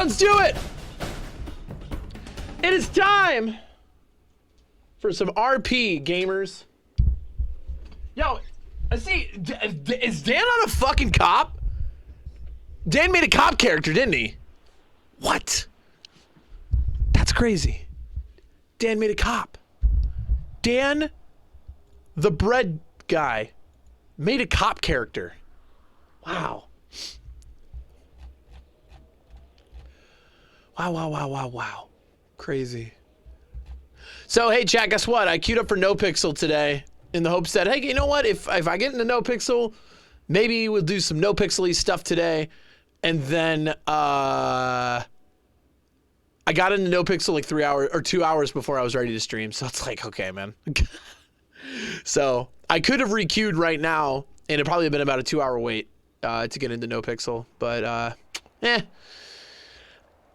let's do it. It is time for some RP, gamers. Yo, I see, is Dan on a fucking cop? Dan made a cop character, didn't he? What? That's crazy. Dan made a cop. Dan, the bread guy, made a cop character. Wow. Wow. Crazy. So, hey, chat, guess what? I queued up for NoPixel today in the hopes that, hey, you know what? If I get into NoPixel, maybe we'll do some NoPixel-y stuff today. And then I got into NoPixel like 3 hours or 2 hours before I was ready to stream. So it's like, okay, man. So I could have requeued right now, and it'd probably have been about a 2-hour wait to get into NoPixel. But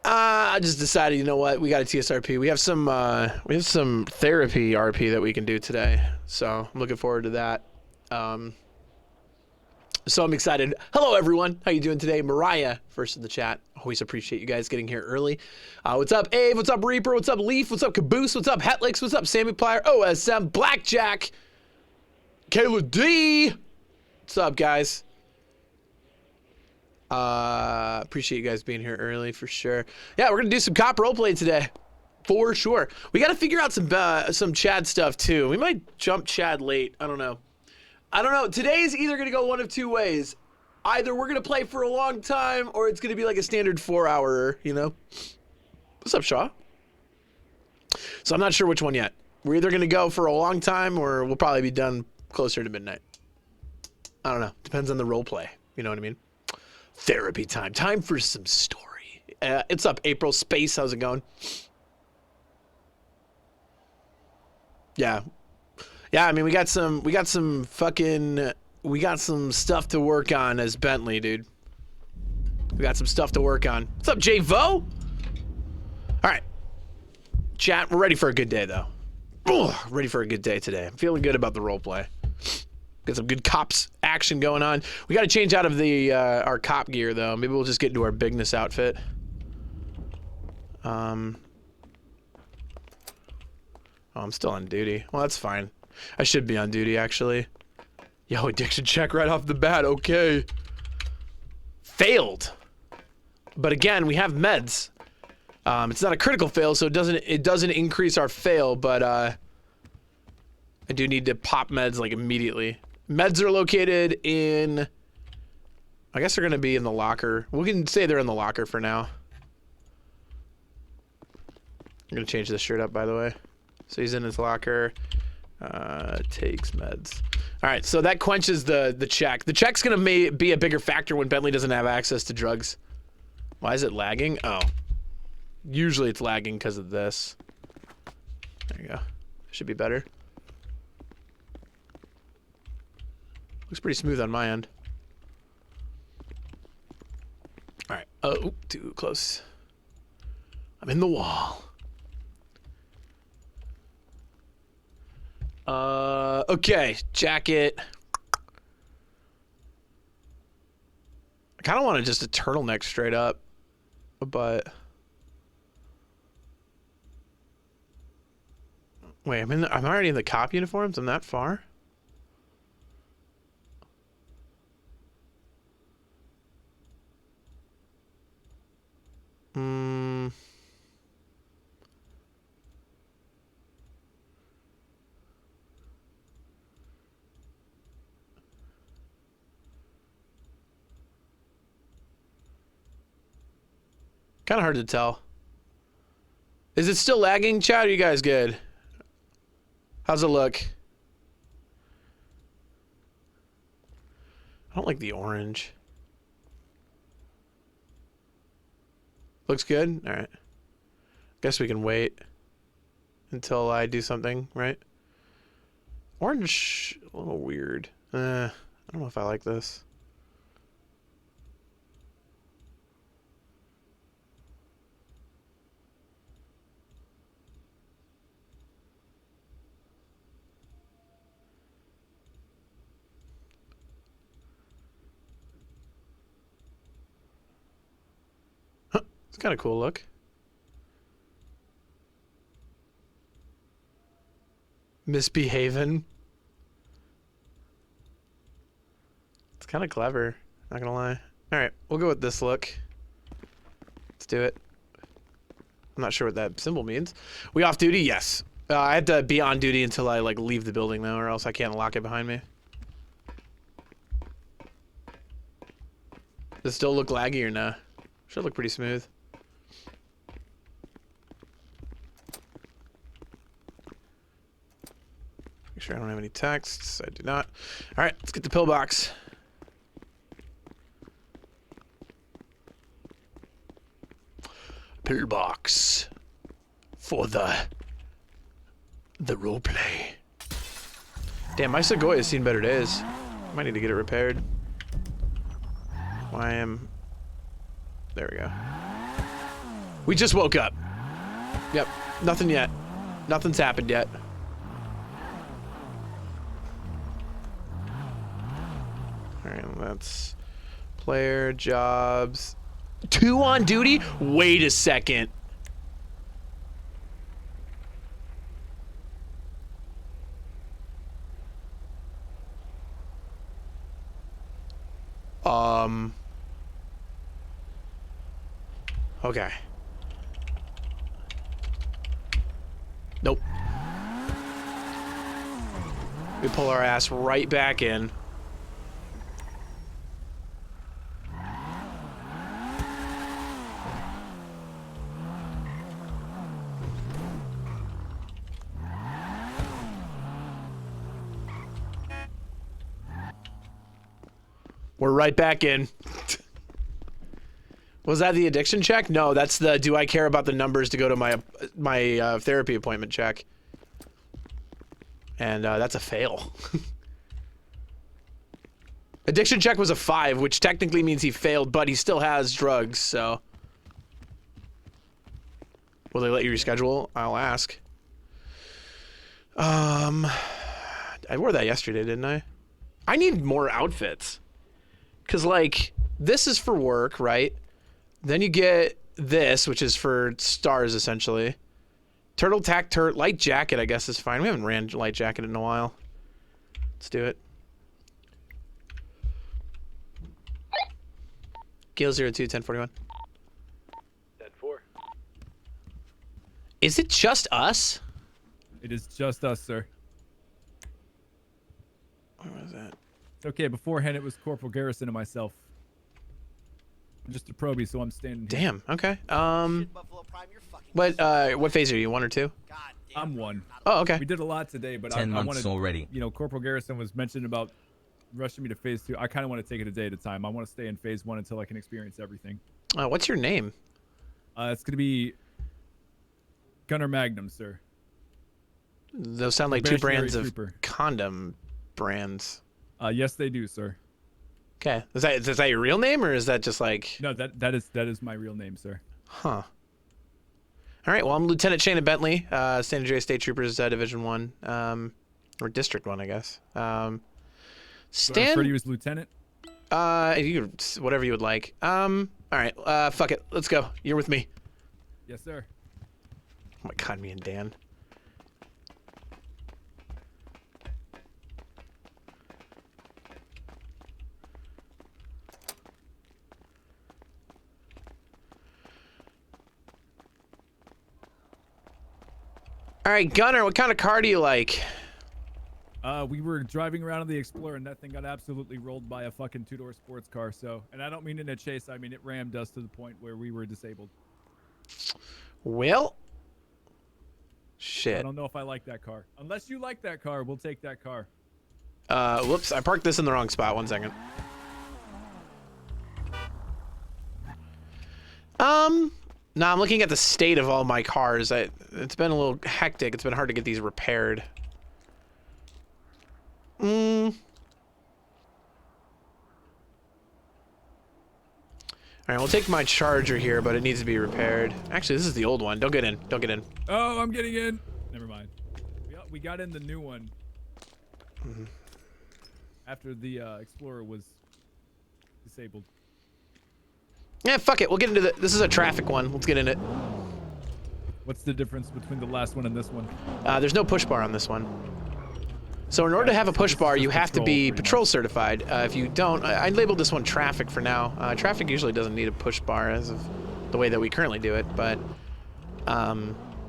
I just decided, you know what, we got a TSRP. We have some therapy RP that we can do today, so I'm looking forward to that. So I'm excited. Hello everyone, how you doing today? Mariah first in the chat. Always appreciate you guys getting here early. What's up, Ave? What's up, Reaper? What's up, Leaf? What's up, Caboose? What's up, Hetlix? What's up, Sammy Plier? OSM Blackjack. Kayla D. What's up, guys? Appreciate you guys being here early for sure. Yeah, we're gonna do some cop roleplay today, for sure. We got to figure out some Chad stuff too. We might jump Chad late. I don't know. Today's either gonna go one of two ways. Either we're gonna play for a long time, or it's gonna be like a standard 4-hour. You know. What's up, Shaw? So I'm not sure which one yet. We're either gonna go for a long time, or we'll probably be done closer to midnight. I don't know. Depends on the roleplay. You know what I mean? Therapy time. Time for some story. It's up, April Space. How's it going? Yeah. I mean, we got some stuff to work on as Bentley, dude. We got some stuff to work on. What's up, J-Vo? All right. Chat, we're ready for a good day, though. Ugh, ready for a good day today. I'm feeling good about the roleplay. Got some good cops action going on. We got to change out of the our cop gear though. Maybe we'll just get into our bigness outfit. Oh, I'm still on duty. Well, that's fine. I should be on duty actually. Yo, addiction check right off the bat. Okay. Failed. But again, we have meds. It's not a critical fail, so it doesn't increase our fail, but I do need to pop meds like immediately. Meds are located in, I guess they're going to be in the locker. We can say they're in the locker for now. I'm going to change this shirt up, by the way. So he's in his locker. Takes meds. All right, so that quenches the check. The check's going to be a bigger factor when Bentley doesn't have access to drugs. Why is it lagging? Oh. Usually it's lagging because of this. There you go. Should be better. Looks pretty smooth on my end. All right. Oh, too close. I'm in the wall. Okay. Jacket. I kind of want just a turtleneck straight up, but wait, I'm already in the cop uniforms. I'm that far. Kind of hard to tell. Is it still lagging, chat? Are you guys good? How's it look? I don't like the orange. Looks good? All right. Guess we can wait until I do something, right? Orange, a little weird. I don't know if I like this. It's kind of cool look. Misbehaving. It's kind of clever, not gonna lie. All right, we'll go with this look. Let's do it. I'm not sure what that symbol means. We off duty? Yes. I have to be on duty until I like leave the building though, or else I can't lock it behind me. Does it still look laggy or nah? Should look pretty smooth. Make sure I don't have any texts. I do not. All right, let's get the pillbox. Pillbox for the roleplay. Damn, my Sequoia has seen better days. Might need to get it repaired. There we go. We just woke up. Yep, nothing yet. Nothing's happened yet. Alright, that's player, jobs. 2 on duty? Wait a second. Okay. Nope. We pull our ass right back in. We're right back in. Was that the addiction check? No, that's the do I care about the numbers to go to my therapy appointment check. And that's a fail. Addiction check was a 5, which technically means he failed, but he still has drugs, so. Will they let you reschedule? I'll ask. I wore that yesterday, didn't I? I need more outfits. Cause like, this is for work, right? Then you get this, which is for stars, essentially. Turtle tack, light jacket, I guess, is fine. We haven't ran light jacket in a while. Let's do it. Gale 02, 1041. 10-4. Is it just us? It is just us, sir. What was that? It's okay. Beforehand, it was Corporal Garrison and myself. I'm just a probie, so I'm standing here. Damn, okay. What phase are you, 1 or 2? I'm 1. Oh, okay. We did a lot today, but 10 I months wanted, already. You know, Corporal Garrison was mentioning about rushing me to phase 2. I kind of want to take it a day at a time. I want to stay in phase 1 until I can experience everything. What's your name? It's going to be Gunner Magnum, sir. Those sound like 2 brands of Trooper. condom brands. Yes, they do, sir. Okay. Is that your real name, or is that just like... No, that is my real name, sir. Huh. All right, well, I'm Lieutenant Shane Bentley, San Andreas State Troopers, Division 1, or District 1, I guess. Do I Stan... refer to you as Lieutenant? Whatever you would like. All right, fuck it. Let's go. You're with me. Yes, sir. Oh my God, me and Dan. All right, Gunner, what kind of car do you like? We were driving around in the Explorer, and that thing got absolutely rolled by a fucking 2-door sports car. So, and I don't mean in a chase. I mean it rammed us to the point where we were disabled. Well, shit. I don't know if I like that car. Unless you like that car, we'll take that car. Whoops, I parked this in the wrong spot. 1 second. No, I'm looking at the state of all my cars. It's been a little hectic. It's been hard to get these repaired. All right, we'll take my Charger here, but it needs to be repaired. Actually, this is the old one. Don't get in. Don't get in. Oh, I'm getting in. Never mind. We got in the new one. Mm-hmm. After the Explorer was disabled. Yeah, fuck it. We'll get into this is a traffic one. Let's get in it. What's the difference between the last one and this one? There's no push bar on this one. So in order to have a push bar, you have to be patrol certified. If you don't, I labeled this one traffic for now. Traffic usually doesn't need a push bar as of the way that we currently do it, but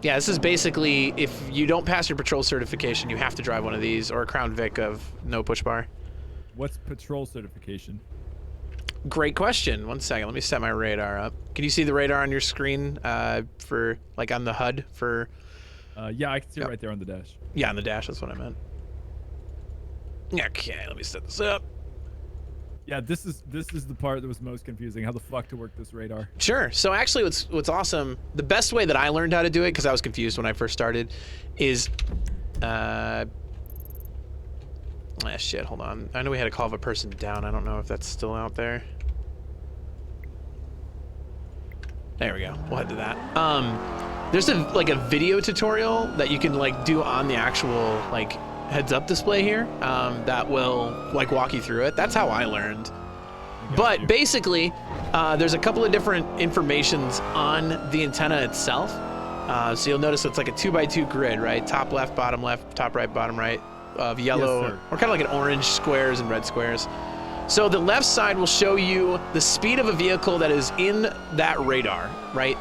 yeah, this is basically if you don't pass your patrol certification, you have to drive one of these or a Crown Vic of no push bar. What's patrol certification? Great question. One second, let me set my radar up. Can you see the radar on your screen for like on the HUD for? Yeah, I can see it right there on the dash. Yeah, on the dash. That's what I meant. Okay, let me set this up. Yeah, this is the part that was most confusing. How the fuck to work this radar? Sure. So actually, what's awesome, the best way that I learned how to do it, because I was confused when I first started, is shit. Hold on. I know we had to call a person down. I don't know if that's still out there. There we go. We'll head to that. There's like a video tutorial that you can like do on the actual like heads-up display here that will like walk you through it. That's how I learned. But basically, there's a couple of different informations on the antenna itself. So you'll notice it's like a 2x2 grid, right? Top left, top right, bottom right of yellow, Yes, sir. or kind of like an orange squares and red squares. So the left side will show you the speed of a vehicle that is in that radar, right?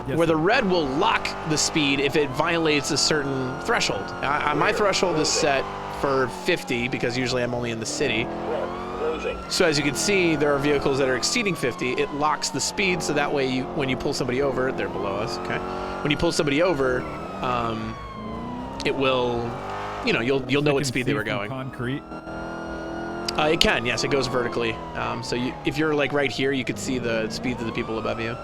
Yes, where the sir. red will lock the speed if it violates a certain threshold. My threshold is set for 50 because usually I'm only in the city. So as you can see, there are vehicles that are exceeding 50. It locks the speed so that way when you pull somebody over, they're below us, okay? When you pull somebody over, it will, you know, you'll know what speed they were going. Concrete. It can, yes, it goes vertically. So if you're like right here, you could see the speeds of the people above you.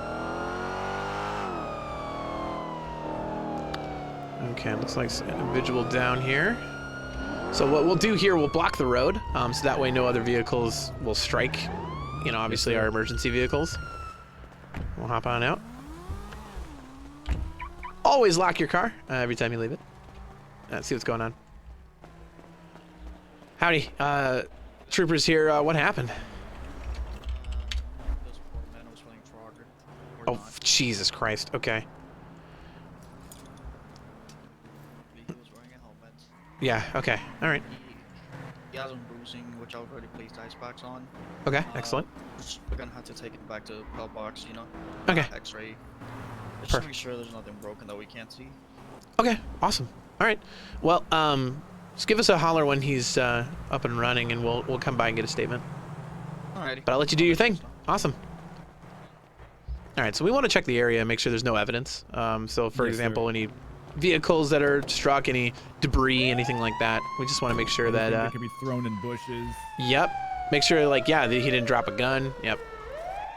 Okay, looks like an individual down here. So what we'll do here, we'll block the road, so that way no other vehicles will strike, you know, obviously our emergency vehicles. We'll hop on out. Always lock your car every time you leave it. Let's see what's going on. Howdy, troopers here, what happened? This poor man was running trucker. Oh, Jesus Christ, okay. He was wearing a helmet. Yeah, okay, all right. He has some bruising, which I've already placed ice packs on. Okay, excellent. We're gonna have to take it back to the pillbox, you know? Okay. X-ray. Just Perfect. to make sure there's nothing broken that we can't see. Okay, awesome. All right, well, just give us a holler when he's up and running, and we'll come by and get a statement. Alrighty. But I'll let you do your thing. Awesome. All right, so we want to check the area and make sure there's no evidence. So, for Yes, example, sir. any vehicles that are struck, any debris, anything like that. We just want to make sure Anything that. that could be thrown in bushes. Yep. Make sure, like, yeah, that he didn't drop a gun. Yep.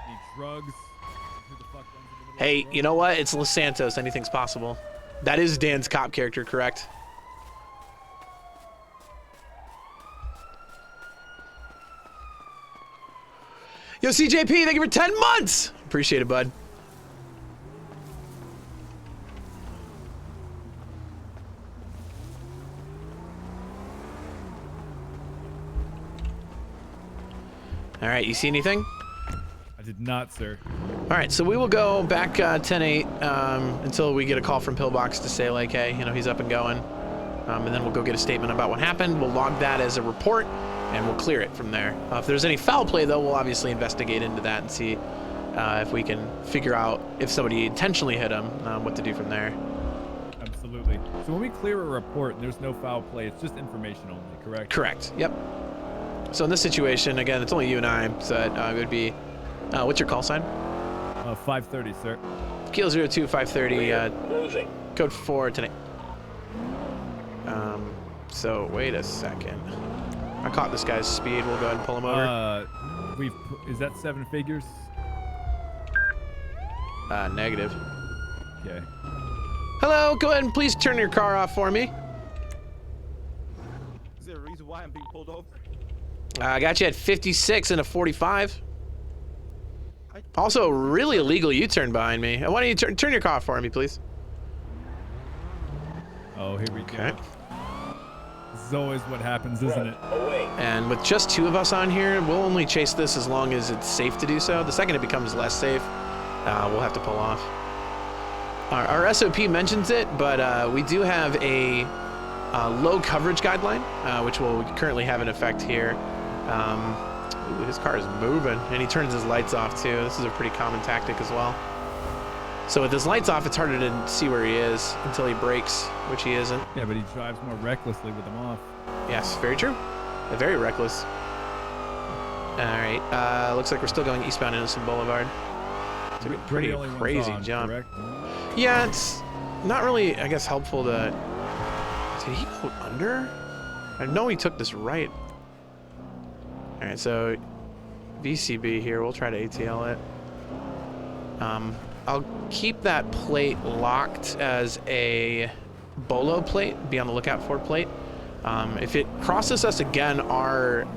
Any drugs. Who the fuck runs in the middle of Hey, the road? you know what? It's Los Santos. Anything's possible. That is Dan's cop character, correct? Yo, CJP, thank you for 10 months! Appreciate it, bud. All right, you see anything? I did not, sir. All right, so we will go back 10-8 until we get a call from Pillbox to say, like, hey, you know, he's up and going. And then we'll go get a statement about what happened. We'll log that as a report, and we'll clear it from there. If there's any foul play, though, we'll obviously investigate into that and see if we can figure out if somebody intentionally hit him, what to do from there. Absolutely. So when we clear a report and there's no foul play, it's just information only, correct? Correct, yep. So in this situation, again, it's only you and I, so it would be, what's your call sign? 530, sir. Kilo 02 530, code 4 tonight. So wait a second. I caught this guy's speed. We'll go ahead and pull him over. Is that 7 figures? Negative. Okay. Hello, go ahead and please turn your car off for me. Is there a reason why I'm being pulled over? I got you at 56 and a 45. Also, really illegal U-turn behind me. Why don't you turn your car off for me, please? Oh, here we Okay. go. is always what happens, isn't it? And with just 2 of us on here, we'll only chase this as long as it's safe to do so. The second it becomes less safe, we'll have to pull off. Our SOP mentions it, but we do have a low coverage guideline, which will currently have an effect here. Ooh, his car is moving, and he turns his lights off too. This is a pretty common tactic as well. So with his lights off, it's harder to see where he is until he brakes, which he isn't. Yeah, but he drives more recklessly with them off. Yes, very true. Very reckless. All right, looks like we're still going eastbound Innocent Boulevard. It's a pretty crazy jump. Correct? Yeah, it's not really, I guess, helpful to... Did he go under? I know he took this right. All right, so VCB here. We'll try to ATL it. I'll keep that plate locked as a Bolo plate. Be on the lookout for plate. If it crosses us again, our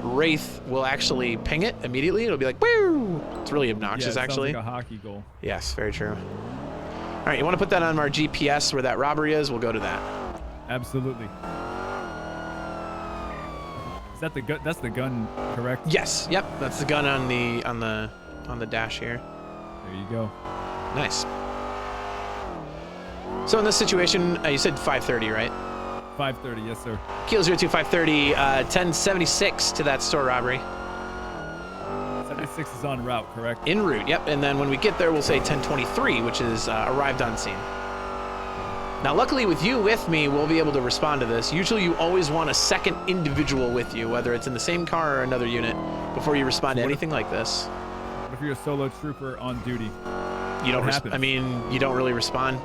Wraith will actually ping it immediately. It'll be like, woo! It's really obnoxious, actually. Sounds like a hockey goal. Yes, very true. All right, you want to put that on our GPS where that robbery is? We'll go to that. Absolutely. Is that the gun? That's the gun, correct? Yes. Yep. That's the gun on the dash here. There you go. Nice. So in this situation, you said 5:30, right? 5:30, yes, sir. Kilo 02 5:30, 1076 to that store robbery. 76 is en route, correct? En route, yep. And then when we get there, we'll say 1023, which is arrived on scene. Now, luckily with you with me, we'll be able to respond to this. Usually you always want a second individual with you, whether it's in the same car or another unit, before you respond to anything like this. What if you're a solo trooper on duty? You don't, I mean, you don't really respond.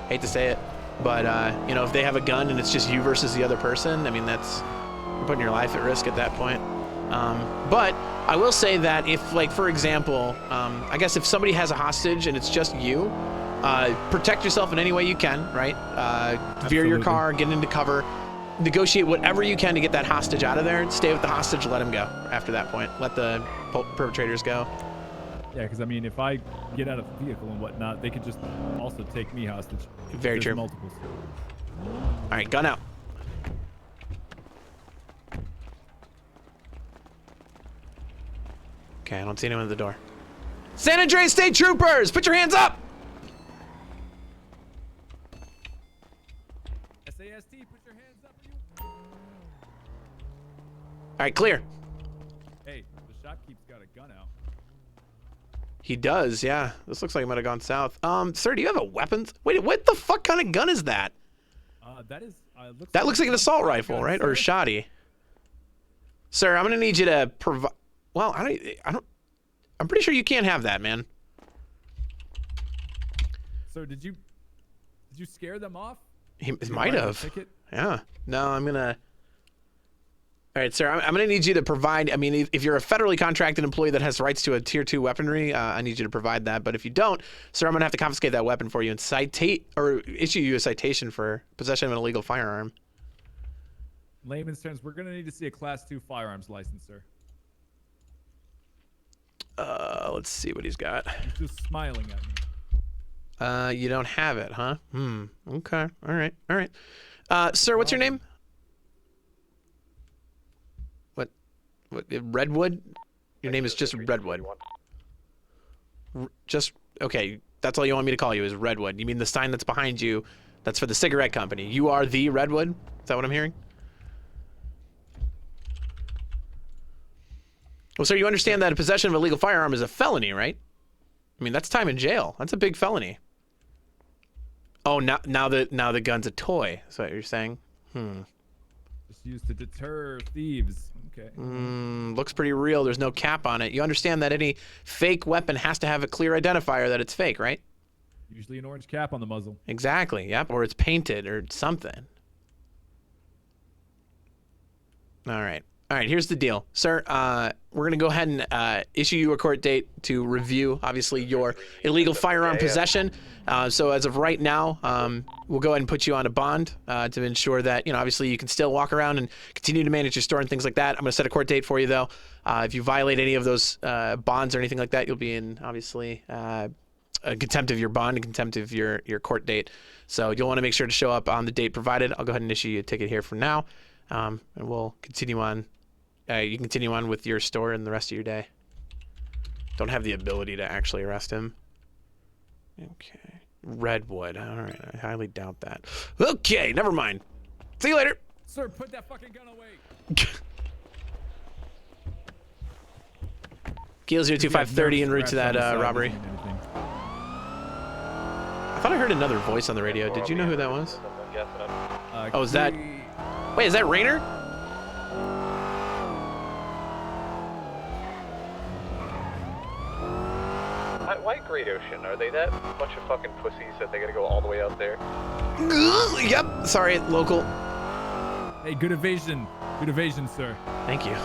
Hate to say it. But, you know, if they have a gun and it's just you versus the other person, I mean, that's you're putting your life at risk at that point. But I will say that if, like, for example, I guess if somebody has a hostage and it's just you, protect yourself in any way you can, right? Veer your car, get into cover, negotiate whatever you can to get that hostage out of there. Stay with the hostage, let him go after that point. Let the perpetrators go. Yeah, because I mean, if I get out of the vehicle and whatnot, they could just also take me hostage. Very true. Multiples. All right, gun out. Okay, I don't see anyone at the door. San Andreas State Troopers, put your hands up! SAST, put your hands up. All right, clear. Hey, the shopkeep's got a gun out. He does, yeah. This looks like it might have gone south. Sir, do you have a weapons? Wait, what the fuck kind of gun is that? That Looks like an assault rifle, right? Or a shoddy. Sir, I'm gonna need you to provide. Well, I don't. I'm pretty sure you can't have that, man. So did you scare them off? He might have. Yeah. No, I'm gonna. All right, sir. I'm gonna need you to provide. I mean, if you're a federally contracted employee that has rights to a Tier 2 weaponry, I need you to provide that. But if you don't, sir, I'm gonna have to confiscate that weapon for you and issue you a citation for possession of an illegal firearm. Layman's terms, we're gonna need to see a Class 2 firearms license, sir. Let's see what he's got. He's just smiling at me. You don't have it, huh? Okay. All right. Sir, what's your name? What? Redwood? Your name is just Redwood. Just, okay. That's all you want me to call you is Redwood. You mean the sign that's behind you, that's for the cigarette company. You are the Redwood? Is that what I'm hearing? Well, sir, you understand that possession of a legal firearm is a felony, right? I mean, that's time in jail. That's a big felony. Oh, now the gun's a toy. Is that what you're saying? Just used to deter thieves. Okay. Looks pretty real. There's no cap on it. You understand that any fake weapon has to have a clear identifier that it's fake, right? Usually an orange cap on the muzzle. Exactly. Yep. Or it's painted or something. All right. Here's the deal. Sir, we're going to go ahead and issue you a court date to review, obviously, your illegal firearm possession. So as of right now, we'll go ahead and put you on a bond to ensure that, you know, obviously you can still walk around and continue to manage your store and things like that. I'm going to set a court date for you, though. If you violate any of those bonds or anything like that, you'll be in, obviously, contempt of your bond and contempt of your court date. So you'll want to make sure to show up on the date provided. I'll go ahead and issue you a ticket here for now, and we'll continue on. You can continue on with your store and the rest of your day. Don't have the ability to actually arrest him. Okay. Redwood. All right. I highly doubt that. Okay. Never mind. See you later. Sir, put that fucking gun away. Kilo 02530 en route to that robbery. I thought I heard another voice on the radio. Did you know who that was? Oh, is that... Wait, is that Rainer? Why Great Ocean? Are they that bunch of fucking pussies that they gotta go all the way out there? Yep. Sorry, local. Hey, good evasion. Good evasion, sir. Thank you.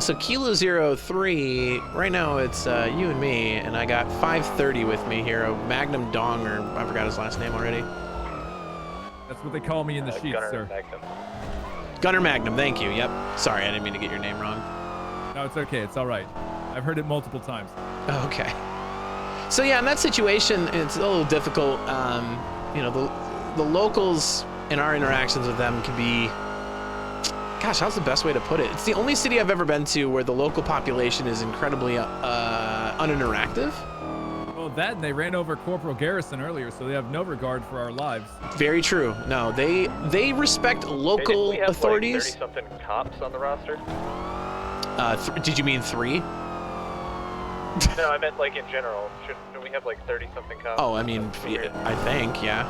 So Kilo 03, right now it's you and me, and I got 530 with me here, a Magnum Dong, or I forgot his last name already. That's what they call me in the sheets, Gunner sir. Magnum. Gunner Magnum, thank you. Yep. Sorry, I didn't mean to get your name wrong. No, it's okay. It's all right. I've heard it multiple times. Okay. So yeah, in that situation, it's a little difficult. You know, the locals in our interactions with them can be, gosh, how's the best way to put it? It's the only city I've ever been to where the local population is incredibly uninteractive. Well, that and they ran over Corporal Garrison earlier, so they have no regard for our lives. Very true. No, they respect local Hey, didn't we have authorities. Like 30-something cops on the roster? Did you mean 3? No, I meant like in general. Shouldn't we have like 30-something cops? Oh, I mean, That's weird. I think, yeah.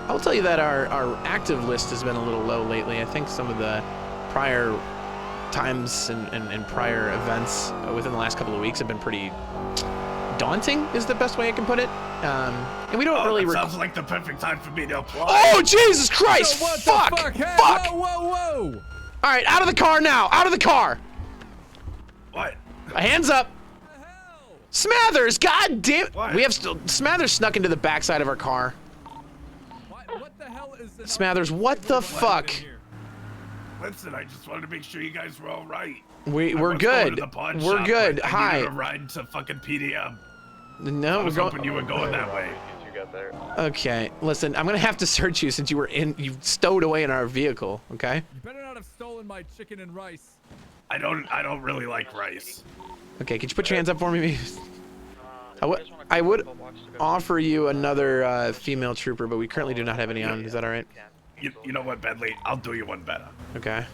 I'll tell you that our active list has been a little low lately. I think some of the prior times and prior events within the last couple of weeks have been pretty daunting, is the best way I can put it. And we don't really... Sounds like the perfect time for me to apply. Oh, Jesus Christ! Yo, what Fuck! the fuck? Hey, Fuck! Whoa, whoa, whoa! All right, out of the car now! Out of the car! What? Hands up! What the hell? Smathers, god damn! What? We have Smathers snuck into the backside of our car. What the hell is this? Smathers, what the fuck? Listen, I just wanted to make sure you guys were all right. We're I was going good. to the pawn We're shop, good. but I Hi. needed a ride to fucking PDM. No, I we're was hoping going. you were going that way. You got there. Okay, listen, I'm gonna have to search you since you stowed away in our vehicle. Okay. You better not have stolen my chicken and rice. I don't really like rice. Okay, could you put your hands up for me, please? If you guys wanna I come would to the box to go- offer you another female trooper, but we currently do not have any on. Is that all right? You know what, Bentley? I'll do you one better. Okay.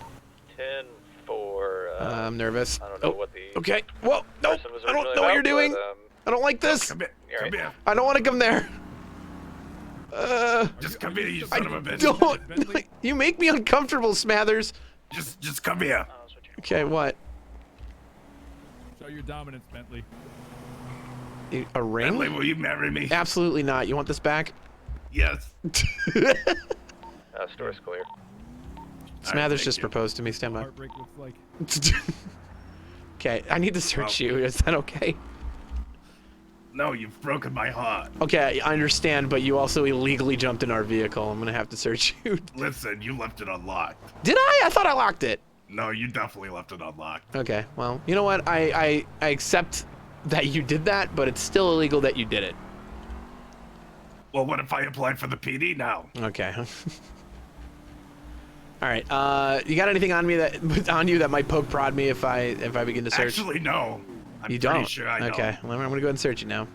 10 for. I'm nervous. I don't know what the. Okay. Whoa. No. person was I don't originally know what you're about, doing. but, I don't like this. Come here. You're Come right. here. I don't want to come there. Just come here, you I son of a bitch. don't. You make me uncomfortable, Smathers. Just come here. Okay, what? Show your dominance, Bentley. A ring? Bentley, will you marry me? Absolutely not. You want this back? Yes. Store's clear. Smathers thank just you. proposed to me. Stand by. Heartbreak looks like. Okay, I need to search you. Is that okay? No, you've broken my heart. Okay, I understand, but you also illegally jumped in our vehicle. I'm gonna have to search you. Listen, you left it unlocked. Did I? I thought I locked it. No, you definitely left it unlocked. Okay, well, you know what? I accept that you did that, but it's still illegal that you did it. Well, what if I apply for the PD now? Okay. All right. You got anything on me that might poke prod me if I begin to search? Actually, no. I'm You pretty don't? sure I Okay, well, I'm gonna go ahead and search it now.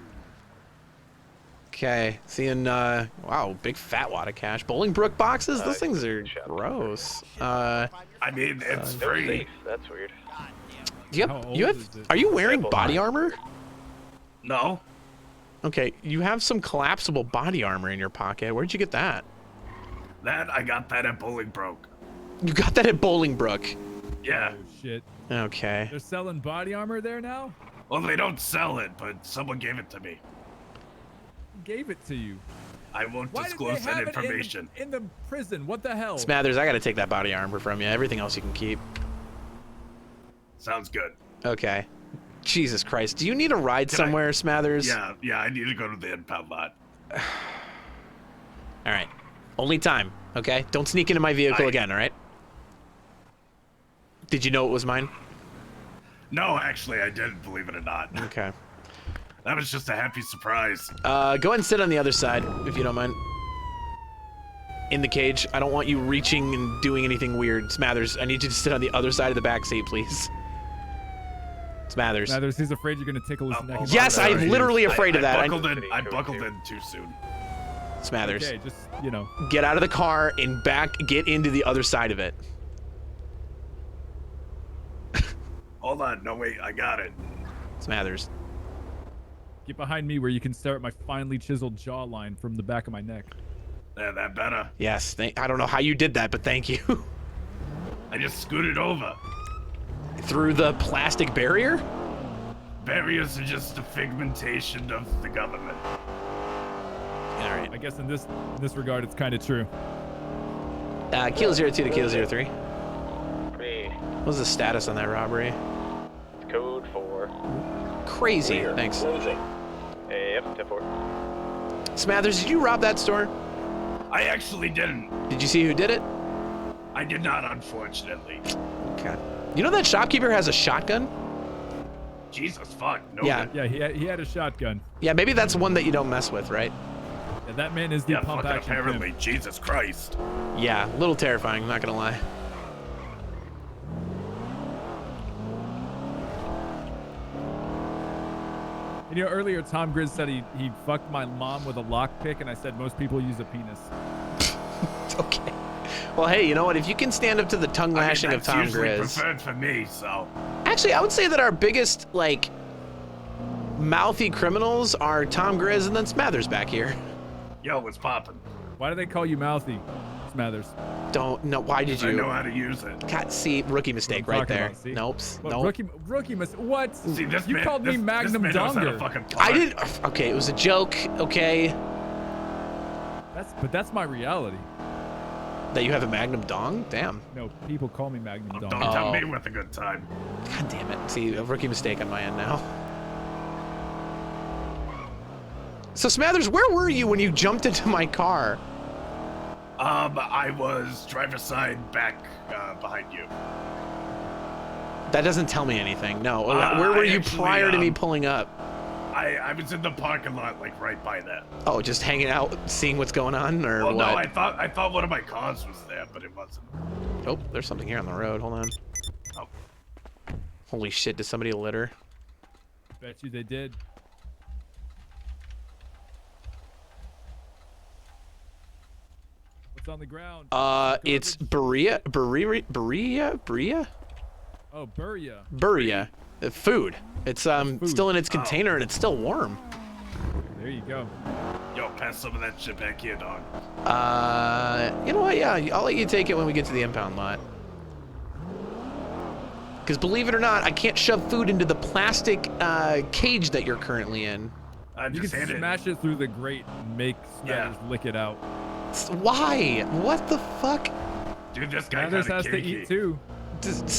Okay, seeing, wow, big fat wad of cash. Bolingbrook boxes? Those things are gross. I mean, it's No free. safe. That's weird. How old is it? Are you wearing Sample body size. armor? No? Okay, you have some collapsible body armor in your pocket. Where'd you get that? I got that at Bolingbroke. You got that at Bolingbrook. Yeah. Oh shit. Okay. They're selling body armor there now? Well, they don't sell it, but someone gave it to me. Who gave it to you? I won't Why did disclose they that have information. it in the prison? What the hell? Smathers, I gotta take that body armor from you. Everything else you can keep. Sounds good. Okay. Jesus Christ. Do you need a ride somewhere, Smathers? Yeah, I need to go to the impound lot. All right. Only time, okay? Don't sneak into my vehicle again, all right? Did you know it was mine? No, actually, I didn't, believe it or not. Okay. That was just a happy surprise. Go ahead and sit on the other side, if you don't mind. In the cage. I don't want you reaching and doing anything weird. Smathers, I need you to sit on the other side of the back seat, please. Smathers. Smathers, he's afraid you're gonna tickle his neck. Yes, I'm literally afraid of that. I buckled in too soon. Smathers. Okay, just, you know. Get out of the car and get into the other side of it. Hold on, no wait, I got it. Smathers. Get behind me where you can stare at my finely chiseled jawline from the back of my neck. Yeah, that better. Yes, I don't know how you did that, but thank you. I just scooted over. Through the plastic barrier? Barriers are just a figmentation of the government. All right. I guess in this regard, it's kind of true. Kilo 02 to Kilo 03. Me. What was the status on that robbery? Code 4. Crazy. Thanks. Closing. Yep, 10-4. Smathers, did you rob that store? I actually didn't. Did you see who did it? I did not, unfortunately. Okay. You know that shopkeeper has a shotgun? Jesus fuck. No. Yeah. Yeah, he had a shotgun. Yeah, maybe that's one that you don't mess with, right? Yeah, that man is the Yeah, pump fucking action. apparently. pimp. Jesus Christ. Yeah, a little terrifying, I'm not gonna lie. And, you know, earlier Tom Grizz said he fucked my mom with a lockpick, and I said most people use a penis. Okay. Well, hey, you know what? If you can stand up to the tongue lashing of that's Tom usually Grizz. preferred for me, so. Actually, I would say that our biggest, like, mouthy criminals are Tom Grizz and then Smathers back here. Yo, what's poppin'? Why do they call you mouthy, Smathers? Don't know. Why did I know you? how to use it. God, see, rookie mistake What I'm right talking there. about, see? Nope. What, Nope. rookie what? See, this You man, called me Magnum this man knows how to Donger. fucking I talk. didn't. Okay, it was a joke. Okay. That's my reality. That you have a Magnum Dong? Damn. No, people call me Magnum Don't Dong. tell Oh. me with a good time. God damn it. See, a rookie mistake on my end now. So Smathers, where were you when you jumped into my car? I was driver's side back behind you. That doesn't tell me anything. No. Uh, Where were I you actually, prior to me pulling up? I was in the parking lot, like right by that. Oh, just hanging out, seeing what's going on, or Well, what? no, I thought one of my cars was there, but it wasn't. Oh, there's something here on the road. Hold on. Oh. Holy shit! Did somebody litter? Bet you they did. What's on the ground? It's Berea. Oh, Buria. Buria. Food. It's Food. still in its container and it's still warm. There you go. Yo, pass some of that shit back here, dog. You know what? Yeah, I'll let you take it when we get to the impound lot. Because believe it or not, I can't shove food into the plastic cage that you're currently in. I You just can hand it. smash it through the grate and make Smathers lick it out. Why? What the fuck? Dude, this guy Smathers kinda has to kinky. eat too.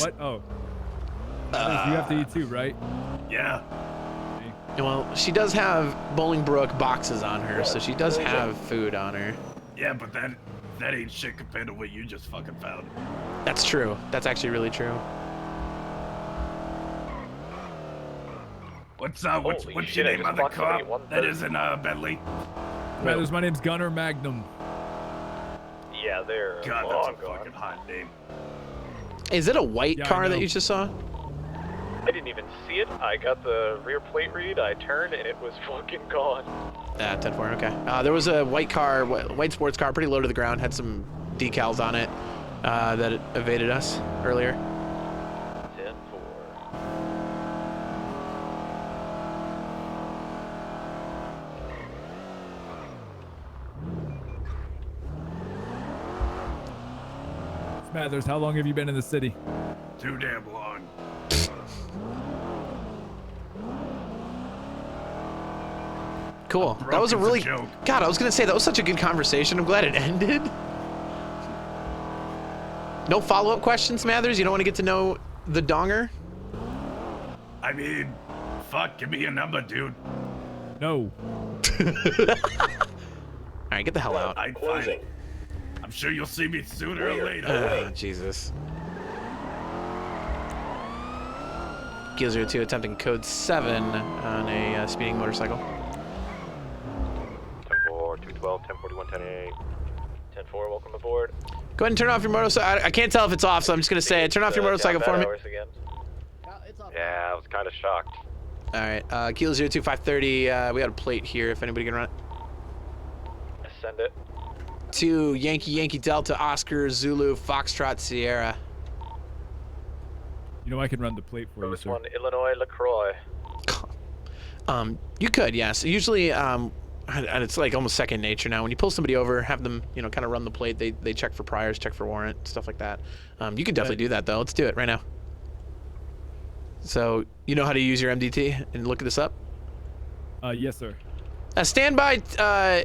What? Oh. Smathers, you have to eat too, right? Yeah. Well, she does have Bolingbrook boxes on her, so she does have food on her. Yeah, but that ain't shit compared to what you just fucking found. That's true. That's actually really true. What's Holy what's shit, your I name just on the clocked car? somebody at That 1:30. isn't Bentley. Smathers, my name's Gunner Magnum. Yeah, they're God, long that's a gone. fucking hot name. Is it a white Yeah, I car that know. you just saw? I didn't even see it. I got the rear plate read. I turned and it was fucking gone. 10-4, okay. There was a white car, white sports car, pretty low to the ground, had some decals on it that evaded us earlier. 10-4. Smathers, how long have you been in the city? Too damn long. Cool. That was a Broken's a really... joke. God, I was going to say, that was such a good conversation. I'm glad it ended. No follow-up questions, Mathers? You don't want to get to know the donger? I mean, fuck, give me your number, dude. No. All right, get the hell out. I'm sure you'll see me sooner or later. Jesus. Gear 02 attempting code 7 on a speeding motorcycle. 10-4, 212, 1041, 108. 10-4, welcome aboard. Go ahead and turn off your motorcycle. I can't tell if it's off, so I'm just going to say it. Turn off your motorcycle for me. Again. It's off. Yeah, I was kind of shocked. All right, Kilo 02 530. We got a plate here if anybody can run it. Send it. To Yankee Delta Oscar Zulu Foxtrot Sierra. You know I can run the plate for you, This sir. one, Illinois LaCroix. You could, yes. Usually, and it's like almost second nature now. When you pull somebody over, have them, kind of run the plate. They check for priors, check for warrant, stuff like that. You can definitely do that though. Let's do it right now. So you know how to use your MDT and look this up. Yes, sir. Stand by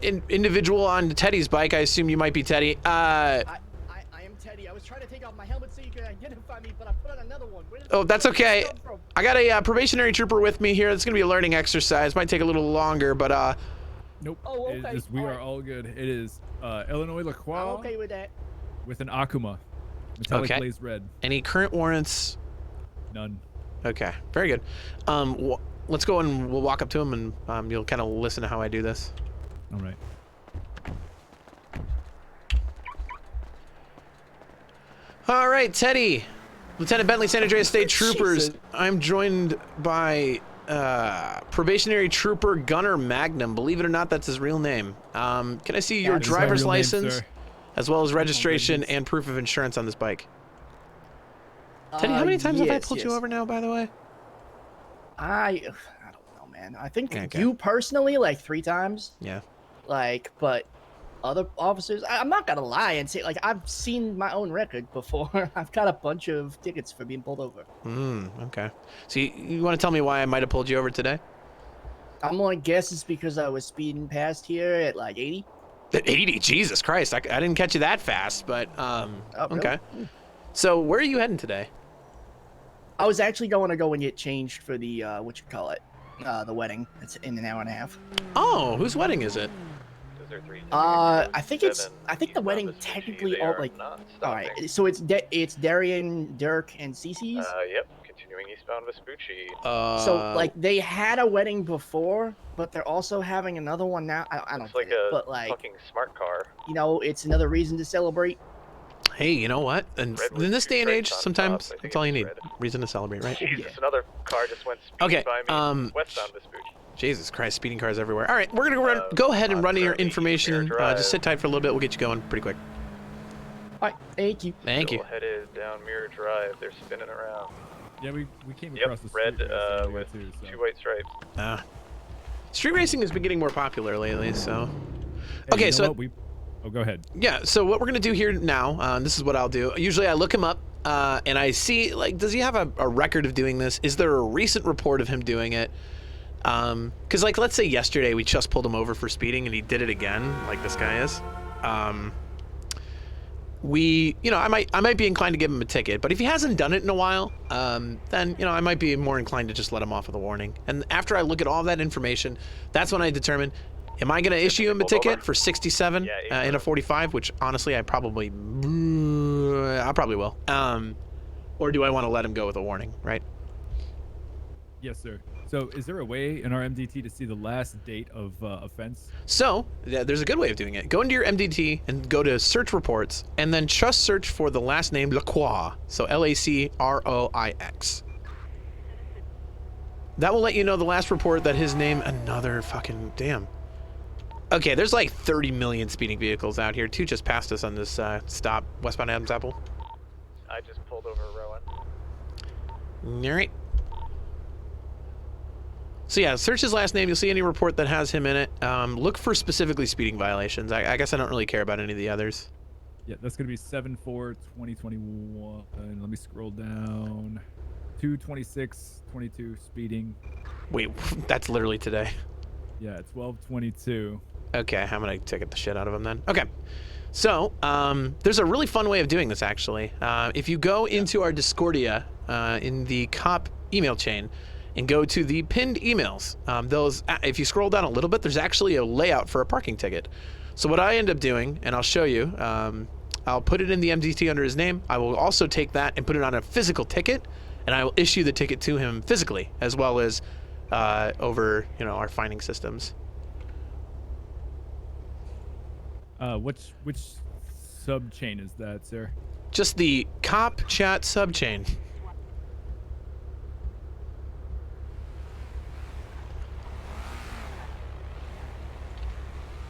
individual on Teddy's bike. I assume you might be Teddy. I am Teddy. I was trying to take off my helmet so you could identify me, but I put on another one. Oh, that's okay. I got a probationary trooper with me here. It's gonna be a learning exercise. Might take a little longer, but Nope. Oh, okay. We are all good. It is Illinois LaCroix I'm okay with that. with an Akuma. Metallic Okay. glazed red. any current warrants? None. Okay, very good. Let's go and we'll walk up to him and you'll kind of listen to how I do this. All right. All right, Teddy. Lieutenant Bentley San Andreas State Troopers. Jesus. I'm joined by probationary trooper Gunner Magnum. Believe it or not, that's his real name. Can I see your That is my driver's real name, license, sir. as well as registration goodness. and proof of insurance on this bike? Teddy, how many times have I pulled you over now, by the way? I don't know, man. I think Okay. you personally like 3 times. Yeah. But other officers, I'm not gonna lie and say I've seen my own record before. I've got a bunch of tickets for being pulled over. Okay. So you want to tell me why I might have pulled you over today? I'm gonna guess it's because I was speeding past here at like 80. At 80? Jesus Christ. I didn't catch you that fast, but Oh, really? okay. So where are you heading today? I was actually going to go and get changed for the the wedding. It's in an hour and a half. Oh, whose wedding is it? I think the wedding technically all all right. So it's Darian, Dirk, and Cece's. Yep, continuing eastbound Vespucci. So like they had a wedding before, but they're also having another one now. I don't It's like get it, a but like fucking smart car. it's another reason to celebrate. Hey, you know what? And Red with in this two day and age, stripes on sometimes top. I think that's all you it's need. red. Reason to celebrate, right? Jesus, yeah. another car just went speeding Okay, by me westbound Vespucci. Jesus Christ, speeding cars everywhere. All right, we're gonna go ahead and on run your currently information. Air Drive. Just sit tight for a little bit. We'll get you going pretty quick. All right, thank you. Thank you. Still headed down Mirror Drive. They're spinning around. Yeah, we came Yep, across the street red yesterday with too, so. 2 white stripes. Street racing has been getting more popular lately, so. Hey, Okay, you know so what? Oh, go ahead. yeah, so what we're gonna do here now, this is what I'll do. Usually I look him up and I see, like, does he have a record of doing this? Is there a recent report of him doing it? Because, like, let's say yesterday we just pulled him over for speeding and he did it again, like this guy is. I might be inclined to give him a ticket, but if he hasn't done it in a while, then, I might be more inclined to just let him off with a warning. And after I look at all that information, that's when I determine, am I going to issue him a pulled ticket over? for 67 Yeah, in a 45, which honestly I probably will. Or do I want to let him go with a warning, right? Yes, sir. So, is there a way in our MDT to see the last date of offense? So, there's a good way of doing it. Go into your MDT and go to search reports, and then just search for the last name LaCroix. So LACROIX. That will let you know the last report that his name, another fucking, damn. Okay, there's like 30 million speeding vehicles out here. 2 just passed us on this stop, westbound Adams Apple. I just pulled over Rowan. All right. So yeah, search his last name. You'll see any report that has him in it. Look for specifically speeding violations. I guess I don't really care about any of the others. Yeah, that's going to be 7/4/2021. And let me scroll down. 2/26/22 speeding. Wait, that's literally today. Yeah, 12/22. Okay, I'm gonna ticket the shit out of him then. Okay, so there's a really fun way of doing this actually. If you go into our Discordia in the cop email chain and go to the pinned emails, if you scroll down a little bit, there's actually a layout for a parking ticket. So what I end up doing, and I'll show you, I'll put it in the MDT under his name. I will also take that and put it on a physical ticket, and I will issue the ticket to him physically, as well as over, our finding systems. Which sub chain is that, sir? Just the cop chat subchain.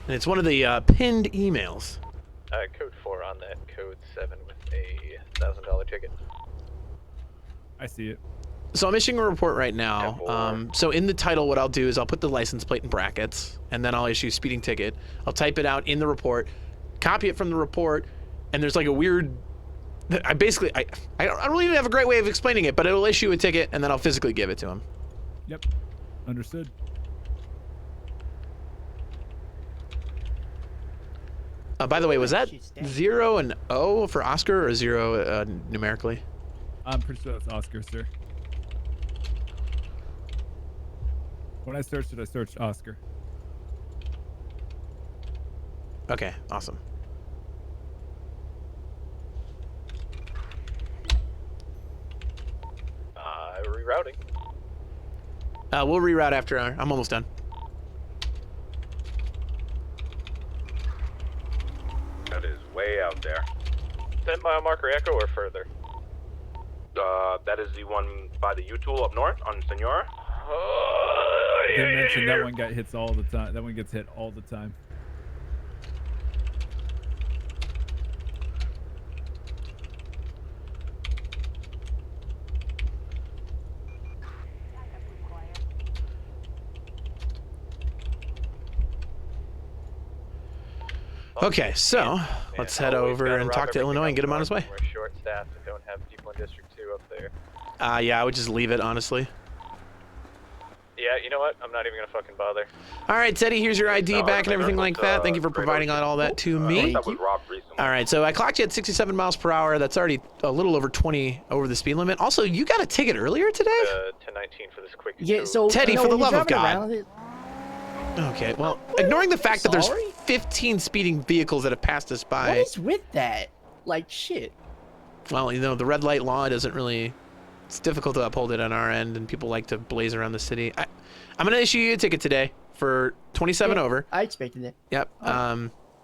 And it's one of the pinned emails. Code 4 on that. Code 7 with a $1,000 ticket. I see it. So I'm issuing a report right now. So in the title, what I'll do is I'll put the license plate in brackets, and then I'll issue speeding ticket. I'll type it out in the report, copy it from the report, and there's like a weird. I don't even have a great way of explaining it, but it'll issue a ticket, and then I'll physically give it to him. Yep. Understood. By the way, was that 0 and O for Oscar, or 0 numerically? I'm pretty sure that's Oscar, sir. When I searched it, I searched Oscar. Okay, awesome. Rerouting. We'll reroute after. I'm almost done. That is way out there. 10 mile marker echo or further? That is the one by the U-Tool up north on Senora. They mentioned that one got hits all the time. That one gets hit all the time. Okay, so let's head over and talk to Illinois and get him on his way. We're short-staffed and don't have people in District 2 up there. Yeah, I would just leave it, honestly. Yeah, you know what? I'm not even gonna fucking bother. All right, Teddy, here's your ID back and everything like that. Thank you for providing all that to me. That was robbed recently. All right, so I clocked you at 67 miles per hour. That's already a little over 20 over the speed limit. Also, you got a ticket earlier today? 1019 for this quick. Yeah, so Teddy, you know, for the when you're love of driving God. around it- Okay, well, ignoring the fact that there's Sorry? 15 speeding vehicles that have passed us What by. is with that? Like shit. Well, the red light law doesn't really. It's difficult to uphold it on our end, and people like to blaze around the city. I'm going to issue you a ticket today for 27 Yeah, over. I expected it. Yep.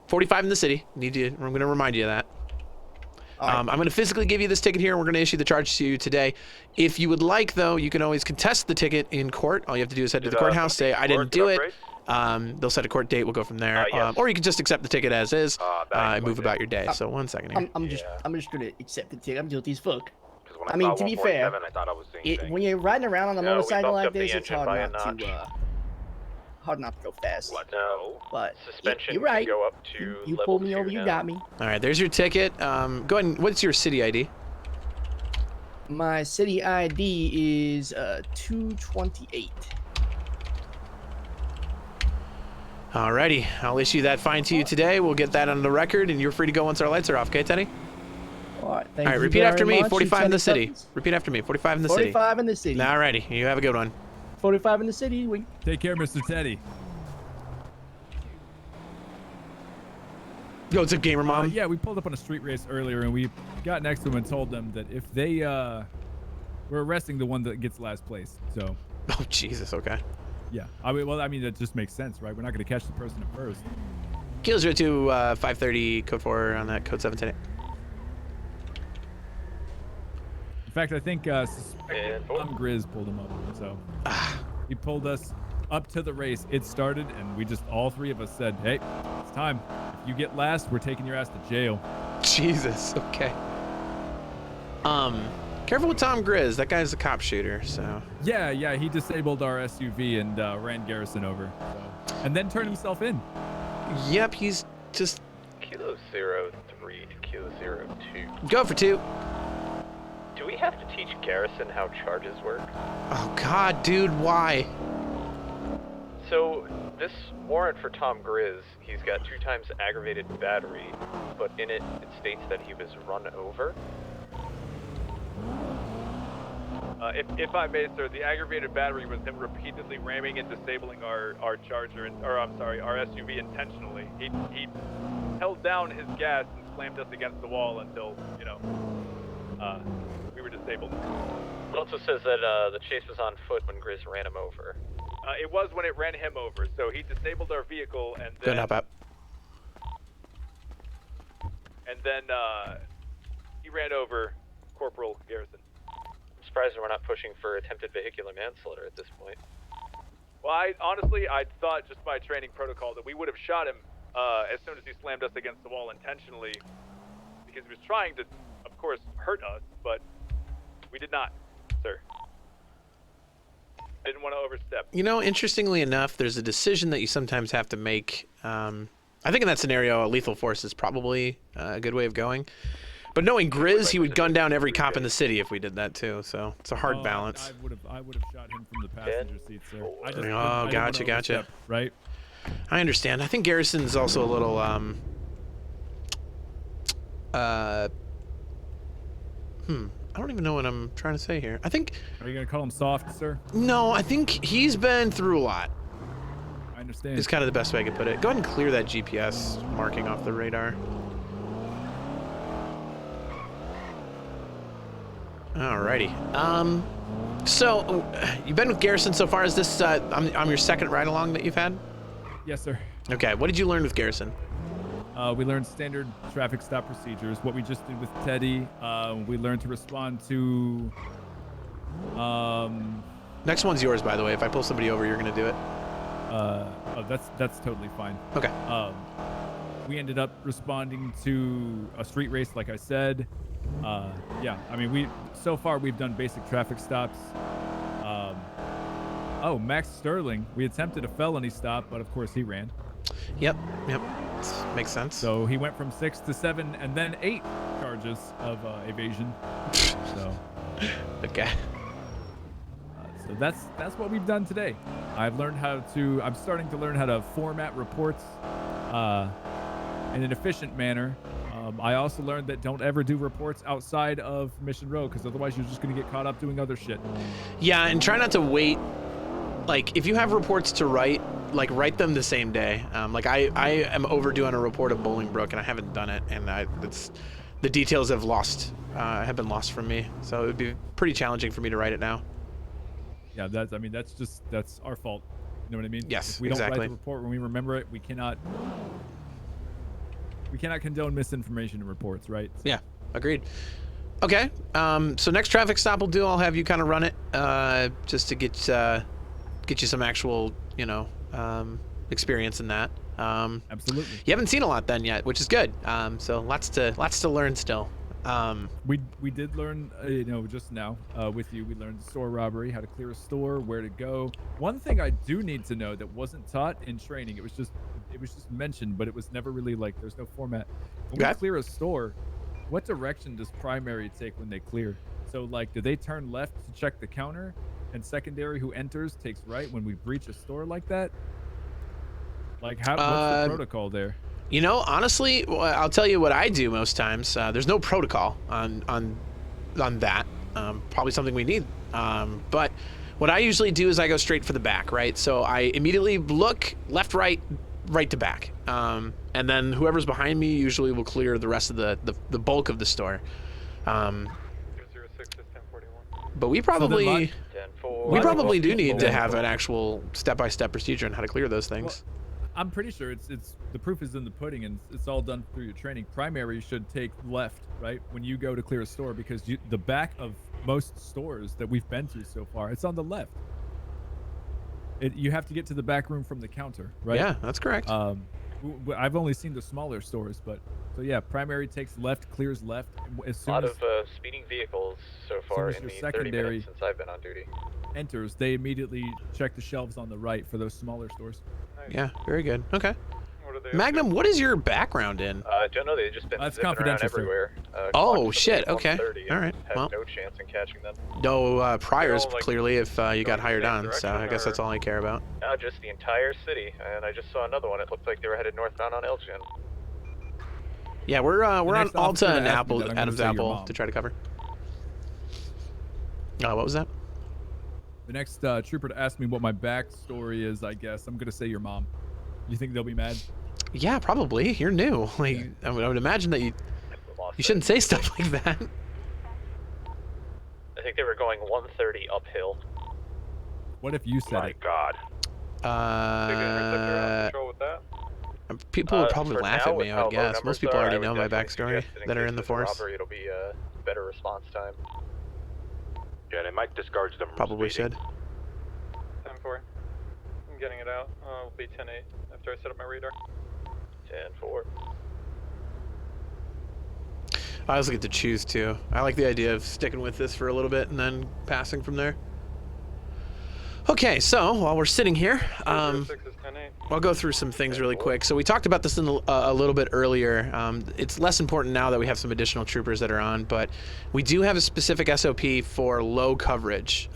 45 in the city. I'm going to remind you of that. All right. I'm going to physically give you this ticket here, and we're going to issue the charge to you today. If you would like, though, you can always contest the ticket in court. All you have to do is head to the courthouse, say, I didn't do it. They'll set a court date. We'll go from there. Yes. Or you can just accept the ticket as is and move it. about your day. So 1 second here. I'm just gonna accept the ticket. I'm guilty as fuck. 'Cause when I mean, saw to be fair, 147, I thought I was seeing things. When you're riding around on a No, we motorcycle bumped like up the this, it's engine hard by a not to notch. hard not to go fast. No. But Suspension you're right. can go up to You level pulled me 2 over. You now. got me. All right, there's your ticket. Go ahead and, what's your city ID? My city ID is 228. Alrighty, I'll issue that fine to you today. We'll get that on the record, and you're free to go once our lights are off. Okay, Teddy? All right. Thank All right, you repeat very after me. much, 45 in the Lieutenant city. Tubbs. Repeat after me. 45 in the city. 45 in the city. Alrighty, you have a good one. 45 in the city. We Take care, Mr. Teddy. Yo, what's up, Gamer Mom? Yeah, we pulled up on a street race earlier, and we got next to them and told them that if they we're arresting the one that gets last place. So Oh, Jesus, okay. yeah, I mean that just makes sense, right? We're not gonna catch the person at first. Kilo 02, 530, code 4 on that, code 710. In fact, I think And Tom Grizz pulled him up. So he pulled us up to the race. It started, and we just all three of us said, "Hey, it's time. If you get last, we're taking your ass to jail." Jesus, okay. Careful with Tom Grizz. That guy's a cop shooter, so. Yeah, he disabled our SUV and ran Garrison over, so. And then turned himself in. Yep, he's just. Kilo 03 to Kilo 02. Go for 2. Do we have to teach Garrison how charges work? Oh, God, dude, why? So, this warrant for Tom Grizz, he's got 2 times aggravated battery, but in it, it states that he was run over. If I may, sir, the aggravated battery was him repeatedly ramming and disabling our Charger, our SUV intentionally. He held down his gas and slammed us against the wall until, we were disabled. It also says that the chase was on foot when Grizz ran him over. It was when it ran him over, so he disabled our vehicle and Good then... up. And then he ran over Corporal Garrison. I'm surprised we're not pushing for attempted vehicular manslaughter at this point. Well, I thought just by training protocol that we would have shot him as soon as he slammed us against the wall intentionally, because he was trying to, of course, hurt us, but we did not, sir. Didn't want to overstep. You know, interestingly enough, there's a decision that you sometimes have to make. I think in that scenario, a lethal force is probably a good way of going. But knowing Grizz, he would gun down every cop in the city if we did that too. So it's a hard balance. I would have shot him from the passenger seat, sir. I just, Oh, gotcha. Right. I understand. I think Garrison's also a little I don't even know what I'm trying to say here. I think... Are you going to call him soft, sir? No, I think he's been through a lot. I understand. Is kind of the best way I could put it. Go ahead and clear that GPS marking off the radar. Alrighty. So, you've been with Garrison so far. Is this, I'm your second ride along that you've had? Yes, sir. Okay, what did you learn with Garrison? We learned standard traffic stop procedures. What we just did with Teddy. We learned to respond to... Next one's yours, by the way. If I pull somebody over, you're going to do it. Oh, that's totally fine. Okay. We ended up responding to a street race, like I said. Yeah, I mean, so far we've done basic traffic stops. Oh, Max Sterling. We attempted a felony stop, but of course he ran. Yep. Makes sense. So he went from 6 to 7 and then 8 charges of evasion. So. Okay. So that's what we've done today. I'm starting to learn how to format reports in an efficient manner. I also learned that don't ever do reports outside of Mission Row, because otherwise you're just going to get caught up doing other shit. Yeah, and try not to wait. Like, if you have reports to write, like, write them the same day. Like, I am overdue on a report of Bolingbrook, and I haven't done it, and the details have been lost from me. So it would be pretty challenging for me to write it now. Yeah, that's our fault. You know what I mean? Yes, if we don't exactly. write the report when we remember it, we cannot condone misinformation in reports, right? Yeah, agreed. Okay, so next traffic stop we'll do, I'll have you kind of run it, just to get you some actual, experience in that. Absolutely. You haven't seen a lot then yet, which is good. So lots to learn still. We did learn, just now with you, we learned store robbery, how to clear a store, where to go. One thing I do need to know that wasn't taught in training, it was just mentioned, but it was never really like, there's no format. When we clear a store, what direction does primary take when they clear? So like, do they turn left to check the counter, and secondary who enters takes right when we breach a store like that? Like, what's the protocol there? Honestly, I'll tell you what I do most times. There's no protocol on that. Probably something we need. But what I usually do is I go straight for the back, right? So I immediately look left, right to back. And then whoever's behind me usually will clear the rest of the bulk of the store. But we probably do need to have an actual step-by-step procedure on how to clear those things. Well, I'm pretty sure it's the proof is in the pudding, and it's all done through your training. Primary should take left, right, when you go to clear a store, because the back of most stores that we've been to so far, it's on the left. You have to get to the back room from the counter, right? Yeah, that's correct. I've only seen the smaller stores, but so yeah, primary takes left, clears left. As soon a lot as, of speeding vehicles so far in the 30 minutes since I've been on duty. Enters, they immediately check the shelves on the right for those smaller stores. Yeah, very good. Okay. Magnum, what is your background in? I don't know. They've just been That's zipping around confidential, everywhere. Oh, shit. Okay. 130 All right. Had Well, no chance in catching them. no priors, like, clearly, if you got going hired the same on. So direction, I guess that's or- all I care about. Just the entire city, and I just saw another one. It looked like they were headed northbound on Elgin. Yeah, we're on next officer Alta and that asked me that, I'm gonna Adam's say your Apple mom. to try to cover. What was that? The next trooper to ask me what my backstory is, I guess I'm gonna say your mom. You think they'll be mad? Yeah, probably. You're new. Like, Yeah. I would imagine that you shouldn't say stuff like that. think they were going 130 uphill. What if you said My it? God. Control with that. People would probably for laugh now, at with me, I how would low guess. numbers Most people are, already I would know my definitely backstory suggest in that are case in the there's a force. robbery, it'll be a better response time. Yeah, they might discourage them from Probably speeding. should. 10-4. I'm getting it out. It'll be 10-8 after I set up my radar. 10-4. I also get to choose too. I like the idea of sticking with this for a little bit and then passing from there. Okay, so while we're sitting here, 6 is 10-8. I'll go through some things really quick. So we talked about this in a little bit earlier. It's less important now that we have some additional troopers that are on, but we do have a specific SOP for low coverage.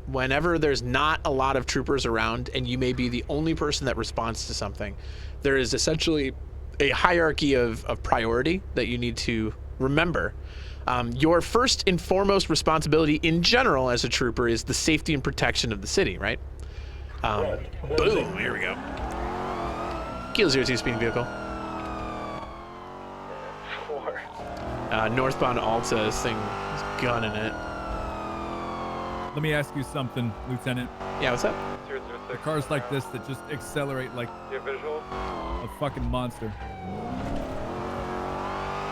Whenever there's not a lot of troopers around and you may be the only person that responds to something, there is essentially a hierarchy of priority that you need to remember. Your first and foremost responsibility in general as a trooper is the safety and protection of the city, right? Boom, here we go. Kilo 02 speeding vehicle. 4. Northbound Alta, this thing is gunning it. Let me ask you something, Lieutenant. Yeah, what's up? 006. The cars like this that just accelerate like Do you have visual? a fucking monster.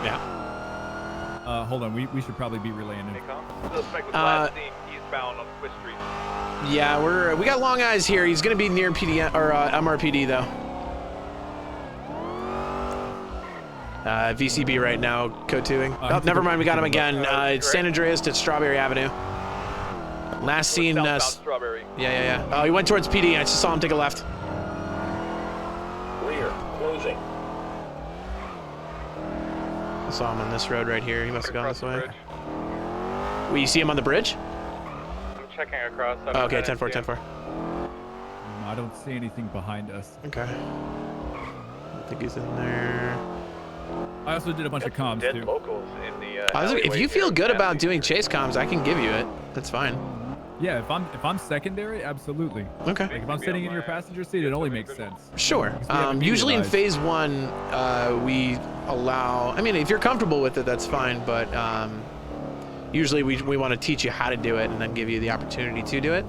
Yeah. Hold on, we should probably be relaying it. Suspect was last seen eastbound on Swiss Street. Yeah, we got long eyes here. He's gonna be near PDN or MRPD though. VCB right now, code 2ing. Oh, never mind, we got him again. It's San Andreas to Strawberry Avenue. Last seen. Southbound Strawberry. Yeah. Oh, he went towards PD. I just saw him take a left. Rear, closing. I saw him on this road right here. He must have gone Across this the way. bridge. Well, you see him on the bridge? I'm checking across. Oh, okay, 10-4, 10-4. I don't see anything behind us. Okay. I think he's in there. I also did a bunch of comms Dead too. locals in the. If alleyway you feel here. good about Avenue. doing chase comms, I can give you it. That's fine. Yeah, if I'm secondary, absolutely. Okay. Like if I'm sitting in your passenger seat, it only makes sense. Sure. we have immediate Usually in eyes. phase 1, we allow. I mean, if you're comfortable with it, that's fine. But usually we want to teach you how to do it and then give you the opportunity to do it.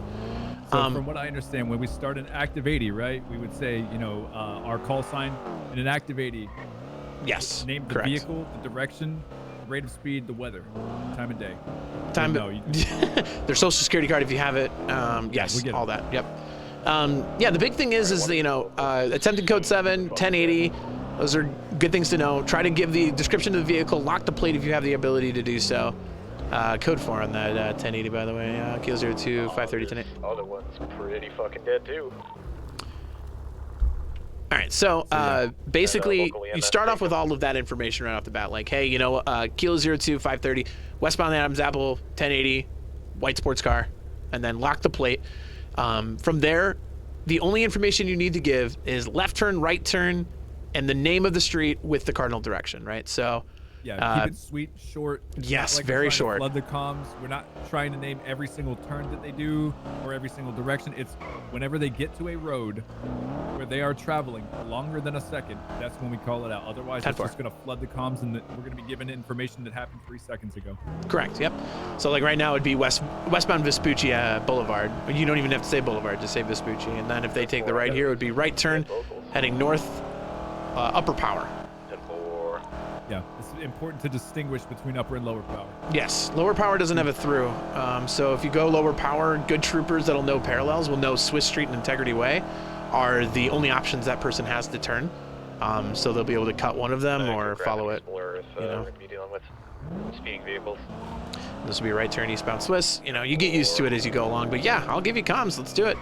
So from what I understand, when we start an active 80, right, we would say, you know, our call sign in an active 80. Yes. Name the correct. vehicle, the direction, rate of speed, the weather, time of day. Time. No, you, Their social security card if you have it. Yes, we get all it. that. Yep. Yeah, the big thing is you know, attempting code 7, 1080. Those are good things to know. Try to give the description of the vehicle. Lock the plate if you have the ability to do so. Code 4 on that 1080, by the way. Kilo 02 530 1080. Other one's pretty fucking dead too. All right, so basically, locally, you start off with all of that information right off the bat. Like, hey, you know, Kilo 02 530, westbound Adams Apple 1080, white sports car, and then lock the plate. From there, the only information you need to give is left turn, right turn, and the name of the street with the cardinal direction, right? So, yeah, keep it sweet, short. It's not yes, like we're very trying to short. Flood the comms. We're not trying to name every single turn that they do or every single direction. It's whenever they get to a road where they are traveling for longer than a second, that's when we call it out. Otherwise, it's 10-4. just going to flood the comms and we're going to be given information that happened 3 seconds ago. correct, yep. So, like, right now, it'd be westbound Vespucci Boulevard. You don't even have to say Boulevard, just say Vespucci. And then if they take the right here, it would be right turn, heading north, upper power. 10-4. Yeah, it's important to distinguish between upper and lower power. Yes, lower power doesn't have a through. So if you go lower power, good troopers that'll know parallels will know Swiss Street and Integrity Way are the only options that person has to turn. So they'll be able to cut one of them or follow it. If, you know. We're gonna be dealing with speeding vehicles. This will be right turn eastbound Swiss. You know, you get used to it as you go along. But yeah, I'll give you comms. Let's do it.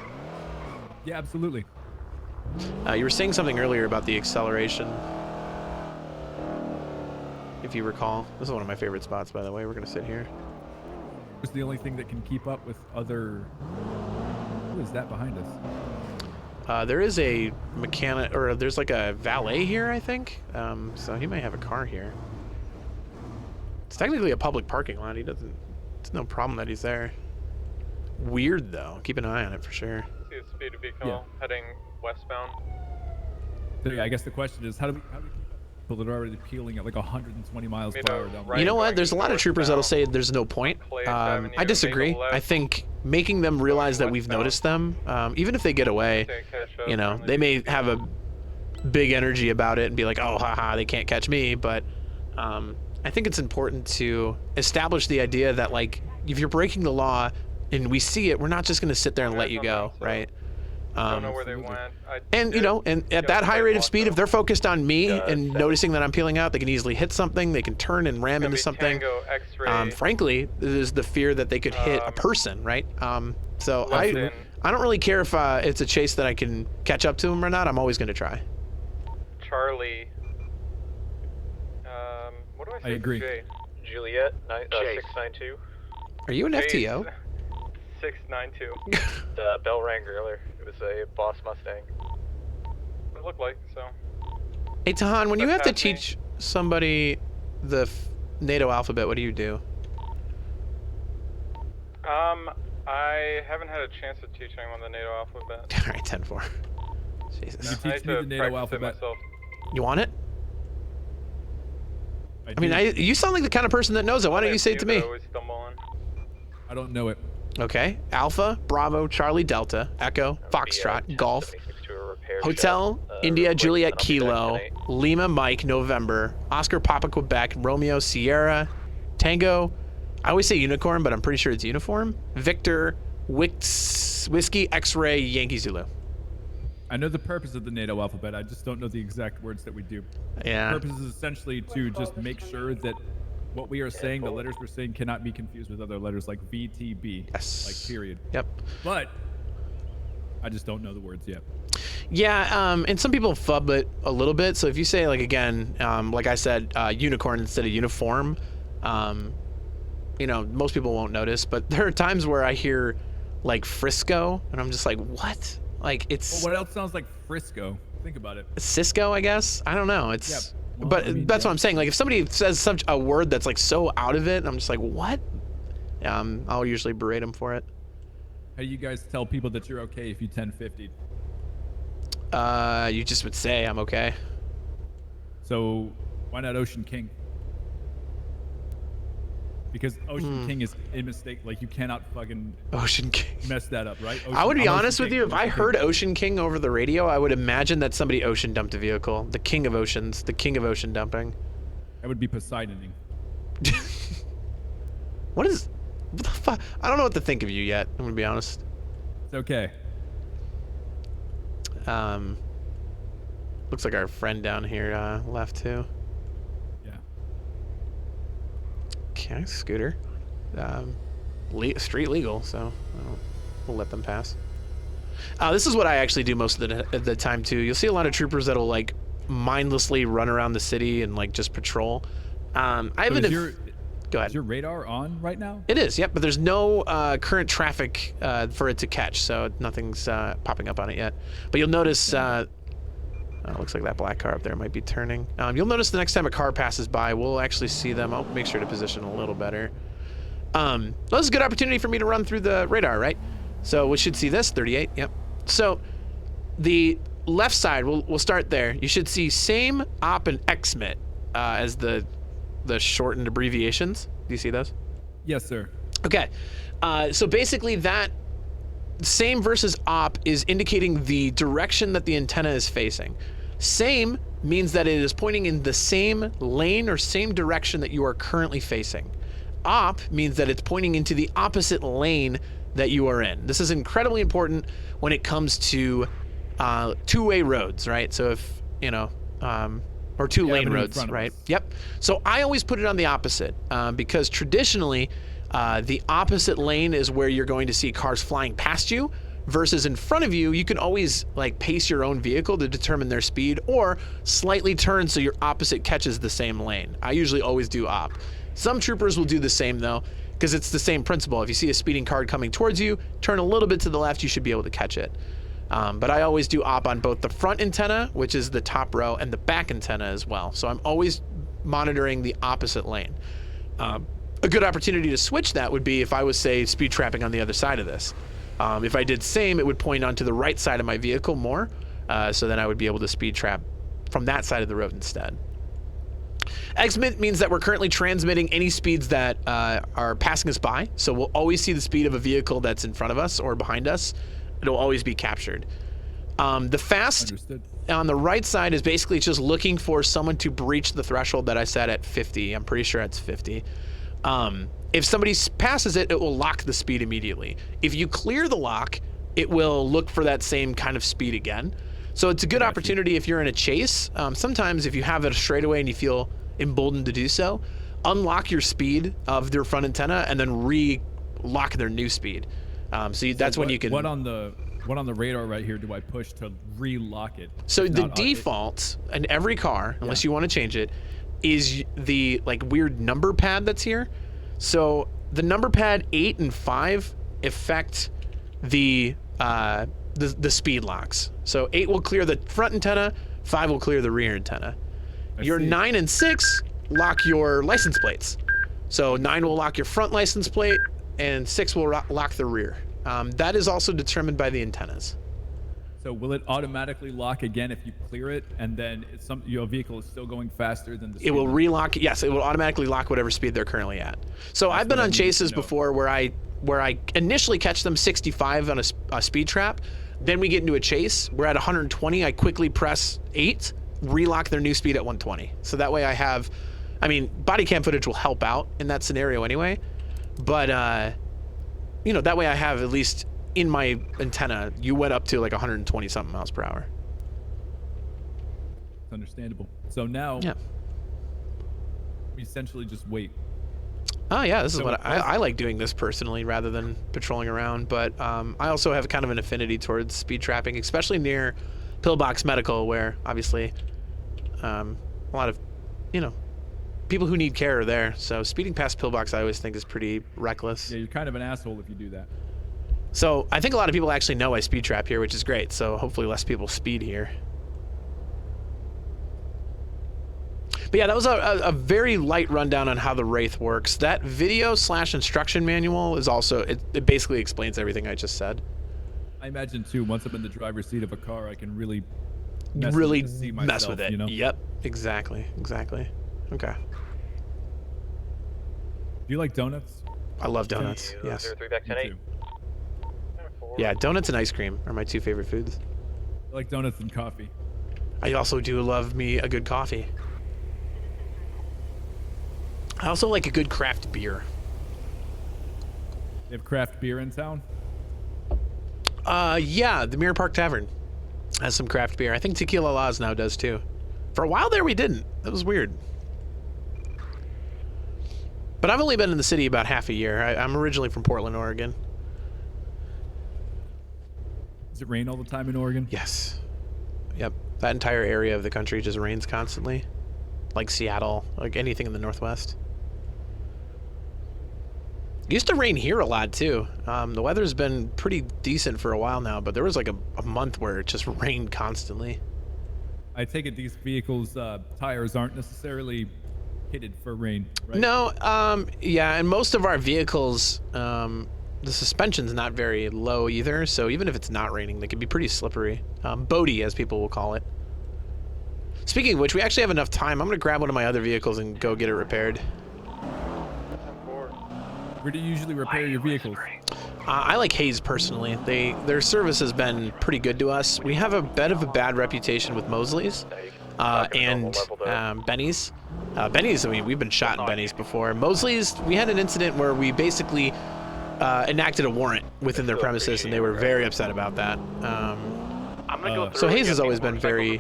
Yeah, absolutely. You were saying something earlier about the acceleration. If you recall, this is one of my favorite spots, by the way. We're gonna sit here. It's the only thing that can keep up with other. Who is that behind us? There is a mechanic, or there's like a valet here, I think. So he may have a car here. It's technically a public parking lot. He doesn't. It's no problem that he's there. Weird though. Keep an eye on it for sure. See the speed vehicle Yeah. heading westbound. So yeah, I guess the question is, how do we keep up? people that are already peeling at like 120 miles per hour down the Right. You know what? going There's a lot of north troopers that'll now. say there's no point. Clays I Avenue, disagree. make a left. I think making them realize that we've westbound. noticed them, even if they get away, Can't catch up, you know, friendly they may vehicle. have a big energy about it and be like, oh, haha, they can't catch me. But I think it's important to establish the idea that, like, if you're breaking the law and we see it, we're not just going to sit there and let you go, right? Don't know where they went. And you know, and at that high rate of speed, if they're focused on me and noticing that I'm peeling out, they can easily hit something. They can turn and ram into something. Tango, X-ray, Frankly, there's the fear that they could hit a person, right? So London. I don't really care if it's a chase that I can catch up to them or not. I'm always going to try. Charlie. What do I say? I agree. For Jay? Juliet, Chase. 692. Are you an FTO? 692. The bell rang earlier. It was a Boss Mustang. What it looked like, so. Hey, Tahan, when you have What's to happening? teach somebody the NATO alphabet, what do you do? I haven't had a chance to teach anyone the NATO alphabet. All right, 10-4. Jesus. You teach me the NATO alphabet. You want it? I mean, you sound like the kind of person that knows it. Why don't you say it to me? I don't know it. Okay. Alpha, Bravo, Charlie, Delta, Echo, Foxtrot, Golf, Hotel, India, Juliet, Kilo, Lima, Mike, November, Oscar, Papa, Quebec, Romeo, Sierra, Tango. I always say unicorn, but I'm pretty sure it's uniform. Victor, Whiskey, X-Ray, Yankee, Zulu. I know the purpose of the NATO alphabet. I just don't know the exact words that we do. Yeah. The purpose is essentially to just make sure that what we are saying, the letters we're saying, cannot be confused with other letters like VTB. Yes. Like period. Yep. But I just don't know the words yet. Yeah, and some people fub it a little bit. So if you say, like, again, like I said, unicorn instead of uniform, you know, most people won't notice. But there are times where I hear, like, Frisco, and I'm just like, what? Like, it's Well, what else sounds like Frisco? Think about it. Cisco, I guess. I don't know. It's, Yeah, well, but I mean, that's yeah. what I'm saying. Like, if somebody says such a word that's like so out of it, I'm just like, what? I'll usually berate them for it. How do you guys tell people that you're okay if you 1050? You just would say I'm okay. So why not Ocean King? Because Ocean King is a mistake. Like, you cannot fucking Ocean King. mess that up, right? I would be I'm Ocean honest with King. you. If I Ocean heard King. Ocean King over the radio, I would imagine that somebody ocean dumped a vehicle. The king of oceans. The king of ocean dumping. I would be Poseidoning. What the fuck? I don't know what to think of you yet. I'm gonna be honest. It's okay. Looks like our friend down here left too. Yeah. Okay, scooter. Street legal, so we'll let them pass. This is what I actually do most of the time too. You'll see a lot of troopers that'll like mindlessly run around the city and like just patrol. I haven't. Go ahead. Is your radar on right now? It is, yep, but there's no current traffic for it to catch, so nothing's popping up on it yet. But you'll notice, looks like that black car up there might be turning. You'll notice the next time a car passes by, we'll actually see them. I'll make sure to position a little better. This is a good opportunity for me to run through the radar, right? So we should see this, 38, yep. So the left side, we'll start there. You should see same, op, and XMIT as the shortened abbreviations. Do you see those? Yes, sir. Okay. So basically that same versus op is indicating the direction that the antenna is facing. Same means that it is pointing in the same lane or same direction that you are currently facing. Op means that it's pointing into the opposite lane that you are in. This is incredibly important when it comes to two-way roads, right? So if, you know, or two-lane roads, right? Yep. So I always put it on the opposite because traditionally the opposite lane is where you're going to see cars flying past you versus in front of you. You can always like pace your own vehicle to determine their speed or slightly turn so your opposite catches the same lane. I usually always do op. Some troopers will do the same though because it's the same principle. If you see a speeding car coming towards you, turn a little bit to the left, you should be able to catch it. But I always do op on both the front antenna, which is the top row, and the back antenna as well. So I'm always monitoring the opposite lane. A good opportunity to switch that would be if I was, say, speed trapping on the other side of this. If I did same, it would point onto the right side of my vehicle more, so then I would be able to speed trap from that side of the road instead. Exmit means that we're currently transmitting any speeds that are passing us by. So we'll always see the speed of a vehicle that's in front of us or behind us. It'll always be captured. The fast on the right side is basically just looking for someone to breach the threshold that I set at 50. I'm pretty sure it's 50. If somebody passes it, it will lock the speed immediately. If you clear the lock, it will look for that same kind of speed again. So it's a good opportunity if you're in a chase. Sometimes if you have a straightaway and you feel emboldened to do so, unlock your speed of their front antenna and then re-lock their new speed. That's when you can... What on the radar right here do I push to re-lock it? So the default in every car, unless you want to change it, is the like weird number pad that's here. So the number pad 8 and 5 affect the speed locks. So 8 will clear the front antenna, 5 will clear the rear antenna. Your 9 and 6 lock your license plates. So 9 will lock your front license plate, and 6 will lock the rear. That is also determined by the antennas. So will it automatically lock again if you clear it, and then your vehicle is still going faster than the speed? It will relock. Yes, it will automatically lock whatever speed they're currently at. So I've been on chases before where I initially catch them 65 on a speed trap. Then we get into a chase. We're at 120. I quickly press 8, relock their new speed at 120. So that way body cam footage will help out in that scenario anyway. But, that way I have at least in my antenna, you went up to like 120 something miles per hour. It's understandable. So now, we essentially just wait. Oh yeah, this is what I like doing this personally rather than patrolling around. But I also have kind of an affinity towards speed trapping, especially near Pillbox Medical, where obviously a lot of, people who need care are there. So speeding past Pillbox I always think is pretty reckless. Yeah, you're kind of an asshole if you do that. So I think a lot of people actually know I speed trap here, which is great. So hopefully less people speed here. But yeah, that was a very light rundown on how the Wraith works. That video/instruction manual is also, it basically explains everything I just said. I imagine too, once I'm in the driver's seat of a car, I can really mess with it. Yep, exactly. Okay. Do you like donuts? I love donuts. Yes. 03 back 10-8. Yeah, donuts and ice cream are my 2 favorite foods. I like donuts and coffee. I also do love me a good coffee. I also like a good craft beer. They have craft beer in town? Yeah, the Mirror Park Tavern has some craft beer. I think Tequila Laws now does too. For a while there we didn't. That was weird. But I've only been in the city about half a year. I'm originally from Portland, Oregon. Does it rain all the time in Oregon? Yes. Yep. That entire area of the country just rains constantly. Like Seattle, like anything in the Northwest. It used to rain here a lot too. The weather's been pretty decent for a while now, but there was like a month where it just rained constantly. I take it these vehicles' tires aren't necessarily pitted for rain, right? No, yeah, and most of our vehicles, the suspension's not very low either, so even if it's not raining, they can be pretty slippery. Boaty, as people will call it. Speaking of which, we actually have enough time. I'm gonna grab one of my other vehicles and go get it repaired. Where do you usually repair your vehicles? I like Hayes personally. Their service has been pretty good to us. We have a bit of a bad reputation with Mosley's and Benny's. Benny's, I mean, we've been shot in Benny's before. Mosley's, we had an incident where we basically enacted a warrant within their premises, and they were very upset about that. So Hayes has always been very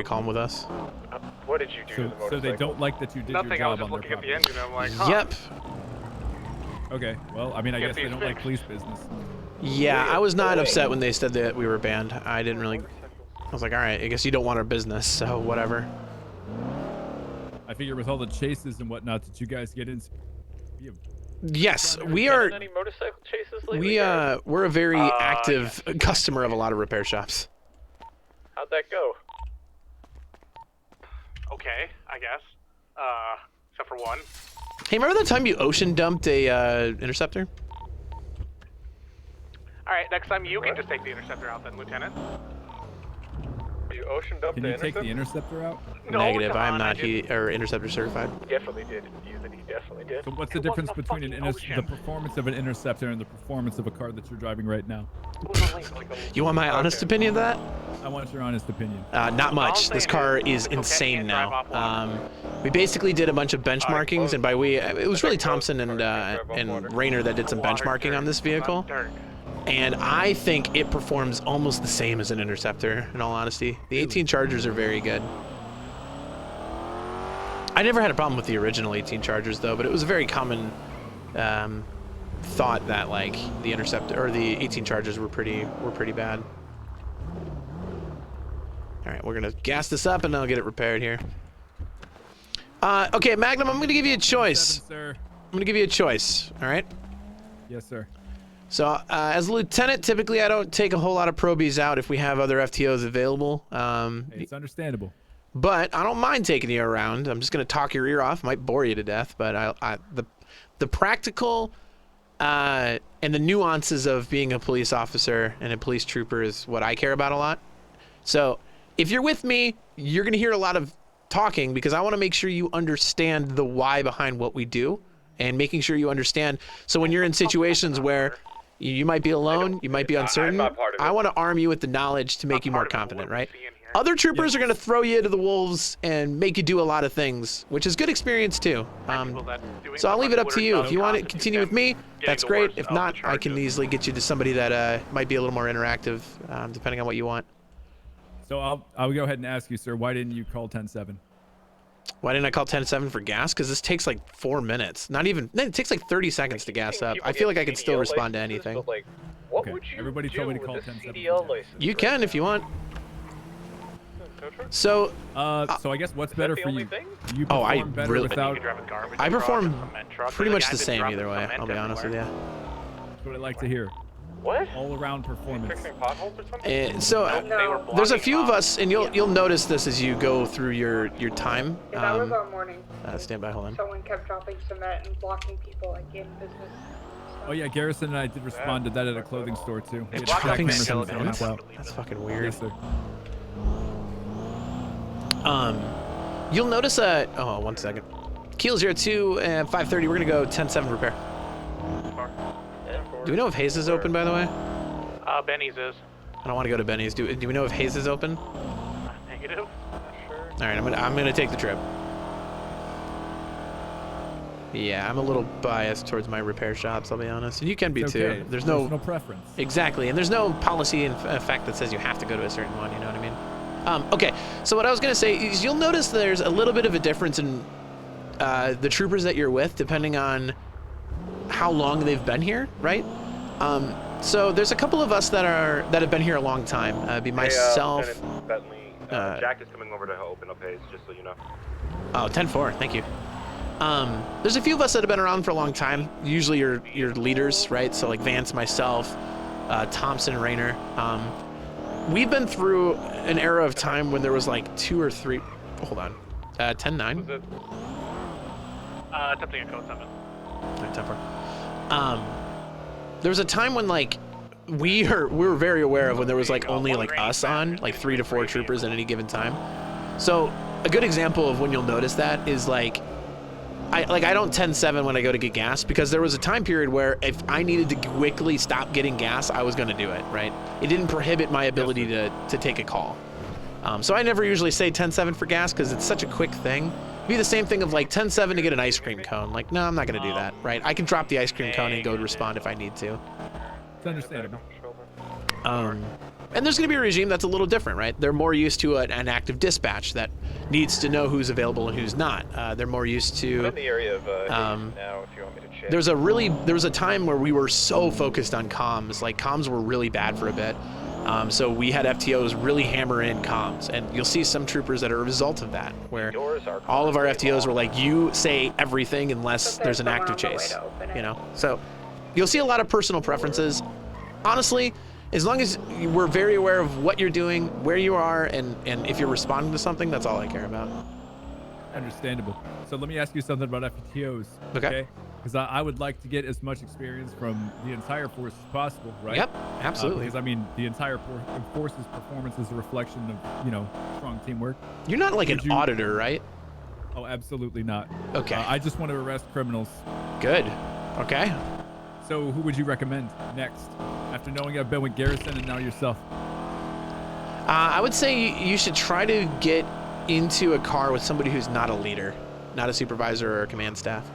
calm with us. What did you do to the motorcycle? So they don't like that you did Nothing, your I was job just on looking their at the property. engine and I'm like, huh. Yep. Okay, well, I mean, I guess they don't like police business. Yeah, I was not upset when they said that we were banned. I didn't really... I was like, all right, I guess you don't want our business, so whatever. I figure with all the chases and whatnot that you guys get into... Yes, we are... Any motorcycle chases lately? We're a very active customer of a lot of repair shops. How'd that go? Okay, I guess. Except for one. Hey, remember that time you ocean dumped a interceptor? Alright, next time you can just take the interceptor out then, Lieutenant. You oceaned up Can the you take the intercept? interceptor out? Negative. I'm John, I not interceptor certified. Definitely did use it. He definitely did. So what's the difference between the performance of an interceptor and the performance of a car that you're driving right now? You want my honest opinion of that? I want your honest opinion. Not much. This car is insane now. We basically did a bunch of benchmarkings, and by we, it was really Thompson and Rayner that did some benchmarking on this vehicle. And I think it performs almost the same as an interceptor, in all honesty. The 18 Chargers are very good. I never had a problem with the original 18 Chargers though, but it was a very common thought that like the interceptor or the 18 Chargers were pretty bad. All right, we're gonna gas this up and I'll get it repaired here. Okay, Magnum, I'm gonna give you a choice. 7, sir. I'm gonna give you a choice. All right. Yes, sir. So, as a lieutenant, typically I don't take a whole lot of probies out if we have other FTOs available. Hey, it's understandable. But I don't mind taking you around. I'm just going to talk your ear off. Might bore you to death, but the practical and the nuances of being a police officer and a police trooper is what I care about a lot. So, if you're with me, you're going to hear a lot of talking because I want to make sure you understand the why behind what we do and making sure you understand. So when you're in situations where you might be alone, you might be uncertain, I want to arm you with the knowledge to make you more confident, right? Other troopers are going to throw you to the wolves and make you do a lot of things, which is good experience too. So I'll leave it up to you. If you want to continue with me, that's great. If not, I can easily get you to somebody that might be a little more interactive, depending on what you want. So I'll go ahead and ask you, sir, why didn't you call 10-7? Why didn't I call 10-7 for gas? Because this takes like 4 minutes. Not even, it takes like 30 seconds to gas up. I feel like I can still respond to anything. Like, what Okay. would you Everybody do told me to with call a 10-7. CDL license? You can if you want. So, so I guess what's better the for only you? thing? You Oh, I perform better really- without. I perform pretty much the same either way, I'll be honest with you. That's what I like to hear. What? All around performance. Fixing potholes or something? And so, there's a few of us, and you'll notice this as you go through your time. Yeah, that was our morning. Stand by, hold on. Someone kept dropping cement and blocking people like in business. Oh yeah, Garrison and I did respond to that at a clothing store too. We had Dropping cameras and cement? phones out. That's fucking weird. Yes, sir. You'll notice oh, 1 second. Keel 02 and 530, we're gonna go 10-7 repair. Do we know if Hayes is open, by the way? Benny's is. I don't want to go to Benny's. Do we know if Hayes is open? Negative. Sure. All right, I'm gonna take the trip. Yeah, I'm a little biased towards my repair shops, I'll be honest. And you can be It's too. okay. There's no preference. Exactly, and there's no policy in effect that says you have to go to a certain one, you know what I mean? Okay, so what I was gonna say is you'll notice there's a little bit of a difference in the troopers that you're with, depending on how long they've been here, right? So there's a couple of us that have been here a long time. It'd be myself. Lieutenant Bentley, Jack is coming over to open up Hayes, just so you know. Oh, 10-4, thank you. There's a few of us that have been around for a long time. Usually your leaders, right? So like Vance, myself, Thompson, Rayner. We've been through an era of time when there was like 2 or 3. Hold on. 10-9. Attempting a code 7. Alright, 10-4. There was a time when like we were very aware of when there was like only like us on, like 3 to 4 troopers at any given time. So a good example of when you'll notice that is like I don't 10-7 when I go to get gas, because there was a time period where if I needed to quickly stop getting gas, I was going to do it, right? It didn't prohibit my ability to take a call. So I never usually say 10-7 for gas because it's such a quick thing. It'd be the same thing of like 10-7 to get an ice cream cone. Like, no, I'm not going to do that, right? I can drop the ice cream cone and go respond if I need to. It's understandable. And there's going to be a regime that's a little different, right? They're more used to an active dispatch that needs to know who's available and who's not. They're more used to. I'm in the area of now, if you want me to check. There was a time where we were so focused on comms. Like comms were really bad for a bit. So we had FTOs really hammer in comms, and you'll see some troopers that are a result of that, where all of our FTOs were like, you say everything unless there's an active chase, you know? So you'll see a lot of personal preferences. Honestly, as long as we're very aware of what you're doing, where you are, and if you're responding to something, that's all I care about. Understandable. So let me ask you something about FTOs. Okay. because I would like to get as much experience from the entire force as possible, right? Yep, absolutely. Because I mean, the entire force's performance is a reflection of strong teamwork. You're not like Would an you- auditor, right? Oh, absolutely not. Okay. I just want to arrest criminals. Good. Okay. So who would you recommend next? After knowing I've been with Garrison and now yourself. I would say you should try to get into a car with somebody who's not a leader, not a supervisor or a command staff.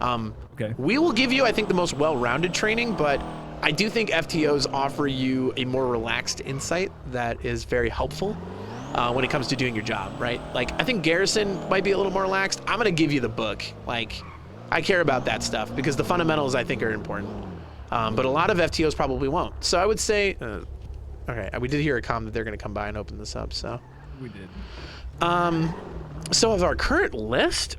Okay. We will give you, I think, the most well-rounded training, but I do think FTOs offer you a more relaxed insight that is very helpful when it comes to doing your job, right? Like, I think Garrison might be a little more relaxed. I'm going to give you the book. Like, I care about that stuff because the fundamentals, I think, are important. But a lot of FTOs probably won't. So I would say, okay, we did hear a comm that they're going to come by and open this up, so. We did. So of our current list,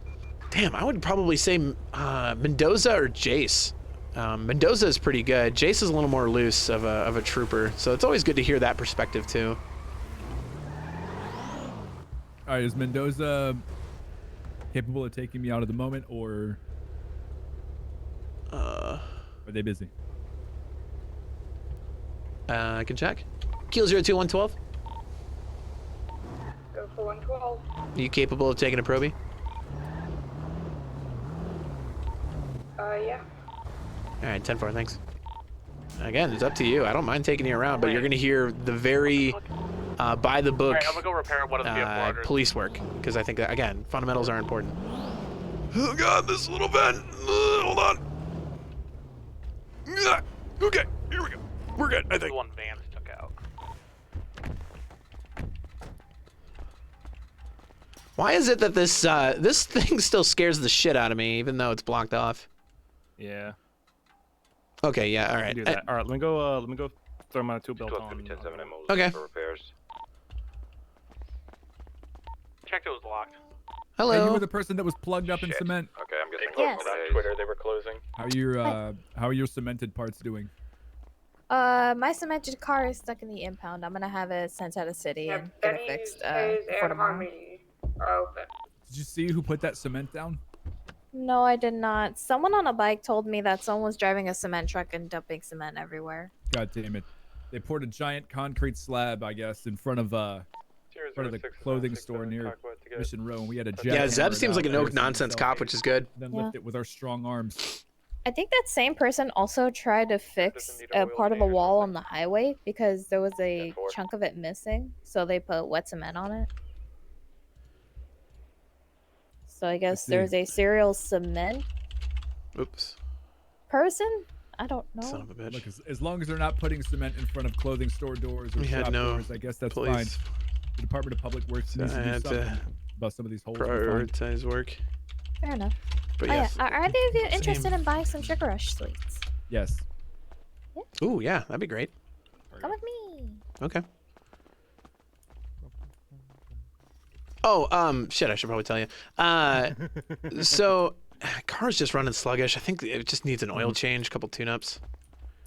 damn, I would probably say Mendoza or Jace. Mendoza is pretty good. Jace is a little more loose of a trooper, so it's always good to hear that perspective too. All right, is Mendoza capable of taking me out of the moment, or are they busy? I can check. Keel 02112. Go for 112. Are you capable of taking a probie? Yeah. All right, 10-4, thanks. Again, it's up to you. I don't mind taking you around, but you're gonna hear the very by the book Alright, I'm gonna go repair one of the vehicle orders. police work, because I think that, again, fundamentals are important. Oh god, this little vent. Hold on. Okay, here we go. We're good, I think. The one Vance took out. Why is it that this this thing still scares the shit out of me, even though it's blocked off? Yeah. Okay, yeah, all right. Do that. All right, let me go throw my tool belt on. Okay. For repairs. Checked it was locked. Hello. Hey, you were the person that was plugged up in Shit. cement. Okay, I'm guessing. Yes. Okay. Twitter, they were closing. How are your cemented parts doing? My cemented car is stuck in the impound. I'm gonna have it sent out of city and get it fixed for tomorrow. Harmony are open. Did you see who put that cement down? No, I did not. Someone on a bike told me that someone was driving a cement truck and dumping cement everywhere. God damn it! They poured a giant concrete slab, I guess, in front of the clothing store near Mission Row, and we had a Yeah, Zeb seems like a no-nonsense cop, which is good. Then Yeah. lift it with our strong arms. I think that same person also tried to fix a part of a wall on the highway because there was a chunk of it missing, so they put wet cement on it. So I guess see. there's a serial cement Oops. person? I don't know. Son of a bitch. Look, as long as they're not putting cement in front of clothing store doors or We had shop no doors, I guess that's police. fine. The Department of Public Works So needs I to do had to something about some of these holes. we find. Prioritize work. Fair enough. But Oh, yes. yeah. Are either of you same. interested in buying some Sugar Rush sweets? Yes. Ooh, yeah, that'd be great. Come with me. Okay. Oh, shit, I should probably tell you. So, car's just running sluggish. I think it just needs an oil change, a couple tune-ups.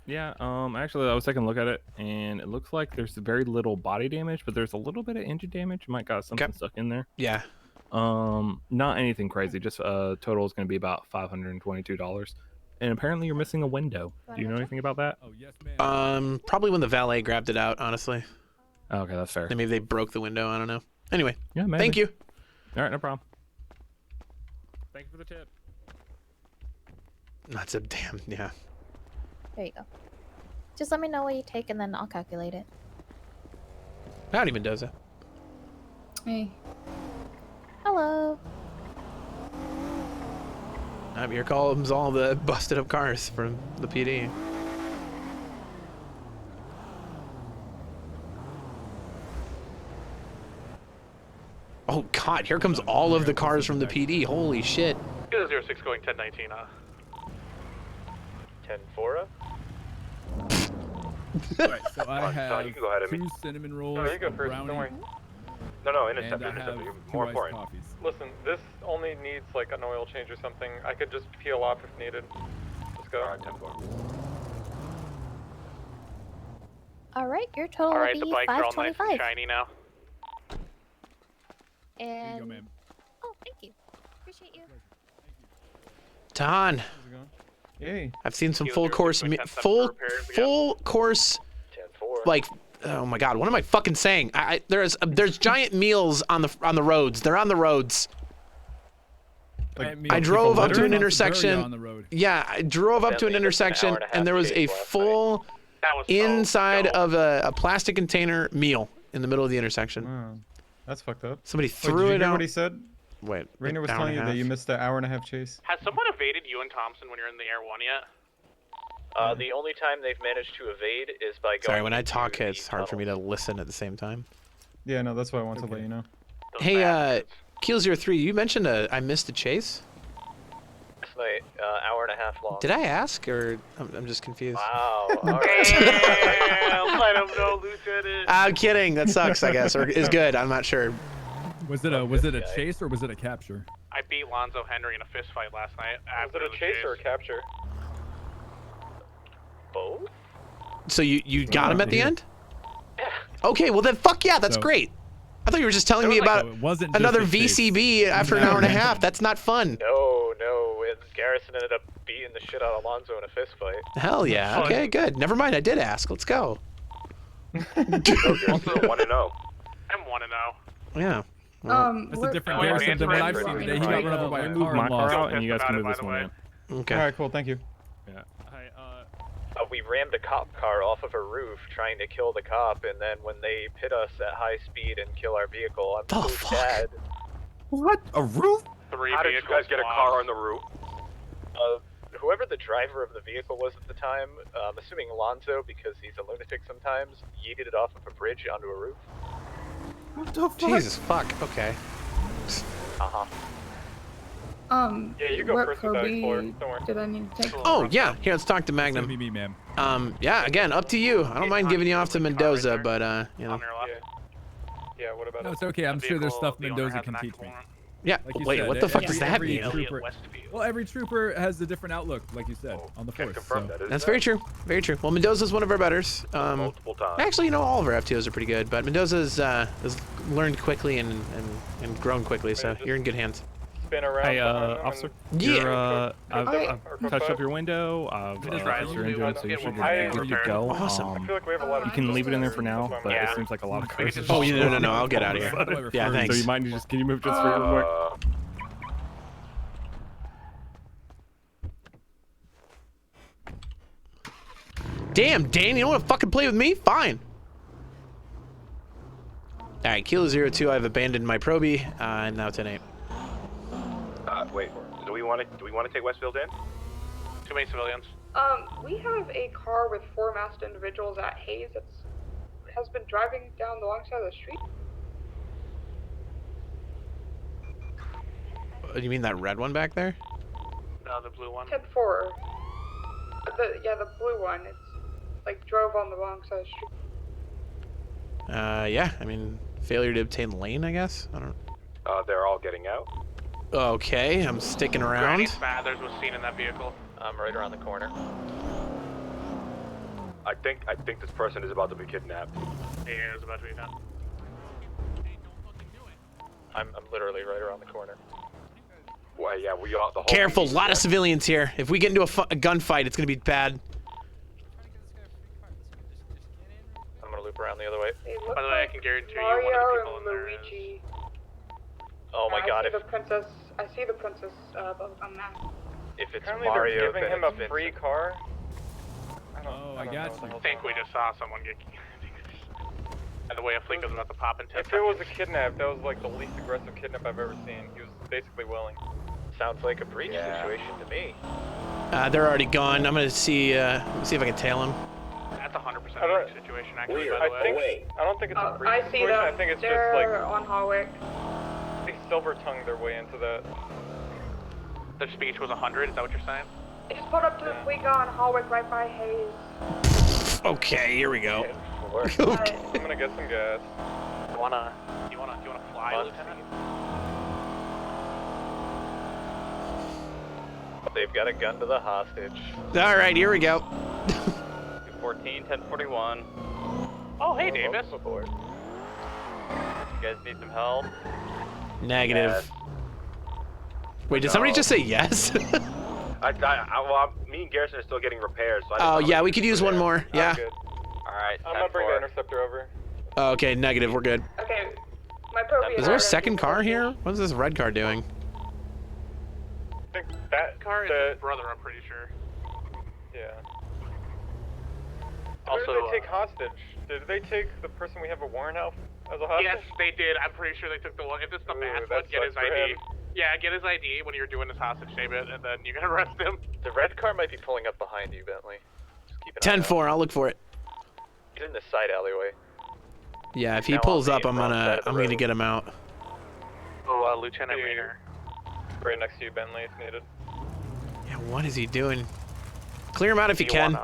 Yeah, actually, I was taking a look at it, and it looks like there's very little body damage, but there's a little bit of engine damage. You might got something stuck in there. Yeah. Not anything crazy. Just total is going to be about $522. And apparently, you're missing a window. Do you know anything about that? Oh yes, ma'am. Probably when the valet grabbed it out, honestly. Oh, okay, that's fair. Maybe they broke the window, I don't know. Anyway, Yeah, maybe. thank you. All right, no problem. Thank you for the tip. That's a damn, yeah. There you go. Just let me know what you take and then I'll calculate it. Howdy, Mendoza. Hey. Hello. Here comes all the busted up cars from the PD. Oh god, here comes all of the cars from the PD. Holy shit. 06 going 1019. 10-4. Alright, so I Sean, have you can go ahead, I 2 mean. cinnamon rolls, No, you go a first, brownie, don't worry. No, and intercept, I have intercept. 2 More iced important. coffees. Listen, this only needs like an oil change or something. I could just peel off if needed. Let's go. Alright, 10-4. Alright, your total Alright, will the be bikes are all nice and 525. shiny now. Here you And go, ma'am. oh, thank you. Appreciate you. Tan, Yay. I've seen some He'll full do course, between 10 7 for full repairs again. course, 10-4. like, oh my god, what am I fucking saying? There's giant meals on the roads. They're on the roads. I drove up to an intersection. On the road. Yeah, I drove up to an Bentley, that's an hour intersection and a half and there was a chase last full That was so inside dope. of a plastic container meal in the middle of the intersection. Wow. That's fucked up. Somebody Wait, threw did you it hear out. what he said? Wait, Rainer was hour telling and you a that you half. missed the hour-and-a-half chase. Has someone evaded you and Thompson when you're in the Air 1 yet? The only time they've managed to evade is by going. Sorry, when I into talk, the it's hard for me to listen at the same time. Yeah, no, that's why I wanted to let you know. Those Hey, bastards. Keel03, you mentioned I missed a chase. Last night, hour and a half long. Did I ask, or I'm just confused? Wow. All right. Damn, let him know, Lieutenant. I'm kidding. That sucks, I guess, or is good. I'm not sure. Was it a chase or was it a capture? I beat Lonzo Henry in a fist fight last night. Was it a chase or a capture? Both? So you got him at the yeah. end? Yeah. Okay, well then, fuck yeah, that's So- great. I thought you were just telling me about So it wasn't just another a chase. VCB after an hour and a half. That's not fun. No, Garrison ended up beating the shit out of Lonzo in a fist fight. Hell yeah. Okay, good. Never mind. I did ask. Let's go. You're still 1-0. I'm 1-0. Yeah. That's a different Garrison than what I've seen today. He got run over by a car My and car lost. out, and you guys can move By this the one way. in. Okay. All right, cool. Thank you. Yeah. Hi, We rammed a cop car off of a roof trying to kill the cop, and then when they pit us at high speed and kill our vehicle, I'm The so fuck? sad. What? A roof? 3 How did you vehicles guys get a lost. car on the roof? Whoever the driver of the vehicle was at the time, I'm assuming Alonzo, because he's a lunatic sometimes, yeeted it off of a bridge onto a roof. What the fuck? Jesus fuck. Okay. Uh-huh. Yeah, you go what first with that Explorer. Kobe Don't worry. did I need to take? Oh yeah. Here, let's talk to It's Magnum. gonna be me, ma'am. Yeah. Again, up to you. I don't mind giving you off to Mendoza, but you know. On your left. Yeah, what about No, it? it's okay. I'm sure there's stuff Mendoza can teach me. Yeah. Like you Wait. said, What the fuck every- does that every mean? trooper- Well, every trooper has a different outlook, like you said, on the Can't force. confirm So. that, is That's that? very true. Very true. Well, Mendoza's one of our betters. Multiple times. Actually, you know, all of our FTOs are pretty good, but Mendoza's has learned quickly and grown quickly, so you're in good hands. Spin around. Hey, behind them officer. and- Yeah. You're, I've Okay. touched up your window. I've Just touched your engine, so you should be good to go. Awesome. I feel like we have a lot of You can leave it in there for That's now, why I'm but like- it seems like a lot of cars. Oh, no. I'll get out of here. That's what I Yeah, refer to. thanks. So you mind just can you move just for real quick? Damn, Dan, you don't want to fucking play with me? Fine. All right, Kilo 02, I've abandoned my Proby. I'm now 10-8. Wait. Do we want to take Westfield in? Too many civilians. We have a car with 4 masked individuals at Hayes that has been driving down the long side of the street. You mean that red one back there? No, the blue one. 10-4. The blue one. It's like drove on the wrong side of the street. Yeah, I mean, failure to obtain lane, I guess? I don't They're all getting out. Okay, I'm sticking around. Granny Spathers was seen in that vehicle. Right around the corner. I think this person is about to be kidnapped. He is about to be done. I'm literally right around the corner. Well, yeah, we all the whole. Careful, a lot of civilians here. If we get into a gunfight, it's gonna be bad. I'm gonna loop around the other way. They look By the way, I like can guarantee you Mario one of the people and in there is... Luigi. Oh my god, I see the princess on that. if it's Apparently Mario, they're giving then him it's a Vincent. free car. I got don't know you. what the I hell's think we going just saw someone get... And the way a fleet was about to pop into on. If it was a kidnap, that was like the least aggressive kidnap I've ever seen. He was basically willing. Sounds like a breach situation to me. They're already gone. I'm gonna see if I can tail him. That's a 100% I don't- breach situation, actually, by the way. I don't think it's a breach I see situation. them. I think it's They're just like on Hawick. they silver-tongued their way into that. Their speech was 100, is that what you're saying? They just pulled up to the fleet on Hawick right by Hayes. Okay, here we go. I'm gonna get some gas. You wanna fly, Lieutenant? They've got a gun to the hostage. All right, here we go. 14, 1041. Oh, hey, Davis. Aboard. You guys need some help? Negative. Wait, did somebody just say yes? Me and Garrison are still getting repairs. So Oh yeah, we could use one more. Yeah. All right. I'm gonna bring the interceptor over. Oh, okay, negative. We're good. Okay, my Pro Is there a second car here? What is this red car doing? I think that car is his brother, I'm pretty sure. Yeah. Also, who did they take hostage? Did they take the person we have a warrant out as a hostage? Yes, they did. I'm pretty sure they took the one. If it's the masked one, get his ID. Yeah, get his ID when you're doing his hostage statement, and then you can arrest him. The red car might be pulling up behind you, Bentley. Just keep an eye out. 10-4. I'll look for it. He's in the side alleyway. Yeah, if he Now pulls on up, the I'm wrong side of the gonna road. get him out. Oh, Lieutenant Rainer. Right next to you, Bentley, if needed. Yeah, what is he doing? Clear him out if you can.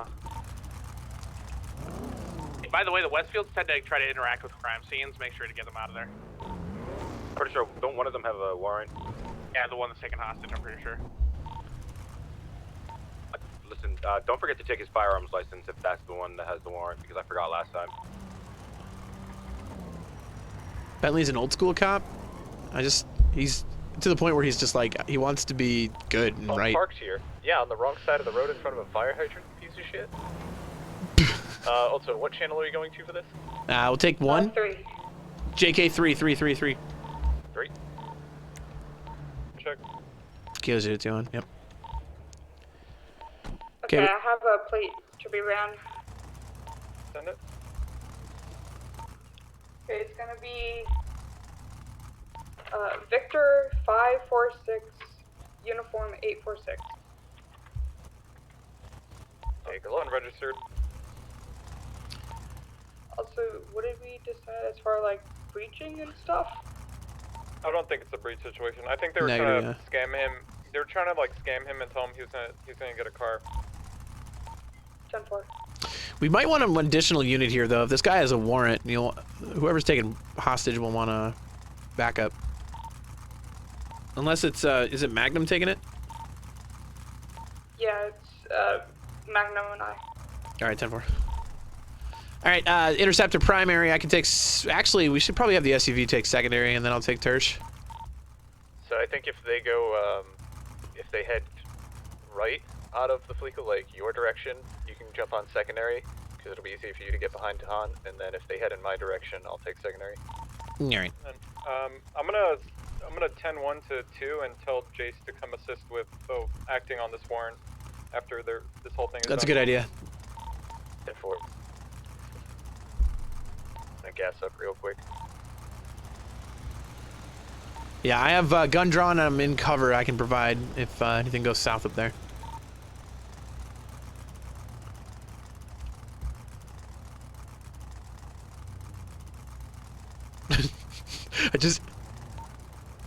By the way, the Westfields tend to try to interact with crime scenes. Make sure to get them out of there. Pretty sure. Don't one of them have a warrant? Yeah, the one that's taken hostage, I'm pretty sure. Listen, don't forget to take his firearms license if that's the one that has the warrant, because I forgot last time. Bentley's an old school cop. He's to the point where he's just like, he wants to be good and right. Parked here. Yeah, on the wrong side of the road in front of a fire hydrant, piece of shit. Also, what channel are you going to for this? We'll take one. 3. JK 3. 3. Check. Kilo 021. Yep. Okay, I have a plate to be ran. Send it. Okay, it's gonna be Victor 546, uniform 846. Take a look. Unregistered. Also, what did we decide as far like breaching and stuff? I don't think it's a breach situation. I think they were Negative, trying to scam him. They were trying to like scam him and tell him he was gonna get a car. 10-4. We might want an additional unit here, though. If this guy has a warrant, whoever's taking hostage will want to back up. Unless it's, is it Magnum taking it? Yeah, it's Magnum and I. All right, 10-4. All right, Interceptor primary. I can take. Actually, we should probably have the SUV take secondary, and then I'll take Tersh. So I think if they go, if they head right out of the Fleeca, like your direction, you can jump on secondary, because it'll be easy for you to get behind Han, and then if they head in my direction, I'll take secondary. All right. And, I'm gonna 10-1 to 2 and tell Jace to come assist with acting on this warrant after this whole thing is That's a done. good idea. 10-4. Gonna gas up real quick. Yeah, I have gun drawn, and I'm in cover. I can provide if anything goes south up there.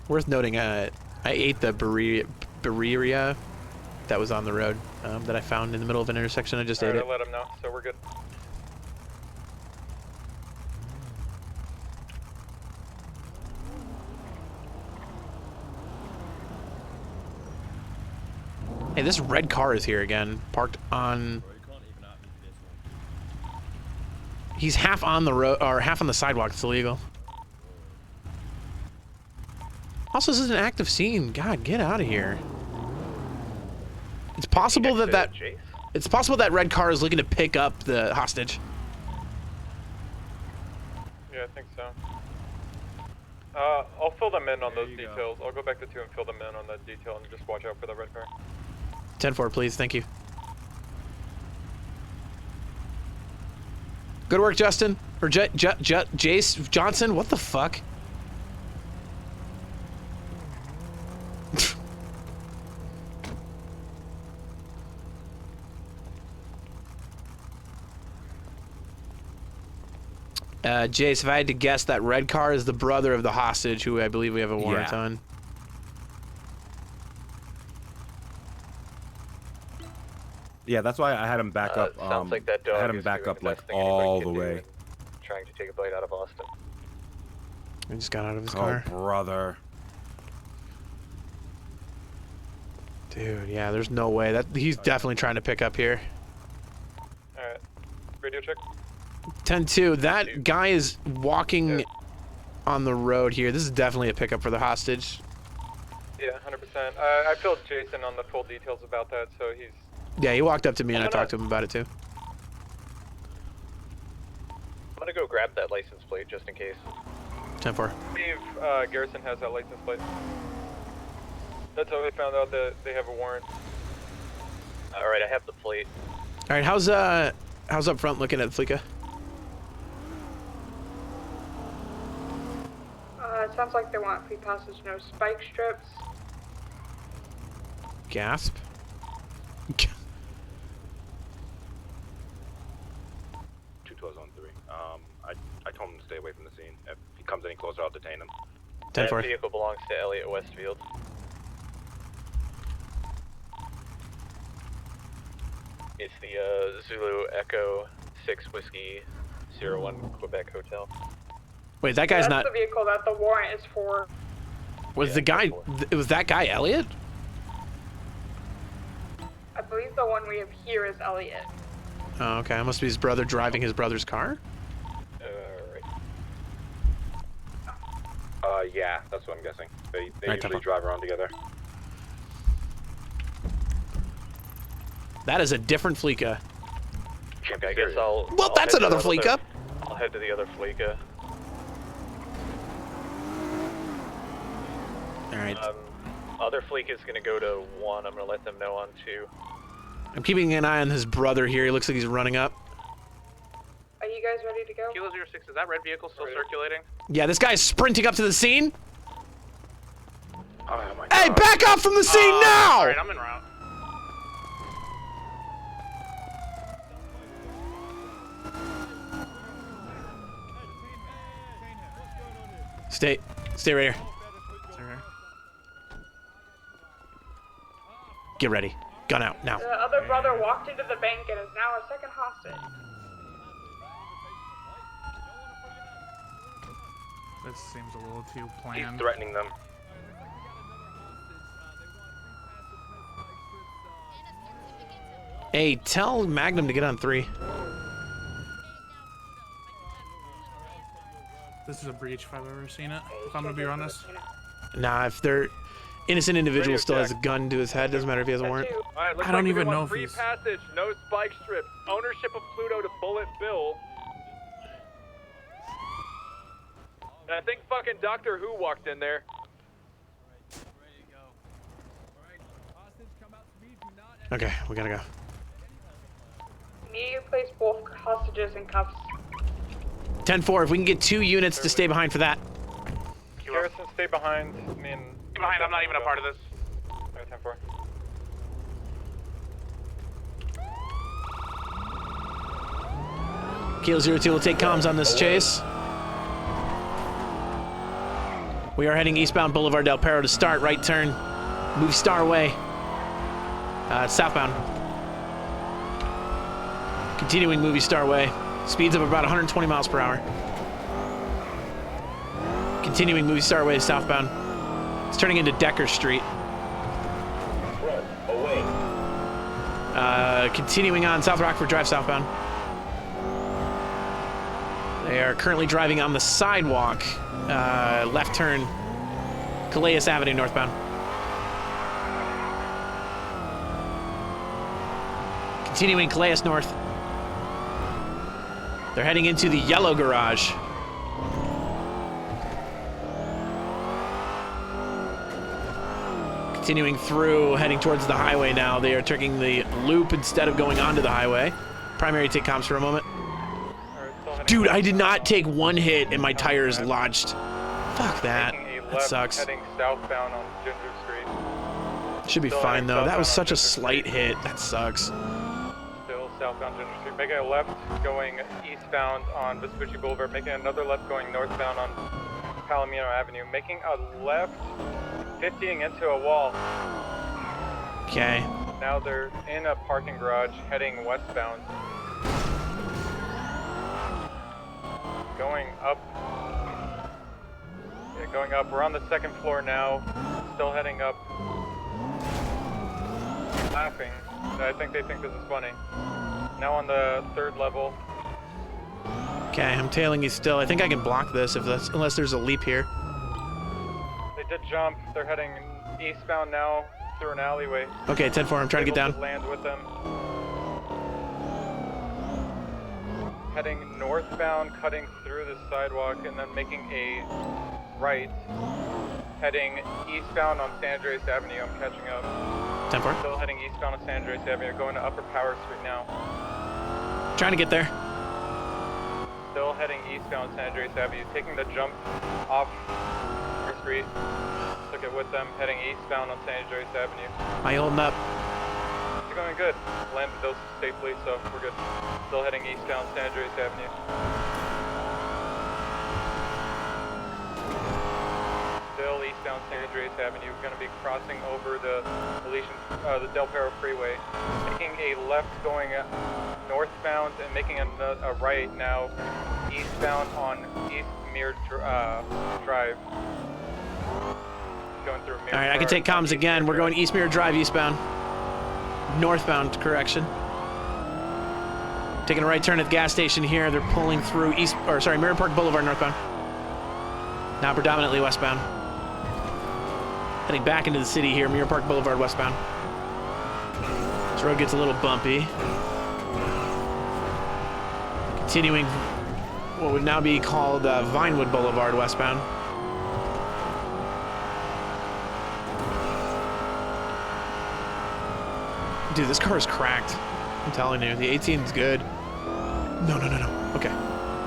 Worth noting, I ate the birria that was on the road that I found in the middle of an intersection. I just ate it. I'll let him know, so we're good. Hey, this red car is here again, parked on. He's half on the road, or half on the sidewalk. It's illegal. Also, this is an active scene. God, get out of here. It's possible that it's possible that red car is looking to pick up the hostage. Yeah, I think so. I'll fill them in on those details. I'll go back to 2 and fill them in on that detail and just watch out for the red car. 10-4, please. Thank you. Good work, Justin. Or Jace Johnson. What the fuck? Jace, if I had to guess, that red car is the brother of the hostage, who I believe we have a warrant on. Yeah, that's why I had him back up. Sounds like that dog I had him is back doing up the like best thing anybody all can the do way. and trying to take a bite out of Austin. He just got out of his Oh, car. brother. Dude, yeah, there's no way. That he's definitely trying to pick up here. Alright. Radio check. 10-2. That guy is walking on the road here. This is definitely a pickup for the hostage. Yeah, 100%. I filled Jason on the full details about that, so he's... Yeah, he walked up to me and I talked to him about it too. I'm gonna go grab that license plate just in case. 10-4. I believe Garrison has that license plate. That's how we found out that they have a warrant. Alright, I have the plate. Alright, how's up front looking at Fleeka? It sounds like they want free passage, no spike strips. Gasp. 212-3. I told him to stay away from the scene. If he comes any closer, I'll detain him. 10-4. That vehicle belongs to Elliot Westfield. It's the Zulu Echo 6 Whiskey 01 Quebec Hotel. Wait, that guy's That's not. the vehicle that the warrant is for. Was the guy? Was that guy Elliot? I believe the one we have here is Elliot. Oh, okay. It must be his brother driving his brother's car. Yeah, that's what I'm guessing. They Right, usually tough. drive around together. That is a different Fleeka. Okay, I guess I'll. Well, that's head to another the Fleeka. I'll head to the other Fleeka. All right. Other Fleeka is gonna go to 1. I'm gonna let them know on 2. I'm keeping an eye on his brother here. He looks like he's running up. Are you guys ready to go? Kilo 06, is that red vehicle still circulating? Yeah, this guy's sprinting up to the scene. Oh my Hey, back up from the scene now! Alright, I'm en route. Stay right here. Get ready. Gun out now. The other brother walked into the bank and is now a second hostage. This seems a little too He's planned. threatening them. Hey, tell Magnum to get on 3. This is a breach if I've ever seen it, if I'm gonna be honest. Nah, if they're innocent individual still has a gun to his head, doesn't matter if he has a warrant. Alright, looks I don't like even we know want if free he's- passage, no spike strips, ownership of Pluto to Bullet Bill. And I think fucking Doctor Who walked in there. Okay, we gotta go. Need you place both hostages in cuffs. 10-4. If we can get 2 units to stay behind for that. Garrison, stay behind. Me and... Stay behind, I'm not even a part of this. Alright, 10-4. Kilo 02 will take comms on this chase. We are heading eastbound Boulevard Del Perro to start. Right turn. Move Star Way. Southbound. Continuing Movie Star Way. Speeds of about 120 miles per hour. Continuing Movie Star Way southbound. It's turning into Decker Street. Continuing on South Rockford Drive southbound. They are currently driving on the sidewalk. Left turn, Calais Avenue northbound. Continuing Calais north. They're heading into the yellow garage. Continuing through, heading towards the highway now. They are taking the loop instead of going onto the highway. Primary take comms for a moment. Dude, I did not take 1 hit and my tires lodged. Fuck that. That sucks. Heading southbound on Ginger Street. Should be Still fine heading though. That southbound was on such a Ginger slight hit. That sucks. Still southbound Ginger Street. Making a left going eastbound on Vespucci Boulevard. Making another left going northbound on Palomino Avenue. Making a left, 50ing into a wall. Okay. Now they're in a parking garage heading westbound. Going up. Yeah, going up. We're on the 2nd floor now. Still heading up. Laughing. I think they think this is funny. Now on the 3rd level. Okay, I'm tailing you still. I think I can block this if that's unless there's a leap here. They did jump. They're heading eastbound now through an alleyway. Okay, 10-4, I'm trying to get down. Land with them. Heading northbound, cutting through the sidewalk, and then making a right. Heading eastbound on San Andreas Avenue. I'm catching up. 10-4. Still heading eastbound on San Andreas Avenue, going to Upper Power Street now. Trying to get there. Still heading eastbound San Andreas Avenue, taking the jump off our street. Took it with them, heading eastbound on San Andreas Avenue. How you holding up? It's going good. Landed those safely, so we're good. Still heading eastbound San Andreas Avenue. Still eastbound San Andreas Avenue. Going to be crossing over the Del Perro Freeway, making a left going northbound and making a right now eastbound on East Mirror Drive. Going through Mirror. All right, I can take comms again. We're going East Mirror Drive eastbound. Northbound, correction. Taking a right turn at the gas station here. They're pulling through Mirror Park Boulevard northbound. Now predominantly westbound. Heading back into the city here, Mirror Park Boulevard westbound. This road gets a little bumpy. Continuing what would now be called Vinewood Boulevard westbound. Dude, this car is cracked. I'm telling you, the 18 is good. No. Okay.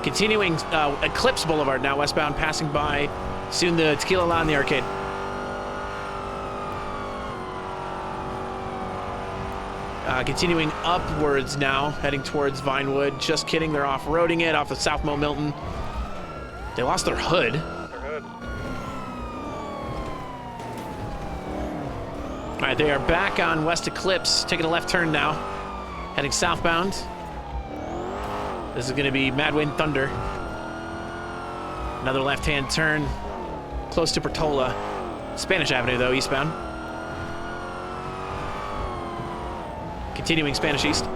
Continuing Eclipse Boulevard now westbound, passing by soon the Tequila Lot and the arcade. Continuing upwards now, heading towards Vinewood. Just kidding, they're off-roading it off of South Mo Milton. They lost their hood. All right, they are back on West Eclipse, taking a left turn now, heading southbound. This is going to be Mad Wind Thunder. Another left-hand turn, close to Portola. Spanish Avenue, though, eastbound. Continuing Spanish East.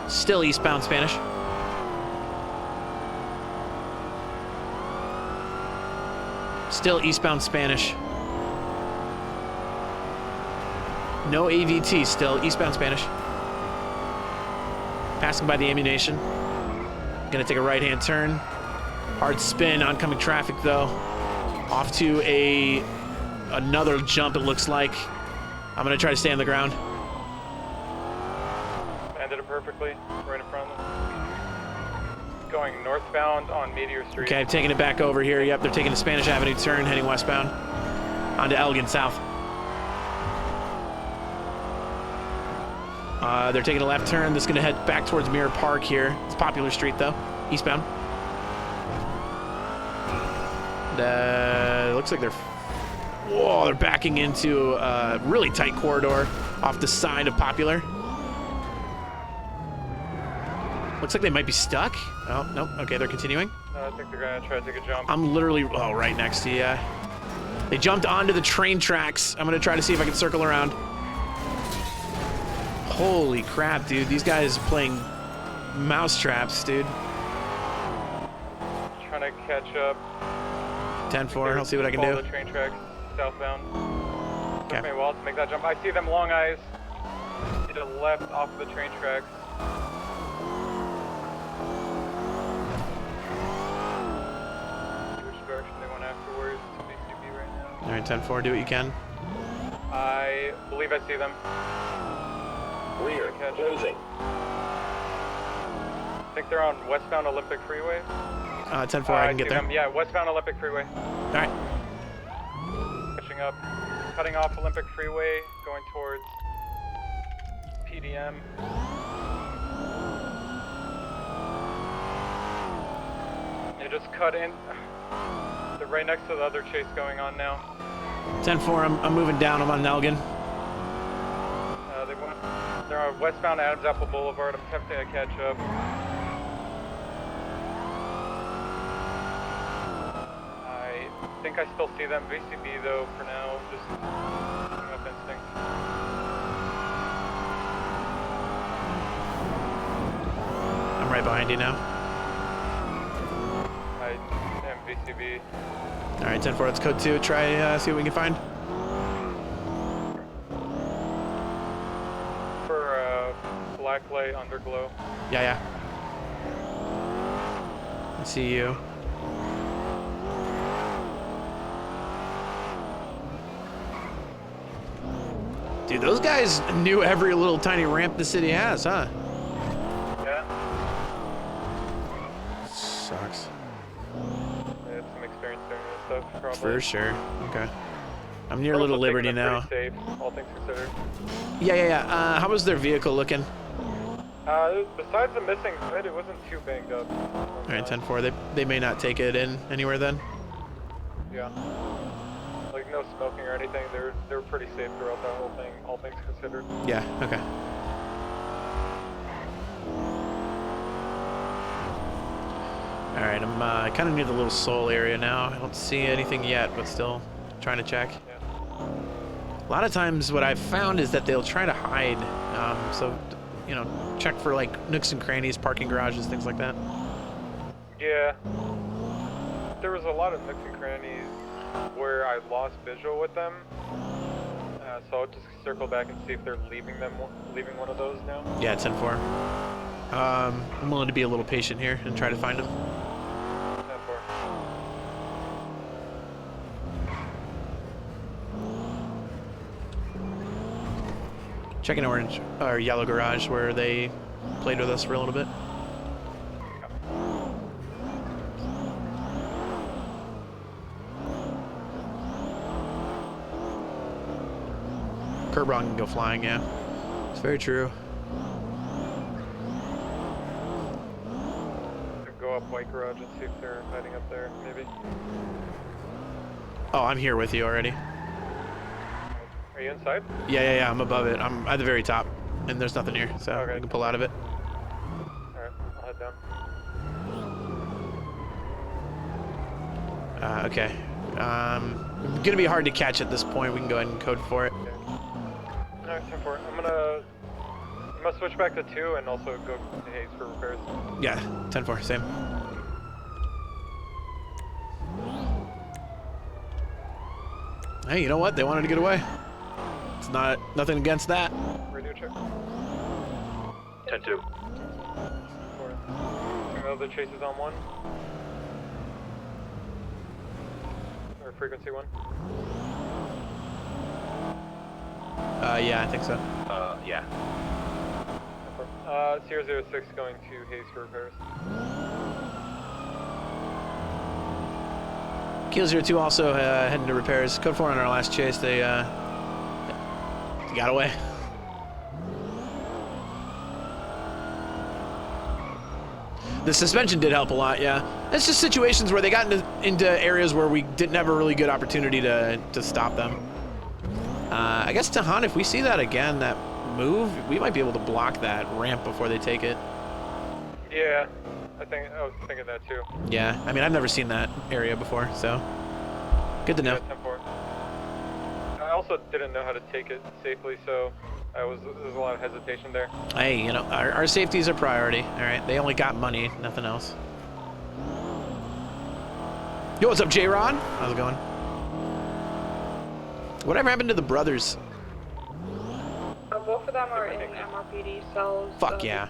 Still eastbound Spanish. Still eastbound Spanish. No AVT, still eastbound Spanish. Passing by the ammunition. Gonna take a right-hand turn. Hard spin, oncoming traffic though. Off to another jump, it looks like. I'm gonna try to stay on the ground. Landed it perfectly, right in front of them. Going northbound on Meteor Street. Okay, I'm taking it back over here. Yep, they're taking the Spanish Avenue turn, heading westbound. Onto Elgin South. They're taking a left turn. This is gonna head back towards Mirror Park here. It's Popular Street though, eastbound. Looks like they're backing into a really tight corridor off the side of Popular. Looks like they might be stuck. Oh, nope. Okay, they're continuing. I think they're gonna try to take a jump. I'm literally, right next to you. They jumped onto the train tracks. I'm gonna try to see if I can circle around. Holy crap, dude. These guys are playing mousetraps, dude. Trying to catch up. 10-4, I'll see what I can do. Follow the train tracks southbound. Okay. Took me a while to make that jump. I see them, Long Eyes. To the left off the train tracks. Which direction they went afterwards to BCB right now. All right, 10-4, do what you can. I believe I see them. Rear, closing. I think they're on westbound Olympic Freeway. 10-4, I can get there. Them. Yeah, westbound Olympic Freeway. All right. Catching up. Cutting off Olympic Freeway, going towards PDM. They just cut in. They're right next to the other chase going on now. 10-4, I'm moving down. I'm on Elgin. They're on westbound Adams Apple Boulevard. I'm attempting to catch up. I think I still see them. VCB though for now. Just picking up instinct. I'm right behind you now. I am VCB. UCB. All right, 10-4, let's code 2. Try see what we can find. For black light underglow. Yeah. I see you. Dude, those guys knew every little tiny ramp the city has, huh? Yeah. Sucks. They had some experience doing this stuff, probably. For sure. Okay. I'm near They're Little also taking Liberty it now. pretty safe, all things considered. Yeah. How was their vehicle looking? Besides the missing hood, it wasn't too banged up. All right, 10-4. They may not take it in anywhere then. Yeah. Like no smoking or anything. They were pretty safe throughout that whole thing, all things considered. Yeah. Okay. All right, I'm kind of near the little Soul area now. I don't see anything yet, but still trying to check. Yeah. A lot of times what I've found is that they'll try to hide. So, you know, check for like nooks and crannies, parking garages, things like that. Yeah. There was a lot of nooks and crannies where I lost visual with them. So I'll just circle back and see if they're leaving one of those now. Yeah, 10-4. I'm willing to be a little patient here and try to find them. 10-4. Checking orange or yellow garage where they played with us for a little bit. Curb run can go flying, yeah. It's very true. Go up white garage and see if they're hiding up there, maybe. Oh, I'm here with you already. Are you inside? Yeah, I'm above it. I'm at the very top, and there's nothing here, so Okay. we can pull out of it. Alright, I'll head down. Okay. Gonna be hard to catch at this point. We can go ahead and code for it. Alright, 10-4. I'm gonna switch back to 2 and also go to Hayes for repairs. Yeah, 10-4, same. Hey, you know what? They wanted to get away. It's nothing against that. Radio check. 10-2. Other chases on 1. Or frequency 1. Yeah, I think so. Yeah. 006 going to Hayes for repairs. Keel 02 also heading to repairs. Code 4 on our last chase. They got away. The suspension did help a lot, yeah. It's just situations where they got into areas where we didn't have a really good opportunity to stop them. I guess Tahan, if we see that again, that move, we might be able to block that ramp before they take it. Yeah, I was thinking that too. Yeah, I mean, I've never seen that area before, so good to know. Yeah, 10-4. I also didn't know how to take it safely, so there's a lot of hesitation there. Hey, you know, our safety is a priority, all right? They only got money, nothing else. Yo, what's up, J-Rod? How's it going? Whatever happened to the brothers? Both of them are in MRPD cells. Fuck yeah.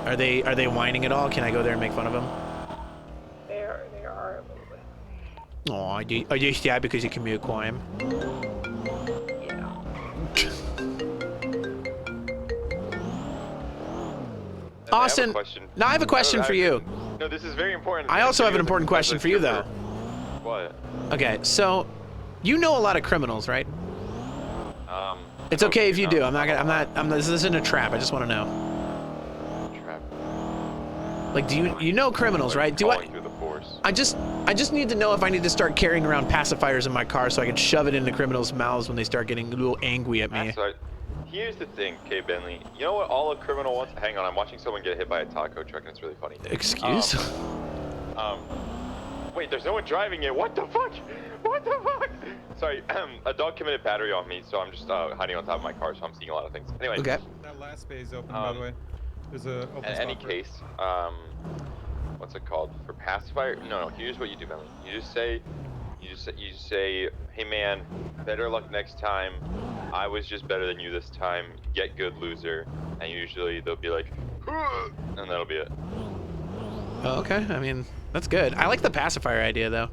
Are they whining at all? Can I go there and make fun of them? They are a little bit. Aw, are you sad because you commute crime? Yeah. Austin, now I have a question for you. No, this is very important. I also have an important question for you, though. What? Okay, so you know a lot of criminals, right? It's okay if you do. This isn't a trap. I just want to know. Trap. Like, do you know criminals, right? Do I? Through the force. I just need to know if I need to start carrying around pacifiers in my car so I can shove it into criminals' mouths when they start getting a little angry at me. Here's the thing, K. Bentley. You know what all a criminal wants? Hang on, I'm watching someone get hit by a taco truck and it's really funny. Excuse? Wait, there's no one driving it. What the fuck? What the fuck? Sorry, a dog committed battery on me, so I'm just hiding on top of my car, so I'm seeing a lot of things. Anyway. Okay. That last bay is open, by the way. There's a open In any spot case, what's it called? For pacifier? No. Here's what you do, Bentley. You just say, hey man, better luck next time. I was just better than you this time. Get good, loser. And usually they'll be like, and that'll be it. Oh, okay. I mean, that's good. I like the pacifier idea though.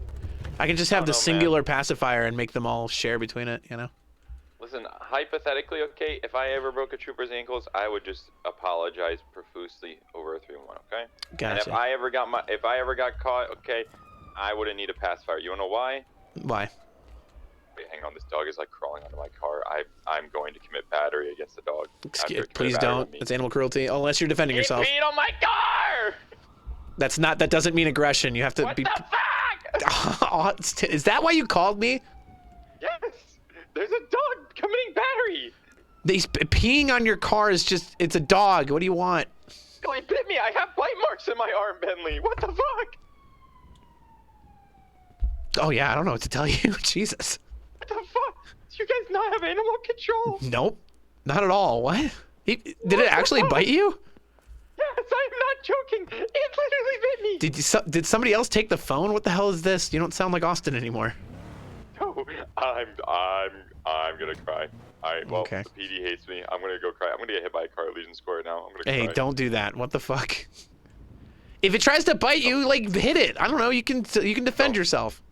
I can just have the singular pacifier and make them all share between it, you know? Listen, hypothetically, okay, if I ever broke a trooper's ankles, I would just apologize profusely over a 3-1, okay? Gotcha. And if I ever got caught, okay, I wouldn't need a pacifier. You wanna know why? Why? Wait, hang on, this dog is like crawling onto my car. I'm going to commit battery against the dog. Please don't. It's animal cruelty, unless you're defending yourself. He peed on my car! That doesn't mean aggression. You have to be. What the fuck? Is that why you called me? Yes! There's a dog committing battery! Peeing on your car is just, it's a dog. What do you want? Oh, he bit me! I have bite marks in my arm, Bentley! What the fuck? Oh yeah, I don't know what to tell you. Jesus. What the fuck? Do you guys not have animal control? Nope. Not at all. What? Did it actually bite you? Yes, I'm not joking. It literally bit me. Did somebody else take the phone? What the hell is this? You don't sound like Austin anymore. No, I'm gonna cry. Alright, well, Okay. the PD hates me. I'm gonna go cry. I'm gonna get hit by a car at Legion Square now. I'm gonna Hey, cry. don't do that. What the fuck? If it tries to bite you, like, hit it. I don't know. You can defend yourself.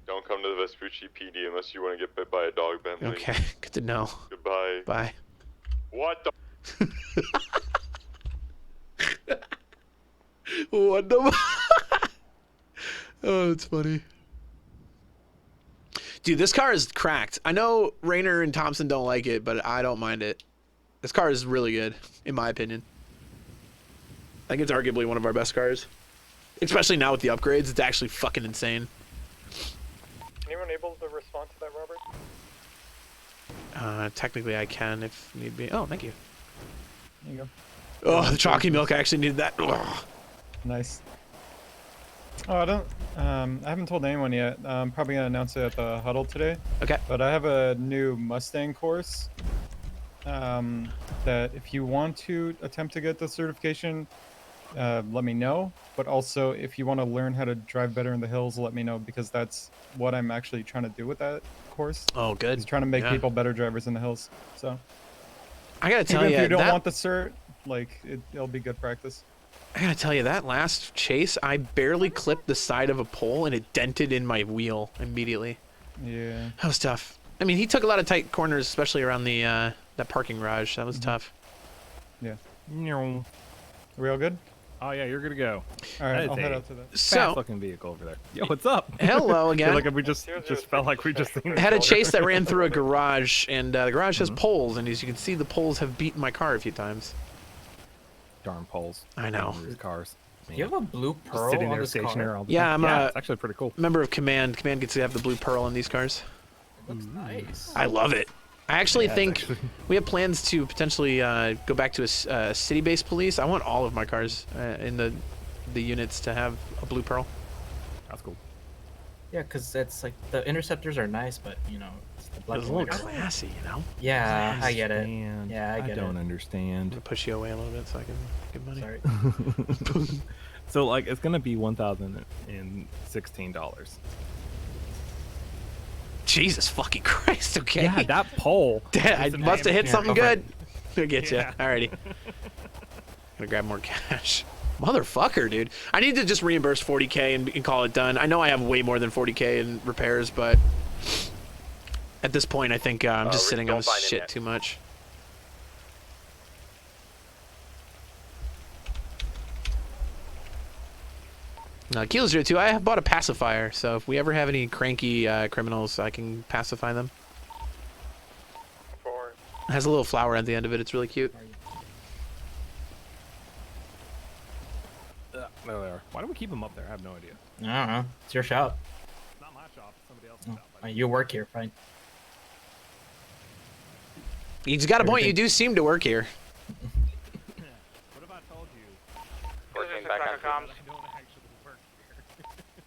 Don't come to the Vespucci PD unless you want to get bit by a dog, Bentley. Okay, good to know. Goodbye. Bye. What the? What the? Oh, it's funny. Dude, this car is cracked. I know Rayner and Thompson don't like it, but I don't mind it. This car is really good, in my opinion. I think it's arguably one of our best cars. Especially now with the upgrades, it's actually fucking insane. Anyone able to respond to that, Robert? Technically I can if need be. Oh, thank you. There you go. Oh, the chalky milk, I actually needed that. Ugh. Nice. Oh, I haven't told anyone yet. I'm probably gonna announce it at the huddle today. Okay. But I have a new Mustang course. That if you want to attempt to get the certification, let me know. But also, if you want to learn how to drive better in the hills, let me know, because that's what I'm actually trying to do with that course. Oh, good. Is trying to make Yeah. people better drivers in the hills. So I gotta tell even you, if you don't that- want the cert, like it'll be good practice. I gotta tell you, that last chase, I barely clipped the side of a pole and it dented in my wheel immedially. Yeah. That was tough. I mean, he took a lot of tight corners, especially around the that parking garage. That was tough. Yeah. No. Are we all good? Oh yeah, you're good to go. All right, That is I'll head a out to that. fast So- looking vehicle over there. Yo, what's up? Hello I again. feel like we just felt like we just seen Had a each chase other. that ran through a garage, and the garage has poles, and as you can see, the poles have beaten my car a few times. Darn poles. I know. These cars. You have a blue Just pearl sitting on there this stationary car? all the Yeah, time. I'm It's actually pretty cool. member of Command. Command gets to have the blue pearl in these cars. Looks nice. I love it. I actually Yeah, think we have plans to potentially go back to a city-based police. I want all of my cars in the units to have a blue pearl. That's cool. Yeah, because it's like the interceptors are nice, but you know, it's the black It's a and little white. classy, you know? Yeah, I get it. Understand. Yeah, I get don't it. understand. I'm gonna push you away a little bit so I can get money. Sorry. So like it's gonna be $1,016. Jesus fucking Christ, okay. Yeah, that pole. I is must have hit amazing. something good. I'll get you. Yeah. Alrighty. Gonna grab more cash. Motherfucker, dude. I need to just reimburse 40K and call it done. I know I have way more than 40K in repairs, but at this point, I think I'm just sitting on this shit too much. Kilo 02, I have bought a pacifier, so if we ever have any cranky criminals, I can pacify them. It has a little flower at the end of it. It's really cute. There they are. Why do we keep them up there? I have no idea. I don't know. It's your shop. It's not my shop. It's somebody else's shop. You work here, fine. You just got a point. You do seem to work here. What if I told you? Working back on comms. I don't actually work here.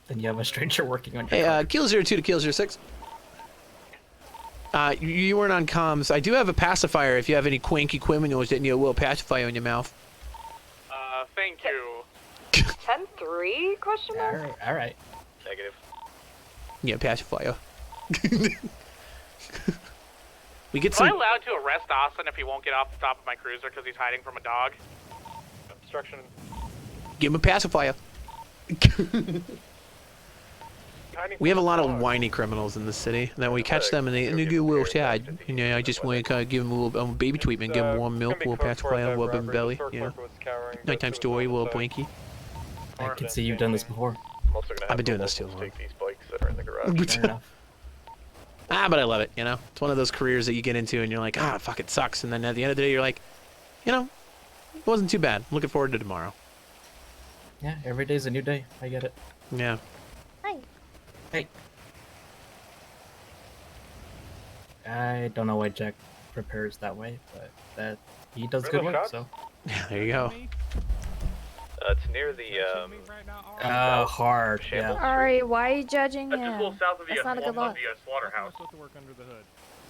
Then you have a stranger working on your Hey, car. Kilo 02 to Kilo 06. You weren't on comms. I do have a pacifier if you have any quanky criminals that need a little pacifier in your mouth. Thank you. 10-3? Question mark? All right. Negative. Yeah, pacifier. We get Am I some. allowed to arrest Austin if he won't get off the top of my cruiser because he's hiding from a dog? Obstruction. Give him a pacifier. We have a lot of whiny criminals in the city. And then we catch them and they go a little sad. You know, I just want to kind of give them a little baby treatment, give them warm milk, a little pacifier, a little bit of belly. You know, nighttime story, a little blankie. I can see you've done this before. I'm also gonna I've been doing this too long. take these bikes that are in the garage. But I love it, you know? It's one of those careers that you get into and you're like, fuck, it sucks. And then at the end of the day, you're like, you know, it wasn't too bad. I'm looking forward to tomorrow. Yeah, every day's a new day. I get it. Yeah. Hi. Hey. I don't know why Jack prepares that way, but that he does good work, so. Yeah, there you go. It's near the hard. Yeah. Ari, why are you judging That's him? just a little south of the, That's not a good look. slaughterhouse. supposed to work under the hood,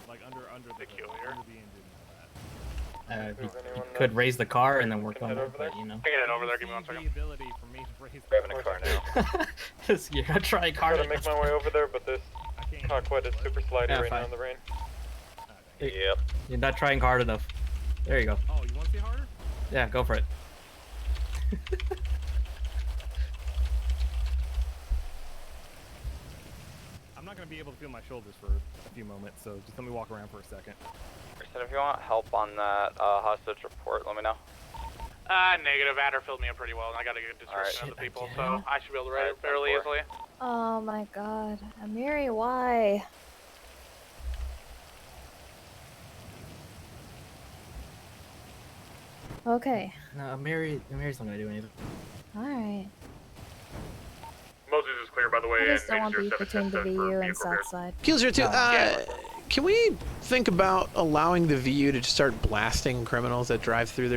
like under the peculiar. Under the engine He could raise the car and then work on it, but you know. I can head over there. Give me 1 second. The ability for me to raise Grabbing a car now. You're gonna try hard. I'm gonna make my way over there, but this conquest is super slidey right now in the rain. Yep. You're not trying hard enough. There you go. Oh, you want to see harder? Yeah, go for it. I'm not going to be able to feel my shoulders for a few moments, so just let me walk around for a second. If you want help on that hostage report, let me know. Negative. Adder filled me in pretty well, and I got a good description of the people, so I should be able to write it fairly easily. Oh my god. Amiri, why? Okay. No, Mary's not gonna do anything. Alright. Moses is clear, by the way. I just don't want beef between the VU and Southside. Killzero 2, can we think about allowing the VU to just start blasting criminals that drive through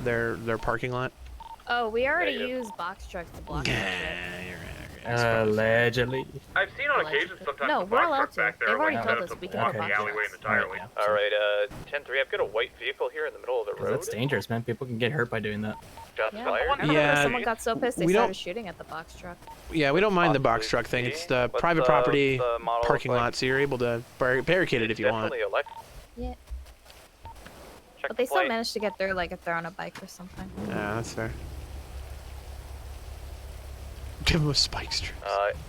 their parking lot? Oh, we already used box trucks to block that shit. Allegedly. I've seen on occasion sometimes No, the we're box allowed truck to. back there They've already like told set us up we to can block have the box alleyway trucks. entirely. Alright, 10-3, I've got a white vehicle here in the middle of the road. That's dangerous, man. People can get hurt by doing that. Shots Yeah, fired. Yeah, someone got so pissed they we started don't- shooting at the box truck. Yeah, we don't mind the box truck thing. It's the private property the model parking look like? lot, so you're able to barricade it if you want. Definitely elect. Yeah. Check But they the still plate. managed to get there like if they're on a bike or something. Yeah, that's fair. Give him a spike strip.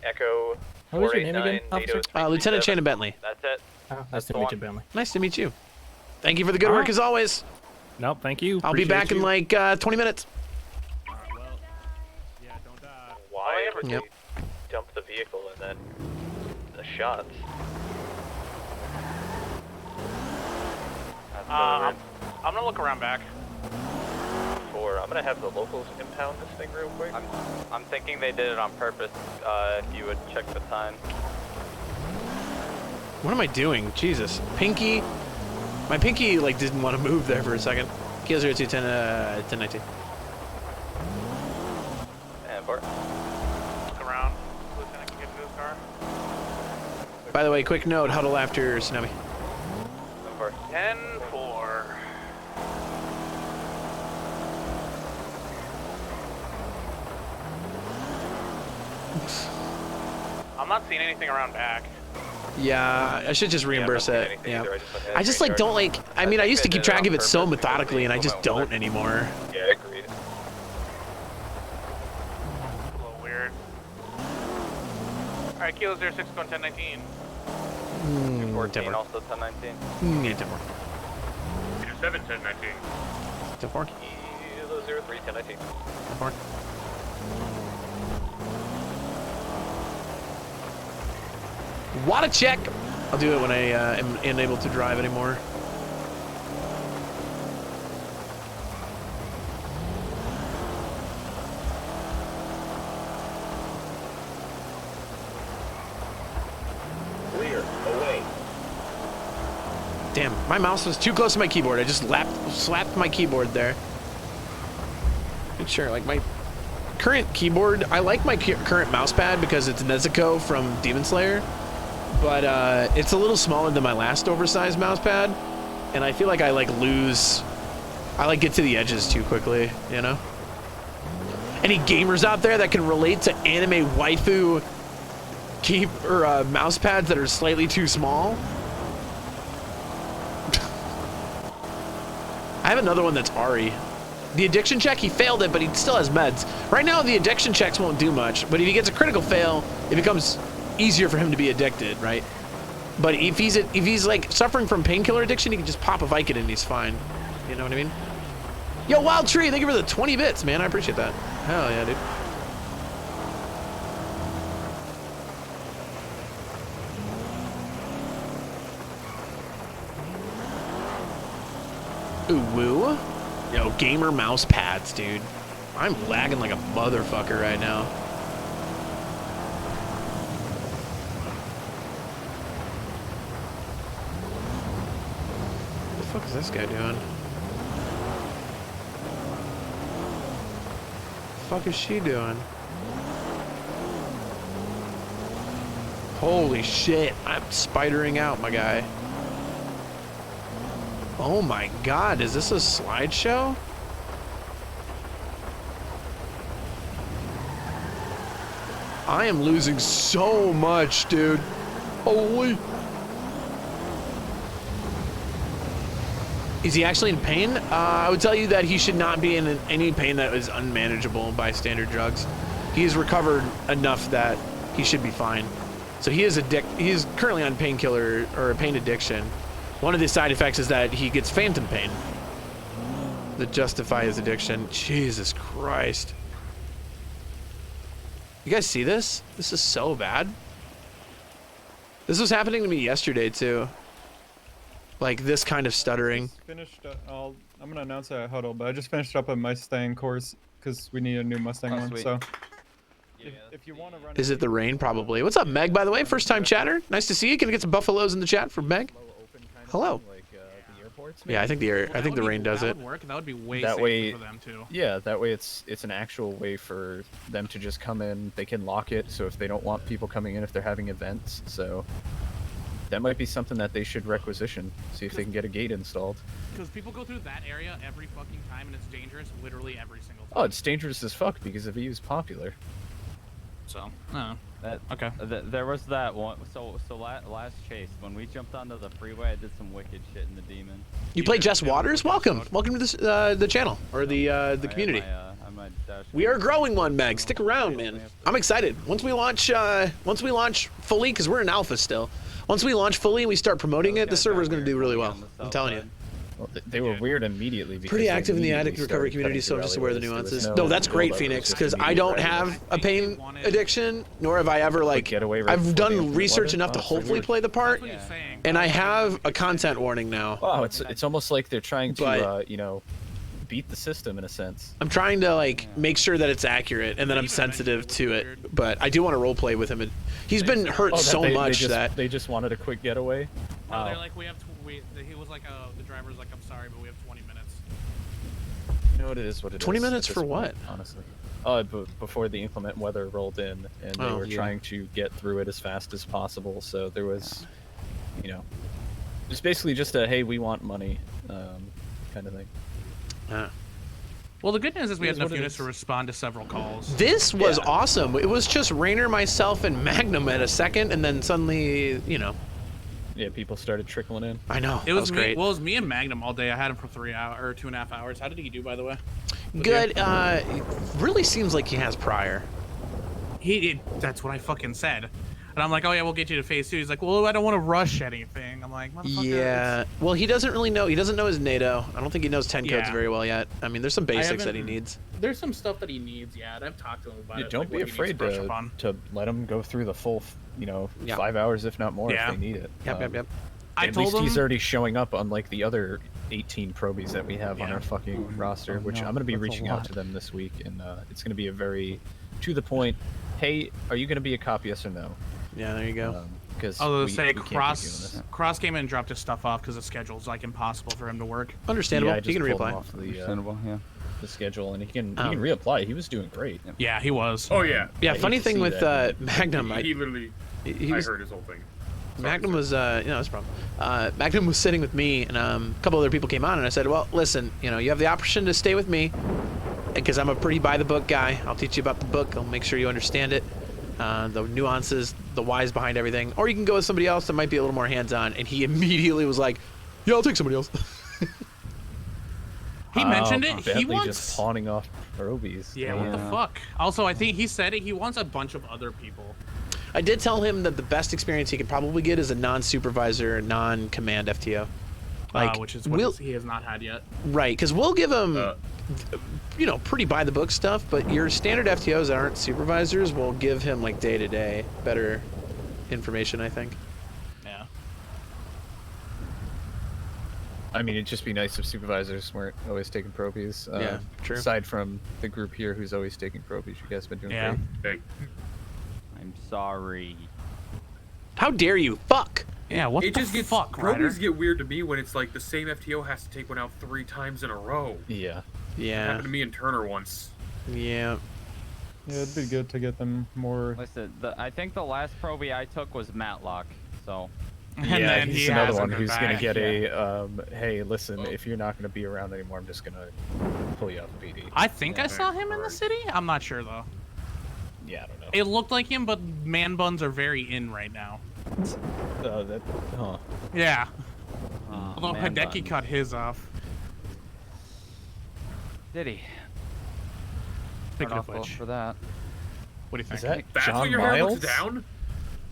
Echo. What was your name again, 489, officer? Lieutenant Shannon Bentley. That's it. Oh, nice to meet you, Bentley. Nice to meet you. Thank you for the good work as always. Nope, thank you. I'll be back in like 20 minutes. Yeah, don't die. Why would Yep. they dump the vehicle and then the shots? I'm gonna look around back. I'm gonna have the locals impound this thing real quick. I'm thinking they did it on purpose. If you would check the time. What am I doing? Jesus. Pinky. My pinky like didn't want to move there for a second. Killzero 2, 1019. And Bart. Look around. Lieutenant can get into his car. By the way, quick note, huddle after Tsunami. 10-4. I'm not seeing anything around back. Yeah, I should just reimburse I'm not it. seeing anything Yeah. either, I just went ahead I and just like recharged. don't like. I mean, I think used to they keep did it track on of it so purpose because methodically, and I they just went don't with it. anymore. Yeah, agreed. A little weird. Alright, Kilo 06 going 1019. 14, also 1019. Yeah, 10-4. 7, 10-19. 10-4. Kilo 03, 1019. 10-4. What a check! I'll do it when I am unable to drive anymore. Clear. Away. Damn, my mouse was too close to my keyboard. I just slapped my keyboard there. Sure, like my current keyboard, I like my current mouse pad because it's Nezuko from Demon Slayer, but it's a little smaller than my last oversized mouse pad, and I feel like I like get to the edges too quickly, you know? Any gamers out there that can relate to anime waifu mouse pads that are slightly too small? I have another one that's Ari. The addiction check, he failed it, but he still has meds. Right now, the addiction checks won't do much, but if he gets a critical fail, it becomes easier for him to be addicted, right? But if he's like suffering from painkiller addiction, he can just pop a Vicodin and he's fine. You know what I mean? Yo, Wild Tree, thank you for the 20 bits, man. I appreciate that. Hell yeah, dude. Ooh, woo. Yo, gamer mouse pads, dude. I'm lagging like a motherfucker right now. What the fuck is this guy doing? What the fuck is she doing? Holy shit, I'm spidering out, my guy. Oh my god, is this a slideshow? I am losing so much, dude. Holy. Is he actually in pain? I would tell you that he should not be in any pain that is unmanageable by standard drugs. He has recovered enough that he should be fine. So he is currently on painkiller or a pain addiction. One of the side effects is that he gets phantom pain that justify his addiction. Jesus Christ. You guys see this? This is so bad. This was happening to me yesterday too. Like this kind of stuttering. Finished. I'm gonna announce a huddle, but I just finished up a Mustang course because we need a new Mustang one. Sweet. So if you want to run. Is it the rain? Probably. What's up, Meg? By the way, first time chatter. Nice to see you. Can I get some buffaloes in the chat for Meg? Hello. Yeah, I think the rain does it. That would work. That would be way That safer way, for them too. yeah, that way it's an actual way for them to just come in. They can lock it, so if they don't want people coming in, if they're having events, so that might be something that they should requisition. See if they can get a gate installed. Because people go through that area every fucking time, and it's dangerous literally every single time. Oh, it's dangerous as fuck because the view's popular. So, no. Okay. There was that one. So last chase when we jumped onto the freeway, I did some wicked shit in the Demon. You play Jess Waters? Welcome to this the channel or the community. We are growing one, Meg. Stick around, man. I'm excited. Once we launch fully, because we're in alpha still. Once we launch fully and we start promoting it, the server is going to do really well. I'm telling you. Well, they were weird immediately. Because Pretty active in the addict recovery community, so I'm just aware of the nuances. No, that's great, Phoenix, because I don't have a pain addiction, nor have I ever I've done research enough to hopefully play the part, and I have a content warning now. Wow, it's almost like they're trying to you know, beat the system in a sense. I'm trying to make sure that it's accurate and that I'm sensitive to it, but I do want to roleplay with him. He's been hurt so much that they just wanted a quick getaway. No, they're like, he was like, the driver's like, I'm sorry, but we have 20 minutes. You know what it is, 20 minutes for what? Honestly. Before the inclement weather rolled in, and they were trying to get through it as fast as possible. So there was, you know, it's basically just a hey, we want money, kind of thing. Well, the good news is we had enough units to respond to several calls. This was awesome. It was just Rainer, myself, and Magnum at a second, and then suddenly, you know. Yeah, people started trickling in. I know. It was great. Well, it was me and Magnum all day. I had him for 3 hours or 2.5 hours. How did he do, by the way? Good. It really seems like he has prior. That's what I fucking said. And I'm like, oh yeah, we'll get you to phase 2. He's like, well, I don't want to rush anything. I'm like, motherfucker. Yeah. Well, he doesn't really know. He doesn't know his NATO. I don't think he knows 10 codes very well yet. I mean, there's some basics that he needs. There's some stuff that he needs, yeah. And I've talked to him about it. Don't be afraid to let him go through the full, 5 hours, if not more, if they need it. Yep. At least he's already showing up, unlike the other 18 probies that we have on our fucking roster, which I'm going to be reaching out to them this week, and it's going to be a very to the point, hey, are you going to be a cop, yes or no? Yeah, there you go. Because Cross came in and dropped his stuff off because the schedule's like impossible for him to work. Understandable. Yeah, he can reapply. Off the schedule, and he can reapply. He was doing great. Yeah, he was. Oh yeah. Yeah. Funny thing with Magnum, he literally. I heard his whole thing. Magnum was, that's a problem. Magnum was sitting with me, and a couple other people came on, and I said, well, listen, you have the option to stay with me, because I'm a pretty by-the-book guy. I'll teach you about the book. I'll make sure you understand it, the nuances, the whys behind everything. Or you can go with somebody else that might be a little more hands-on. And he immediately was like, yeah, I'll take somebody else. He mentioned it. Bentley He wants just pawning off probies. Yeah, what the fuck? Also, I think he said it. He wants a bunch of other people. I did tell him that the best experience he could probably get is a non-supervisor, non-command FTO. Which is what he has not had yet. Right, because we'll give him, you know, pretty by-the-book stuff, but your standard FTOs that aren't supervisors will give him, like, day-to-day better information, I think. Yeah. I mean, it'd just be nice if supervisors weren't always taking probies. Yeah, true. Aside from the group here who's always taking probies, you guys have been doing great. I'm sorry. How dare you? Fuck! Yeah, what it the just gets, fuck, probies Ryder? get weird to me when it's like the same FTO has to take one out 3 times in a row. Yeah. It happened to me and Turner once. Yeah. Yeah, it'd be good to get them more. Listen, I think the last probie I took was Matlock, so. Yeah, he's another one who's going to get a, hey, listen, if you're not going to be around anymore, I'm just going to pull you off the PD. I think I saw him in the city. I'm not sure, though. Yeah, I don't know. It looked like him, but man buns are very in right now. Yeah. Although Hideki cut his off. Did he? Speaking of Cut off which. for that. What do you think? Is that That's John what your hair looks Miles? down?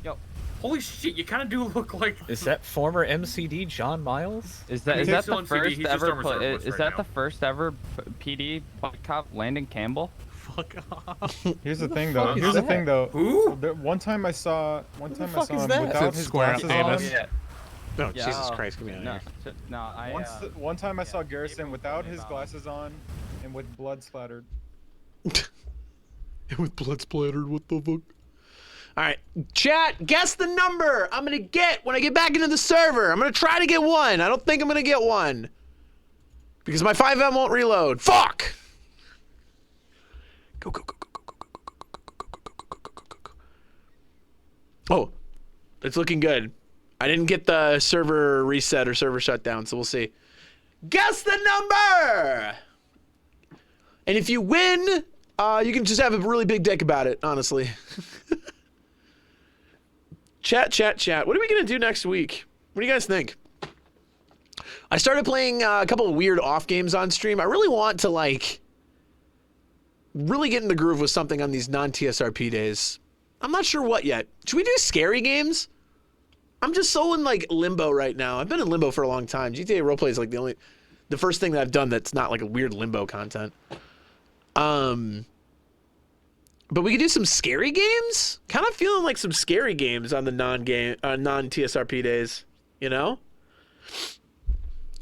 Yo. Holy shit, you kind of do look like... Is that former MCD John Miles? Is that He's the still on first CD, he's just ever? on reserve list Is right that now. the first ever PD cop Landon Campbell? Fuck off. Here's the thing, fuck though. is Here's the that? thing, though. Who? One time I saw him fuck is without that? his Square up, glasses on. Davis. Oh, Yeah, Jesus Christ, get me out no, of here. no, One time I saw Garrison without his glasses on and with blood splattered. With blood splattered, what the fuck? Alright, chat, guess the number I'm gonna get when I get back into the server. I'm gonna try to get one. I don't think I'm gonna get one. Because my 5M won't reload. Fuck! Go, go, go, go, go, go, go, go, go, go, go, go, go, go, go. Oh, it's looking good. I didn't get the server reset or server shutdown, so we'll see. Guess the number! And if you win, you can just have a really big dick about it, honestly. Chat. What are we going to do next week? What do you guys think? I started playing a couple of weird off games on stream. I really want to, like, really get in the groove with something on these non-TSRP days. I'm not sure what yet. Should we do scary games? I'm just so in, like, limbo right now. I've been in limbo for a long time. GTA Roleplay is, like, the first thing that I've done that's not, like, a weird limbo content. But we could do some scary games? Kind of feeling like some scary games on the non-TSRP days, you know?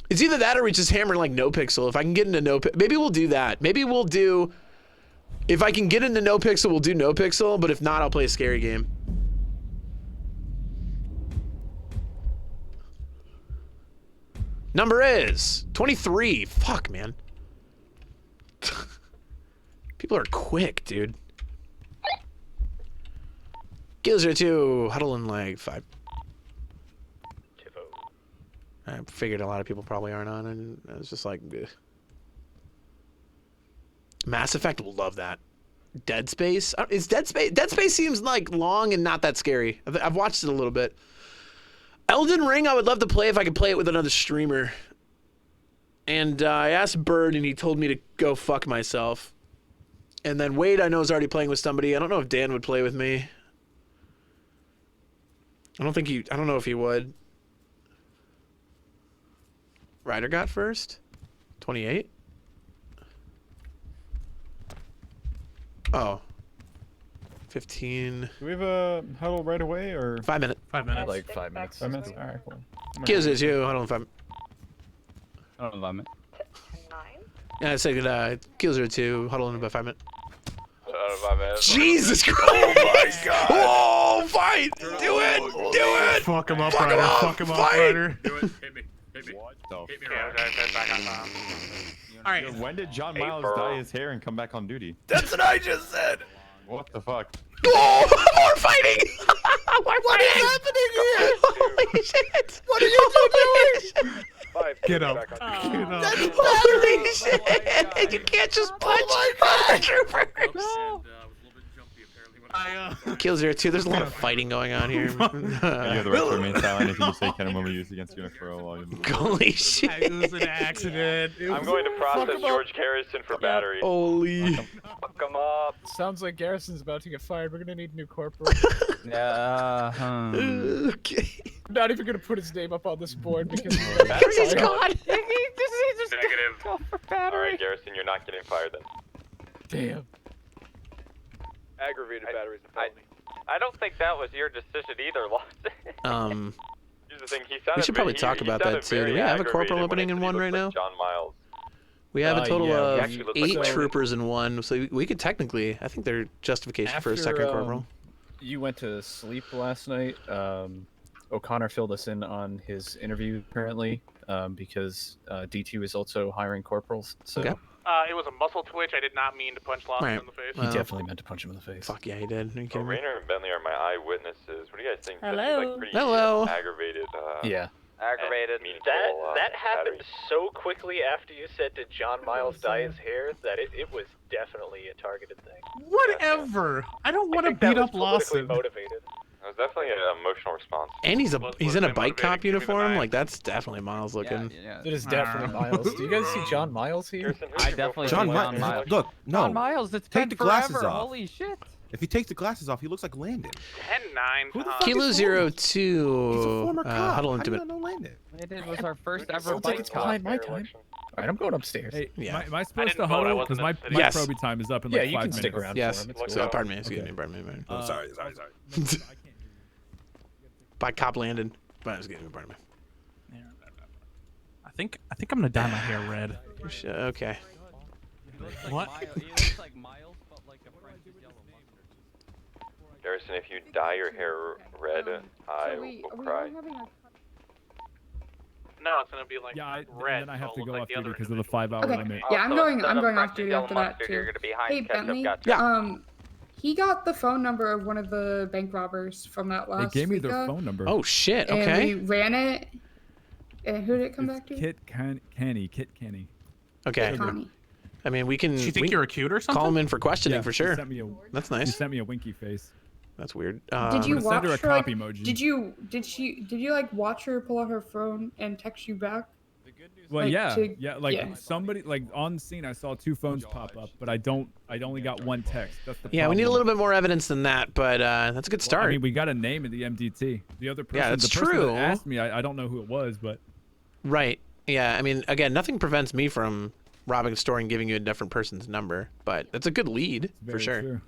It's either that or we just hammer like no pixel. If I can get into no pixel, maybe we'll do that. Maybe we'll do, if I can get into no pixel, we'll do no pixel, but if not, I'll play a scary game. Number is 23. Fuck, man. People are quick, dude. Kills are 2, huddle and lag 5. I figured a lot of people probably aren't on, and I was just like, ugh. Mass Effect will love that. Dead Space? Is Dead Space seems like long and not that scary. I've watched it a little bit. Elden Ring, I would love to play if I could play it with another streamer. And I asked Bird, and he told me to go fuck myself. And then Wade, I know, is already playing with somebody. I don't know if Dan would play with me. I don't know if he would. Ryder got first? 28? Oh. 15. Do we have a huddle right away or 5 minutes? 5 minutes. Like 5 minutes. 5 minutes? Alright, cool. Kills is you. Huddle in 5 minutes. I don't know, Yeah, I said kills are 2. Huddle in about 5 minutes. 5 minutes. Jesus Christ! Oh my God! Whoa! Fight! Do it! Do it! Fuck him up, Fuck Ryder. him up! Fuck him up, Fight! Ryder. Do it. Hit me. Hit me. What the Hit me, fuck? Ryder. All right. When did John Hey, Miles bro. dye his hair and come back on duty? That's what I just said. What the fuck? Oh! More fighting! What is happening here? Holy shit! What are you two doing? Get up. That's holy shit! You can't just punch the troopers. Kill 02. There's a lot of fighting going on here. You have the right to remain silent. If you say can will be used against you in a throw while you. Holy shit! It was an accident. I'm going to process George Garrison for battery. Holy. Fuck him up. Sounds like Garrison's about to get fired. We're gonna need a new corporal. Okay. I'm not even gonna put his name up on this board because he's gone. Negative. Alright, Garrison, you're not getting fired then. Damn. Aggravated batteries and felony. I don't think that was your decision either, Lawson. Here's the thing, he sounded We should probably talk about that too. Do we have a corporal opening in one right now? John Miles. We have a total of He actually looks 8 like troopers in one, so we could technically. I think there's justification for a second corporal. You went to sleep last night. O'Connor filled us in on his interview currently because D2 is also hiring corporals. So. Okay. It was a muscle twitch. I did not mean to punch Lawson in the face. He definitely meant to punch him in the face. Fuck yeah, he did. Are you kidding me? Rainer and Bentley are my eyewitnesses. What do you guys think? Hello. This is, like, pretty Hello. Aggravated. Yeah. Aggravated. That happened so quickly after you said did John Miles dye his hair that it was definitely a targeted thing. Whatever. I don't want to beat up Lawson. Motivated. It was definitely an emotional response. And he's in a bike cop uniform. Like that's definitely Miles looking. That is definitely Miles. Do you guys see John Miles here? I definitely John see Miles. Miles. Look, no. John Miles, it's Take been the glasses forever. off. Holy shit. If he takes the glasses off, he looks like Landon. 10-9. Who the fuck Kilo is 02. He's a former cop. Huddle How do you into not know Landon? It was our first ever Sounds like bike it's cop. behind my time. All right, I'm going upstairs. Hey, Yeah. am I supposed to didn't vote, I huddle? wasn't Because my in the city. Yes. probie time is up in Yeah, like 5 you can minutes. stick around Yes. for him. It's So, cool. pardon me. Excuse me. Pardon me. Oh, sorry. By cop Landon. But excuse me. Pardon me. I think I'm gonna dye my hair red. Okay. What? He looks like Miles, but like a French's yellow mustard. Garrison, if you dye your hair red, I will cry. No, it's gonna be like Yeah, red. and then I have so to it'll go look off like the duty other because of the 5-hour Okay. limit. Yeah, I'm going off duty after that too. Hey Bentley. Yeah. He got the phone number of one of the bank robbers from that They last. gave me their week, phone number. Oh shit. And Okay. we ran it. And who did it come It's back to? Kit Kenny. Okay. Connie. I mean, we can. Do you think we you're cute or something? call him in for questioning Yeah, for she sure. sent me a, That's She nice. sent me a winky face. That's weird. Did you I'm gonna watch send her a her? Like, cop emoji. did you like watch her pull out her phone and text you back? Well, like, yeah, to- like yeah. somebody like on the scene. I saw 2 phones pop up, but I only got 1 text. That's the Yeah, we need a problem. little bit more evidence than that, but that's a good Well, start. I mean, we got a name in the MDT. The other person, Yeah, that's the person true. that asked me, I don't know who it was, but Right. Yeah. I mean, again, nothing prevents me from robbing a store and giving you a different person's number, but that's a good lead for very sure. true.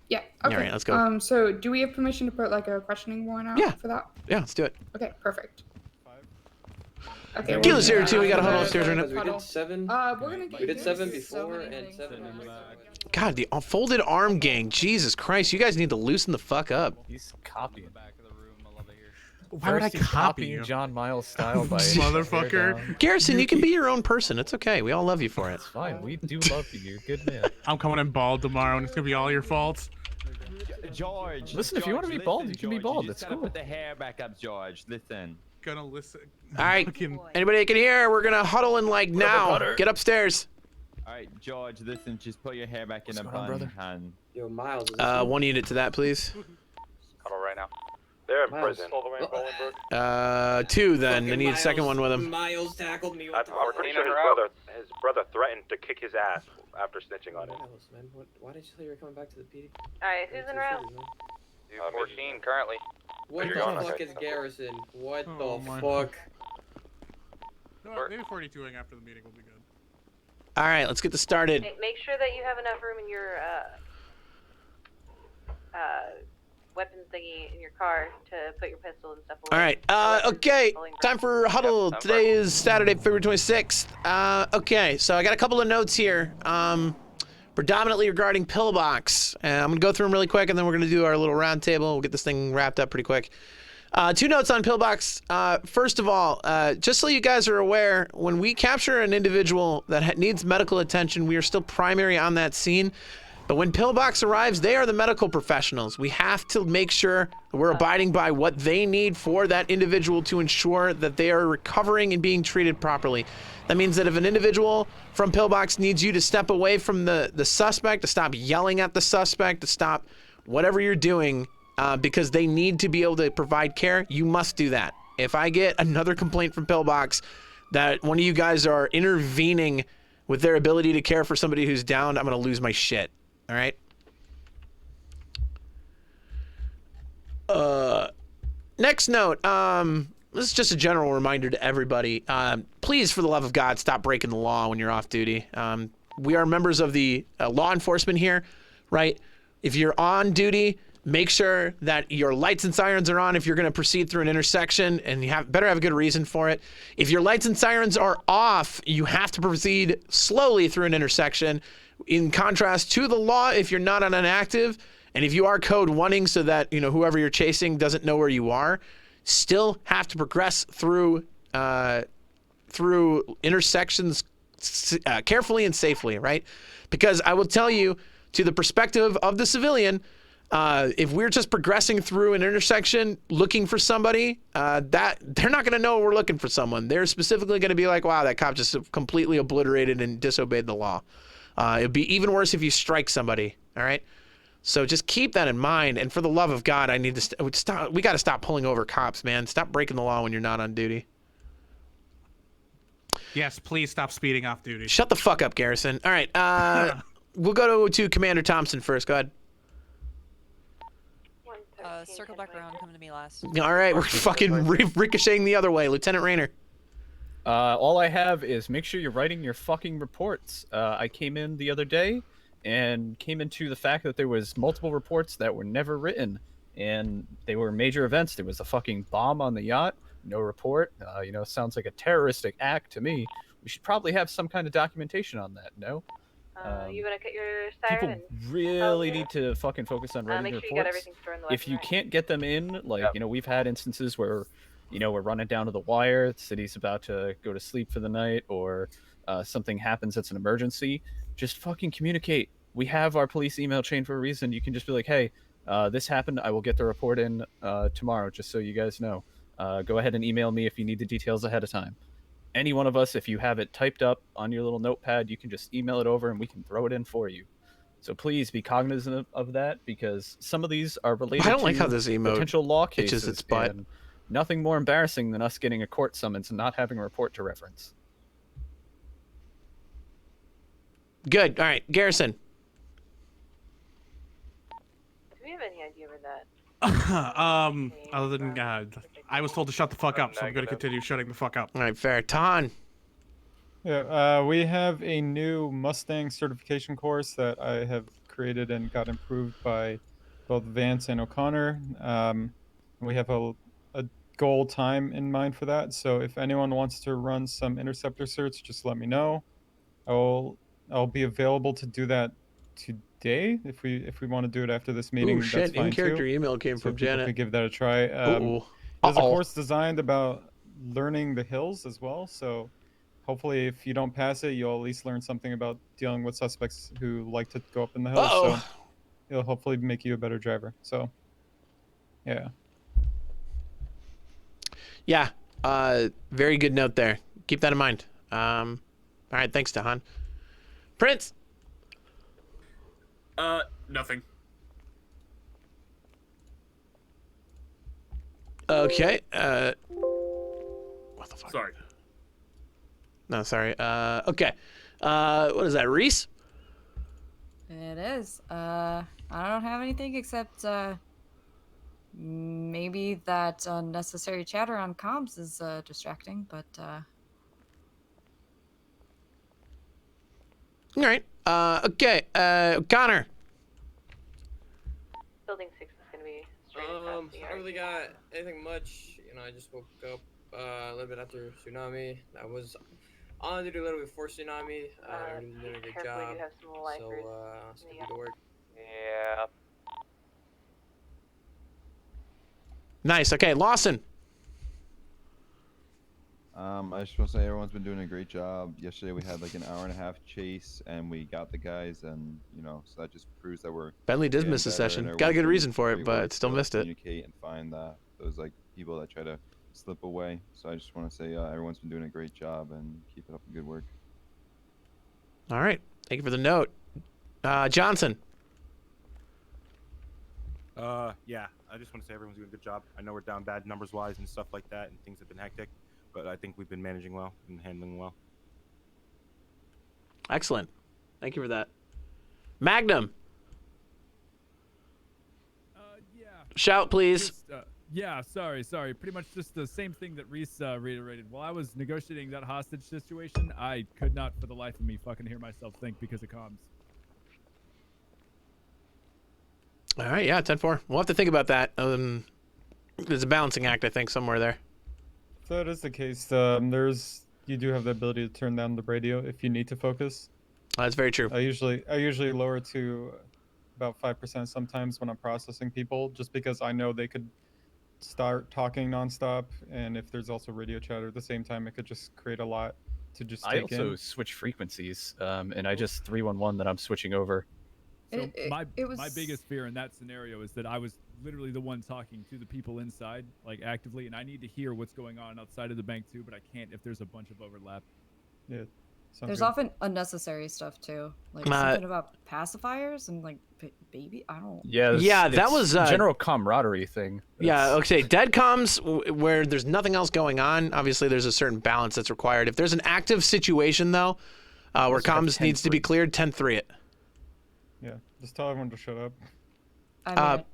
Yeah. All Okay. right, let's go. So do we have permission to put like a questioning warrant out Yeah. for that? Yeah, let's do it. Okay. Perfect. Okay. Kilo 02, we got a huddle upstairs right now. We did 7. We're gonna get. We did 7 there's so before many and things 7 going on. God, the folded arm gang. Jesus Christ, you guys need to loosen the fuck up. He's copying. Why would I First he's copy copying you? John Miles style by Motherfucker. Garrison, you can be your own person. It's okay. We all love you for it. It's fine. We do love you. You're a good man. I'm coming in bald tomorrow, and it's gonna be all your fault. George. Listen, if you want to be bald, you can be bald. You That's just gotta cool. put the hair back up, George. Listen. Gonna listen. All right. Anybody that can hear, we're going to huddle in like now. Get upstairs. All right, George. Listen, just put your hair back in a going on, bun, brother? hand. Yo, Miles. Is this you? 1 unit to that, please. Huddle right now. They're in Miles. prison. All the way in Bolingbrook. 2 then. I need a second one with him. Miles tackled me. I'm pretty sure his brother threatened to kick his ass after snitching on him. Miles, man. Why did you say you were coming back to the PD? Alright, who's en route? 14 currently. What You're the going, fuck okay. is Garrison? What Oh, the my. fuck? No, maybe 42ing after the meeting will be good. All right, let's get this started. Make sure that you have enough room in your weapons thingy in your car to put your pistol and stuff away. All right. Okay. Time for huddle. Today is Saturday, February 26th. Okay. So I got a couple of notes here. Predominantly regarding Pillbox. I'm gonna go through them really quick, and then we're gonna do our little round table. We'll get this thing wrapped up pretty quick. 2 notes on Pillbox. First of all, just so you guys are aware, when we capture an individual that needs medical attention, we are still primary on that scene. But when Pillbox arrives, they are the medical professionals. We have to make sure that we're abiding by what they need for that individual to ensure that they are recovering and being treated properly. That means that if an individual from Pillbox needs you to step away from the suspect, to stop yelling at the suspect, to stop whatever you're doing, because they need to be able to provide care, you must do that. If I get another complaint from Pillbox that one of you guys are intervening with their ability to care for somebody who's down, I'm gonna lose my shit. All right. Next note. This is just a general reminder to everybody. Please, for the love of God, stop breaking the law when you're off duty. We are members of the law enforcement here, right? If you're on duty, make sure that your lights and sirens are on if you're going to proceed through an intersection, and you better have a good reason for it. If your lights and sirens are off, you have to proceed slowly through an intersection. In contrast to the law, if you're not on an active, and if you are code 1ing so that, you know, whoever you're chasing doesn't know where you are, still have to progress through intersections carefully and safely, right? Because I will tell you, to the perspective of the civilian, if we're just progressing through an intersection looking for somebody, that they're not going to know we're looking for someone. They're specifically going to be like, wow, that cop just completely obliterated and disobeyed the law. It'd be even worse if you strike somebody. All right. So just keep that in mind. And for the love of God, I need to stop. We got to stop pulling over cops, man. Stop breaking the law when you're not on duty. Yes, please stop speeding off duty. Shut the fuck up, Garrison. All right. We'll go to Commander Thompson first. Go ahead. Circle back around. Come to me last. All right. We're fucking ricocheting the other way. Lieutenant Rayner. All I have is make sure you're writing your fucking reports. I came in the other day and came into the fact that there was multiple reports that were never written, and they were major events. There was a fucking bomb on the yacht, no report. You know, sounds like a terroristic act to me. We should probably have some kind of documentation on that, no? You gonna get your People really need to fucking focus on writing make sure reports. you got everything stored in the If you can't get them in, like, you know, we've had instances where, you know, we're running down to the wire, the city's about to go to sleep for the night, or something happens that's an emergency, just fucking communicate. We have our police email chain for a reason. You can just be like, hey, this happened. I will get the report in tomorrow, just so you guys know. Go ahead and email me if you need the details ahead of time. Any one of us, if you have it typed up on your little notepad, you can just email it over and we can throw it in for you. So please be cognizant of that, because some of these are related I don't to like how this emote potential law cases. itches its butt. And nothing more embarrassing than us getting a court summons and not having a report to reference. Good. All right. Garrison. Do we have any idea where that? Other than I was told to shut the fuck up, so I'm gonna continue shutting the fuck up. All right, fair. Tan. Yeah, we have a new Mustang certification course that I have created and got improved by both Vance and O'Connor. We have a goal time in mind for that, so if anyone wants to run some interceptor certs, just let me know. I'll be available to do that today. If we want to do it after this meeting, Ooh, shit. that's fine In-character too. email came So from people Janet. could give that a try. There's a course designed about learning the hills as well, so hopefully if you don't pass it, you'll at least learn something about dealing with suspects who like to go up in the hills. So it'll hopefully make you a better driver. So yeah. Yeah. Very good note there. Keep that in mind. All right. Thanks, Tahan. Prince. Nothing. Okay. What the fuck? Sorry. No, sorry. Okay. What is that, Reese? It is. I don't have anything except maybe that unnecessary chatter on comms is distracting, but All right. Okay. Connor. Building 6 is gonna be straight across the I yard. don't really got anything much. You know, I just woke up a little bit after tsunami. I was on duty a little bit before tsunami. I really did a good careful, job. you have some So, lifers still to work. Yeah. Nice. Okay, Lawson. I just want to say everyone's been doing a great job. Yesterday we had like an hour-and-a-half chase, and we got the guys, and so that just proves that we're Bentley did getting miss a better, session. and Got a good everyone's reason doing for it, great but work still to, missed it. communicate and find those like people that try to slip away. So I just want to say everyone's been doing a great job, and keep it up the good work. All right. Thank you for the note. Johnson. Yeah, I just want to say everyone's doing a good job. I know we're down bad numbers-wise and stuff like that, and things have been hectic, but I think we've been managing well and handling well. Excellent. Thank you for that. Magnum. Yeah. Shout, please. Just, yeah, sorry. Pretty much just the same thing that Reese reiterated. While I was negotiating that hostage situation, I could not for the life of me fucking hear myself think because of comms. All right, yeah, 10-4. We'll have to think about that. There's a balancing act, I think, somewhere there. If that is the case, you do have the ability to turn down the radio if you need to focus. That's very true. I usually lower it to about 5% sometimes when I'm processing people, just because I know they could start talking nonstop, and if there's also radio chatter at the same time, it could just create a lot to just take in. I also switch frequencies, and I just 311 that I'm switching over. So my biggest fear in that scenario is that I was literally the one talking to the people inside, like actively, and I need to hear what's going on outside of the bank too, but I can't if there's a bunch of overlap. Yeah. There's often unnecessary stuff too, like something about pacifiers and like baby. I don't. Yeah, that was general camaraderie thing. Yeah, okay. Dead comms where there's nothing else going on. Obviously, there's a certain balance that's required. If there's an active situation though, where comms needs to be cleared, 10-3 it. Yeah, just tell everyone to shut up.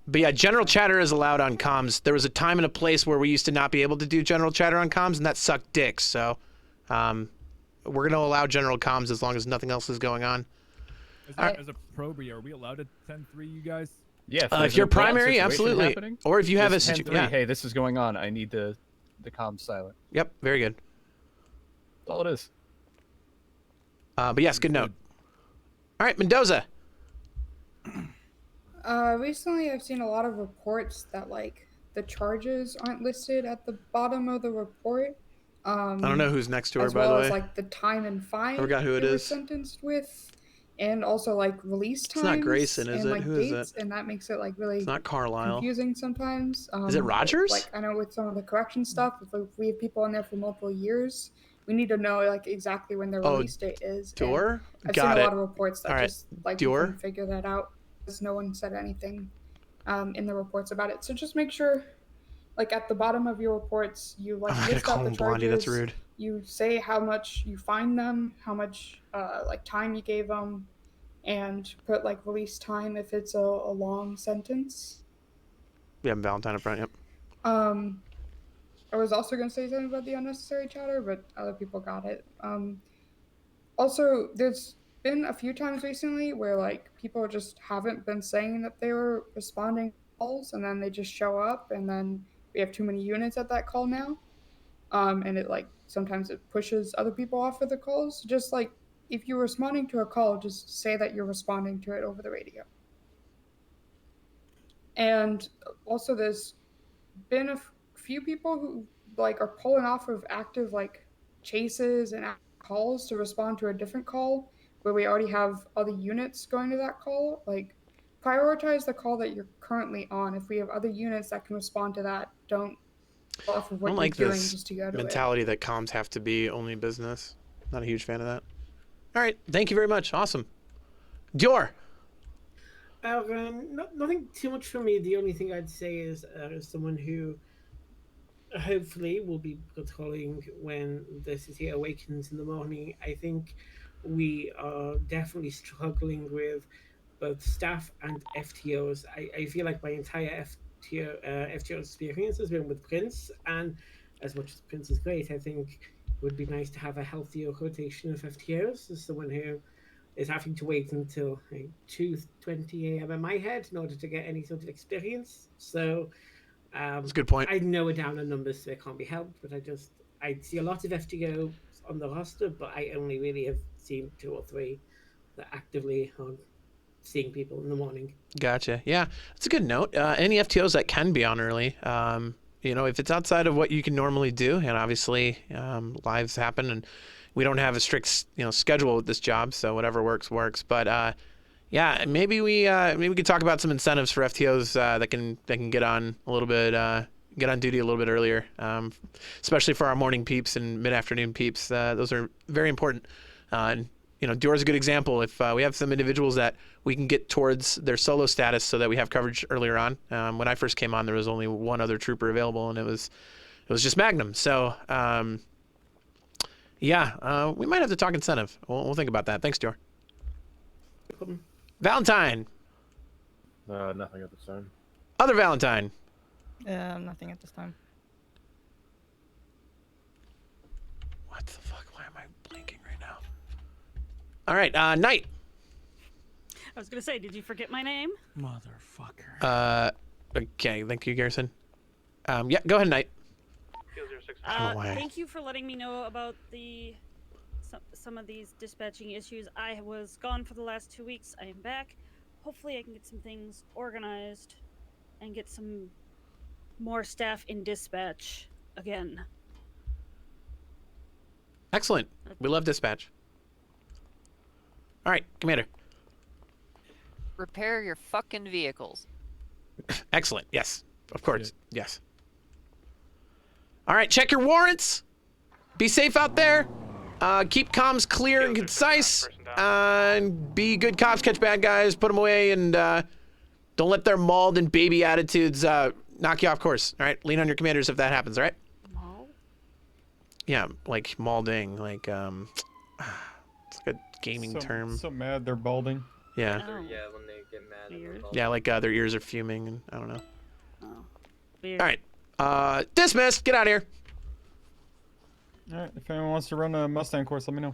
But yeah, general chatter is allowed on comms. There was a time and a place where we used to not be able to do general chatter on comms, and that sucked dicks. So, we're gonna allow general comms as long as nothing else is going on. As a probie, are we allowed to 10-3 you guys? Yeah, if you're primary, absolutely. Or if you have a situation, yeah. Hey, this is going on. I need the comms silent. Yep, very good. That's all it is. But yes, good note. All right, Mendoza. Recently I've seen a lot of reports that like the charges aren't listed at the bottom of the report. I don't know who's next to her, as by well the way. as like the time and fine I forgot who it they were is. sentenced with, and also like release times. It's not Grayson, is and, it? like, Who is dates, it? And that makes it like really It's not Carlisle. confusing sometimes. Is it Rogers? Like I know with some of the correction stuff, if we have people in there for multiple years, we need to know like exactly when their release date is. Dior? I've Got seen it. a lot of reports that All right. just like Dior? we couldn't figure that out because no one said anything in the reports about it. So just make sure, like at the bottom of your reports, you like I'm not gonna list call out the him charges. Blondie, that's rude. You say how much you fine them, how much like time you gave them, and put like release time if it's a long sentence. Yeah, Valentine up front. Yep. I was also going to say something about the unnecessary chatter, but other people got it. Also, there's been a few times recently where like people just haven't been saying that they were responding to calls, and then they just show up, and then we have too many units at that call now. And it like sometimes it pushes other people off of the calls. Just like if you're responding to a call, just say that you're responding to it over the radio. And also, there's been a few people who like are pulling off of active like chases and calls to respond to a different call where we already have other units going to that call. Like prioritize the call that you're currently on. If we have other units that can respond to that, don't go off of I what don't you're like doing this just to go to mentality that comms have to be only business. Not a huge fan of that. All right, thank you very much. Awesome. Dior. Nothing too much from me. The only thing I'd say is someone who hopefully will be patrolling when the city awakens in the morning. I think we are definitely struggling with both staff and FTOs. I feel like my entire FTO experience has been with Prince, and as much as Prince is great, I think it would be nice to have a healthier rotation of FTOs. As someone who is having to wait until 2:20 a.m. in my head in order to get any sort of experience. So that's a good point. I know we're down on numbers, so it can't be helped, but I see a lot of FTO on the roster, but I only really have seen 2 or 3 that actively are seeing people in the morning. Gotcha. Yeah, that's a good note. Any FTOs that can be on early, you know, if it's outside of what you can normally do, and obviously lives happen, and we don't have a strict, you know, schedule with this job, so whatever works. But yeah, maybe we could talk about some incentives for FTOs that can get on a little bit, get on duty a little bit earlier, especially for our morning peeps and mid-afternoon peeps. Those are very important. And you know, Dior's a good example. If we have some individuals that we can get towards their solo status so that we have coverage earlier on. When I first came on, there was only one other trooper available, and it was just Magnum. So yeah, we might have to talk incentive. We'll think about that. Thanks, Dior. Valentine. Nothing at this time. Other Valentine. Nothing at this time. What the fuck? Why am I blinking right now? All right, Knight. I was gonna say, did you forget my name? Motherfucker. Okay, thank you, Garrison. Yeah, go ahead, Knight. Thank you for letting me know about some of these dispatching issues. I was gone for the last 2 weeks. I am back. Hopefully I can get some things organized and get some more staff in dispatch again. Excellent. We love dispatch. All right, Commander. Repair your fucking vehicles. Excellent. Yes, of course. Yes. All right, check your warrants. Be safe out there. Keep comms clear and concise. And be good cops, catch bad guys, put them away, and don't let their mauled and baby attitudes knock you off course. All right, lean on your commanders if that happens. All right. Maul? Yeah, like maulding, like it's like a gaming term. So mad they're balding. Yeah. Yeah, when they get mad. Yeah, like their ears are fuming, and I don't know. Oh, weird. All right. Dismissed. Get out of here. All right. If anyone wants to run a Mustang course, let me know.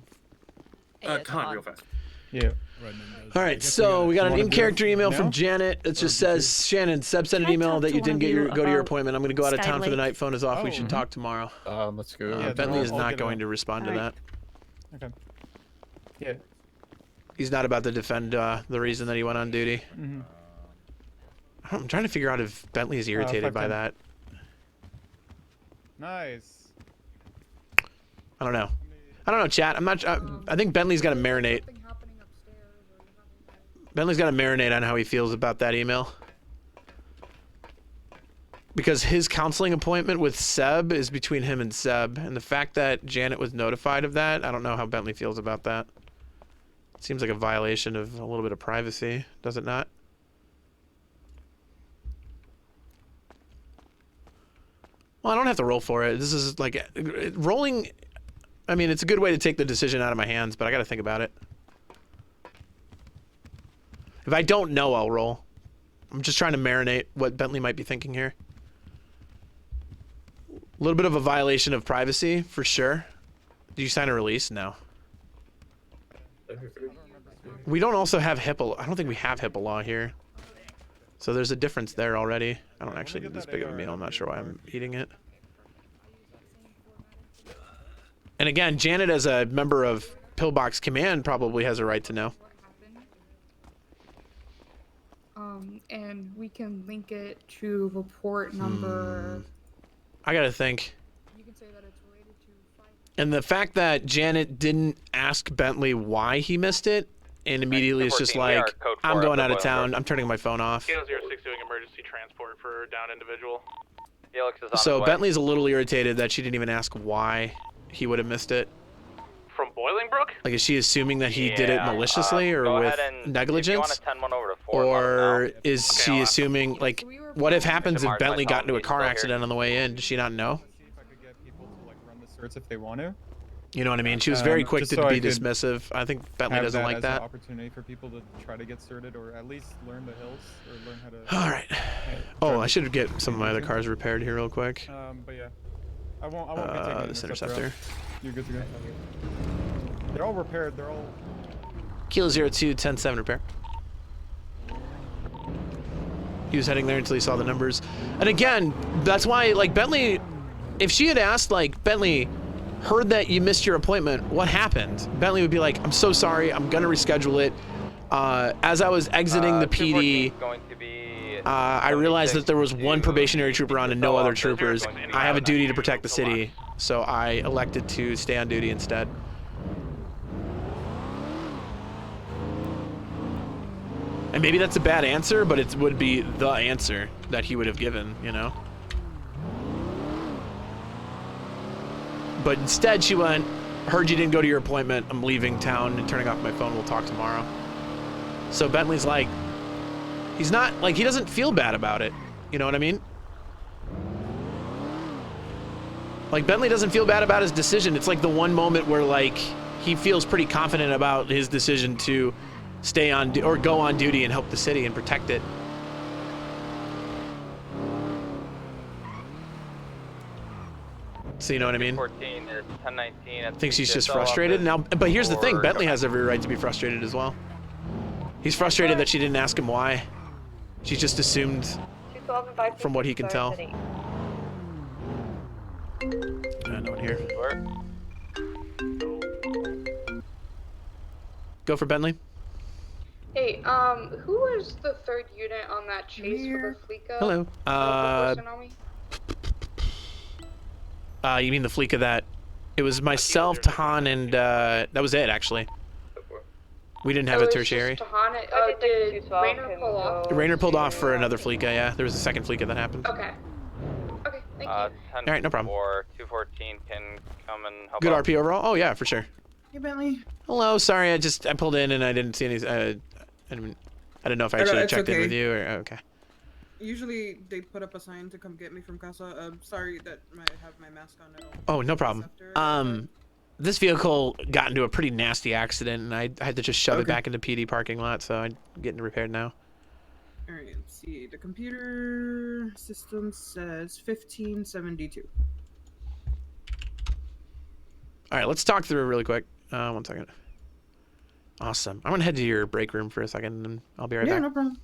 Con, real fast. Yeah. All right, so we got an in-character email from Janet. It just says, Shannon, Seb sent an email that you didn't go to your appointment. I'm going to go out of town for the night. Phone is off. We should talk tomorrow. Let's go. Yeah, Bentley is not going to respond to that. Okay. Yeah. He's not about to defend the reason that he went on duty. Mm-hmm. I'm trying to figure out if Bentley is irritated by that. Nice. I don't know, chat. I'm not. I think Bentley's got to marinate. Bentley's got to marinate on how he feels about that email. Because his counseling appointment with Seb is between him and Seb, and the fact that Janet was notified of that, I don't know how Bentley feels about that. It seems like a violation of a little bit of privacy, does it not? Well, I don't have to roll for it. This is like rolling. I mean, it's a good way to take the decision out of my hands, but I got to think about it. If I don't know, I'll roll. I'm just trying to marinate what Bentley might be thinking here. A little bit of a violation of privacy, for sure. Did you sign a release? No. We don't also have HIPAA. I don't think we have HIPAA law here. So there's a difference there already. I don't actually need this big of a meal. I'm not sure why I'm eating it. And again, Janet, as a member of Pillbox Command, probably has a right to know. And we can link it to report number. I gotta think. You can say that it's related to 5. And the fact that Janet didn't ask Bentley why he missed it, and immediately it's just like, I'm going out of town. I'm turning my phone off. Kilo 06 doing emergency transport for down individual. So Bentley's a little irritated that she didn't even ask why he would have missed it. From Bolingbrook? Like, is she assuming that he did it maliciously or with negligence? Or is she assuming, like, what if happens if Bentley got into a car accident on the way in? Does she not know? See if I could get people to like run the certs if they want to. You know what I mean? She was very quick to be dismissive. I think Bentley doesn't like that. An opportunity for people to try to get certed or at least learn the hills or learn how to. All right. Oh, I should get some of my other cars repaired here real quick. But yeah, I won't be taking this interceptor. You're good to go. They're all repaired. They're all. Kilo 02, 10-7 repair. He was heading there until he saw the numbers. And again, that's why, like, Bentley, if she had asked, like, Bentley, heard that you missed your appointment, what happened? Bentley would be like, I'm so sorry, I'm gonna reschedule it. As I was exiting the PD, going to be I realized that there was one probationary trooper on and no other troopers. I have a duty to protect the city, so I elected to stay on duty instead. And maybe that's a bad answer, but it would be the answer that he would have given, you know? But instead she went, heard you didn't go to your appointment, I'm leaving town and turning off my phone, we'll talk tomorrow. So Bentley's like, he's not, like, he doesn't feel bad about it. You know what I mean? Like, Bentley doesn't feel bad about his decision. It's like the one moment where, like, he feels pretty confident about his decision to stay on, or go on duty and help the city and protect it. So you know what I mean? 14 is 1019. I think she's just frustrated now. But here's the thing, Bentley has every right to be frustrated as well. He's frustrated that she didn't ask him why. She just assumed from what he can tell. No one here. Go for Bentley. Hey, who was the third unit on that chase for the Fleeca? Hello. You mean the Fleeca that... It was myself, Tahan, and that was it, actually. We didn't have a tertiary. Did Rainer pull off? Rainer pulled off for another Fleeca, yeah. There was a second Fleeca that happened. Okay. Okay, thank you. All right, no problem. 214 can come and help Good out. RP overall? Oh, yeah, for sure. Hey, Bentley. Hello, sorry, I pulled in and I didn't see any... I didn't know if I should have checked in with you or... Okay. Usually they put up a sign to come get me from Casa. Sorry that I have my mask on. Oh, no problem. This vehicle got into a pretty nasty accident, and I had to just shove it back into PD parking lot, so I'm getting it repaired now. All right, let's see. The computer system says 1572. All right, let's talk through it really quick. 1 second. Awesome. I'm gonna head to your break room for a second, and I'll be right back. Yeah, no problem.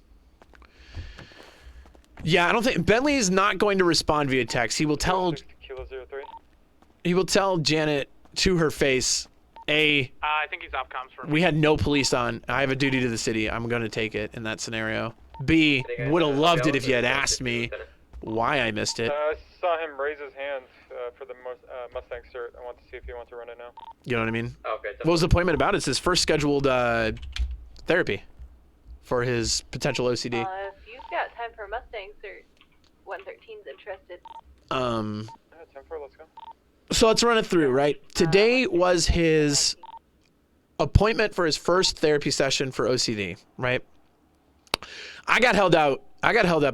Yeah, I don't think Bentley is not going to respond via text. He will tell. He will tell Janet to her face, I think he's off comms for me. We had no police on. I have a duty to the city. I'm going to take it in that scenario. B, would have loved it if you had asked me why I missed it. I saw him raise his hand for the Mustang cert. I want to see if he wants to run it now. You know what I mean? Okay. What was the appointment about? It's his first scheduled therapy for his potential OCD. If you've got time for Mustang cert, 113's interested. 10-4, let's go. So let's run it through, right? Today was his appointment for his first therapy session for OCD, right? I got held up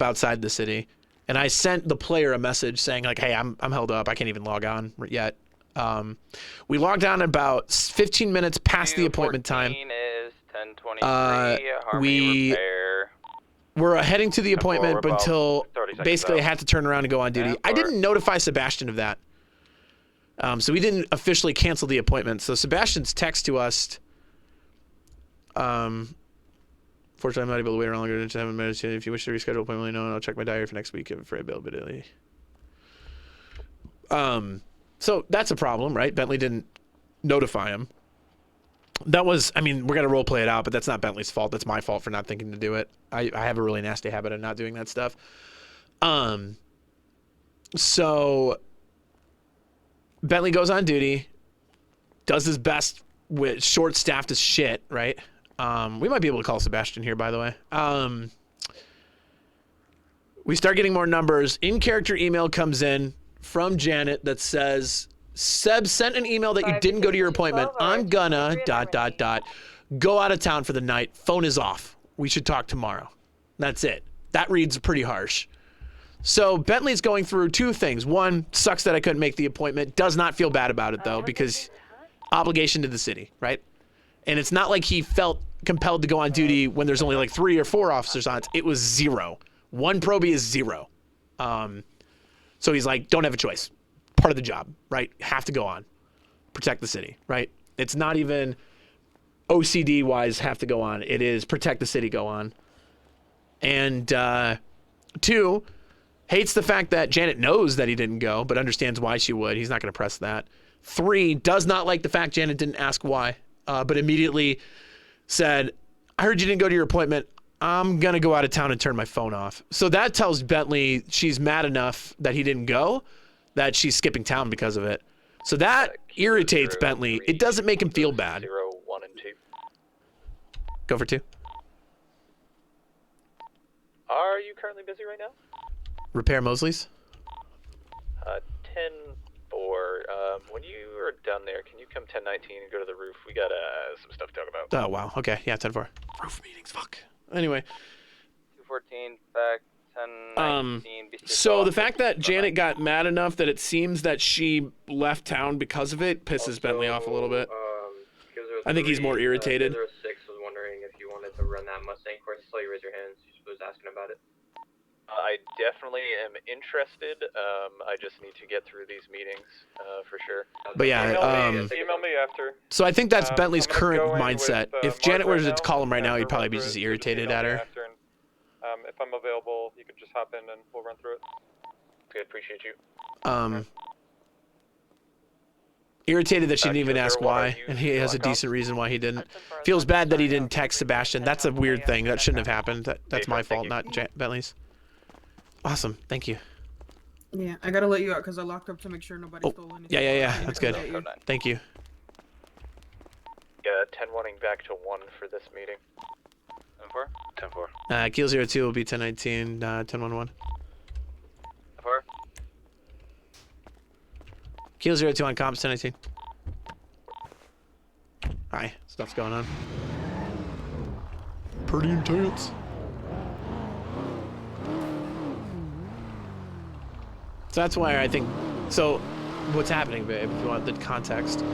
outside the city, and I sent the player a message saying like, "Hey, I'm held up. I can't even log on yet." We logged on about 15 minutes past the appointment time. Is 1023. We were heading to the appointment, but until basically I had to turn around and go on duty. I didn't notify Sebastian of that. So we didn't officially cancel the appointment. So Sebastian's text to us. Fortunately, I'm not able to wait around longer than 7 minutes. If you wish to reschedule appointment, let me know, and I'll check my diary for next week for availability. So that's a problem, right? Bentley didn't notify him. That was, I mean, we're going to role play it out, but that's not Bentley's fault. That's my fault for not thinking to do it. I have a really nasty habit of not doing that stuff. So Bentley goes on duty, does his best with short-staffed as shit, right? We might be able to call Sebastian here, by the way. We start getting more numbers. In-character email comes in from Janet that says, Seb sent an email that you didn't go to your appointment. I'm gonna ... go out of town for the night. Phone is off. We should talk tomorrow. That's it. That reads pretty harsh. So Bentley's going through two things. One, sucks that I couldn't make the appointment. Does not feel bad about it, though, because obligation to the city, right? And it's not like he felt compelled to go on duty when there's only like 3 or 4 officers on it. It was 0. 1 probie is 0. So he's like, don't have a choice. Part of the job, right? Have to go on. Protect the city, right? It's not even OCD-wise have to go on. It is protect the city, go on. And 2, hates the fact that Janet knows that he didn't go, but understands why she would. He's not going to press that. 3, does not like the fact Janet didn't ask why, but immediately said, I heard you didn't go to your appointment. I'm going to go out of town and turn my phone off. So that tells Bentley she's mad enough that he didn't go, that she's skipping town because of it. So that irritates Bentley. It doesn't make him feel bad. 0, 1, and 2. Go for 2. Are you currently busy right now? Repair Mosley's. 10-4. When you are down there, can you come 10-19 and go to the roof? We got some stuff to talk about. Oh, wow. Okay. Yeah, 10-4. Roof meetings. Fuck. Anyway. 214 back. 10-19. So the fact that Janet got mad enough that it seems that she left town because of it pisses Bentley off a little bit. I think he's more irritated. 6 was wondering if you wanted to run that Mustang course. I saw you raise your hands. You was asking about it. I definitely am interested. I just need to get through these meetings for sure. But yeah, email me after. So I think that's Bentley's current mindset. If Janet were to call him right now, he'd probably be just irritated at her. If I'm available, you could just hop in and we'll run through it. Good, appreciate you. Irritated that she didn't even ask why, and he has a decent reason why he didn't. Feels bad that he didn't text Sebastian. That's a weird thing. That shouldn't have happened. That's my fault, not Bentley's. Awesome. Thank you. Yeah, I gotta let you out because I locked up to make sure nobody stole anything. Yeah. That's good. Thank you. Yeah, 10-1ing back to 1 for this meeting. 10-4. 10-4. Keel 02 will be 10-19, 10-1-1. 4. Keel 02 on comms, 10-19. Hi, stuff's going on. Pretty intense. So that's why I think, so what's happening, babe, if you want the context.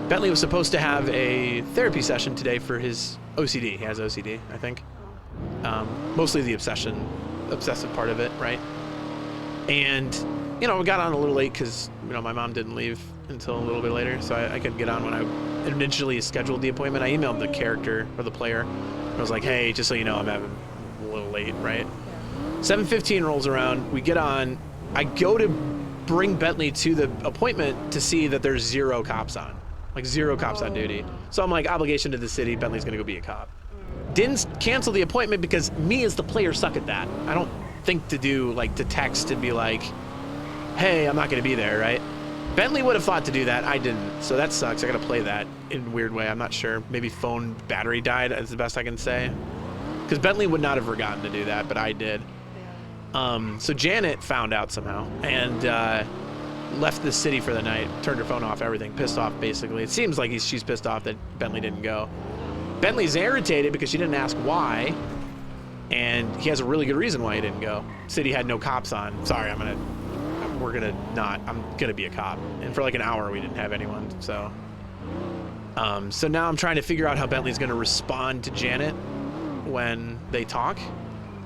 Bentley was supposed to have a therapy session today for his OCD. He has OCD, I think. Mostly the obsessive part of it, right? And, you know, we got on a little late because, you know, my mom didn't leave until a little bit later, so I couldn't get on when I initially scheduled the appointment. I emailed the character, or the player. I was like, hey, just so you know, I'm having a little late, right? 7:15 rolls around, we get on. I go to bring Bentley to the appointment to see that there's 0 cops on. Like 0 cops on duty. So I'm like, obligation to the city, Bentley's gonna go be a cop. Didn't cancel the appointment because me as the player suck at that. I don't think to do, like, to text and be like, hey, I'm not gonna be there, right? Bentley would have thought to do that, I didn't. So that sucks, I gotta play that in a weird way, I'm not sure. Maybe phone battery died is the best I can say. Because Bentley would not have forgotten to do that, but I did. So Janet found out somehow and left the city for the night, turned her phone off, everything, pissed off basically. It seems like she's pissed off that Bentley didn't go. Bentley's irritated because she didn't ask why, and he has a really good reason why he didn't go. City had no cops on. Sorry, I'm gonna be a cop. And for like an hour we didn't have anyone, so. So now I'm trying to figure out how Bentley's gonna respond to Janet when they talk.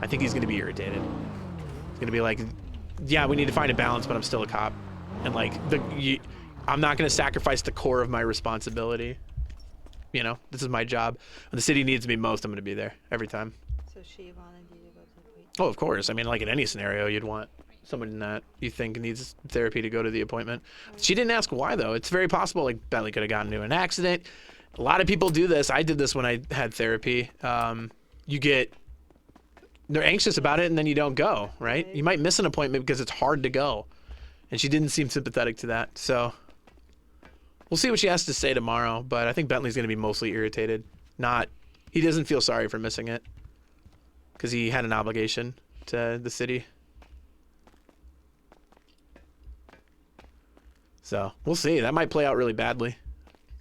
I think he's gonna be irritated. Gonna be like, yeah, we need to find a balance, but I'm still a cop, and like I'm not gonna sacrifice the core of my responsibility. You know, this is my job. When the city needs me most, I'm gonna be there every time. So she wanted you to go to the appointment? Oh, of course. I mean, like in any scenario, you'd want someone that you think needs therapy to go to the appointment. She didn't ask why though. It's very possible like Bentley could have gotten into an accident. A lot of people do this. I did this when I had therapy. They're anxious about it and then you don't go, right? You might miss an appointment because it's hard to go. And she didn't seem sympathetic to that. So we'll see what she has to say tomorrow, but I think Bentley's going to be mostly irritated. He doesn't feel sorry for missing it because he had an obligation to the city. So we'll see. That might play out really badly.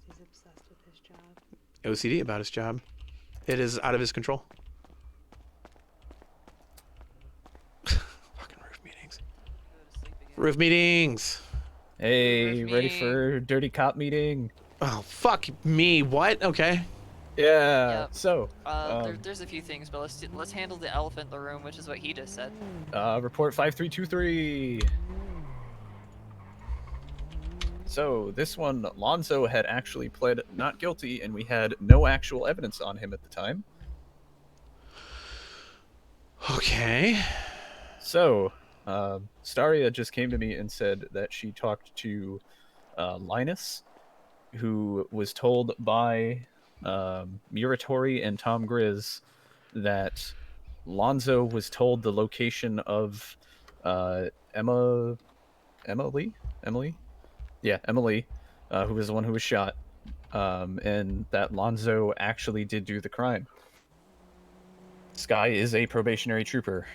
He's obsessed with his job. OCD about his job. It is out of his control. Roof meetings. Hey, ready for dirty cop meeting? Oh, fuck me. What? Okay. Yeah. Yep. So, there's a few things, but let's handle the elephant in the room, which is what he just said. Report 5323. So this one, Lonzo had actually pled not guilty, and we had no actual evidence on him at the time. Okay. So, Staria just came to me and said that she talked to Linus, who was told by Muratori and Tom Grizz that Lonzo was told the location of Emily, who was the one who was shot, and that Lonzo actually did do the crime. Sky is a probationary trooper.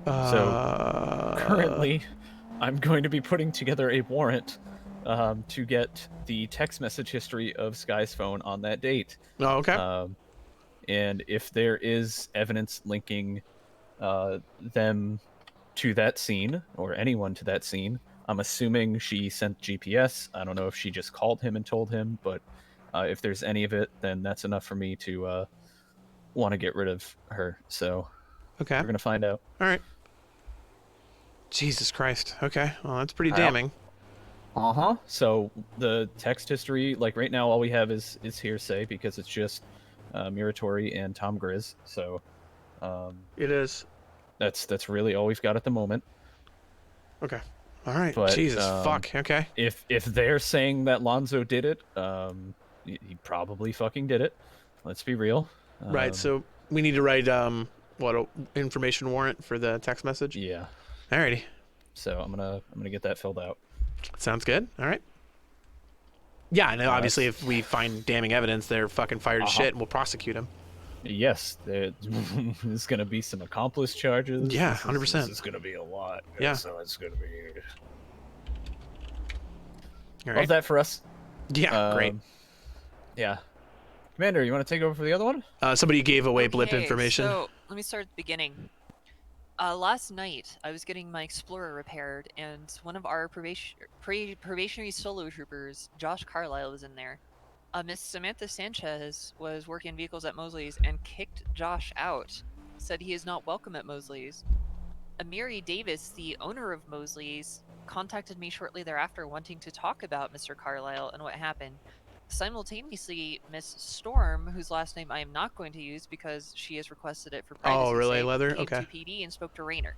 So currently, I'm going to be putting together a warrant to get the text message history of Sky's phone on that date. Oh, okay. And if there is evidence linking them to that scene, or anyone to that scene, I'm assuming she sent GPS. I don't know if she just called him and told him, but if there's any of it, then that's enough for me to want to get rid of her. So okay, we're gonna find out. All right. Jesus Christ. Okay, well that's pretty damning. So the text history, like right now, all we have is hearsay because it's just Muratori and Tom Grizz. So it is. That's really all we've got at the moment. Okay. All right. But, Jesus fuck. Okay. If they're saying that Lonzo did it, he probably fucking did it. Let's be real. Right. So we need to write what a information warrant for the text message. Yeah. Alrighty. So I'm gonna get that filled out. Sounds good. All right. Yeah, I know. Obviously, if we find damning evidence, they're fucking fired as shit, and we'll prosecute them. Yes, there's gonna be some accomplice charges. Yeah, 100%. This is gonna be a lot. Yeah. So it's gonna be. All Love right. that for us. Yeah, great. Yeah. Commander, you want to take over for the other one? Somebody gave away blip information. So let me start at the beginning. Last night, I was getting my Explorer repaired, and one of our probationary solo troopers, Josh Carlisle, was in there. Miss Samantha Sanchez was working vehicles at Mosley's and kicked Josh out. Said he is not welcome at Mosley's. Amiri Davis, the owner of Mosley's, contacted me shortly thereafter wanting to talk about Mr. Carlisle and what happened. Simultaneously, Miss Storm, whose last name I am not going to use because she has requested it for privacy, really, Leather? came Okay. to PD and spoke to Rainer.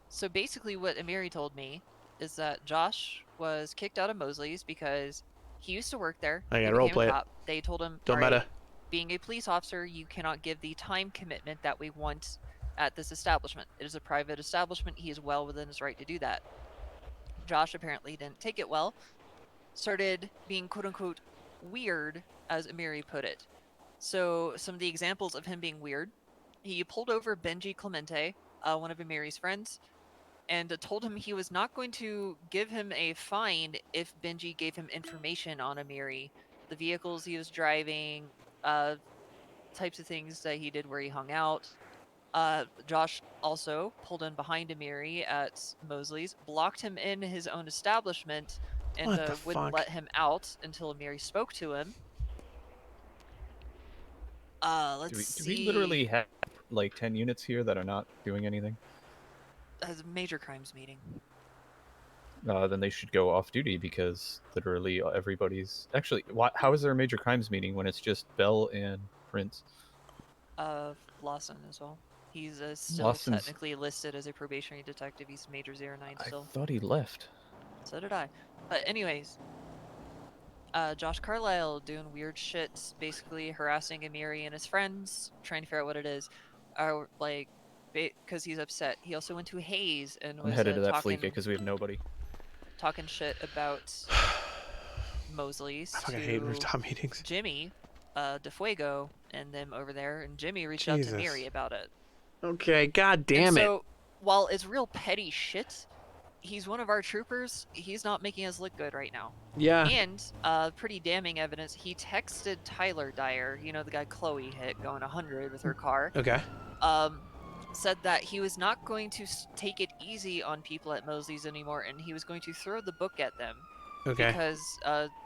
So basically what Amiri told me is that Josh was kicked out of Mosley's because he used to work there. I he gotta became a roleplay it. cop. They told him, Don't "All right, meta. being a police officer, you cannot give the time commitment that we want at this establishment. It is a private establishment. He is well within his right to do that." Josh apparently didn't take it well, started being quote-unquote weird, as Amiri put it. So some of the examples of him being weird: he pulled over Benji Clemente, one of Amiri's friends, and told him he was not going to give him a fine if Benji gave him information on Amiri, the vehicles he was driving, types of things that he did where he hung out. Josh also pulled in behind Amiri at Mosley's, blocked him in his own establishment, and What the wouldn't fuck? let him out until Amiri spoke to him. Let's Do see. we literally have like 10 units here that are not doing anything? As a major crimes meeting. Then they should go off duty because literally everybody's actually. How is there a major crimes meeting when it's just Bell and Prince? Lawson as well. He's still Lawson's- technically listed as a probationary detective. He's Major 09 still. I thought he left. So did I. But anyways, Josh Carlisle doing weird shit, basically harassing Amiri and his friends, trying to figure out what it is. Like, because he's upset. He also went to Hayes and I'm was headed to that talking, Fleeca because we have nobody. talking shit about Mosley's I fucking to hate rooftop meetings. Jimmy, DeFuego, and them over there, and Jimmy reached out Jesus. to Amiri about it. Okay, god damn And it. so, while it's real petty shit, he's one of our troopers. He's not making us look good right now. Yeah. And pretty damning evidence. He texted Tyler Dyer, you know, the guy Chloe hit going 100 with her car. Okay. Said that he was not going to take it easy on people at Mosley's anymore, and he was going to throw the book at them. Okay. Because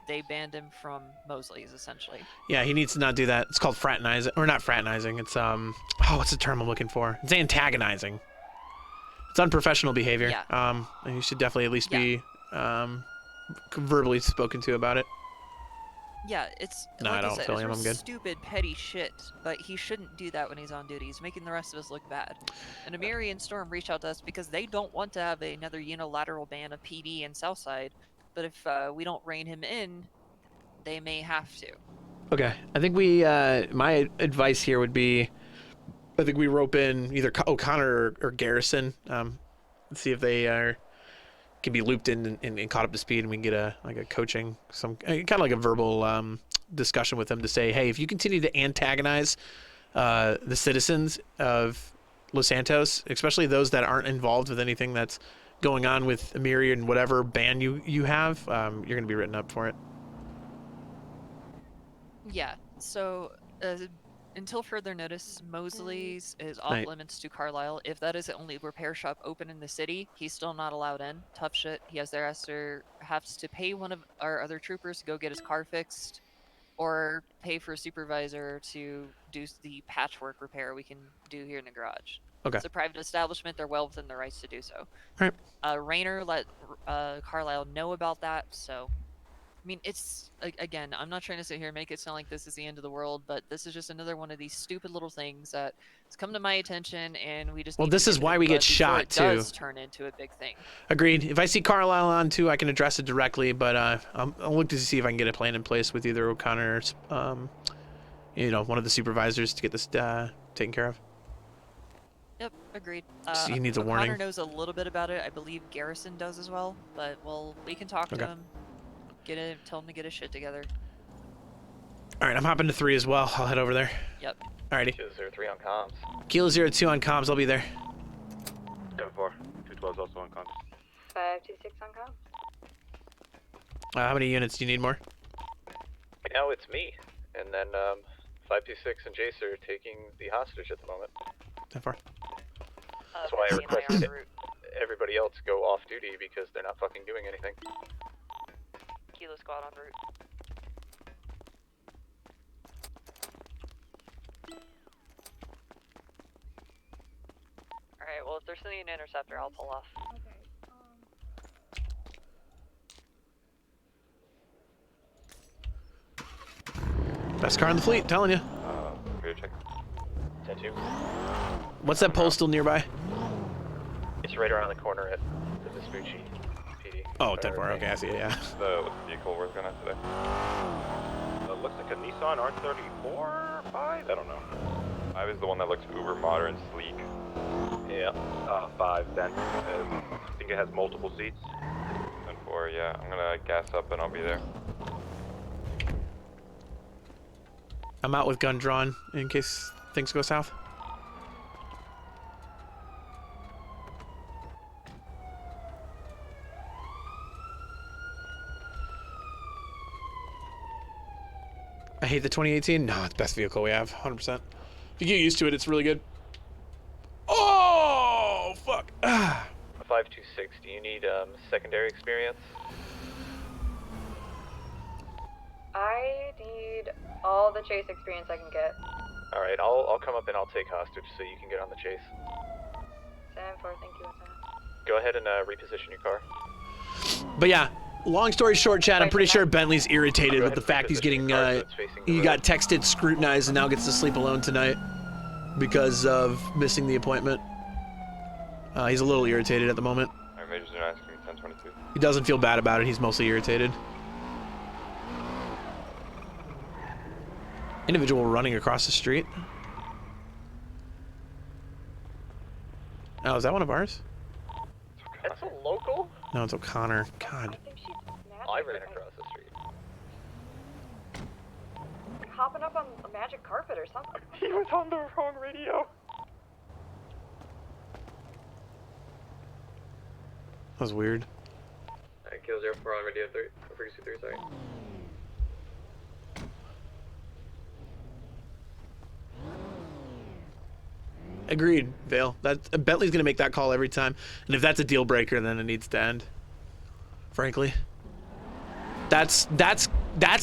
they banned him from Mosley's, essentially. Yeah, he needs to not do that. It's called fraternizing, or not fraternizing. It's what's the term I'm looking for? It's antagonizing. It's unprofessional behavior. Yeah. And you should definitely at least be verbally spoken to about it. Yeah, it's No, like I don't said, feel it's him. real I'm good. stupid, petty shit. But he shouldn't do that when he's on duty. He's making the rest of us look bad. And Amiri and Storm reached out to us because they don't want to have another unilateral ban of PD in Southside. But if we don't rein him in, they may have to. Okay, I think we. My advice here would be, I think we rope in either O'Connor or Garrison. See if they can be looped in and caught up to speed, and we can get a coaching, some kind of like a verbal discussion with them to say, hey, if you continue to antagonize the citizens of Los Santos, especially those that aren't involved with anything that's going on with Amiri and whatever ban you have, you're going to be written up for it. Yeah, so until further notice, Mosley's is off Right. limits to Carlisle. If that is the only repair shop open in the city, he's still not allowed in. Tough shit. He has to pay one of our other troopers to go get his car fixed, or pay for a supervisor to do the patchwork repair we can do here in the garage. Okay. It's a private establishment. They're well within their rights to do so. Right. Rayner let Carlisle know about that, so... I mean, it's, again, I'm not trying to sit here and make it sound like this is the end of the world, but this is just another one of these stupid little things that has come to my attention, and we just Well, need to this is nip it why in we the get bud before shot, it does too. turn into a big thing. Agreed. If I see Carlisle on too, I can address it directly, but I'll look to see if I can get a plan in place with either O'Connor or, one of the supervisors to get this taken care of. Yep, agreed. So he needs a O'Connor warning. knows a little bit about it. I believe Garrison does as well, but, well, we can talk to Okay. him, tell him to get his shit together. All right, I'm hopping to 3 as well. I'll head over there. Yep. Alrighty. Kilo 03 on comms. Kilo 02 on comms. I'll be there. 10-4. 212's also on comms. 526 on com. How many units do you need more? Right now it's me, and then 526 and Jace are taking the hostage at the moment. That far? That's why I requested everybody else go off duty because they're not fucking doing anything. Kilo squad en route. Alright, well, if they're sending an interceptor, I'll pull off. Best car in the fleet, telling you. Rear check. 10-2. What's that postal nearby? It's right around the corner at the Vespucci PD. Oh, 10-4. Okay, I see it, yeah. The vehicle we're gonna today. Looks like a Nissan R34 5? I don't know. 5 is the one that looks uber modern, sleek. Yeah. 5 then. I think it has multiple seats. 10-4, yeah. I'm gonna gas up and I'll be there. I'm out with gun drawn in case things go south. I hate the 2018. No, it's the best vehicle we have, 100%. If you get used to it, it's really good. Oh, fuck. 526, do you need secondary experience? I need all the chase experience I can get. Alright, I'll come up and I'll take hostage so you can get on the chase. 7-4, thank you. Go ahead and reposition your car. But yeah, long story short, Chad, I'm pretty sure Bentley's irritated with the fact he's getting, he got texted, scrutinized, and now gets to sleep alone tonight because of missing the appointment. He's a little irritated at the moment. Alright, Majors are asking 1022. He doesn't feel bad about it, he's mostly irritated. Individual running across the street. Oh, is that one of ours? That's a local? No, it's O'Connor. God. I ran across the street. Hopping up on a magic carpet or something. He was on the wrong radio. That was weird. Kilo 04 on radio 3, frequency 3, sorry. Agreed, Vale. That Bentley's gonna make that call every time, and if that's a deal breaker, then it needs to end. Frankly, that's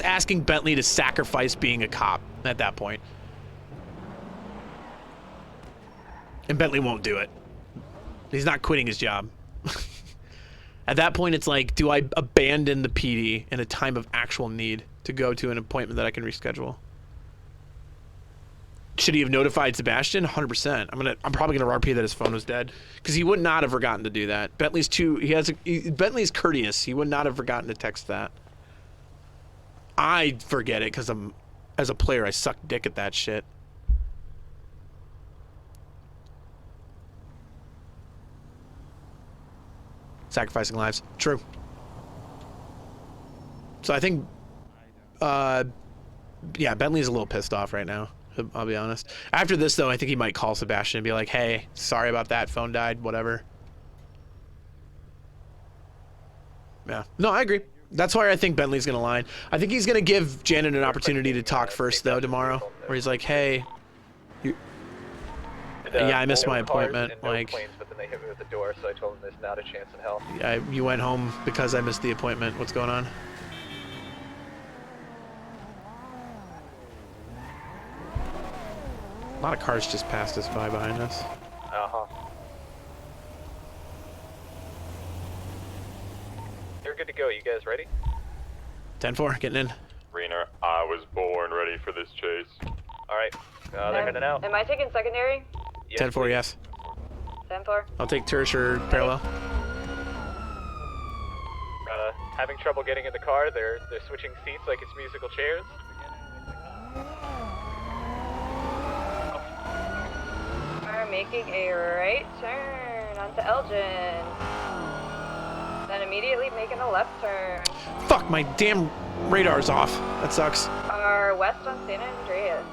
asking Bentley to sacrifice being a cop at that point, and Bentley won't do it. He's not quitting his job. At that point, it's like, do I abandon the PD in a time of actual need to go to an appointment that I can reschedule? Should he have notified Sebastian? 100%. I'm probably gonna RP that his phone was dead because he would not have forgotten to do that. Bentley's Bentley's courteous. He would not have forgotten to text that. I forget it because I'm as a player, I suck dick at that shit. Sacrificing lives. True. So I think, yeah, Bentley's a little pissed off right now. I'll be honest. After this, though, I think he might call Sebastian and be like, hey, sorry about that. Phone died, whatever. Yeah. No, I agree. That's why I think Bentley's going to line. I think he's going to give Janet an opportunity to talk first, though, tomorrow. Where he's like, hey, yeah, I missed my appointment. Like, planes, but then they hit me with the door, so I told them there's not a chance in hell. yeah, you went home because I missed the appointment. What's going on? A lot of cars just passed us by behind us. Uh-huh. You're good to go. You guys ready? 10-4, getting in. Rena, I was born ready for this chase. All right. They're heading out. Am I taking secondary? 10-4, yes. 10-4. I'll take tertiary or parallel. Having trouble getting in the car. They're switching seats like it's musical chairs. Are making a right turn onto Elgin. Then immediately making a left turn. Fuck, my damn radar's off. That sucks. Are west on San Andreas.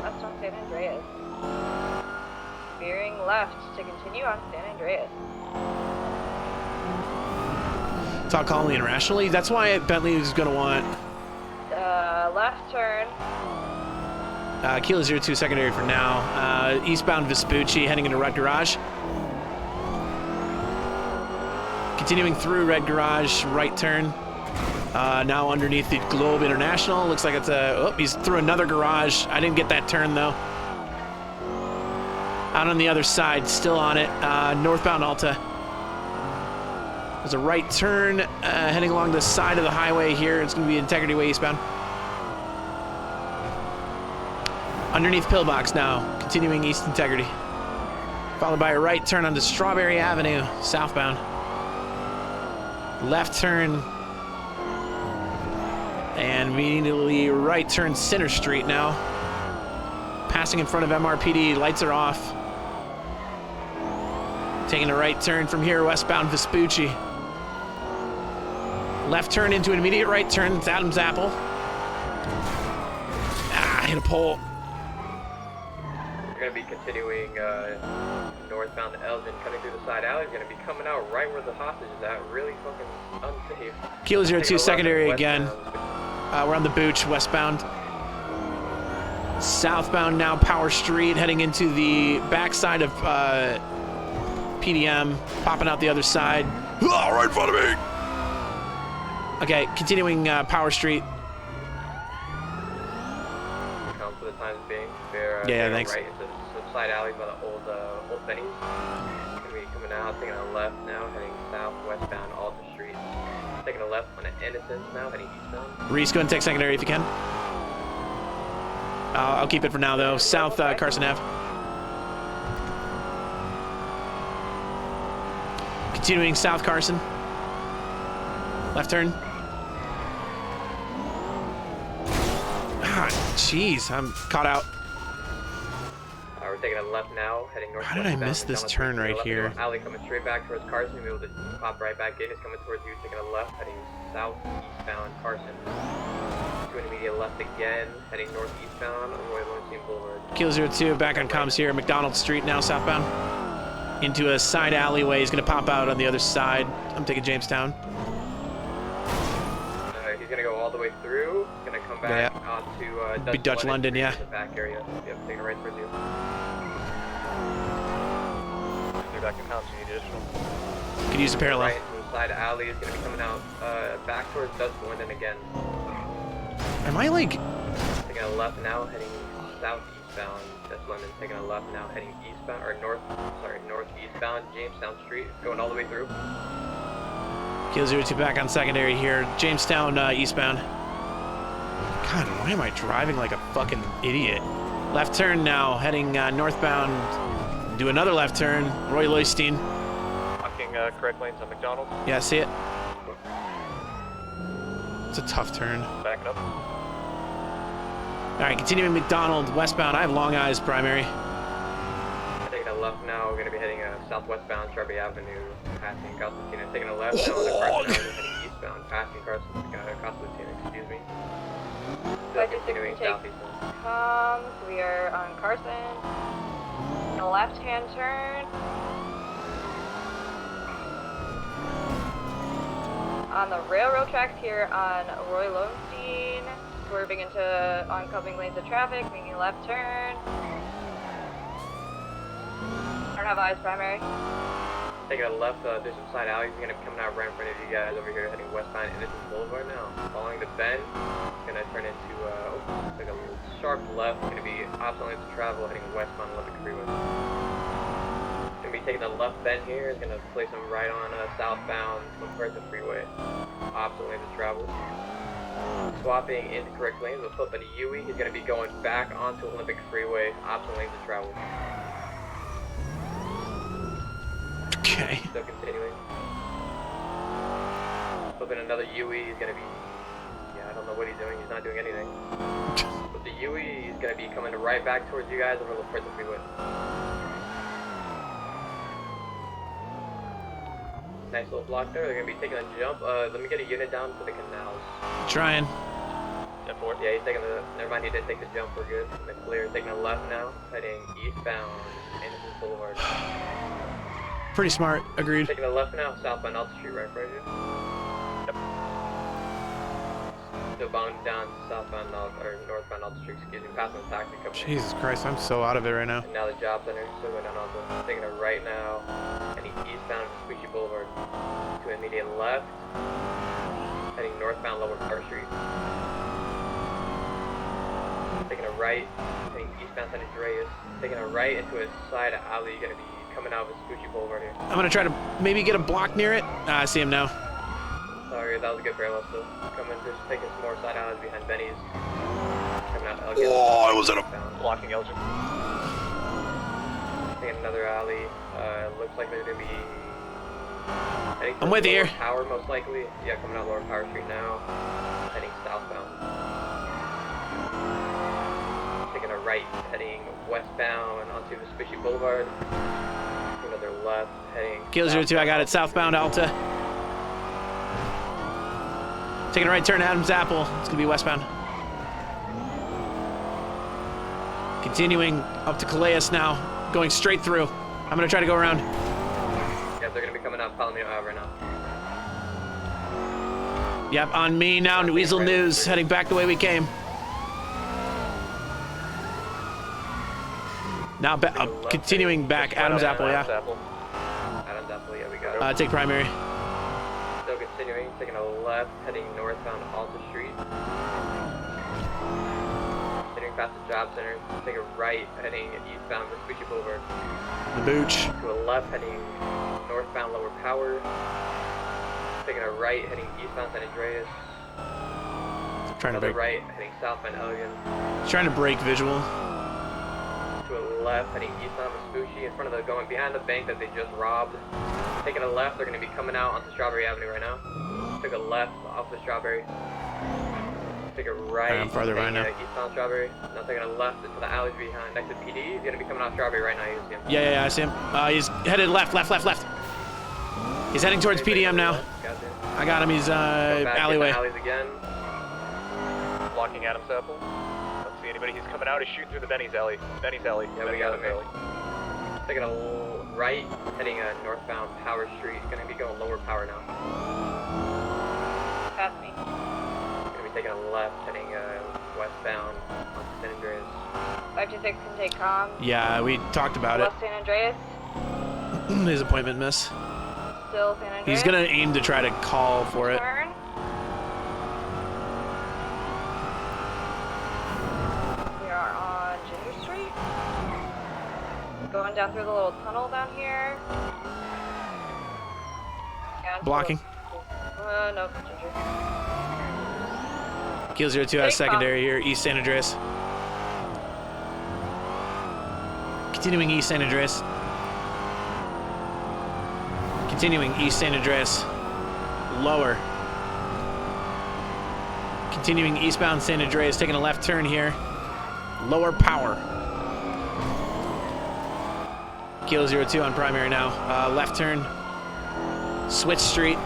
West on San Andreas. Veering left to continue on San Andreas. Talk calmly and rationally. That's why Bentley is going to want... Left turn. Kilo 02 secondary for now. Eastbound Vespucci heading into Red Garage. Continuing through Red Garage, right turn. Now underneath the Globe International. Looks like it's a... Oh, he's through another garage. I didn't get that turn, though. Out on the other side, still on it. Northbound Alta. There's a right turn heading along the side of the highway here. It's going to be Integrity Way eastbound. Underneath Pillbox now, continuing East Integrity. Followed by a right turn onto Strawberry Avenue, southbound. Left turn. And immediately right turn Center Street now. Passing in front of MRPD, lights are off. Taking a right turn from here, westbound Vespucci. Left turn into an immediate right turn, it's Adam's Apple. Ah, hit a pole. We're going to be continuing northbound Elgin, cutting through the side alley. We're going to be coming out right where the hostage is at. Really fucking unsafe. Kilo 02 secondary again. We're on the Booch, westbound. Southbound now, Power Street, heading into the backside of PDM, popping out the other side. Oh, right in front of me! Okay, continuing Power Street. For the time being, yeah, thanks. Right into the side alley by the old Benny's. Gonna be coming out, taking a left now, heading southwestbound Alta Street. Taking a left on Innocence now, heading eastbound. Reese, go and take secondary if you can. I'll keep it for now, though. South Carson Ave. Continuing South Carson. Left turn. Ah, jeez, I'm caught out. We're taking a left now, heading north. How did I miss this turn right here? Alley coming straight back towards Carson. You'll be able to pop right back in. It's coming towards you, taking a left, heading southeastbound Carson. Doing immediate left again, heading northeastbound Roy Lowenstein Boulevard. Kilo 02 back on comms here, McDonald Street now southbound. Into a side alleyway. He's gonna pop out on the other side. I'm taking Jamestown. He's gonna go all the way through. He's gonna come back onto Dutch London, yeah. The back area. Yep, taking right towards you. They're back in house. You need additional. Could use a parallel. Right into the side alley is gonna be coming out back towards Dutch London again. Am I like... Taking a left now, heading southeastbound. Dutch London. Taking a left now, heading eastbound or northeastbound Jamestown Street. Going all the way through. Kilo 02 back on secondary here. Jamestown eastbound. God, why am I driving like a fucking idiot? Left turn now, heading northbound. Do another left turn. Roy Lowenstein. Blocking correct lanes on McDonald. Yeah, see it. It's a tough turn. Backing up. All right, continuing McDonald westbound. I have Long Eyes primary. Taking a left now, we're going to be heading southwestbound Sharpie Avenue, passing Casa. Taking a left now on the Carson Avenue, heading eastbound, passing Casa, excuse me. Still continuing southeastbound. We are on Carson. A left-hand turn. On the railroad tracks here on Roy Lowenstein, swerving into oncoming lanes of traffic, making a left turn. I don't have eyes primary. Taking a left, there's some side alleys going to be coming out right in front of you guys over here, heading westbound Innocence Boulevard now. Following the bend, it's going to turn into like a sharp left, going to be opposite lanes of travel, heading westbound Olympic Freeway. Going to be taking the left bend here, it's going to place them right on southbound McPherson Freeway, opposite lanes of travel. Swapping into correct lanes, we'll flip at a UE, he's going to be going back onto Olympic Freeway, opposite lanes of travel. Okay. Still continuing. Flipping another UE, he's gonna be... Yeah, I don't know what he's doing, he's not doing anything. With the UE, he's gonna be coming right back towards you guys over the Prince of Freeway. Nice little block there, they're gonna be taking a jump. Let me get a unit down to the canals. Trying. 10-4. Yeah, he's taking the... Never mind, he did take the jump, we're good. In the clear, taking a left now, heading eastbound, Anderson Boulevard. Pretty smart. Agreed. Taking a left now, southbound Alta Street right in front of you. Yep. Still bound down southbound or northbound Alta Street, excuse me, passing the taxi company. Jesus Christ, I'm so out of it right now. And now the job center, still going down Alta. Taking a right now, heading eastbound Vespucci Boulevard. To immediate left, heading northbound Lower Park Street. Taking a right, heading eastbound San Andreas. Taking a right into a side alley, you're going to be coming out of Vespucci Boulevard here. I'm gonna try to maybe get a block near it. I see him now. Sorry, that was a good parallel still. Coming, just taking some more side alleys behind Benny's. Coming out Elgin. Oh, I was at a... Blocking Elgin. Taking another alley. Looks like there's gonna be... I'm with you here. Power, most likely. Yeah, coming out Lower Power Street now. Heading southbound. Taking a right, heading westbound onto Vespucci Boulevard. Another left, heading... Kilo 02, I got it. Southbound Alta. Taking a right turn to Adams Apple. It's gonna be westbound. Continuing up to Calais now. Going straight through. I'm gonna try to go around. Yeah, they're gonna be coming out Palomino Ave right now. Yep, on me now. Weasel News. Heading back the way we came. Now continuing back, Adams Apple, yeah. Adams Apple, yeah, we got it. Take primary. Still continuing, taking a left, heading northbound Alta Street. Continuing past the job center, take a right, heading eastbound Vespucci Boulevard. The Booch. To a left, heading northbound Lower Power. Taking a right, heading eastbound San Andreas. Trying to break. Right, heading southbound Elgin. Trying to break visual. To a left, heading eastbound Vespucci, in front of the going behind the bank that they just robbed. Taking a left, they're going to be coming out onto Strawberry Avenue right now. Took a left off the Strawberry. Take a right. I'm farther right now. Eastbound Strawberry. Now taking a left into the alleys behind next to PD. He's going to be coming off Strawberry right now. You see him? Yeah, I see him. He's headed left. He's heading towards PDM now. I got him. He's alleyway. Alleys again. Blocking Adams Apple. Don't see anybody. He's coming out. He's shooting through the Benny's alley. Benny's alley. Yeah, we got him. Taking a right, heading northbound Power Street. Going to be going Lower Power now. Pass me. Going to be taking a left, heading westbound on San Andreas. 526 can take comm. Yeah, we talked about West San Andreas. His appointment miss. Still San Andreas. He's gonna aim to try to call for it. Turn. We are on Ginger Street. Going down through the little tunnel down here. Blocking. No, Ginger. Kilo 02 has secondary here, East San Andreas. Continuing East San Andreas. Continuing East San Andreas. Lower. Continuing eastbound San Andreas, taking a left turn here. Lower power. Kilo 02 on primary now. Left turn. Switch Street.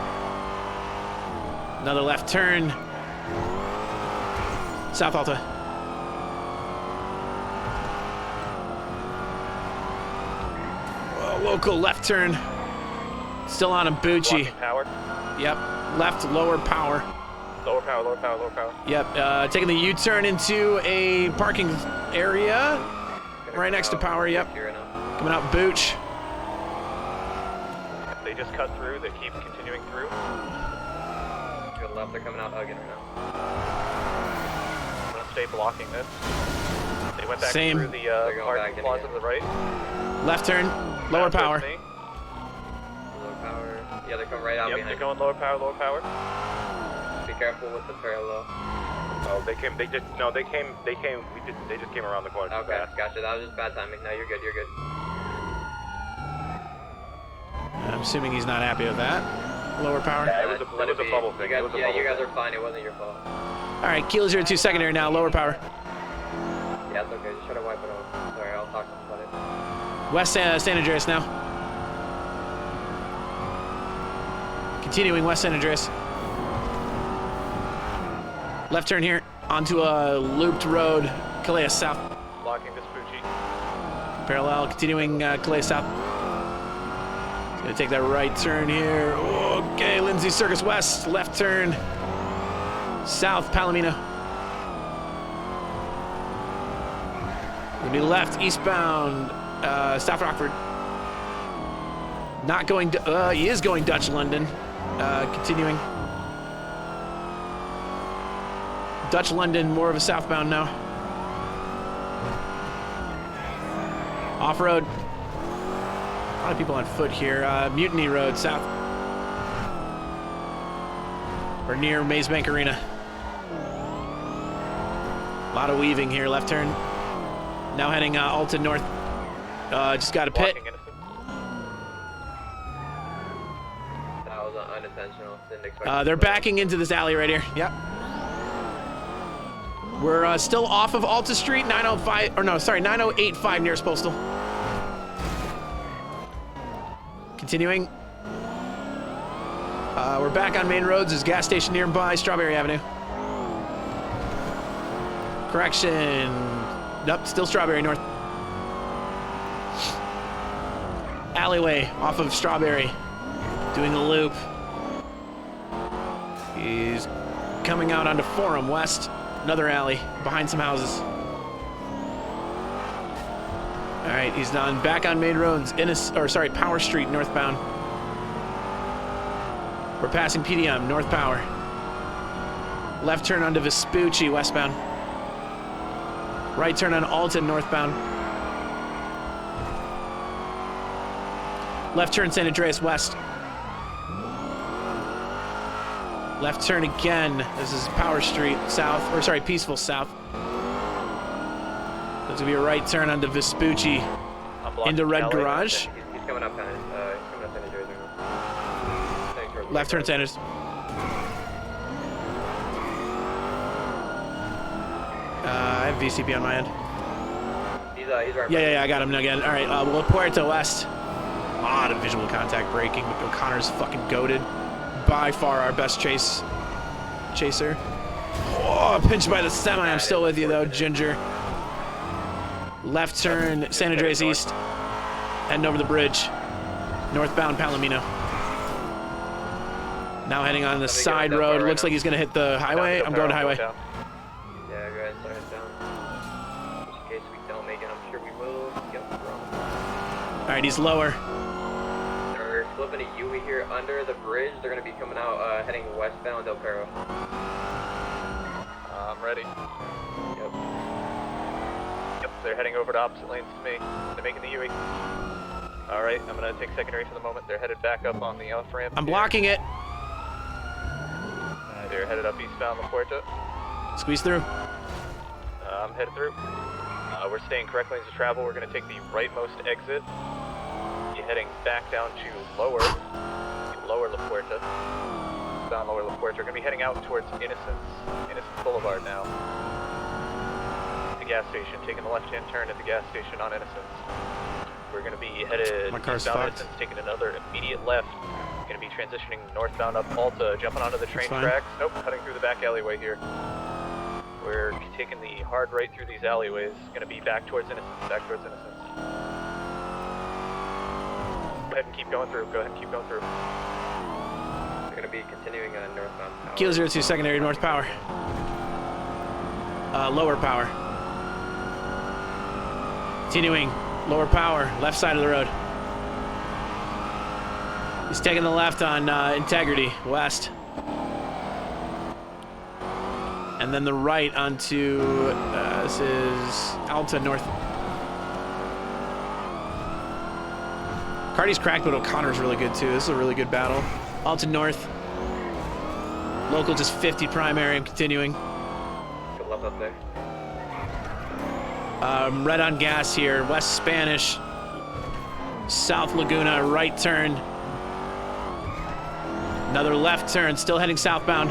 Another left turn. South Alta. Local left turn. Still on him, Bucci. Power. Yep. Left, lower power. Lower power, lower power, lower power. Yep. Taking the U-turn into a parking area. Right next to power, yep. Coming out Booch. They just cut through. They keep continuing through. To the left, they're coming out again right now. I'm gonna stay blocking this. They went back Same. through the parking plaza to the right. Left turn, lower power. Lower power. Yeah, they're coming right out behind. They're going lower power, lower power. Be careful with the parallel. Oh, they just came around the corner. Okay, gotcha. That was just bad timing. No, you're good, you're good. I'm assuming he's not happy with that. Lower power. Yeah, it was a bubble thing. You guys are fine. It wasn't your fault. All right, Kilo 02 secondary now, lower power. Yeah, it's okay. Just try to wipe it off. Sorry, I'll talk to them about it. West San Andreas now. Continuing West San Andreas. Left turn here onto a looped road, Calais South. Blocking this Fuji. Parallel, continuing Calais South. He's gonna take that right turn here. Okay, Lindsay Circus West, left turn. South Palomino. Gonna be left eastbound, South Rockford. Not going, he is going Dutch London. Continuing. Dutch London, more of a southbound now. Off-road. A lot of people on foot here. Mutiny Road, south. Or near Maze Bank Arena. A lot of weaving here, left turn. Now heading Alta north. Just got a pit. That was unintentional. Didn't expect They're backing into this alley right here. Yep. We're still off of Alta Street, 905, or no, sorry, 9085 nearest postal. Continuing. We're back on main roads. There's a gas station nearby, Strawberry Avenue. Correction. Nope, still Strawberry North. Alleyway off of Strawberry. Doing a loop. He's coming out onto Forum West. Another alley behind some houses. All right, he's done. Back on main roads. Power Street northbound. We're passing PDM, North Power. Left turn onto Vespucci, westbound. Right turn on Alton, northbound. Left turn San Andreas, west. Left turn again. This is Power Street, south. Or sorry, Peaceful, south. There's gonna be a right turn onto Vespucci into Red Garage. He's coming up kind of, he's coming up San Andreas right now. Left turn Sanders. I have VCP on my end. He's right. Yeah, I got him again. All right, we'll Puerto West. A lot of visual contact braking. O'Connor's fucking goated. By far our best chaser. Oh, pinched by the semi. I'm still with you though, Ginger. Left turn, San Andreas East. Heading over the bridge. Northbound Palomino. Now heading on the side road. Looks like he's gonna hit the highway. I'm going to highway. Yeah, go ahead, start it down. Just in case we don't make it, I'm sure we will. Yep, All right, he's lower. They're flipping a Yui here under the bridge. They're gonna be coming out, heading westbound Del Perro. I'm ready. Yep. Yep, they're heading over to opposite lanes to me. They're making the Yui. Alright, I'm gonna take secondary for the moment. They're headed back up on the off-ramp. I'm blocking it. They're headed up eastbound La Puerta. Squeeze through. I'm headed through. We're staying correct lanes of travel. We're gonna take the rightmost exit. You're heading back down to lower La Puerta. westbound Lower LaPorte. We're going to be heading out towards Innocence Boulevard now. The gas station, taking the left-hand turn at the gas station on Innocence. We're going to be headed My car's eastbound fucked. Innocence, taking another immediate left. Going to be transitioning northbound up Alta, jumping onto the train fine. tracks. Nope, cutting through the back alleyway here. We're taking the hard right through these alleyways. Going to be back towards Innocence, Go ahead and keep going through, We're going to be continuing on northbound power. Kilo 02, secondary, north power. Lower power. Continuing, lower power, left side of the road. He's taking the left on Integrity, west. And then the right onto, this is Alta, north. Cardi's cracked, but O'Connor's really good too. This is a really good battle. Alta north. Local just 50 primary, I'm continuing. Good luck up there. Red on gas here, West Spanish. South Laguna, right turn. Another left turn, still heading southbound.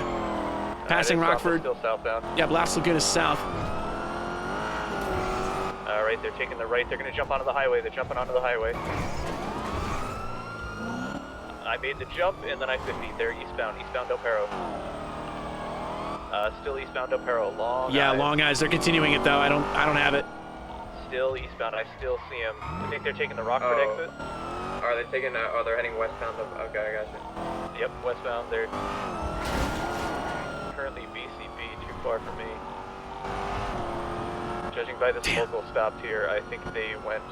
Passing Rockford. Still southbound. Yep, Las Lagunas south. All right, they're taking the right. They're going to jump onto the highway. They're jumping onto the highway. I made the jump, and then I 50'd. They're eastbound Del Perro. Still eastbound Del Perro. Long eyes. Long eyes. They're continuing it though. I don't have it. Still eastbound. I still see them. I think they're taking the Rockford exit. Are they taking? They're heading westbound. Okay, I got you. Yep, westbound. They're currently BCB, too far for me. Judging by this local stopped here, I think they went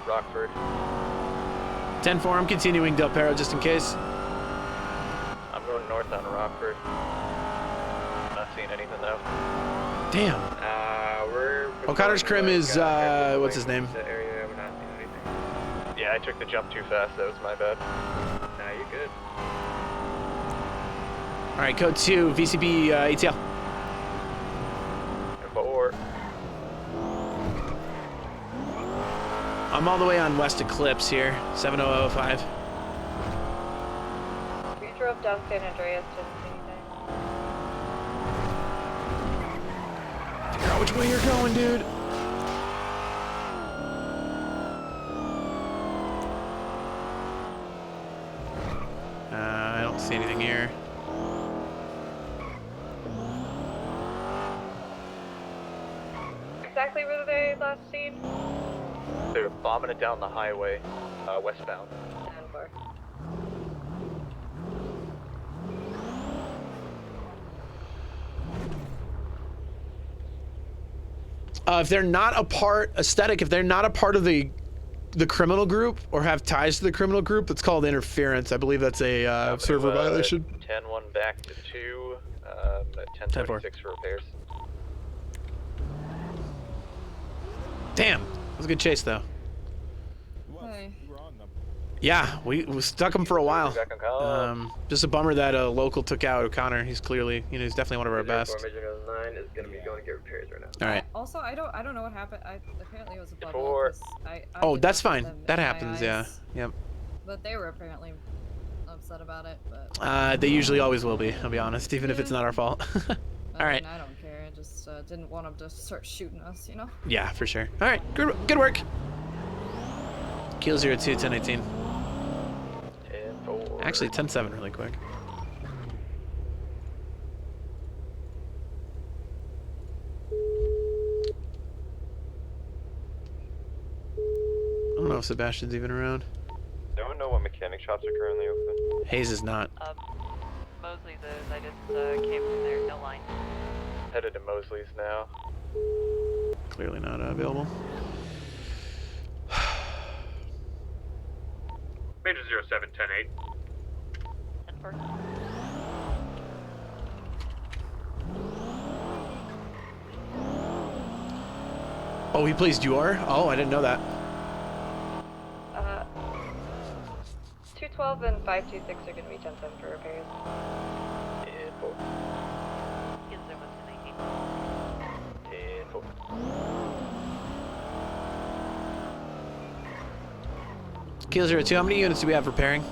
Rockford. 10-4, I'm continuing Del Perro just in case. I'm going north on Rockford. Not seeing anything though. Damn. We're O'Connor's crim is, what's his name? The area, we're not seeing anything. Yeah, I took the jump too fast. That was my bad. Nah, you're good. All right, code 2, VCB ATL. And 4. I'm all the way on West Eclipse here, 70005. We drove down San Andreas, didn't see anything. Figure out which way you're going, dude. I don't see anything here. Exactly where they last seen? They're bombing it down the highway, westbound. And 4. If they're not a part, Aesthetic, if they're not a part of the criminal group or have ties to the criminal group, that's called interference. I believe that's a server violation. 10-1 back to 2, at 10:36 for repairs. Damn, that was a good chase though. Hey. Yeah, we stuck him for a while. Just a bummer that a local took out O'Connor. He's clearly, he's definitely one of our best. Major 9 is going to be going to get repairs right now. All right. Also, I don't know what happened. Apparently it was a bug. Oh, that's fine. That happens. Yeah. Yep. But they were apparently upset about it. But they usually always will be. I'll be honest, even if it's not our fault. All right. I don't care. I just didn't want them to start shooting us, Yeah, for sure. All right. Good work. Kilo 02, 1018. Actually, 10-7 really quick. I don't know if Sebastian's even around. Anyone know what mechanic shops are currently open? Hayes is not. Mosley's is. I just came from there. No line. Headed to Mosley's now. Clearly not available. Major 07, 10-8. Oh, he plays Duar? Oh, I didn't know that. 212 and 526 are going to be 10-7 for repairs. And 4. And 4. Kilo 02, how many units do we have repairing?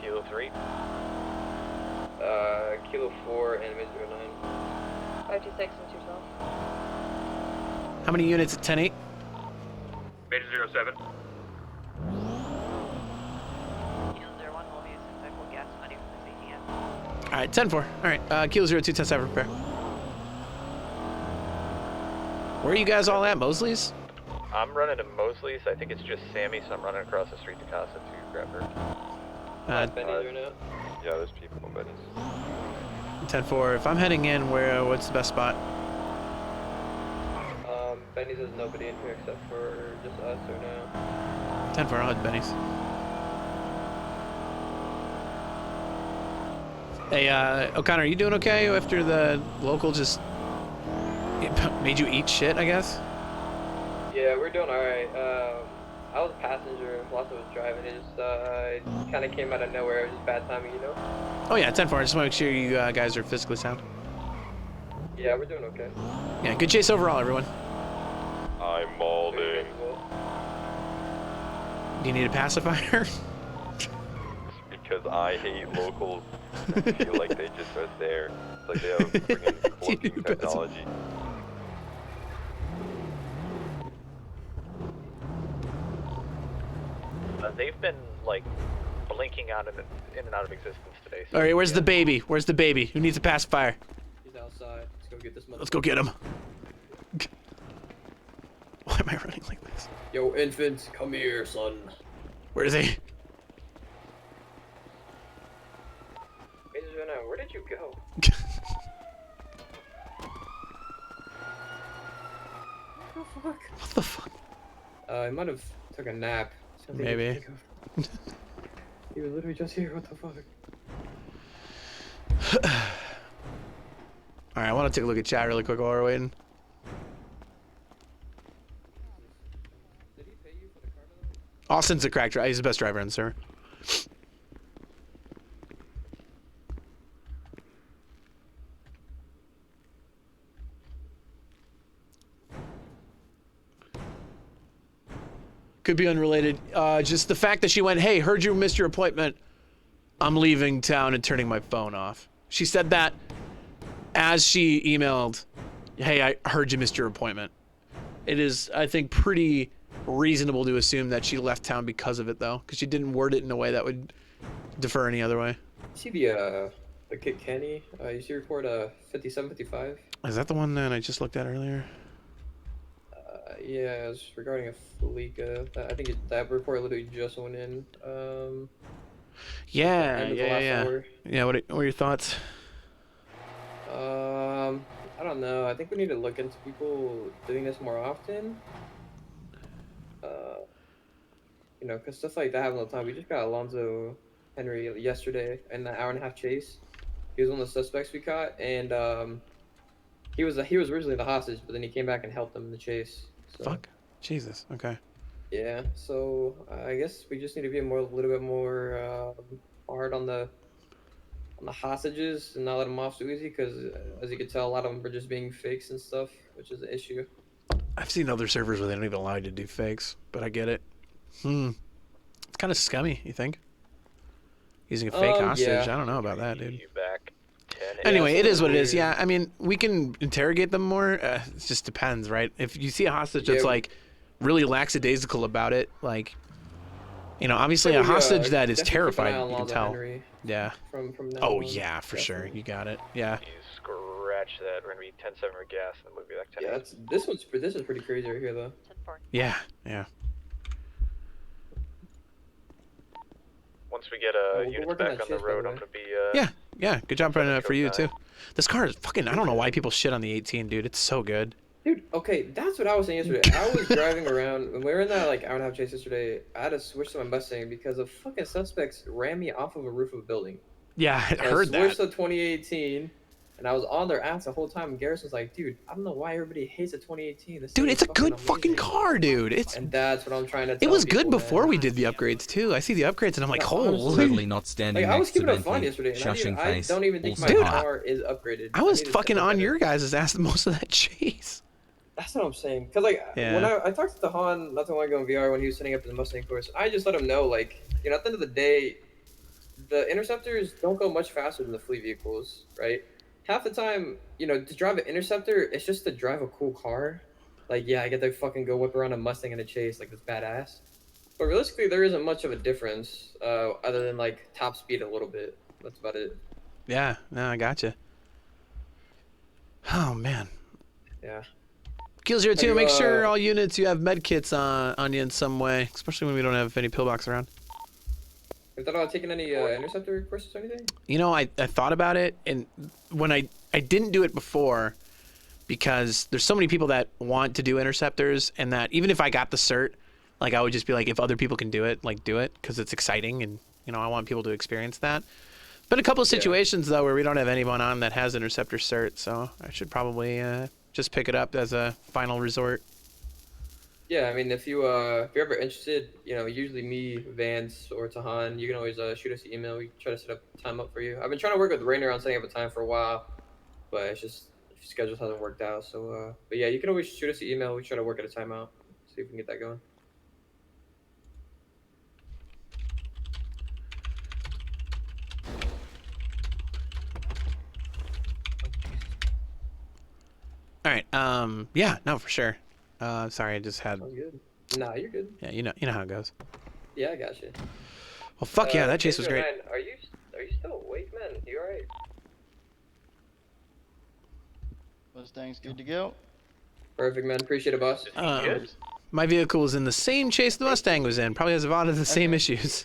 Kilo 3. 4 and Mr. 9. 526 and 212. How many units at 10-8? Major 07. All right, 10-4. All right, Kilo 02, 10-7, prepare. Where are you guys all at, Mosley's? I'm running to Mosley's. I think it's just Sammy, so I'm running across the street to Casa to grab her. Benny's or no? Yeah, there's people in Benny's. 10-4. If I'm heading in, what's the best spot? Benny's has nobody in here except for just us or no? 10-4, I'll head to Benny's. Hey, O'Connor, are you doing okay after the local just made you eat shit, I guess? Yeah, we're doing alright. I was a passenger, Lasso was driving. It just kind of came out of nowhere. It was just bad timing, you know? Oh yeah, 10-4. I just want to make sure you guys are physically sound. Yeah, we're doing okay. Yeah, good chase overall, everyone. I'm molding. Do you need a pacifier? Because I hate locals. I feel like they just are there. It's like they have freaking cloaking technology. They've been like blinking out in and out of existence today. So All right, where's the baby? Where's the baby? Who needs a pacifier? He's outside. Let's go get this mother. Let's go get him. Why am I running like this? Yo, infant, come here, son. Where is he? Where did you go? What the fuck? I might have took a nap. Something Maybe. He was literally just here. What the fuck? All right, I want to take a look at chat really quick while we're waiting. Austin's a crack driver. He's the best driver on the server. Could be unrelated. Just the fact that she went, hey, heard you missed your appointment. I'm leaving town and turning my phone off. She said that as she emailed, hey, I heard you missed your appointment. It is, I think, pretty reasonable to assume that she left town because of it, though, because she didn't word it in a way that would defer any other way. You see the Kit Kenny? You see report 5755? Is that the one that I just looked at earlier? Yeah, it's regarding a Felica. I think that report literally just went in. Yeah. Hour. Yeah, what are your thoughts? I don't know. I think we need to look into people doing this more often. You know, because stuff like that happens all the time. We just got Alonzo Henry yesterday in the hour-and-a-half chase. He was one of the suspects we caught, and he was originally the hostage, but then he came back and helped them in the chase. So, Fuck. Jesus. Okay. Yeah. So I guess we just need to be a little bit more hard on the hostages and not let them off so easy, because as you can tell, a lot of them are just being fakes and stuff, which is an issue. I've seen other servers where they don't even allow you to do fakes, but I get it. It's kind of scummy, you think? Using a fake hostage? Yeah. I don't know about that, dude. Back 10. Anyway, it is what it is. Yeah, I mean, we can interrogate them more. It just depends, right? If you see a hostage that's like really lackadaisical about it, like, you know, obviously a hostage that is terrified, you can tell. Henry Yeah. From now Oh on. yeah, for sure. You got it. Yeah. You scratch that. We're gonna be 10-7 for gas, and we'll be back 10. Yeah, this is pretty crazy right here, though. Yeah. Yeah. Once we get units back on the road, I'm gonna be. Yeah. Good job for you too. This car is fucking. I don't know why people shit on the 18, dude. It's so good. Dude, okay, that's what I was saying yesterday. I was driving around, when we were in that like hour-and-a-half chase yesterday, I had to switch to my Mustang because the fucking suspects ran me off of a roof of a building. Yeah, I heard that. I switched to 2018, and I was on their ass the whole time, and Garrison's like, dude, I don't know why everybody hates a 2018. This Dude, thing it's a is good fucking car, dude. And that's what I'm trying to tell It was good people, before man. we did the upgrades too. I see the upgrades and I'm like, honestly, holy. Totally not standing Like, I was next to keeping it fun Bentley, yesterday, and shushing I face. don't even think my also car is upgraded. I was need to fucking step on up your guys' ass most of that chase. That's what I'm saying. Because, like, Yeah. when I talked to Han not too long ago in VR when he was setting up the Mustang course, I just let him know, like, you know, at the end of the day, the Interceptors don't go much faster than the fleet vehicles, right? half the time, you know, to drive an Interceptor, it's just to drive a cool car. Like, yeah, I get to fucking go whip around a Mustang in a chase, like, that's badass. But realistically, there isn't much of a difference, other than, like, top speed a little bit. That's about it. Yeah, no, I gotcha. Oh, man. Yeah. Kill02, make sure all units you have med kits on you in some way, especially when we don't have any pillbox around. Have you thought about taking any Interceptor courses or anything? You know, I thought about it, and when I didn't do it before because there's so many people that want to do Interceptors, and that even if I got the cert, like I would just be like, if other people can do it, like do it, because it's exciting, and you know I want people to experience that. Been a couple of situations though where we don't have anyone on that has Interceptor cert, so I should probably just pick it up as a final resort. Yeah, I mean, if you're ever interested, you know, usually me, Vance, or Tahan, you can always shoot us an email. We try to set up time up for you. I've been trying to work with Rainer on setting up a time for a while, but it's just schedule hasn't worked out. So, but yeah, you can always shoot us an email. We try to work at a timeout, see if we can get that going. All right. Yeah. No, for sure. Sorry, I just had. Sounds good. Nah, you're good. Yeah, you know how it goes. Yeah, I got you. Well, fuck yeah, that chase was great. Man, are you still awake, man? You alright? Mustang's good to go. Perfect, man. Appreciate it, boss. My vehicle was in the same chase the Mustang was in. Probably has a lot of the same issues.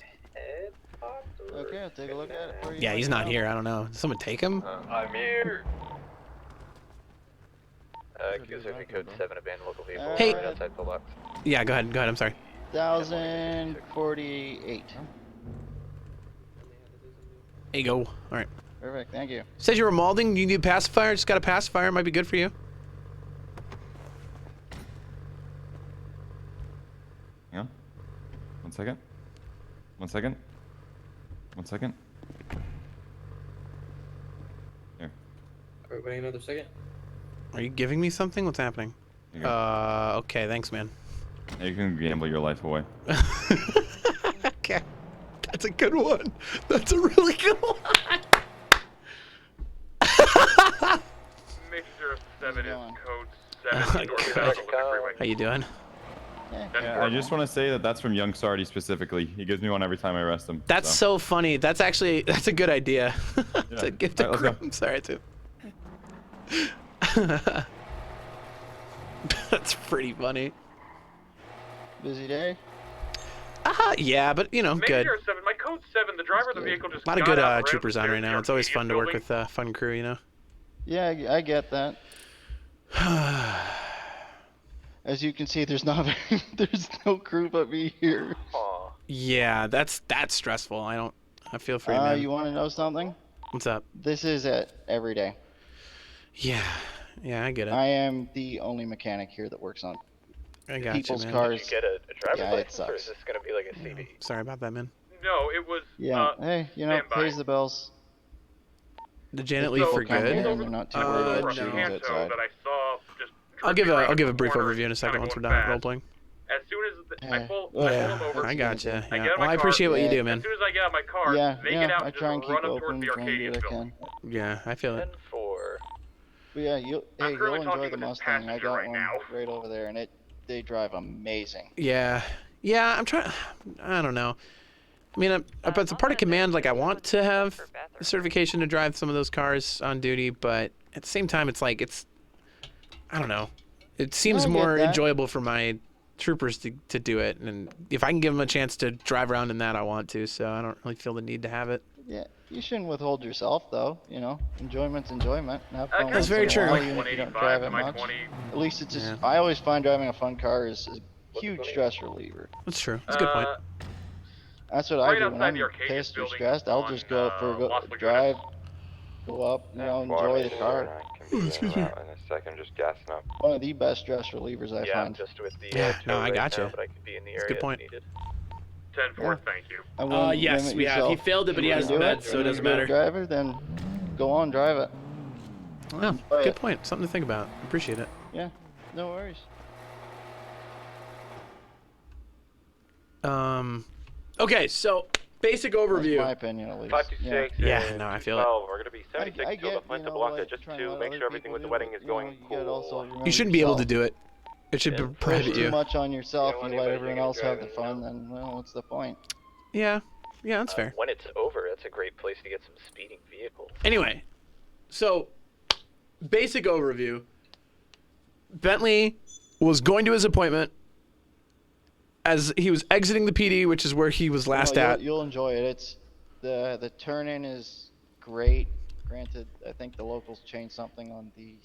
Okay, I'll take a look at it for you. Yeah, he's not here. I don't know. Did someone take him? I'm here. QSRP code 7, abandoned local vehicle Hey. right outside pillbox. Yeah, go ahead. Go ahead. I'm sorry. 1048. There you go. All right. Perfect, thank you. Says you were molding. You need a pacifier. Just got a pacifier. Might be good for you. Hang on. 1 second. 1 second. 1 second. Here. Alright, wait another second. Are you giving me something? What's happening? Okay. Thanks, man. You can gamble your life away. Okay. That's a good one. That's a really good one. Make 07 is code 7 northbound on the freeway. How you doing? Yeah, I just want to say that that's from young Sarti specifically. He gives me one every time I arrest him. That's so funny. That's actually a good idea. To give to Alright, let's Grim. Sorry, too. That's pretty funny. Busy day? Yeah, but you know, Make good. 07, my code 7, the driver of the vehicle just A lot of got good out, ran troopers up on the right now. stairs It's always to fun the to work building. with fun crew, you know. Yeah, I get that. As you can see, there's there's no crew but me here. Yeah, that's stressful. I feel for you, man. You want to know something? What's up? This is it every day. Yeah, I get it. I am the only mechanic here that works on people's man. cars. Did you get a driver's Yeah, it license, or is sucks. this going to be like a CB? Sorry about that, man. No, it was. Yeah, hey, you know, standby. pays the bills. Did Janet If leave people for come good? here and they're not too worried about Over shootings Canto outside. that I saw just I'll give around a the brief corner, overview in a second kinda once we're going done fast. role playing. As soon as I pull him over, I gotcha. I Yeah. get out of Well, my I appreciate car, what you do, As man. soon as I get out of my car, they get out I and try and just keep run up open, towards the try and do Arcadian what I building. can. Yeah, I feel it. But yeah, you'll currently enjoy talking the with this Mustang. I passenger got right one now. right over there, and they drive amazing. Yeah, I'm trying. I don't know. I mean, but it's a part of command. Like, I want to have a certification to drive some of those cars on duty, but at the same time, it's like I don't know. It seems I get more that. enjoyable for my troopers to do it, and if I can give them a chance to drive around in that, I want to. So I don't really feel the need to have it. Yeah, you shouldn't withhold yourself though. You know, enjoyment's enjoyment. Have fun. That's once very in a true. while, even if you don't drive it much. At least it's just. I always find driving a fun car is a huge stress reliever. That's true. That's a good point. That's what right I do when outside I'm the Arcadian pissed or building stressed. I'll just go out for a drive, go up, you know, enjoy the car. Excuse me. In a second, just gassing up. One of the best stress relievers I Yeah, find. just with the Yeah, no, tow I right gotcha. now, but I could be in the That's a area good if point. needed. 10-4, thank you. I wouldn't Yes, limit we have. He yourself. failed it, but he If has you do the it, meds, so it and doesn't you're a matter. good driver, then go on, drive it. Oh, good point. Something to think about. Appreciate it. Yeah, no worries. Okay, so basic overview. That's my opinion, at least. 526. Yeah, no, I feel it. We're gonna be 76 I to get, La Fuente Blanca just to make sure everything with the wedding is going cool. You shouldn't be able to do it. It should prohibit too you. much on yourself. You let everyone else have the fun, then well, what's the point? Yeah, that's fair. When it's over, that's a great place to get some speeding vehicles. Anyway, so basic overview. Bentley was going to his appointment as he was exiting the PD, which is where he was last at. You'll enjoy it. It's the turn-in is great. Granted, I think the locals changed something on the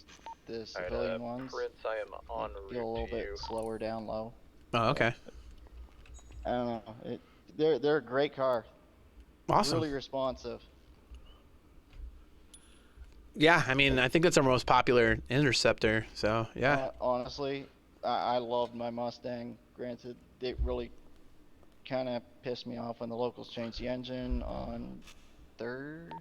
civilian ones. Prince, I am on feel a little bit slower down low. Oh, okay. I don't know. They're a great car. Awesome. Really responsive. Yeah, I mean, I think that's our most popular Interceptor. So yeah. Honestly, I loved my Mustang. Granted, it really kind of pissed me off when the locals changed the engine on Thursday.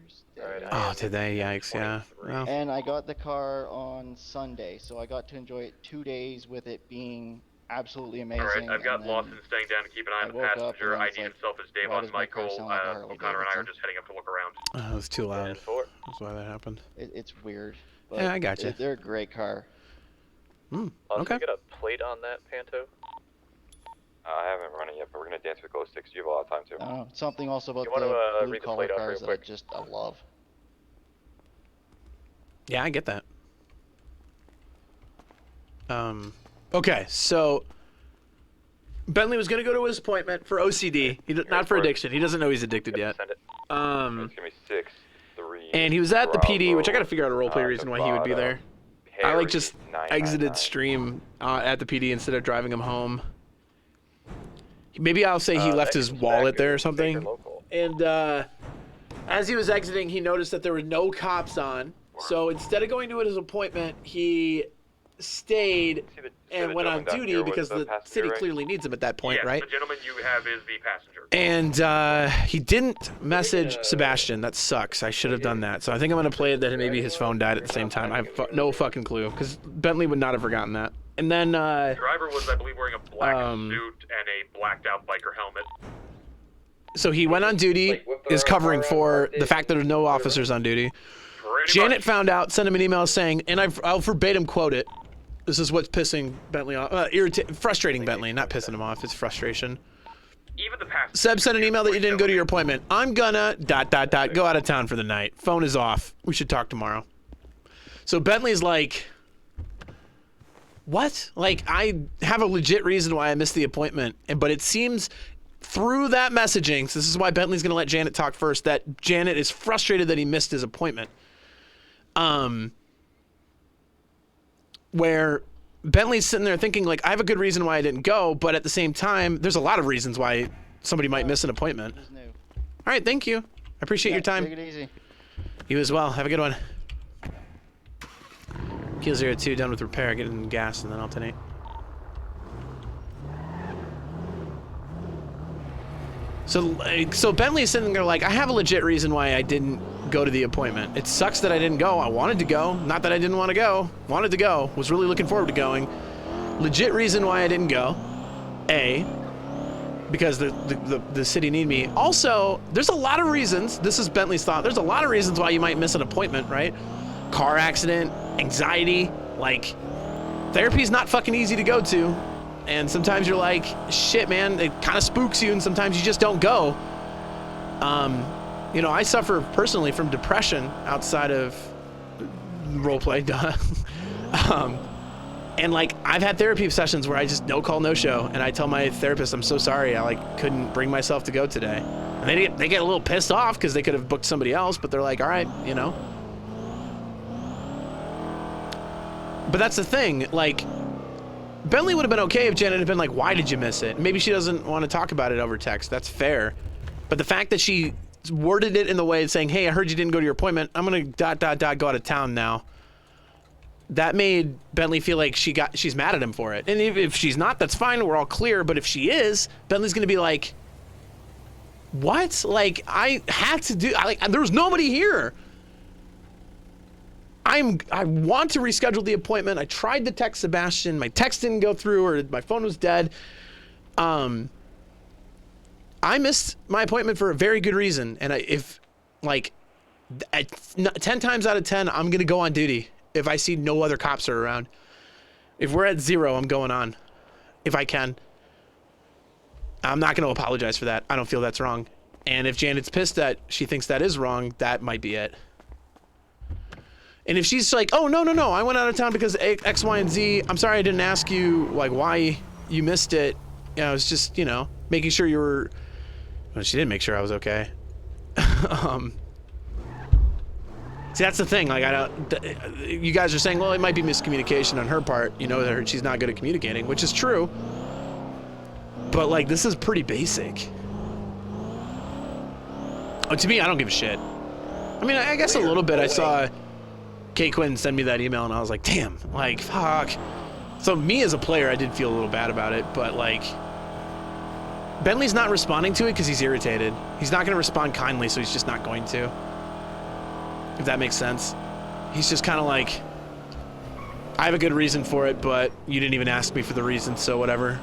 Oh, did they? Yikes! Yeah. Well. And I got the car on Sunday, so I got to enjoy it 2 days with it being absolutely amazing. Alright, I've got Lawson staying down to keep an eye on the passenger. ID himself is Davon Michael. O'Connor and I are just heading up to look around. Oh, it was too loud. That's why that happened. It's weird. But yeah, I got you. They're a great car. Okay. Get a plate on that Panto? I haven't run it yet, but we're gonna dance with Glow Sticks. You have a lot of time too. Something also about You wanna, the read the blue-collar plate off cars real that quick? I love. Yeah, I get that. Okay, so Bentley was gonna go to his appointment for OCD, not for addiction. He doesn't know he's addicted yet. It's gonna be 6, 3. And he was at the PD, Bravo, which I gotta figure out a roleplay reason why he would be there. I like just exited stream at the PD instead of driving him home. Maybe I'll say he left his wallet there or something. And as he was exiting, he noticed that there were no cops on. So instead of going to his appointment, he stayed and went on duty because the city clearly needs him at that point, yes, right? The gentleman you have is the passenger. And he didn't message Sebastian. That sucks. I should have done that. So I think I'm going to play it that maybe his phone died at the same time. I have no fucking clue because Bentley would not have forgotten that. And then the driver was, I believe, wearing a black suit and a blacked out biker helmet. So he went on duty, is covering for the fact that there's no officers on duty. Janet found out, sent him an email saying, and I'll verbatim quote it. This is what's pissing Bentley off, frustrating Bentley, not pissing him off. It's frustration. Even the passenger. Seb sent an email that you didn't go to your appointment. I'm gonna ... go out of town for the night. Phone is off. We should talk tomorrow. So Bentley's like, what? Like, I have a legit reason why I missed the appointment, but it seems through that messaging, so this is why Bentley's gonna let Janet talk first, that Janet is frustrated that he missed his appointment. Where Bentley's sitting there thinking, like, I have a good reason why I didn't go, but at the same time, there's a lot of reasons why somebody might miss an appointment. All right, thank you. I appreciate your time. Take it easy. You as well. Have a good one. Keel 02, done with repair, getting gas, and then alternate. So Bentley's sitting there like, I have a legit reason why I didn't go to the appointment. It sucks that I didn't go. I wanted to go. Not that I didn't want to go. Wanted to go. Was really looking forward to going. Legit reason why I didn't go. A, because the city need me. Also, there's a lot of reasons. This is Bentley's thought. There's a lot of reasons why you might miss an appointment, right? Car accident, anxiety, like, therapy's not fucking easy to go to. And sometimes you're like, shit, man, it kind of spooks you, and sometimes you just don't go. You know, I suffer personally from depression outside of roleplay, and like, I've had therapy sessions where I just no call, no show, and I tell my therapist, I'm so sorry, I like couldn't bring myself to go today. And they get a little pissed off because they could have booked somebody else, but they're like, all right, you know. But that's the thing, like, Bentley would have been okay if Janet had been like, why did you miss it? Maybe she doesn't want to talk about it over text. That's fair. But the fact that she worded it in the way saying, hey, I heard you didn't go to your appointment. I'm going to ... go out of town now. That made Bentley feel like she's mad at him for it. And if she's not, that's fine. We're all clear. But if she is, Bentley's going to be like, what? Like, I had to do, there was nobody here. I want to reschedule the appointment. I tried to text Sebastian. My text didn't go through, or my phone was dead. I missed my appointment for a very good reason, and if, like, 10 times out of 10, I'm gonna go on duty if I see no other cops are around. If we're at 0, I'm going on, if I can. I'm not gonna apologize for that. I don't feel that's wrong. And if Janet's pissed that she thinks that is wrong, that might be it. And if she's like, oh, no, I went out of town because X, Y, and Z, I'm sorry I didn't ask you, like, why you missed it. You know, I was just, you know, making sure you were, well, she didn't make sure I was okay. See, that's the thing, like, you guys are saying, well, it might be miscommunication on her part, you know, she's not good at communicating, which is true. But, like, this is pretty basic. Oh, to me, I don't give a shit. I mean, I guess a little bit. I saw Kay Quinn send me that email, and I was like, damn, like, fuck. So me as a player, I did feel a little bad about it, but, like, Bentley's not responding to it because he's irritated. He's not going to respond kindly, so he's just not going to. If that makes sense. He's just kind of like, I have a good reason for it, but you didn't even ask me for the reason, so whatever.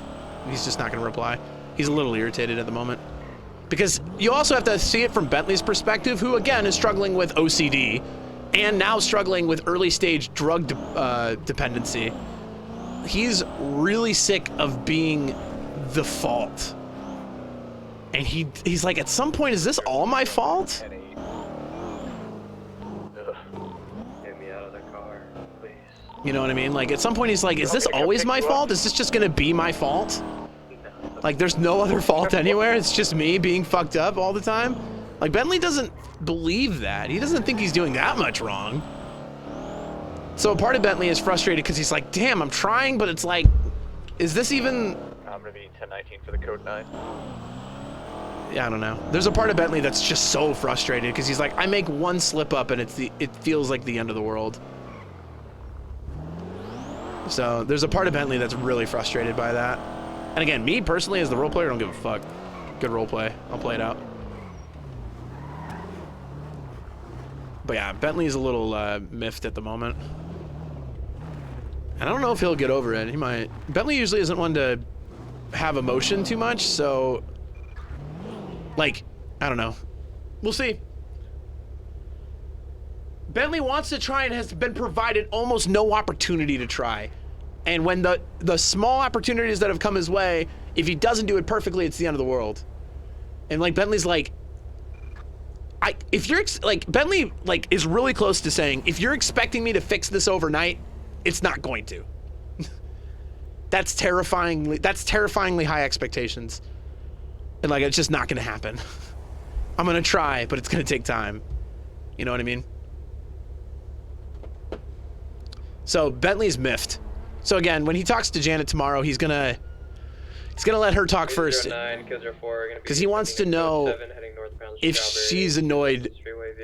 He's just not going to reply. He's a little irritated at the moment. Because you also have to see it from Bentley's perspective, who, again, is struggling with OCD and now struggling with early-stage drug dependency. He's really sick of being the fault. And he's like, at some point, is this all my fault? Get me out of the car, please. You know what I mean? Like, at some point, he's like, is this always my fault? Is this just gonna be my fault? Like, there's no other fault anywhere. It's just me being fucked up all the time. Like, Bentley doesn't believe that. He doesn't think he's doing that much wrong. So a part of Bentley is frustrated because he's like, damn, I'm trying, but it's like, is this even... I'm gonna be 1019 for the code 9. Yeah, I don't know. There's a part of Bentley that's just so frustrated because he's like, I make one slip up and it feels like the end of the world. So there's a part of Bentley that's really frustrated by that. And again, me personally as the role player, I don't give a fuck. Good role play. I'll play it out. But yeah, Bentley's a little miffed at the moment. And I don't know if he'll get over it. He might. Bentley usually isn't one to have emotion too much, so... Like, I don't know. We'll see. Bentley wants to try and has been provided almost no opportunity to try. And when the small opportunities that have come his way, if he doesn't do it perfectly, it's the end of the world. And like Bentley's like, Bentley like is really close to saying, if you're expecting me to fix this overnight, it's not going to. That's terrifyingly high expectations. And like, it's just not gonna happen. I'm gonna try, but it's gonna take time. You know what I mean? So Bentley's miffed. So again, when he talks to Janet tomorrow, he's gonna let her talk first, because he wants to know if she's annoyed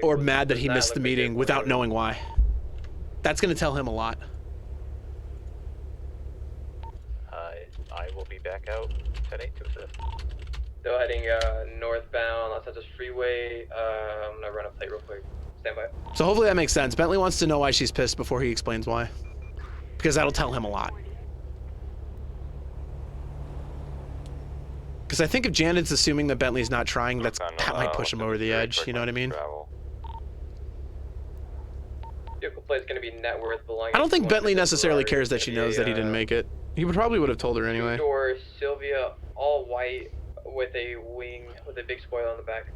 or mad that he missed the meeting without knowing why. That's gonna tell him a lot. I will be back out 10-8 to assist. Still heading northbound Los Santos Freeway. I'm gonna run a plate real quick. Stand by. So hopefully that makes sense. Bentley wants to know why she's pissed before he explains why, because that'll tell him a lot. Because I think if Janet's assuming that Bentley's not trying, that might push him over the edge. You know what I mean? Vehicle plate's gonna be net worth belonging. I don't think Bentley necessarily cares that she knows that he didn't make it. He probably would have told her anyway. Door Sylvia, all white with a wing with a big spoiler on the back.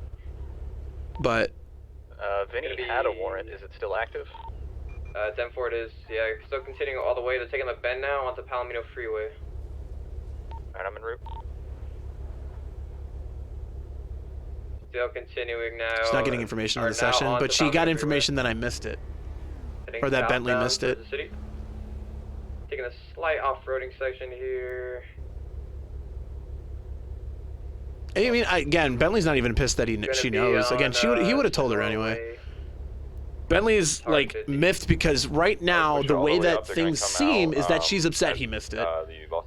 But Vinny had a warrant. Is it still active? 10-4 it is. Yeah, still continuing all the way. They're taking the bend now onto Palomino Freeway. Alright, I'm en route. Still continuing now. She's not getting information on the session, but she got information that I missed it. Or that Bentley missed it. Taking a slight off-roading section here. I mean, again, Bentley's not even pissed that she knows. Again, he would have told her anyway. Bentley's like miffed because right now the way that things seem is that she's upset he missed it,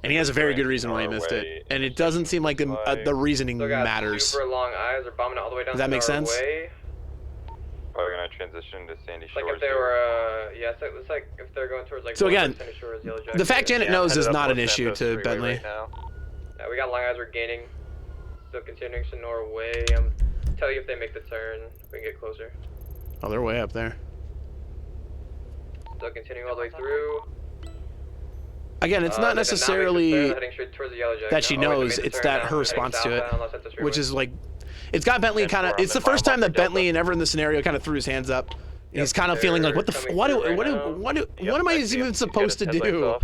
and he has a very good reason why he missed it, and it doesn't seem like the reasoning matters. Super long eyes are bombing all the way down. Does that make sense? Are we gonna transition to Sandy Shores? Like if they were, yeah, so it's like if they're going towards like. So again, Sandy Shores, Yellow the fact Janet knows is not an issue to Bentley. Yeah, we got long eyes. We're gaining Still continuing Sonora Way. Tell you if they make the turn. We can get closer. Oh, they're way up there. Still continuing all the way through. Again, it's not They did make the necessarily turn, heading straight towards the Yellow Jack that she now. Oh, wait, they knows, made the it's turn that now, her heading response to it, southbound Los Santos which Freeway. is like, it's got Bentley kind of, it's the first time that Bentley and ever in the scenario kind of threw his hands up. And he's kind of feeling like, what the, what am I even supposed to do?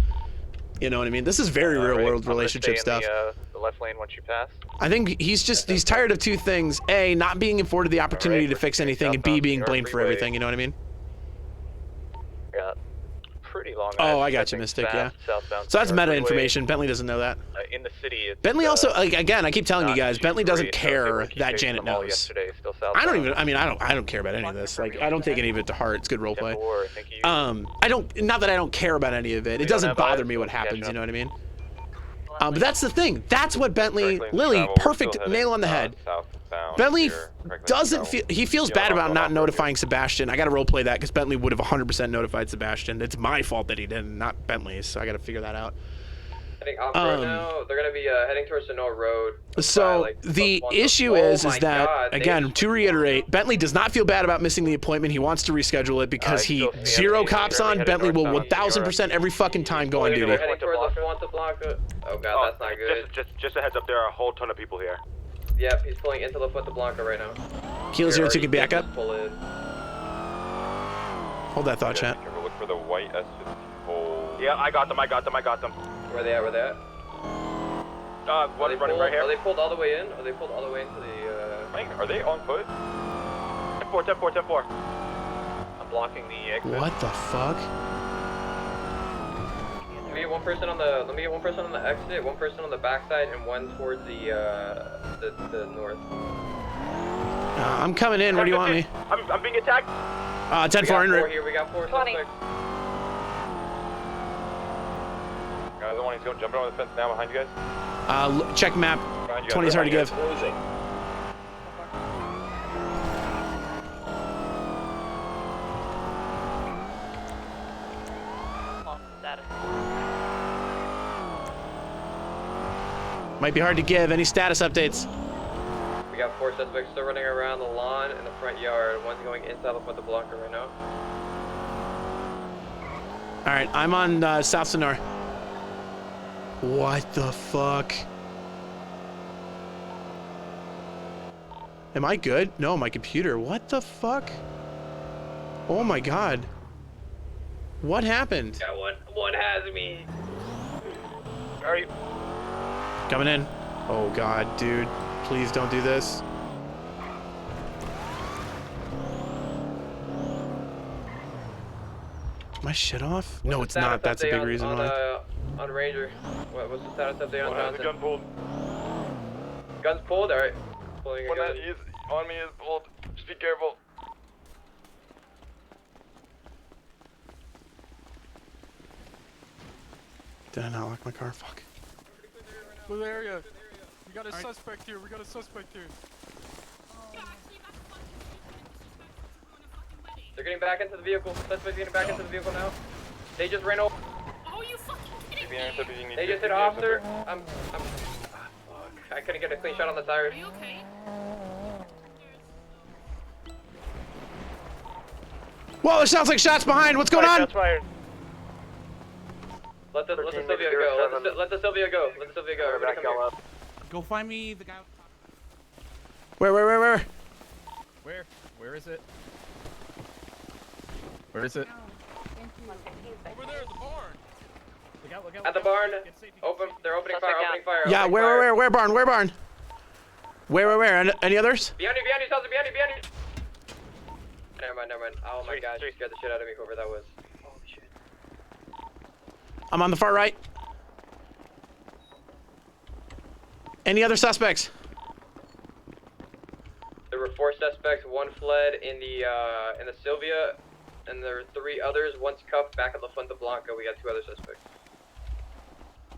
You know what I mean? This is very real world relationship stuff. The left lane once you pass. I think he's tired of two things: A, not being afforded the opportunity to fix anything, and B, being blamed for everything. You know what I mean? Yeah. Pretty long. Oh, I got you, Mystic. Yeah. So that's meta information. Bentley doesn't know that. In the city. It's, Bentley also, like, again, I keep telling you guys, Bentley doesn't care that Janet knows. Yesterday, still I don't even. I mean, I don't care about any of this. Like, I don't take any of it to heart. It's good roleplay. I don't. Not that I don't care about any of it. It doesn't bother me what happens. You know what I mean? But that's the thing. That's what Bentley, Lily, perfect nail on the head. Bentley doesn't feel, he feels bad about not notifying Sebastian. I gotta roleplay that because Bentley would have 100% notified Sebastian. It's my fault that he didn't, not Bentley's, so I gotta figure that out. Heading off road now. They're gonna be heading towards Sonora Road. So the issue is that, again, to reiterate, Bentley does not feel bad about missing the appointment. He wants to reschedule it because he, zero cops on, Bentley will 1000% every fucking time go on duty. Heading towards the Fuente Blanca. Oh god, that's not good. Just a heads up, there are a whole ton of people here. Yep, he's pulling into La Fuente Blanca right now. Kilo 02 can back up. Pull in. Hold that thought, chat. Look for the white S54. Yeah, I got them. Where they at? Where they at? One's running right here. Are they pulled all the way in? Are they pulled all the way into the, Are they on foot? 10-4. I'm blocking the exit. What the fuck? Let me get one person on the exit, one person on the backside, and one towards the north. I'm coming in. Where do you want me? I'm being attacked. 10-4 en route. We got 4 20. suspects. Guys, the one he's jumping over the fence now behind you guys. Check map. 20's hard to give. Might be hard to give. Any status updates? We got 4 suspects still running around the lawn in the front yard. One's going inside the Fuente Blanca right now. All right, I'm on South Sonora. What the fuck? Am I good? No, my computer. What the fuck? Oh my god. What happened? Yeah, one has me. Alright. Coming in. Oh god, dude. Please don't do this. My shit off? No, it's not. That's a big reason why. On Ranger. What's the status update on Johnson? Gun pulled. Gun's pulled? Alright. Pulling a One gun. that is on me is pulled. Just be careful. Did I not lock my car? Fuck. Blue area. We got a suspect here. They're getting back into the vehicle. Suspect's getting back into the vehicle now. They just ran over. Oh, you fucking kidding me? They just hit an officer. Fuck. I couldn't get a clean shot on the tires. Are you okay? Whoa, there sounds like shots behind. What's going on? Shots fired. Let the Sylvia go. Let the Sylvia go. Let the Sylvia go. Everybody come here. Go find me the guy. Where? Where is it? Where is it? Over there at the barn. Look out. At the barn. Open. They're opening fire. Yeah, where barn? Where? Any others? Behind you, Salsa, behind you. Never mind. Oh my gosh, you scared the shit out of me, whoever that was. Holy shit. I'm on the far right. Any other suspects? There were 4 suspects. 1 fled in the Sylvia, and there are 3 others. One's cuffed back at La Fuente Blanca. We got 2 other suspects.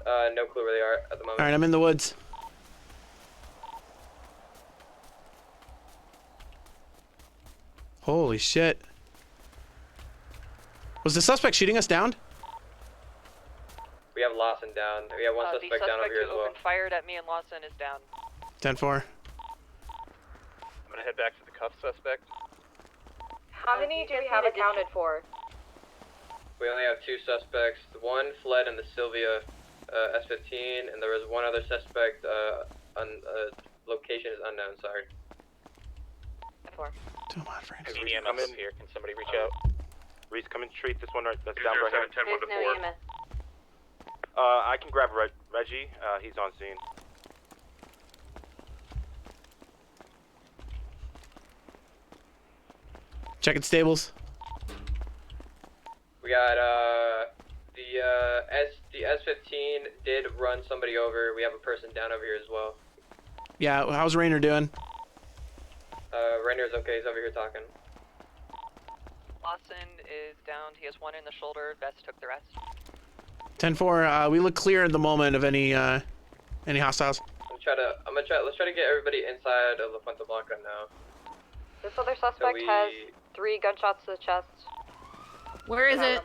No clue where they are at the moment. All right, I'm in the woods. Holy shit. Was the suspect shooting us down? We have Lawson down. We have 1 suspect down over here as well. Fired at me and Lawson is down. 10-4. I'm gonna head back to the cuff suspect. How many do we have accounted for? We only have 2 suspects. One fled in the Sylvia S15, and there was one other suspect. Location is unknown. Sorry. 4. Come on, friends. EMS up here. Can somebody reach out? Reese, come and treat this one that's down right here. 10 There's no EMS. I can grab Reggie. He's on scene. Checking stables. We got the S15 did run somebody over. We have a person down over here as well. Yeah, how's Rainer doing? Rainer's okay. He's over here talking. Lawson is down. He has one in the shoulder. Best took the rest. 10-4. We look clear at the moment of any hostiles. Let's try to get everybody inside of La Fuente Blanca now. This other suspect has 3 gunshots to the chest. Where is it?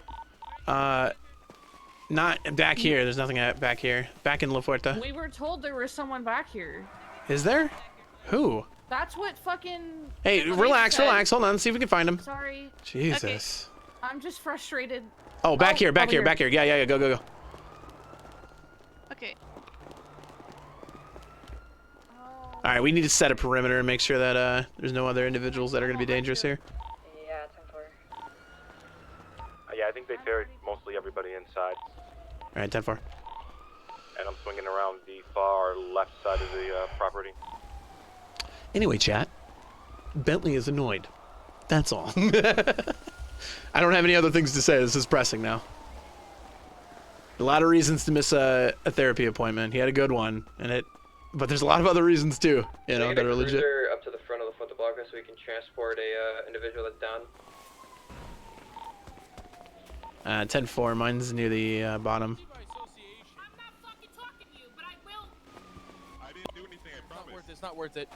Not back here. There's nothing back here. Back in La Fuerte. We were told there was someone back here. Is there? Who? That's what fucking... Hey, relax. Hold on. See if we can find him. Sorry. Jesus. Okay. I'm just frustrated. Oh, back here. Yeah. Go. Okay. All right, we need to set a perimeter and make sure that there's no other individuals that are going to be dangerous here. Yeah, 10-4. Yeah, I think they ferried mostly everybody inside. All right, 10-4. And I'm swinging around the far left side of the property. Anyway, chat, Bentley is annoyed. That's all. I don't have any other things to say. This is pressing now. A lot of reasons to miss a therapy appointment. He had a good one, but there's a lot of other reasons too, that are legit. Up to the front of the Fuente Blanca so we can transport a individual that's down. 10-4. Mine's near the bottom. It's not worth it.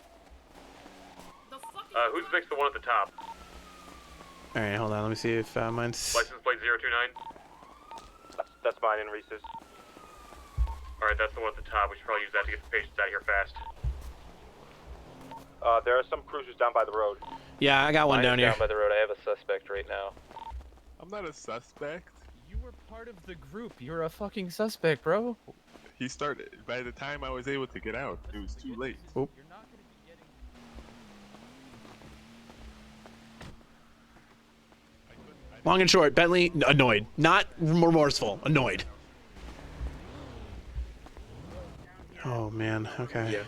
Who's next to the one at the top? All right, hold on. Let me see if mine's. License plate 029. That's mine and Reese's. Alright, that's the one at the top. We should probably use that to get the patients out of here fast. There are some cruisers down by the road. Yeah, I got one down here. Down by the road. I have a suspect right now. I'm not a suspect. You were part of the group. You're a fucking suspect, bro. He started. By the time I was able to get out, it was too late. Oop. Long and short, Bentley annoyed, not remorseful, annoyed. Oh man, okay. Yeah.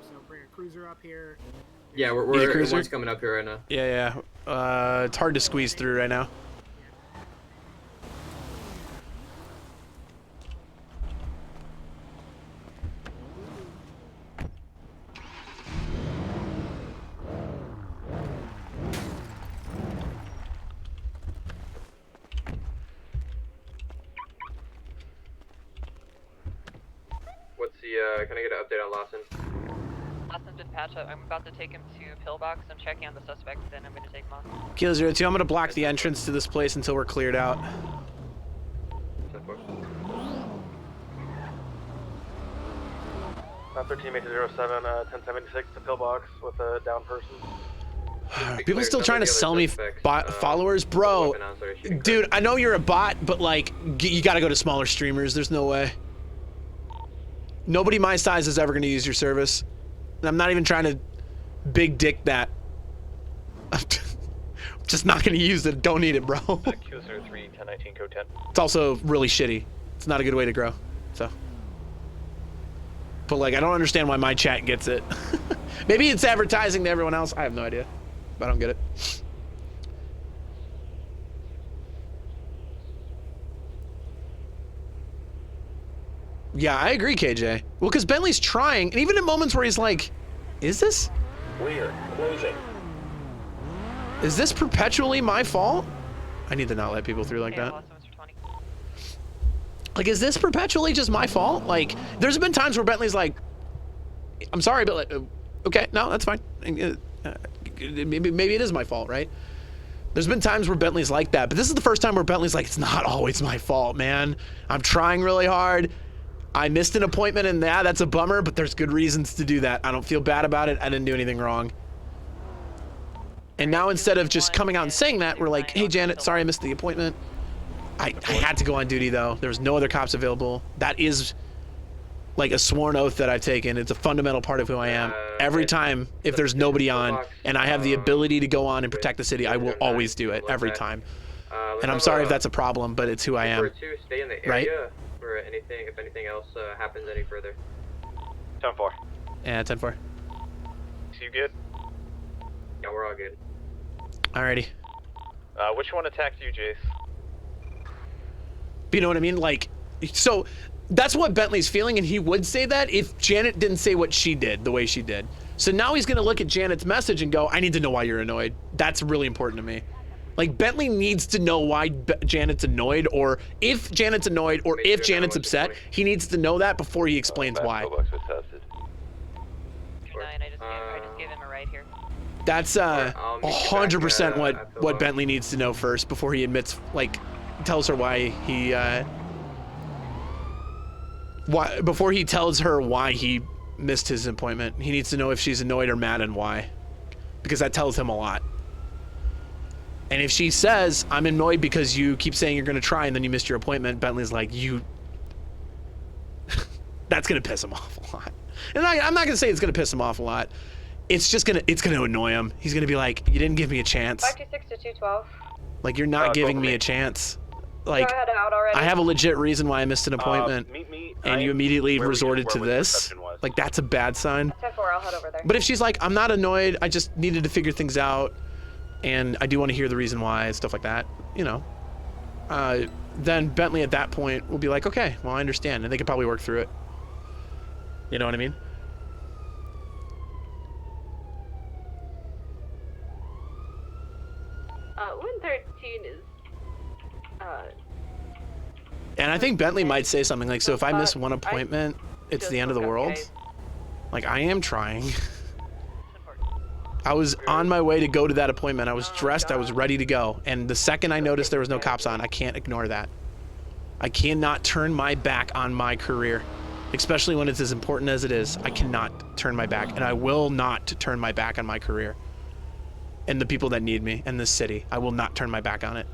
So bring a cruiser up here. Yeah, one's coming up here right now. Yeah. It's hard to squeeze through right now. What's the, can I get an update on Lawson? Lawson's been patched up. I'm about to take him to Pillbox. I'm checking on the suspect, then I'm going to take him off. Kilo 02, I'm gonna block the entrance to this place until we're cleared out. 13 major 07, 1076 to pillbox with a down person. People still trying to sell me followers, bro. Dude, I know you're a bot, but like, you gotta go to smaller streamers. There's no way. Nobody my size is ever gonna use your service. And I'm not even trying to big dick that. I'm just not gonna use it. Don't need it, bro. Q03, 1019, code 10. It's also really shitty. It's not a good way to grow. So. But like, I don't understand why my chat gets it. Maybe it's advertising to everyone else. I have no idea. But I don't get it. Yeah, I agree, KJ. Well, because Bentley's trying, and even in moments where he's like, is this? We're closing. Is this perpetually my fault? I need to not let people through like that. Like, is this perpetually just my fault? Like, there's been times where Bentley's like, I'm sorry, but like, okay, no, that's fine. Maybe it is my fault, right? There's been times where Bentley's like that, but this is the first time where Bentley's like, it's not always my fault, man. I'm trying really hard. I missed an appointment, and that's a bummer, but there's good reasons to do that. I don't feel bad about it. I didn't do anything wrong. And now instead of just coming out and saying that, we're like, hey, Janet, sorry I missed the appointment. I had to go on duty, though. There was no other cops available. That is like a sworn oath that I've taken. It's a fundamental part of who I am. Every time, if there's nobody on and I have the ability to go on and protect the city, I will always do it every time. And I'm sorry if that's a problem, but it's who I am. Stay in the Right? area for anything, if anything else happens any further. 10-4. Yeah, 10-4. So you good? Yeah, we're all good. Alrighty. Which one attacked you, Jace? But you know what I mean? Like, so that's what Bentley's feeling, and he would say that if Janet didn't say what she did the way she did. So now he's gonna look at Janet's message and go, I need to know why you're annoyed. That's really important to me. Like, Bentley needs to know why Janet's annoyed, or if Janet's annoyed, or if Janet's upset, he needs to know that before he explains why. I just gave him a ride here. That's 100% what Bentley needs to know first before he admits, like, tells her why he before he tells her why he missed his appointment. He needs to know if she's annoyed or mad and why, because that tells him a lot. And if she says, I'm annoyed because you keep saying you're gonna try and then you missed your appointment, Bentley's like, that's gonna piss him off a lot. And I'm not gonna say it's gonna piss him off a lot. It's gonna annoy him. He's gonna be like, you didn't give me a chance. 526 to 212. Like, you're not giving me a chance. Like, Go ahead out already. I have a legit reason why I missed an appointment, and you immediately resorted to this. Like, that's a bad sign. 10-4, I'll head over there. But if she's like, I'm not annoyed, I just needed to figure things out, and I do want to hear the reason why, stuff like that, you know, then Bentley at that point will be like, okay, well, I understand, and they could probably work through it. You know what I mean? Uh, 113 is, And I think Bentley might say something like, so if I miss one appointment, it's the end of the world. Like, I am trying. I was on my way to go to that appointment. I was dressed, I was ready to go. And the second I noticed there was no cops on, I can't ignore that. I cannot turn my back on my career, especially when it's as important as it is. I cannot turn my back, and I will not turn my back on my career and the people that need me and this city. I will not turn my back on it.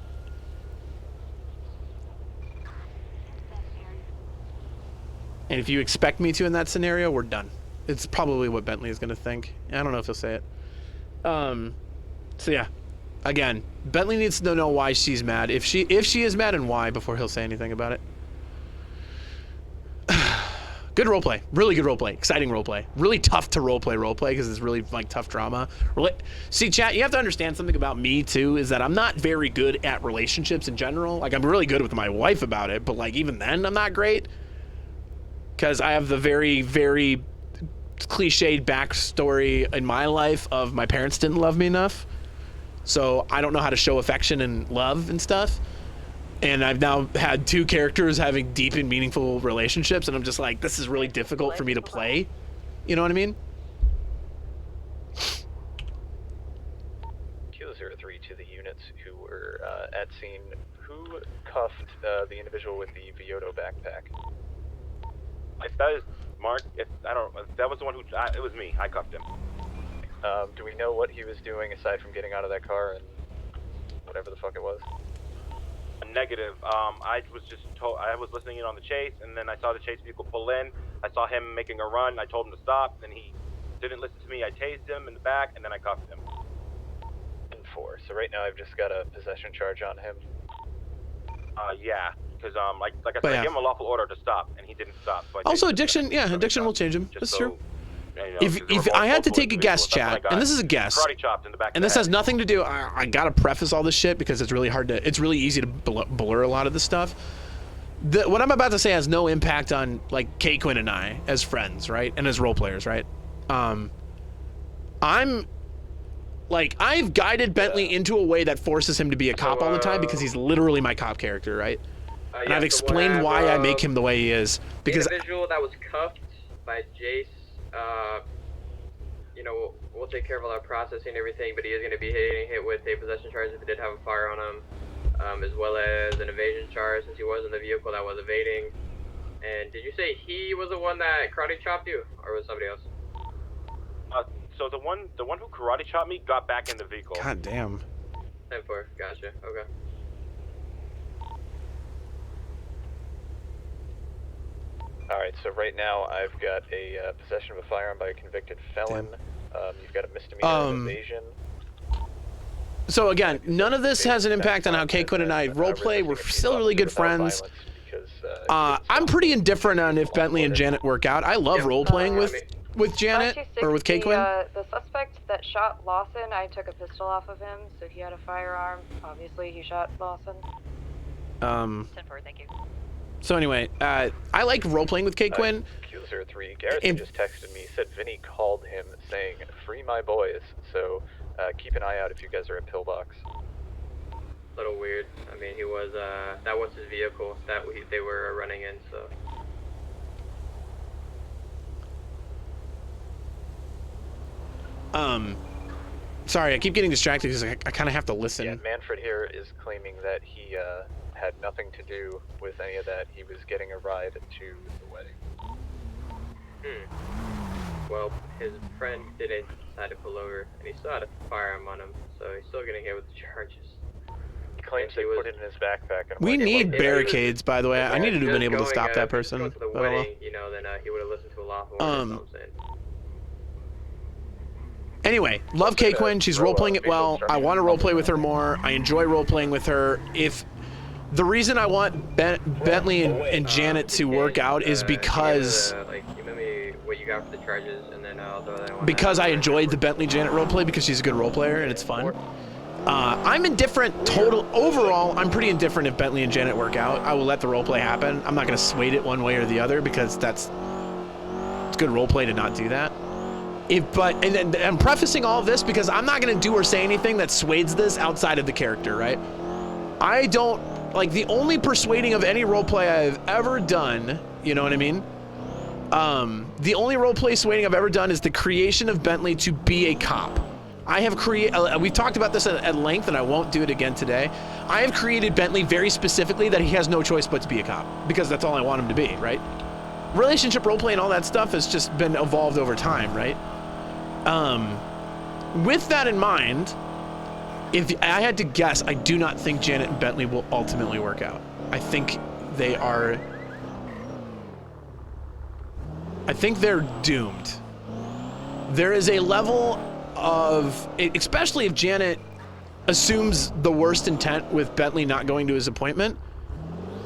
And if you expect me to in that scenario, we're done. It's probably what Bentley is gonna think. I don't know if he'll say it. So yeah, again, Bentley needs to know why she's mad. If she is mad, and why, before he'll say anything about it. Good roleplay, really good roleplay, exciting roleplay, really tough to roleplay because it's really like tough drama. See, chat, you have to understand something about me too, is that I'm not very good at relationships in general. Like, I'm really good with my wife about it, but like even then I'm not great, because I have the very, very cliched backstory in my life of my parents didn't love me enough, so I don't know how to show affection and love and stuff. And I've now had two characters having deep and meaningful relationships, and I'm just like, this is really difficult for me to play. You know what I mean? Kilo 03 to the units who were at scene. Who cuffed the individual with the Vioto backpack? That is Mark. I don't. That was the one who. It was me. I cuffed him. Do we know what he was doing aside from getting out of that car and whatever the fuck it was? Negative. I was just told. I was listening in on the chase, and then I saw the chase vehicle pull in. I saw him making a run. I told him to stop, and he didn't listen to me. I tased him in the back, and then I cuffed him. 4. So right now I've just got a possession charge on him. Yeah, because like I said, But I yeah. gave him a lawful order to stop, and he didn't stop. So I Also, tased him. addiction, yeah, addiction will change him. That's true. You know, If I had to take a guess, chat, and this is a guess, Karate chopped in the back and of this the has head. nothing to do, I gotta preface all this shit because it's really hard to, it's really easy to blur a lot of this stuff. What I'm about to say has no impact on, like, K Quinn and I as friends, right? And as role players, right? I'm, like, I've guided Bentley into a way that forces him to be a cop all the time because he's literally my cop character, right? And I've explained why I make him the way he is. Because the individual that was cuffed by Jace, you know, we'll take care of all our processing and everything, but he is going to be hit with a possession charge if he did have a fire on him, as well as an evasion charge since he was in the vehicle that was evading. And did you say he was the one that karate chopped you, or was somebody else? So the one who karate chopped me got back in the vehicle. God damn. 10-4, gotcha. Okay. Alright, so right now I've got a possession of a firearm by a convicted felon. You've got a misdemeanor of evasion. So again, none of this has an impact on how K-Quinn and I roleplay. We're still really good friends. I'm pretty indifferent on if Bentley and Janet work out. I love roleplaying with Janet or with K-Quinn. The suspect that shot Lawson, I took a pistol off of him, so he had a firearm. Obviously, he shot Lawson. 10-4, thank you. So anyway, I like roleplaying with K-Quinn. Q03, Garrison just texted me, said Vinny called him saying, free my boys. So keep an eye out if you guys are at Pillbox. Little weird. I mean, he was, that was his vehicle that they were running in, so. Sorry, I keep getting distracted because I kind of have to listen. Yeah, Manfred here is claiming that he had nothing to do with any of that. He was getting a ride to the wedding. Well, his friend didn't decide to pull over, and he still had a firearm on him, so he's still getting hit with the charges. He claims he put it in his backpack. And We need barricades, by the way. I needed to have been able to stop that person. To the wedding, you know, then he would have listened to a lot more. Or something. Anyway, love K-Quinn. She's roleplaying it well. I want to roleplay with her more. I enjoy roleplaying with her. If the reason I want Bentley and Janet to work out is because like, you remember what you got for the charges, and then I'll throw that one. Because I enjoyed the Bentley Janet roleplay because she's a good roleplayer and it's fun. I'm indifferent overall. I'm pretty indifferent if Bentley and Janet work out. I will let the roleplay happen. I'm not going to sway it one way or the other because it's good roleplay to not do that. And I'm prefacing all of this because I'm not going to do or say anything that sways this outside of the character, right? I don't, like, the only persuading of any roleplay I've ever done, you know what I mean? The only roleplay swaying I've ever done is the creation of Bentley to be a cop. I have we've talked about this at length and I won't do it again today. I have created Bentley very specifically that he has no choice but to be a cop because that's all I want him to be, right? Relationship roleplay and all that stuff has just been evolved over time, right? With that in mind, if I had to guess, I do not think Janet and Bentley will ultimately work out. I think they're doomed. There is a level of, especially if Janet assumes the worst intent with Bentley not going to his appointment,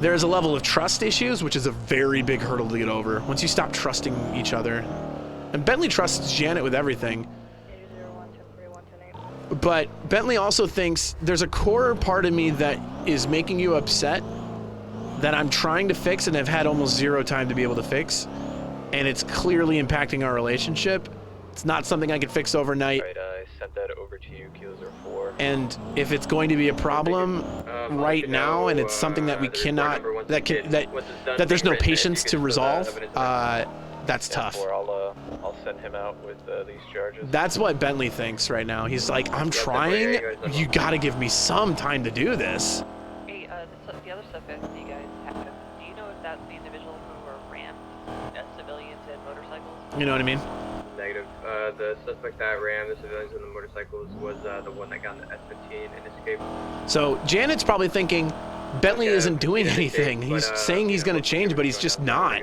there's a level of trust issues, which is a very big hurdle to get over. Once you stop trusting each other. And Bentley trusts Janet with everything. But Bentley also thinks there's a core part of me that is making you upset that I'm trying to fix and have had almost zero time to be able to fix. And it's clearly impacting our relationship. It's not something I can fix overnight. Right, I sent that over to you, Q04. And if it's going to be a problem right now, and it's something that we cannot, that there's no patience to resolve, that's tough. I'll send him out with these charges. That's what Bentley thinks right now. He's like, I'm trying. You gotta give me some time to do this. Hey, the other suspect you guys have, do you know if that's the individual who rammed civilians and motorcycles? You know what I mean? Negative. The suspect that rammed the civilians and the motorcycles was the one that got in the S-15 and escaped. So Janet's probably thinking Bentley isn't doing anything. He's saying he's gonna change, but he's just not.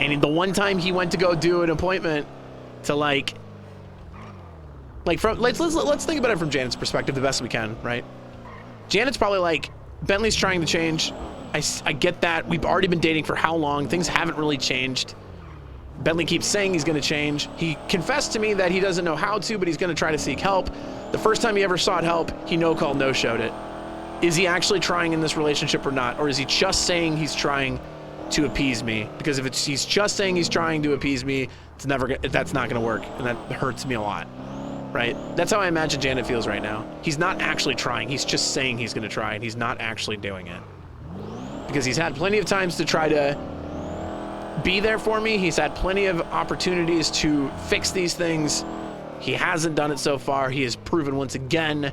And the one time he went to go do an appointment to let's think about it from Janet's perspective the best we can, right? Janet's probably like, Bentley's trying to change. I get that. We've already been dating for how long? Things haven't really changed. Bentley keeps saying he's gonna change. He confessed to me that he doesn't know how to, but he's gonna try to seek help. The first time he ever sought help, he no-called, no-showed it. Is he actually trying in this relationship or not? Or is he just saying he's trying to appease me? Because if he's just saying he's trying to appease me, that's not gonna work, and that hurts me a lot, right? That's how I imagine Janet feels right now. He's not actually trying. He's just saying he's gonna try, and he's not actually doing it. Because he's had plenty of times to try to be there for me. He's had plenty of opportunities to fix these things. He hasn't done it so far. He has proven once again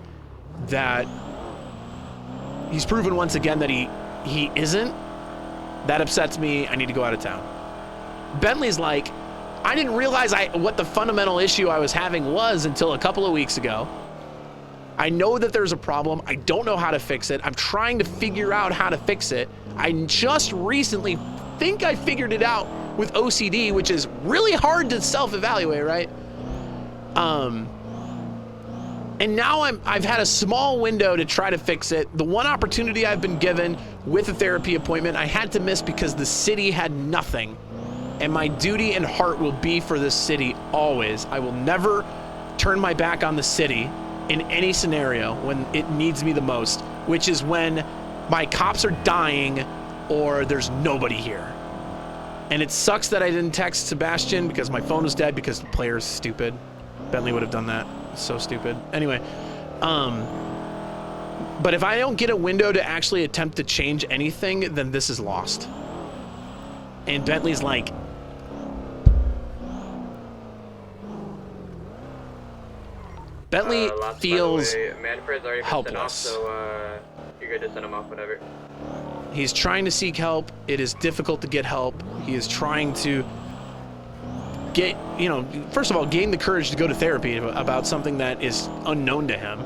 that he isn't. That upsets me. I need to go out of town. Bentley's like, I didn't realize what the fundamental issue I was having was until a couple of weeks ago. I know that there's a problem. I don't know how to fix it. I'm trying to figure out how to fix it. I just recently think I figured it out with OCD, which is really hard to self-evaluate, right? And now I've had a small window to try to fix it. The one opportunity I've been given with a therapy appointment, I had to miss because the city had nothing. And my duty and heart will be for this city always. I will never turn my back on the city in any scenario when it needs me the most, which is when my cops are dying or there's nobody here. And it sucks that I didn't text Sebastian because my phone was dead because the player is stupid. Bentley would have done that. So stupid. Anyway, but if I don't get a window to actually attempt to change anything, then this is lost. And Bentley's like, Bentley feels helpless. So you're good to send him off whenever. He's trying to seek help. It is difficult to get help. He is trying to get, first of all, gain the courage to go to therapy about something that is unknown to him.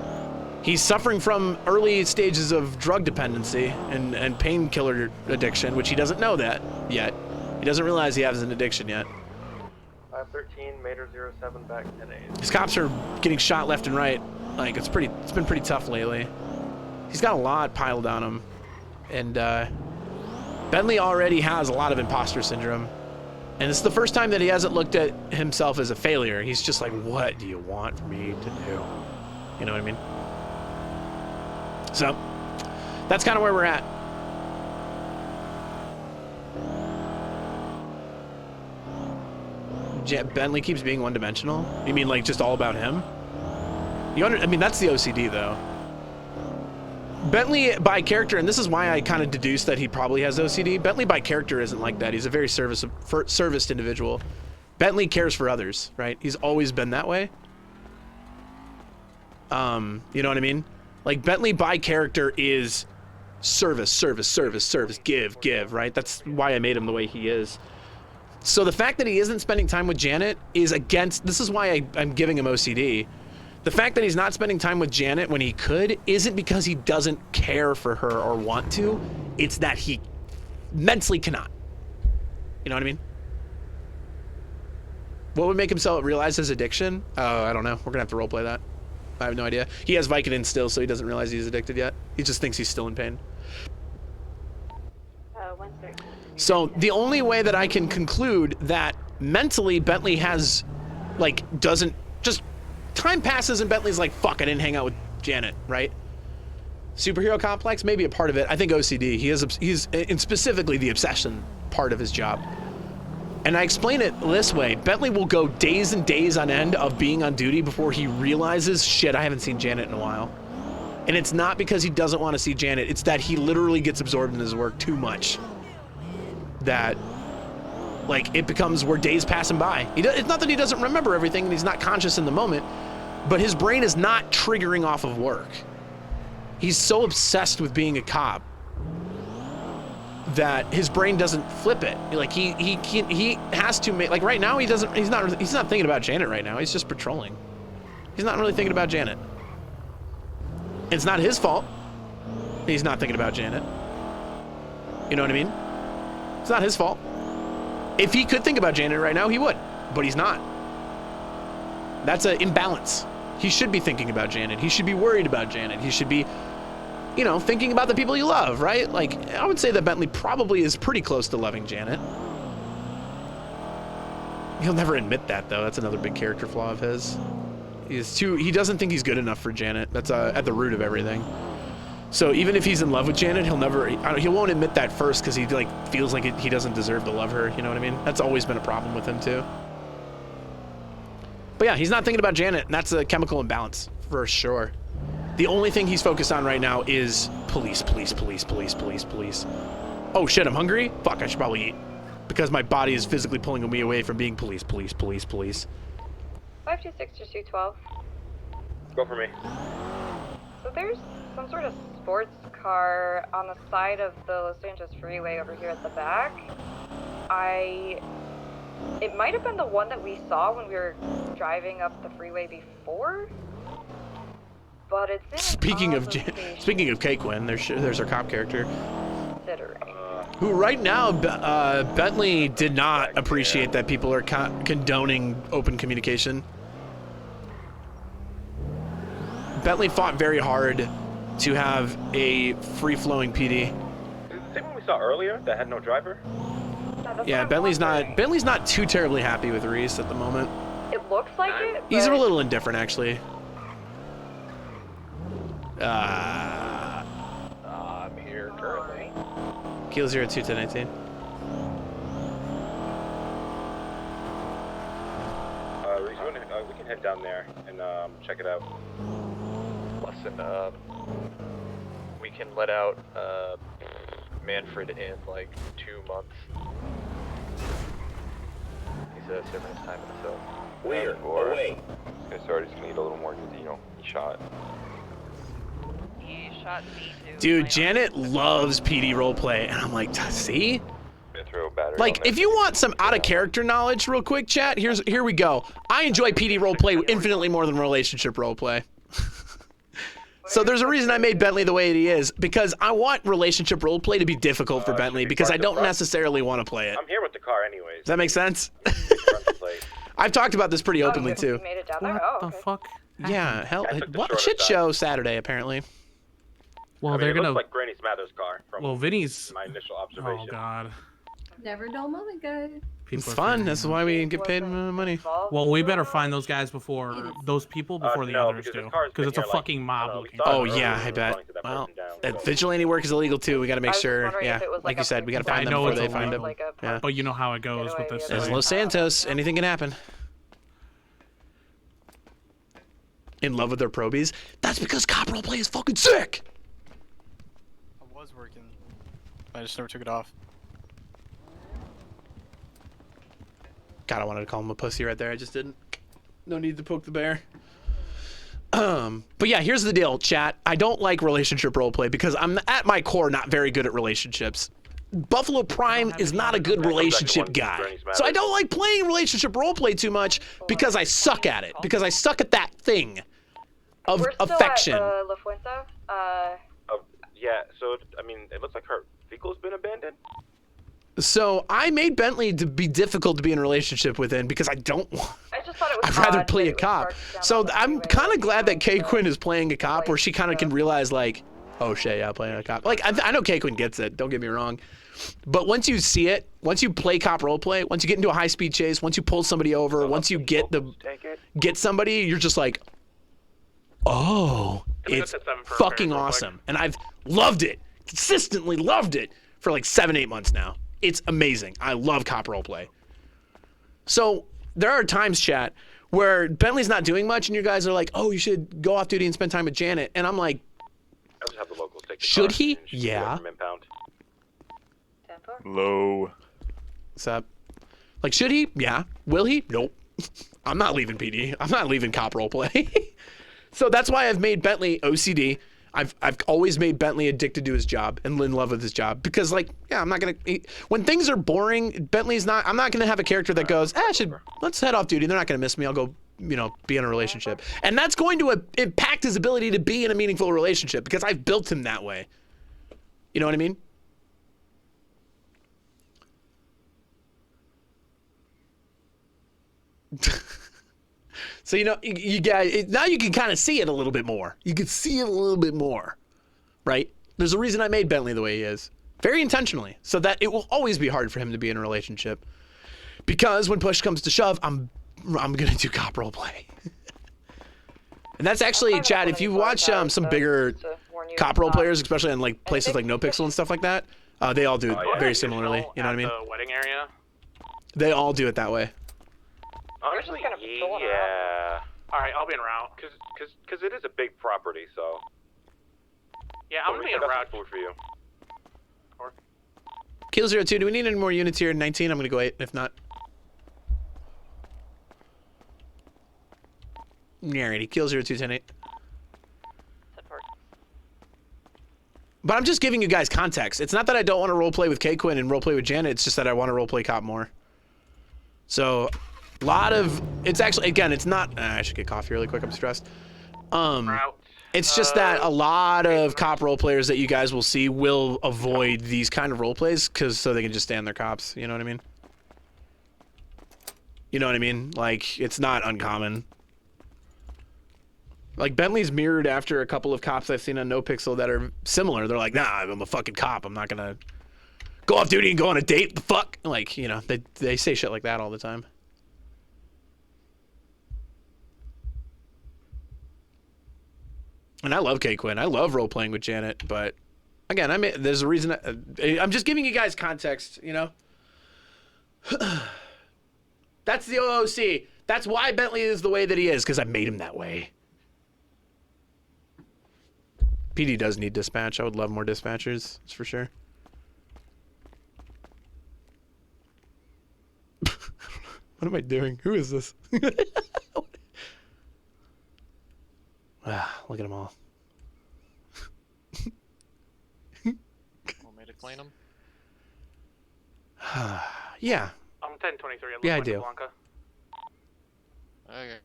He's suffering from early stages of drug dependency and painkiller addiction, which he doesn't know that yet. He doesn't realize he has an addiction yet. 513, Mater 07, back 10-8. His cops are getting shot left and right. Like, it's been pretty tough lately. He's got a lot piled on him. And Bentley already has a lot of imposter syndrome. And it's the first time that he hasn't looked at himself as a failure. He's just like, what do you want me to do? You know what I mean? So, that's kind of where we're at. Bentley keeps being one-dimensional? You mean like just all about him? I mean, that's the OCD though. Bentley by character, and this is why I kind of deduced that he probably has OCD. Bentley by character isn't like that. He's a very serviced individual. Bentley cares for others, right? He's always been that way. You know what I mean? Like Bentley by character is service, give, right? That's why I made him the way he is. So the fact that he isn't spending time with Janet is against, this is why I'm giving him OCD. The fact that he's not spending time with Janet when he could isn't because he doesn't care for her or want to. It's that he mentally cannot. You know what I mean? What would make him realize his addiction? Oh, I don't know. We're gonna have to roleplay that. I have no idea. He has Vicodin still, so he doesn't realize he's addicted yet. He just thinks he's still in pain. So the only way that I can conclude that mentally Bentley has, like, doesn't just, time passes and Bentley's like, fuck, I didn't hang out with Janet, right? Superhero complex, maybe a part of it. I think OCD. He's in specifically the obsession part of his job. And I explain it this way. Bentley will go days and days on end of being on duty before he realizes, shit, I haven't seen Janet in a while. And it's not because he doesn't want to see Janet. It's that he literally gets absorbed in his work too much. That, like, it becomes where days pass him by. It's not that he doesn't remember everything and he's not conscious in the moment, but his brain is not triggering off of work. He's so obsessed with being a cop that his brain doesn't flip it. Like he has to make, like right now he's not thinking about Janet right now. He's just patrolling. He's not really thinking about Janet. It's not his fault. He's not thinking about Janet. You know what I mean? It's not his fault. If he could think about Janet right now, he would, but he's not. That's an imbalance. He should be thinking about Janet. He should be worried about Janet. He should be, you know, thinking about the people you love, right? Like, I would say that Bentley probably is pretty close to loving Janet. He'll never admit that, though. That's another big character flaw of his. He doesn't think he's good enough for Janet. That's at the root of everything. So even if he's in love with Janet, he won't admit that first because he like feels like he doesn't deserve to love her. You know what I mean? That's always been a problem with him too. But yeah, he's not thinking about Janet, and that's a chemical imbalance for sure. The only thing he's focused on right now is police. Oh shit, I'm hungry? Fuck, I should probably eat. Because my body is physically pulling me away from being police. 526 to 212. Go for me. So there's some sort of sports car on the side of the Los Angeles freeway over here at the back. It might have been the one that we saw when we were driving up the freeway before, but it's in Speaking of Kay Quinn, there's our cop character. Who right now, Bentley did not appreciate that people are condoning open communication. Bentley fought very hard to have a free-flowing PD. Is it the same one we saw earlier that had no driver? Yeah, Bentley's not too terribly happy with Reese at the moment. It looks like it. He's a little indifferent, actually. I'm here currently. Keel 02-1019. We can head down there and check it out. Listen, we can let out Manfred in like 2 months. He's serving his time in the cell. We're away. Okay, sorry, just need a little more because, you know, he shot. He shot me too. Dude, Janet loves PD roleplay, and I'm like, see? Like, if you want some out-of-character knowledge real quick, chat, here we go. I enjoy PD roleplay infinitely more than relationship roleplay. So there's a reason I made Bentley the way he is, because I want relationship roleplay to be difficult for Bentley, because I don't necessarily want to play it. I'm here with the car anyways. Does that make sense? I've talked about this pretty openly, too. Made it down there? What Oh, the fuck? Yeah, hell, what shit show Saturday, apparently. Well, I mean, they're it gonna. looks like Granny Smathers' car from Well, Vinny's. my initial observation. Oh god. Never dull moment, guys. It's fun. That's why we get paid money. Well, we better find those guys before those people before the no, others because do, this car's because been it's a here, like, fucking mob looking. Oh yeah, I bet. Well, vigilante work is illegal too. We got to make sure. Yeah, like you said, we got to find them before they find them. Yeah. But you know how it goes with this. There's Los Santos. Anything can happen. In love with their probies? That's because cop roleplay is fucking sick. I was working. I just never took it off. God, I wanted to call him a pussy right there. I just didn't. No need to poke the bear. But yeah, here's the deal, chat. I don't like relationship roleplay because I'm at my core not very good at relationships. Buffalo Prime is not a good relationship guy. So I don't like playing relationship roleplay too much because I suck at it. Because I suck at that thing of affection. We're still at La Fuente. Yeah, so, I mean, it looks like her vehicle's been abandoned. So I made Bentley to be difficult to be in a relationship with because I don't want. I'd rather play a cop. So I'm kind of glad that Kay Quinn is playing a cop where she kind of can realize like, oh shit, yeah, playing a cop. Like I know Kay Quinn gets it. Don't get me wrong. But once you see it, once you play cop roleplay, once you get into a high-speed chase, once you pull somebody over, once you get somebody, you're just like, oh, it's fucking awesome. And I've loved it, consistently loved it for like 7-8 months now. It's amazing. I love cop roleplay. So there are times, chat, where Bentley's not doing much and you guys are like, oh, you should go off duty and spend time with Janet. And I'm like, I'll just have the locals take the should car he? and just Yeah. go from impound. Low. What's up? Like, should he? Yeah. Will he? Nope. I'm not leaving PD. I'm not leaving cop roleplay. So that's why I've made Bentley OCD. I've always made Bentley addicted to his job and in love with his job because, like, yeah, I'm not gonna. When things are boring, Bentley's not. I'm not gonna have a character that goes, let's head off duty. They're not gonna miss me. I'll go, be in a relationship, and that's going to impact his ability to be in a meaningful relationship because I've built him that way. You know what I mean? So, you guys, now you can kind of see it a little bit more. You can see it a little bit more, right? There's a reason I made Bentley the way he is. Very intentionally. So that it will always be hard for him to be in a relationship. Because when push comes to shove, I'm going to do cop roleplay. And that's actually, Chad, if you watch some bigger cop role players, especially in like places like NoPixel and stuff like that, they all do it very similarly. You know what I mean? The wedding area. They all do it that way. Honestly, yeah. All right, I'll be en route. Cause it is a big property, so. Yeah, I'm gonna be en route. Food for you. Keel 02, do we need any more units here? 19, I'm gonna go 8, if not. Alrighty, Keel 02, 10-8. But I'm just giving you guys context. It's not that I don't want to roleplay with K-Quinn and roleplay with Janet. It's just that I want to roleplay cop more. So, it's actually, again, it's not, I should get coffee really quick. I'm stressed. It's just that a lot of cop role players that you guys will see will avoid these kind of role plays so they can just stand their cops. You know what I mean? You know what I mean? Like, it's not uncommon. Like, Bentley's mirrored after a couple of cops I've seen on NoPixel that are similar. They're like, nah, I'm a fucking cop. I'm not gonna go off duty and go on a date. The fuck? Like, you know, they say shit like that all the time. And I love K-Quinn. I love role-playing with Janet, but again, there's a reason. I'm just giving you guys context, you know? That's the OOC. That's why Bentley is the way that he is, because I made him that way. PD does need dispatch. I would love more dispatchers, that's for sure. What am I doing? Who is this? Look at them all. Want me to clean them? Yeah. I'm 1023. Yeah, I do. Blanca. Okay.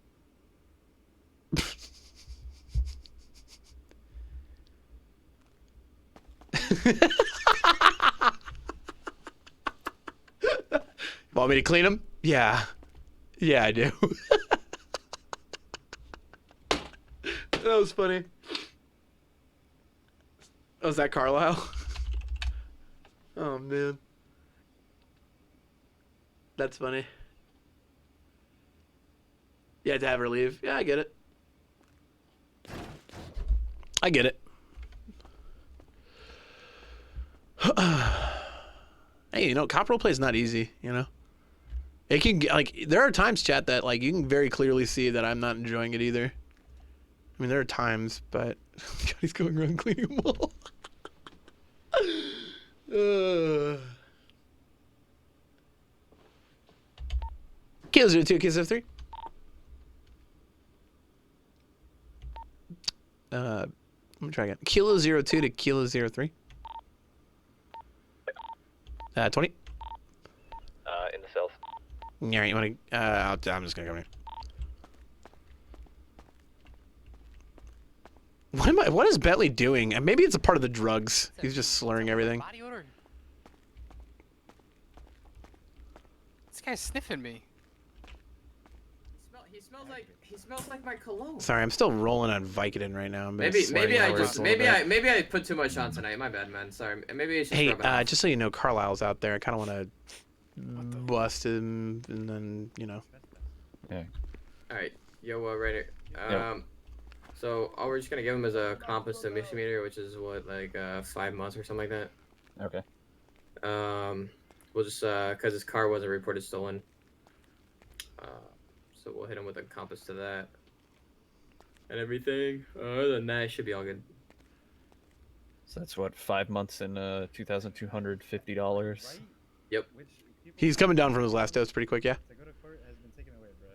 Want me to clean them? Yeah. Yeah, I do. That was funny. Oh, is that Carlisle? Oh, man. That's funny. You had to have her leave. Yeah, I get it. I get it. Hey, you know, cop roleplay is not easy, you know? It can get, like, there are times, chat, that, like, you can very clearly see that I'm not enjoying it either. I mean, there are times, but he's going around cleaning them all. Kilo 02, Kilo 03. Let me try again. Kilo 02 to Kilo 03. 20. In the cells. Yeah, you want to? I'm just gonna go in. What is Bentley doing? And maybe it's a part of the drugs. He's just slurring everything. Body odor. This guy's sniffing me. He smells like my cologne. Sorry, I'm still rolling on Vicodin right now. Maybe I put too much on tonight. My bad, man. Sorry. Maybe it's just Hey, rub it off. just so you know, Carlisle's out there. I kind of want to bust him, and then you know. Yeah. All right, yo, Ryder. Yeah. So all we're just gonna give him is a compass to emission meter, which is what, like 5 months or something like that. Okay. We'll just cause his car wasn't reported stolen. So we'll hit him with a compass to that. And everything. Other than that, it should be all good. So that's what, 5 months and $2,250. Yep. He's coming down from his last dose pretty quick, yeah. To go to court has been taken away, bro.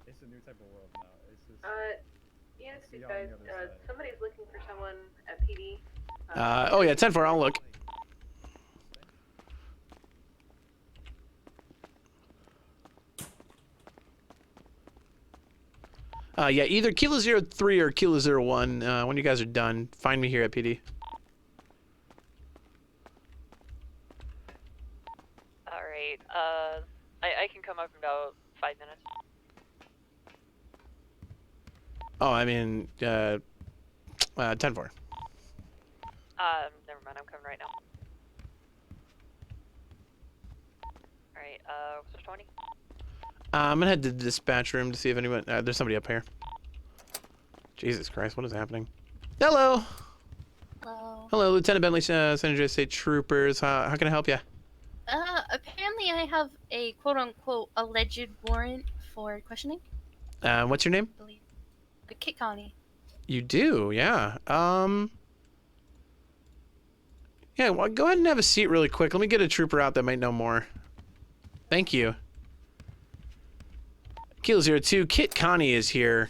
It's a new type of world now. It's just. Yes, you guys. Somebody's looking for someone at PD. Oh yeah, 10-4. I'll look. Yeah, either Kilo 03 or Kilo 01. When you guys are done, find me here at PD. All right. I can come up in about 5 minutes. Oh, I mean, 10-4. Never mind. I'm coming right now. All right. What's the 20? I'm gonna head to the dispatch room to see if anyone. There's somebody up here. Jesus Christ, what is happening? Hello. Hello. Hello, Lieutenant Bentley, San Jose State Troopers. How can I help you? Apparently I have a quote-unquote alleged warrant for questioning. What's your name? I believe. Kit County. You do, yeah. Yeah, well, go ahead and have a seat really quick. Let me get a trooper out that might know more. Thank you. Kilo 02, Kit Connie is here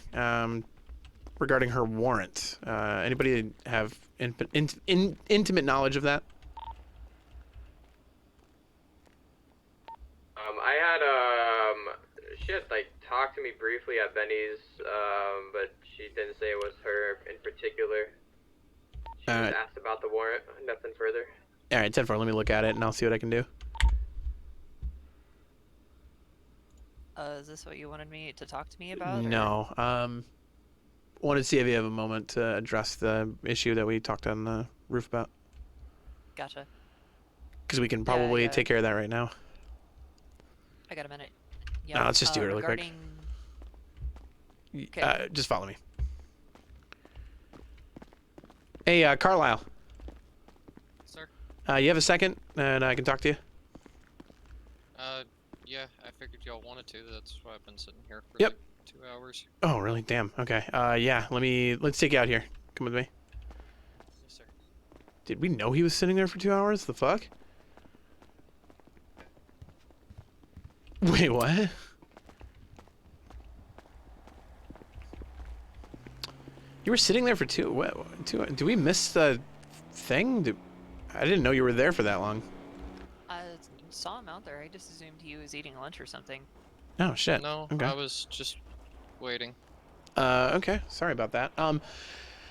regarding her warrant. Anybody have intimate knowledge of that? I had she had like talked to me briefly at Benny's, but she didn't say it was her in particular. She just asked about the warrant, nothing further. All right, 10-4. Let me look at it and I'll see what I can do. Is this what you wanted me to talk to me about? No. Wanted to see if you have a moment to address the issue that we talked on the roof about. Gotcha. Because we can probably take care of that right now. I got a minute. No, let's just do it really quick. Okay. Just follow me. Hey, Carlisle. Sir? You have a second and I can talk to you? Yeah, I figured y'all wanted to. That's why I've been sitting here for Yep. like 2 hours. Oh, really? Damn. Okay. Yeah, let's take you out here. Come with me. Yes, sir. Did we know he was sitting there for 2 hours? The fuck? Wait, what? You were sitting there for two. Did we miss the thing? I didn't know you were there for that long. I saw him out there. I just assumed he was eating lunch or something. Oh shit. No, okay. I was just waiting. Okay. Sorry about that.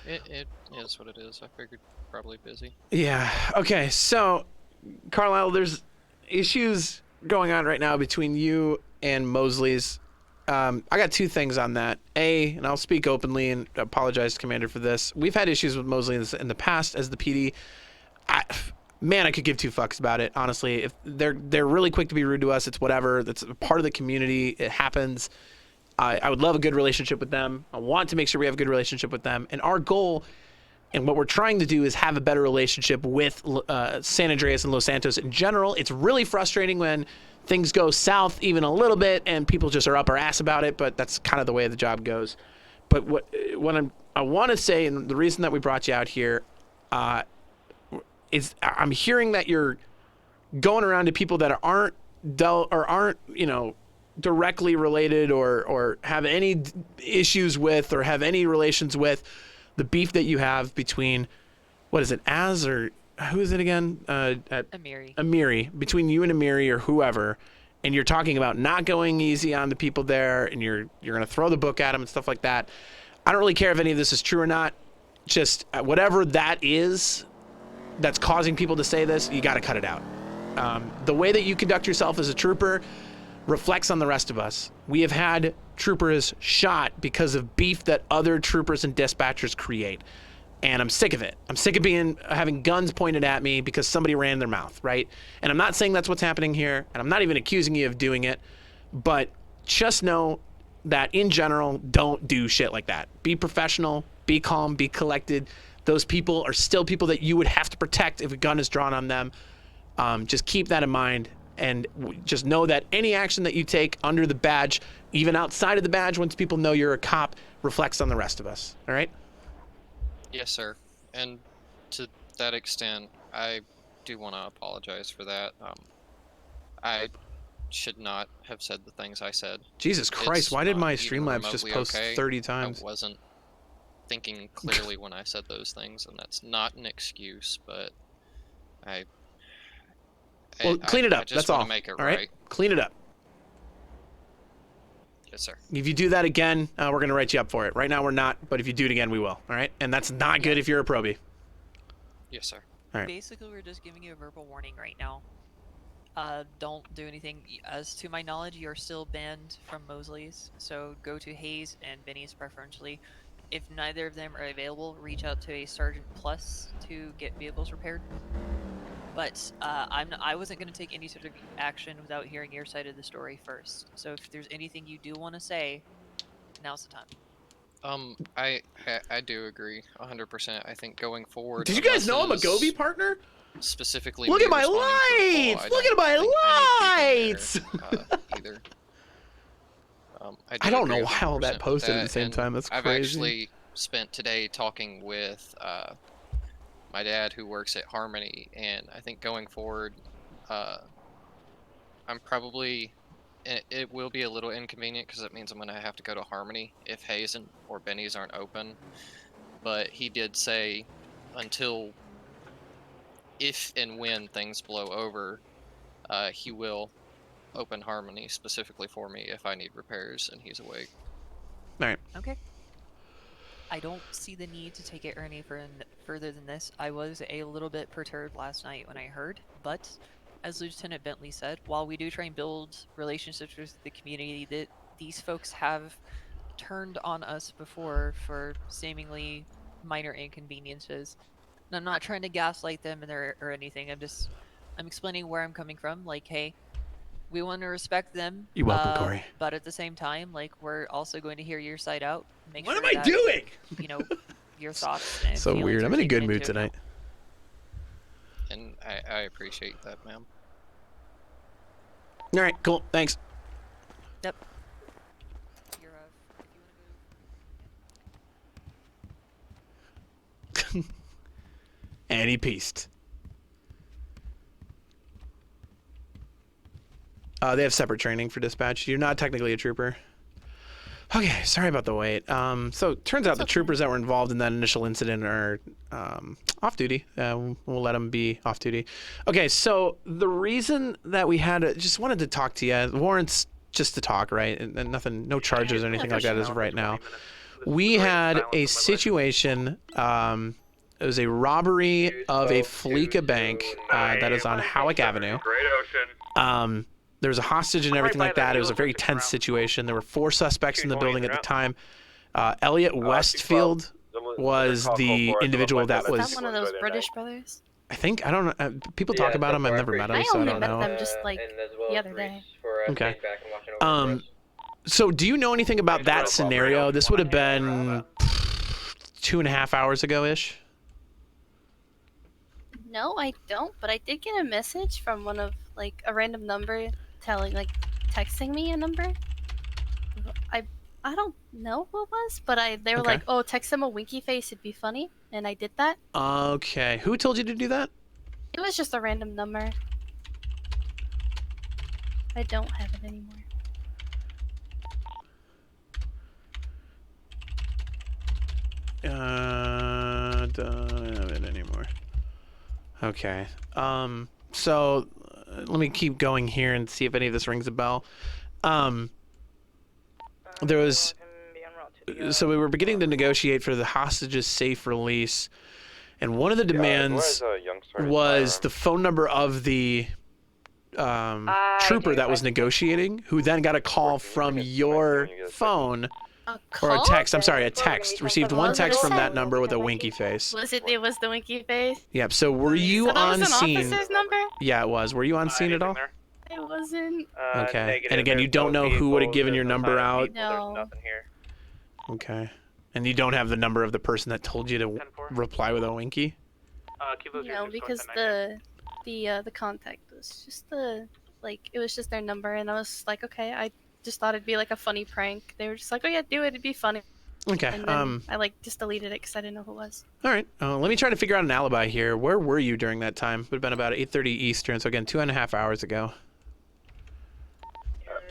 It is what it is. I figured probably busy. Yeah. Okay. So, Carlisle, there's issues going on right now between you and Mosley's. I got two things on that. A, and I'll speak openly and apologize to Commander for this. We've had issues with Mosley in the past as the PD. Man, I could give two fucks about it, honestly. If they're really quick to be rude to us, it's whatever. That's a part of the community. It happens. I would love a good relationship with them. I want to make sure we have a good relationship with them. And our goal and what we're trying to do is have a better relationship with San Andreas and Los Santos in general. It's really frustrating when things go south even a little bit and people just are up our ass about it, but that's kind of the way the job goes. But what I want to say, and the reason that we brought you out here, is I'm hearing that you're going around to people that aren't directly related or have any issues with or have any relations with the beef that you have between, what is it, Az or who is it again? Amiri. Amiri, between you and Amiri or whoever, and you're talking about not going easy on the people there, and you're gonna throw the book at them and stuff like that. I don't really care if any of this is true or not. Just whatever that is that's causing people to say this, you got to cut it out. The way that you conduct yourself as a trooper reflects on the rest of us. We have had troopers shot because of beef that other troopers and dispatchers create. And I'm sick of it. I'm sick of having guns pointed at me because somebody ran their mouth, right? And I'm not saying that's what's happening here, and I'm not even accusing you of doing it, but just know that in general, don't do shit like that. Be professional, be calm, be collected. Those people are still people that you would have to protect if a gun is drawn on them. Just keep that in mind, and just know that any action that you take under the badge, even outside of the badge, once people know you're a cop, reflects on the rest of us, all right? Yes, sir. And to that extent, I do want to apologize for that. I should not have said the things I said. Jesus Christ, why did my Streamlabs just post 30 times? I wasn't thinking clearly when I said those things, and that's not an excuse, but Well, clean it up, just that's want all. to make it all right? Clean it up. Yes, sir. If you do that again, we're going to write you up for it. Right now we're not, but if you do it again, we will, all right? And that's not good if you're a probie. Yes, sir. All right. Basically, we're just giving you a verbal warning right now. Don't do anything. As to my knowledge, you're still banned from Mosley's, so go to Hayes and Benny's preferentially. If neither of them are available, reach out to a Sergeant Plus to get vehicles repaired. But I wasn't going to take any sort of action without hearing your side of the story first. So if there's anything you do want to say, now's the time. I do agree 100%. I think going forward. Did you guys know I'm a Gobi partner? Specifically, look me at my responding to a call, lights! Look at my lights! Either. I don't know why all that posted at the same time. That's crazy. I've actually spent today talking with my dad, who works at Harmony, and I think going forward, I'm probably, it will be a little inconvenient because it means I'm going to have to go to Harmony if Hayes or Benny's aren't open. But he did say until if and when things blow over, he will open Harmony specifically for me if I need repairs and he's awake. All right. Okay. I don't see the need to take it any further than this. I was a little bit perturbed last night when I heard, but as Lieutenant Bentley said, while we do try and build relationships with the community, that these folks have turned on us before for seemingly minor inconveniences. And I'm not trying to gaslight them or anything. I'm explaining where I'm coming from. Like, hey, we want to respect them. You're welcome, Corey. But at the same time, like, we're also going to hear your side out. Make What sure am I that, doing? You know, your thoughts. And So feelings weird. are I'm in a taken good mood into tonight. And I appreciate that, ma'am. All right, cool. Thanks. Yep. And he pieced. They have separate training for dispatch. You're not technically a trooper. Okay, sorry about the wait. So it turns out the troopers that were involved in that initial incident are off duty. We'll let them be off duty. Okay, so the reason that we had just wanted to talk to you, warrants just to talk, right? And nothing, no charges or anything like that as of right now. We had a situation. It was a robbery of a Fleeca bank that is on Halleck Avenue. There was a hostage and everything like that. It was a very tense situation. There were 4 suspects in the building at the time. Elliot Westfield was the individual that was... Is that one of those British brothers? I think, I don't know. People talk about him. I've never met him, I so I only don't met know. them just like the other day. Okay. So do you know anything about that scenario? This would have been 2.5 hours ago-ish. No, I don't, but I did get a message from one of, like, a random number texting me a number. I don't know who it was, but they were like, oh, text him a winky face, it'd be funny, and I did that. Okay. Who told you to do that? It was just a random number. I don't have it anymore. Don't have it anymore. Okay. So let me keep going here and see if any of this rings a bell. There was, so we were beginning to negotiate for the hostage's safe release, and one of the demands was the phone number of the trooper that was negotiating, who then got a call from your phone. Or a text, I'm sorry, a text. Received one text from that number with a winky face. It was the winky face? Yep, so were you on scene? Officer's number? Yeah, it was. Were you on scene at all? It wasn't. Okay. And again, you don't know who would have given your number out? No. Okay. And you don't have the number of the person that told you to reply with a winky? No, because the contact was just it was just their number, and I was like, okay, I just thought it'd be like a funny prank. They were just like, oh yeah, do it, it'd be funny. Okay. And then I just deleted it because I didn't know who it was. All right. Let me try to figure out an alibi here. Where were you during that time? Would have been about 8:30 Eastern, so again, 2.5 hours ago.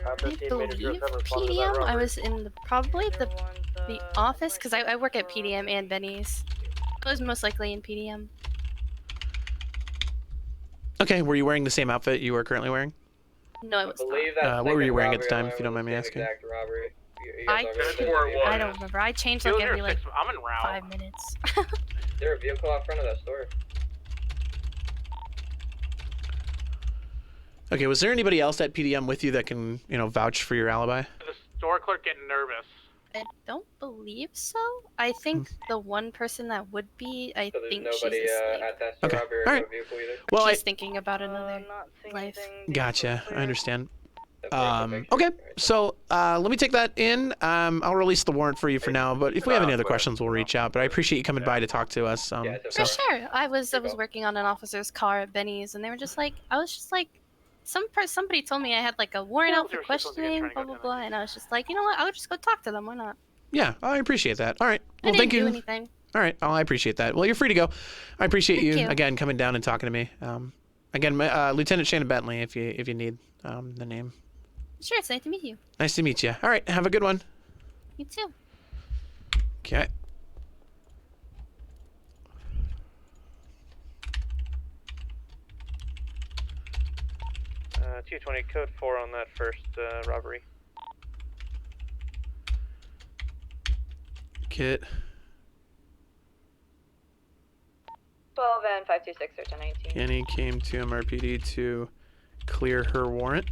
I believe PDM. I was in probably the office because I work at PDM and Benny's. I was most likely in PDM. Okay. Were you wearing the same outfit you were currently wearing? No, I was not. What were you wearing at the time, if you don't mind me asking? I don't remember. I changed like every like I'm en route. 5 minutes. Is there a vehicle out front of that store? Okay. Was there anybody else at PDM with you that can, vouch for your alibi? The store clerk getting nervous. I don't believe so. I think the one person that would be, I think she's asleep. At that store, Okay. or All right. no vehicle either? Well, She's thinking about another life. Gotcha. I understand. Okay, so let me take that in. I'll release the warrant for you for now, but if we have any other questions, we'll reach out. But I appreciate you coming by to talk to us. For sure. I was working on an officer's car at Benny's, and they were just like, somebody told me I had like a warrant out for questioning, blah blah blah, and I was just like, you know what? I'll just go talk to them. Why not? Yeah, I appreciate that. All right. I Well, didn't thank do you. anything. All right. I appreciate that. Well, you're free to go. I appreciate Thank you you. again coming down and talking to me. Again, Lieutenant Shannon Bentley, if you need the name. Sure. It's nice to meet you. Nice to meet you. All right. Have a good one. You too. Okay. 220 code 4 on that first robbery. Kit. 12 and 526 or 1019. Kenny came to MRPD to clear her warrant.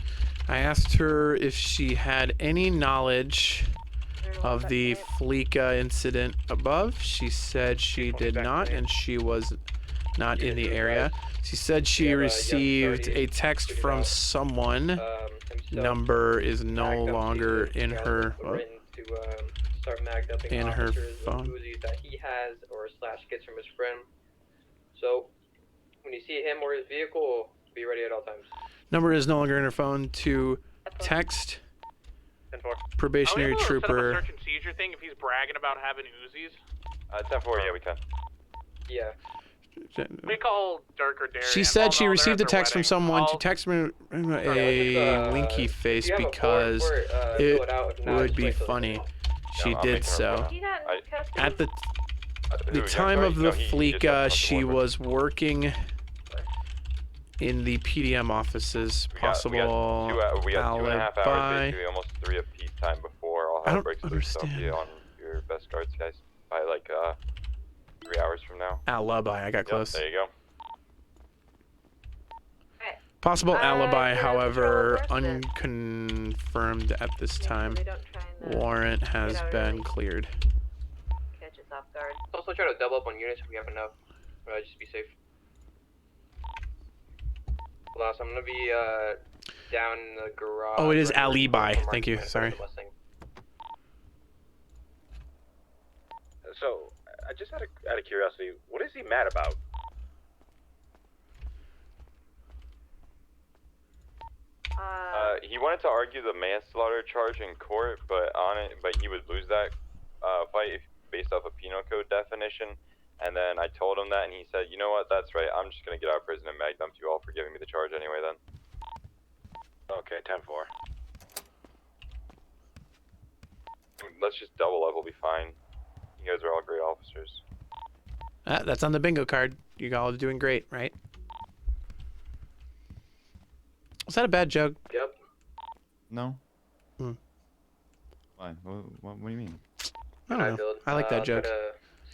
I asked her if she had any knowledge of the Fleeka incident above. She said she did not, and she was not in the area. She said she received a text from someone. Number is no longer in her phone. That he has or / gets from his friend. So when you see him or his vehicle, be ready at all times. Number is no longer in her phone to text probationary trooper. Search and seizure thing if he's bragging about having Uzis. 10-4, yeah, we can. Yeah. We call Dirk or Darian. She said she Although received a they're at their text from wedding. someone to text me a winky face because it would be funny. She did so. At the time of the Fleeka, she was working in the PDM offices. Possible we got 2.5 hours, alibi. basically almost 3 of peak time before all I hell don't breaks loose. So understand. be on your best guards, guys, by like 3 hours from now. Alibi, I got close. There you go. Possible alibi, however, unconfirmed at this time. Warrant has been cleared. Catch us off guard. Also try to double up on units if we have enough. Just be safe. Hold on, so I'm gonna be down in the garage. Oh, it is right here. alibi. Thank you. Sorry. So, I just out of curiosity, what is he mad about? He wanted to argue the manslaughter charge in court, but he would lose that fight based off a penal code definition. And then I told him that, and he said, "You know what? That's right. I'm just gonna get out of prison and mag dump you all for giving me the charge anyway." Then. Okay, 10-4. Let's just double up. We'll be fine. You guys are all great officers. That's on the bingo card. You all are doing great, right? Was that a bad joke? Yep. No. Hmm. Why? What do you mean? I don't know. I like that joke.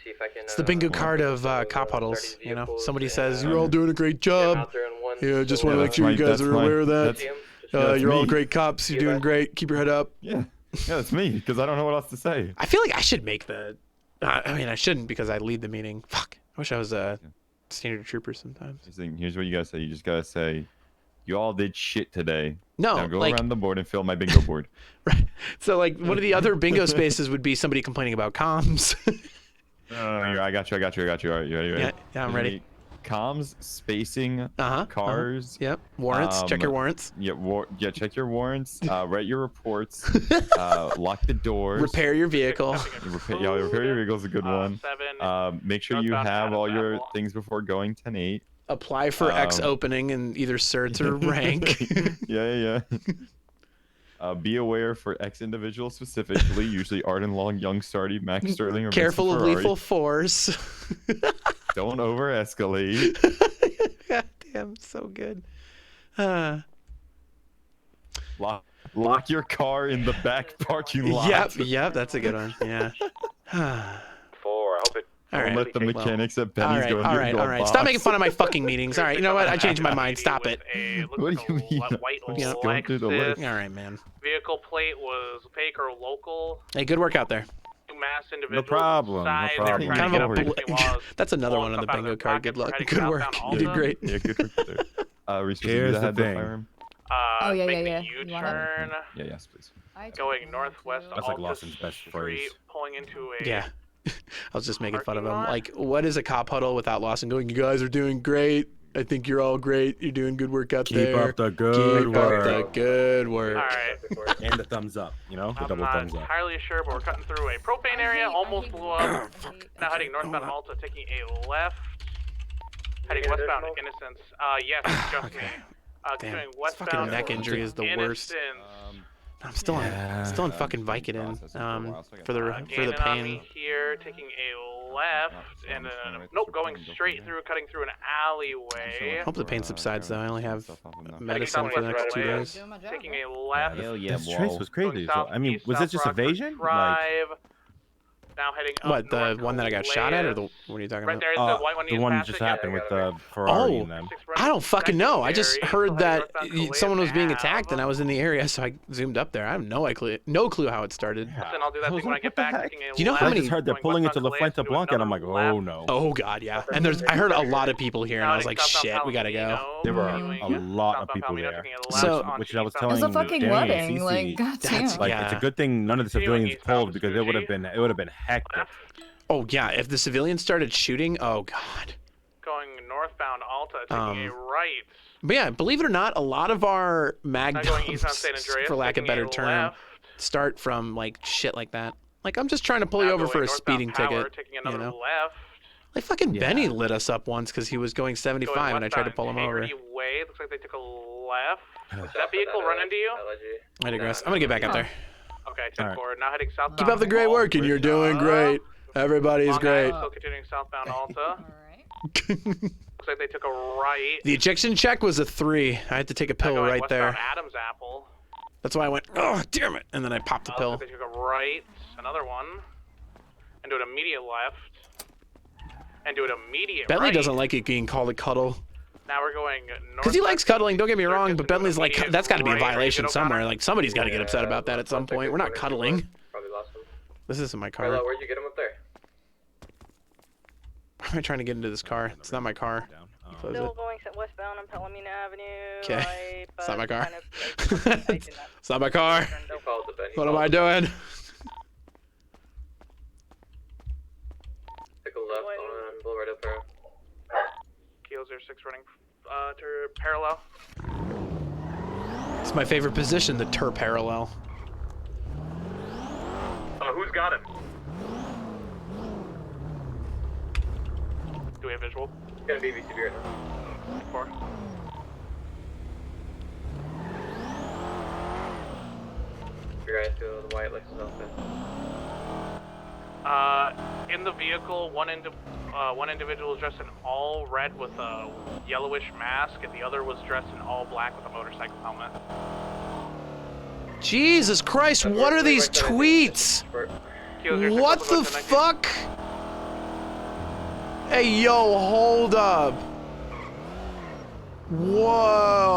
See if I can, It's the bingo card of cop huddles. You know, somebody says you're all doing a great job. Yeah, just want to make sure you guys are aware of that. You're all great cops. You're doing great. Keep your head up. Yeah, that's me because I don't know what else to say. I feel like I should make the. I mean, I shouldn't because I lead the meeting. Fuck. I wish I was a standard trooper sometimes. Here's what you gotta say. You just gotta say, "You all did shit today." No, now go like- around the board and fill my bingo board. Right. So like one of the other bingo spaces would be somebody complaining about comms. I got you. All right, you ready? Yeah, I'm ready. Comms, spacing, cars. Yep. Warrants. Check your warrants. Yeah, check your warrants. Write your reports. Lock the doors. Repair your vehicle. Repair your vehicle is a good one. Make sure you have all your things before going 10-8. Apply for X opening in either certs or rank. Yeah. Be aware for X individual specifically, usually Arden Long, Young Sarti, Max Sterling, or Careful of Vincent Ferrari. lethal force. Don't over escalate. God damn, so good. Lock your car in the back parking lot. Yep, that's a good one. Yeah. 4. I hope it. All right. Let the mechanics at Benny's go. All right. Stop making fun of my fucking meetings. All right, you know what? I changed my mind. Stop it. What do you mean? White Just going through the list. All right, man. Vehicle plate was opaque or local. Hey, good work out there. Mass individuals. problem. Size, No problem. they were trying to get up against the laws. That's another one on the bingo card. Good luck. Good work. You did great. Yeah, good work there. Here's the thing. Make the U-turn. Yeah, yes, please. Going northwest. That's like Alta Lawson's best phrase. Street, pulling into a. Yeah. I was just making fun of him. Like, what is a cop huddle without Lawson going, "You guys are doing great. I think you're all great. You're doing good work out there. Keep up the good work. Keep up the good work." All right. And the thumbs up, the I'm double not thumbs up. entirely sure, but we're cutting through a propane area. Almost blew up. Now heading northbound Alta, taking a left. Heading westbound Innocence. Yes, it's just me. Damn, Doing this westbound fucking neck injury is the worst. Innocence. I'm still in fucking Vicodin. For the pain. Here, taking a left, and nope, going straight through, cutting through an alleyway. Hope the pain subsides though. I only have medicine for the next 2 days. Taking a left. Hell yeah, this trace was crazy. So, I mean, was it just evasion? Drive. Now heading up What, the one that I got shot at, or the what are you talking right about? there's the white one. The one that just happened with the Ferrari and them. I don't fucking know. I just heard that someone was being attacked and I was in the area, so I zoomed up there. I have no clue how it started. Listen, I'll do that thing when I get back. Do you know how many? I just heard they're pulling into La Fuente Blanca, and I'm like, oh no. Oh god, yeah. And I heard a lot of people here, and I was like, shit, we gotta go. There were a lot of people there. So, which I was telling It's a fucking Danny and wedding, Cece, like, goddamn. like it's a good thing none of the civilians pulled because it would have been hectic. Oh yeah, if the civilians started shooting, oh god. Going northbound Alta, taking a right. But yeah, believe it or not, a lot of our mag dumps, for lack of a better term, start from like shit like that. Like I'm just trying to pull you over for a speeding ticket, you know. Like fucking Benny lit us up once because he was going 75 and I tried to pull him over. Looks like they took a left. Did that vehicle run into you? I digress. I'm gonna get back up there. Okay, 10 forward. Now heading southbound. Keep up the great work, and you're doing great. Everybody's great. Still continuing southbound Alta. Looks like they took a right. The ejection check was a 3. I had to take a pill right there. Adams Apple. That's why I went, oh, damn it. And then I popped the pill. They took a right, another one, and do an immediate left, and do an immediate Bentley right. doesn't like it being called a cuddle. Now we're going north. Because he likes cuddling, don't get me wrong, but Bentley's like, that's got to be a violation somewhere. Like, somebody's got to get upset about that at some point. We're not cuddling. This isn't my car. Where'd you get him up there? Why am I trying to get into this car? It's not my car. Still going westbound on Palomino Avenue. Okay. It's not my car. It's not my car. What am I doing? Take a left on Boulevard El Perro. Kilo 06 running parallel. It's my favorite position, the Tur parallel. Who's got him? Do we have visual? It's gonna be VCB right now. 4. Your eyes go the white Lexus outfit. In the vehicle, one individual is dressed in all red with a yellowish mask, and the other was dressed in all black with a motorcycle helmet. Jesus Christ, what are these tweets? What the fuck? Hey, yo, hold up. Whoa.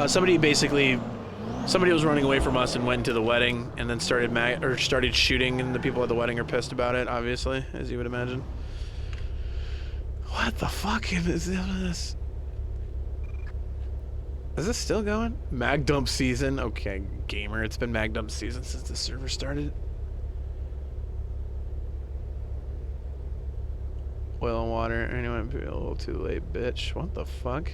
Somebody was running away from us and went into the wedding and then started shooting, and the people at the wedding are pissed about it, obviously, as you would imagine. What the fuck is this? Is this still going? Mag dump season. Okay, gamer. It's been mag dump season since the server started. Oil and water. Anyone be a little too late, bitch. What the fuck?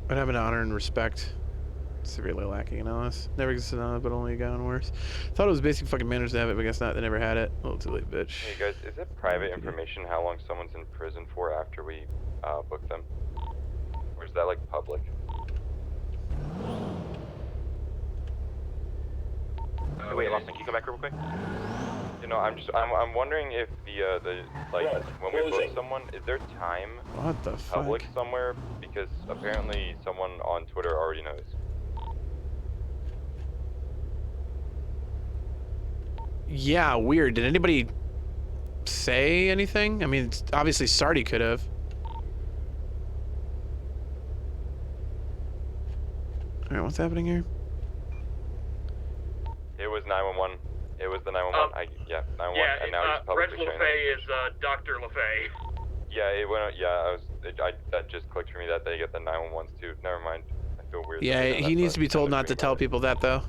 What happened to honor and respect? Severely lacking in LS. Never existed on it, but only gotten worse. Thought it was basic fucking manners to have it, but guess not. They never had it. A little too late, bitch. Hey guys, is it private information how long someone's in prison for after we book them? Or is that like public? Wait, Lawson, can you come back real quick? You know, I'm wondering if the like when we book someone, is there time what the public fuck? somewhere? Because apparently someone on Twitter already knows. Yeah, weird. Did anybody say anything? I mean, obviously Sarti could have. Alright, what's happening here? It was 911. It was the 911. Yeah, 911. Yeah, and now he's publicly Reg showing LaFay is Dr. LaFay. Yeah, it went. Yeah, that just clicked for me that they get the 911s too. Never mind. I feel weird. Yeah, he needs to be told not to tell people that, though.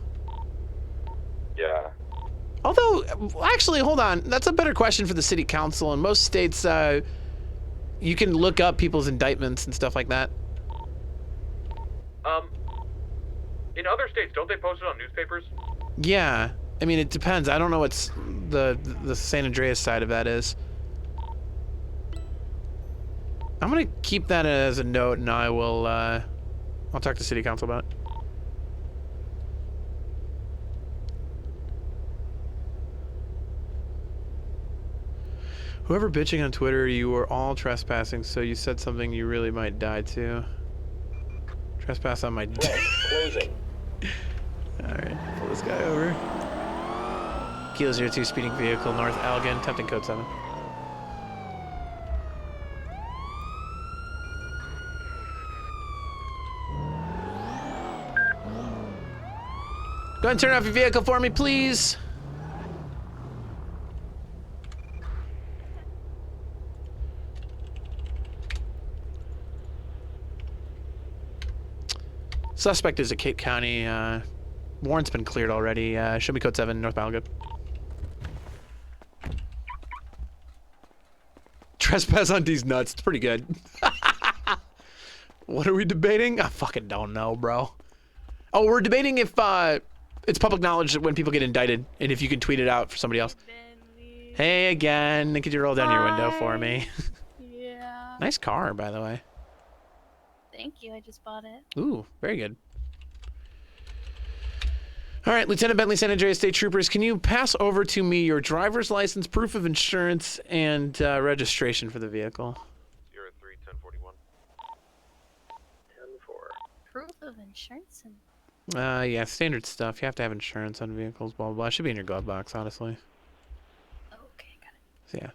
Yeah. Although, actually, hold on. That's a better question for the city council. In most states, you can look up people's indictments and stuff like that. In other states, don't they post it on newspapers? Yeah. I mean, it depends. I don't know what's the San Andreas side of that is. I'm gonna keep that as a note, and I will. I'll talk to City Council about it. Whoever bitching on Twitter, you were all trespassing, so you said something you really might die to. Trespass on my Closing. Alright, pull this guy over. Kilo 02 speeding vehicle, North Elgin, attempting code 7. Go ahead and turn off your vehicle for me, please. Suspect is a Kate County. Warrant's been cleared already. Show me code 7, North Malgood. Trespass on these nuts. It's pretty good. What are we debating? I fucking don't know, bro. Oh, we're debating if it's public knowledge that when people get indicted, and if you can tweet it out for somebody else. Hey again. Could you roll down your window for me? Yeah. Nice car, by the way. Thank you. I just bought it. Ooh, very good. All right, Lieutenant Bentley, San Andreas State Troopers, can you pass over to me your driver's license, proof of insurance, and registration for the vehicle? 03-1041. 10-4. Proof of insurance and. Yeah, standard stuff. You have to have insurance on vehicles, blah, blah, blah. It should be in your glove box, honestly. Okay, got it. So, yeah.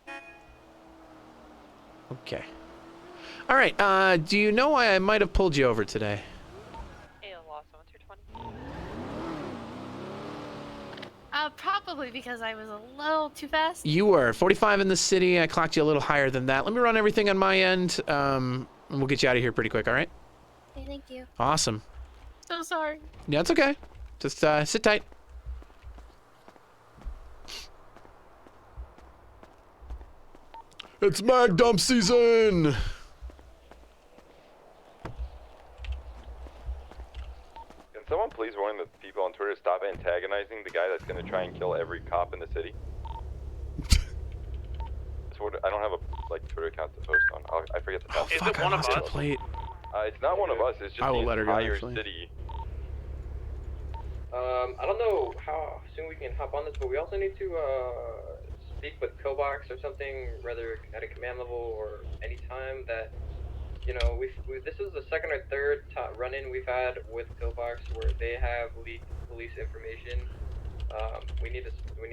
Okay. All right, do you know why I might have pulled you over today? Probably because I was a little too fast. You were 45 in the city. I clocked you a little higher than that. Let me run everything on my end, and we'll get you out of here pretty quick, all right? Okay, thank you. Awesome. So sorry. Yeah, it's okay. Just sit tight. It's mag dump season! Can someone please warn the people on Twitter to stop antagonizing the guy that's going to try and kill every cop in the city? I don't have a Twitter account to post on. I forget the password. Is it one of us? Plate. It's not one of us. It's just I will the let her go, entire actually. city. I don't know how soon we can hop on this, but we also need to speak with Kovacs or something, whether at a command level or any time that, you know, this is the second or third run-in we've had with Kovacs where they have leaked police information. We need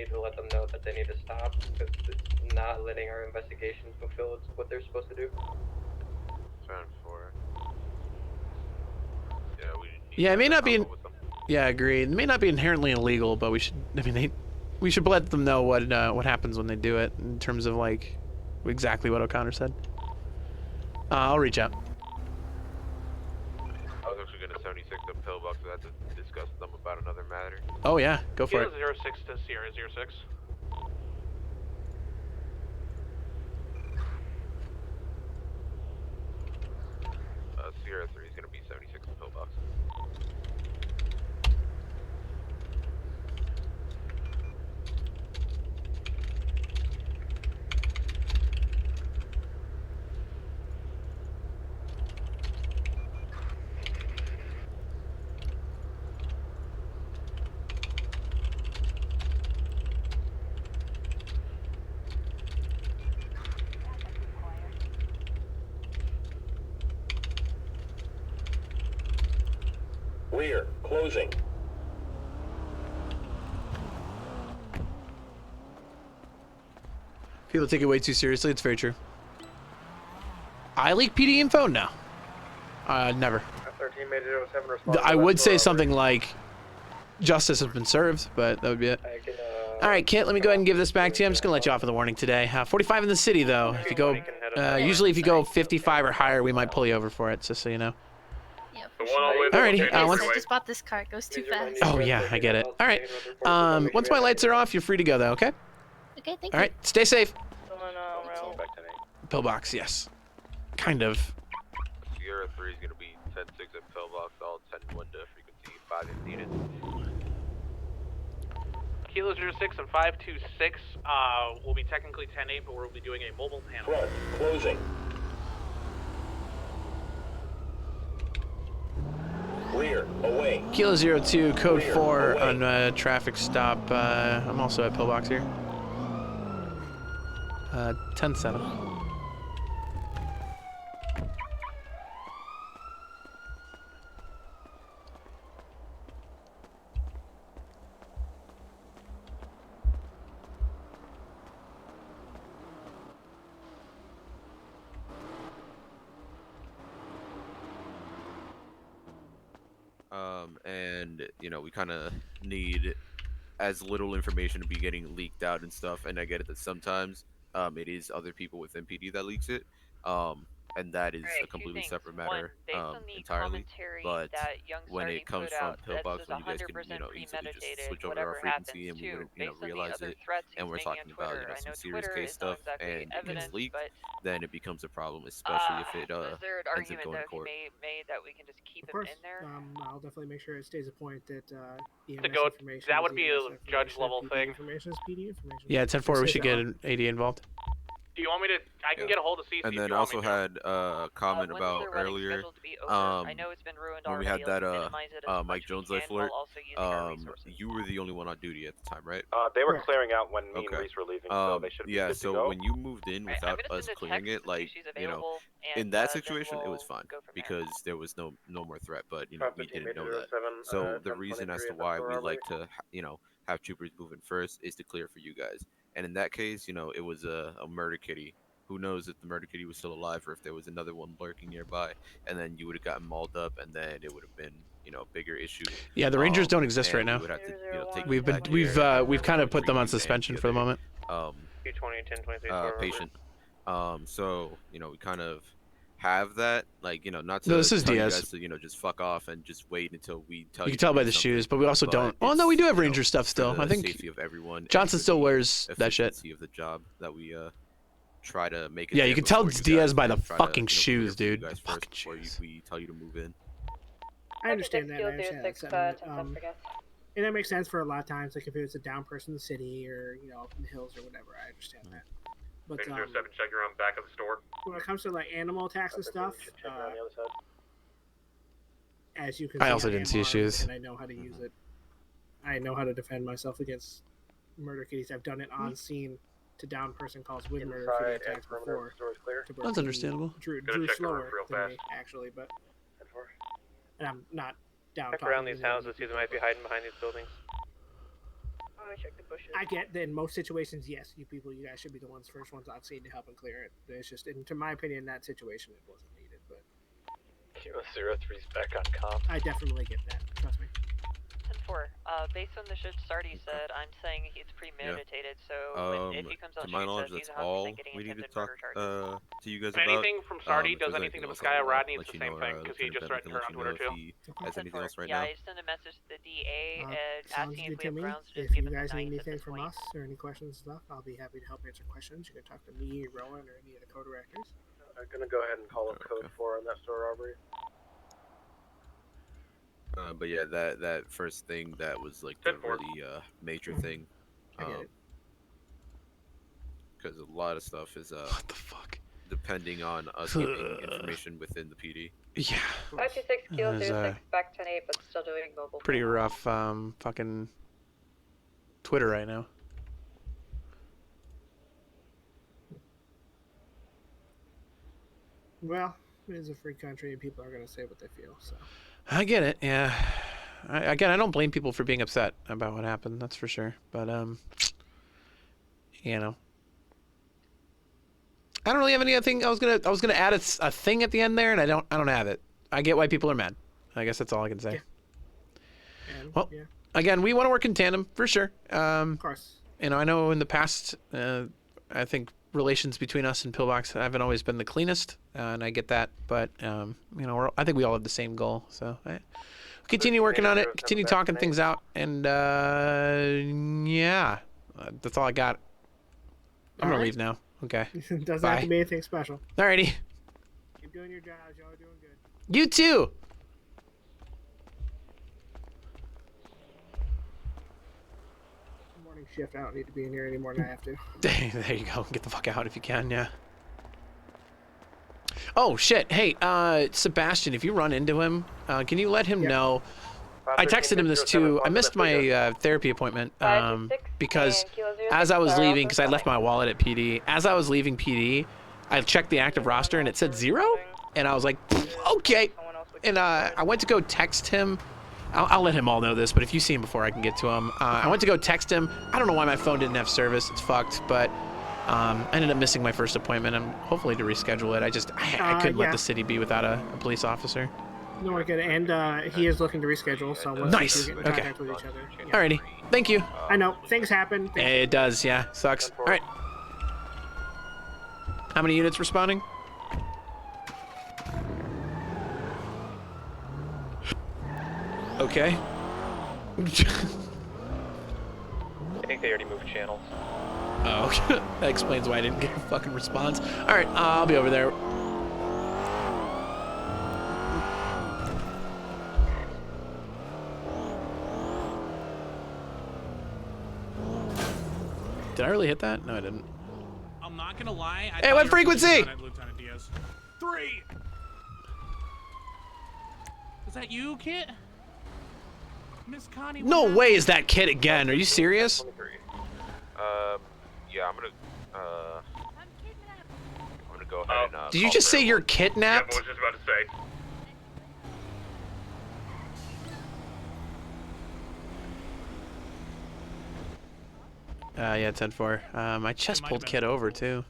to let them know that they need to stop because it's not letting our investigations fulfill what they're supposed to do. 7-4. Yeah, it may not be. Yeah, agreed. It may not be inherently illegal, but we should. I mean, we should let them know what happens when they do it in terms of like exactly what O'Connor said. I'll reach out. I was actually going to 76 the pillbox, so I had to discuss with them about another matter. Oh yeah, go for it. 06 to Sierra 06. Sierra 3 is going to be 76 the pillbox. Rear, closing. People take it way too seriously. It's very true. I leak PD info? No. Never. 13 made it 07 response. I would say something like justice has been served, but that would be it. All right, Kit, let me go ahead and give this back to you. I'm just going to let you off with a warning today. 45 in the city, though. If you go, usually if you go 55 or higher, we might pull you over for it, just so you know. Yeah, for sure. Alrighty, I just bought this car. It goes too fast. Oh, yeah, I get it. All right. Once my lights are off, you're free to go, though, okay? Okay, thank All right, stay safe. Back to me. Pillbox, yes. Kind of. Sierra 3 is going to be 10-6 at pillbox, all 10 window frequency, 5 if needed. Kilo 06 and 526 will be technically 10-8, but we'll be doing a mobile panel. Front, closing. Rear, away. Kilo 02, code Rear, 4 away. on traffic stop. I'm also at Pillbox here. 10-7. And you know, we kind of need as little information to be getting leaked out and stuff. And I get it that sometimes it is other people within PD that leaks it, and that is a completely separate matter entirely. But when it comes from Pillbox, when you guys can, you know, easily just switch over to our frequency and we wouldn't, you know, realize it, and we're talking about, you know, some serious case stuff, and it gets leaked, then it becomes a problem, especially if it ends up going to court. Made that we can just keep Of course, him in there. I'll definitely make sure it stays a point that EMS To go, information that is would be a EMS judge level information, thing. Information is PD information. Yeah, 10-4, we Say should that get on. an AD involved. Do you want me to? I can get a hold of CC. And then I also had a comment about earlier, I know it's been ruined when we already. had that Let's minimize it as much Mike as we Jones can life while alert, also using our resources. you were the only one on duty at the time, right? They were clearing out when me and Reese were leaving, so they should be yeah, good to so go. when you moved in without us clearing it, like, you know, in that situation, it was fine because there was no more threat, but, you know, we didn't know that. So the reason as to why we like to, you know, have troopers moving first is to clear for you guys. And in that case, you know, it was a murder kitty. Who knows if the murder kitty was still alive or if there was another one lurking nearby, and then you would have gotten mauled up, and then it would have been, you know, a bigger issue. Yeah, the Rangers don't exist right now. We would have to, you know, take We've kind of put them on suspension for the moment. 220, 1023, patient. So, you know, we kind of have that, like, you know, not to No, this is tell you Diaz. guys to, you know, just fuck off and just wait until we tell You you. can tell to by do the something, shoes, but we also don't. Oh no, we do have Ranger stuff still. for I the think safety of everyone and Johnson for still the wears that shit. efficiency of the job that we try to make it Yeah, there you can tell before it's you Diaz guys by the and try to, fucking you know, clear shoes, for you dude. guys The first fucking before we tell you to move in. I understand that. I understand that sentiment. And that makes sense for a lot of times, like if it's a down person in the city or, you know, up in the hills or whatever. I understand that. But 7, check your own back of the store. when it comes to like animal attacks and stuff, on the other side. as you can I see, also I didn't am see armed shoes. and I know how to use it. I know how to defend myself against murder kitties. I've done it on scene to down person calls with murder kitty Inside and attacks perimeter before. of the store is clear. to where That's he understandable. Drew Gonna check the roof slower real than me, fast. actually, but and I'm not down. Check talking around to these them. houses, see they might be hiding behind these buildings. Check the bushes. I get that in most situations, yes, you guys should be the first ones I've seen to help and clear it. It's just, to my opinion, in that situation, it wasn't needed. But Kilo 03's back on comp. I definitely get that. Trust me. 10-4. Based on the shit Sarti said, I'm saying it's premeditated. So if he comes out To my shooting, knowledge, says that's he's 100% all getting we need to attempted talk murder charges. to you guys If about. anything from Sarti If does there's anything to else, Messiah I'll Rodney, it's let the you same know, thing, because he Lieutenant just Ben threatened her can on let Twitter you know too. if he has anything else right Yeah, now. I sent a message to the DA Sounds asking good if we to have me. grounds to just If give you him the guys need ninth at anything this from point. us or any questions and stuff, I'll be happy to help answer questions. You can talk to me, Rowan, or any of the co-directors. I'm gonna go ahead and call up code 4 on that store robbery. But yeah, that first thing that was like the really major thing, because a lot of stuff is what the fuck, depending on us getting information within the PD. Yeah. 526 Kilo There's 06 back 10-8, but still doing mobile. Pretty rough fucking Twitter right now. Well, it is a free country, and people are going to say what they feel. So I get it. Yeah. Again, I don't blame people for being upset about what happened. That's for sure. But you know, I don't really have anything. I was gonna add a thing at the end there, and I don't have it. I get why people are mad. I guess that's all I can say. Yeah. And, Well, yeah. again, we want to work in tandem for sure. Of course. You know, I know in the past, I think relations between us and Pillbox haven't always been the cleanest, and I get that. But you know, I think we all have the same goal. So continue working on it, continue talking things out, and yeah, that's all I got. I'm gonna leave now. Okay. Doesn't Bye. have to be anything special. Alrighty. Keep doing your jobs. Y'all are doing good. You too. More Morning shift. I don't need to be in here any more than I have to. There you go. Get the fuck out if you can, yeah. Oh, shit. Hey, Sebastian, if you run into him, can you let him know? I texted him this too. I missed my therapy appointment because as I was leaving, because I left my wallet at PD, as I was leaving PD, I checked the active roster and it said 0. And I was like, okay. And I went to go text him. I'll let him all know this, but if you see him before I can get to him. I went to go text him. I don't know why my phone didn't have service. It's fucked, but I ended up missing my first appointment and hopefully to reschedule it. I couldn't let the city be without a police officer. No, we're good. And he is looking to reschedule, so once Nice. we get in Okay. contact with each other. Yeah. Alrighty. Thank you. I know. Things happen. It does, yeah. Sucks. All right. How many units responding? Okay. I think they already moved channels. Oh, okay. That explains why I didn't get a fucking response. All right, I'll be over there. Did I really hit that? No, I didn't. I'm not gonna lie. Hey, what frequency? Lieutenant Diaz. 3. Is that you, Kit? Miss Connie. No way is that kid again. Are you serious? Yeah, I'm gonna go ahead and. Did you just say you're kidnapped? Yeah, I was just about to say. Yeah, 10-4. I chest pulled kid over too.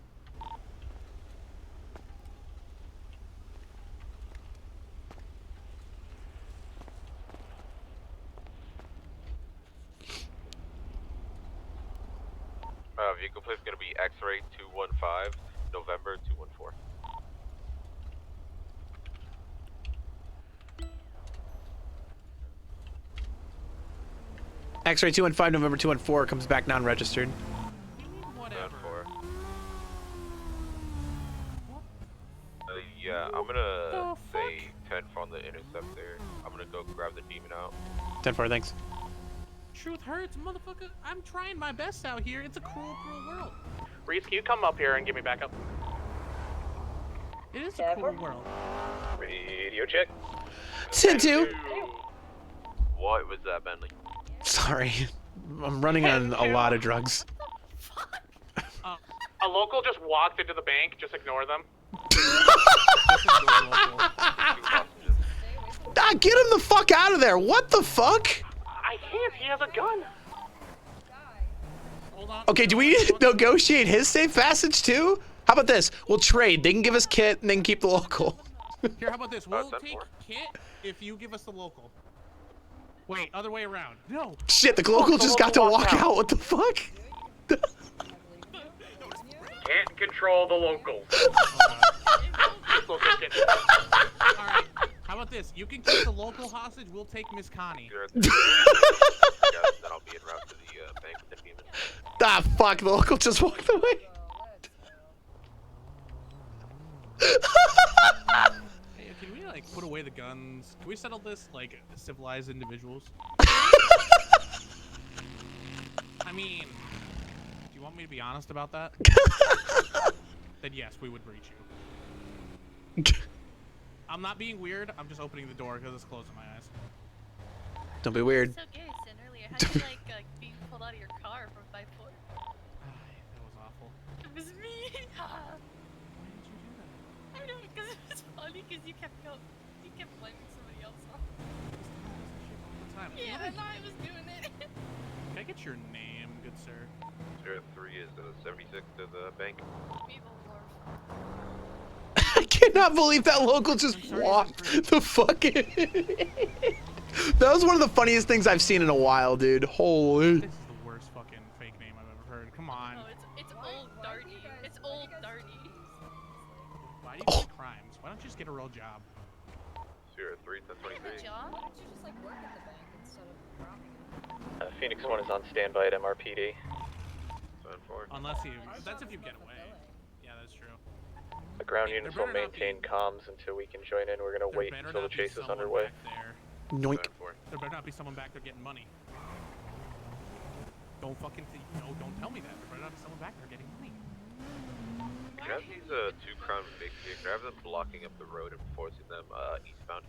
Vehicle plate is gonna be X-ray 215, November 214. X-ray 215, November 214 comes back non-registered. Yeah, I'm gonna say 10 on the interceptor. I'm gonna go grab the demon out. 10-4, thanks. Truth hurts, motherfucker. I'm trying my best out here. It's a cruel, cruel world. Reese, can you come up here and get me back up? It is a cruel world. Radio check. 10-2. What was that, Bentley? Sorry, I'm running on a lot of drugs. A local just walked into the bank. Just ignore them. Get him the fuck out of there! What the fuck? I can't. He has a gun. Okay, do we need to negotiate his safe passage too? How about this? We'll trade. They can give us Kit and then keep the local. Here, how about this? We'll take Kit if you give us the local. Wait, other way around. No. Shit, the local just got to walk out. What the fuck? Can't control the locals. Alright, how about this? You can keep the local hostage, we'll take Miss Connie. Then I'll be en route to the bank with the demon. Ah, fuck, the local just walked away. Hey, can we, like, put away the guns? Can we settle this like civilized individuals? I mean, do you want me to be honest about that? Then yes, we would breach you. I'm not being weird, I'm just opening the door because it's closing my eyes. Don't be weird. So Gary said earlier, how you like being pulled out of your car from 5-4? That was awful. It was me. I know, because it was funny because you kept blaming somebody else off. Yeah, I thought I was doing it. Can I get your name, good sir? 03 is 76 to the bank. I cannot believe that local just walked the fucking. That was one of the funniest things I've seen in a while, dude. Holy. This is the worst fucking fake name I've ever heard. Come on. No, it's old Darty. It's old Darty. Why do you do crimes? Why don't you just get a real job? 03 to 23. Job? Why don't you just like work at the bank instead of robbing it? Phoenix 1 is on standby at MRPD. 7-4. Unless you, that's if you get away. Yeah, that's true. The ground units will maintain comms until we can join in. We're gonna wait until the chase is underway. Noink. There better not be someone back there getting money. don't fucking, don't tell me that. They're running out of someone back there getting money. Can I have these 2 Crown Vics here? Can I have them blocking up the road and forcing them eastbound?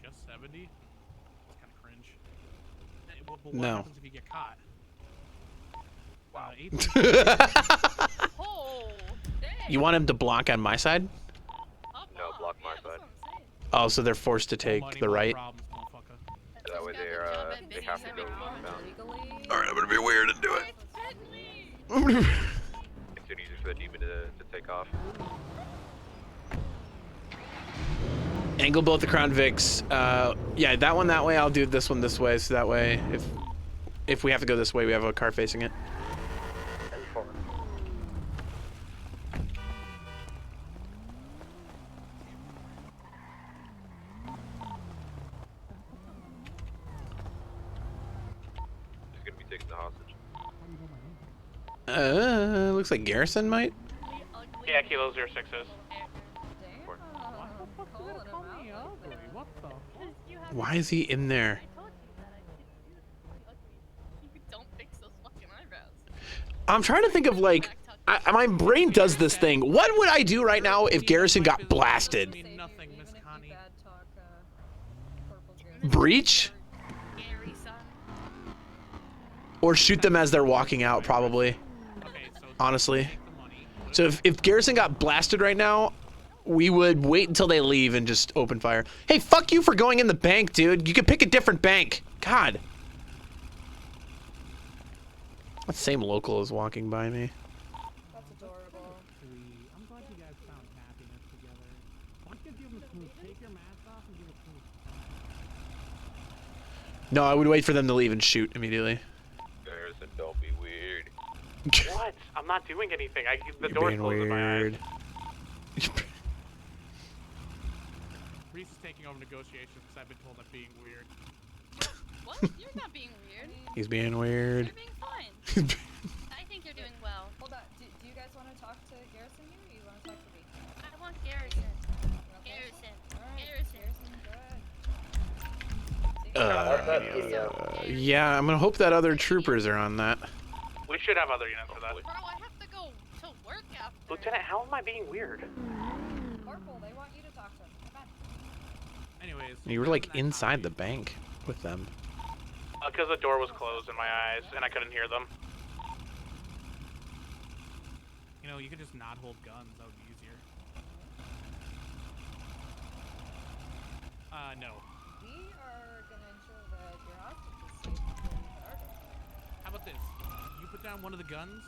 Just 70? That's kind of cringe. Hey, but what No. happens if you get caught? Wow. Oh, You want him to block on my side? No, block my side. Oh, so they're forced to take the right. That way they have to go eastbound. All right, I'm gonna be weird and do it. It's easier for the demon to take off. Angle both the Crown Vics. Yeah, that one that way. I'll do this one this way, so that way, if we have to go this way, we have a car facing it. Who's gonna be taking the hostage? Looks like Garrison might. Yeah, Kilo 06s. Why is he in there? I'm trying to think of like, my brain does this thing. What would I do right now if Garrison got blasted? Breach? Or shoot them as they're walking out, probably. Honestly. So if Garrison got blasted right now, we would wait until they leave and just open fire. Hey, fuck you for going in the bank, dude. You could pick a different bank. God. That same local is walking by me. That's adorable. I'm glad you guys found happiness together. Why don't you give them a smooth? Take your mask off and give it smooth. No, I would wait for them to leave and shoot immediately. Garrison, don't be weird. What? I'm not doing anything. The You're door's being closed in my eyes. weird. Reese is taking over negotiations because I've been told I'm being weird. What? You're not being weird. He's being weird. You're being fine. I think you're doing well. Hold on. Do you guys want to talk to Garrison here, or you want to talk to me? I want Garrison. Garrison. Yeah, I'm gonna hope that other troopers are on that. We should have other units for that. Bro, I have to go to work after. Lieutenant, how am I being weird? Corporal, they want you to talk to them. Come on. Anyways. You were like inside the bank with them. Because the door was closed in my eyes and I couldn't hear them. You could just not hold guns. That would be easier. No. We are gonna ensure that your hostage is safe before we put our guns down. How about this? You put down one of the guns.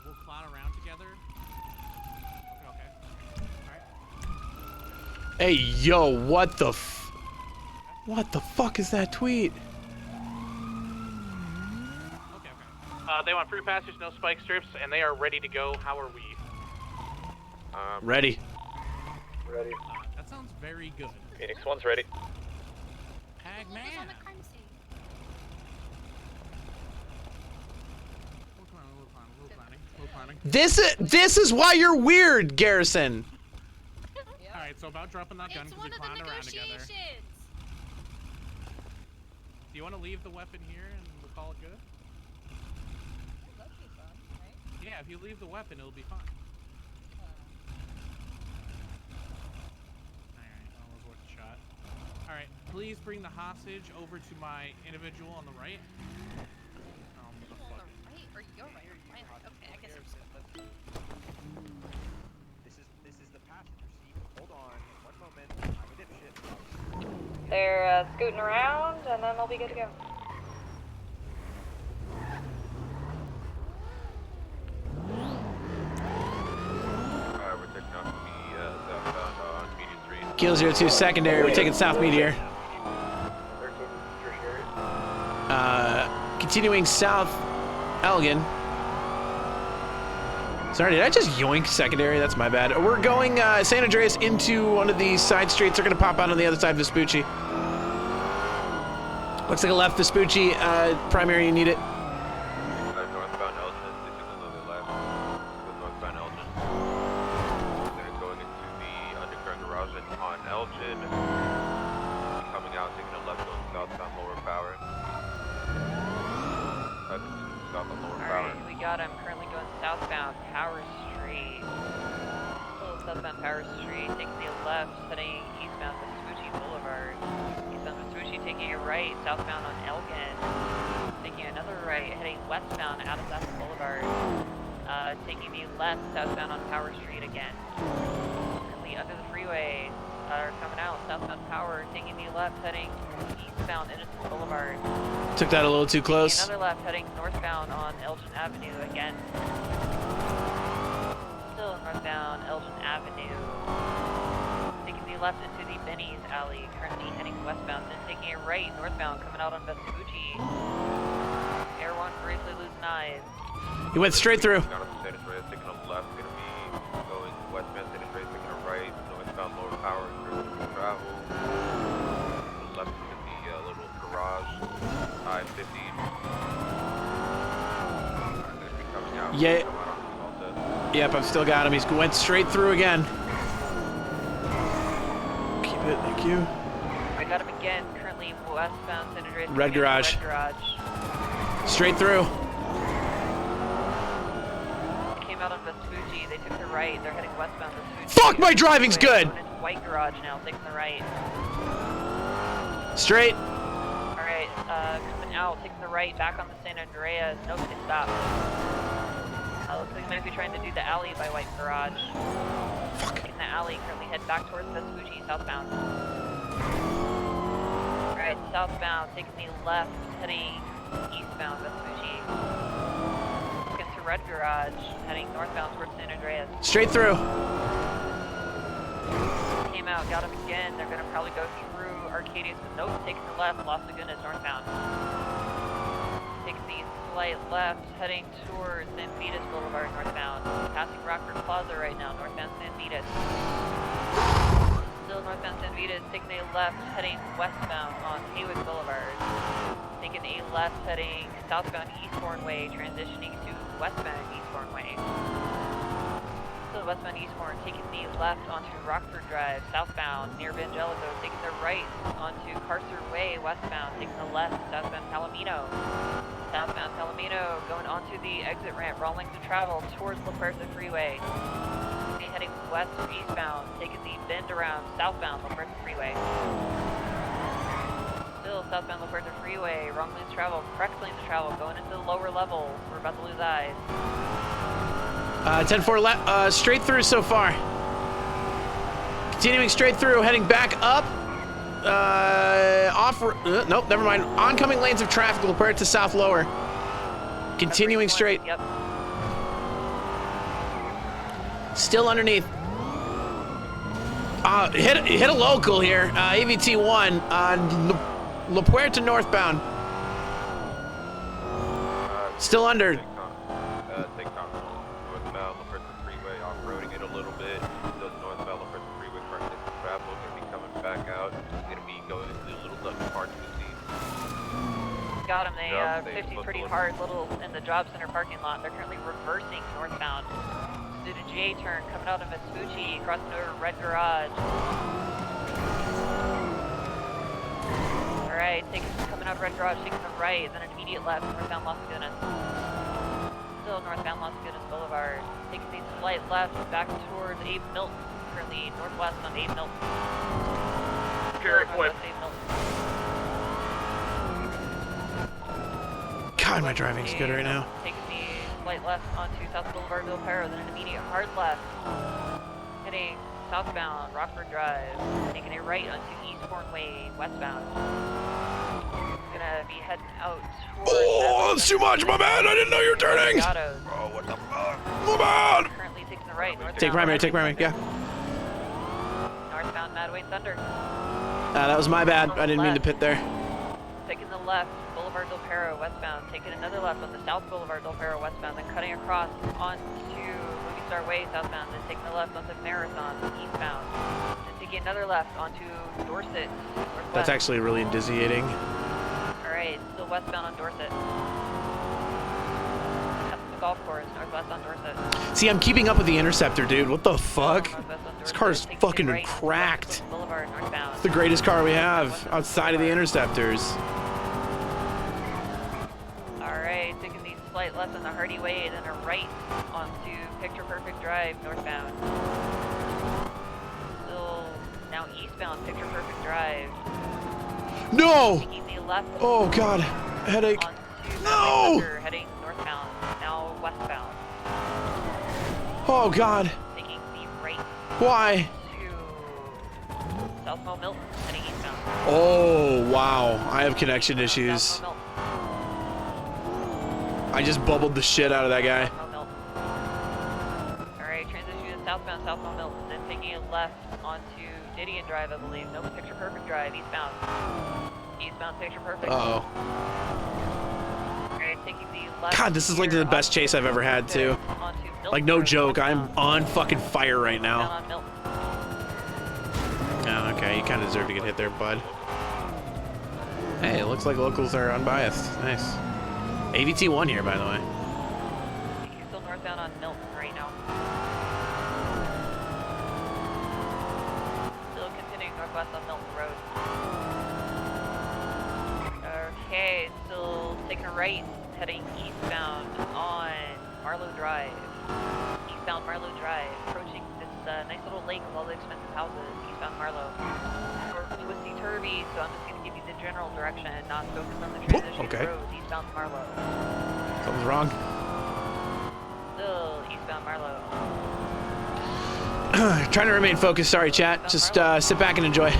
We'll clown around together. Okay. Alright. Hey, yo, what the fuck is that tweet? They want free passage, no spike strips, and they are ready to go. How are we? Ready. Ready. That sounds very good. Phoenix 1's ready. Hagman. This is why you're weird, Garrison. Alright, so about dropping that gun because we clowned around together. Do you want to leave the weapon here and we'll call it good? That'd be fun, right? Yeah, if you leave the weapon, it'll be fine. Alright, well, it was worth a shot. Alright, please bring the hostage over to my individual on the right. On the right or your right or my right? Okay, I guess I'm This is the passenger seat. Hold on, one moment. I'm a dipshit. They're scooting around, and then they'll be good to go. We're taking off the southbound on Media Street. Kilo 02 secondary. We're taking South Meteor. Continuing south, Elgin. Sorry, did I just yoink secondary? That's my bad. We're going San Andreas into one of these side streets. They're gonna pop out on the other side of Vespucci. Looks like a left Vespucci. Primary, you need it. Northbound Elgin. This is another left. With northbound Elgin. They're going into the underground garage on Elgin. Coming out, taking a left on southbound lower power. south on Lower Alright, we got him currently going southbound Power Street. Still southbound Power Street, taking the left, heading eastbound Vespucci Boulevard. Eastbound Vespucci, taking a right, southbound on Elgin. Taking another right, heading westbound out of South Boulevard. Taking the left, southbound on Power Street again. Currently under the freeway, are coming out, southbound Power, taking the left, heading eastbound Innocent Boulevard. Took that a little too close. Taking another left, heading northbound on Elgin Avenue again. Still northbound Elgin Avenue. Taking the left into the Benny's Alley, currently heading westbound, then taking a right northbound, coming out on Vespucci. Air 1 briefly losing eyes. He went straight through. Taking a left, gonna be going westbound San Andreas, taking a right, northbound Lower Power, travel. Left into the little garage, I-50. Yeah. Yep, I've still got him. He's went straight through again. Keep it, thank you. I got him again, currently westbound San Andreas. Red garage. Red garage. Straight through. Out on Vespucci, they took the right, they're heading westbound Vespucci. Fuck, my driving's good! Going into White Garage now, taking the right. Straight. Alright, coming out, taking the right, back on the San Andreas. Nope, they stopped. Looks like they might be trying to do the alley by White Garage. Fuck. Taking the alley, currently head back towards Vespucci, southbound. Alright, southbound, taking the left, heading eastbound Vespucci. Red Garage, heading northbound towards San Andreas. Straight through. Came out, got him again. They're gonna probably go through Arcadius. Nope, taking the left, Las Lagunas northbound. Taking the slight left, heading towards San Vitas Boulevard northbound. Passing Rockford Plaza right now, northbound San Vitas. Still northbound San Vitas, taking a left, heading westbound on Haywood Boulevard. Taking a left, heading southbound Eastbourne Way, transitioning to westbound Eastbourne Way. Still westbound Eastbourne, taking the left onto Rockford Drive, southbound near Evangelico, taking the right onto Carcer Way, westbound, taking the left, southbound Palomino. Southbound Palomino, going onto the exit ramp, rolling to travel towards La Puerta Freeway. Heading west to eastbound, taking the bend around southbound La Puerta Freeway. Still southbound La Puerta Freeway, wrong lanes to travel, correct lanes to travel, going into the lower levels. We're about to lose eyes. 10-4 left, straight through so far. Continuing straight through, heading back up. Nope, never mind. Oncoming lanes of traffic, La Puerta South lower. Continuing straight. Yep. Still underneath. Hit a local here. AVT1 on La Puerta northbound. Still under. Take northbound La Puerta Freeway, off-roading it a little bit. Those northbound La Puerta Freeway front traffic going to be coming back out. Going to be going into the little Dutch parking scene. Got him. They 50 pretty hard little in the job center parking lot. They're currently reversing northbound. Did a J turn coming out of Vespucci, crossing over Red Garage. Alright, coming out of Red Garage, taking the right, then an immediate left, northbound Las Lagunas. Still northbound Las Lagunas Boulevard. Taking the slight left back towards Abe Milton, currently northwest on Abe Milton. Carry flip. God, my driving's good right now. Taking the slight left onto South Boulevard, Bill Perro, then an immediate hard left. Heading southbound, Rockford Drive. Taking a right onto Eastbourne Way, westbound. Gonna be heading out towards... Oh, that's too much, my bad. I didn't know you were turning. Oh, what the fuck? My bad. Currently taking the right, northbound. Take primary, yeah. Northbound Mad Wayne Thunder. That was my bad. I didn't mean to pit there. Taking the left, Boulevard Del Perro westbound. Taking another left on the South Boulevard Del Perro westbound. Then cutting across onto Movie Star Way southbound. Then taking the left onto Marathon eastbound. Then taking another left onto Dorset northwest. That's actually really dizzying. Alright, still westbound on Dorset. That's the golf course, northwest on Dorset. See, I'm keeping up with the Interceptor, dude. What the fuck? This car's fucking cracked. Boulevard northbound. It's the greatest car we have outside of the Interceptors. Alright, taking the slight left on the Hardy Way, then a right onto Picture Perfect Drive, northbound. Still now eastbound, Picture Perfect Drive. No! Taking the left. Oh god, headache. No! Heading northbound, now westbound. Oh god. Taking the right. Why? To South Mo Milton, heading eastbound. Oh wow, I have connection issues. I just bubbled the shit out of that guy. Alright, transition to southbound, South Mo Milton, then taking a left onto Didion Drive, I believe. Nope, Picture Perfect Drive, eastbound. Eastbound, Picture Perfect. Uh-oh. Alright, taking the left. God, this is like the best chase I've ever had too. Like no joke, I'm on fucking fire right now. Oh, okay, you kind of deserve to get hit there, bud. Hey, it looks like locals are unbiased. Nice. AVT 1 here, by the way. Still northbound on Milton right now. Still continuing northwest on Milton Road. Okay, still taking a right, heading eastbound on Marlowe Drive. Eastbound Marlowe Drive, approaching this nice little lake with all the expensive houses. Eastbound Marlowe. Twisty turvy, so I'm just going to give you the general direction and not focus on the transition roads. Eastbound Marlowe. Something's wrong. Still eastbound Marlowe. Trying to remain focused. Sorry, chat. Just sit back and enjoy.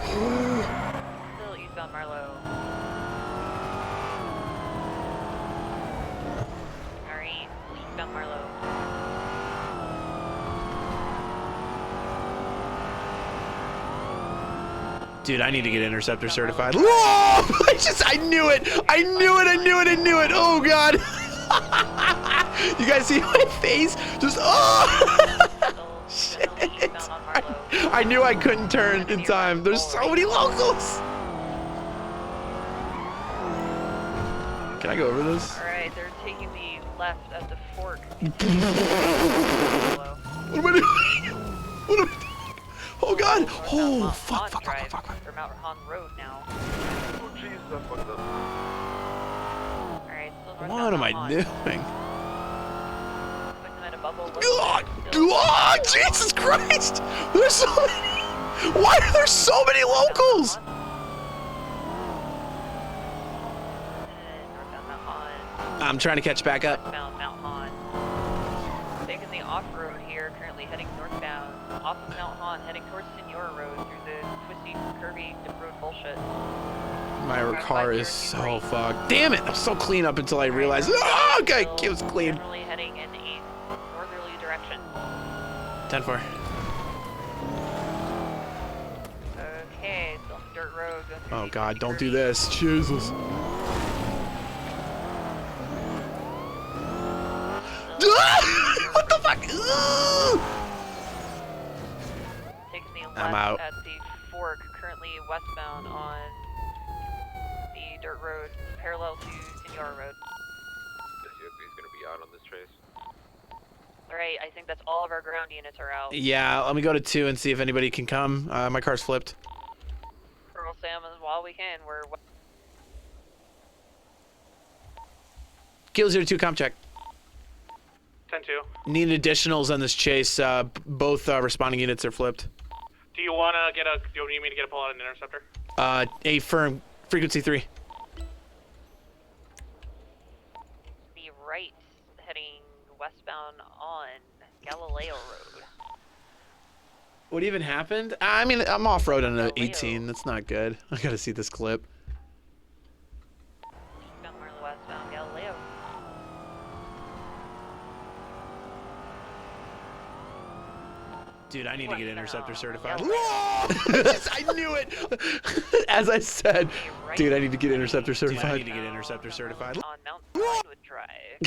Still eastbound Marlowe. Alright, eastbound Marlowe. Dude, I need to get interceptor certified. Whoa! I knew it! I knew it! I knew it! I knew it! Oh god! You guys see my face? Just shit! I knew I couldn't turn in time. There's so many locals. Can I go over this? Alright, they're taking the left at the fork. What am I doing? What am I doing? Oh god! Oh fuck! Fuck! Fuck! Fuck! Or Mount Rahan Road now. Oh jeez, that fucked up. Alright, still northbound. What am I doing? God! Oh, Jesus Christ! There's so many. Why are there so many locals? I'm trying to catch back up. Mount Han. Taking the off-road here, currently heading northbound. Off of Mount Han, heading towards Senora Road through the twisty, curvy, road bullshit. My car is so fucked. Damn it! I'm so clean up until I realized. Oh, okay, it was clean. Generally heading in a northerly direction. 10-4. Okay, still on the dirt road. Oh god, don't do this. Jesus. What the fuck? Takes me left I'm out. at the fork, currently westbound on the dirt road, parallel to Senora Road. This UFB is going to be out on this trace. Alright, I think that's all of our ground units are out. Yeah, let me go to 2 and see if anybody can come. My car's flipped. Colonel Sam, while we can, we're... Kilo 02, comp check. 10-2. Need additionals on this chase. Both responding units are flipped. Do you want to get a... Do you need me to get a pull out an interceptor? A firm. Frequency 3. Be right, heading westbound on Galileo Road. What even happened? I mean, I'm off-road on an 18. That's not good. I gotta see this clip. Westbound Galileo. Dude, I need to get interceptor certified. I knew it! As I said, dude, I need to get interceptor certified. I need to get interceptor certified. On Mount Vinewood Drive.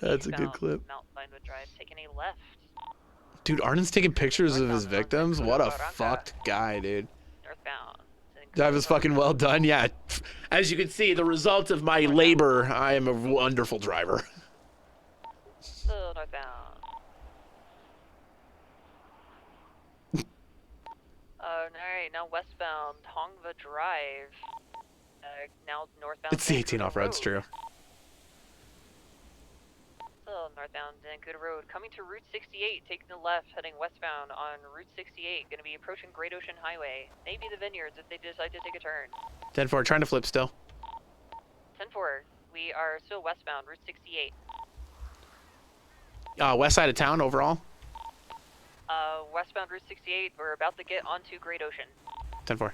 That's a good clip. Mount Vinewood Drive, taking a left. Dude, Arden's taking pictures of his victims? What a fucked guy, dude. Northbound. That was fucking well done. Yeah, as you can see, the result of my labor, I am a wonderful driver. Still northbound. Alright, now westbound, Hongva Drive. Now northbound. It's the 18 off road's true. Still northbound Vancouver Road. Coming to Route 68, taking the left, heading westbound on Route 68. Going to be approaching Great Ocean Highway. Maybe the Vineyards if they decide to take a turn. 10-4, trying to flip still. 10-4, we are still westbound, Route 68. West side of town overall. Westbound Route 68, we're about to get onto Great Ocean. 10-4.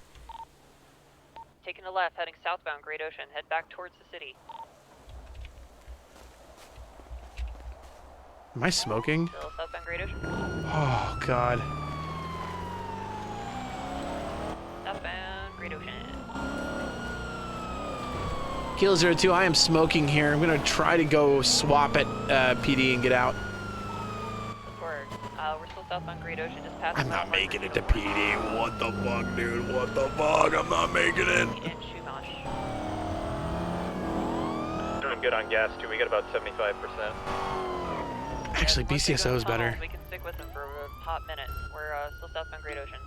Taking the left, heading southbound Great Ocean. Head back towards the city. Am I smoking? Still southbound Great Ocean. Oh, God. Southbound Great Ocean. Kilo 02, I am smoking here. I'm going to try to go swap at PD and get out. We're still southbound Great Ocean, just past. I'm not making it to PD. What the fuck, dude? What the fuck? I'm not making it. Doing good on gas, too. We got about 75%. Actually, BCSO is better. We can stick with them for a hot minute. We're still southbound Great Ocean.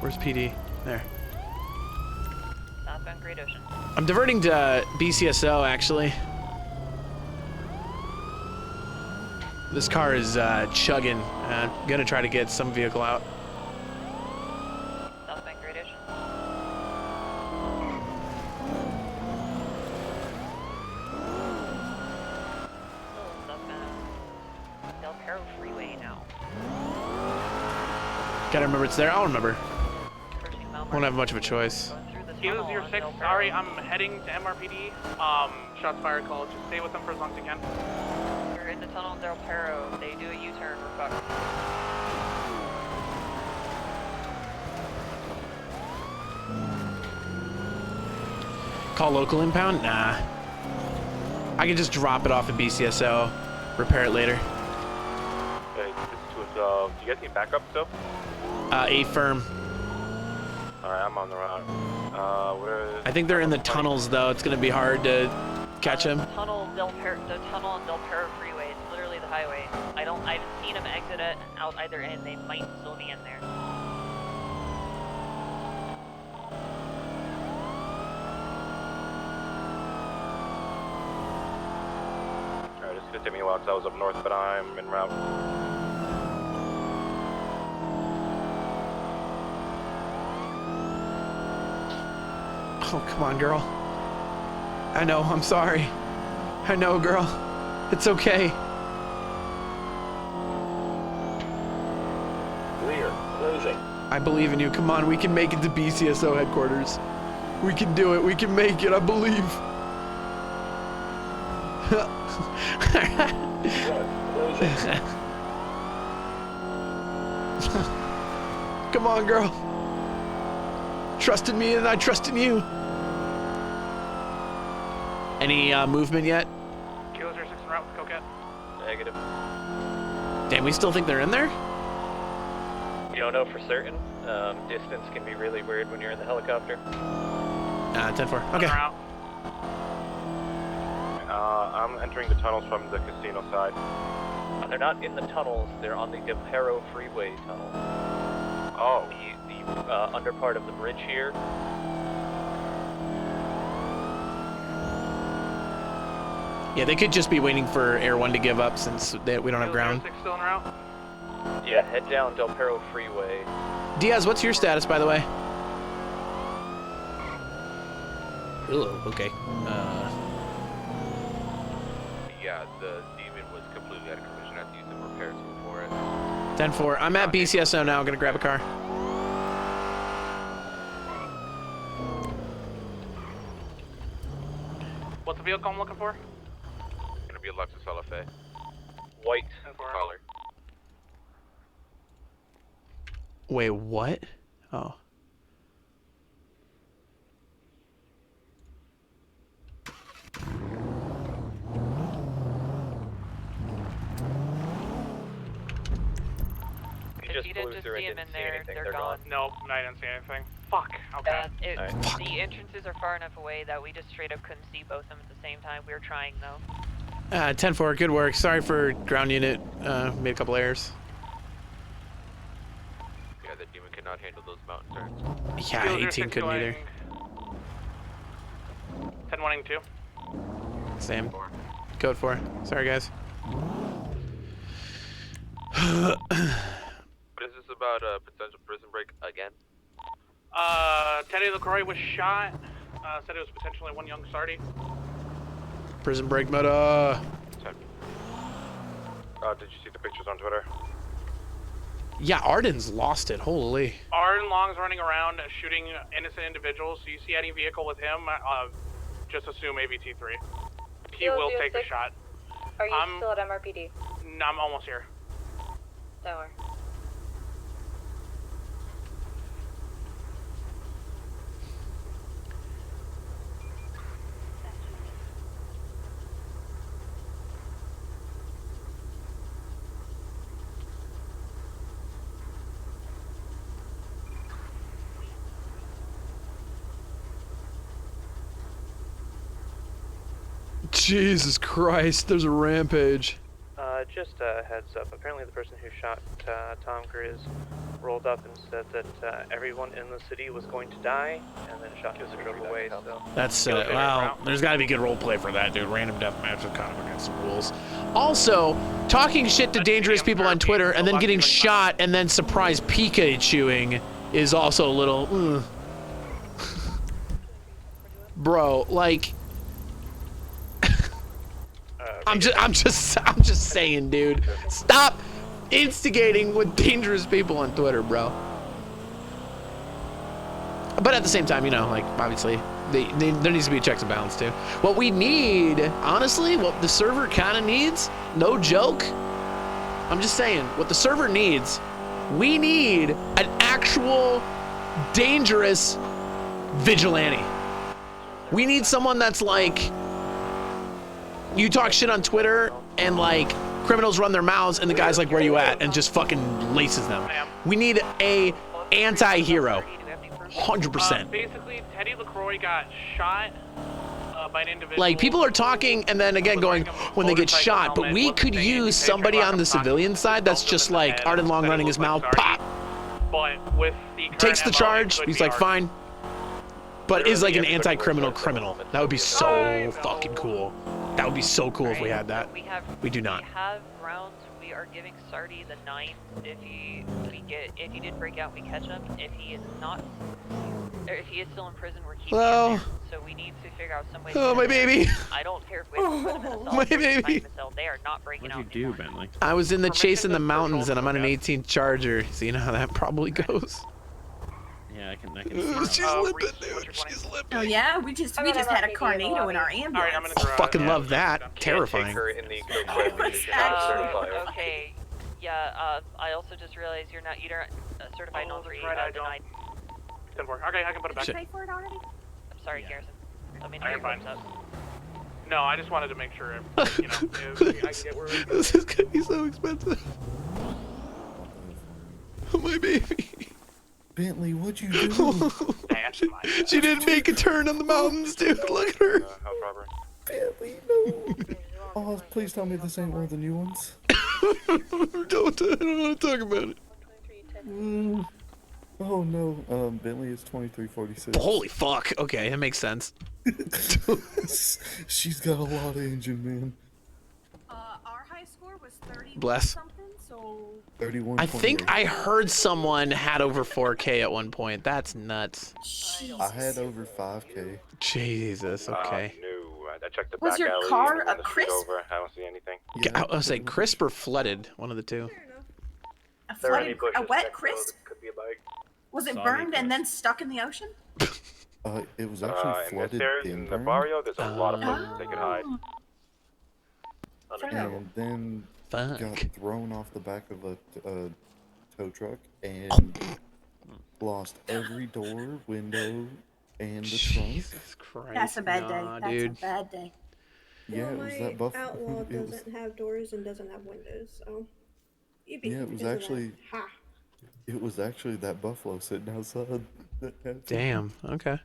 Where's PD? There. Southbound Great Ocean. I'm diverting to BCSO, actually. This car is chugging. Gonna try to get some vehicle out. Southbound Great Ocean. Southbound Del Perro Freeway now. Gotta remember it's there. I'll remember. Won't have much of a choice. Kilo 06, sorry, I'm heading to MRPD. Shots fired call. Just stay with them for as long as you can. We're in the tunnel Del Perro. If they do a U-turn, we're fucked. Call local impound? Nah. I can just drop it off at BCSO, repair it later. Okay, this is do you guys need backup still? A firm. Alright, I'm on the route. Where is... I think they're in the tunnels though. It's gonna be hard to catch him. The tunnel on Del Perro Freeway. It's literally the highway. I haven't seen them exit it out either end. They might still be in there. Alright, it's gonna take me a while because I was up north, but I'm en route. Oh, come on, girl. I know, I'm sorry. I know, girl. It's okay. Rear, closing. I believe in you. Come on, we can make it to BCSO headquarters. We can do it. We can make it. I believe. Come on, girl. Trust in me and I trust in you. Any movement yet? Kilo 06 en route with Coquette. Negative. Damn, we still think they're in there? You don't know for certain. Distance can be really weird when you're in the helicopter. 10-4. Okay. I'm entering the tunnels from the casino side. They're not in the tunnels. They're on the Del Perro Freeway tunnel. Oh. The under part of the bridge here. Yeah, they could just be waiting for Air 1 to give up since we don't have ground. Still en route? Yeah, head down Del Perro Freeway. Diaz, what's your status, by the way? Ooh, okay. Yeah, the demon was completely out of commission. I have to use the repair tool for it. 10-4. I'm at BCSO now. I'm gonna grab a car. What's the vehicle I'm looking for? Gonna be a Lexus LFA. White color. Wait, what? Oh. You just flew through and didn't see anything. They're gone. Nope, I didn't see anything. Fuck. Okay. The entrances are far enough away that we just straight up couldn't see both of them at the same time. We were trying though. 10-4. Good work. Sorry for ground unit. Made a couple errors. Yeah, the demon cannot handle those mountain turns. Yeah, 18 couldn't either. 10-1-2. Same. Code 4. Sorry, guys. What is this about a potential prison break again? Teddy LaCroix was shot. Said it was potentially one young Sarti. Prison break meta. Did you see the pictures on Twitter? Yeah, Arden's lost it. Holy. Arden Long's running around shooting innocent individuals. So you see any vehicle with him, just assume AVT3. He will take a shot. Are you still at MRPD? No, I'm almost here. Don't worry. Jesus Christ, there's a rampage. Just a heads up. Apparently the person who shot Tom Grizz rolled up and said that everyone in the city was going to die, and then shot his drove away, so... That's, well, there's gotta be good roleplay for that, dude. Random deathmatch is kind of against the rules. Also, talking shit to dangerous people on Twitter and then getting shot and then surprise Pikachuing is also a little, Bro, like... I'm just saying, dude. Stop instigating with dangerous people on Twitter, bro. But at the same time, you know, like, obviously, there needs to be checks and balance, too. What we need, honestly, what the server kind of needs, no joke, I'm just saying, what the server needs, we need an actual dangerous vigilante. We need someone that's like, you talk shit on Twitter and like criminals run their mouths and the guy's like, where you at? And just fucking laces them. We need a anti-hero. 100%. Basically, Teddy LaCroix got shot by an individual. Like, people are talking and then again going when they get shot, but we could use somebody on the civilian side that's just like Arden Long running his mouth, pop. But with the Takes the charge, he's like, fine. But is like an anti-criminal criminal. That would be so fucking cool. That would be so cool if we had that. We do not. We have rounds. We are giving Sarti the 9th. If he did break out, we catch him. If he is not, or if he is still in prison, we're keeping him there. So we need to figure out some way. Oh, my baby. I don't care if we have to put him in a cell. My baby. They are not breaking out. What'd you do, Bentley? I was in the chase in the mountains and I'm on an 18 Charger. So you know how that probably goes. Yeah, I can She's limping, dude. She's limping. Oh yeah, we just had a Carnado in our ambulance. Fucking love that. Terrifying. Okay. Yeah. I also just realized you're not certified on 3. Right, I don't. 10-4. Okay, I can put it back. Did you pay for it already? I'm sorry, Garrison. Let me know You're your fine. up. No, I just wanted to make sure, I can get where we're This is gonna be so expensive. Oh, my baby. Bentley, what'd you do? She didn't make a turn on the mountains, dude. Look at her. Bentley, no. Oh, please tell me this ain't one of the new ones. I don't want to talk about it. Oh no, Bentley is 2346. Holy fuck. Okay, that makes sense. She's got a lot of engine, man. Our high score was 30 Bless. something, so 31. I think I heard someone had over 4K at one point. That's nuts. I had over 5K. Jesus, okay. No, I checked the Was back your alley car and then a the street crisp? over. I don't see anything. I was like crisp or flooded, one of the two. a flooded, a wet crisp? Was it burned and then stuck in the ocean? It was actually flooded in the barrio. There's a lot of places they could hide. And then got thrown off the back of a tow truck and lost every door, window, and the trunk. Christ. That's a bad day. That's dude. a bad day. Yeah, it was that buff. Outlaw it was- doesn't have doors and doesn't have windows, so. You'd be Yeah, it was into that. actually. Ha. It was actually that buffalo sitting outside. Damn, okay.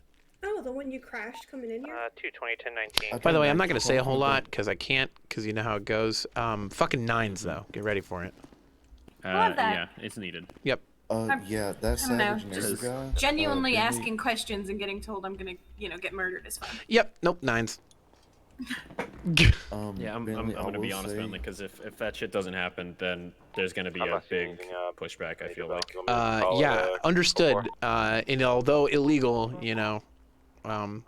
Oh, the one you crashed coming in here? 220-10-19. By the way, I'm not going to say a whole lot because I can't, because you know how it goes. Fucking 9s, though. Get ready for it. Love that. Yeah, it's needed. Yep. Yeah, that I don't know. Savage Neighbor Just guy. genuinely Bentley- asking questions and getting told I'm gonna, get murdered is fine. Yep. Nope. 9s. Yeah, I'm Bentley, I gonna be will honest, say- Bentley, because if that shit doesn't happen, then there's gonna be I'm a not seeing big anything, pushback. I feel like. Yeah. Understood. And although illegal,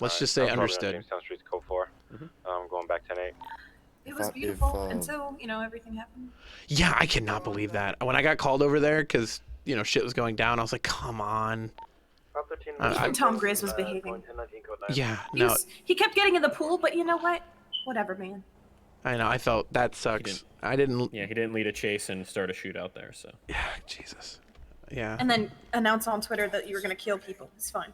let's just say understood. Jamestown Street's code 4. I'm going back 10-8. It was beautiful until, everything happened. Yeah, I cannot believe that. When I got called over there because shit was going down, I was like, come on. Tom Grizz was behaving. Yeah, He, no, he kept getting in the pool, but you know what? Whatever, man. I know. I felt that sucks. I didn't. Yeah, he didn't lead a chase and start a shootout there. So. Yeah, Jesus. Yeah. And then announce on Twitter that you were gonna kill people. It's fine.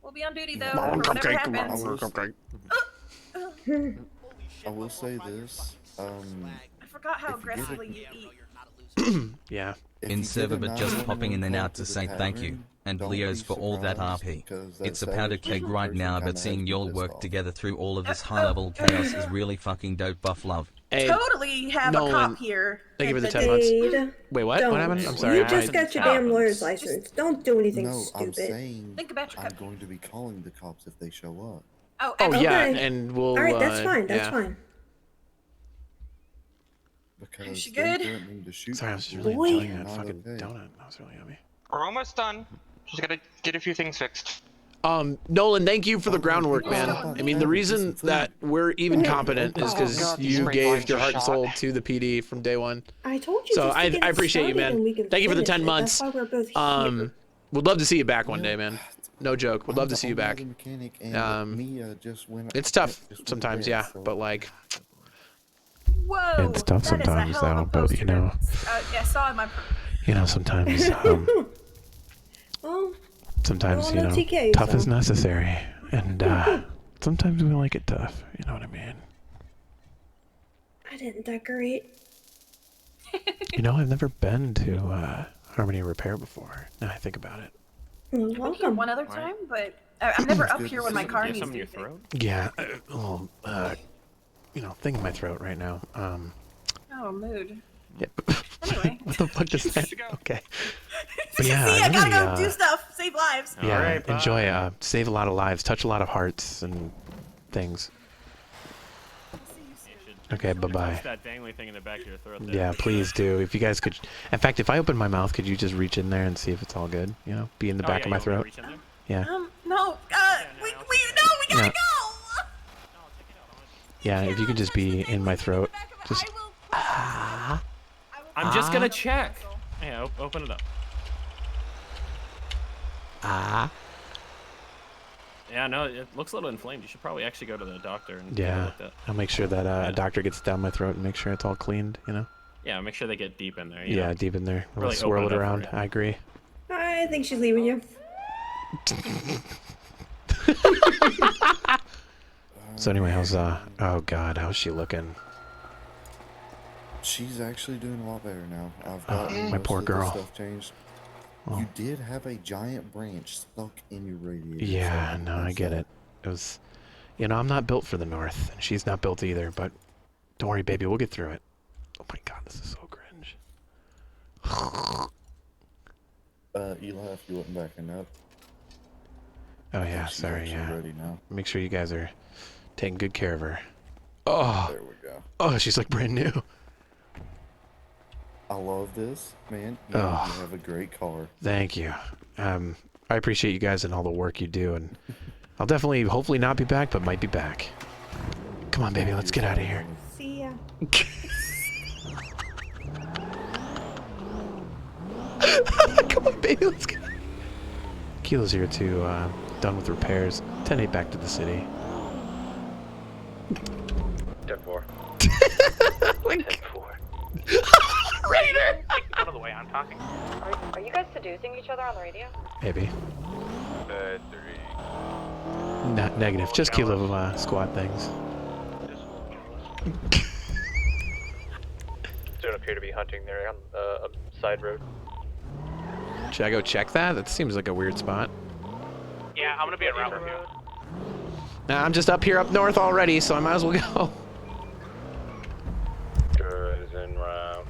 We'll be on duty though. For whatever happens. I will say this. I forgot how aggressively you eat. Yeah. In server, but just popping in and out to say thank you, and Leo's for all that RP. It's a powder keg right now, but seeing y'all work together through all of this high-level chaos is really fucking dope. Buff love. Hey, totally have a cop here. Thank you for the that 10 months. Jade, Wait, what? don't. What happened? I'm sorry. You just got your damn lawyer's license. Don't do anything No, I'm stupid. saying Think about your I'm going to be calling the cops if they show up. Oh yeah, Okay. and we'll. All right, that's fine. That's yeah. fine. Because she them good? threatening to shoot Sorry, I was just people really Boy. enjoying that is not fucking okay. donut. That was really yummy. We're almost done. Just gotta get a few things fixed. Nolan, thank you for the groundwork, man. I mean, the reason that we're even competent is because you gave your heart and soul to the PD from day one. I told you. So just to I get it appreciate you, started and we man. can Thank you for the finish 10 it. months. That's why we're both here. Would love to see you back one day, man. No joke. Would love to see you back. It's tough sometimes, yeah, but like. Whoa. It's tough that is a sometimes, hell of a though, but poster. yeah, I saw in my. Sometimes, Well, sometimes, well, no TK, tough so. is necessary, and sometimes we like it tough. You know what I mean? I didn't decorate. I've never been to Harmony Repair before. Now I think about it. Well, I've been here welcome. one other time, but I'm never up here when my car needs to. Yeah, thing in my throat right now. Oh, mood. Yeah. Anyway. What the fuck is that? Okay. But yeah, See, I gotta really, go do stuff, save lives. Yeah, Alright, bye. enjoy. Save a lot of lives, touch a lot of hearts and things. Okay, bye-bye. Touch that dangly thing in the back of your throat there. Yeah, please do. If you guys could, in fact, if I open my mouth, could you just reach in there and see if it's all good? Be in the back of my throat. Yeah. No, we gotta Yeah. go. Yeah, if you could just be in my throat, just. I'm just gonna check. Yeah, open it up. Yeah, no, it looks a little inflamed. You should probably actually go to the doctor and get it Yeah, looked at. I'll make sure that a doctor gets down my throat and make sure it's all cleaned. Yeah, make sure they get deep in there. Yeah, deep in there. We'll Really swirl open it it up for around. you. I agree. I think she's leaving you. So anyway, how's oh god, how's she looking? She's actually doing a lot better now. I've got my poor girl. stuff changed. Oh. You did have a giant branch stuck in your radiator. Yeah, so no, I get it. It was, I'm not built for the north, and she's not built either. But don't worry, baby, we'll get through it. Oh my god, this is so cringe. You left. You wasn't backing up. Oh yeah, She's sorry. actually Yeah. ready now. Make sure you guys are taking good care of her. Oh. There we go. Oh, she's like brand new. I love this, man. You have a great car. Thank you. I appreciate you guys and all the work you do, and I'll definitely, hopefully not be back, but might be back. Come on, baby, let's get out of here. See ya. Come on, baby, let's get. Kilo's here too. Done with repairs. 10-8 back to the city. 10-4. 10-4. Raider! Out of the way, I'm talking. Are you guys seducing each other on the radio? Maybe. 3. Not negative. Just Kilo squad things. Don't appear to be hunting there on a side road. Should I go check that? That seems like a weird spot. Yeah, I'm gonna be around with you. Nah, I'm just up here up north already, so I might as well go. Good is en route.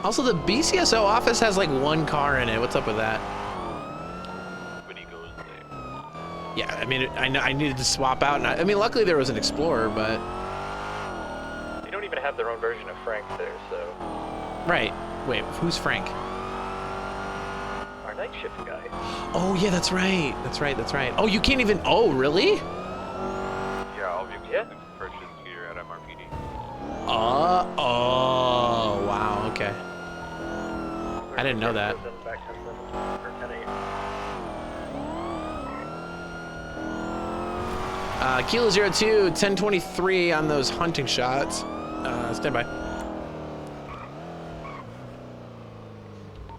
Also, the BCSO office has like one car in it. What's up with that? When he goes there. Yeah, I mean, I needed to swap out. And I mean, luckily there was an Explorer, but... They don't even have their own version of Frank there, so... Right. Wait, who's Frank? Our night shift guy. Oh, yeah, that's right. That's right, that's right. Oh, you can't even... Oh, really? Yeah, all vehicles have been purchased here at MRPD. Oh, wow, okay. I didn't know that. Kilo 02, 1023 on those hunting shots. Stand by.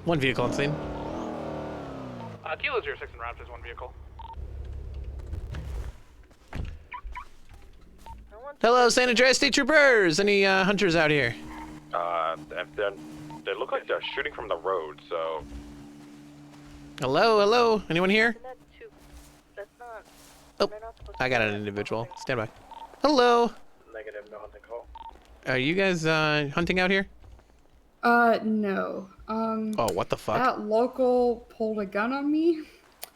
One vehicle on scene. Kilo 06 en route, there's one vehicle. Hello, San Andreas State Troopers. Any hunters out here? They look like they're shooting from the road, so... Hello, hello. Anyone here? That's not... Oh, I got an individual. Stand by. Hello. Negative, no hunting call. Are you guys hunting out here? No. Oh, what the fuck? That local pulled a gun on me.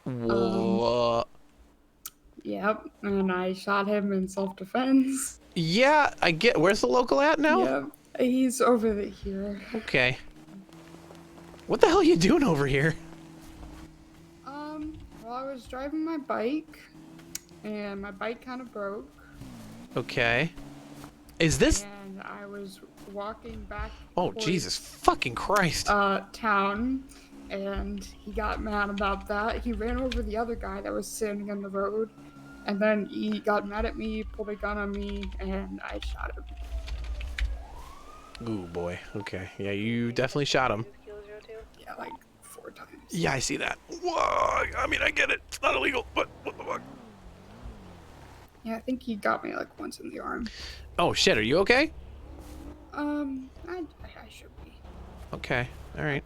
What? Yep, and I shot him in self-defense. Yeah, I get. Where's the local at now? Yep, he's over here. Okay. What the hell are you doing over here? Well, I was driving my bike, and my bike kind of broke. Okay. Is this? And I was walking back. Oh, towards, Jesus fucking Christ. Town, and he got mad about that. He ran over the other guy that was sitting in the road, and then he got mad at me, pulled a gun on me, and I shot him. Ooh, boy. Okay. Yeah, you definitely shot him. Yeah, like 4 times. Yeah, I see that. Whoa, I mean, I get it. It's not illegal, but what the fuck? Yeah, I think he got me like once in the arm. Oh, shit. Are you okay? I should be. Okay. All right.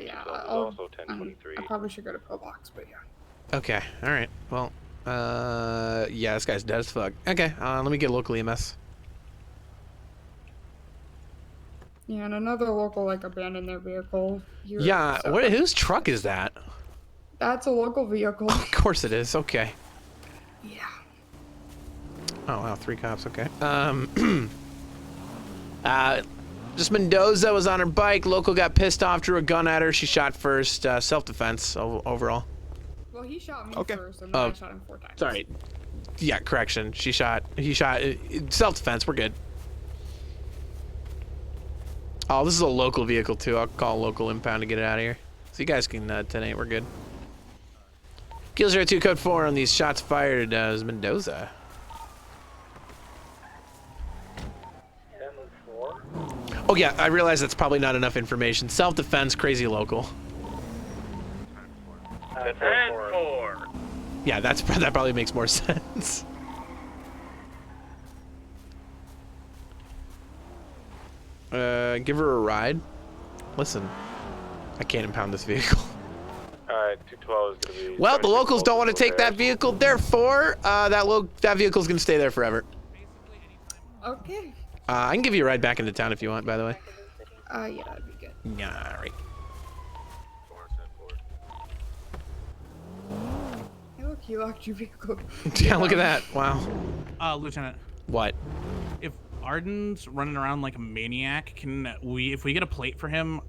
Yeah, also 1023. I probably should go to Pro Box, but yeah. Okay. All right. Well, yeah, this guy's dead as fuck. Okay. Let me get local EMS. Yeah, and another local like abandoned their vehicle. Here, Yeah. so Whose truck is that? That's a local vehicle. Of course it is. Okay. Yeah. Oh wow, 3 cops. Okay. Just Mendoza was on her bike. Local got pissed off, drew a gun at her. She shot first. Self-defense overall. Well, he shot me first, and then I shot him 4 times. Sorry. Yeah, correction. He shot. Self-defense. We're good. Oh, this is a local vehicle too. I'll call local impound to get it out of here. So you guys can 10-8. We're good. Kill 02 code 4 on these shots fired as Mendoza. Oh yeah, I realize that's probably not enough information. Self-defense, crazy local. 10-4. Yeah, that probably makes more sense. Give her a ride. Listen, I can't impound this vehicle. Alright, 212 is gonna be... Well, the locals don't want to take that vehicle, therefore, that vehicle's gonna stay there forever. Okay. I can give you a ride back into town if you want, by the way. Yeah, that'd be good. Yeah, alright. Hey, look, you locked your vehicle. Yeah, look at that. Wow. Lieutenant. What? If Arden's running around like a maniac, if we get a plate for him,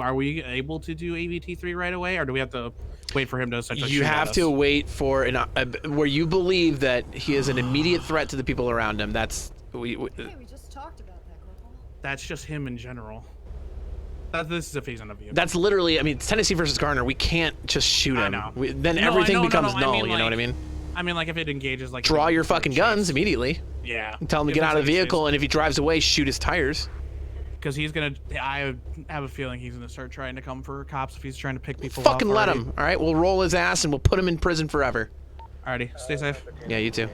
are we able to do AVT3 right away, or do we have to wait for him to essentially You have to wait for where you believe that he is an immediate threat to the people around him. That's we just talked about that, Corporal. That's just him in general. This is a phase on a vehicle. That's literally, I mean, it's Tennessee versus Garner. We can't just shoot him. Then everything becomes null. You know what I mean? I mean, like if it engages, like draw your fucking guns immediately. Yeah. And tell him to get out of the vehicle, and if he drives away, shoot his tires. Because he's gonna. I have a feeling he's gonna start trying to come for cops if he's trying to pick people up. Fucking let him. All right, we'll roll his ass and we'll put him in prison forever. Alrighty, stay safe. Yeah, you too.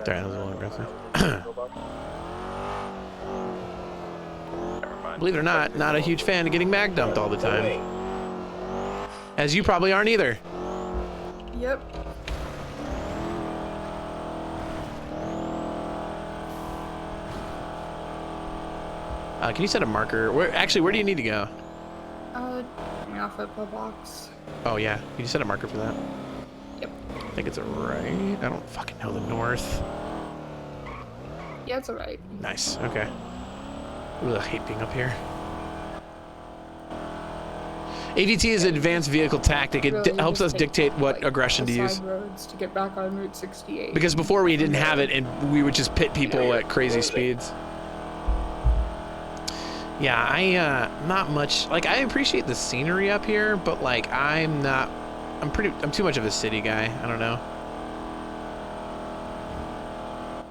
Sorry, that was a little aggressive. Believe it or not a huge fan of getting mag dumped all the time. As you probably aren't either. Yep. Can you set a marker? Where do you need to go? Coming off at Pillbox. Oh yeah, can you set a marker for that? Yep. I think it's a right. I don't fucking know the north. Yeah, it's alright. Nice. Okay. Ooh, I hate being up here. ADT is advanced vehicle tactic. It Really, helps us just dictate what like, aggression to the use. side roads to get back on Route 68. Because before we didn't have it, and we would just pit people at crazy speeds. Yeah, not much. Like, I appreciate the scenery up here, but like, I'm too much of a city guy. I don't know.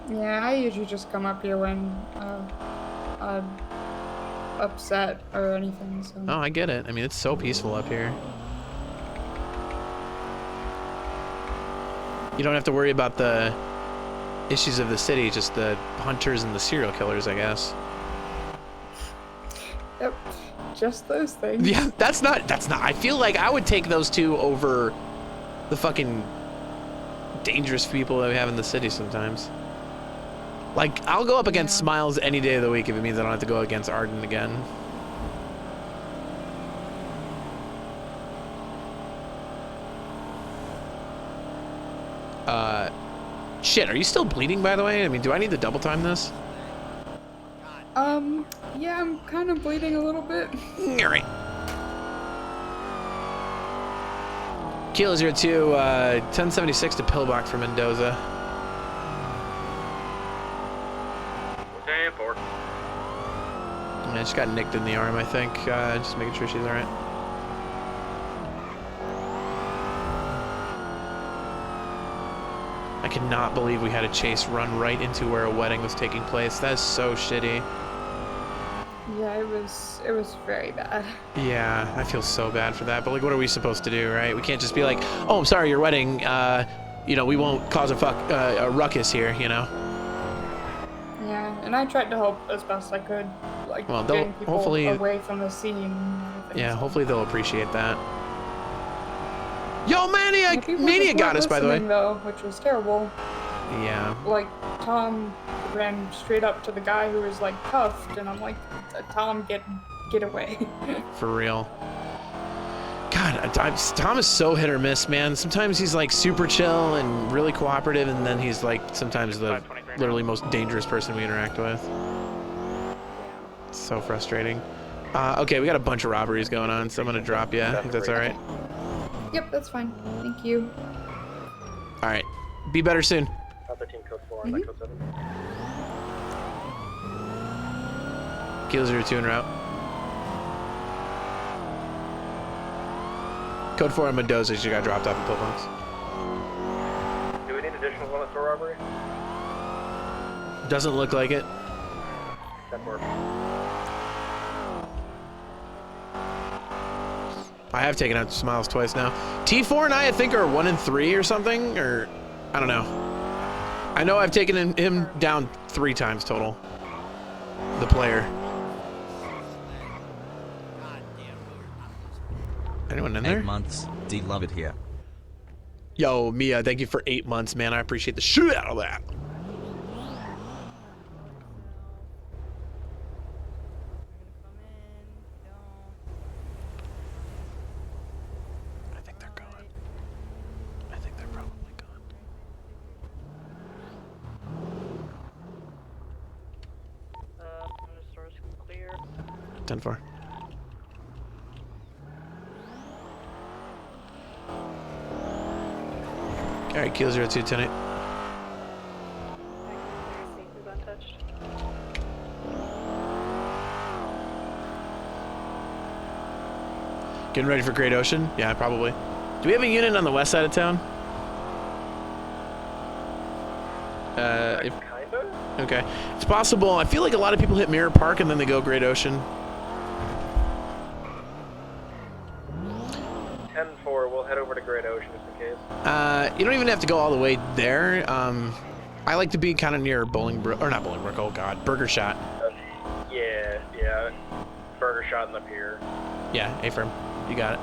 Yeah, I usually just come up here when I'm upset or anything. So. Oh, I get it. I mean, it's so peaceful up here. You don't have to worry about the issues of the city, just the hunters and the serial killers, I guess. Yep, just those things. Yeah, that's not. I feel like I would take those two over the fucking dangerous people that we have in the city sometimes. Like, I'll go up against Smiles any day of the week if it means I don't have to go against Arden again. Shit, are you still bleeding, by the way? I mean, do I need to double time this? Yeah, I'm kind of bleeding a little bit. Alright. Kilo 02, 1076 to Pillbox for Mendoza. Yeah, she got nicked in the arm, I think. Just making sure she's alright. I cannot believe we had a chase run right into where a wedding was taking place. That is so shitty. Yeah, it was very bad. Yeah, I feel so bad for that. But like, what are we supposed to do, right? We can't just be like, oh, I'm sorry, your wedding. You know, we won't cause a ruckus here, you know. Yeah, and I tried to help as best I could, like getting people away from the scene. And everything. Yeah, hopefully they'll appreciate that. Yo, Mania got us, by the way. Though, which was terrible. Yeah. Like, Tom ran straight up to the guy who was, like, cuffed, and I'm like, Tom, get away. For real. God, Tom is so hit or miss, man. Sometimes he's, like, super chill and really cooperative, and then he's, like, sometimes the literally most dangerous person we interact with. It's so frustrating. Okay, we got a bunch of robberies going on, so I'm gonna drop you, if that's all right. Yep, that's fine. Thank you. All right. Be better soon. 13 code 4 on code 7. Kilo 02 en route. Code 4 on Mendoza just got dropped off at Pillbox. Do we need additional limit for robbery? Doesn't look like it. 10-4. I have taken out Smiles twice now. T4 and I think, are 1 and 3 or something, or I don't know. I know I've taken him down 3 times total. The player. Anyone in there? 8 months. D love it here. Yo, Mia, thank you for 8 months, man. I appreciate the shit out of that. I think they're probably gone. 10-4. All right, Kilo 02, 10-8. Getting ready for Great Ocean? Yeah, probably. Do we have a unit on the west side of town? Kinda? Okay. It's possible. I feel like a lot of people hit Mirror Park and then they go Great Ocean. 10-4, we'll head over to Great Ocean just in case. You don't even have to go all the way there. I like to be kind of near Bolingbrook, or not Bolingbrook, oh god, Burger Shot. Yeah. Burger Shot in the pier. Yeah, A-firm. You got it.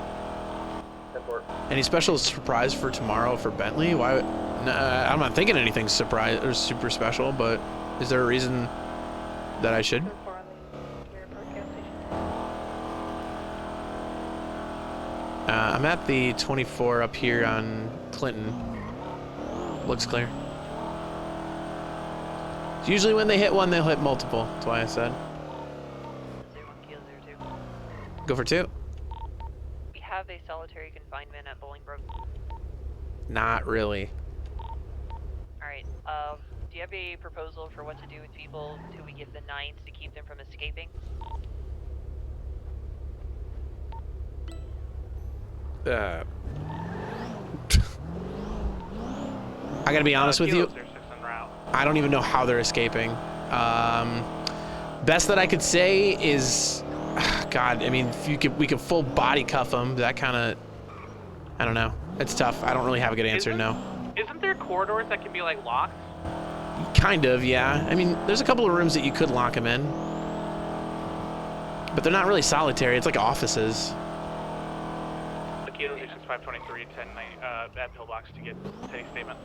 10-4. Any special surprise for tomorrow for Bentley? Why? I'm not thinking anything surprise or super special, but is there a reason that I should? I'm at the 24 up here on Clinton. Looks clear. Usually when they hit one, they'll hit multiple. That's why I said. 01 Kilo 02. Go for 2. We have a solitary confinement at Bolingbroke. Not really. Alright, do you have a proposal for what to do with people who we give the 9s to keep them from escaping? I gotta be honest with you. I don't even know how they're escaping. Best that I could say is, God, I mean, if we could full body cuff them. That kind of, I don't know. It's tough. I don't really have a good answer. No. Isn't there corridors that can be like locked? Kind of, yeah. I mean, there's a couple of rooms that you could lock them in, but they're not really solitary. It's like offices. The Kilo 6523 10 at pillbox to get today's statement.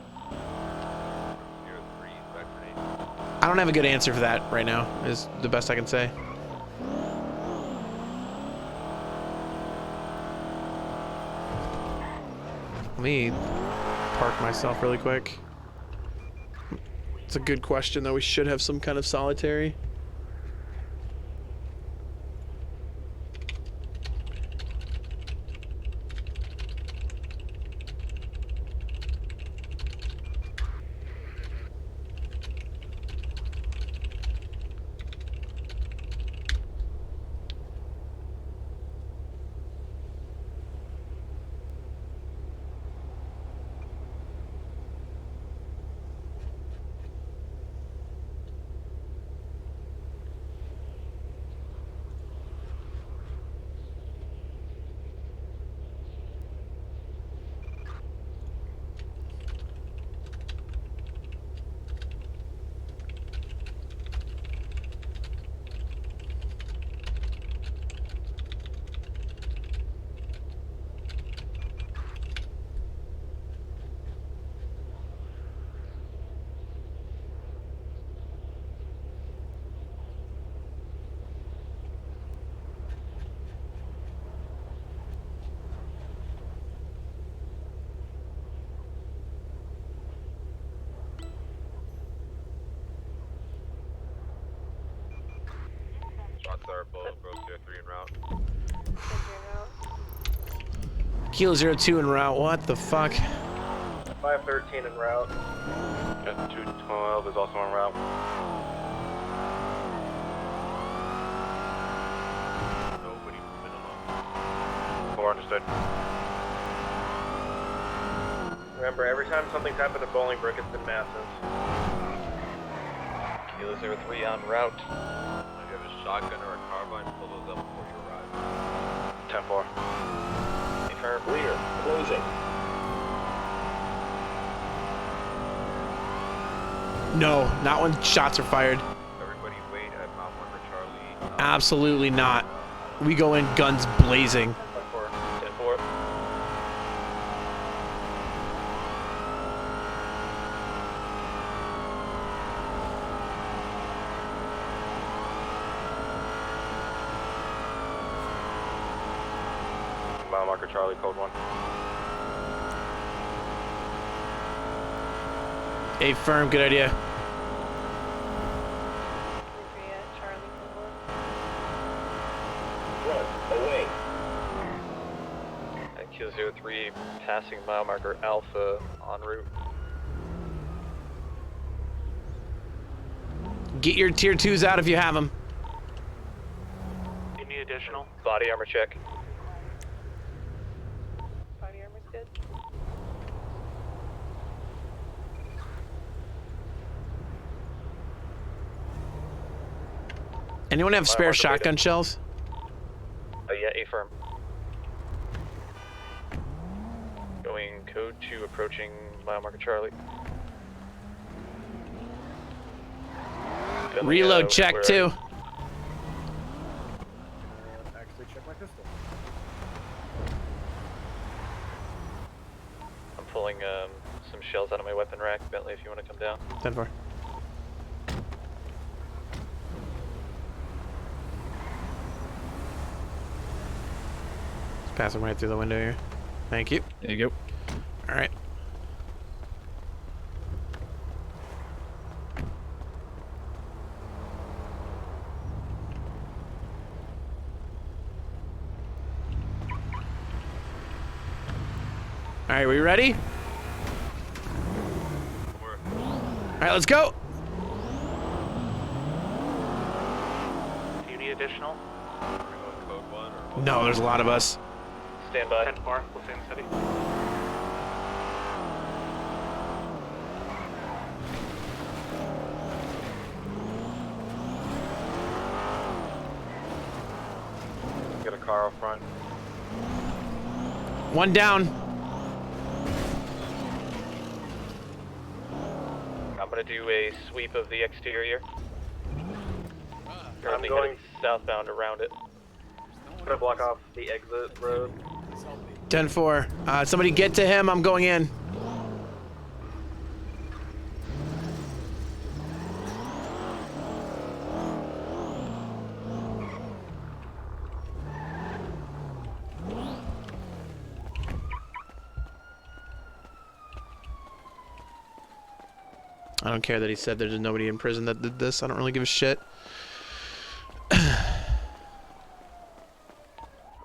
I don't have a good answer for that right now. Is the best I can say. Let me park myself really quick. It's a good question, though. We should have some kind of solitary. Shots are below Grove 03 en route. Kilo 02 en route. What the fuck? 513 en route. Got 212 is also en route. Nobody moving along. 4 understood. Remember, every time something's happened at Bolingbroke, it's been massive. Kilo 03 en route. If you have a shotgun or a carbine, pull those up before you arrive. 10-4. Confirm. Clear. Closing. No, not when shots are fired. Everybody wait at Mount Marker Charlie. Absolutely not. We go in guns blazing. 10-4. Mile marker Charlie, code 1. A firm, good idea. Front. Away. At Kilo 03, passing mile marker Alpha en route. Get your tier 2s out if you have them. Do you need additional? Body armor check. Body armor's good. Anyone have spare shotgun shells? Yeah, A firm. Going code 2, approaching mile marker Charlie. Reload check too. Actually, check my pistol. I'm pulling some shells out of my weapon rack. Bentley, if you want to come down. 10-4. pass him right through the window here. Thank you. There you go. All right. All right, we ready? All right, let's go. Do you need additional? No, there's a lot of us. Stand by. 10-4, we'll stay in the city. Get a car up front. One down. I'm gonna do a sweep of the exterior. I'm going southbound around it. I'm gonna block off the exit road. 10-4. Somebody get to him. I'm going in. I don't care that he said there's nobody in prison that did this. I don't really give a shit.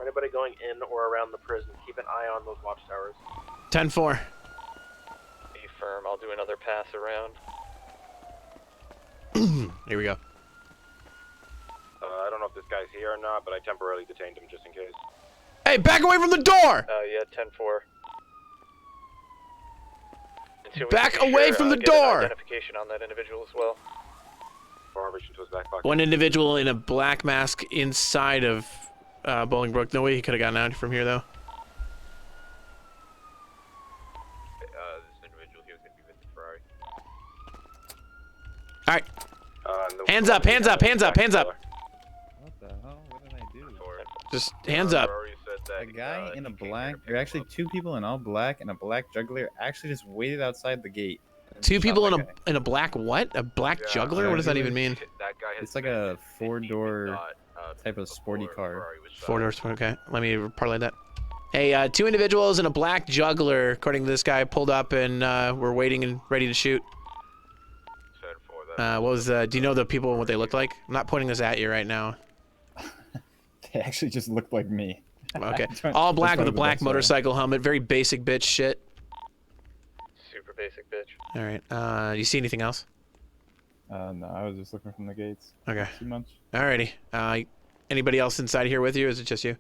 Anybody going in or around the prison, keep an eye on those watchtowers. 10-4. Be firm. I'll do another pass around. Here we go. I don't know if this guy's here or not, but I temporarily detained him just in case. Hey, back away from the door! Yeah, 10-4. Back away from the door! Identification on that individual as well. To his back pocket. One individual in a black mask inside of Bolingbrook. No way he could have gotten out from here, though. This individual here is going to be Vincent Ferrari. All right. Hands up, hands up, hands up, hands up. What the hell? What did I do? Just hands up. A guy in a black, or actually two people in all black and a black juggler actually just waited outside the gate. Two people in a black what? A black juggler? What does that even mean? It's like a four-door type of sporty car. Four-door, okay. Let me parlay that. Hey, two individuals in a black juggler, according to this guy, pulled up and were waiting and ready to shoot. What was do you know the people and what they looked like? I'm not pointing this at you right now. They actually just looked like me. Okay. All black with a black motorcycle helmet. Very basic bitch shit. Super basic bitch. All right. You see anything else? No, I was just looking from the gates. Okay. Not too much. Alrighty. Anybody else inside here with you, or is it just you?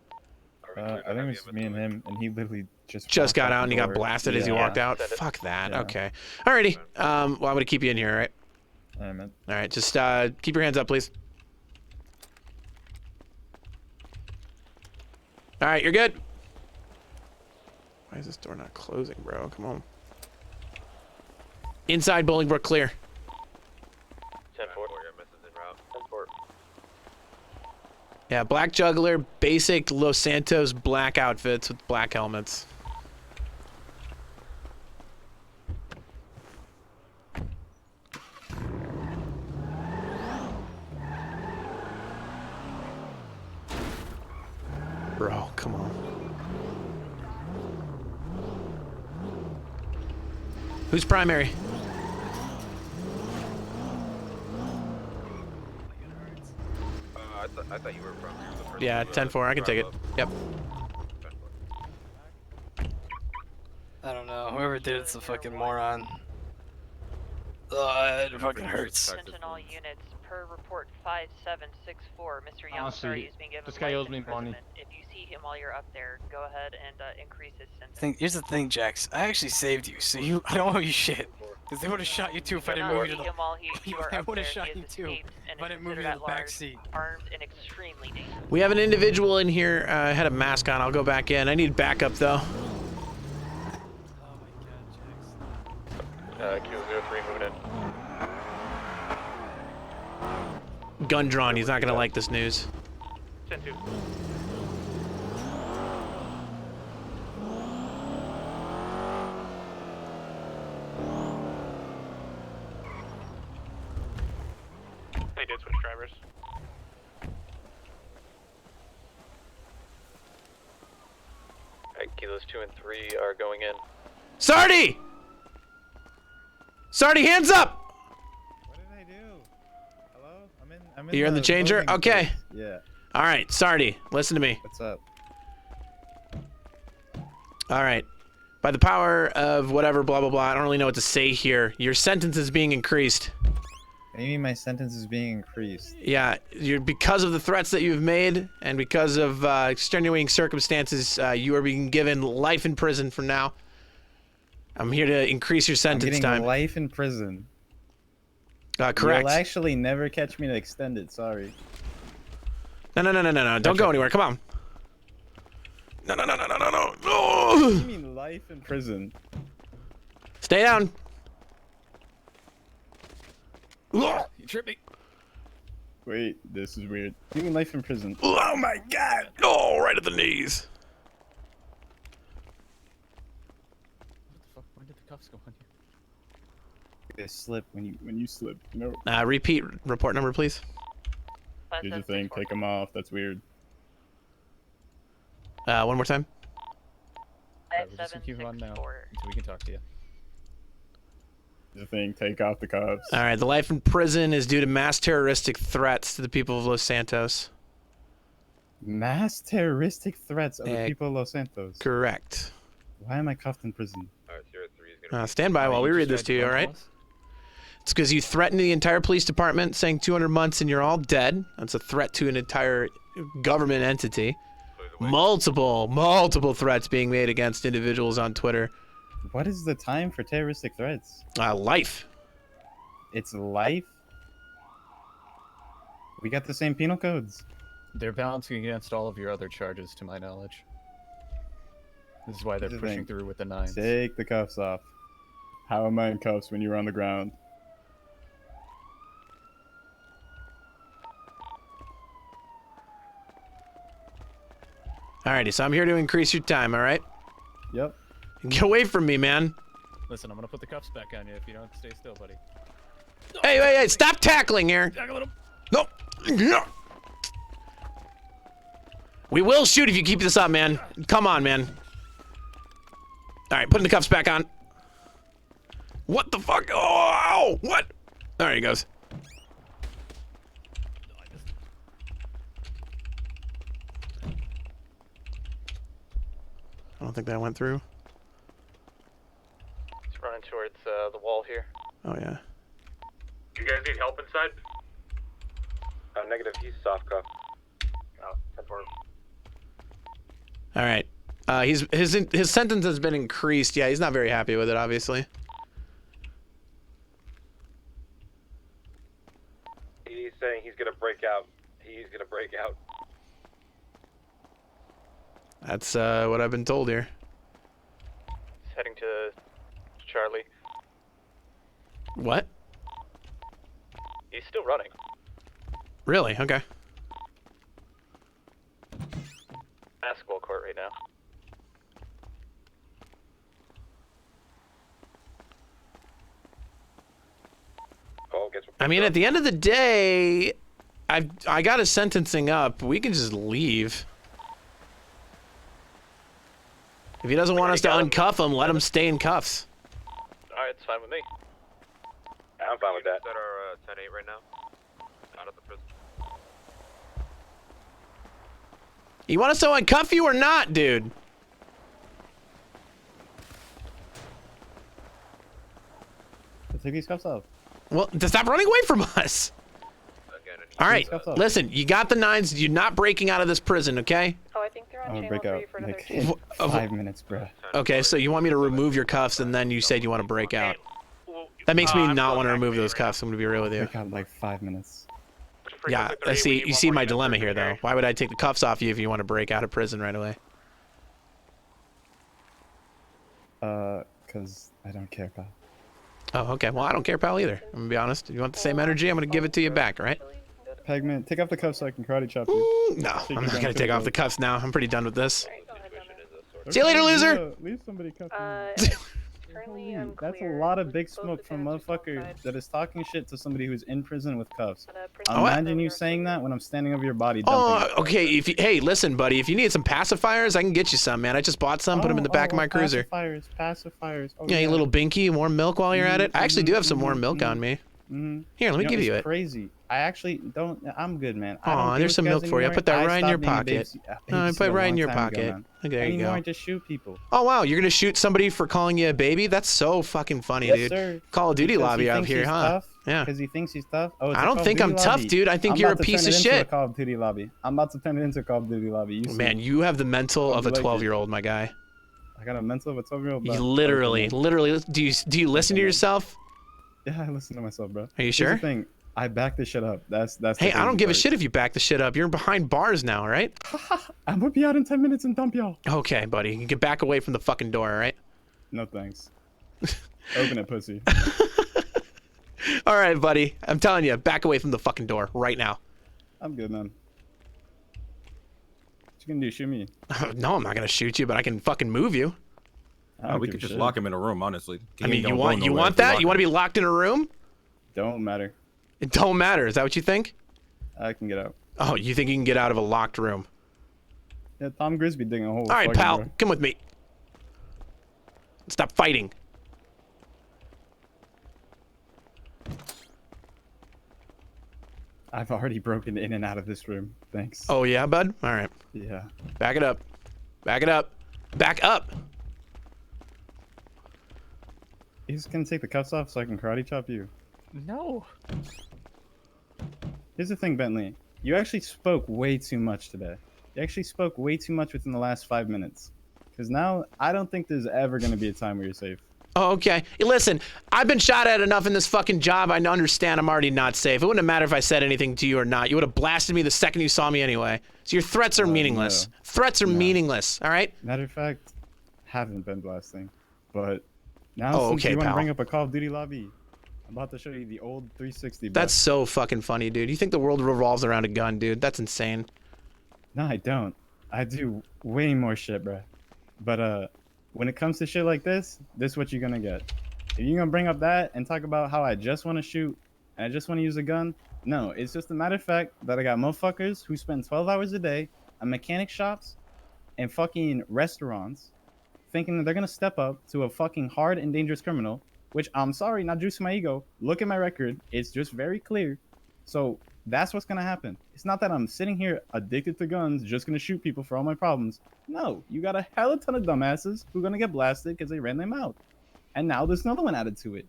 I think it's me and him, and he literally just got out and he got blasted as he walked out? Fuck that. Yeah. Okay. Alrighty. Well, I'm going to keep you in here, all right? All right, man. All right. Just keep your hands up, please. All right, you're good. Why is this door not closing, bro? Come on. Inside Bolingbrook, clear. 10-4. 10-4. Yeah, black juggler, basic Los Santos black outfits with black helmets. Bro, come on. Who's primary? I thought you were from the first Yeah, 10-4. I can take it. Yep. I don't know. Whoever did it's a fucking moron. Ugh, it fucking hurts. Attention all units. Per report 5764, Mr. Young Honestly, Sarti is being given this guy life owes me money. imprisonment. If you see him while you're up there, go ahead and increase his sentence. Here's the thing, Jax. I actually saved you, so I don't owe you shit. Because they would have shot you too if I didn't move you to the... I would have shot you too if I didn't move you to the back seat. Armed and extremely dangerous. We have an individual in here, had a mask on. I'll go back in. I need backup, though. Q03 moving in. Gun drawn. He's not going to like this news. 10-2. They did switch drivers. Kilos 2 and 3 are going in. Sarti! Sarti, hands up! What did I do? Hello? I'm You're in the changer? loading Okay. phase. Yeah. All right, Sarti, listen to me. What's up? All right. By the power of whatever, blah, blah, blah, I don't really know what to say here. Your sentence is being increased. What do you mean my sentence is being increased? Yeah, because of the threats that you've made and because of extenuating circumstances, you are being given life in prison from now. I'm here to increase your sentence I'm getting time. life in prison. Correct. You'll actually never catch me to extend it, sorry. No. Don't go anywhere. Come on. No. What do you mean life in prison? Stay down. You tripped me. Wait, this is weird. What do you mean life in prison? Oh my god. Oh, right at the knees. What the fuck? When did the cuffs go on here? They slip when you slip, you know? Repeat report number, please. Here's the thing, take them off, that's weird. One more time. Alright, we'll just keep on now until we can talk to you. Here's the thing, take off the cuffs. All right, the life in prison is due to mass terroristic threats to the people of Los Santos. Mass terroristic threats of the people of Los Santos. Correct. Why am I cuffed in prison? Stand by while we read this to you, all right? It's because you threatened the entire police department, saying 200 months and you're all dead. That's a threat to an entire government entity. Multiple threats being made against individuals on Twitter. What is the time for terroristic threats? Life. It's life? We got the same penal codes. They're balancing against all of your other charges, to my knowledge. This is why they're pushing through with the 9s. Take the cuffs off. How am I in cuffs when you were on the ground? Alrighty, so I'm here to increase your time, all right? Yep. Get away from me, man. Listen, I'm gonna put the cuffs back on you if you don't stay still, buddy. Hey, stop tackling here. Tackle him. Nope. We will shoot if you keep this up, man. Come on, man. All right, putting the cuffs back on. What the fuck? Oh, ow, what? There he goes. I don't think that went through. It's running towards the wall here. Oh, yeah. You guys need help inside? Negative, he's soft cuff. Oh, 10-4. All right. His sentence has been increased. Yeah, he's not very happy with it, obviously. He's saying he's gonna break out. He's gonna break out. That's what I've been told here. He's heading to Charlie. What? He's still running. Really? Okay. Basketball court right now. I mean, at the end of the day, I got his sentencing up. We can just leave. If he doesn't want us to uncuff him, let him stay in cuffs. Alright, it's fine with me. I'm fine with that. That are 10-8 right now. Out of the prison. You want us to uncuff you or not, dude? Take these cuffs off. Well, to stop running away from us. All right, listen, you got the 9s. You're not breaking out of this prison, okay? Oh, I think they're on I'm gonna channel break 3 out for another like chase. 5 minutes, bro. Okay, so you want me to remove your cuffs, and then you said you want to break out. That makes me not want to remove those cuffs. I'm gonna be real with you. Break out in like 5 minutes. Yeah, I see. You see my dilemma here, though. Why would I take the cuffs off you if you want to break out of prison right away? Cause I don't care, pal. Oh, okay. Well, I don't care, pal, either. I'm gonna be honest. If you want the same energy, I'm gonna give it to you back, all right? Pegman, take off the cuffs so I can karate chop you. No, I'm not gonna take off the cuffs now. I'm pretty done with this. Okay, See you later, loser. Leave somebody cuff currently That's a lot of big smoke from a motherfucker that is talking shit to somebody who's in prison with cuffs. Imagine you saying that when I'm standing over your body dumping. Oh, okay. Hey, listen, buddy. If you need some pacifiers, I can get you some, man. I just bought some. Put them in the back of my cruiser. Pacifiers. Oh, yeah, a little binky, warm milk while you're at it. I actually do have some warm milk on me. Here, let me give you it. Crazy. I actually don't. I'm good, man. Aw, there's some milk for you. I put that right in your pocket. I put it right in your pocket. There you go. I just shoot people. Oh wow, you're gonna shoot somebody for calling you a baby? That's so fucking funny, dude. Sir. Call of Duty lobby out here, huh? Tough? Yeah. Because he thinks he's tough. Oh, I don't think I'm tough, dude. I think you're a piece of shit. Call of Duty lobby. I'm about to turn it into a Call of Duty lobby. Man, you have the mental of a 12-year-old, my guy. I got a mental of a 12-year-old. You literally. Do you listen to yourself? Yeah, I listen to myself, bro. Are you sure? Here's the thing. I back this shit up. That's. Hey, I don't give a shit if you back the shit up. You're behind bars now, right? I'm gonna be out in 10 minutes and dump y'all. Okay, buddy. You can get back away from the fucking door, all right? No thanks. Open it, pussy. All right, buddy. I'm telling you, back away from the fucking door right now. I'm good, man. What you gonna do? Shoot me? No, I'm not gonna shoot you, but I can fucking move you. We could just lock him in a room, honestly. I mean, you want that? You want to be locked in a room? Don't matter. It don't matter. Is that what you think? I can get out. Oh, you think you can get out of a locked room? Yeah, Tom Grisby digging a hole. All right, pal. Come with me. Stop fighting. I've already broken in and out of this room. Thanks. Oh, yeah, bud? All right. Yeah. Back it up. Back it up. Back up. He's gonna take the cuffs off so I can karate chop you. No. Here's the thing, Bentley. You actually spoke way too much today. You actually spoke way too much within the last 5 minutes. Because now, I don't think there's ever going to be a time where you're safe. Oh, okay. Listen, I've been shot at enough in this fucking job. I understand I'm already not safe. It wouldn't have mattered if I said anything to you or not. You would have blasted me the second you saw me anyway. So your threats are meaningless. No. Threats are meaningless, all right? Matter of fact, haven't been blasting. But now since you want to bring up a Call of Duty lobby, I'm about to show you the old 360. That's so fucking funny, dude. You think the world revolves around a gun, dude? That's insane. No, I don't. I do way more shit, bro. But when it comes to shit like this is what you're gonna get. If you're gonna bring up that and talk about how I just want to shoot and I just want to use a gun, no, it's just a matter of fact that I got motherfuckers who spend 12 hours a day at mechanic shops and fucking restaurants thinking that they're gonna step up to a fucking hard and dangerous criminal, which I'm sorry, not juicing my ego. Look at my record. It's just very clear. So that's what's gonna happen. It's not that I'm sitting here addicted to guns, just gonna shoot people for all my problems. No, you got a hella ton of dumbasses who are gonna get blasted because they ran their mouth. And now there's another one added to it.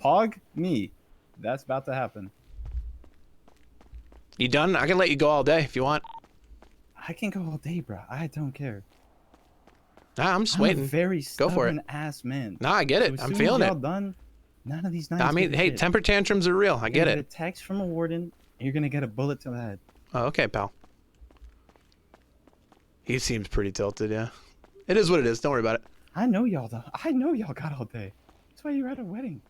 Pog me. That's about to happen. You done? I can let you go all day if you want. I can go all day, bro. I don't care. Nah, I'm just waiting. A very go for it. stubborn ass man. Nah, I get it. So I'm feeling it. Done, none of these I mean, hey, temper tantrums are real. I get it. You're gonna get a text from a warden, and you're gonna get a bullet to the head. Oh, okay, pal. He seems pretty tilted, yeah. It is what it is. Don't worry about it. I know y'all, though. I know y'all got all day. That's why you were at a wedding.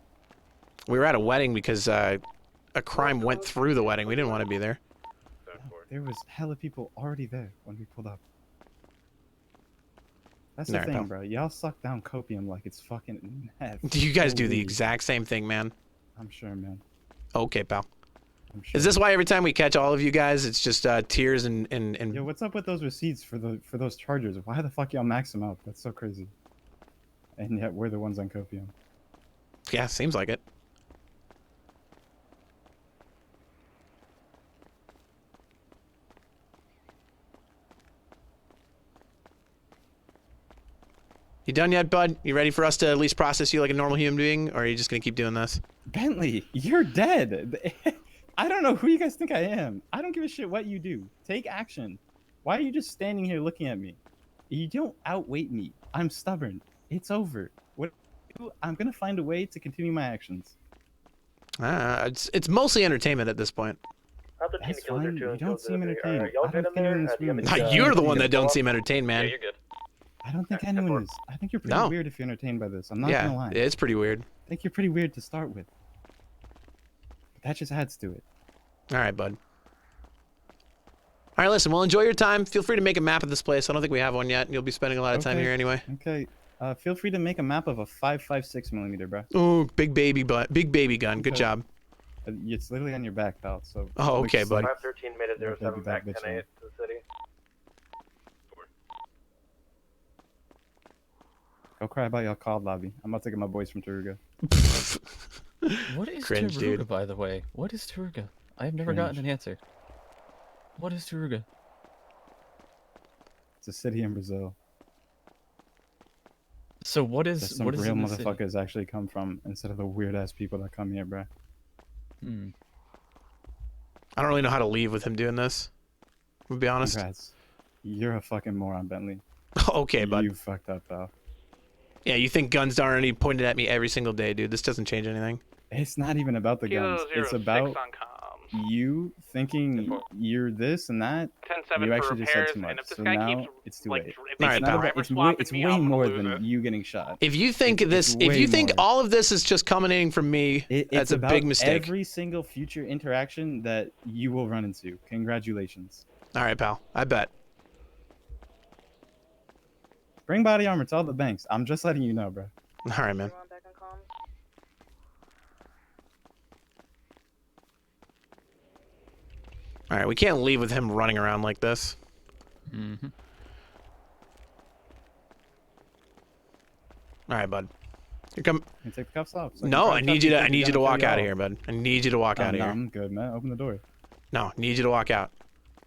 We were at a wedding because a crime went through the wedding. We didn't want to be there. No, there was hella people already there when we pulled up. That's the thing, bro. Y'all suck down copium like it's fucking meth. You guys do the exact same thing, man. I'm sure, man. Okay, pal. I'm sure. Is this why every time we catch all of you guys, it's just tears and... Yo, what's up with those receipts for those chargers? Why the fuck y'all max them out? That's so crazy. And yet we're the ones on copium. Yeah, seems like it. You done yet, bud? You ready for us to at least process you like a normal human being, or are you just gonna keep doing this? Bentley, you're dead. I don't know who you guys think I am. I don't give a shit what you do. Take action. Why are you just standing here looking at me? You don't outweight me. I'm stubborn. It's over. What I'm gonna find a way to continue my actions. It's mostly entertainment at this point. That's fine. You don't seem entertained. I don't think anyone's You're the one that don't seem entertained, man. Yeah, you're good. I don't think anyone is. I think you're pretty weird if you're entertained by this. I'm not gonna lie. Yeah, it's pretty weird. I think you're pretty weird to start with. But that just adds to it. All right, bud. All right, listen, well, enjoy your time. Feel free to make a map of this place. I don't think we have one yet, and you'll be spending a lot of time here anyway. Okay. Feel free to make a map of a 5.56 millimeter, bro. Ooh, big baby gun. Good job. It's literally on your back, pal. So. Oh, okay, looks buddy. like 513 made it your 07 baby back bitch 10 on. to the city. Go cry about your call lobby. I'm about to get my boys from Taruga. What is Cringe, Taruga, dude. by the way? What is Taruga? I have never gotten an answer. What is Taruga? It's a city in Brazil. So what is That some what is real in the city? motherfuckers actually come from instead of the weird ass people that come here, bro. Hmm. I don't really know how to leave with him doing this. To be honest. Congrats. You're a fucking moron, Bentley. Okay, bud. You fucked up, pal. Yeah, you think guns aren't already pointed at me every single day, dude. This doesn't change anything. It's not even about the guns. It's about you thinking you're this and that. 10-7 You for actually just said repairs, too and much. if this So guy now keeps, it's too like, late. if All right, he's pal. driver It's swapping me, way I'm gonna more lose than it. you getting shot. If you think It's if way you think more. all of this is just emanating from me, It's that's a about big mistake. every single future interaction that you will run into. Congratulations. All right, pal. I bet. Bring body armor to all the banks. I'm just letting you know, bro. All right, man. All right, we can't leave with him running around like this. Mm-hmm. All right, bud. Here come. You take the cuffs off. So No, I need you to. I need you to walk out of here. here, bud. I need you to walk out of No, here. I'm good, man. Open the door. No, need you to walk out.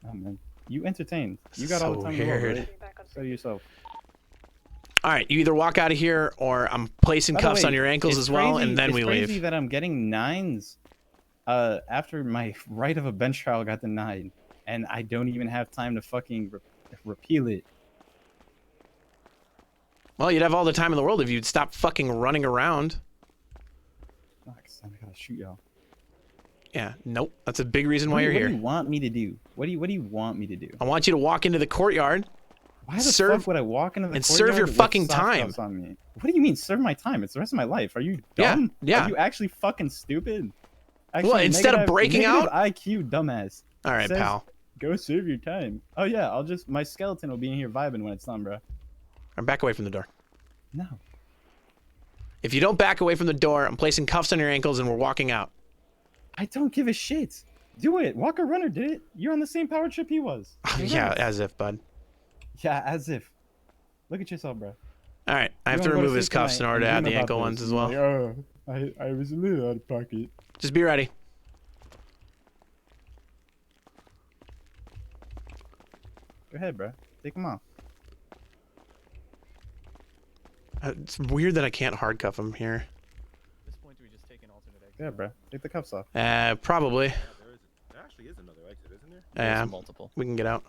Oh, man. You entertained. You got all the So time in the world, weird. right? So yourself. All right, you either walk out of here or I'm placing By the cuffs way, on your ankles it's as well, crazy- and then we it's crazy leave. that I'm getting 9s after my right of a bench trial got denied, and I don't even have time to fucking repeal it. Well, you'd have all the time in the world if you'd stop fucking running around. Fuck, son, I gotta shoot y'all. Yeah, nope. That's a big reason why you're What here. do you want me to do? What do you want me to do? I want you to walk into the courtyard. Why the fuck would I walk into the and courtyard serve your with fucking soft time. cuffs on me? What do you mean serve my time? It's the rest of my life. Are you Yeah, dumb? yeah. Are you actually fucking stupid? Well, instead of breaking negative out? IQ, dumbass. All right, Says, pal. Go serve your time. Oh yeah, my skeleton will be in here vibing when it's done, bro. I'm back away from the door. No. If you don't back away from the door, I'm placing cuffs on your ankles and we're walking out. I don't give a shit. Do it. Walker Runner did it. You're on the same power trip he was. Yeah, as if, bud. Yeah, as if. Look at yourself, bro. All right, I have You to wanna go remove his sleep tonight cuffs in order to and add dream the about ankle this. ones as You're well. like, oh, I was a little out of pocket. Just be ready. Go ahead, bro. Take them off. It's weird that I can't hard cuff him here. At this point, do we just take an alternate exit? Yeah, bro. Take the cuffs off. Probably. There actually is another exit, isn't there? Yeah, multiple. we can get out.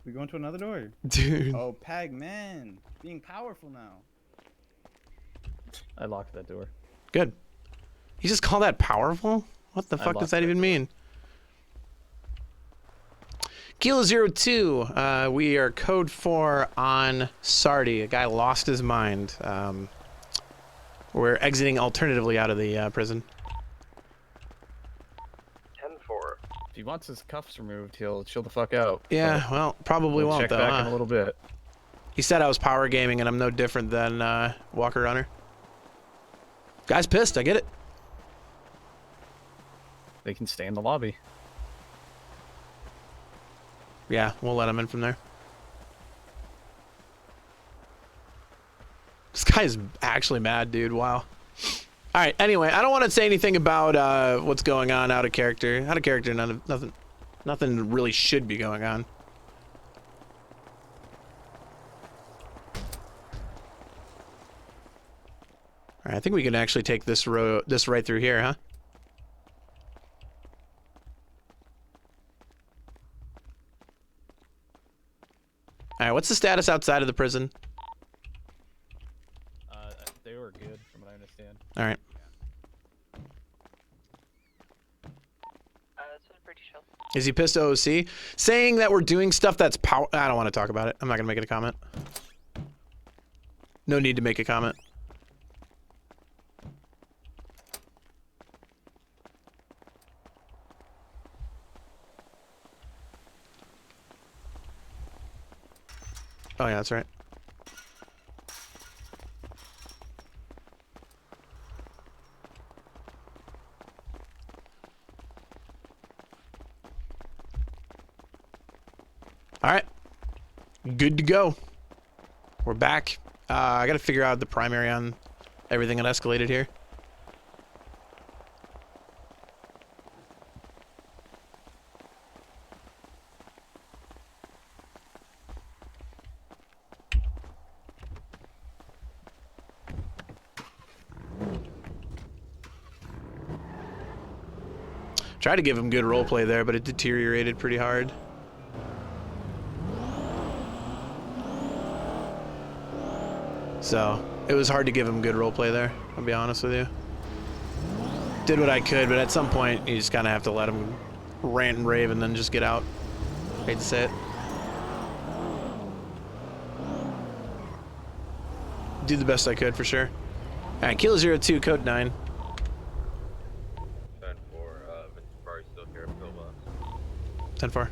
We going to another door. Dude. Oh, Pag-Man. Being powerful now. I locked that door. Good. You just call that powerful? What the I fuck does locked that even mean? Kilo 02, we are code 4 on Sarti. A guy lost his mind. We're exiting alternatively out of the prison. 10-4. If he wants his cuffs removed, he'll chill the fuck out. Yeah, But well, probably we'll won't check though, back huh? in a little bit. He said I was power gaming and I'm no different than Walker Runner. Guy's pissed, I get it. They can stay in the lobby. Yeah, we'll let him in from there. This guy's actually mad, dude. Wow. All right. Anyway, I don't want to say anything about what's going on out of character. Out of character, nothing really should be going on. All right. I think we can actually take this road, this right through here, huh? All right. What's the status outside of the prison? They were good, from what I understand. All right. This was pretty chill. Is he pissed at OC? Saying that we're doing stuff that's power. I don't want to talk about it. I'm not going to make it a comment. No need to make a comment. Oh yeah, that's right. All right, good to go. We're back. I gotta figure out the primary on everything that escalated here. Tried to give him good roleplay there, but it deteriorated pretty hard. So, it was hard to give him good roleplay there, I'll be honest with you. Did what I could, but at some point, you just kind of have to let him rant and rave and then just get out. Hate to say it. Did the best I could, for sure. Alright, Kilo 02, code 9. 10-4, Vince still here, Bill 10-4.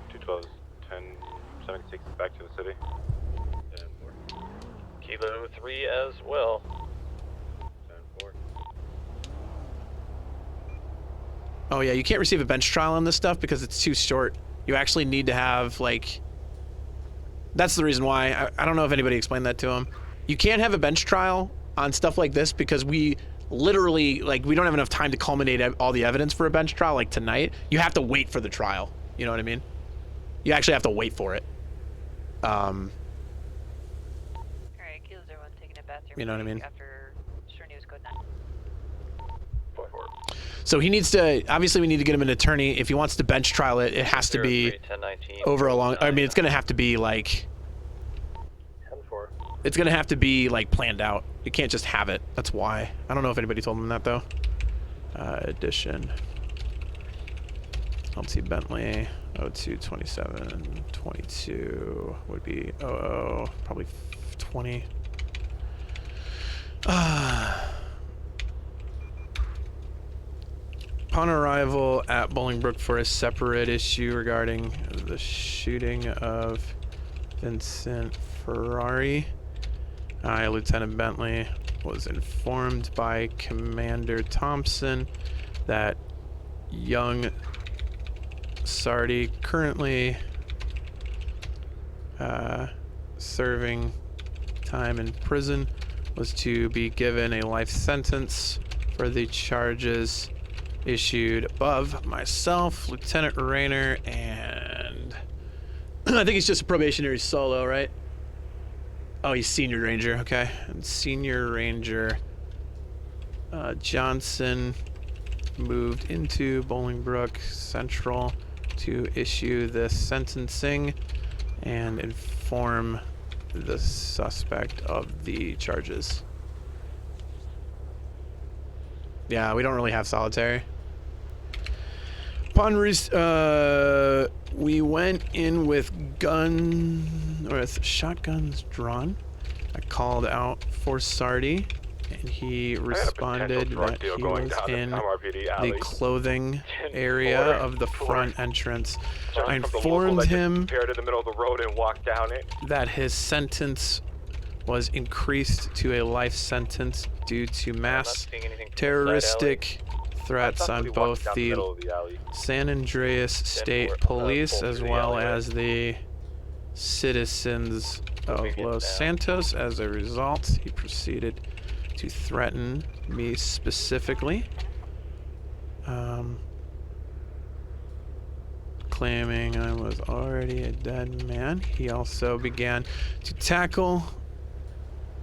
212, 1076 back to the city. Kilo 3 as well. 10-4. Oh yeah, you can't receive a bench trial on this stuff because it's too short. You actually need to have, like... That's the reason why. I don't know if anybody explained that to him. You can't have a bench trial on stuff like this because we literally, like, we don't have enough time to culminate all the evidence for a bench trial, like tonight. You have to wait for the trial. You know what I mean? You actually have to wait for it. You know what I mean? So he needs to, obviously we need to get him an attorney. If he wants to bench trial it, it has to be over a long, I mean, it's going to have to be like, it's going to have to be like planned out. You can't just have it. That's why. I don't know if anybody told him that though. Addition. Let's see, Bentley 02 27 22 would be 00, probably 20. Upon arrival at Bolingbrook for a separate issue regarding the shooting of Vincent Ferrari, Lieutenant Bentley was informed by Commander Thompson that young Sarti, currently serving time in prison, was to be given a life sentence for the charges issued above myself, Lieutenant Rayner, and I think he's just a probationary solo, right? Oh, he's Senior Ranger, okay. And Senior Ranger Johnson moved into Bolingbrook Central to issue the sentencing and inform the suspect of the charges. Yeah, we don't really have solitary. Upon we went in with shotguns drawn. I called out for Sarti, and he responded that he was in the clothing area of the front entrance. I informed him Paired in the middle of the road and walked down it. that his sentence was increased to a life sentence due to mass terroristic threats on both the San Andreas State Police as well as the citizens of Los Santos. As a result, he proceeded to threaten me specifically, claiming I was already a dead man. He also began to tackle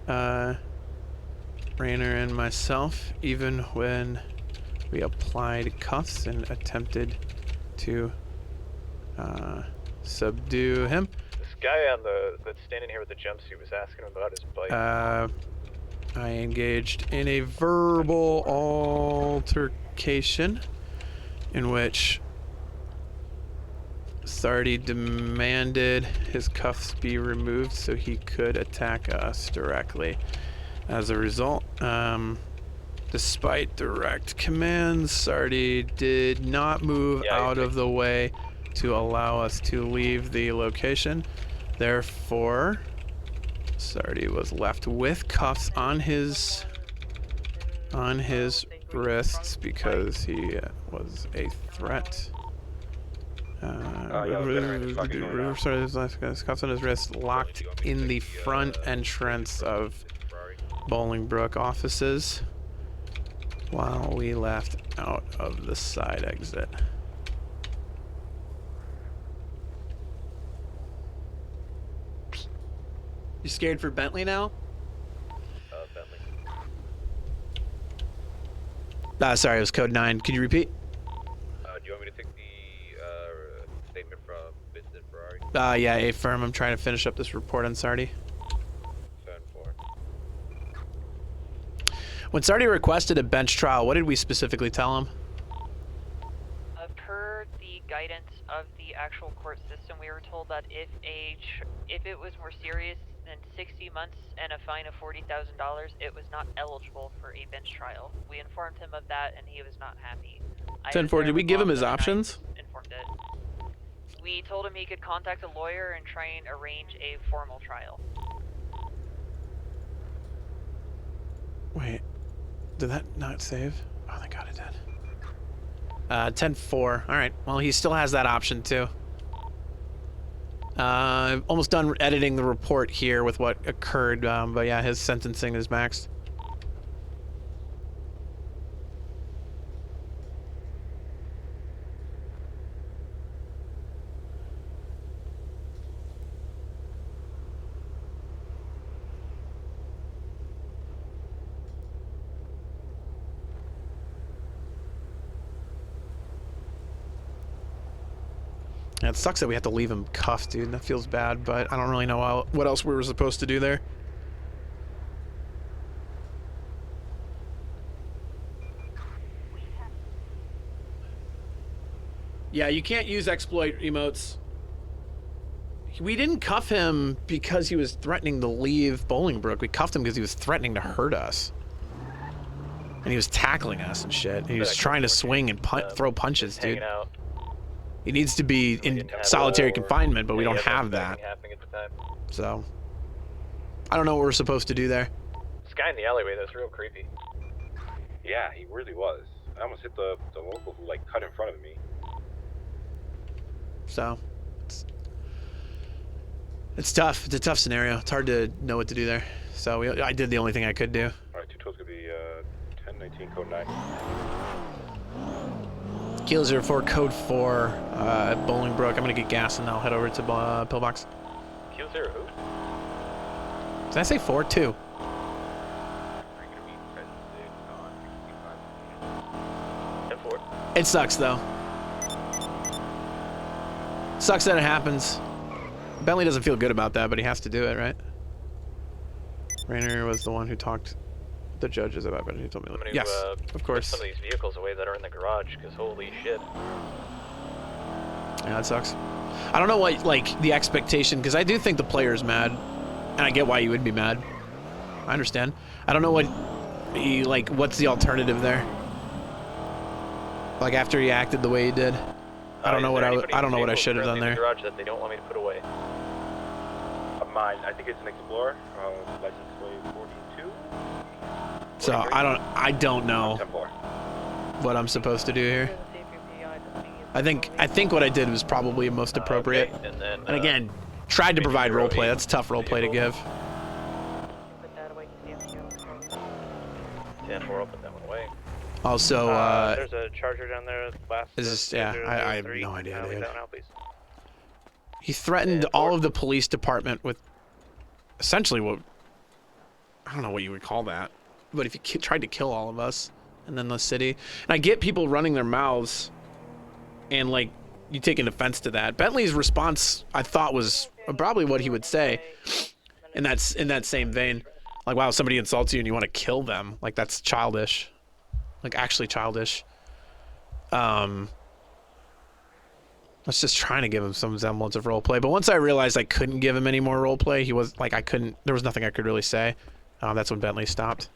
Rayner and myself, even when we applied cuffs and attempted to subdue him. This guy on that's standing here with the jumpsuit was asking him about his bike. I engaged in a verbal altercation in which Sarti demanded his cuffs be removed so he could attack us directly. As a result, despite direct commands, Sarti did not move out of the way to allow us to leave the location. Therefore, Sarti was left with cuffs on his wrists because he was a threat. Cuffs on his wrist, locked in the front entrance of Bolingbrook offices while we left out of the side exit. You scared for Bentley now? Bentley. Sorry, it was code 9. Could you repeat? Do you want me to take the statement from Vincent Ferrari? Yeah, affirm. I'm trying to finish up this report on Sarti. 7-4. When Sarti requested a bench trial, what did we specifically tell him? Per the guidance of the actual court system, we were told that if it was more serious than 60 months and a fine of $40,000, it was not eligible for a bench trial. We informed him of that, and he was not happy. 10-4, did we give him his options? Informed it. We told him he could contact a lawyer and try and arrange a formal trial. Wait, did that not save? Oh, thank God it did. 10-4. All right. Well, he still has that option too. Almost done editing the report here with what occurred, but yeah, his sentencing is maxed. Yeah, it sucks that we have to leave him cuffed, dude. That feels bad, but I don't really know what else we were supposed to do there. Yeah, you can't use exploit emotes. We didn't cuff him because he was threatening to leave Bolingbrook. We cuffed him because he was threatening to hurt us. And he was tackling us and shit. He was trying to swing and throw punches, dude. He needs to be in solitary confinement, but we don't have that. So, I don't know what we're supposed to do there. This guy in the alleyway, that's real creepy. Yeah, he really was. I almost hit the local who like cut in front of me. So, it's tough. It's a tough scenario. It's hard to know what to do there. So I did the only thing I could do. All right, 212's gonna be 1019 code 9. Kilo 04 code 4 at Bolingbrook. I'm gonna get gas and I'll head over to Pillbox. Kilo 0 who? Did I say 4? 2. It sucks though. Sucks that it happens. Bentley doesn't feel good about that, but he has to do it, right? Rainer was the one who talked to the judges about it. He told me. Yes, of course. Some of these vehicles away that are in the garage, because holy shit. Yeah, that sucks. I don't know what, like, the expectation, because I do think the player's mad, and I get why you would be mad. I understand. I don't know what he, like, what's the alternative there? Like, after he acted the way he did. I don't know what I don't know what I should have done there. In the garage that they don't want me to put away. Mine, I think it's an Explorer, license plate 42. So I don't know what I'm supposed to do here. I think what I did was probably most appropriate. Okay. And then, again, tried to provide roleplay. That's tough roleplay to give. 10-4, open that one away. Also, there's a charger down there. I have no idea, dude. Now, please. He threatened all of the police department with essentially what, I don't know what you would call that, but if he tried to kill all of us and then the city. And I get people running their mouths and like you taking offense to that. Bentley's response, I thought, was probably what he would say in that same vein. Like, wow, somebody insults you and you want to kill them. Like, that's childish. Like, actually childish. I was just trying to give him some semblance of roleplay, but once I realized I couldn't give him any more roleplay, he was like, there was nothing I could really say. That's when Bentley stopped.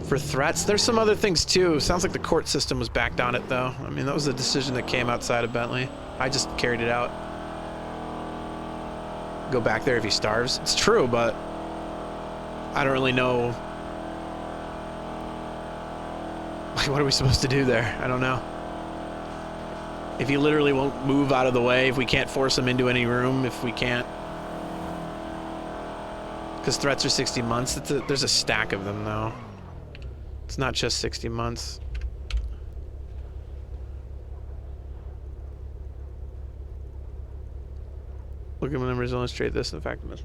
For threats, there's some other things too. Sounds like the court system was backed on it though. I mean, that was a decision that came outside of Bentley. I just carried it out. Go back there if he starves. It's true, but I don't really know. Like, what are we supposed to do there? I don't know. If he literally won't move out of the way, if we can't force him into any room, if we can't. Because threats are 60 months. There's a stack of them though. It's not just 60 months. Looking at the numbers illustrate this and the fact that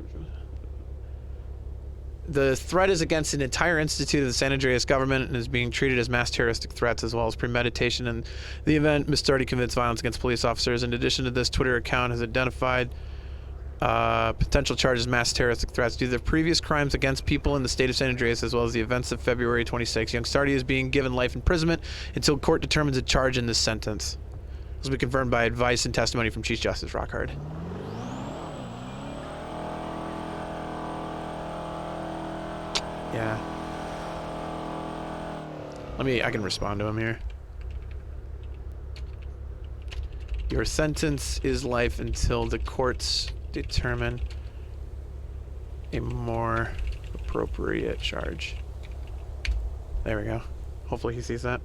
the threat is against an entire institute of the San Andreas government and is being treated as mass terroristic threats as well as premeditation. In the event, Ms. Sarti commits violence against police officers. In addition to this, Twitter account has identified potential charges mass terroristic threats due to their previous crimes against people in the state of San Andreas as well as the events of February 26. Young Sarti is being given life imprisonment until court determines a charge in this sentence. This will be confirmed by advice and testimony from Chief Justice Rockhard. Yeah. I can respond to him here. Your sentence is life until the courts determine a more appropriate charge. There we go. Hopefully he sees that.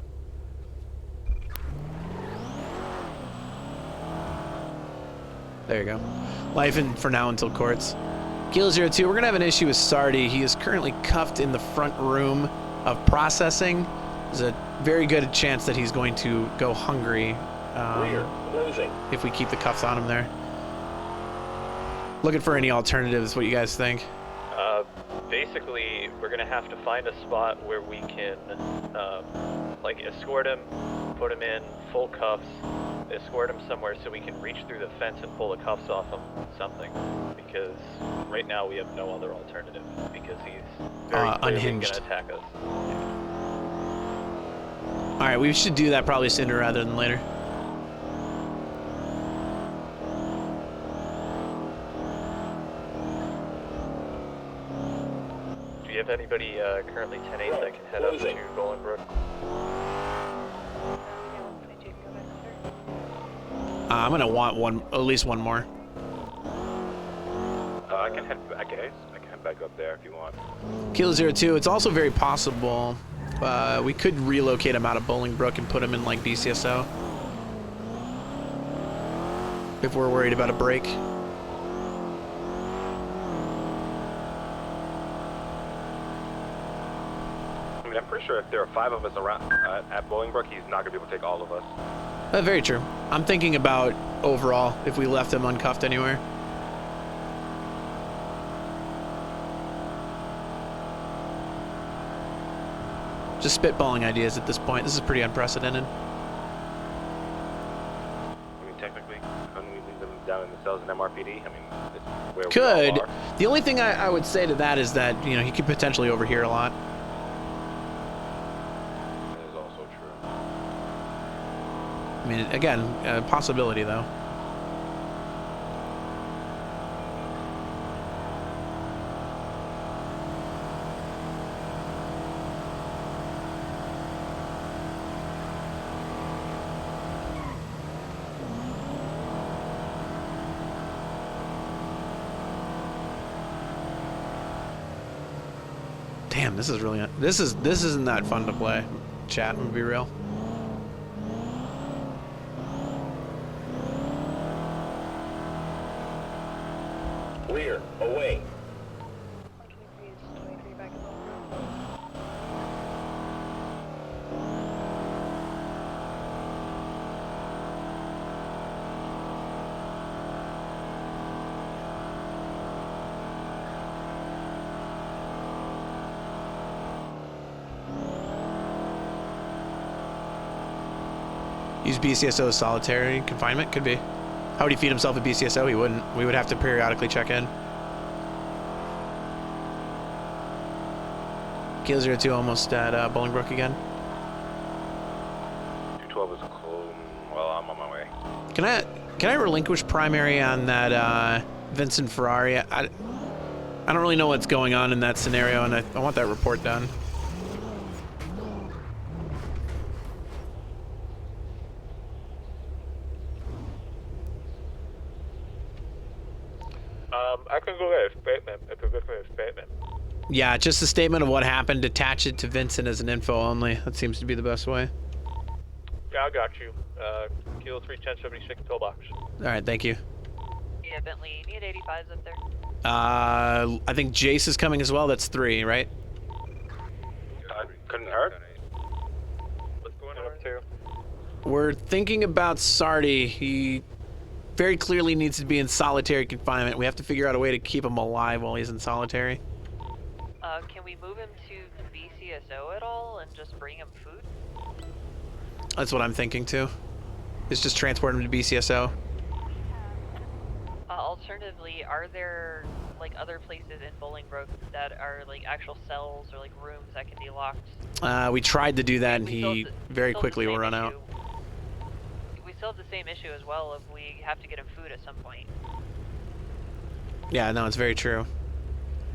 There you go. Life for now until courts. Kilo 02, we're gonna have an issue with Sarti. He is currently cuffed in the front room of processing. There's a very good chance that he's going to go hungry if we keep the cuffs on him there. Looking for any alternatives. What you guys think? Basically, we're gonna have to find a spot where we can, like, escort him, put him in full cuffs, escort him somewhere so we can reach through the fence and pull the cuffs off him. Something, because right now we have no other alternative because he's very clearly unhinged. gonna attack us. All right, we should do that probably sooner rather than later. Do you have anybody currently 10-8 that can head up to Bolingbrook? I'm gonna want at least one more. I can head back, guys. I can head back up there if you want. Kilo 02, it's also very possible we could relocate him out of Bolingbrook and put him in like BCSO. If we're worried about a break. I mean, I'm pretty sure if there are 5 of us around at Bolingbrook, he's not gonna be able to take all of us. Very true. I'm thinking about overall if we left him uncuffed anywhere. Just spitballing ideas at this point. This is pretty unprecedented. I mean, technically, couldn't we leave them down in the cells in MRPD? I mean, it's where Could. we all are. The only thing I would say to that is that, you know, he could potentially overhear a lot. That is also true. I mean, again, a possibility though. Damn, this is really this isn't that fun to play. Chat, I'm gonna be real. Clear. Away. Use BCSO solitary confinement? Could be. How would he feed himself at BCSO? He wouldn't. We would have to periodically check in. Kilo 02 almost at Bolingbrook again. 212 is close. Well, I'm on my way. Can I relinquish primary on that Vincent Ferrari? I don't really know what's going on in that scenario, and I want that report done. I can go get a statement if you're looking at a statement. Yeah, just a statement of what happened. Attach it to Vincent as an info only. That seems to be the best way. Yeah, I got you. Kilo 31076 pillbox. All right, thank you. Yeah, Bentley, need 85s up there. I think Jace is coming as well. That's 3, right? Couldn't hurt. What's going on up too? We're thinking about Sarti. He very clearly needs to be in solitary confinement. We have to figure out a way to keep him alive while he's in solitary. Can we move him to BCSO at all and just bring him food? That's what I'm thinking too. Is just transport him to BCSO. Alternatively, are there like other places in Bolingbroke that are like actual cells or like rooms that can be locked? We tried to do that and he very quickly will run out. We still have the same issue as well if we have to get him food at some point. Yeah, no, it's very true.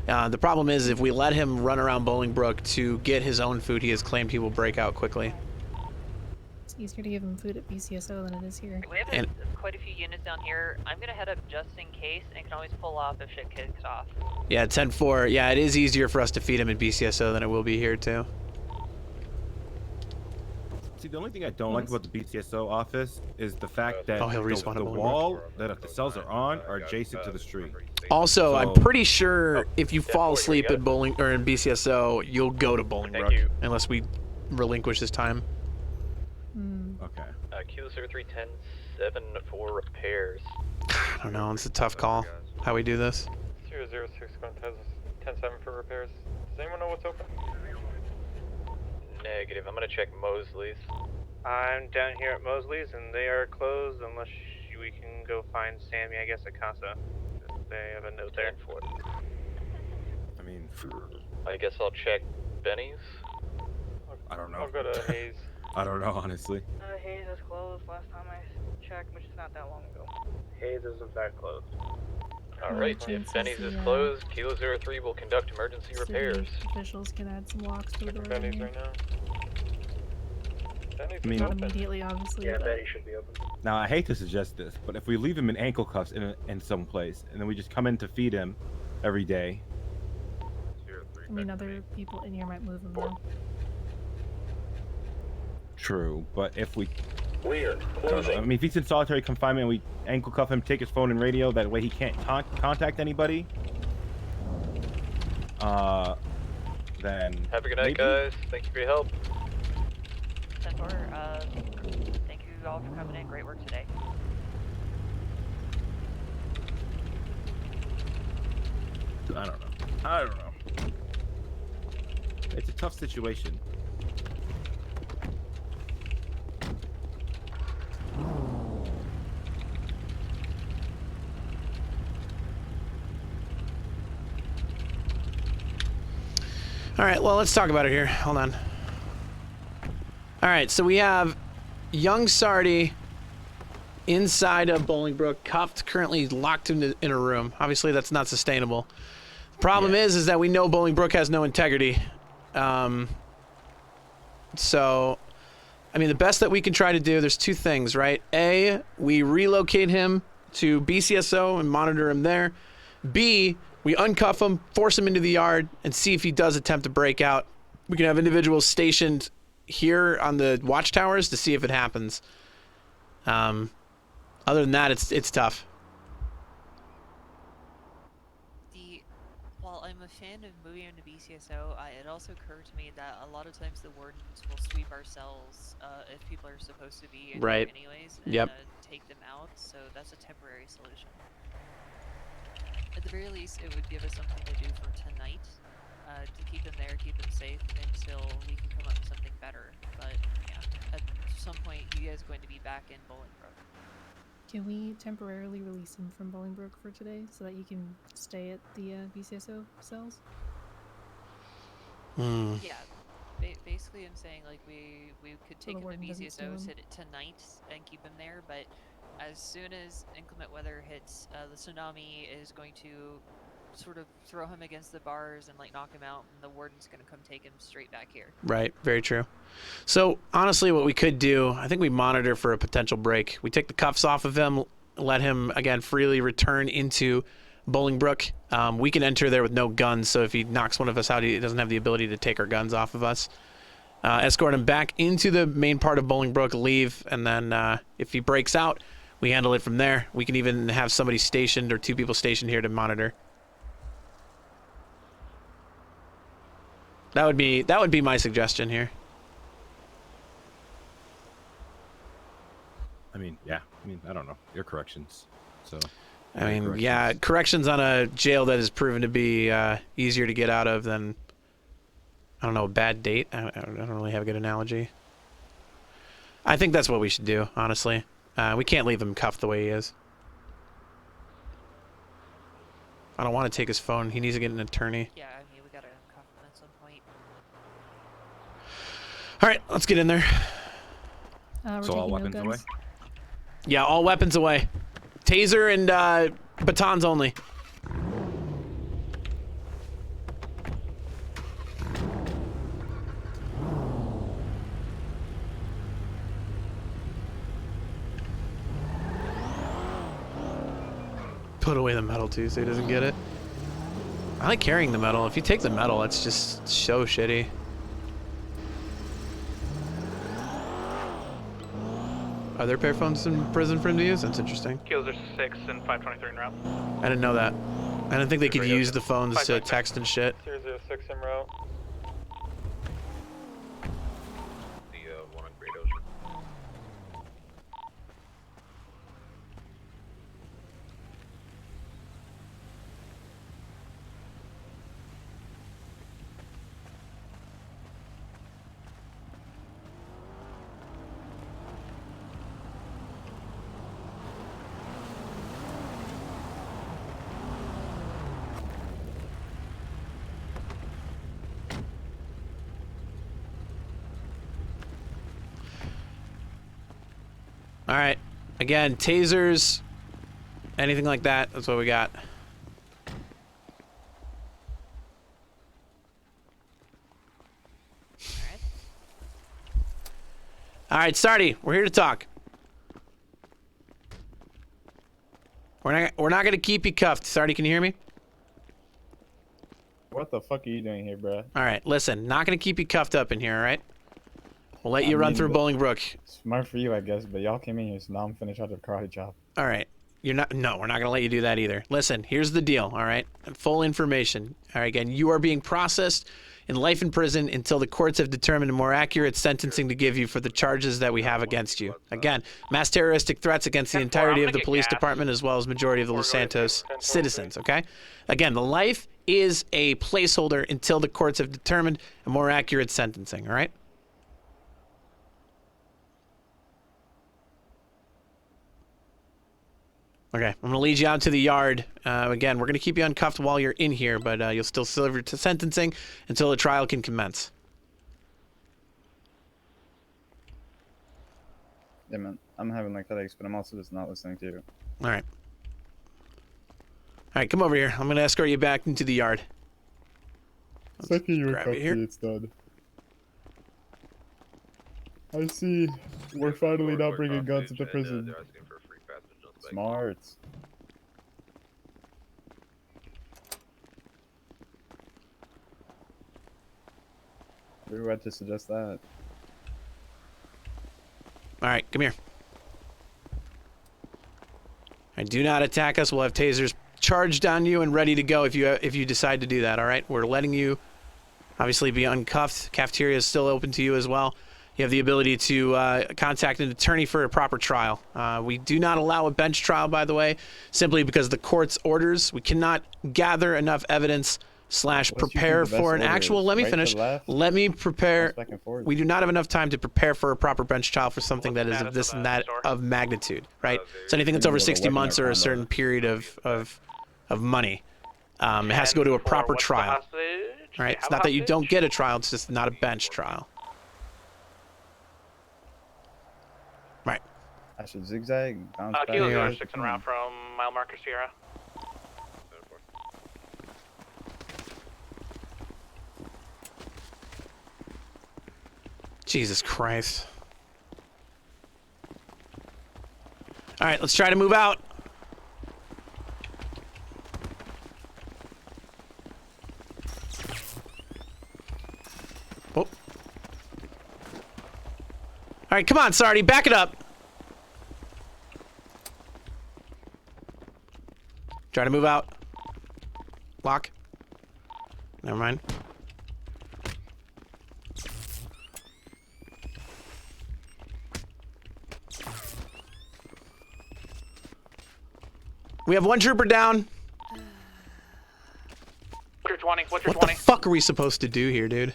The problem is if we let him run around Bolingbroke to get his own food, he has claimed he will break out quickly. It's easier to give him food at BCSO than it is here. We have quite a few units down here. I'm gonna head up just in case and can always pull off if shit kicks off. Yeah, 10-4. Yeah, it is easier for us to feed him at BCSO than it will be here too. See, the only thing I don't like about the BCSO office is the fact that he'll respawn the at Bolingbroke. wall that the cells are on are adjacent to the street. Also, So- I'm pretty sure if you fall asleep at in BCSO, you'll go to Bolingbroke unless we relinquish this time. Okay. Kilo 0310 for repairs. I don't know. It's a tough call. How we do this? 006 10-7 for repairs. Does anyone know what's open? Negative. I'm gonna check Mosley's. I'm down here at Mosley's and they are closed unless we can go find Sammy, I guess, at Casa. They have a note there. I mean, I guess I'll check Benny's. I don't know. I'll go to Hayes. I don't know, honestly. Hayes is closed last time I checked, which is not that long ago. Hayes is in fact closed. Alright, if Benny's is closed, Kilo 03 will conduct emergency repairs. Officials can add some locks to the door. Benny's here. right now. Benny's I mean- Not immediately, obviously. Yeah, but Benny should be open. Now, I hate to suggest this, but if we leave him in ankle cuffs in some place, and then we just come in to feed him every day. I mean, other people in here might move him though. True, but if we... We're I don't know. closing. I mean, if he's in solitary confinement, we ankle cuff him, take his phone and radio, that way he can't contact anybody. Then... Have a good night, maybe? guys. Thank you for your help. Centaur, thank you all for coming in. Great work today. I don't know. It's a tough situation. All right, well, let's talk about it here. Hold on. All right, so we have young Sarti inside of Bolingbroke, cuffed, currently locked in a room. Obviously, that's not sustainable. The problem is that we know Bolingbroke has no integrity. So, I mean, the best that we can try to do, there's two things, right? A, we relocate him to BCSO and monitor him there. B, we uncuff him, force him into the yard, and see if he does attempt to break out. We can have individuals stationed here on the watchtowers to see if it happens. Other than that, it's tough. While I'm a fan of moving into BCSO, it also occurred to me that a lot of times the wardens will sweep our cells if people are supposed to be in Right. there anyways, and Yep. take them out. So that's a temporary solution. At the very least, it would give us something to do for tonight, to keep him there, keep him safe, until we can come up with something better. But yeah, at some point, you guys are going to be back in Bolingbroke. Can we temporarily release him from Bolingbroke for today so that he can stay at the BCSO cells? Yeah, basically, I'm saying like we could take him to warden doesn't steal BCSO, him. sit it tonight, and keep him there. But as soon as inclement weather hits, the tsunami is going to sort of throw him against the bars and like knock him out, and the warden's going to come take him straight back here. Right, very true. So honestly, what we could do, I think we monitor for a potential break. We take the cuffs off of him, let him again freely return into Bolingbrook. We can enter there with no guns, so if he knocks one of us out, he doesn't have the ability to take our guns off of us. Escort him back into the main part of Bolingbrook, leave, and then if he breaks out, we handle it from there. We can even have somebody stationed or 2 people stationed here to monitor. That would be my suggestion here. I mean, yeah. I mean, I don't know. Your corrections. So. I mean, yeah, corrections on a jail that is proven to be easier to get out of than, I don't know, a bad date. I don't really have a good analogy. I think that's what we should do, honestly. We can't leave him cuffed the way he is. I don't want to take his phone. He needs to get an attorney. Yeah, I mean, we gotta cuff him at some point. All right, let's get in there. So all weapons away? Yeah, all weapons away. Taser and batons only. Put away the metal too so he doesn't get it. I like carrying the metal. If you take the metal, that's just so shitty. Are there payphones in prison for him to use? That's interesting. Kills are 6 and 523 en route. I didn't know that. I didn't think they could use the phones to text and shit. 006 en route. The one on Great Ocean. All right. Again, tasers, anything like that. That's what we got. All right, Sarti, we're here to talk. We're not gonna keep you cuffed. Sarti, can you hear me? What the fuck are you doing here, bro? All right, listen, not gonna keep you cuffed up in here. All right. We'll let you run through Bolingbrook. Smart for you, I guess, but y'all came in here, so now I'm finished out the karate chop. All right. You're not. No, we're not gonna let you do that either. Listen, here's the deal. All right. Full information. All right. Again, you are being processed in life in prison until the courts have determined a more accurate sentencing to give you for the charges that we have against you. Again, mass terroristic threats against the entirety of the police department as well as majority of the Los Santos citizens. Okay. Again, the life is a placeholder until the courts have determined a more accurate sentencing. All right. Okay, I'm going to lead you out to the yard. Again, we're going to keep you uncuffed while you're in here, but you'll still serve to sentencing until the trial can commence. Yeah, man. I'm having like headaches, but I'm also just not listening to you. All right. All right, come over here. I'm going to escort you back into the yard. Second you're grab comfy, you here. it's done. I see. We're finally not bringing guns into prison. Smart. We were to suggest that. All right, come here. And do not attack us. We'll have tasers charged on you and ready to go if you decide to do that. All right, we're letting you obviously be uncuffed. Cafeteria is still open to you as well. You have the ability to contact an attorney for a proper trial. We do not allow a bench trial, by the way, simply because the court's orders. We cannot gather enough evidence / prepare for an actual. Let me finish. Let me prepare. We do not have enough time to prepare for a proper bench trial for something that is of this and that of magnitude, right? So anything that's over 60 months or a certain period of money, it has to go to a proper trial. Right? It's not that you don't get a trial. It's just not a bench trial. Right. I should zigzag. Bounce back. Kilo 06 en route from mile marker Sierra. Jesus Christ. All right, let's try to move out. right, come on, Sarti, back it up. Try to move out. Lock. Never mind. We have 1 trooper down. What's your 20? What's your What 20? the fuck are we supposed to do here, dude?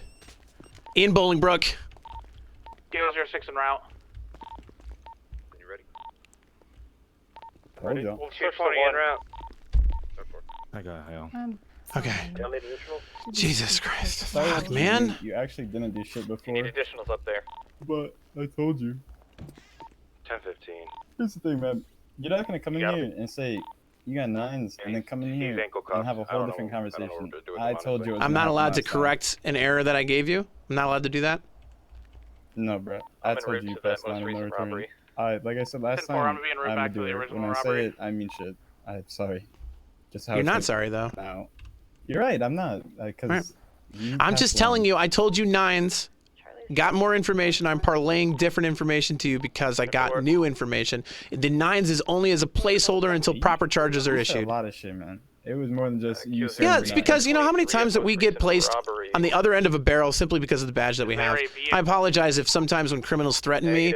In Bolingbrook. Kilo 06 en route. You ready? Hold on. We'll search 20 en route. I got hell. Okay. Y'all need additional? Jesus Christ. Sorry, Fuck, man. You actually didn't do shit before. You need additionals up there. But I told you. 10-15. Here's the thing, man. You're not gonna come in here and say you got 9s and then come in here and have a whole different conversation. I told you. It was I'm not gonna allowed to happen last time. correct an error that I gave you. I'm not allowed to do that. No, bro. I I'm en told route you to that press most 9 in the recent return. robbery. Like I said last 10-4, time, I'm being right back to do the it. original When I robbery. say it, I mean shit. I'm sorry. Just how You're it's not gonna sorry, though. come out. You're right. I'm not. Because Right. I'm just telling you, I told you 9s. Got more information. I'm parlaying different information to you because I got new information. The 9s is only as a placeholder until proper charges are You said issued. a lot of shit, man. It was more than just you. Yeah, it's because you know how many times that we get placed on the other end of a barrel simply because of the badge that we have. I apologize if sometimes when criminals threaten me,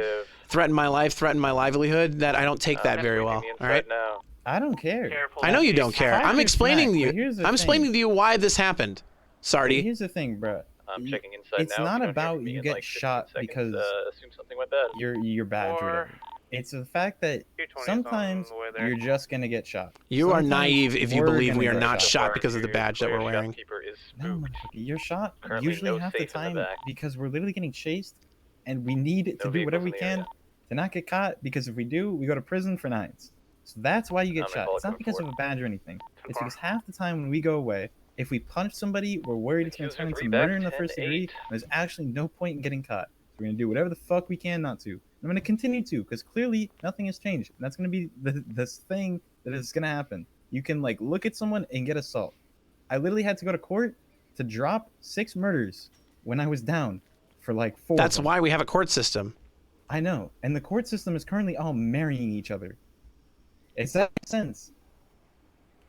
threaten my life, threaten my livelihood, that I don't take that very well. All right. I don't care. I know you don't care. I'm explaining to you. I'm explaining to you why this happened, Sarti. Here's the thing, bro. I'm checking inside It's now. not If you don't hear about from me you in, get like, 15 shot seconds, because assume something went bad. you're bad or whatever. It's the fact that sometimes you're just gonna get shot. You are Sometimes naive if you we're believe gonna we are get not shot because of the badge that we're wearing. No, motherfucker, you're shot Currently usually no half the safe in the time back. because we're literally getting chased, and we need to do whatever we can to not get caught. Because if we do, we go to prison for 9s. So that's why you get I'm in shot. It's not because of a badge or anything. It's because half the time when we go away, if we punch somebody, we're worried it's going to turn into murder in the first degree. There's actually no point in getting caught. So we're going to do whatever the fuck we can not to. And I'm going to continue to, because clearly nothing has changed. And that's going to be this thing that is going to happen. You can like look at someone and get assault. I literally had to go to court to drop 6 murders when I was down for like 4. That's why we have a court system. I know. And the court system is currently all marrying each other. Does that make sense?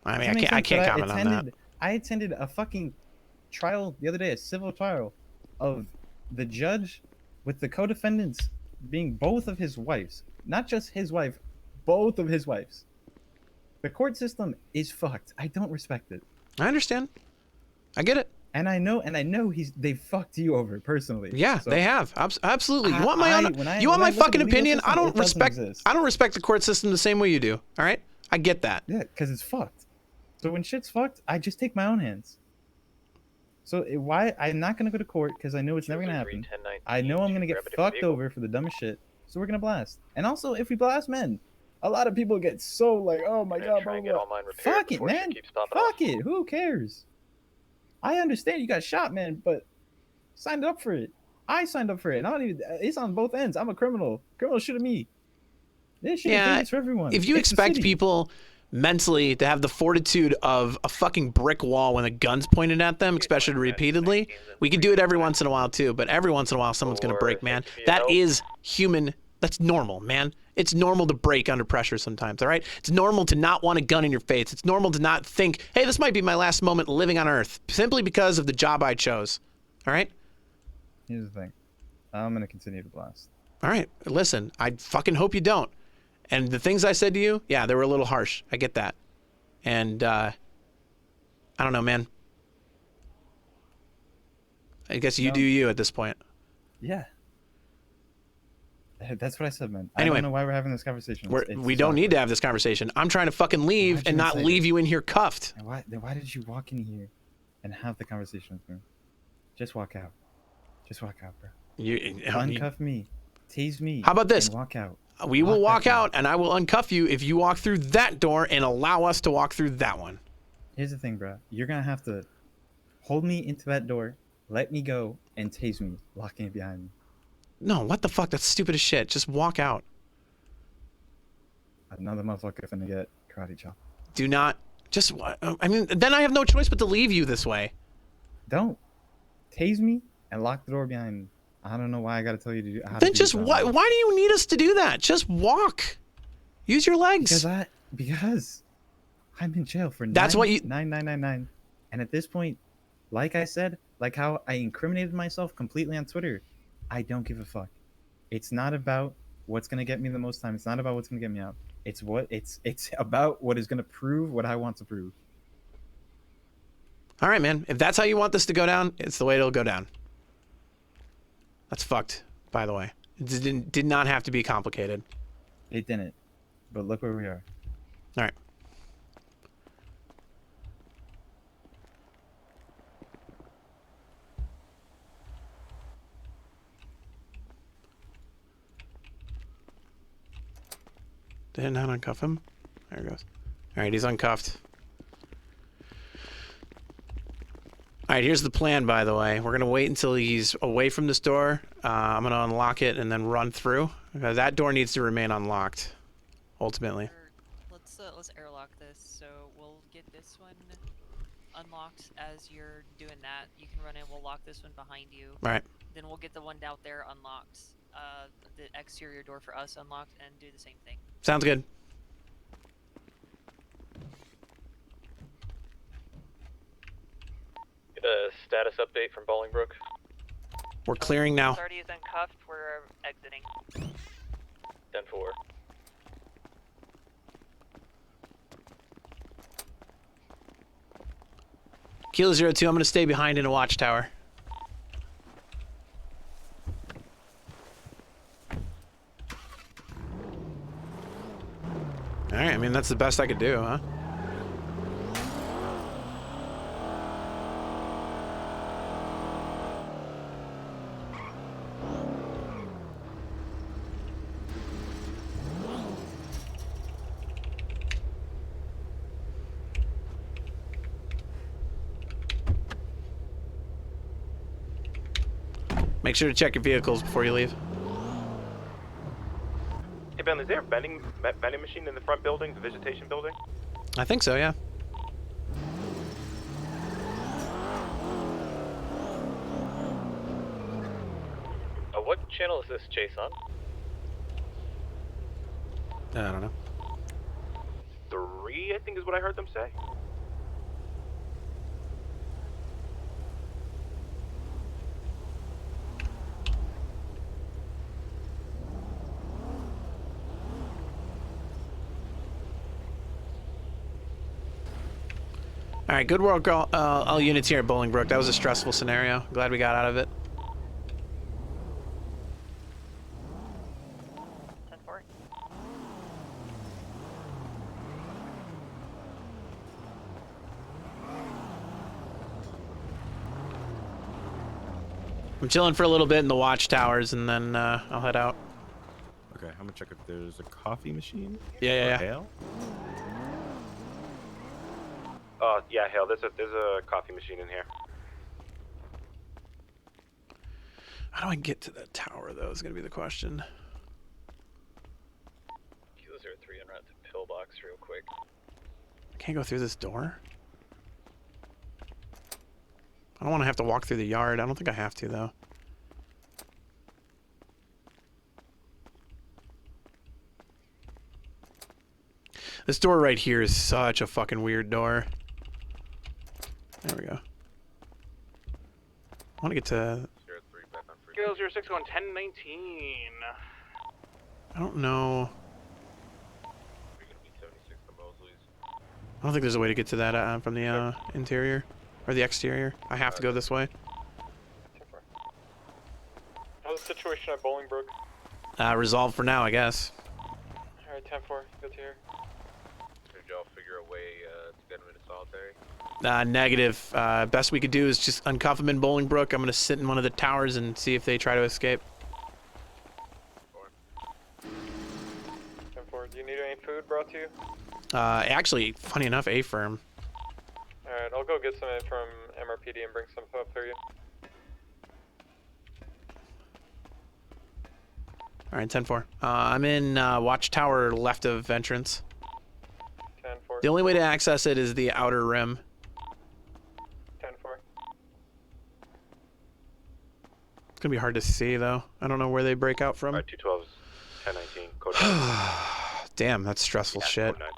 I mean, I can't comment on that. I attended a fucking trial the other day, a civil trial of the judge with the co-defendants being both of his wives. Not just his wife, both of his wives. The court system is fucked. I don't respect it. I understand. I get it. And I know they fucked you over personally. Yeah, So they have. Absolutely. You want my when you want I my look at fucking the legal opinion? system, I don't it doesn't respect exist. I don't respect the court system the same way you do. All right? I get that. Yeah, because it's fucked. So when shit's fucked, I just take my own hands. So why I'm not gonna go to court because I know it's never gonna happen. I know I'm gonna get fucked over for the dumbest shit. So we're gonna blast. And also, if we blast, men, a lot of people get so like, oh my god, blah, blah, blah. Fuck it, man. Fuck it. Who cares? I understand you got shot, man, but signed up for it. I signed up for it. And I don't even. It's on both ends. I'm a criminal. Criminal shooting me. This shit is dangerous for everyone. If you It's the expect city. people mentally to have the fortitude of a fucking brick wall when a gun's pointed at them, especially repeatedly, we can do it every once in a while too, but every once in a while someone's going to break, man. That is human. That's normal, man. It's normal to break under pressure sometimes, all right? It's normal to not want a gun in your face. It's normal to not think, hey, this might be my last moment living on Earth, simply because of the job I chose, all right? Here's the thing. I'm going to continue to blast. All right, listen, I fucking hope you don't. And the things I said to you, yeah, they were a little harsh. I get that. And, I don't know, man. I guess you do you at this point. Yeah. That's what I said, man. Anyway, I don't know why we're having this conversation. We don't need to have this conversation. I'm trying to fucking leave and not leave you in here cuffed. And why did you walk in here and have the conversation with me? Just walk out. Just walk out, bro. Uncuff me. Tease me. How about this? And walk out. We will walk out and I will uncuff you if you walk through that door and allow us to walk through that one. Here's the thing, bro. You're going to have to hold me into that door, let me go, and tase me, locking it behind me. No, what the fuck? That's stupid as shit. Just walk out. Another motherfucker finna get karate chop. Do not. Just, I mean, then I have no choice but to leave you this way. Don't. Tase me and lock the door behind me. I don't know why I gotta tell you to do. Then just why do you need us to do that? Just walk. Use your legs. Because I'm in jail for That's what you 9999. And at this point, like I said, like how I incriminated myself completely on Twitter, I don't give a fuck. It's not about what's gonna get me the most time. It's not about what's gonna get me out. It's about what is gonna prove what I want to prove. All right, man. If that's how you want this to go down, it's the way it'll go down. That's fucked, by the way. It did not have to be complicated. It didn't. But look where we are. All right. Did it not uncuff him? There it goes. All right, he's uncuffed. All right, here's the plan, by the way. We're going to wait until he's away from this door. I'm going to unlock it and then run through. Because that door needs to remain unlocked, ultimately. Let's airlock this. So we'll get this one unlocked as you're doing that. You can run in. We'll lock this one behind you. Right. Then we'll get the one out there unlocked. The exterior door for us unlocked, and do the same thing. Sounds good. Get a status update from Bolingbrook. We're clearing now. Sarti is uncuffed. We're exiting. 10-4. Kilo 02, I'm going to stay behind in a watchtower. Alright, I mean, that's the best I could do, huh? Make sure to check your vehicles before you leave. Hey Ben, is there a vending machine in the front building, the vegetation building? I think so, yeah. What channel is this chase on? I don't know. 3, I think is what I heard them say. All right, good work, all units here at Bolingbrook. That was a stressful scenario. Glad we got out of it. 10-4. I'm chilling for a little bit in the watchtowers, and then I'll head out. Okay, I'm gonna check if there's a coffee machine. Yeah. Hale? Yeah, Hale, there's a coffee machine in here. How do I get to that tower, though, is going to be the question. Kilo 03 en route to Pillbox real quick. I can't go through this door? I don't want to have to walk through the yard. I don't think I have to, though. This door right here is such a fucking weird door. There we go. I want to get to... Kilo 06 going 1019. I don't know. I don't think there's a way to get to that from the interior. Or the exterior. I have to go this way. How's the situation at Bolingbrook? Resolved for now, I guess. Alright, 10-4, good to hear. Did y'all figure a way to get him into solitary? Negative. Best we could do is just uncuff them in Bolingbrook. I'm gonna sit in one of the towers and see if they try to escape. 10-4, do you need any food brought to you? Actually, funny enough, A-firm. Alright, I'll go get some in from MRPD and bring some up for you. Alright, 10-4. I'm in watchtower left of entrance. 10-4. The only way to access it is the outer rim. 10-4. gonna be hard to see though. I don't know where they break out from. Alright, 212's 1019. Code 9. Damn, that's stressful shit. Code 9.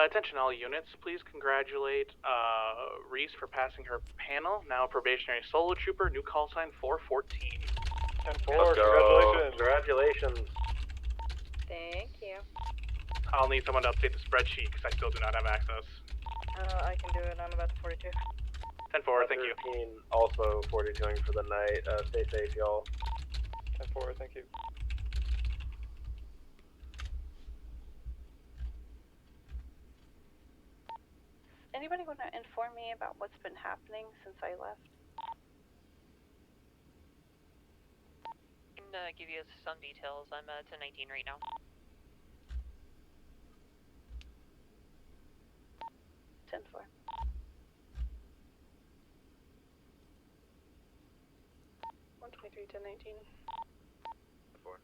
Attention all units, please congratulate Reese for passing her panel. Now probationary solo trooper, new call sign 414. 10-4, congratulations. Congratulations. Thank you. I'll need someone to update the spreadsheet because I still do not have access. I can do it. I'm about to 42. 10-4, thank you. 13 also 42ing for the night. Stay safe, y'all. 10-4, thank you. Anybody want to inform me about what's been happening since I left? I can give you some details. I'm at 1019 right now. 10-4. $123, 1019. 4.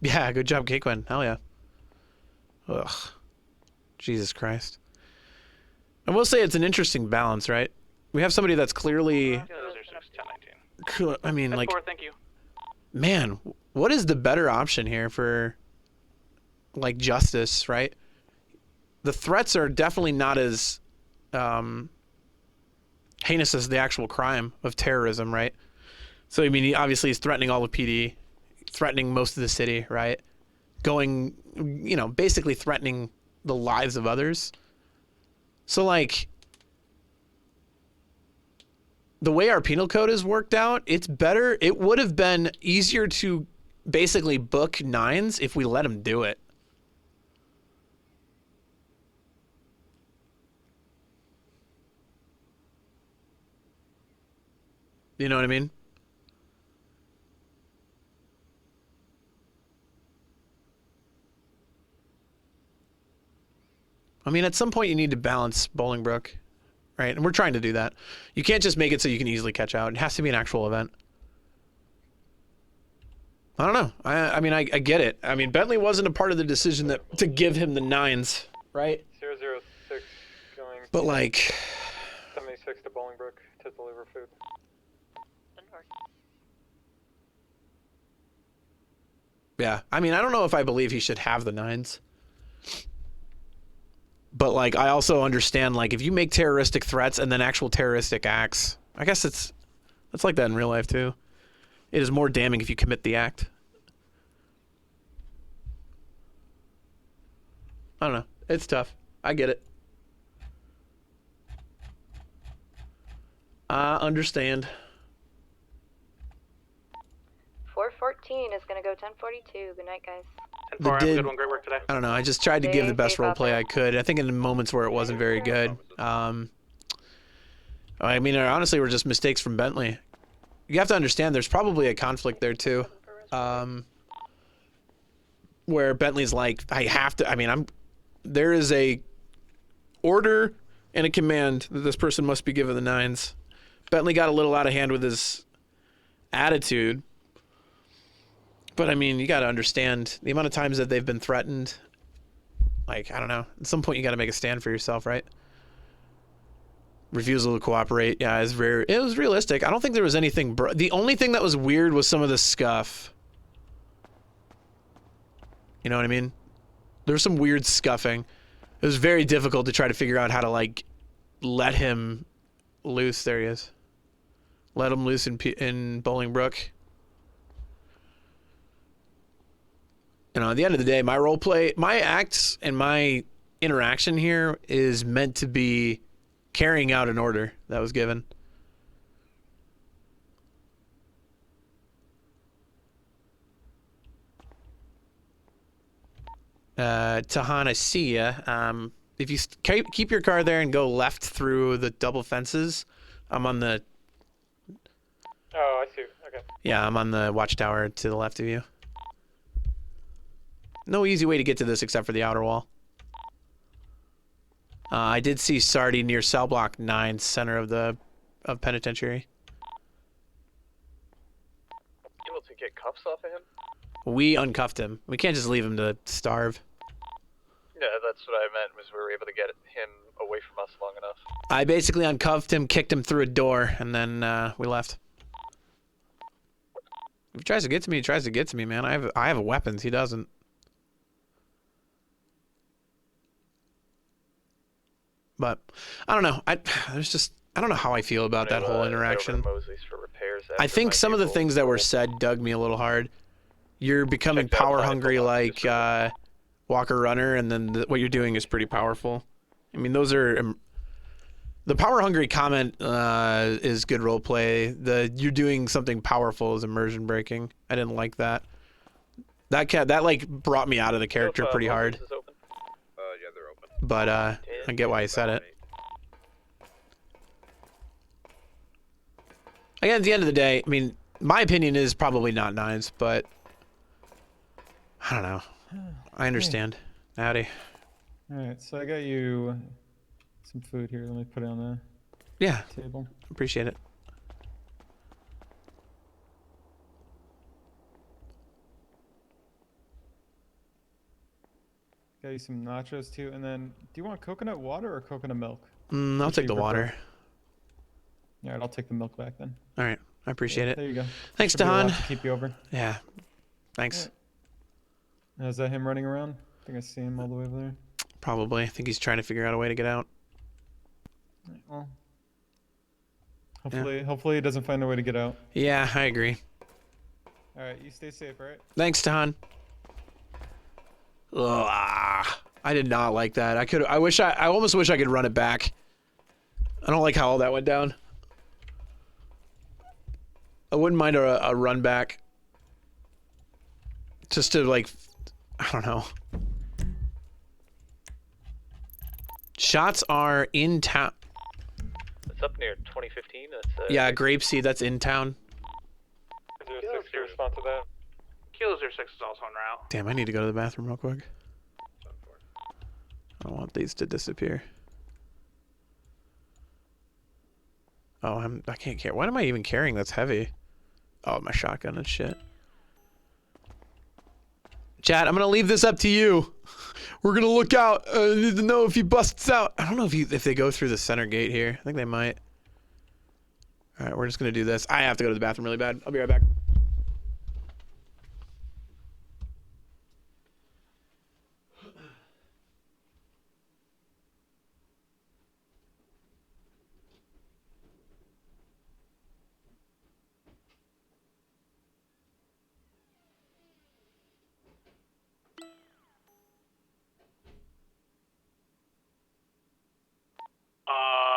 Yeah, good job, Cakewen. Hell yeah. Ugh. Jesus Christ. I will say it's an interesting balance, right? We have somebody that's clearly... I mean, like... 10-4, thank you. Man, what is the better option here for, like, justice, right? The threats are definitely not as heinous as the actual crime of terrorism, right? So, I mean, obviously he's threatening all of PD, threatening most of the city, right? Going, you know, basically threatening the lives of others. So, like, the way our penal code is worked out, it's better. It would have been easier to basically book 9s if we let him do it. You know what I mean? I mean, at some point you need to balance Bolingbrook, right? And we're trying to do that. You can't just make it so you can easily catch out. It has to be an actual event. I don't know. I mean, I get it. I mean, Bentley wasn't a part of the decision that to give him the 9s, right? 006 going. But like, 76 to Bolingbrook to deliver food. yeah. I mean, I don't know if I believe he should have the 9s. But like, I also understand, like, if you make terroristic threats and then actual terroristic acts, I guess it's like that in real life too. It is more damning if you commit the act. I don't know. It's tough. I get it. I understand. 414 is gonna go 1042. Good night, guys. 10-4, have a good one. Great work today. I don't know. I just tried to give the best role play I could. I think in the moments where it wasn't very good. I mean, honestly, were just mistakes from Bentley. You have to understand there's probably a conflict there too. Where Bentley's like, I have to, I mean, there is a order and a command that this person must be given the 9s. Bentley got a little out of hand with his attitude. But I mean, you got to understand the amount of times that they've been threatened. Like, I don't know. At some point, you got to make a stand for yourself, right? Refusal to cooperate. Yeah, it was realistic. I don't think there was anything. The only thing that was weird was some of the scuff. You know what I mean? There was some weird scuffing. It was very difficult to try to figure out how to, like, let him loose. There he is. Let him loose in Bolingbrook. You know, at the end of the day, my role play, my acts and my interaction here is meant to be carrying out an order that was given. Tahana, see ya. If you keep your car there and go left through the double fences, I'm on the... Oh, I see. Okay. Yeah, I'm on the watchtower to the left of you. No easy way to get to this except for the outer wall. I did see Sarti near cell block 9, center of penitentiary. cuffs off of him? We uncuffed him. We can't just leave him to starve. Yeah, that's what I meant, was we were able to get him away from us long enough. I basically uncuffed him, kicked him through a door, and then we left. If he tries to get to me, he tries to get to me, man. I have weapons. He doesn't. But I don't know. I don't know how I feel about that whole interaction. I think some of the things that were said dug me a little hard. You're becoming power hungry like Walker Runner, and then what you're doing is pretty powerful. I mean, those are the power hungry comment is good role play. The you're doing something powerful is immersion breaking. I didn't like that. That like brought me out of the character pretty hard. Yeah, they're open. But I get why he said it. Again, at the end of the day, I mean, my opinion is probably not nines, but I don't know. I understand. Howdy. Alright, so I got you some food here. Let me put it on the table. Appreciate it. Got you some nachos too, and then do you want coconut water or coconut milk? I'll take the water. Alright, I'll take the milk back then. Alright, I appreciate it. There you go. Thanks, Should be a lot Dahan. to keep you over. Yeah, thanks. Right. Is that him running around? I think I see him all the way over there. Probably. I think he's trying to figure out a way to get out. Well, hopefully he doesn't find a way to get out. Yeah, I agree. Alright, you stay safe, alright? Thanks, Dahan. Ugh, I did not like that. I almost wish I could run it back. I don't like how all that went down. I wouldn't mind a run back. Just to like, I don't know. Shots are in town. It's up near 2015. That's Yeah, Grapeseed, that's in town. Kilo 06 to respond to that. Kilo 06 is also en route. Damn, I need to go to the bathroom real quick. I don't want these to disappear. Oh, I can't carry. What am I even carrying that's heavy? Oh, my shotgun and shit. Chat, I'm gonna leave this up to you. We're gonna look out. I need to know if he busts out. I don't know if they go through the center gate here. I think they might. All right, we're just gonna do this. I have to go to the bathroom really bad. I'll be right back.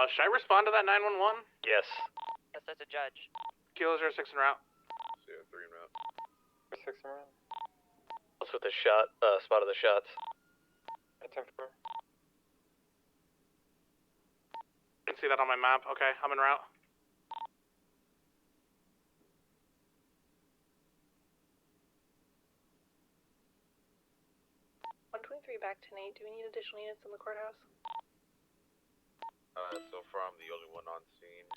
Should I respond to that 911? Yes. Yes, that's a judge. Kilo 06 en route. 03 en route. 06 around. What's with the shot? Spot of the shots. At 10-4. I can see that on my map. Okay, I'm en route. Back to Nate. Do we need additional units in the courthouse? So far I'm the only one on scene.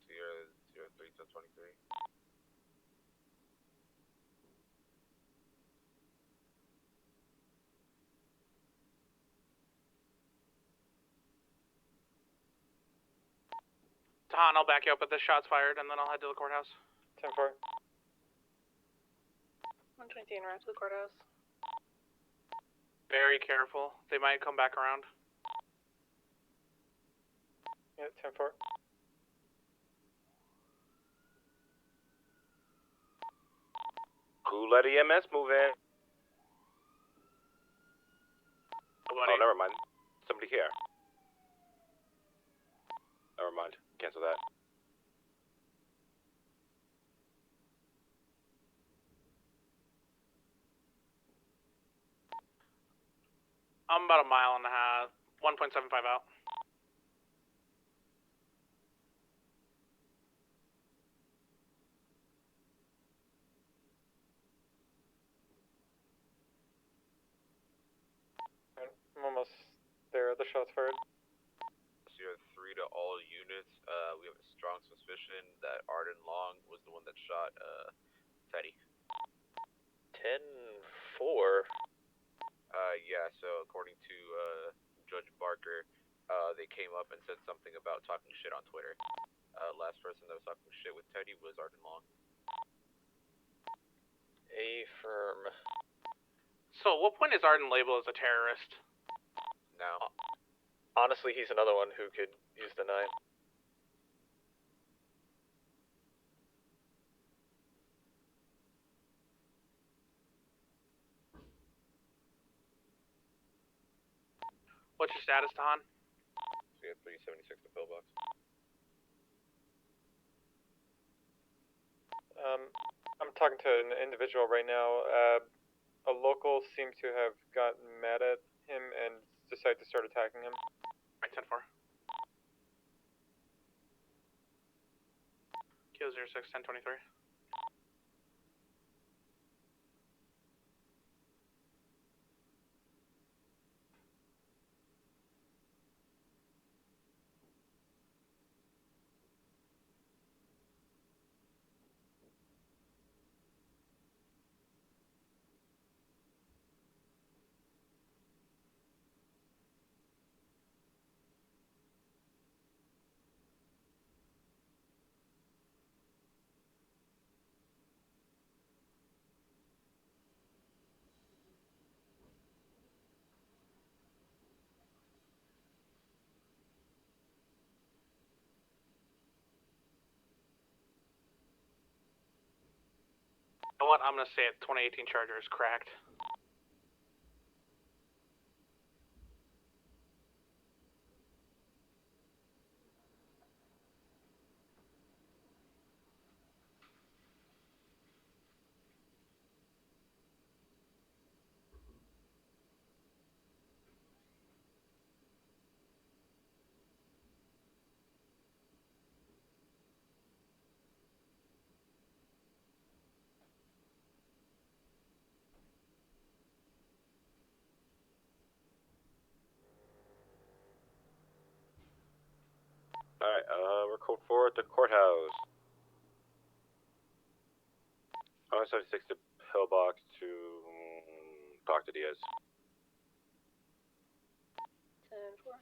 Sierra 03 to 23. Tahan, I'll back you up with the shots fired, and then I'll head to the courthouse. 10-4. 123 en route to the courthouse. Very careful. They might come back around. Yeah, 10-4. Who let EMS move in? Nobody. Oh, never mind. Somebody here. Never mind. Cancel that. I'm about a mile and a half. 1.75 out. I'm almost there. The shots fired. Sierra 3 to all units. We have a strong suspicion that Arden Long was the one that shot Teddy. 10-4. Yeah, so according to Judge Barker, they came up and said something about talking shit on Twitter. Last person that was talking shit with Teddy was Arden Long. Affirm. So, at what point is Arden labeled as a terrorist? Now. Honestly, he's another one who could use the 9. What's your status, Don? So we have 376 to pillbox. I'm talking to an individual right now. A local seems to have gotten mad at him and decided to start attacking him. Right, 10-4. Kilo 06, 1023. You know what? I'm gonna say it. 2018 Charger is cracked. Alright, we're code 4 at the courthouse. 76 to pillbox to talk to Diaz. 10-4.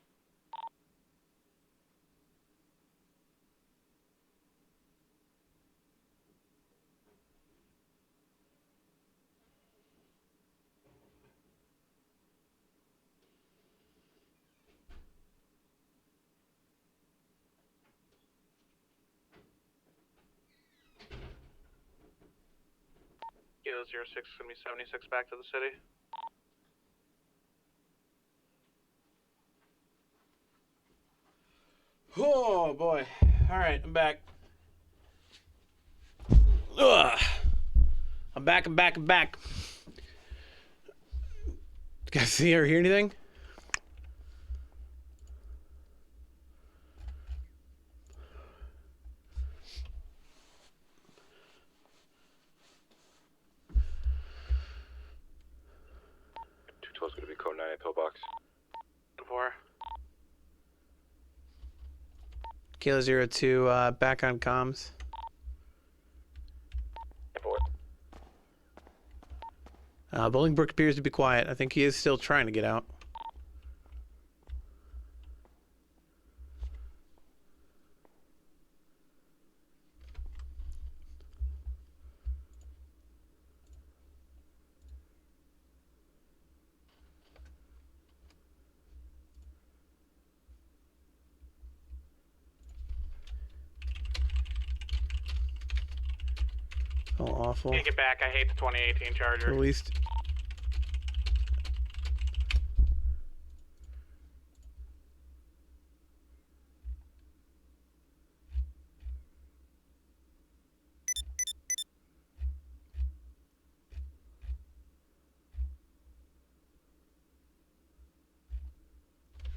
Kilo 06 is gonna be 76 back to the city. Oh boy. Alright, I'm back. Ugh. I'm back. You guys see or hear anything? Is going to be code 9 at pillbox. 4. Kilo 02, back on comms. 4. Bolingbroke appears to be quiet. I think he is still trying to get out. Oh, awful. Can't get back. I hate the 2018 Charger. At least.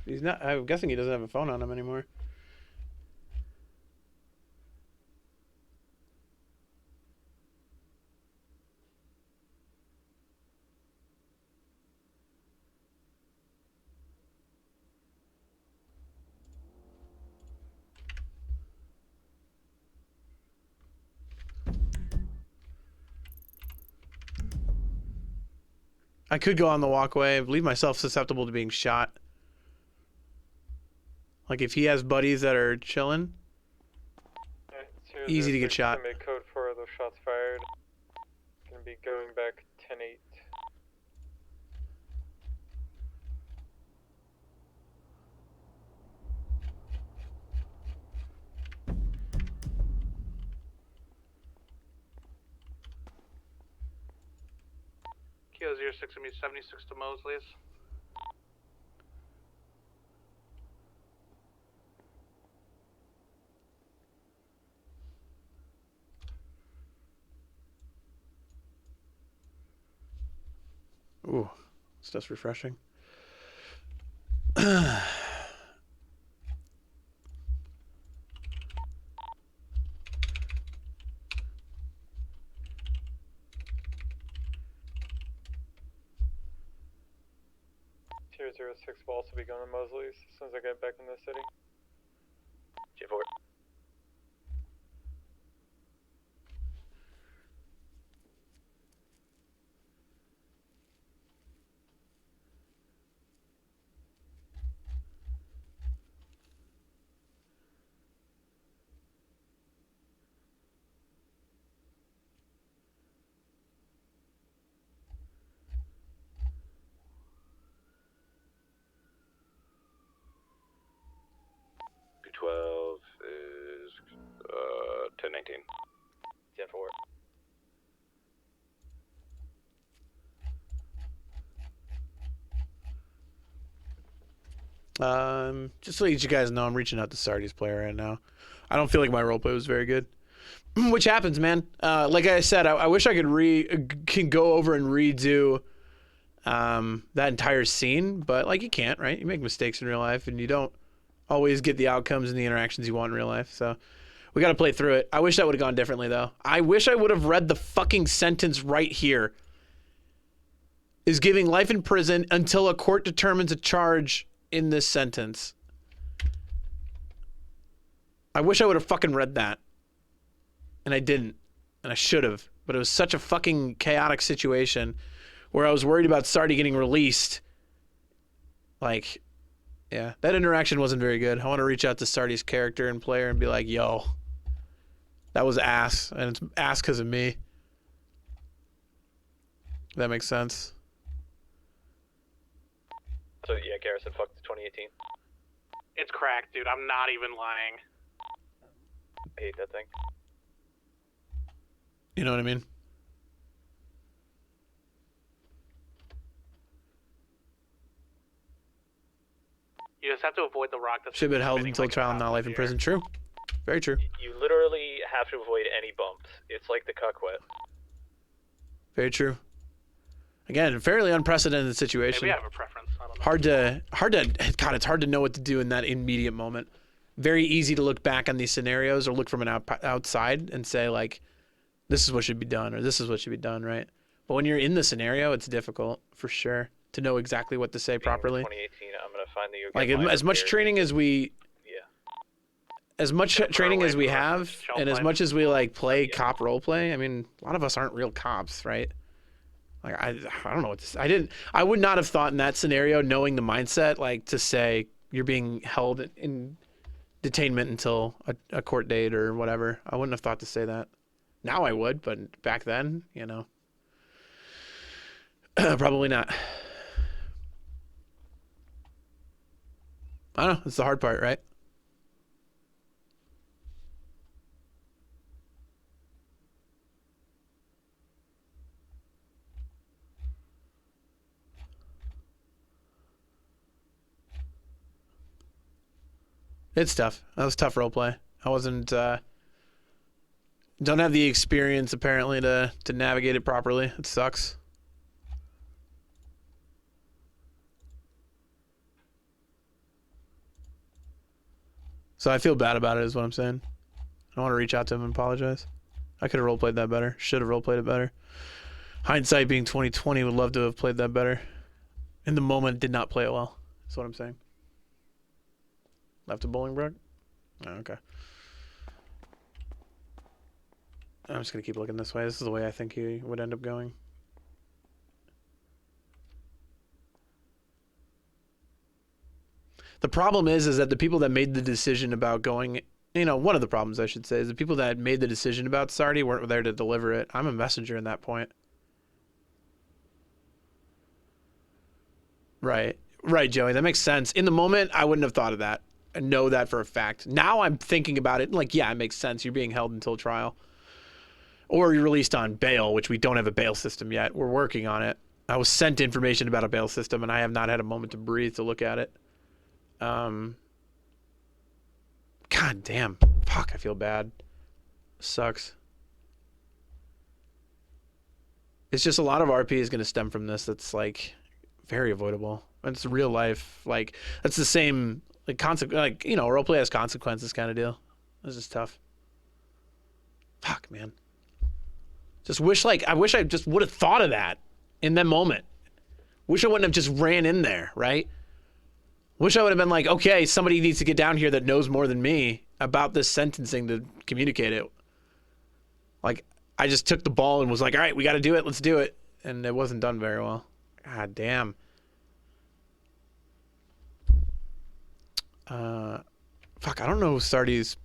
He's not. I'm guessing he doesn't have a phone on him anymore. I could go on the walkway, leave myself susceptible to being shot. Like if he has buddies that are chilling, easy to get shot. Make code for those shots fired. Gonna be going back 10-8. Kilo 06 to me 76 to Mosley's. Ooh, stuff's refreshing. Tier 06 will also be going to Mosley's as soon as I get back in the city. G4. B12 is 1019. 10-4. Just so you guys know, I'm reaching out to Sarti's player right now. I don't feel like my roleplay was very good. Which happens, man. Like I said, I wish I could go over and redo that entire scene, but like you can't, right? You make mistakes in real life, and you don't always get the outcomes and the interactions you want in real life. So we got to play through it. I wish that would have gone differently, though. I wish I would have read the fucking sentence right here. Is giving life in prison until a court determines a charge in this sentence. I wish I would have fucking read that. And I didn't. And I should have. But it was such a fucking chaotic situation where I was worried about Sarti getting released. Like, yeah, that interaction wasn't very good. I want to reach out to Sarti's character and player and be like, yo, that was ass. And it's ass because of me. If that makes sense. So yeah, Garrison, fuck the 2018. It's cracked, dude. I'm not even lying. I hate that thing. You know what I mean? You just have to avoid the rock that's Should have been held spinning until like a trial, top not life in here. prison. True. Very true. You literally have to avoid any bumps. It's like the cuck wet. Very true. Again, fairly unprecedented situation. Maybe I have a preference. I don't know. God, it's hard to know what to do in that immediate moment. Very easy to look back on these scenarios or look from an outside and say like, this is what should be done or this is what should be done, right? But when you're in the scenario, it's difficult for sure to know exactly what to say properly. 2018, I'm gonna find the Like as much training as we, as much training as we have, and as much as we like play cop roleplay. I mean, a lot of us aren't real cops, right? Like I don't know what to say. I would not have thought in that scenario, knowing the mindset, like to say you're being held in detainment until a court date or whatever. I wouldn't have thought to say that. Now I would, but back then, you know, probably not. I don't know. It's the hard part, right? It's tough. That was tough roleplay. I wasn't, don't have the experience apparently to navigate it properly. It sucks. So I feel bad about it is what I'm saying. I want to reach out to him and apologize. I could have roleplayed that better. Should have roleplayed it better. Hindsight being 2020, would love to have played that better. In the moment, did not play it well. That's what I'm saying. Left to Bolingbrook? Oh, okay. I'm just going to keep looking this way. This is the way I think he would end up going. The problem is that the people that made the decision about going, you know, one of the problems I should say is the people that made the decision about Sarti weren't there to deliver it. I'm a messenger in that point. Right, Joey, that makes sense. In the moment, I wouldn't have thought of that. I know that for a fact. Now I'm thinking about it, like, yeah, it makes sense. You're being held until trial. Or you're released on bail, which we don't have a bail system yet. We're working on it. I was sent information about a bail system, and I have not had a moment to breathe to look at it. God damn. Fuck, I feel bad. Sucks. It's just a lot of RP is going to stem from this. That's like very avoidable. It's real life. Like, that's the same, like, like, you know, roleplay has consequences kind of deal. This is tough. Fuck, man. Just wish, like, I wish I just would have thought of that in that moment. Wish I wouldn't have just ran in there, right? Wish I would have been like, okay, somebody needs to get down here that knows more than me about this sentencing to communicate it. Like, I just took the ball and was like, all right, we got to do it. Let's do it. And it wasn't done very well. God damn. Fuck, I don't know Sarti's.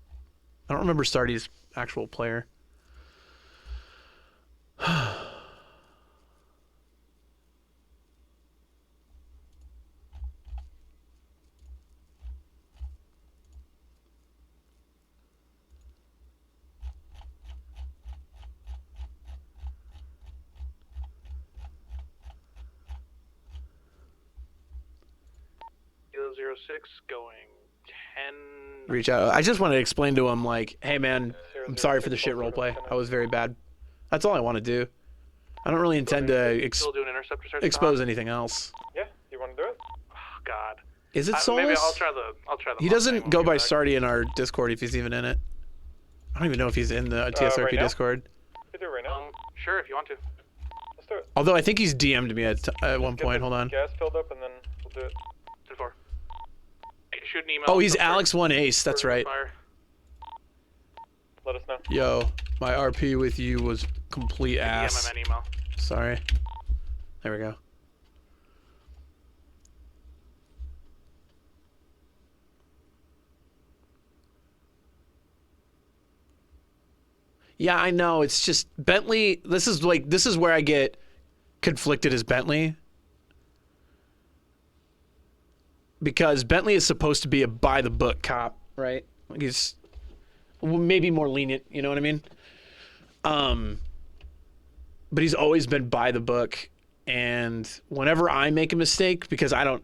I don't remember Sarti's actual player. Going 10. Reach out. I just want to explain to him, like, hey man, I'm sorry for the shit roleplay. I was very bad. That's all I want to do. I don't really intend to expose anything else. Yeah, you want to do it? Oh, God. Is it Maybe Solus? I'll try the. He doesn't go by Sarti in our Discord if he's even in it. I don't even know if he's in the TSRP right now? Discord. You do it right now. Sure, if you want to. Let's do it. Although I think he's DM'd me at one point. Hold on. Gas filled up and then we'll do it. 10-4. Shoot an email. Oh, he's Alex 1 Ace. That's right. Let us know. Yo, my RP with you was complete ass. Yeah, my email. Sorry. There we go. Yeah, I know. It's just Bentley. This is where I get conflicted as Bentley. Because Bentley is supposed to be a by the book cop, right? Like, he's maybe more lenient, you know what I mean? But he's always been by the book, and whenever I make a mistake because I don't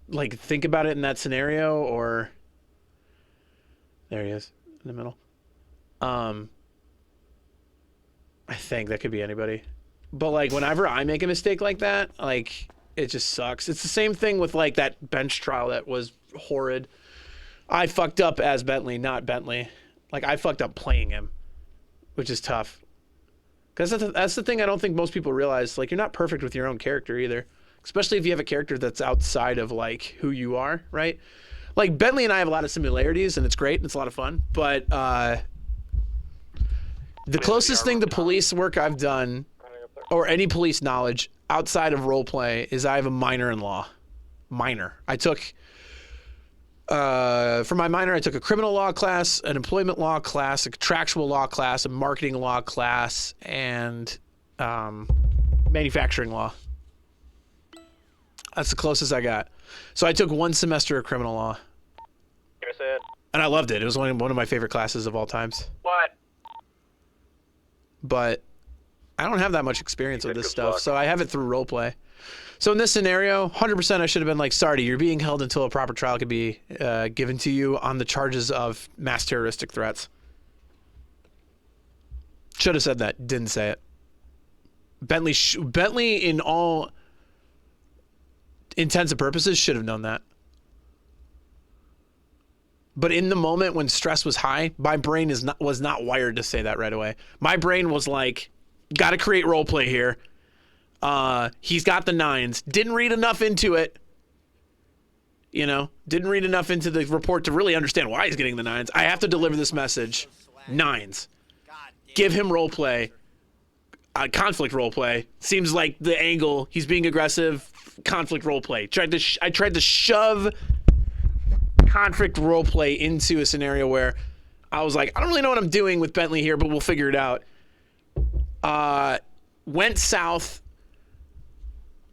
like think about it in that scenario, or there he is in the middle. I think that could be anybody. But like whenever I make a mistake like that, like it just sucks. It's the same thing with like that bench trial that was horrid. I fucked up as Bentley, not Bentley. Like I fucked up playing him, which is tough. Because that's the thing I don't think most people realize. Like you're not perfect with your own character either. Especially if you have a character that's outside of like who you are, right? Like Bentley and I have a lot of similarities and it's great and it's a lot of fun. But the closest thing to police work I've done, or any police knowledge outside of roleplay, is I have a minor in law. Minor. I took, for my minor, I took a criminal law class, an employment law class, a contractual law class, a marketing law class, and manufacturing law. That's the closest I got. So I took 1 semester of criminal law. And I loved it. It was one of my favorite classes of all times. What? But I don't have that much experience with this stuff, so I have it through roleplay. So in this scenario, 100% I should have been like, Sarti, you're being held until a proper trial could be given to you on the charges of mass terroristic threats. Should have said that. Didn't say it. Bentley, in all intents and purposes, should have known that. But in the moment when stress was high, my brain was not wired to say that right away. My brain was like, got to create roleplay here. He's got the 9s. Didn't read enough into it. You know, didn't read enough into the report to really understand why he's getting the 9s. I have to deliver this message. 9s. Give him roleplay. Conflict roleplay. Seems like the angle. He's being aggressive. Conflict roleplay. I tried to shove conflict roleplay into a scenario where I was like, I don't really know what I'm doing with Bentley here, but we'll figure it out. Went south.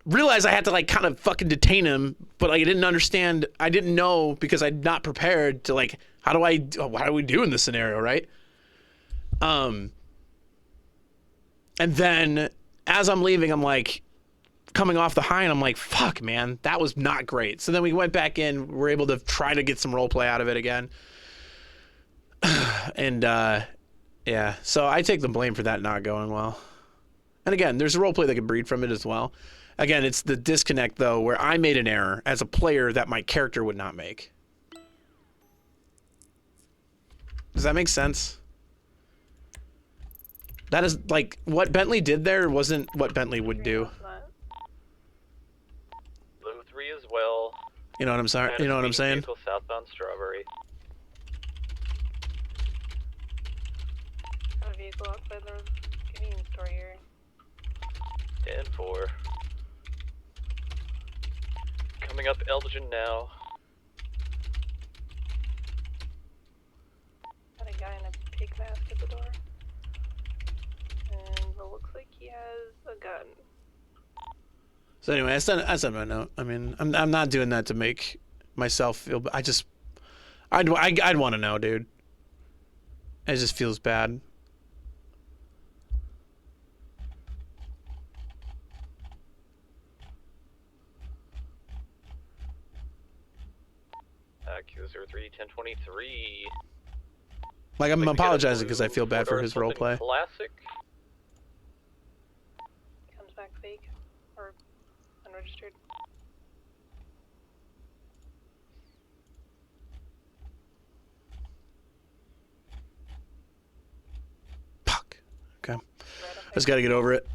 Realized I had to like kind of fucking detain him, but like I didn't understand. I didn't know because I'd not prepared to like, what do we do in this scenario, right? And then as I'm leaving, I'm like coming off the high and I'm like, fuck, man, that was not great. So then we went back in, we're able to try to get some role play out of it again. And yeah, so I take the blame for that not going well. And again, there's a role play that can breed from it as well. Again, it's the disconnect though, where I made an error as a player that my character would not make. Does that make sense? That is like what Bentley did there wasn't what Bentley would do. Blue 3 as well. You know what I'm sorry? You know what I'm saying? Vehicle southbound Strawberry. Got a vehicle outside the convenience store here. 10-4. Coming up Elgin now. Got a guy in a pig mask at the door. And it looks like he has a gun. So anyway, I said my note. I mean, I'm not doing that to make myself feel. I'd want to know, dude. It just feels bad. Q03 1023. Like I'm apologizing because I feel bad for his roleplay. Classic. Comes back fake or unregistered. Fuck. Okay. I just got to get over it.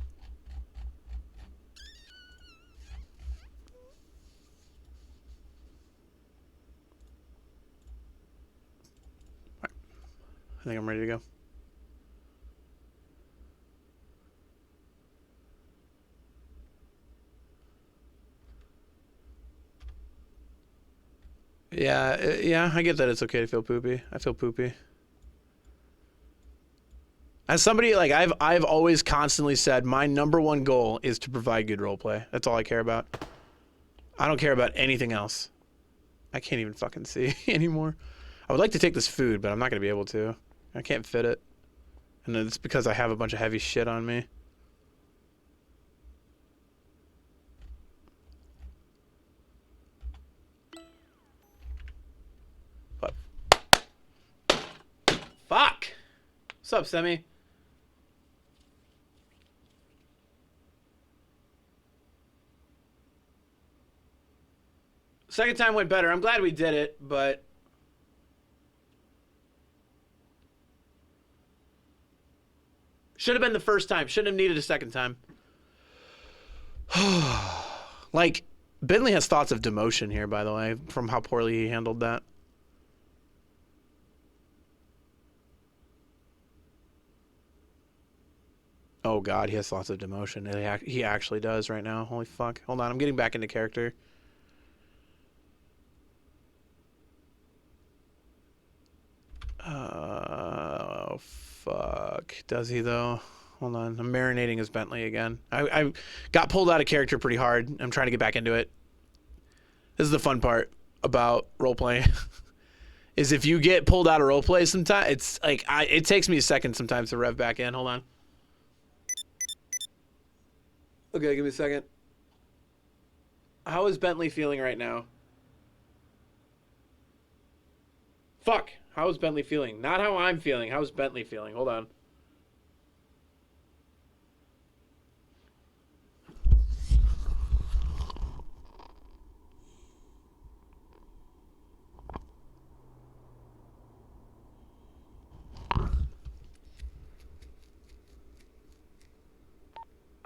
I think I'm ready to go. Yeah, I get that it's okay to feel poopy. I feel poopy. As somebody, like, I've always constantly said my #1 goal is to provide good roleplay. That's all I care about. I don't care about anything else. I can't even fucking see anymore. I would like to take this food, but I'm not going to be able to. I can't fit it. And it's because I have a bunch of heavy shit on me. But fuck! What's up, Semi? Second time went better. I'm glad we did it, but should have been the first time. Shouldn't have needed a second time. Like, Bentley has thoughts of demotion here, by the way, from how poorly he handled that. Oh god, he has thoughts of demotion. He actually does right now. Holy fuck. Hold on, I'm getting back into character. Oh, fuck. Does he, though? Hold on. I'm marinating as Bentley again. I got pulled out of character pretty hard. I'm trying to get back into it. This is the fun part about roleplaying. Is if you get pulled out of roleplay sometimes, it's like, it takes me a second sometimes to rev back in. Hold on. Okay, give me a second. How is Bentley feeling right now? Fuck. How is Bentley feeling? Not how I'm feeling. How's Bentley feeling? Hold on.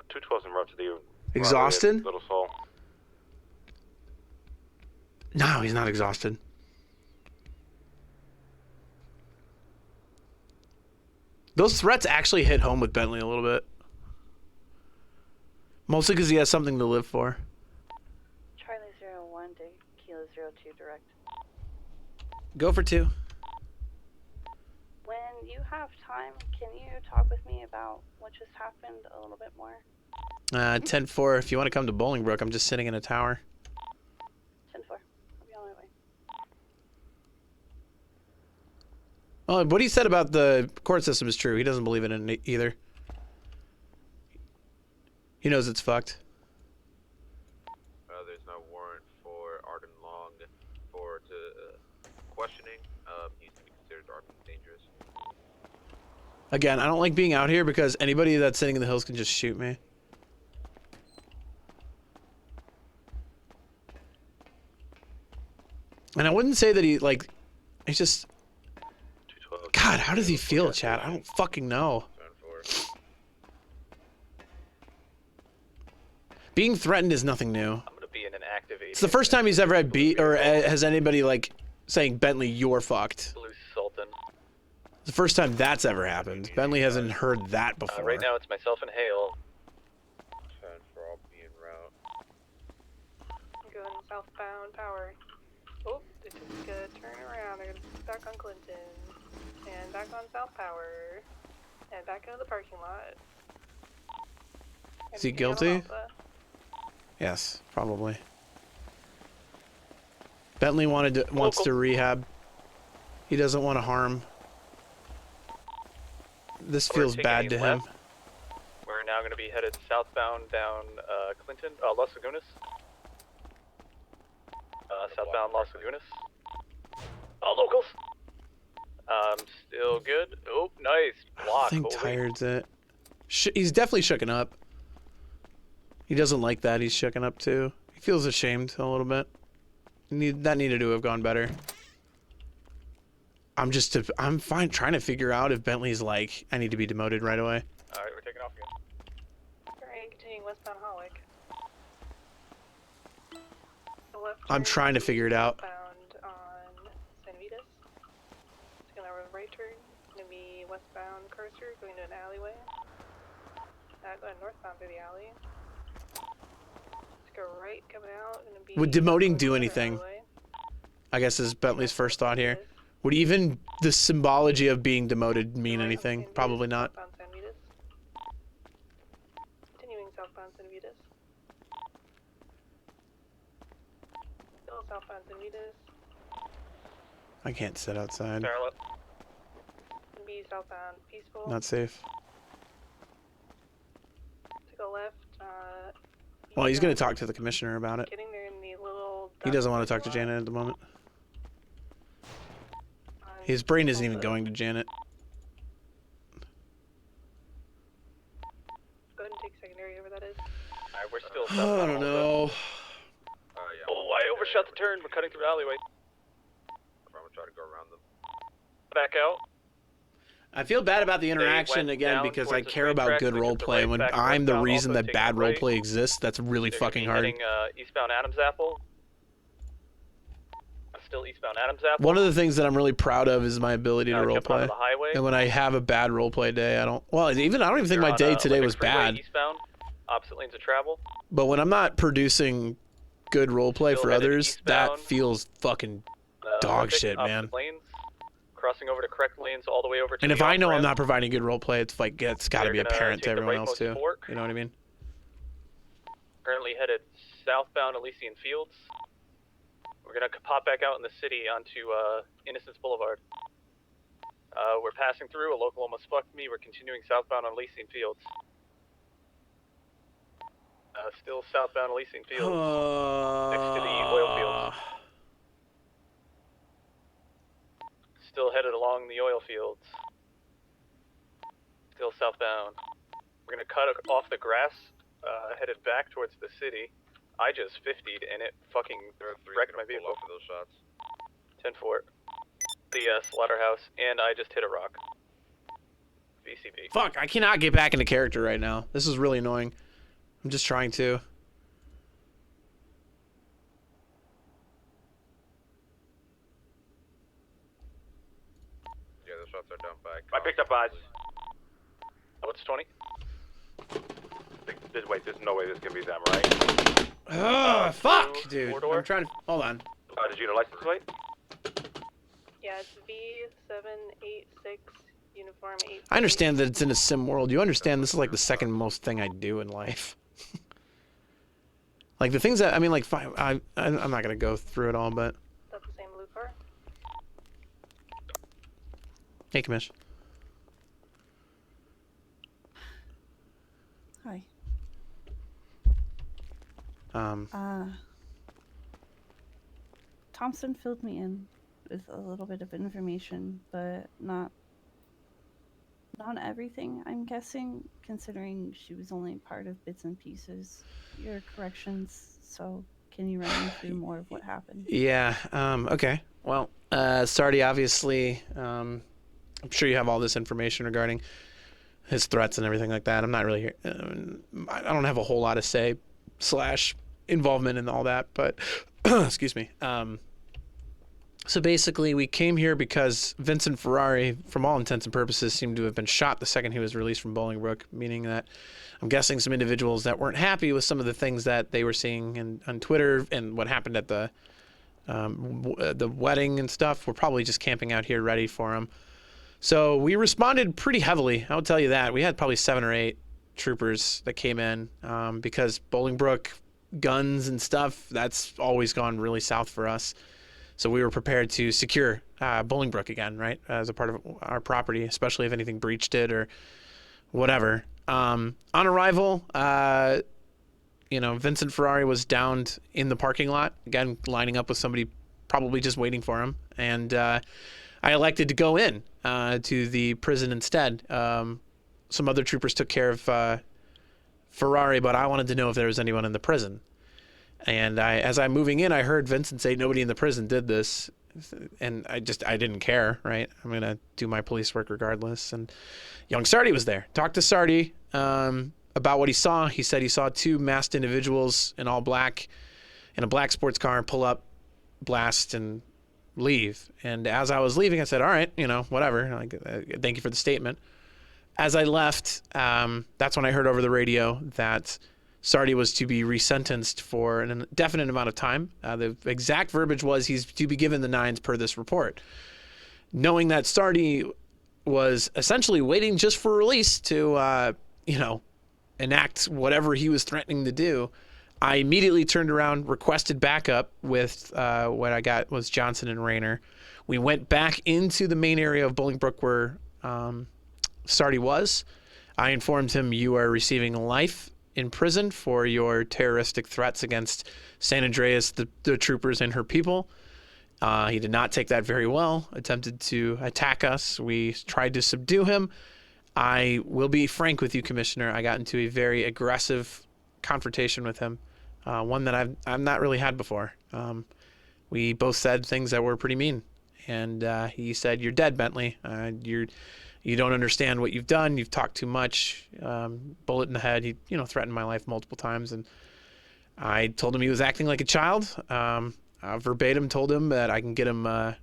.212's en route to the exhausted? Little Soul. No, he's not exhausted. Those threats actually hit home with Bentley a little bit. Mostly because he has something to live for. Charlie 01 to Kilo 02 direct. Go for 2. When you have time, can you talk with me about what just happened a little bit more? 10-4. If you want to come to Bolingbrook, I'm just sitting in a tower. 10-4. I'll be on my way. Well, what he said about the court system is true. He doesn't believe in it either. He knows it's fucked. There's no warrant for Arden Long for questioning. He's to be considered armed and dangerous. Again, I don't like being out here because anybody that's sitting in the hills can just shoot me. And I wouldn't say that he, like, he's just... God, how does he feel, chat? I don't fucking know. Being threatened is nothing new. I'm gonna be in an activation. It's the first time he's ever had beat, or has anybody, like, saying, Bentley, you're fucked. Blue Sultan. It's the first time that's ever happened. Bentley hasn't heard that before. Right now it's myself and Hale. 10-4, I'll be en route. I'm going southbound power. Oh, they took a turn around. They're gonna be back on Clinton. And back on South Power. And back into the parking lot. Is he guilty? Yes, probably. Bentley wants to rehab. He doesn't want to harm. This feels bad to him. We're now going to be headed southbound down Clinton, Los Lagunas. Southbound Los Lagunas. All locals. Still good. Oh, nice block. I think tired's it. He's definitely shooken up. He doesn't like that. He's shooken up too. He feels ashamed a little bit. That needed to have gone better. I'm fine trying to figure out if Bentley's like, I need to be demoted right away. Alright, we're taking off again. Alright, continuing westbound Holwick. I'm trying to figure it out. Westbound on San Vitas. It's gonna have a right turn. It's gonna be westbound Cursor going to an alleyway. Going northbound through the alley. Let's go right coming out. Gonna be Would demoting do anything? I guess is Bentley's first thought here. Would even the symbology of being demoted mean anything? Probably not. San Vitas. Continuing southbound San Vitas. Still southbound San Vitas. I can't sit outside. Charlotte. Be southbound Peaceful. Not safe. To go left. Well, he's going to talk to the commissioner about it. Getting there in the little. He doesn't want to talk to Janet at the moment. His brain isn't even going to Janet. Go ahead and take secondary over that is. Alright, we're still I southbound. don't know. Oh, I overshot the turn. We're cutting through the alleyway. I'm gonna try to go around them. Back out. I feel bad about the interaction again because I care about good roleplay. When I'm the reason that bad roleplay exists, that's really fucking hard. Heading eastbound Adams Apple. Still eastbound Adams Apple. One of the things that I'm really proud of is my ability to jump onto roleplay. the highway. And when I have a bad roleplay day, I don't even think my day today was bad. Eastbound, opposite lanes of travel. But when I'm not producing good roleplay for others, that feels fucking dog shit, man. Lanes, crossing over to correct lanes all the way over to And if the I know I'm off-ramp. not providing good roleplay, it's like it's got to be They're gonna apparent to take the everyone else rightmost too. fork. You know what I mean? Currently headed southbound Elysian Fields. We're gonna pop back out in the city onto Innocence Boulevard. We're passing through. A local almost fucked me. We're continuing southbound on Elysian Fields. Still southbound Elysian Fields. Next to the oil fields. Still headed along the oil fields. Still southbound. We're gonna cut off the grass, headed back towards the city. I just 50'd and it fucking wrecked my vehicle. For those shots. 10-4. The slaughterhouse, and I just hit a rock. VCB. Fuck, I cannot get back into character right now. This is really annoying. I'm just trying to. Yeah, those shots are down by. I picked up eyes. What's 20? Wait, there's no way this can be them, right? Ugh, fuck, dude. I'm trying to. Hold on. Did you get a license plate? Yeah, it's V786 uniform 8. I understand that it's in a sim world. You understand this is like the second most thing I do in life. Like the things that, I mean, like, fine, I'm not going to go through it all, but. That's the same blue car. Hey, Commish. Hi. Thompson filled me in with a little bit of information, but not everything, I'm guessing, considering she was only part of bits and pieces. Your corrections, so can you run me through more of what happened? Yeah, okay. Well, Sarti, obviously, I'm sure you have all this information regarding his threats and everything like that. I'm not really here. I don't have a whole lot to say / involvement in all that, but excuse me. So basically, we came here because Vincent Ferrari, from all intents and purposes, seemed to have been shot the second he was released from Bolingbrook, meaning that I'm guessing some individuals that weren't happy with some of the things that they were seeing on Twitter and what happened at the wedding and stuff were probably just camping out here ready for him. So we responded pretty heavily, I'll tell you that. We had probably 7 or 8 troopers that came in because Bolingbrook, guns and stuff, that's always gone really south for us. So we were prepared to secure Bolingbrook again, right, as a part of our property, especially if anything breached it or whatever. On arrival, Vincent Ferrari was downed in the parking lot, again, lining up with somebody probably just waiting for him. And I elected to go in to the prison instead. Some other troopers took care of Ferrari, but I wanted to know if there was anyone in the prison. And as I'm moving in, I heard Vincent say nobody in the prison did this. And I didn't care, right? I'm going to do my police work regardless. And young Sarti was there. Talked to Sarti about what he saw. He said he saw 2 masked individuals in all black in a black sports car pull up, blast, and leave. And as I was leaving, I said, all right, whatever. Thank you for the statement. As I left, that's when I heard over the radio that Sarti was to be resentenced for an indefinite amount of time. The exact verbiage was he's to be given the 9s per this report. Knowing that Sarti was essentially waiting just for release to, enact whatever he was threatening to do, I immediately turned around, requested backup with what I got was Johnson and Rayner. We went back into the main area of Bolingbrook where Sarti was. I informed him, you are receiving life in prison for your terroristic threats against San Andreas, the troopers and her people. He did not take that very well, attempted to attack us. We tried to subdue him. I will be frank with you, Commissioner. I got into a very aggressive confrontation with him, one that I've not really had before. We both said things that were pretty mean. And he said, you're dead, Bentley. You don't understand what you've done. You've talked too much. Bullet in the head. He, threatened my life multiple times. And I told him he was acting like a child. I verbatim told him that I can get him a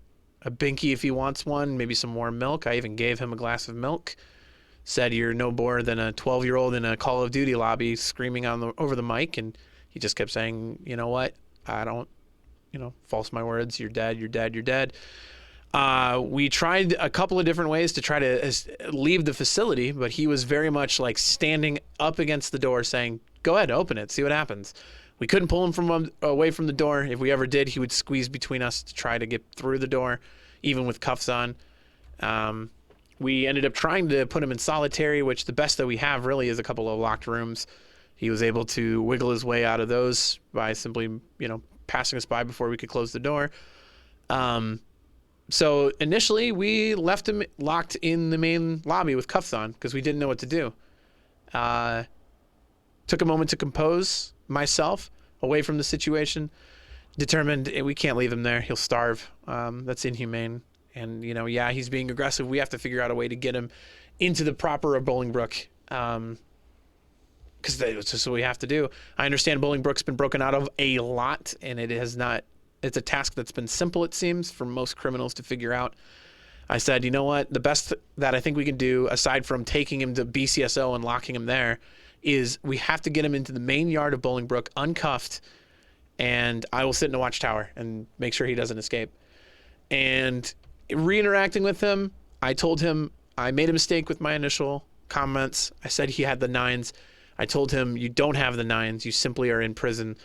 binky if he wants one, maybe some warm milk. I even gave him a glass of milk. Said you're no more than a 12-year-old in a Call of Duty lobby screaming over the mic. And he just kept saying, you know what? I don't, false my words. You're dead. You're dead. You're dead. We tried a couple of different ways to try to leave the facility, but he was very much like standing up against the door saying, go ahead, open it, see what happens. We couldn't pull him away from the door. If we ever did, he would squeeze between us to try to get through the door, even with cuffs on. We ended up trying to put him in solitary, which the best that we have really is a couple of locked rooms. He was able to wiggle his way out of those by simply, passing us by before we could close the door. So initially, we left him locked in the main lobby with cuffs on because we didn't know what to do. Took a moment to compose myself away from the situation. Determined we can't leave him there. He'll starve. That's inhumane. And, he's being aggressive. We have to figure out a way to get him into the proper of Bolingbrook because that's just what we have to do. I understand Bolingbrook's been broken out of a lot, and it has not. It's a task that's been simple, it seems, for most criminals to figure out. I said, you know what? The best that I think we can do, aside from taking him to BCSO and locking him there, is we have to get him into the main yard of Bolingbrook, uncuffed, and I will sit in a watchtower and make sure he doesn't escape. And re-interacting with him, I told him I made a mistake with my initial comments. I said he had the 9s. I told him you don't have the 9s. You simply are in prison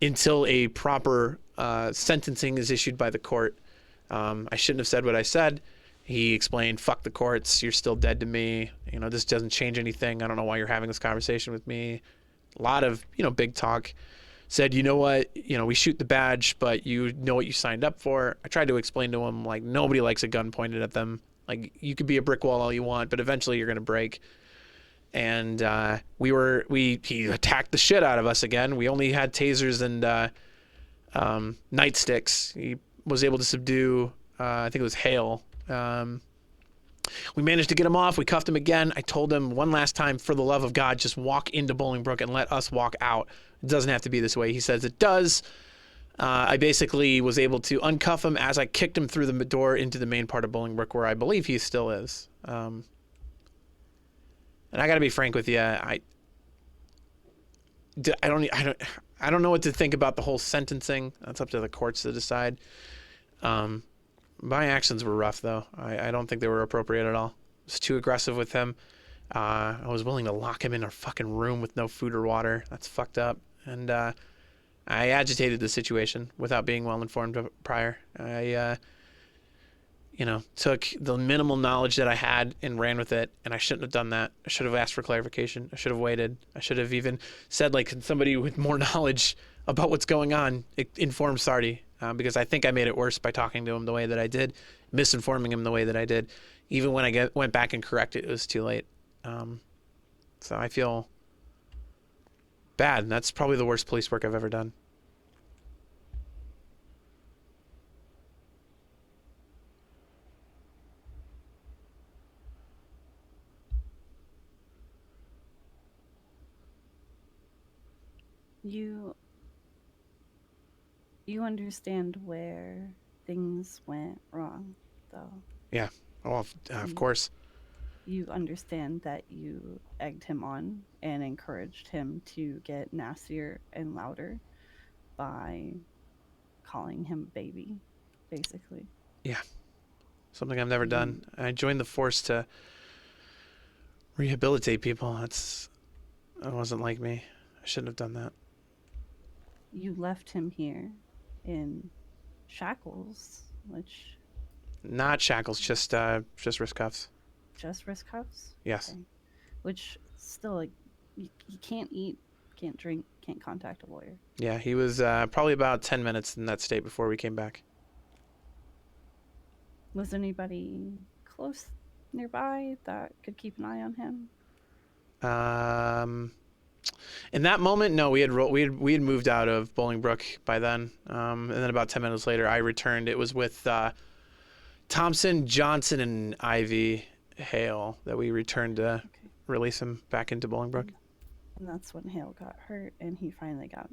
until a proper sentencing is issued by the court. I shouldn't have said what I said. He explained, fuck the courts. You're still dead to me. You know, this doesn't change anything. I don't know why you're having this conversation with me. A lot of, big talk. Said, you know what, we shoot the badge, but you know what you signed up for. I tried to explain to him, like, nobody likes a gun pointed at them. Like, you could be a brick wall all you want, but eventually you're going to break. And he attacked the shit out of us again. We only had tasers and nightsticks. He was able to subdue, I think it was Hale. We managed to get him off. We cuffed him again. I told him one last time, for the love of God, just walk into Bolingbrook and let us walk out. It doesn't have to be this way. He says it does. I basically was able to uncuff him as I kicked him through the door into the main part of Bolingbrook, where I believe he still is. And I got to be frank with you. I don't know what to think about the whole sentencing. That's up to the courts to decide. My actions were rough, though. I don't think they were appropriate at all. I was too aggressive with him. I was willing to lock him in a fucking room with no food or water. That's fucked up. And I agitated the situation without being well informed prior. I took the minimal knowledge that I had and ran with it, and I shouldn't have done that. I should have asked for clarification. I should have waited. I should have even said, like, somebody with more knowledge about what's going on inform Sarti, because I think I made it worse by talking to him the way that I did, misinforming him the way that I did. Even when I went back and corrected it, it was too late. So I feel bad. That's probably the worst police work I've ever done. You understand where things went wrong, though. Yeah. Oh, of course. You understand that you egged him on and encouraged him to get nastier and louder by calling him baby, basically. Yeah. Something I've never done. I joined the force to rehabilitate people. That wasn't like me. I shouldn't have done that. You left him here in shackles, which... Not shackles, just wrist cuffs. Just wrist cuffs? Yes. Okay. Which still, like, you can't eat, can't drink, can't contact a lawyer. Yeah, he was probably about 10 minutes in that state before we came back. Was anybody close nearby that could keep an eye on him? In that moment, no, we had moved out of Bolingbrook by then. And then about 10 minutes later, I returned. It was with Thompson, Johnson, and Ivy Hale that we returned to release him back into Bolingbrook. And that's when Hale got hurt, and he finally got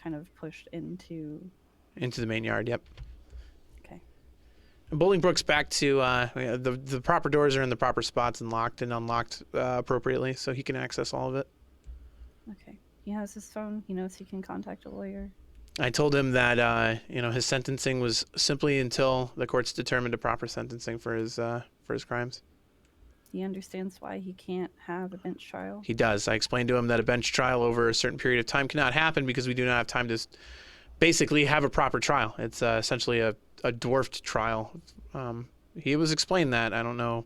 kind of pushed into the main yard. Yep. Okay. And Bolingbrook's back to the proper doors are in the proper spots and locked and unlocked appropriately, so he can access all of it. Okay. He has his phone. He knows he can contact a lawyer. I told him that his sentencing was simply until the courts determined a proper sentencing for his crimes. He understands why he can't have a bench trial. He does. I explained to him that a bench trial over a certain period of time cannot happen because we do not have time to basically have a proper trial. It's essentially a dwarfed trial. He was explained that. I don't know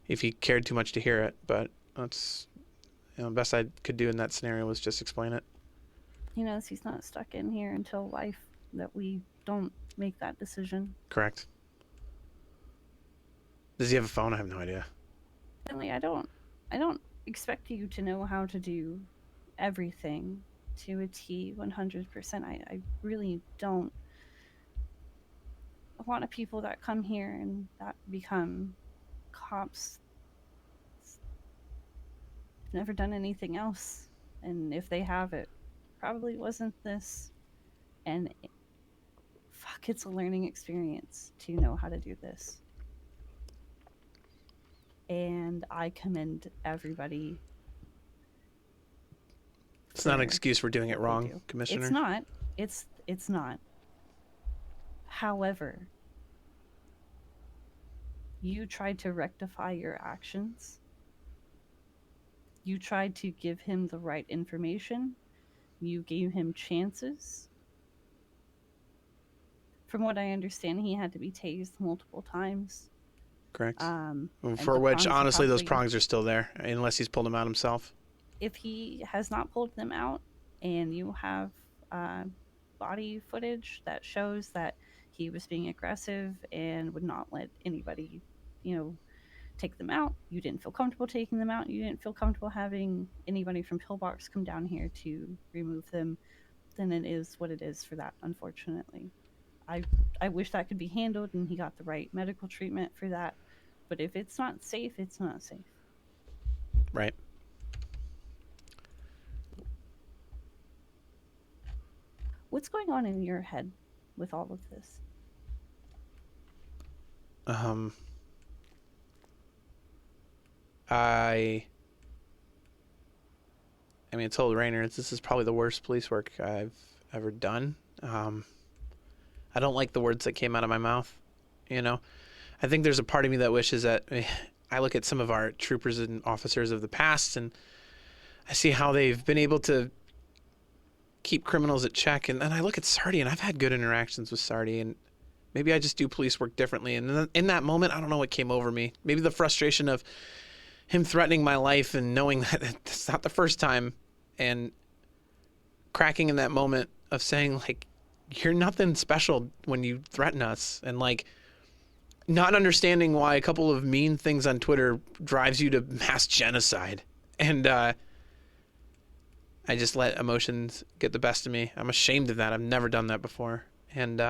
if he cared too much to hear it, but that's the best I could do in that scenario was just explain it. He knows he's not stuck in here until life, that we don't make that decision. Correct. Does he have a phone? I have no idea. Really, I don't expect you to know how to do everything to a T 100%. I really don't. A lot of people that come here and that become cops never done anything else, and if they have, it probably wasn't this. And fuck, it's a learning experience to know how to do this. And I commend everybody. It's not an excuse for doing it wrong, Commissioner. It's not. It's not. However, You tried to rectify your actions. You tried to give him the right information. You gave him chances. From what I understand, he had to be tased multiple times. Correct. And For the which, prongs are honestly, those probably- prongs are still there, unless he's pulled them out himself. If he has not pulled them out, and you have body footage that shows that he was being aggressive and would not let anybody, take them out, you didn't feel comfortable taking them out, you didn't feel comfortable having anybody from Pillbox come down here to remove them, then it is what it is for that, unfortunately. I wish that could be handled and he got the right medical treatment for that, but if it's not safe, it's not safe. Right. What's going on in your head with all of this? I mean, I told Rainer this is probably the worst police work I've ever done. I don't like the words that came out of my mouth, I think there's a part of me that wishes that I look at some of our troopers and officers of the past and I see how they've been able to keep criminals at check. And then I look at Sarti, and I've had good interactions with Sarti, and maybe I just do police work differently. And in that moment, I don't know what came over me. Maybe the frustration of him threatening my life and knowing that it's not the first time, and cracking in that moment of saying, like, you're nothing special when you threaten us, and like not understanding why a couple of mean things on Twitter drives you to mass genocide. And I just let emotions get the best of me. I'm ashamed of that. I've never done that before. And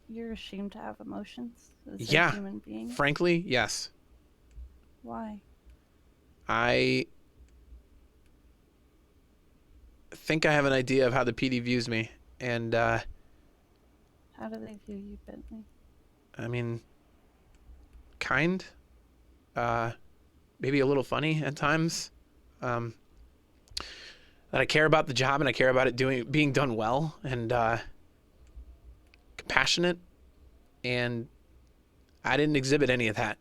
you're ashamed to have emotions as yeah, a human being? Frankly, yes. Why? I think I have an idea of how the PD views me, and how do they view you, Bentley? I mean, kind, maybe a little funny at times. That I care about the job and I care about it being done well, and compassionate, and I didn't exhibit any of that.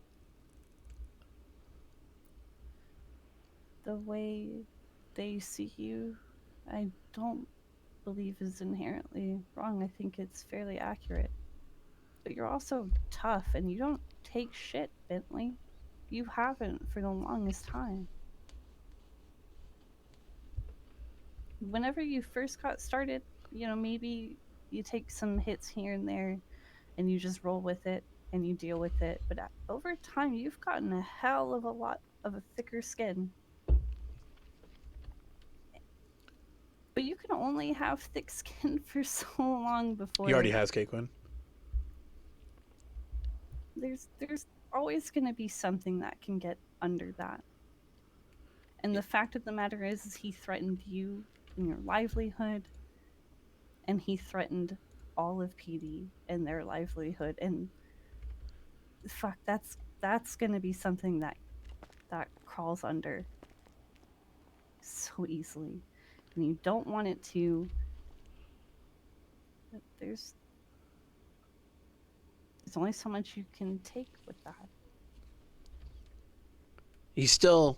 The way they see you, I don't believe is inherently wrong. I think it's fairly accurate. But you're also tough, and you don't take shit, Bentley. You haven't for the longest time. Whenever you first got started, maybe you take some hits here and there, and you just roll with it, and you deal with it. But over time, you've gotten a hell of a lot of a thicker skin. But you can only have thick skin for so long before... He already has, K-Quinn. There's always going to be something that can get under that. And the fact of the matter is he threatened you and your livelihood, and he threatened all of PD and their livelihood, and fuck, that's going to be something that crawls under so easily, and you don't want it to. There's only so much you can take with that. He's still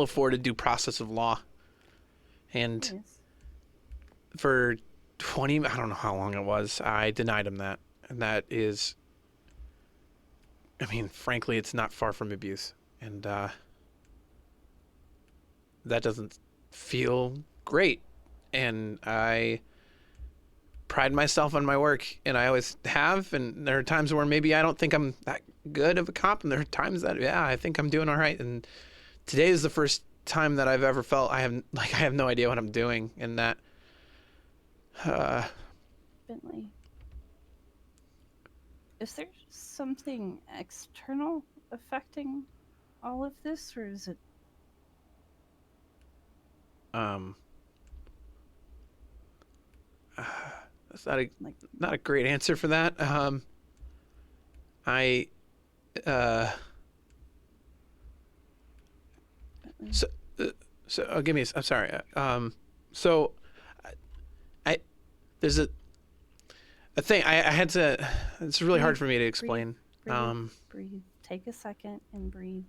afforded due process of law. And Yes. For 20, I don't know how long it was, I denied him that. And that is, I mean, frankly, it's not far from abuse. And that doesn't feel great. And I pride myself on my work, and I always have. And there are times where maybe I don't think I'm that good of a cop, and there are times that, yeah, I think I'm doing all right. And today is the first time that I've ever felt I have no idea what I'm doing, and that Bentley, is there something external affecting all of this, or is it that's not a great answer for that. Give me I'm sorry. a thing. I had to. It's really hard for me to explain. Breathe. Take a second and breathe.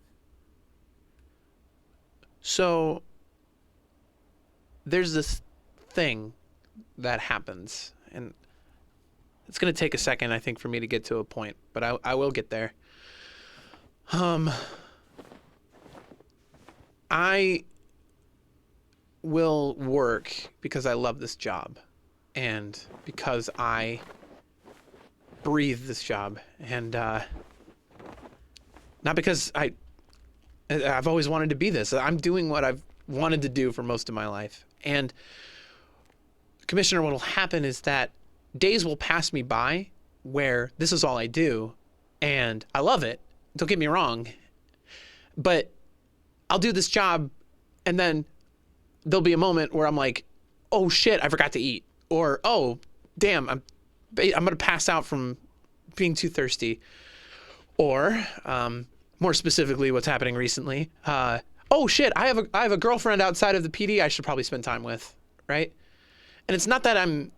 So there's this thing that happens, and it's gonna take a second, I think, for me to get to a point, but I will get there. I will work because I love this job, and because I breathe this job, and not because I've always wanted to be this. I'm doing what I've wanted to do for most of my life. And Commissioner, what will happen is that days will pass me by where this is all I do, and I love it. Don't get me wrong, but I'll do this job, and then there'll be a moment where I'm like, oh shit, I forgot to eat. Or, oh, damn, I'm gonna pass out from being too thirsty. Or, more specifically, what's happening recently, oh shit, I have a girlfriend outside of the PD I should probably spend time with, right? And it's not that I'm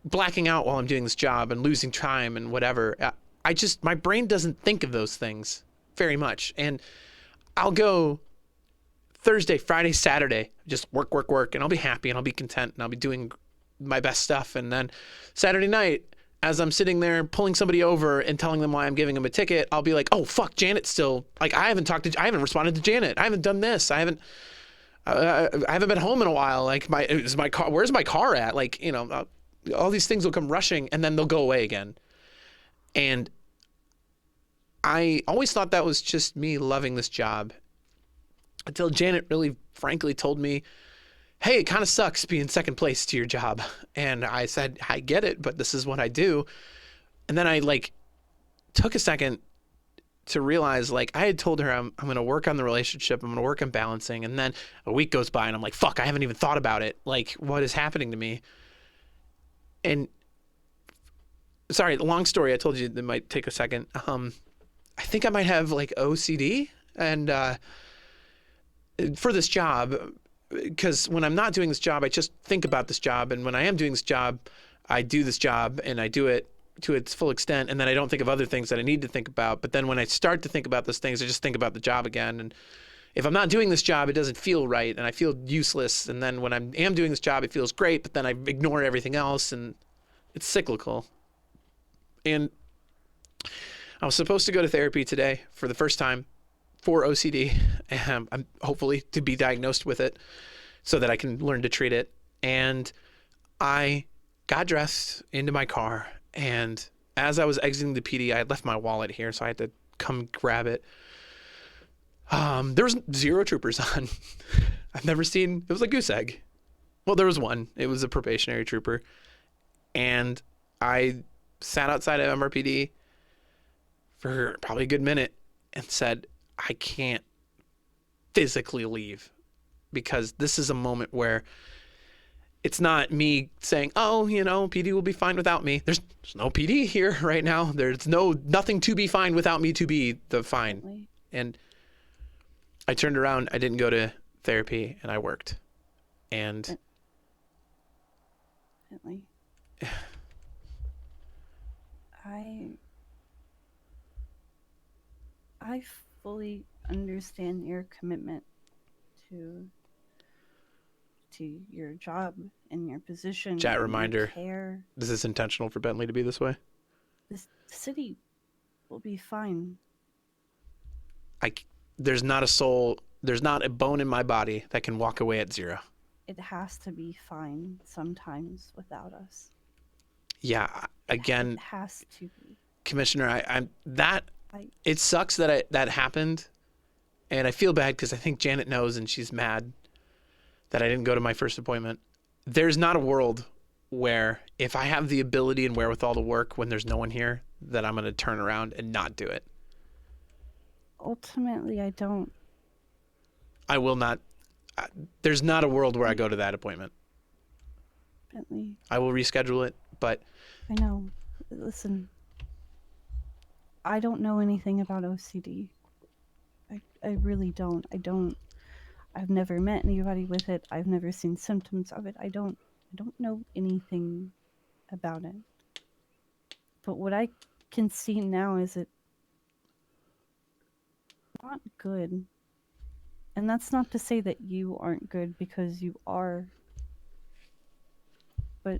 blacking out while I'm doing this job and losing time and whatever. My brain doesn't think of those things very much. And I'll go Thursday, Friday, Saturday, just work, and I'll be happy and I'll be content and I'll be doing my best stuff. And then Saturday night, as I'm sitting there pulling somebody over and telling them why I'm giving them a ticket, I'll be like, oh fuck, Janet's still, like, I haven't responded to Janet. I haven't done this. I haven't been home in a while. Like, where's my car at? Like, you know, all these things will come rushing and then they'll go away again. And I always thought that was just me loving this job, until Janet really frankly told me, hey, it kind of sucks being second place to your job. And I said, I get it, but this is what I do. And then I took a second to realize, I had told her I'm going to work on the relationship. I'm going to work on balancing. And then a week goes by and I'm like, fuck, I haven't even thought about it. Like, what is happening to me? And sorry, long story. I told you that might take a second. I think I might have OCD and, for this job, because when I'm not doing this job, I just think about this job. And when I am doing this job, I do this job and I do it to its full extent. And then I don't think of other things that I need to think about. But then when I start to think about those things, I just think about the job again. And if I'm not doing this job, it doesn't feel right. And I feel useless. And then when I am doing this job, it feels great. But then I ignore everything else. And it's cyclical. And I was supposed to go to therapy today for the first time for OCD. I'm hopefully to be diagnosed with it so that I can learn to treat it. And I got dressed into my car, and as I was exiting the PD, I had left my wallet here, so I had to come grab it. There was 0 troopers on. I've never seen, it was a goose egg. Well, there was one. It was a probationary trooper. And I sat outside of MRPD for probably a good minute and said, I can't physically leave, because this is a moment where it's not me saying, oh, you know, PD will be fine without me. There's no PD here right now. There's nothing to be fine without me to be the fine. Bentley. And I turned around, I didn't go to therapy, and I worked. And Bentley. I fully understand your commitment to your job and your position. Chat and reminder, care. This is intentional for Bentley to be this way. This city will be fine. There's not a soul, there's not a bone in my body that can walk away at 0. It has to be fine sometimes without us. Yeah, again, it has to be. Commissioner, it sucks that that happened, and I feel bad because I think Janet knows and she's mad that I didn't go to my first appointment. There's not a world where if I have the ability and wherewithal to work when there's no one here, that I'm going to turn around and not do it. Ultimately, I don't. I will not. There's not a world where I go to that appointment. Bentley. I will reschedule it, but... I know. Listen. I don't know anything about OCD. I really don't. I've never met anybody with it. I've never seen symptoms of it. I don't know anything about it. But what I can see now is it's not good. And that's not to say that you aren't good, because you are. But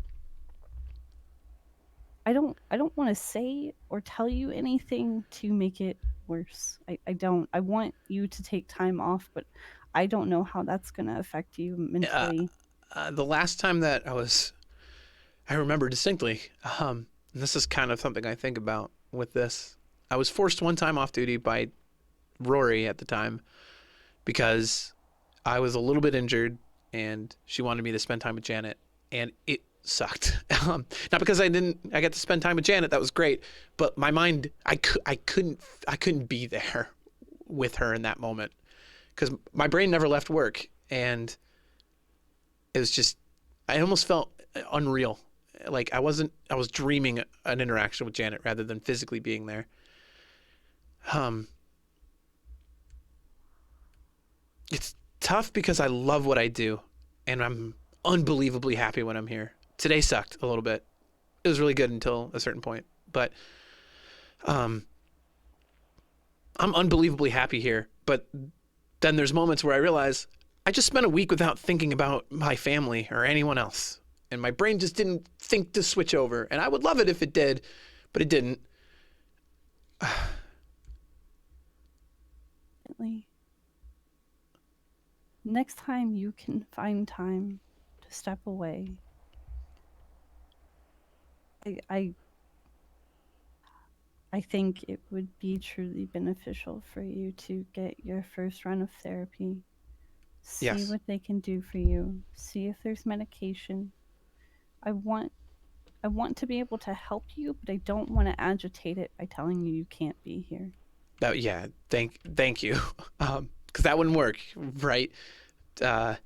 I don't want to say or tell you anything to make it worse. I don't. I want you to take time off, but I don't know how that's going to affect you mentally. The last time that I remember distinctly, and this is kind of something I think about with this. I was forced one time off duty by Rory at the time because I was a little bit injured and she wanted me to spend time with Janet, and it sucked. Not because I got to spend time with Janet, that was great, but my mind, I couldn't be there with her in that moment because my brain never left work, and it was just, I almost felt unreal. Like I was dreaming an interaction with Janet rather than physically being there. It's tough because I love what I do and I'm unbelievably happy when I'm here. Today sucked a little bit. It was really good until a certain point, but I'm unbelievably happy here. But then there's moments where I realize I just spent a week without thinking about my family or anyone else. And my brain just didn't think to switch over. And I would love it if it did, but it didn't. Next time you can find time to step away, I think it would be truly beneficial for you to get your first run of therapy. See Yes. what they can do for you. See if there's medication. I want to be able to help you, but I don't want to agitate it by telling you you can't be here. Yeah, thank you. Because that wouldn't work, right? Yes,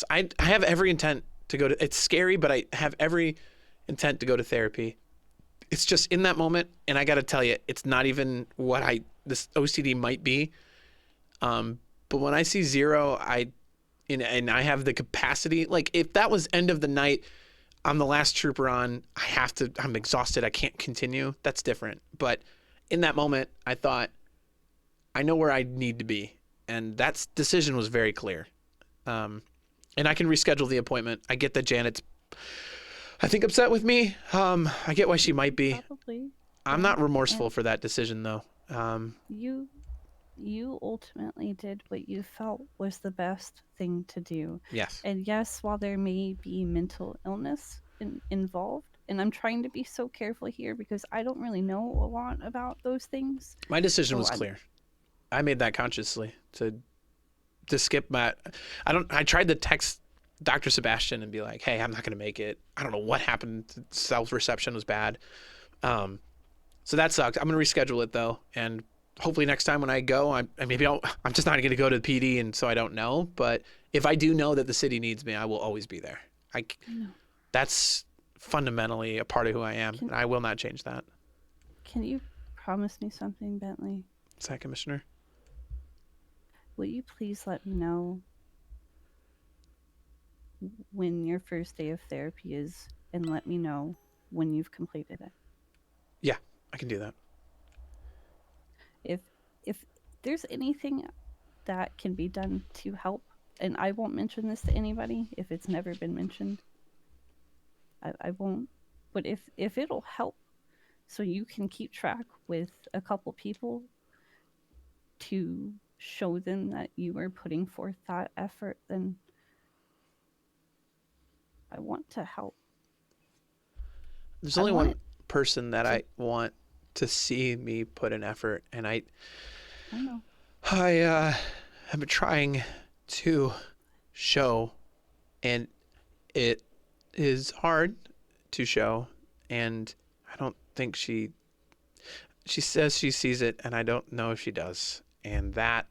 I have every intent to go to, it's scary, but I have every intent to go to therapy. It's just in that moment, and I got to tell you, it's not even what this OCD might be. But when I see 0, and I have the capacity, like if that was end of the night, I'm the last trooper on, I'm exhausted, I can't continue, that's different. But in that moment, I thought, I know where I need to be. And that decision was very clear. And I can reschedule the appointment. I get that Janet's, I think, upset with me. I get why she might be. Probably. I'm not remorseful for that decision, though. You ultimately did what you felt was the best thing to do. Yes. And yes, while there may be mental illness involved, and I'm trying to be so careful here because I don't really know a lot about those things. My decision was clear. I made that consciously to skip my. I tried to text Dr. Sebastian and be like, "Hey, I'm not going to make it. I don't know what happened. Cell reception was bad." So that sucked. I'm going to reschedule it though, and hopefully next time when I go, I'm just not going to go to the PD, and so I don't know. But if I do know that the city needs me, I will always be there. That's fundamentally a part of who I am, and I will not change that. Can you promise me something, Bentley? What's that, Commissioner? Will you please let me know when your first day of therapy is, and let me know when you've completed it? Yeah, I can do that. If there's anything that can be done to help, and I won't mention this to anybody if it's never been mentioned, I won't, but if it'll help so you can keep track with a couple people to show them that you are putting forth that effort, then I want to help. There's only one person that I want to see me put an effort, and I know. I have been trying to show, and it is hard to show, and I don't think she says she sees it, and I don't know if she does, and that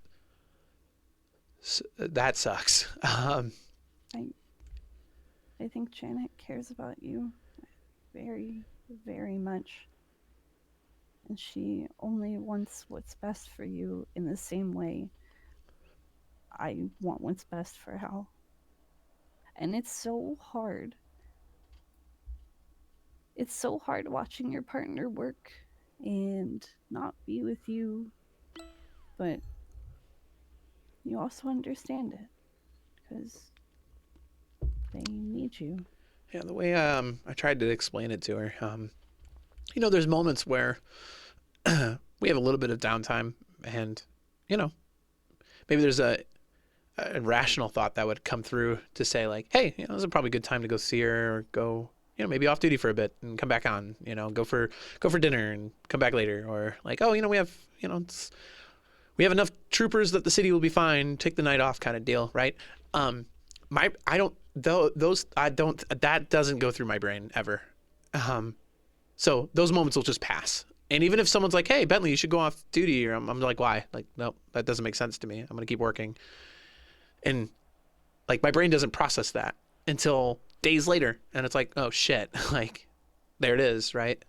sucks. I think Janet cares about you very, very much. And she only wants what's best for you in the same way I want what's best for Hal. And it's so hard It's so hard watching your partner work and not be with you, but you also understand it because they need you. Yeah, the way I tried to explain it to her, you know, there's moments where we have a little bit of downtime, and you know, maybe there's a rational thought that would come through to say like, hey, you know, this is probably a good time to go see her, or go, you know, maybe off duty for a bit and come back on, you know, go for dinner and come back later, or like, oh, you know, we have, you know, we have enough troopers that the city will be fine, take the night off kind of deal, right? That doesn't go through my brain ever. So those moments will just pass. And even if someone's like, hey, Bentley, you should go off duty, or I'm like, why? Like, no, that doesn't make sense to me. I'm going to keep working. And like, my brain doesn't process that until days later. And it's like, oh shit, like, there it is, right?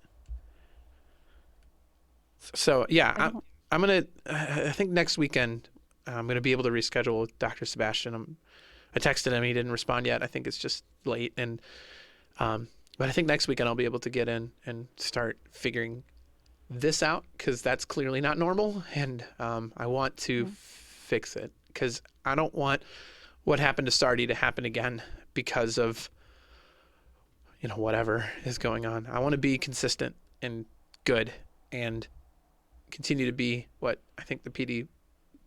So yeah, I think next weekend I'm going to be able to reschedule with Dr. Sebastian. I texted him, he didn't respond yet. I think it's just late. And, but I think next weekend I'll be able to get in and start figuring this out, because that's clearly not normal. And I want to fix it, because I don't want what happened to Sarti to happen again because of, you know, whatever is going on. I want to be consistent and good and continue to be what I think the PD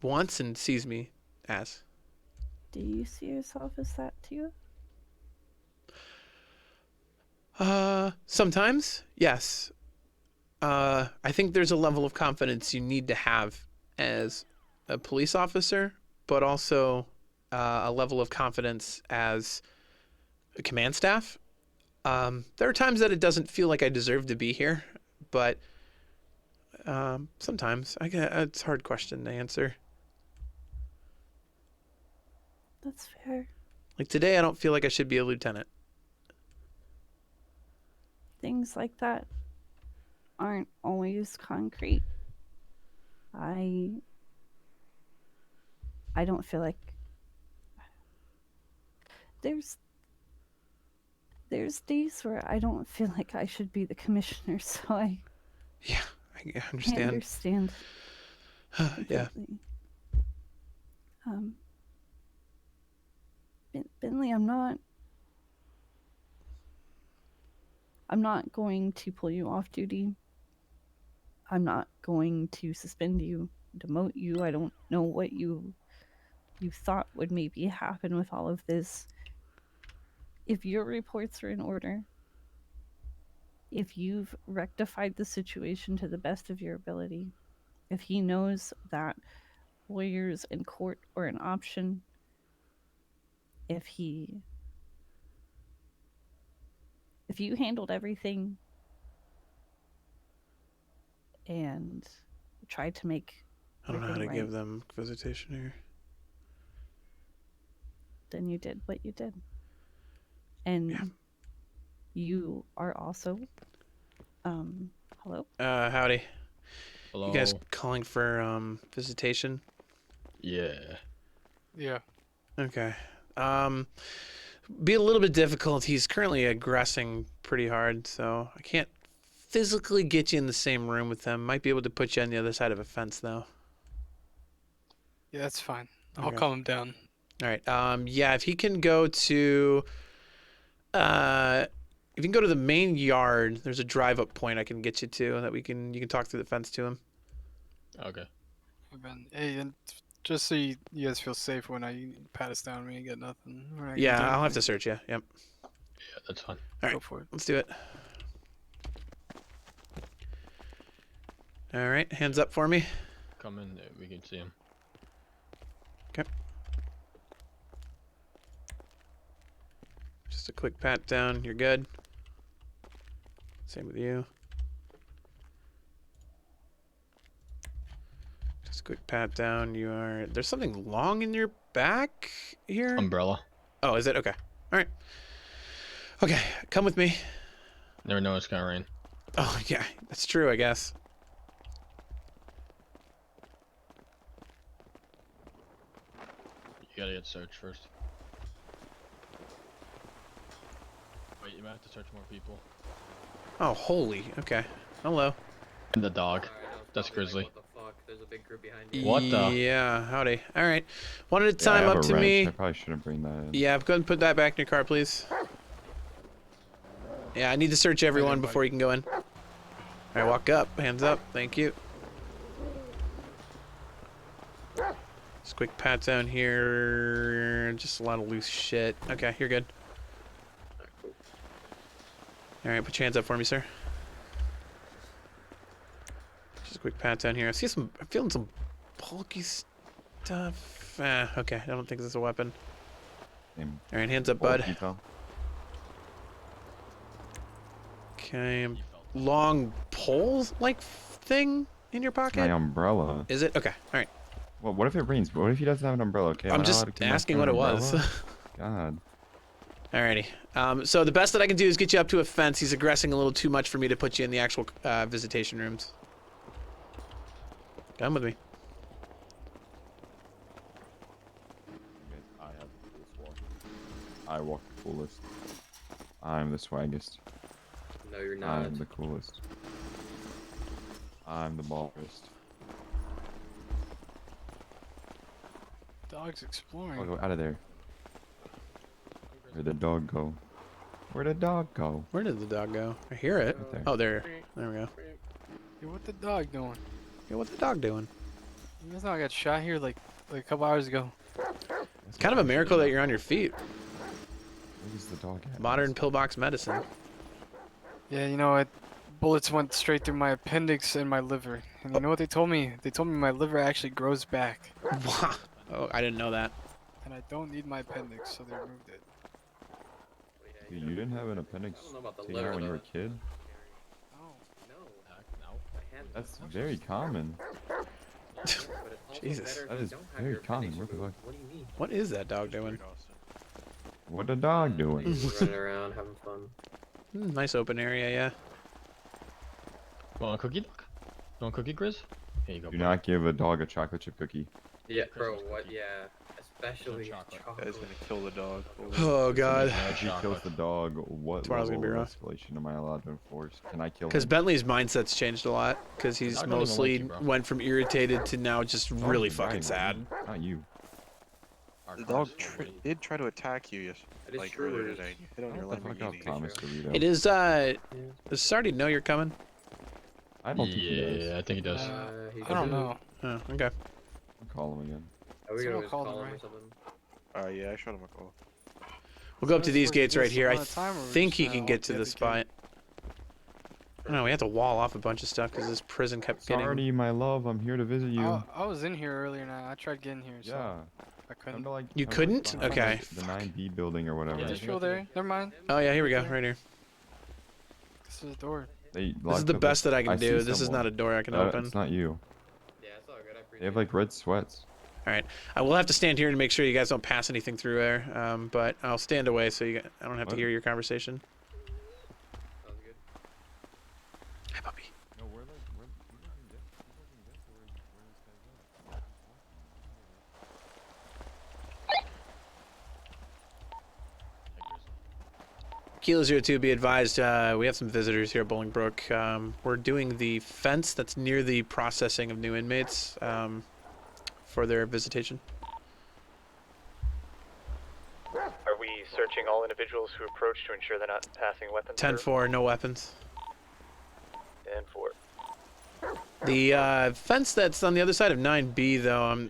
wants and sees me as. Do you see yourself as that too? Sometimes, yes. I think there's a level of confidence you need to have as a police officer, but also a level of confidence as a command staff. There are times that it doesn't feel like I deserve to be here, but sometimes it's a hard question to answer. That's fair. Like today, I don't feel like I should be a lieutenant. Things like that aren't always concrete. I don't feel like there's days where I don't feel like I should be the commissioner, so I understand. I understand. Yeah. Bentley, I'm not going to pull you off duty. I'm not going to suspend you, demote you. I don't know what you thought would maybe happen with all of this. If your reports are in order, if you've rectified the situation to the best of your ability, if he knows that lawyers in court are an option, if you handled everything and tried to make I don't know how to everything give right, them visitation here. then you did what you did. And you are also hello? Howdy. Hello. You guys calling for visitation? Yeah. Yeah. Okay. Be a little bit difficult. He's currently aggressing pretty hard, so I can't physically get you in the same room with him. Might be able to put you on the other side of a fence, though. Yeah, that's fine. I'll Okay. calm him down. All right. Yeah, if he can go to if you can go to the main yard, there's a drive-up point I can get you to that you can talk through the fence to him. Okay. Hey, and just so you guys feel safe when I pat us down, we ain't get nothing. We're not gonna Yeah, do I'll have anything. to search you. Yep. Yeah, that's fine. All right. Go for it. Let's do it. All right, hands up for me. Come in, we can see him. Okay. Just a quick pat down. You're good. Same with you. Just a quick pat down. You are. There's something long in your back here. Umbrella. Oh, is it? Okay. All right. Okay, come with me. Never know it's gonna rain. Oh yeah, that's true, I guess. You gotta get searched first. Wait, you might have to search more people. Oh, holy. Okay. Hello. And the dog. That's Grizzly. What the fuck? There's a big group behind you. What the? Yeah, howdy. All right. One at a Yeah, I time, have up a to wrench. me. I probably shouldn't bring that in. Yeah, go ahead and put that back in your car, please. Yeah, I need to search everyone before you can go in. All right, walk up. Hands up. Thank you. Just quick pat down here. Just a lot of loose shit. Okay, you're good. All right, put your hands up for me, sir. Just a quick pat down here. I'm feeling some bulky stuff. Okay, I don't think this is a weapon. All right, hands up, bud. Okay, long pole-like thing in your pocket? My umbrella. Is it? Okay, all right. Well, what if it rains? What if he doesn't have an umbrella? Okay, I'm just asking what it was. God. Alrighty. So the best that I can do is get you up to a fence. He's aggressing a little too much for me to put you in the actual visitation rooms. Come with me. I walk the coolest. I'm the swaggest. No, you're not. I'm the coolest. I'm the ballest. Dog's exploring. I'll go out of there. Where'd the dog go? Where'd the dog go? Where did the dog go? I hear it. Right there. Oh, there. There we go. Hey, what the dog doing? Yeah, what's the dog doing? You guys know I got shot here like a couple hours ago. It's kind of a miracle that you're on your feet. Where's the dog at? Modern pillbox medicine. Yeah, you know what? Bullets went straight through my appendix and my liver. And you know what they told me? They told me my liver actually grows back. Oh, I didn't know that. And I don't need my appendix, so they removed it. Dude, you didn't have an appendix taken out when you were a kid? That's very common. Jesus. That is very common. What the fuck? What is that dog doing? What the dog doing? Running around, having fun. Nice open area, yeah. Want a cookie, Doc? You want a cookie, Grizz? Here you go. Do not give a dog a chocolate chip cookie. Yeah, bro, what? Yeah. Especially chocolate. Guy's gonna kill the dog. Oh, God. If he kills the dog, what Tomorrow's level gonna be of rough. escalation am I allowed to enforce? Can I kill Because him? Bentley's mindset's changed a lot. Because he's Dog don't even mostly like you, bro. went from irritated to now just really Dog's fucking right, sad. man. Not you. The dog did try to attack you earlier today. You hit on your What the fuck up, Lamborghini. Thomas DeVito? It is, does Sarti know you're coming? I don't think he does. Yeah, I think he does. I don't know. Oh, okay. I'll call him again. Are we gonna Someone just called call him, him or right? something? Yeah, I shot him a call. We'll go up to So these it's gates like right this here. I amount of time, or we think just he gonna can all get to get the the spot. I don't know, we have to wall off a bunch of stuff because this prison kept getting... Sarti, my love, I'm here to visit you. I was in here earlier and I tried getting here, so Yeah. I couldn't. You couldn't? Okay. The 9B building or whatever. Yeah, just go there. Never mind. Oh, yeah, here we go. Right here. This is the door. They This is locked the up best that I can see do. This is someone. not a door I can open. It's not you. Yeah, it's all good. I appreciate They have like red sweats. All right. I will have to stand here to make sure you guys don't pass anything through there. But I'll stand away so I don't have to What? hear your conversation. Sounds good. Hi, puppy. No, Kilo 02, be advised, we have some visitors here at Bolingbrook. We're doing the fence that's near the processing of new inmates for their visitation. Are we searching all individuals who approach to ensure they're not passing weapons? 10-4, no weapons. 10-4. The fence that's on the other side of 9B, though, I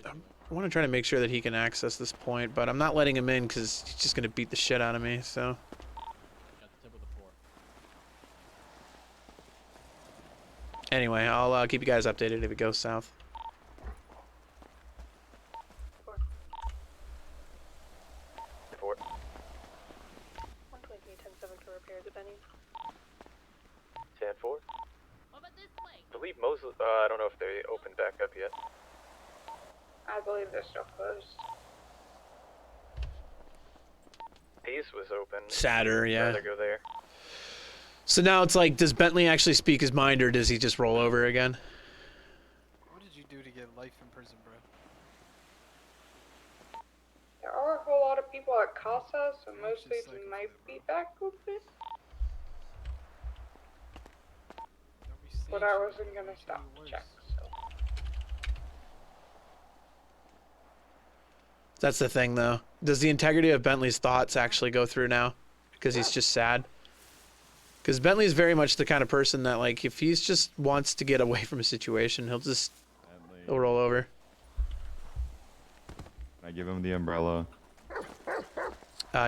want to try to make sure that he can access this point, but I'm not letting him in because he's just going to beat the shit out of me, so... Anyway, I'll keep you guys updated if it goes south. Four. 120, 10-7 for repairs, if any. 10-4. I believe Mosley, I don't know if they opened back up yet. I believe they're still closed. Hayes was open. Sadder, yeah. Rather go there. So now it's like, does Bentley actually speak his mind, or does he just roll over again? What did you do to get life in prison, bro? There are a whole lot of people at Casa, so most things might be back open. But I wasn't gonna stop to check, so. That's the thing, though. Does the integrity of Bentley's thoughts actually go through now? Because he's just sad? Because Bentley's very much the kind of person that, like, if he's just wants to get away from a situation, he'll roll over. I give him the umbrella.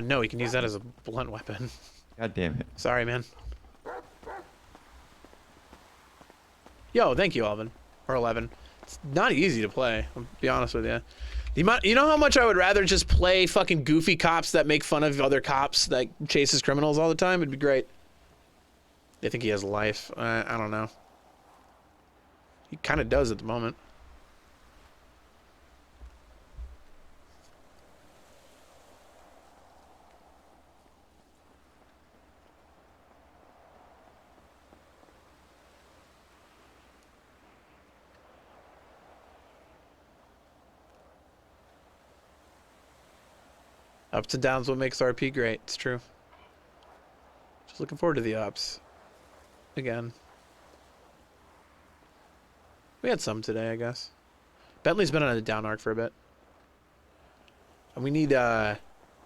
No, he can use that as a blunt weapon. God damn it. Sorry, man. Yo, thank you, Alvin. Or 11. It's not easy to play, I'll be honest with you. You know how much I would rather just play fucking goofy cops that make fun of other cops that chases criminals all the time? It'd be great. They think he has life. I don't know. He kind of does at the moment. Ups and downs what makes RP great. It's true. Just looking forward to the ups. Again. We had some today, I guess. Bentley's been on a down arc for a bit. And we need,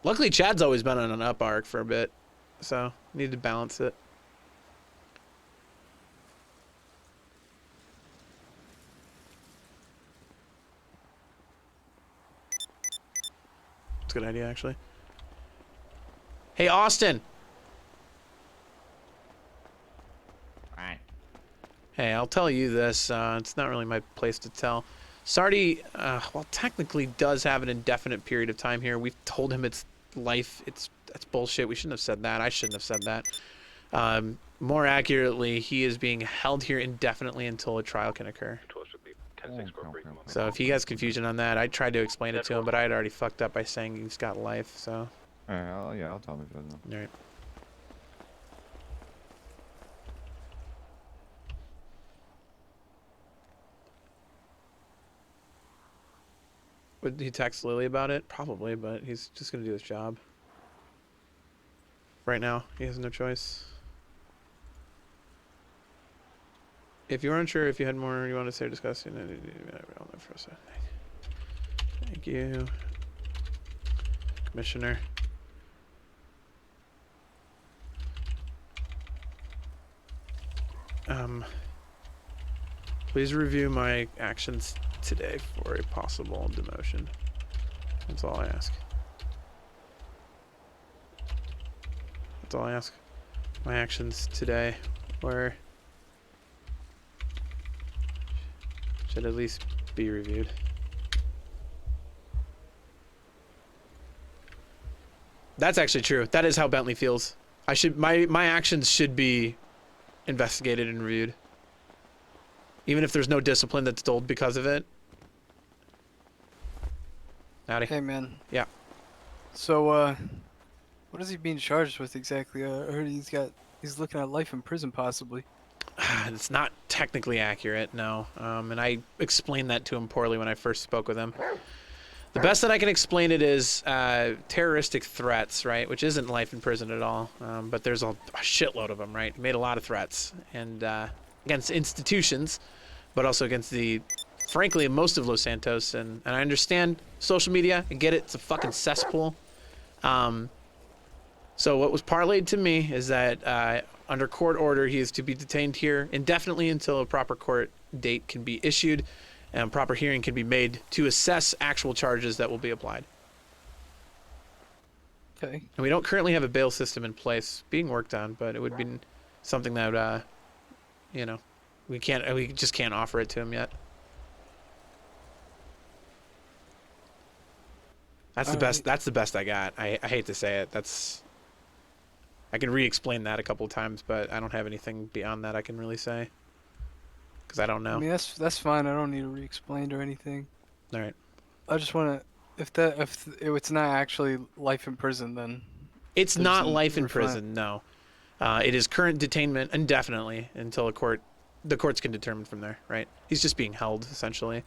luckily Chad's always been on an up arc for a bit. So, we need to balance it. It's a good idea, actually. Hey, Austin! Hey, I'll tell you this. It's not really my place to tell. Sarti, well, technically does have an indefinite period of time here. We've told him it's life. That's bullshit. We shouldn't have said that. I shouldn't have said that. More accurately, he is being held here indefinitely until a trial can occur. So if he has confusion on that, I tried to explain it to him, but I had already fucked up by saying he's got life, so. Alright, I'll tell him if he doesn't know. Alright. Would he text Lily about it? Probably, but he's just gonna do his job. Right now, he has no choice. If you were unsure, if you had more you want to say or discuss, thank you, Commissioner. Please review my actions today for a possible demotion. That's all I ask. That's all I ask. My actions today were should at least be reviewed. That's actually true. That is how Bentley feels. My actions should be investigated and reviewed. Even if there's no discipline that's doled because of it. Howdy. Hey, man. Yeah. So, what is he being charged with exactly? I heard he's looking at life in prison, possibly. It's not technically accurate, no. And I explained that to him poorly when I first spoke with him. The best that I can explain it is terroristic threats, right? Which isn't life in prison at all. But there's a shitload of them, right? He made a lot of threats. And against institutions, but also against frankly, most of Los Santos. And I understand social media. I get it. It's a fucking cesspool. So what was parlayed to me is that under court order, he is to be detained here indefinitely until a proper court date can be issued and proper hearing can be made to assess actual charges that will be applied. Okay. And we don't currently have a bail system in place being worked on, but it would be something that, you know, we just can't offer it to him yet. That's the best. That's the best I got. I hate to say it. I can re-explain that a couple of times, but I don't have anything beyond that I can really say. Because I don't know. I mean, that's fine. I don't need to re-explain or anything. All right. I just want to, if it's not actually life in prison, then it's not life in prison. No, it is current detainment indefinitely until the courts can determine from there. Right? He's just being held essentially,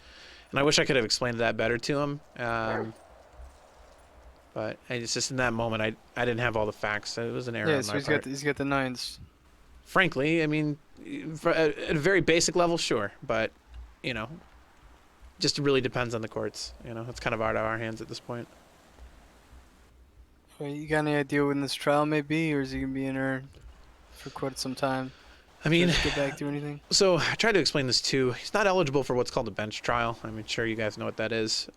and I wish I could have explained that better to him. But it's just in that moment I didn't have all the facts. It was an error on my part. He's got the nines. Frankly, I mean, at a very basic level, sure, but you know, just really depends on the courts. You know, it's kind of out of our hands at this point. Well, you got any idea when this trial may be, or is he gonna be in there for quite some time? I mean, Does he get back to anything? So I tried to explain this too. He's not eligible for what's called a bench trial. I'm sure you guys know what that is.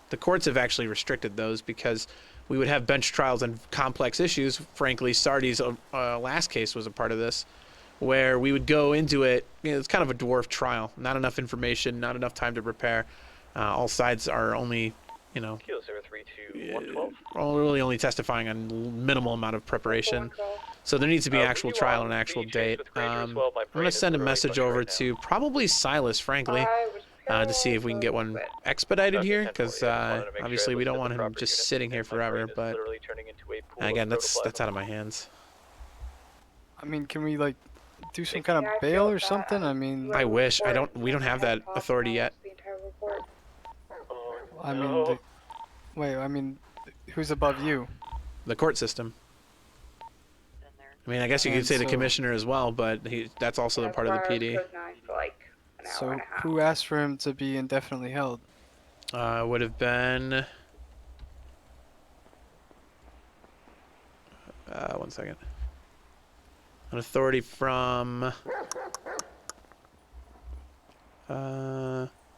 The courts have actually restricted those because we would have bench trials on complex issues. Frankly, Sarti's last case was a part of this, where we would go into it. You know, it's kind of a dwarf trial. Not enough information, not enough time to prepare. All sides are only, you know, Kilo 032-112. really only testifying on minimal amount of preparation. So there needs to be an actual trial and an actual date. I'm going to send a message over to probably Silas, frankly, to see if we can get one expedited here, because obviously we don't want him just sitting here forever, but again, that's out of my hands. I mean, can we like do some kind of bail or something? I mean, I wish. We don't have that authority yet. I mean, wait. I mean, who's above you? The court system. I mean, I guess you could say the commissioner as well, but that's also a part of the PD. So who asked for him to be indefinitely held? Would have been... one second. An authority from...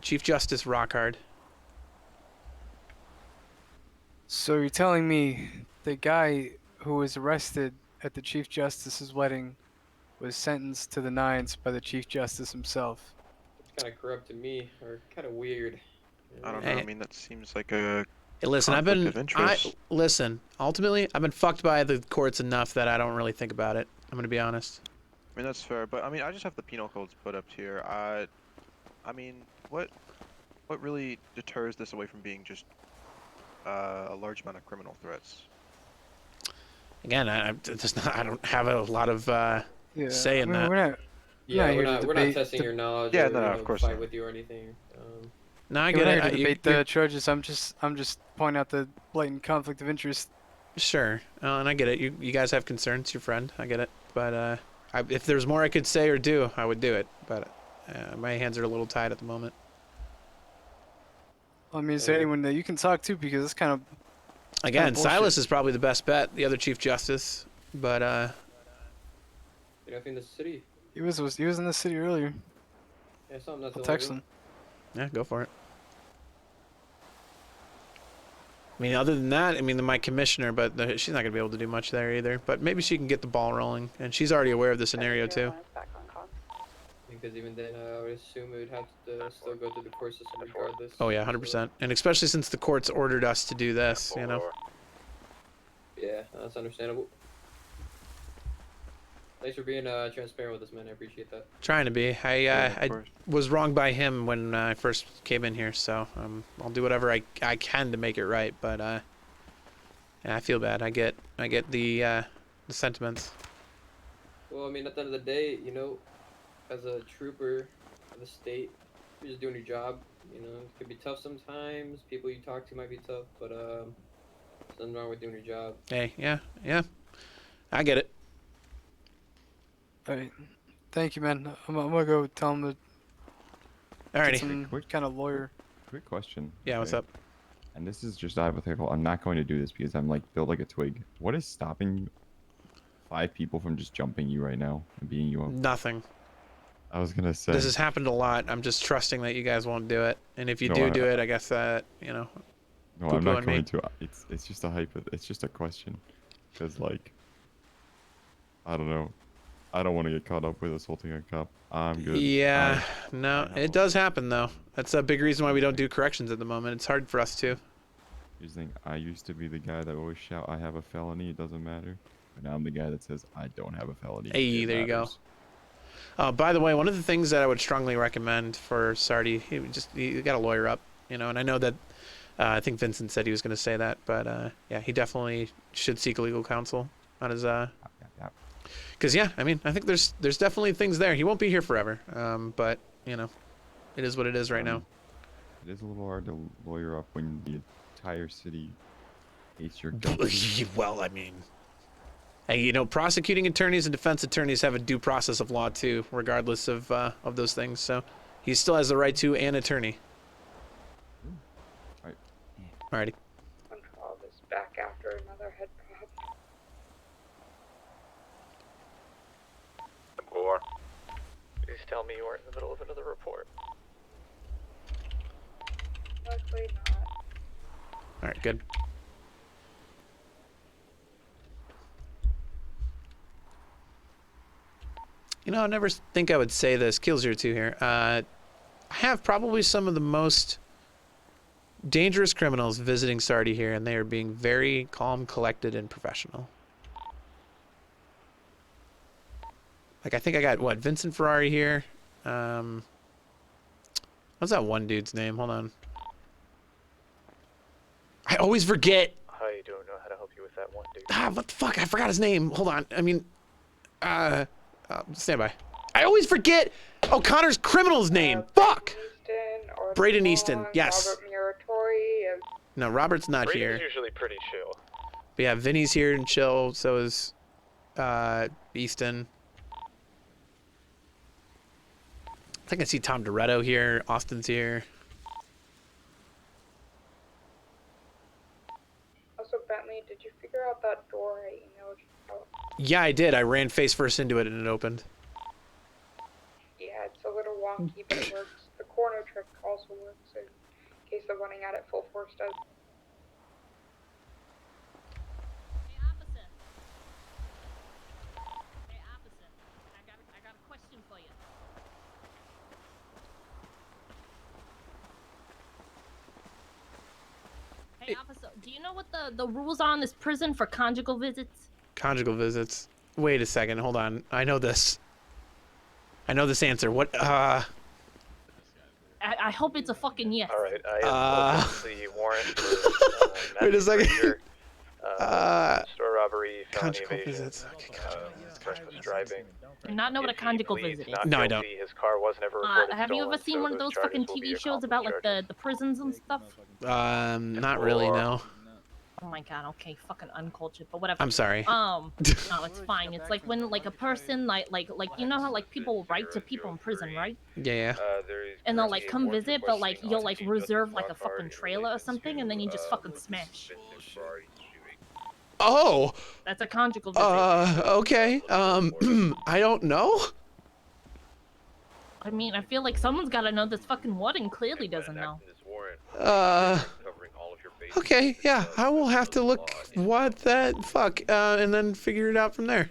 Chief Justice Rockhard. So you're telling me the guy who was arrested at the Chief Justice's wedding was sentenced to the nines by the Chief Justice himself? It's kind of corrupt to me, or kind of weird. I don't know. I mean, that seems like a Hey, listen, ultimately, I've been fucked by the courts enough that I don't really think about it. I'm gonna be honest. I mean, that's fair, but I mean, I just have the penal codes put up here. I mean, what really deters this away from being just a large amount of criminal threats? Again, I don't have a lot of say in that. We're not testing your knowledge. Yeah, or, no, of course fight not. with you or anything. No, I get get it. it. To debate the charges. I'm just pointing out the blatant conflict of interest. Sure, and I get it. You guys have concerns. Your friend, I get it. But if there's more I could say or do, I would do it. But my hands are a little tied at the moment. I mean, is there anyone that you can talk to, because it's kind of Again, Silas is probably the best bet. The other Chief Justice, but You know, if in the city. he was in the city earlier. Yeah, something that's I'll text him. Yeah, go for it. I mean, other than that, I mean, my commissioner, but she's not gonna be able to do much there either. But maybe she can get the ball rolling, and she's already aware of the scenario too. Because even then, I would assume it would have to still go through the court system regardless. Oh yeah, 100%. And especially since the courts ordered us to do this, you know. Yeah, that's understandable. Thanks for being transparent with us, man. I appreciate that. Trying to be. I was wrong by him when I first came in here, so I'll do whatever I can to make it right. But yeah, I feel bad. I get the sentiments. Well, I mean, at the end of the day, you know, as a trooper of the state, you're just doing your job. You know, it could be tough sometimes. People you talk to might be tough, but there's nothing wrong with doing your job. Hey, yeah, I get it. All right, thank you, man. I'm gonna go tell him to. Alrighty. Get some kind of lawyer. Quick question. Yeah, what's up? And this is just hypothetical. I'm not going to do this because I'm like built like a twig. What is stopping 5 people from just jumping you right now and beating you up? Nothing. I was gonna say. This has happened a lot. I'm just trusting that you guys won't do it. And if you do it, I guess that, you know. No, I'm not going to. It's just a It's just a question, because like, I don't know. I don't want to get caught up with assaulting a cop. I'm good. Yeah, no, it does happen though. That's a big reason why we don't do corrections at the moment. It's hard for us to. Here's the thing. I used to be the guy that always shout, "I have a felony. It doesn't matter." But now I'm the guy that says, "I don't have a felony." Hey, there you go. By the way, one of the things that I would strongly recommend for Sarti, he got a lawyer up, you know, and I know that I think Vincent said he was going to say that, but yeah, he definitely should seek legal counsel on his because yeah, I mean, I think there's definitely things there. He won't be here forever, but you know, it is what it is right now. It is a little hard to lawyer up when the entire city hates your guts. Well, I mean, And you know, prosecuting attorneys and defense attorneys have a due process of law too, regardless of those things. So he still has the right to an attorney. Right. Alrighty. Control this back after another head cop. Please tell me you weren't in the middle of another report. Luckily not. All right, good. You know, I never think I would say this. Kill02 here. I have probably some of the most dangerous criminals visiting Sarti here, and they are being very calm, collected, and professional. Like, I think I got, what, Vincent Ferrari here? What's that one dude's name? Hold on. I always forget. I don't know how to help you with that one, dude. Ah, what the fuck? I forgot his name. Hold on. I mean, stand by. I always forget O'Connor's criminal's name. Fuck! Braden Easton. Yes. Robert Muratori. No, Robert's not Braden's here. usually pretty chill. But yeah, Vinny's here and chill. So is Easton. I think I see Tom Doretto here. Austin's here. Also, Bentley, did you figure out that door I emailed you about? Yeah, I did. I ran face first into it and it opened. Yeah, it's a little wonky, but it works. The corner trick also works in case the running at it full force does. Hey, officer. Hey, officer. I got a question for you. Hey, officer, do you know what the rules are on this prison for conjugal visits? Conjugal visits. Wait a second. Hold on. I know this. I know this answer. What? I hope it's a fucking yes. All right, I have the warrant for Wait a second. store robbery, felony Conjugal evasion, visits. reckless driving. Do you not know what a conjugal visit is? Not No, I guilty, don't. His car was never reported Have you ever stolen, seen so one of those charges fucking will be TV shows about like the prisons and stuff? Not really, no. Oh my god, okay, fucking uncultured, but whatever. I'm sorry. No, it's fine. It's like when like a person like you know how like people will write to people in prison, right? Yeah. And they'll like come visit, but like you'll like reserve like a fucking trailer or something, and then you just fucking smash. Oh. That's a conjugal visit. Okay. I don't know. I mean, I feel like someone's got to know this fucking Warden clearly doesn't know. Okay, yeah, I will have to look what that fuck, and then figure it out from there.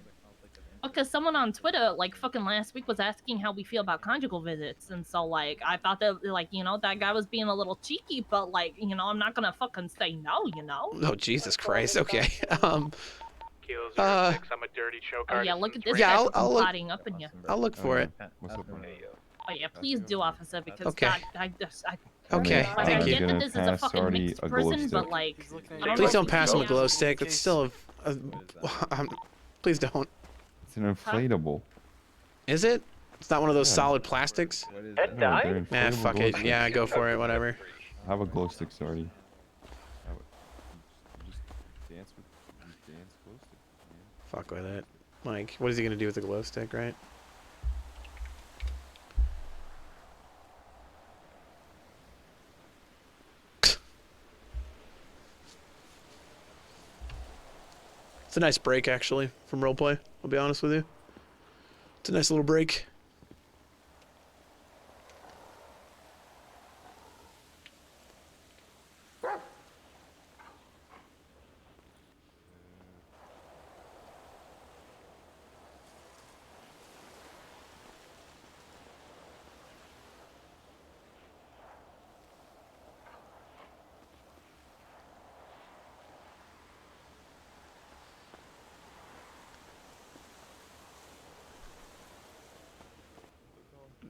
Because someone on Twitter, like, fucking last week was asking how we feel about conjugal visits, and so, like, I thought that, like, you know, that guy was being a little cheeky, but, like, you know, I'm not gonna fucking say no, you know? Oh, Jesus Christ, okay, Kilo 06, I'm a dirty choke Oh, yeah, artist. look at this Yeah, guy I'll look- potting up in you. I'll look for it. What's up, man? Oh, yeah, please do, officer, because, Okay. God, Okay, like, thank I you. get that this is a fucking mixed person, but, like, Please don't pass him a glow stick. It's still please don't. It's an inflatable. Is it? It's not one of those solid plastics? No, they're Nah, inflatable fuck glow it. Yeah, sticks. go for it, whatever. I have a glow stick already. Just dance glow stick. Fuck with it. Like, what is he gonna do with the glow stick, right? It's a nice break, actually, from roleplay. I'll be honest with you. It's a nice little break.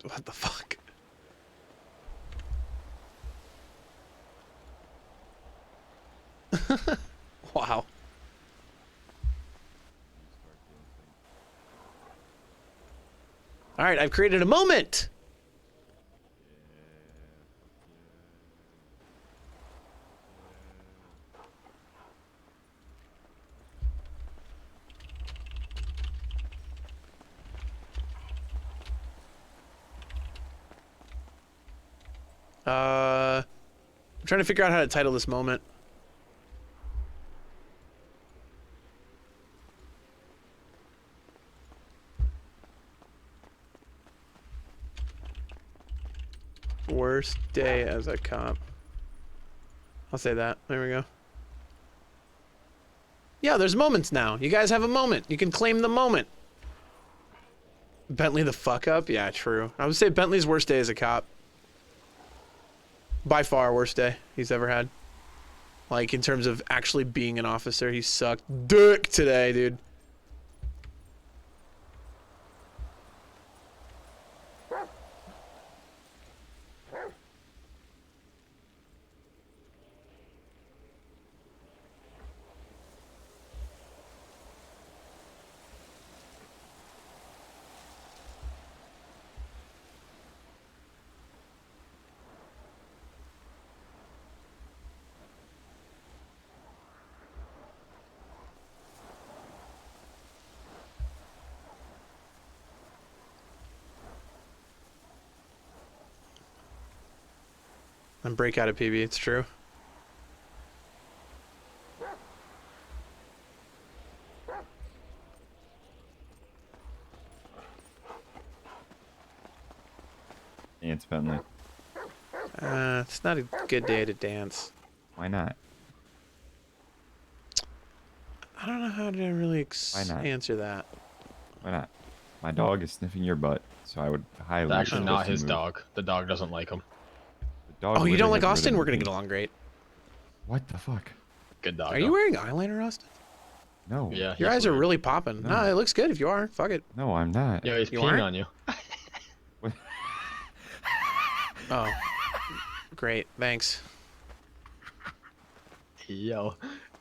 What the fuck? Wow. All right, I've created a moment. I'm trying to figure out how to title this moment. Worst day as a cop. I'll say that. There we go. Yeah, there's moments now. You guys have a moment. You can claim the moment. Bentley the fuck up? Yeah, true. I would say Bentley's worst day as a cop. By far worst day he's ever had. Like, in terms of actually being an officer, he sucked dick today, dude. And break out of PB, it's true. Dance, Bentley. It's not a good day to dance. Why not? I don't know how to really Why not? answer that. Why not? My dog is sniffing your butt, so I would highly. It's actually not suggest you his move. dog. The dog doesn't like him. The dog Oh, you don't like literally Austin? rid We're of gonna me. get along great. What the fuck? Good dog. Are you wearing eyeliner, Austin? No. Yeah. Your eyes are really popping. No. No, it looks good if you are. Fuck it. No, I'm not. Yeah, he's You peeing aren't? on you. Oh. Great, thanks. Yo.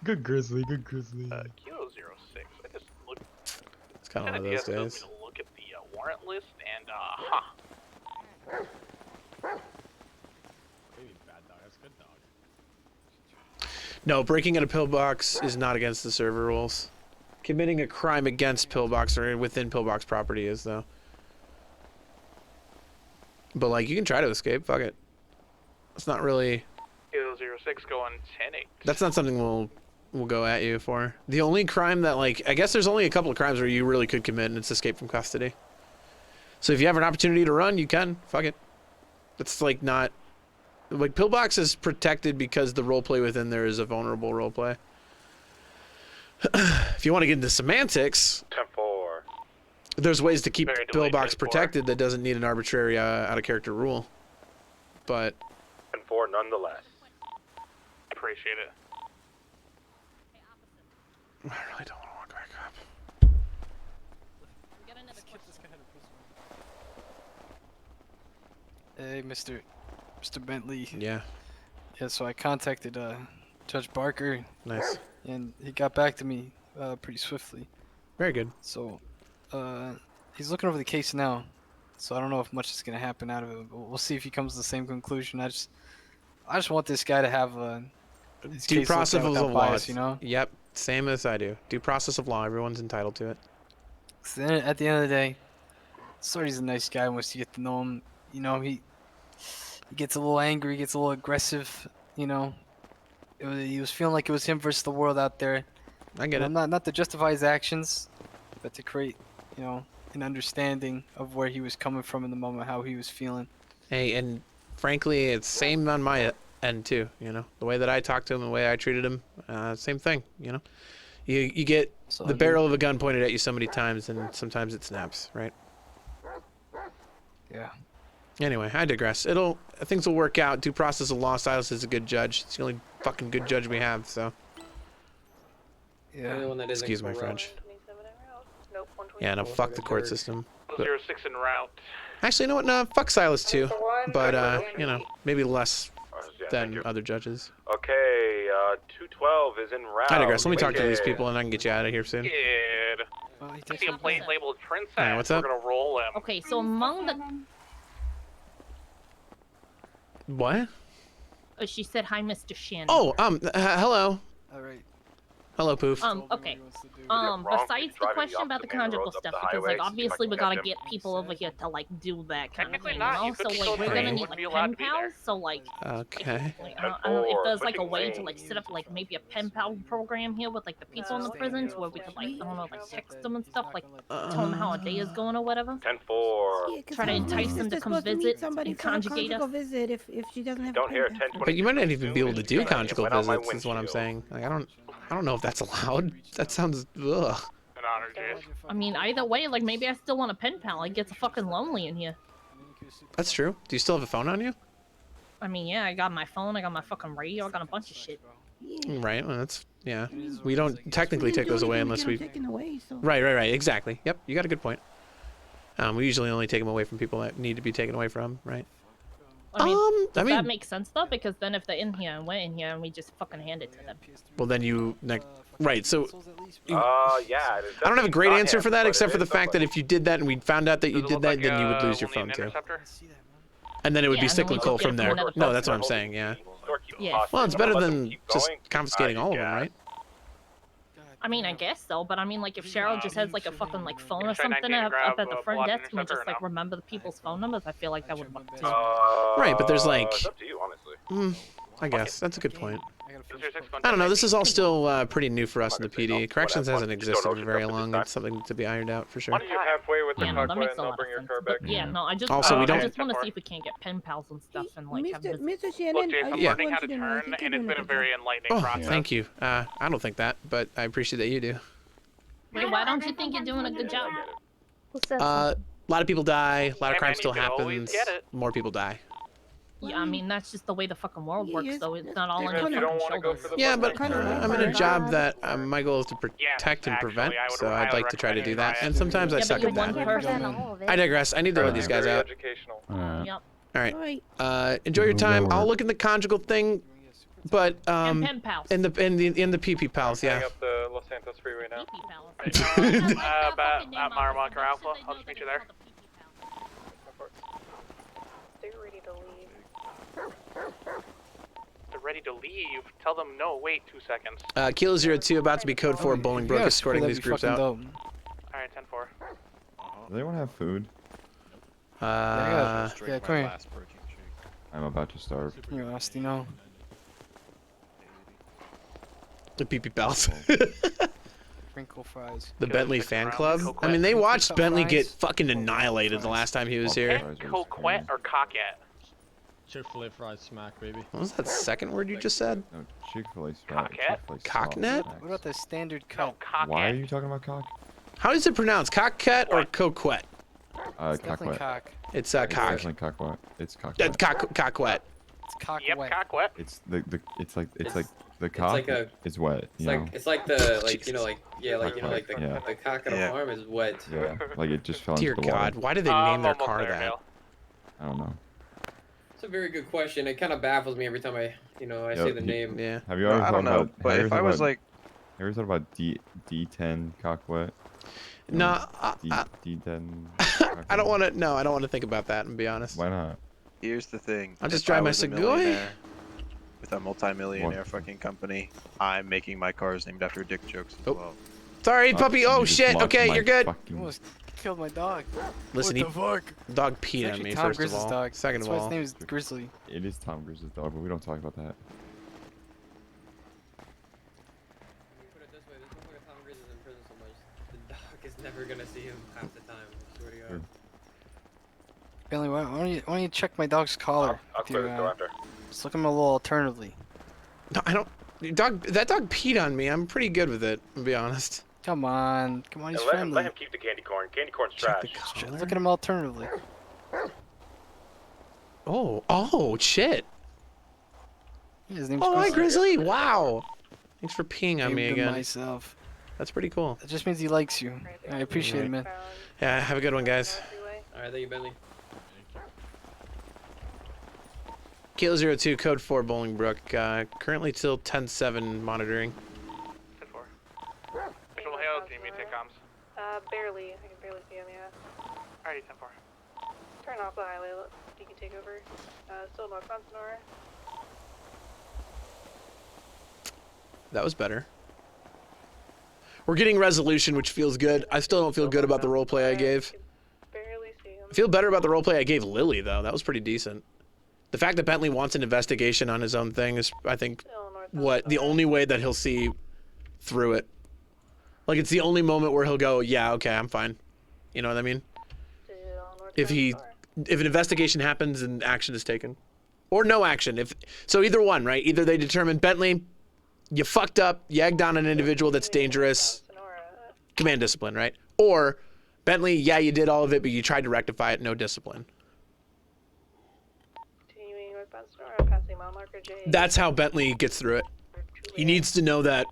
Good grizzly, good grizzly. Kilo 06. I just looked. It's kind of one of those days. To look at the warrant list and huh. Maybe bad dog. That's a good dog. No, breaking in a pillbox is not against the server rules. Committing a crime against pillbox or within pillbox property is, though. But, like, you can try to escape. Fuck it. It's not really... Kilo 06 going 10-8. That's not something we'll go at you for. The only crime that, like... I guess there's only a couple of crimes where you really could commit, and it's escape from custody. So if you have an opportunity to run, you can. Fuck it. It's, like, not... Like, pillbox is protected because the roleplay within there is a vulnerable roleplay. If you want to get into semantics... 10-4. There's ways to keep Very delayed, pillbox 10-4. protected that doesn't need an arbitrary out-of-character rule. But... 10-4 nonetheless. Appreciate it. I really don't want to walk back up. We got another Hey, Mr. Bentley. Yeah. Yeah, so I contacted Judge Barker. Nice. And he got back to me pretty swiftly. Very good. So, he's looking over the case now. So I don't know if much is gonna happen out of it. But we'll see if he comes to the same conclusion. I just want this guy to have his Due case looked process at of without law. bias, you know. Yep. Same as I do. Due process of law. Everyone's entitled to it. 'Cause then at the end of the day, Sarti's a nice guy. Once you get to know him, you know he gets a little angry, gets a little aggressive. You know, he was feeling like it was him versus the world out there. I get it. Not to justify his actions, but to create, you know, an understanding of where he was coming from in the moment, how he was feeling. Hey, and frankly, it's same on my end too. You know, the way that I talked to him, the way I treated him, same thing. You know, you get the barrel of a gun pointed at you so many times, and sometimes it snaps, right? Yeah. Anyway, I digress. Things will work out. Due process of law. Silas is a good judge. It's the only fucking good judge we have. So. Yeah. Anyone that isn't Excuse my corrupt. French. Nope, Yeah, no, fuck the court system. But- 06 en route. Actually, you know what? No, fuck Silas too. But you know, maybe less than other judges. Okay, 212 is en route. I digress. Let me talk to these Wicked. people, and I can get you out of here soon. Good. I see a plate labeled Princess. Hey, what's up? We're gonna roll him. Okay, so among the... What? She said, hi, Mr. Shin. Oh, hello. All right. Hello, Poof. Okay. wrong for Besides the driving question off about the the main conjugal roads up stuff, the because like highway, see if I obviously can we catch gotta him. get people over here to like do that kind of Technically thing, not, you know? you could So be like still we're there, gonna you need wouldn't be like allowed pen to be there. pals. So like, Okay. like I don't know if there's like a way to like set up like maybe a pen pal program here with like the people in the prisons where we could like I don't know like text them and stuff like tell them how a day is going or whatever. 10-4. Try to entice them to come visit and conjugate us. Visit if she doesn't have Don't a hear pen 10 pal. But you might not even be able to do It conjugal went out my visits, is what I'm saying. Like, I don't know if that's allowed. That sounds ugh. An honor, Jace. I mean, either way, like maybe I still want a pen pal. It gets fucking lonely in here. That's true. Do you still have a phone on you? I mean, yeah, I got my phone, I got my fucking radio, I got a bunch of shit. Right. Well, that's yeah. We don't technically take those away unless we. Taken away, so. Right. Exactly. Yep. You got a good point. We usually only take them away from people that need to be taken away from, right? I mean, does I mean, that make sense though? Because then if they're in here and we're in here and we just fucking hand it to them. well, then you right. So Yeah. I don't have a great answer for that, except for the fact that if you did that and we found out that you did that, then you would lose your phone too. And then it would be Yeah, and then we cyclical could get from it from there. another No, person. that's what I'm saying. Yeah. Yeah. Well, it's better than just confiscating all of them, right? I mean, I guess so, but I mean, like, if Cheryl just has like a fucking like phone or Try 19 something and up grab, at the front blood desk and we interceptor just or like no? remember the people's phone numbers, I feel like that would work too. Right, but there's like, It's up to you, honestly. I guess that's a good point. Is there 6 I don't know. This is all still pretty new for us in the PD. Corrections hasn't existed for very long. It's something to be ironed out for sure. You're halfway with the Yeah, no, that cockpit makes and a they'll lot bring your of car sense. back. But yeah, no, I just Also, we I don't- just want to see if we can't get pen pals and stuff and like have Mr. visits. Mr. Shannon, Look, Jace, I'm I learning how want to you know, I turn, think you're and it's doing been a good very job. enlightening Oh, process. thank you. I don't think that, but I appreciate that you do. Wait, why don't you think you're doing a good job? A lot of people die. A lot of Hey, crime man, still you can always happens. get it. More people die. Yeah, I mean that's just the way the fucking world works, though. It's not all on Even your if you don't fucking want to go shoulders. for the Yeah, blood but pressure, I'm in a job that my goal is to protect and prevent, actually, I would so I'd highly like to try to do recommend that. you And try it. sometimes I Yeah, suck but at you're that. one person. I digress. I need to let these guys very out. educational. Yep. All right. Enjoy your time. I'll look in the conjugal thing, but And pen pals. in the PP pals, Hang yeah. up the Los Santos freeway now. At Marmont or Alpha, I'll just meet you there. They're ready to leave. They're ready to leave. Tell them no. Wait 2 seconds. Kilo 02 about to be code 4 Bolingbrook, Yeah, escorting that'd these be groups fucking out. dope. All right, 10-4. Does anyone have food? Yeah, come here. I'm about to starve. You're nasty, no. The PP pals. Crinkle fries. The Bentley fan club. I mean, they watched Bentley get fucking annihilated the last time he was here. Coquette or cockette? Chick-fil-A fried smack, baby. What was that second word you just said? No, Chick-fil-A smack. Cockette? Cocknet? What about the standard cut? Why are you talking about cock? How is it pronounced? Cockette or coquette? Definitely Cockwet. cock. It's It's cock. definitely cockwet. It's cockwet. Cockwet. It's cock Yep, wet. coquette. It's it's like the It's cock like a- is wet. It's You like know? it's like the like you know like yeah like you know like the, Yeah. the cock on a farm is wet. Yeah, like it just fell Dear into the water. God, why did they name their almost car there, that? Dale. I don't know. It's a very good question. It kind of baffles me every time I say the name. Yeah. Have you ever I thought don't know, about? but have you if ever I thought was about- like, have you ever thought about D10 cockwet? No, D10. I don't want to. No, I don't want to think about that and be honest. Why not? here's the thing. I'll just if I drive my was a Segway. millionaire with a multi-millionaire What? fucking company, I'm making my cars named after dick jokes as well. Sorry, puppy. Oh you just shit. locked Okay, my you're good. fucking- Almost killed my dog. Listen, what the fuck? Dog It's peed on actually me Tom first of Grizz's all. dog. Second That's of why all, his name is Grizzly. It is Tom Grizz's dog, but we don't talk about that. Put it this way, this motherfucker Tom Grizz is in prison so much, the dog is never gonna see him half the time. I swear to God. Bentley, why don't you check my dog's collar? I'll clear this door after. Just look at him a little alternatively. no, I don't. That dog peed on me. I'm pretty good with it, to be honest. Come on, he's And let friendly. him keep the candy corn. Candy corn's Check trash. the collar. Look at him alternatively. Oh, shit. His name's Oh, hi, Grizzly. Grizzly. Wow. Thanks for peeing on Named me him again. myself. That's pretty cool. That just means he likes you. I appreciate it, man. Yeah, have a good one, guys. Alright, thank you, Bentley. Kilo 02, code 4, Bolingbrook. Currently till 10-7 monitoring. 10-4. Visual hail, do you need me to take comms? Barely. I can barely see him, yeah. Alrighty, 10-4. Turn off the highway. You can take over. Still north on Sonora. That was better. We're getting resolution, which feels good. I still don't feel good about the roleplay I gave. I feel better about the roleplay I gave Lily, though. That was pretty decent. The fact that Bentley wants an investigation on his own thing is, I think, the only way that he'll see through it. Like, it's the only moment where he'll go, yeah, okay, I'm fine. You know what I mean? If an investigation happens and action is taken. Or no action. So either one, right? Either they determine, Bentley, you fucked up, you egged on an individual that's dangerous, command discipline, right? Or, Bentley, yeah, you did all of it, but you tried to rectify it, no discipline. That's how Bentley gets through it. He needs to know that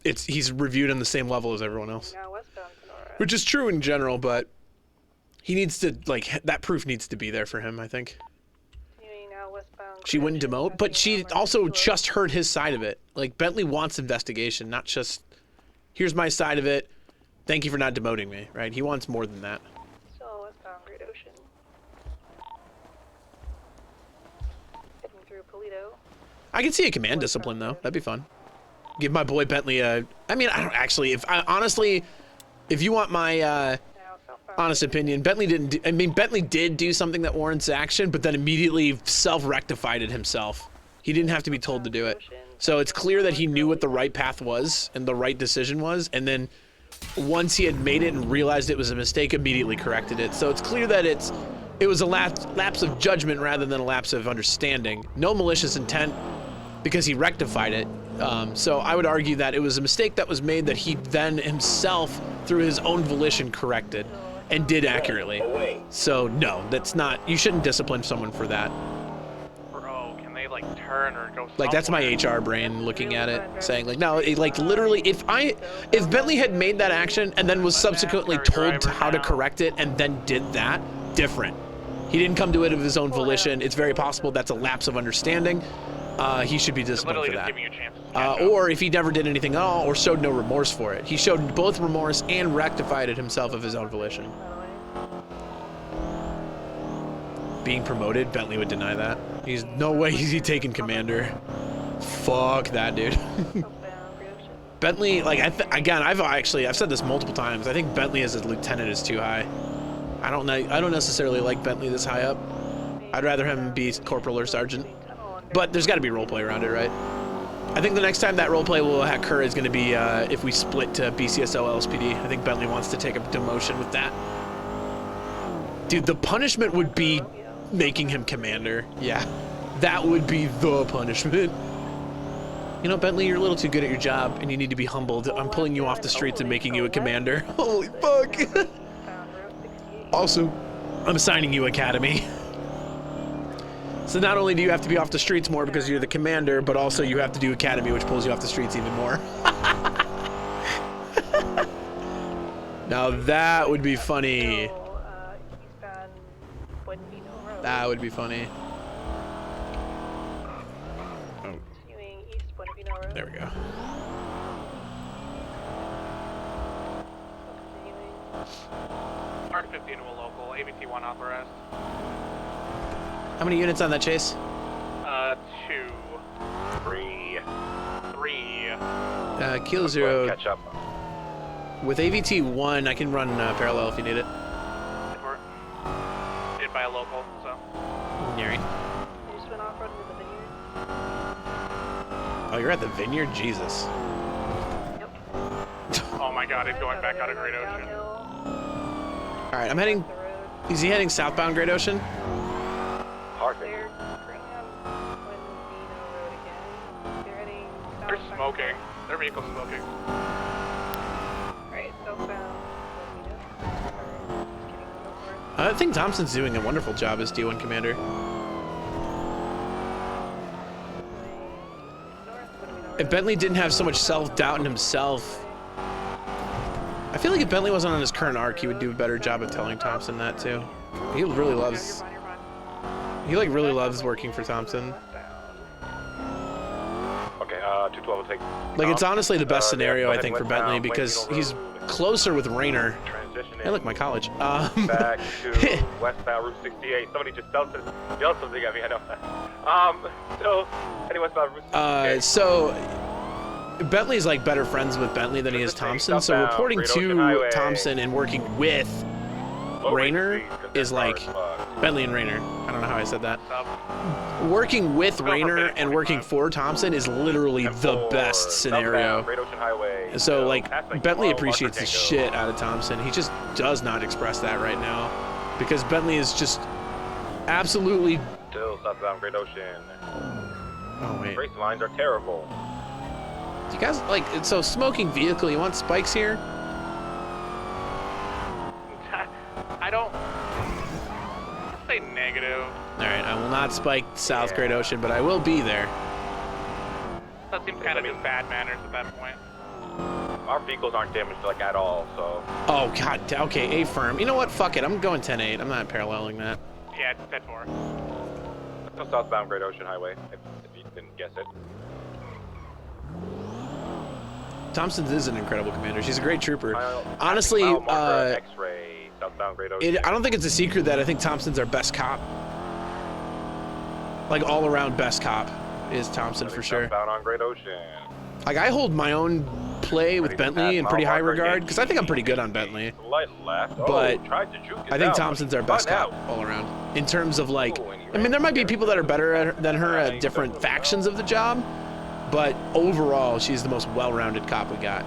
he's reviewed on the same level as everyone else. Which is true in general, but he needs to, like, that proof needs to be there for him, I think. She wouldn't demote, but she also just heard his side of it. Like, Bentley wants investigation, not just, here's my side of it, thank you for not demoting me, right? He wants more than that. So westbound Great Ocean. Heading through Polito. I can see a command discipline, though. That'd be fun. Give my boy Bentley a... I mean, I don't actually... Honestly, if you want my honest opinion, Bentley didn't... Bentley did do something that warrants action, but then immediately self-rectified it himself. He didn't have to be told to do it. So it's clear that he knew what the right path was and the right decision was, and then once he had made it and realized it was a mistake, immediately corrected it. So it's clear that it was a lapse of judgment rather than a lapse of understanding. No malicious intent because he rectified it. So I would argue that it was a mistake that was made that he then himself, through his own volition, corrected and did accurately. So no, that's not, you shouldn't discipline someone for that. Bro, can they like turn or go Like, that's my HR brain looking at it, saying like, no, like literally, if Bentley had made that action and then was subsequently told how to correct it and then did that, different. He didn't come to it of his own volition. It's very possible that's a lapse of understanding. He should be disciplined for that. Or if he never did anything at all or showed no remorse for it. He showed both remorse and rectified it himself of his own volition. Being promoted, Bentley would deny that. He's no way is he taking commander. Fuck that, dude. Bentley, like, again, I've said this multiple times. I think Bentley as a lieutenant is too high. I don't necessarily like Bentley this high up. I'd rather him be corporal or sergeant. But there's got to be roleplay around it, right? I think the next time that roleplay will occur is going to be if we split to BCSO LSPD. I think Bentley wants to take a demotion with that. Dude, the punishment would be making him commander. Yeah, that would be the punishment. You know, Bentley, you're a little too good at your job, and you need to be humbled. I'm pulling you off the streets and making you a commander. Holy fuck! Also, I'm assigning you academy. So not only do you have to be off the streets more because you're the commander, but also you have to do academy, which pulls you off the streets even more. Now that would be funny. That would be funny. Oh. There we go. Mark 15 to a local, ABT 1 authorized. How many units on that chase? 2. 3. Kilo 0. Catch up. With AVT 1, I can run parallel if you need it. Did by a local, so. Nearing. You just went off-road into the vineyard. Oh, you're at the vineyard? Jesus. Oh my god, he's going back out of Great Ocean. Alright, I'm heading... Is he heading southbound Great Ocean? They're smoking. Their vehicle's smoking. Right, southbound. I think Thompson's doing a wonderful job as D1 commander. If Bentley didn't have so much self-doubt in himself, I feel like if Bentley wasn't on his current arc, he would do a better job of telling Thompson that too. He really loves... He like really loves working for Thompson. Okay, 212 will take... Like, it's honestly the best scenario, I think, for Bentley, because he's closer with Rayner. Hey, look, my college. Back to westbound Route 68. Somebody just yelled something at me, I know. So, heading westbound Route 68. So, Bentley's like better friends with Bentley than he is Thompson, so southbound, reporting Great Ocean to Highway. Thompson and working with Rainer is like Bentley and Rainer. I don't know how I said that. Working with Rainer and working for Thompson is literally the best scenario. Great Ocean Highway. So like Bentley tomorrow, appreciates the shit out of Thompson. He just does not express that right now because Bentley is just absolutely. Still southbound Great Ocean. Oh wait. Race lines are terrible. Do you guys like so smoking vehicle? You want spikes here? I don't. I'll say negative. All right, I will not spike South Great Ocean, but I will be there. That seems kind of just bad manners at that point. Our vehicles aren't damaged like at all, so. Oh god. Okay, A firm. You know what? Fuck it. I'm going 10-8. I'm not paralleling that. Yeah, it's 10-4. Still southbound Great Ocean Highway, if you didn't guess it. Thompson is an incredible commander. She's a great trooper. Honestly, X-ray, southbound Great Ocean. I don't think it's a secret that I think Thompson's our best cop. Like all around best cop is Thompson for sure. Southbound on Great Ocean. Like I hold my own play with Bentley in pretty high regard because I think I'm pretty good on Bentley. Light left. But tried to juke it I think out, Thompson's our but best now- cop all around in terms of like. I mean, there might be people that are better than her at different factions of the job, but overall, she's the most well-rounded cop we got.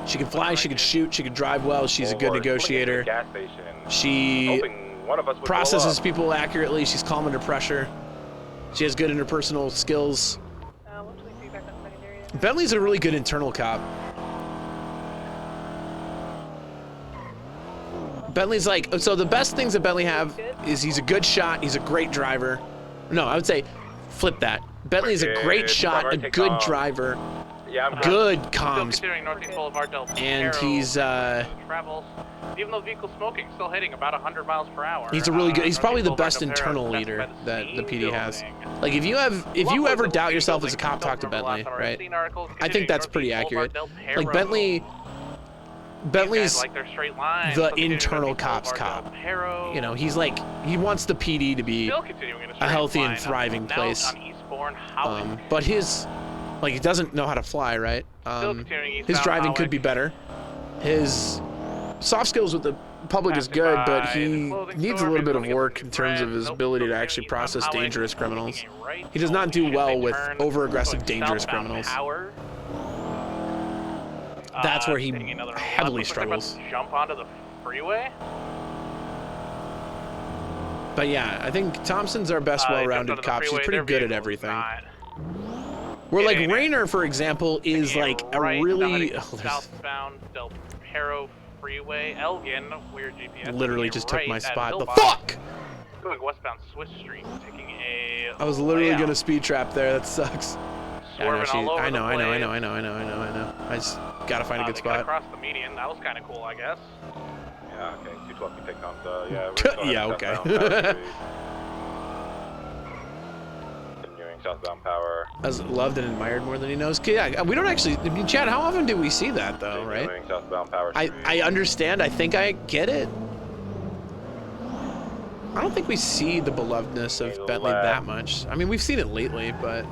She can fly, she can shoot, she can drive well. She's a good negotiator. Gas station. She Hoping one of us would blow processes up. people accurately. She's calm under pressure. She has good interpersonal skills. Bentley's a really good internal cop. Bentley's like, so the best things that Bentley have is he's a good shot, he's a great driver. No, I would say flip that. Bentley's a great shot, a good driver, Yeah, I'm good Still comms, considering Northeast Boulevard Del and Perro he's travels. Even though vehicle smoking, still hitting about 100 miles per hour. he's a really good. He's probably the Northeast best Boulevard Del internal Perro, leader best that the PD has. building. Like if you ever doubt yourself as a cop, talk to Bentley, right? I think that's pretty accurate. Like Bentley's like their straight lines, the still continuing internal Northeast cops Boulevard cop. Del Perro. You know, he's like he wants the PD to be Still continuing in a a straight healthy and line thriving now place. on Eastbourne Howard. But his, like, he doesn't know how to fly, right? continuing His eastbound driving could Hawick. be better. His soft skills with the public is good, but he needs a little bit of work in terms of his ability to actually process dangerous criminals. He does not do well with over-aggressive, dangerous criminals. That's where he heavily struggles. Jump onto the freeway. But yeah, I think Thompson's our best well-rounded cop. She's pretty good at everything. Where like Rainer, for example, is like a really southbound Del Perro Freeway, Elgin, weird GPS. literally just took right my at spot. The Billbox. fuck! Going westbound Swiss Street, taking a. I was literally layout. gonna speed trap there. That sucks. Yeah, I know, Swerving all over I know, the I know, I place. know, I know, I know, I know, I know. I just gotta find a good They cut spot. across the median. That was kind of cool, I guess. Yeah, okay. 212 can take comms. Yeah, we're still Yeah, heading okay. southbound Power Street. Continuing southbound Power. I was loved and admired more than he knows. Yeah, we don't actually. I mean, Chad, how often do we see that though, right? Continuing southbound Power Street. I understand. I think I get it. I don't think we see the belovedness of Bentley that much. I mean, we've seen it lately, but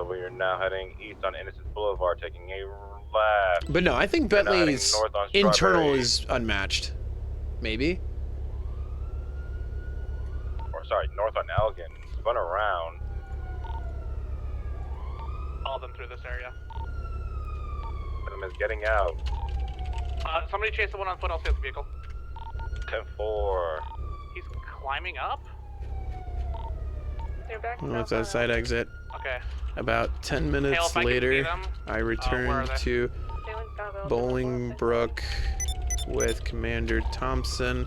We are now heading east on Innocence Boulevard, taking a left. but no, I think We're now heading Bentley's north on internal Strawberry. is unmatched. Maybe. Or sorry, north on Elgin. Spun around. All of them through this area. Venom is getting out. Somebody chase the one on foot. I'll see the vehicle. 10-4. He's climbing up. They're back Well, it's that side exit. Okay. About 10 minutes if I can see later, them. I where return are they? to Bolingbrook with Commander Thompson,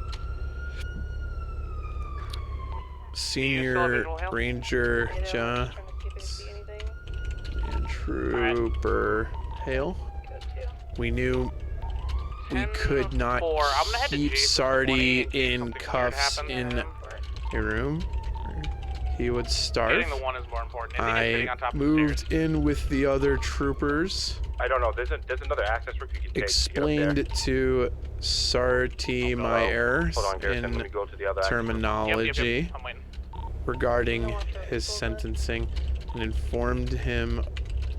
Senior Ranger John, and Trooper Hale. We knew we could not keep Sarti in cuffs in a room. He would starve. Getting the one is more important. Is he just sitting I on top of the stairs? moved in with the other troopers. I don't know. There's another access route you can take. Explained to Sarti my errors Hold on, Garrison. in Let me go to the other access route. terminology I'm waiting. regarding his sentencing and informed him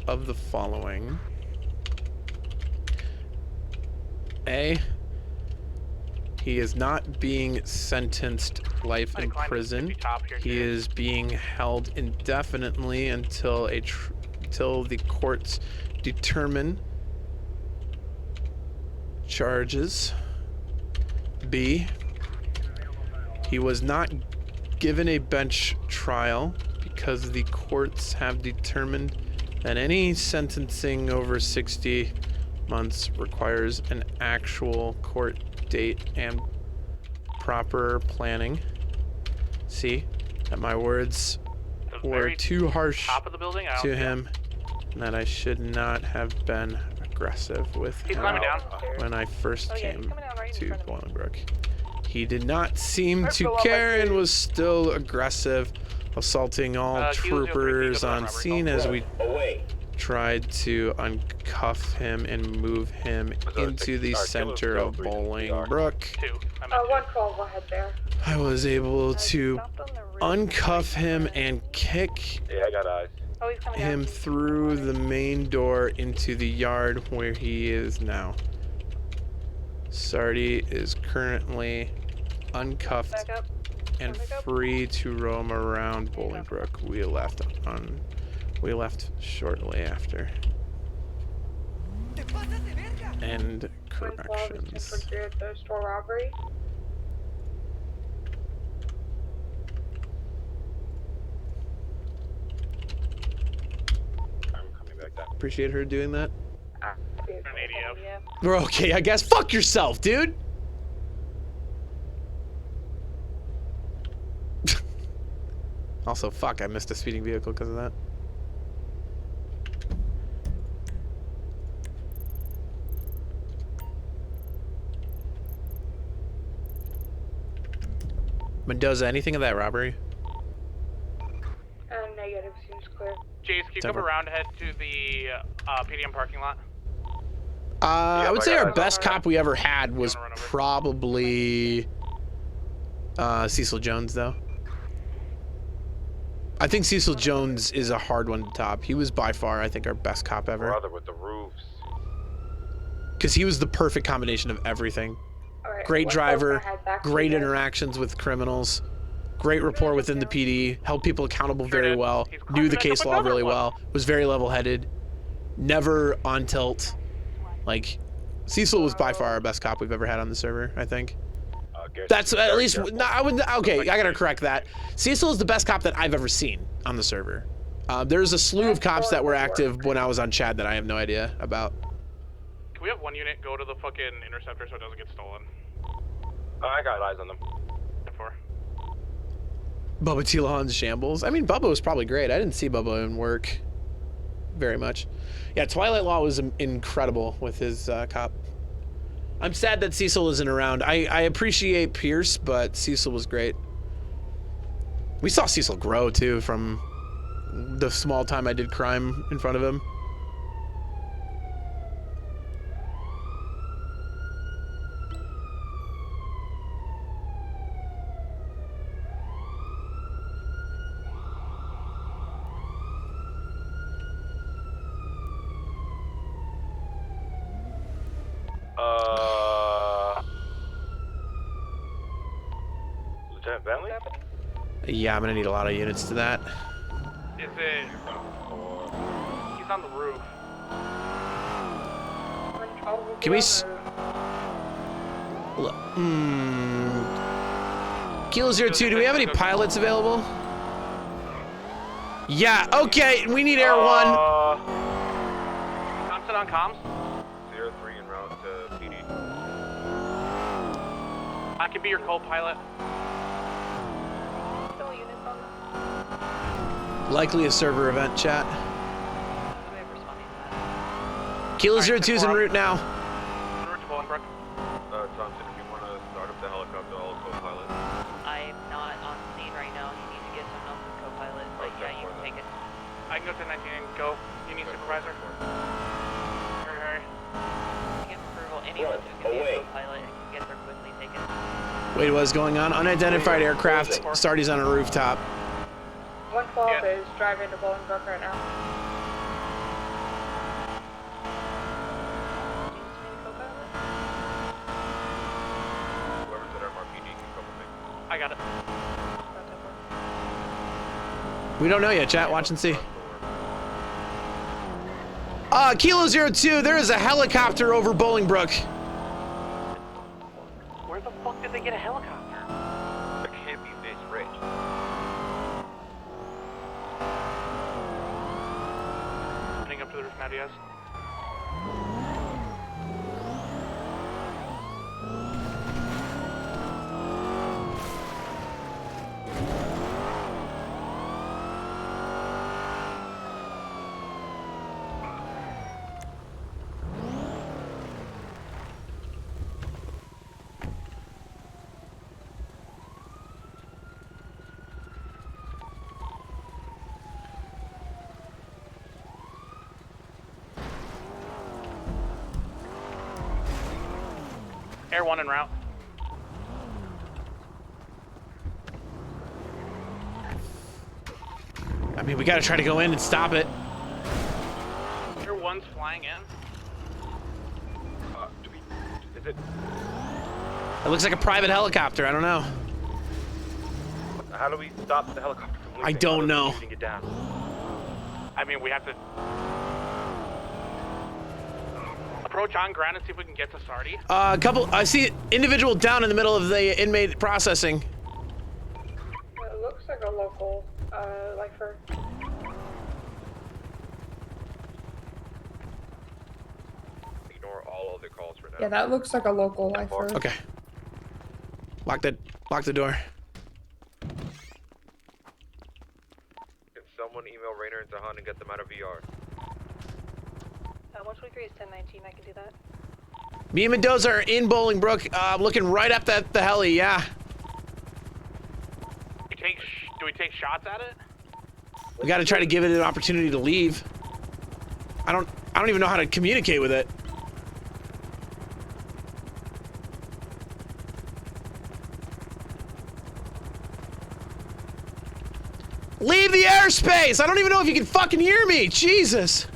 of the following. A, he is not being sentenced life in prison. He is being held indefinitely until the courts determine charges. B, he was not given a bench trial because the courts have determined that any sentencing over 60 months requires an actual court date and proper planning. C, that my words were too harsh to him and that I should not have been aggressive with him when I first came to Bolingbrook. He did not seem to care and was still aggressive, assaulting all troopers on scene as we tried to uncuff him and move him into the center of Bolingbrook. 112, go ahead there. I was able to uncuff him and kick him through the main door into the yard where he is now. Sarti is currently uncuffed and free to roam around Bolingbrook. We left shortly after. End corrections. The store robbery. Appreciate her doing that. We're okay, I guess. Fuck yourself, dude. Also, fuck, I missed a speeding vehicle because of that. Mendoza, anything of that robbery? Negative, seems clear. Jace, can you come around, head to the PDM parking lot? I would say our best cop we ever had was probably Cecil Jones, though. I think Cecil Jones is a hard one to top. He was by far, I think, our best cop ever. Brother with the roofs. Because he was the perfect combination of everything. Great driver, great interactions with criminals, great rapport within the PD, held people accountable very well, knew the case law really well, was very level-headed, never on tilt. Like, Cecil was by far our best cop we've ever had on the server, I think. That's at least, no, I would, okay, I gotta correct that. Cecil is the best cop that I've ever seen on the server. There's a slew of cops that were active when I was on Chad that I have no idea about. Can we have one unit go to the fucking interceptor so it doesn't get stolen? I got eyes on them. 4. Bubba Tilahan's shambles. I mean, Bubba was probably great. I didn't see Bubba in work very much. Yeah, Twilight Law was incredible with his cop. I'm sad that Cecil isn't around. I appreciate Pierce, but Cecil was great. We saw Cecil grow, too, from the small time I did crime in front of him. Lieutenant Bentley? Yeah, I'm gonna need a lot of units to that. Is it? He's on the roof. Can we Kilo 02, do we have any pilots available? Yeah, okay, we need Air 1. Thompson on comms? 03 en route to PD. I can be your co-pilot. Likely a server event, chat. Kilo 02's en route now. En route to Bolingbrook. Thompson, if you want to start up the helicopter, I'll co-pilot. I'm not on scene right now. You need to get someone else to co-pilot, but yeah, you can take it. I can go to 19 and go. You need supervisor? Hurry. Can't approval anyone who can be a co-pilot and can get there quickly. Take it. Wait, what's going on? Unidentified aircraft. Sarti's on a rooftop. 112 is driving to Bolingbrook right now. I got it. We don't know yet, chat. Watch and see. Kilo 02, there is a helicopter over Bolingbrook. Where the fuck did they get a helicopter? There can't be base range. Heading up to the roof now, Diaz. Air 1 en route. I mean, we gotta try to go in and stop it. Air 1's flying in. Is it? It looks like a private helicopter. I don't know. How do we stop the helicopter from leaving? I don't know. Shooting it down? I mean, we have to approach on ground and see if we can get to Sarti. A couple. I see individual down in the middle of the inmate processing. It looks like a local lifer. Ignore all other calls for now. Yeah, that looks like a local lifer. Okay. Lock the door. Can someone email Rainer and Tahan and get them out of VR? 123 is 1019. I can do that. Me and Mendoza are in Bolingbrook, looking right up at the heli. Yeah. Do we take shots at it? We got to try to give it an opportunity to leave. I don't even know how to communicate with it. Leave the airspace! I don't even know if you can fucking hear me! Jesus!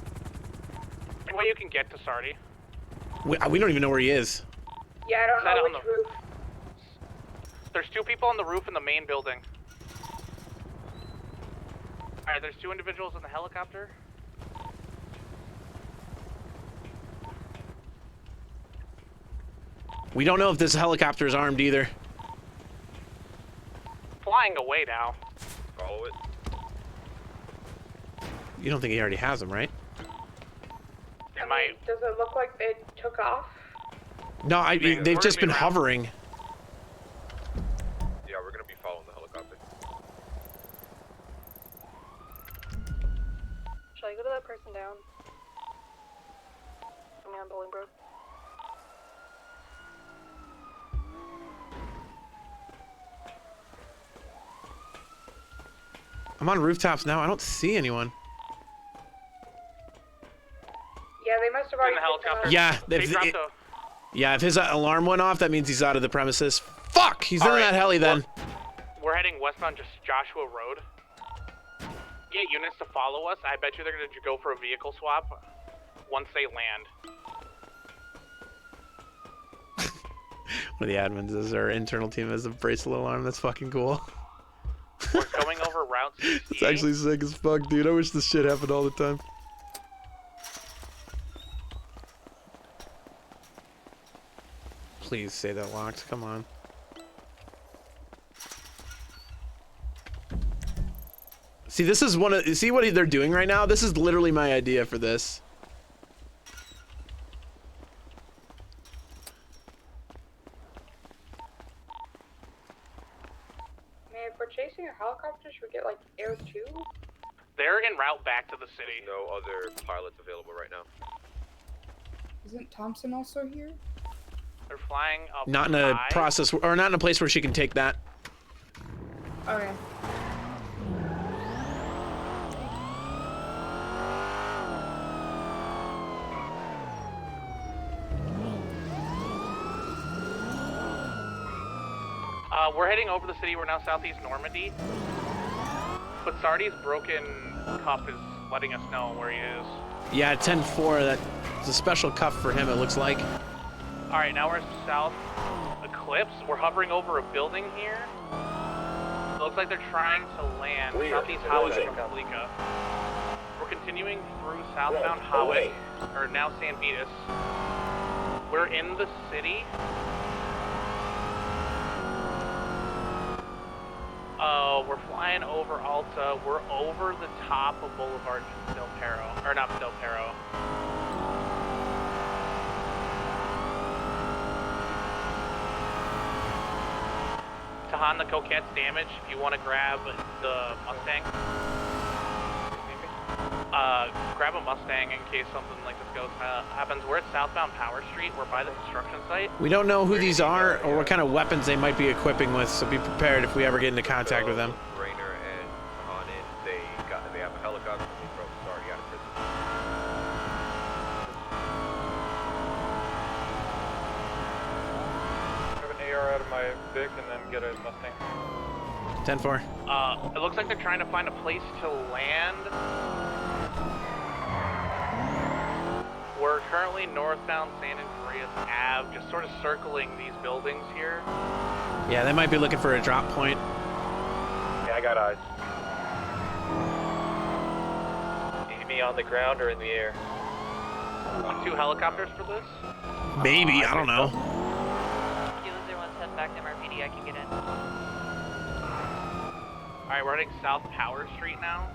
Any way you can get to Sarti? We don't even know where he is. Yeah, I don't know which roof. There's 2 people on the roof in the main building. Alright, there's 2 individuals in the helicopter. We don't know if this helicopter is armed either. Flying away now. Follow it. You don't think he already has them, right? Does it look like they took off? No, they've just been hovering. Yeah, we're gonna be following the helicopter. Shall I go to that person down? I'm on Bolingbrook. I'm on rooftops now. I don't see anyone. Yeah, they must have already. Yeah, if his alarm went off, that means he's out of the premises. Fuck! He's in that heli then. We're heading west on just Joshua Road. Get units to follow us. I bet you they're gonna go for a vehicle swap once they land. One of the admins is our internal team has a bracelet alarm. That's fucking cool. We're going over Route 68. It's actually sick as fuck, dude. I wish this shit happened all the time. Please say that locked. Come on. See, this is see what they're doing right now? This is literally my idea for this. Man, if we're chasing a helicopter, should we get like Air 2? They're en route back to the city. No other pilots available right now. Isn't Thompson also here? They're flying up. Not in a process, or not in a place where she can take that. Okay. We're heading over the city. We're now southeast Normandy. But Sarti's broken cuff is letting us know where he is. Yeah, 10-4. That's a special cuff for him, it looks like. Alright, now we're south Eclipse. We're hovering over a building here. It looks like they're trying to land southeast Howick from Fleeca. We're continuing through southbound Howick, or now San Vitus. We're in the city. We're flying over Alta. We're over the top of Boulevard Del Perro, or not Del Perro. Tahan, the Coquette's damaged. If you want to grab the Mustang, grab a Mustang in case something like this happens. We're at southbound Power Street. We're by the construction site. We don't know who these are or what kind of weapons they might be equipping with, so be prepared if we ever get into contact with them. Rainer and on in, they have a helicopter. They broke Sarti out of prison. Grab an AR out of my Vic and then get a Mustang. 10-4. It looks like they're trying to find a place to land. We're currently northbound San Andreas Ave, just sort of circling these buildings here. Yeah, they might be looking for a drop point. Yeah, I got eyes. Need me on the ground or in the air? 2 helicopters for this? Maybe, I don't know. Kilo 01's heading back to MRPD, I can get in. Alright, we're heading south Power Street now.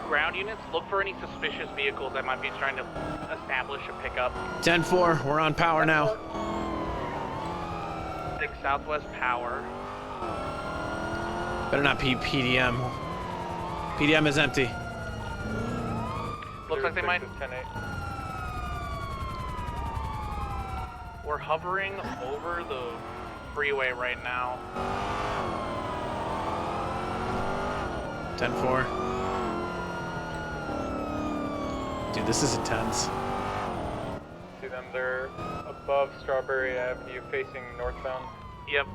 Ground units, look for any suspicious vehicles that might be trying to establish a pickup. 10-4, we're on power now. 6 Southwest Power. Better not be PDM. PDM is empty. Looks like they might... 10-8. We're hovering over the freeway right now. 10-4. Dude, this is intense. See them, they're above Strawberry Avenue facing northbound. Yep.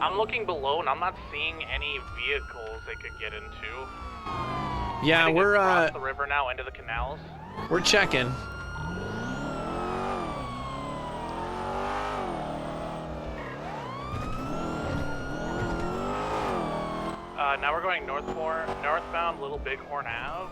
I'm looking below and I'm not seeing any vehicles they could get into. Yeah, we're across the river now into the canals. We're checking. Now we're going northbound Little Bighorn Ave.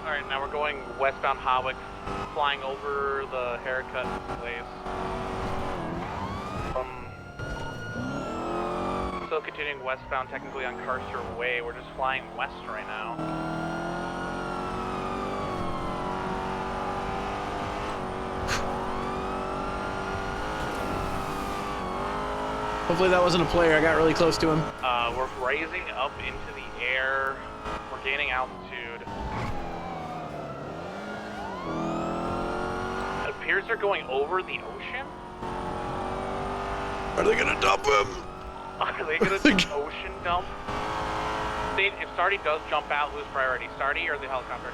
Alright, now we're going westbound Hawick, flying over the haircut place. Still continuing westbound, technically on Carcer Way. We're just flying west right now. Hopefully that wasn't a player. I got really close to him. We're raising up into the air. We're gaining altitude. It appears they're going over the ocean. Are they gonna dump him? Are they gonna do ocean dump? If Sarti does jump out, who's priority? Sarti or the helicopter?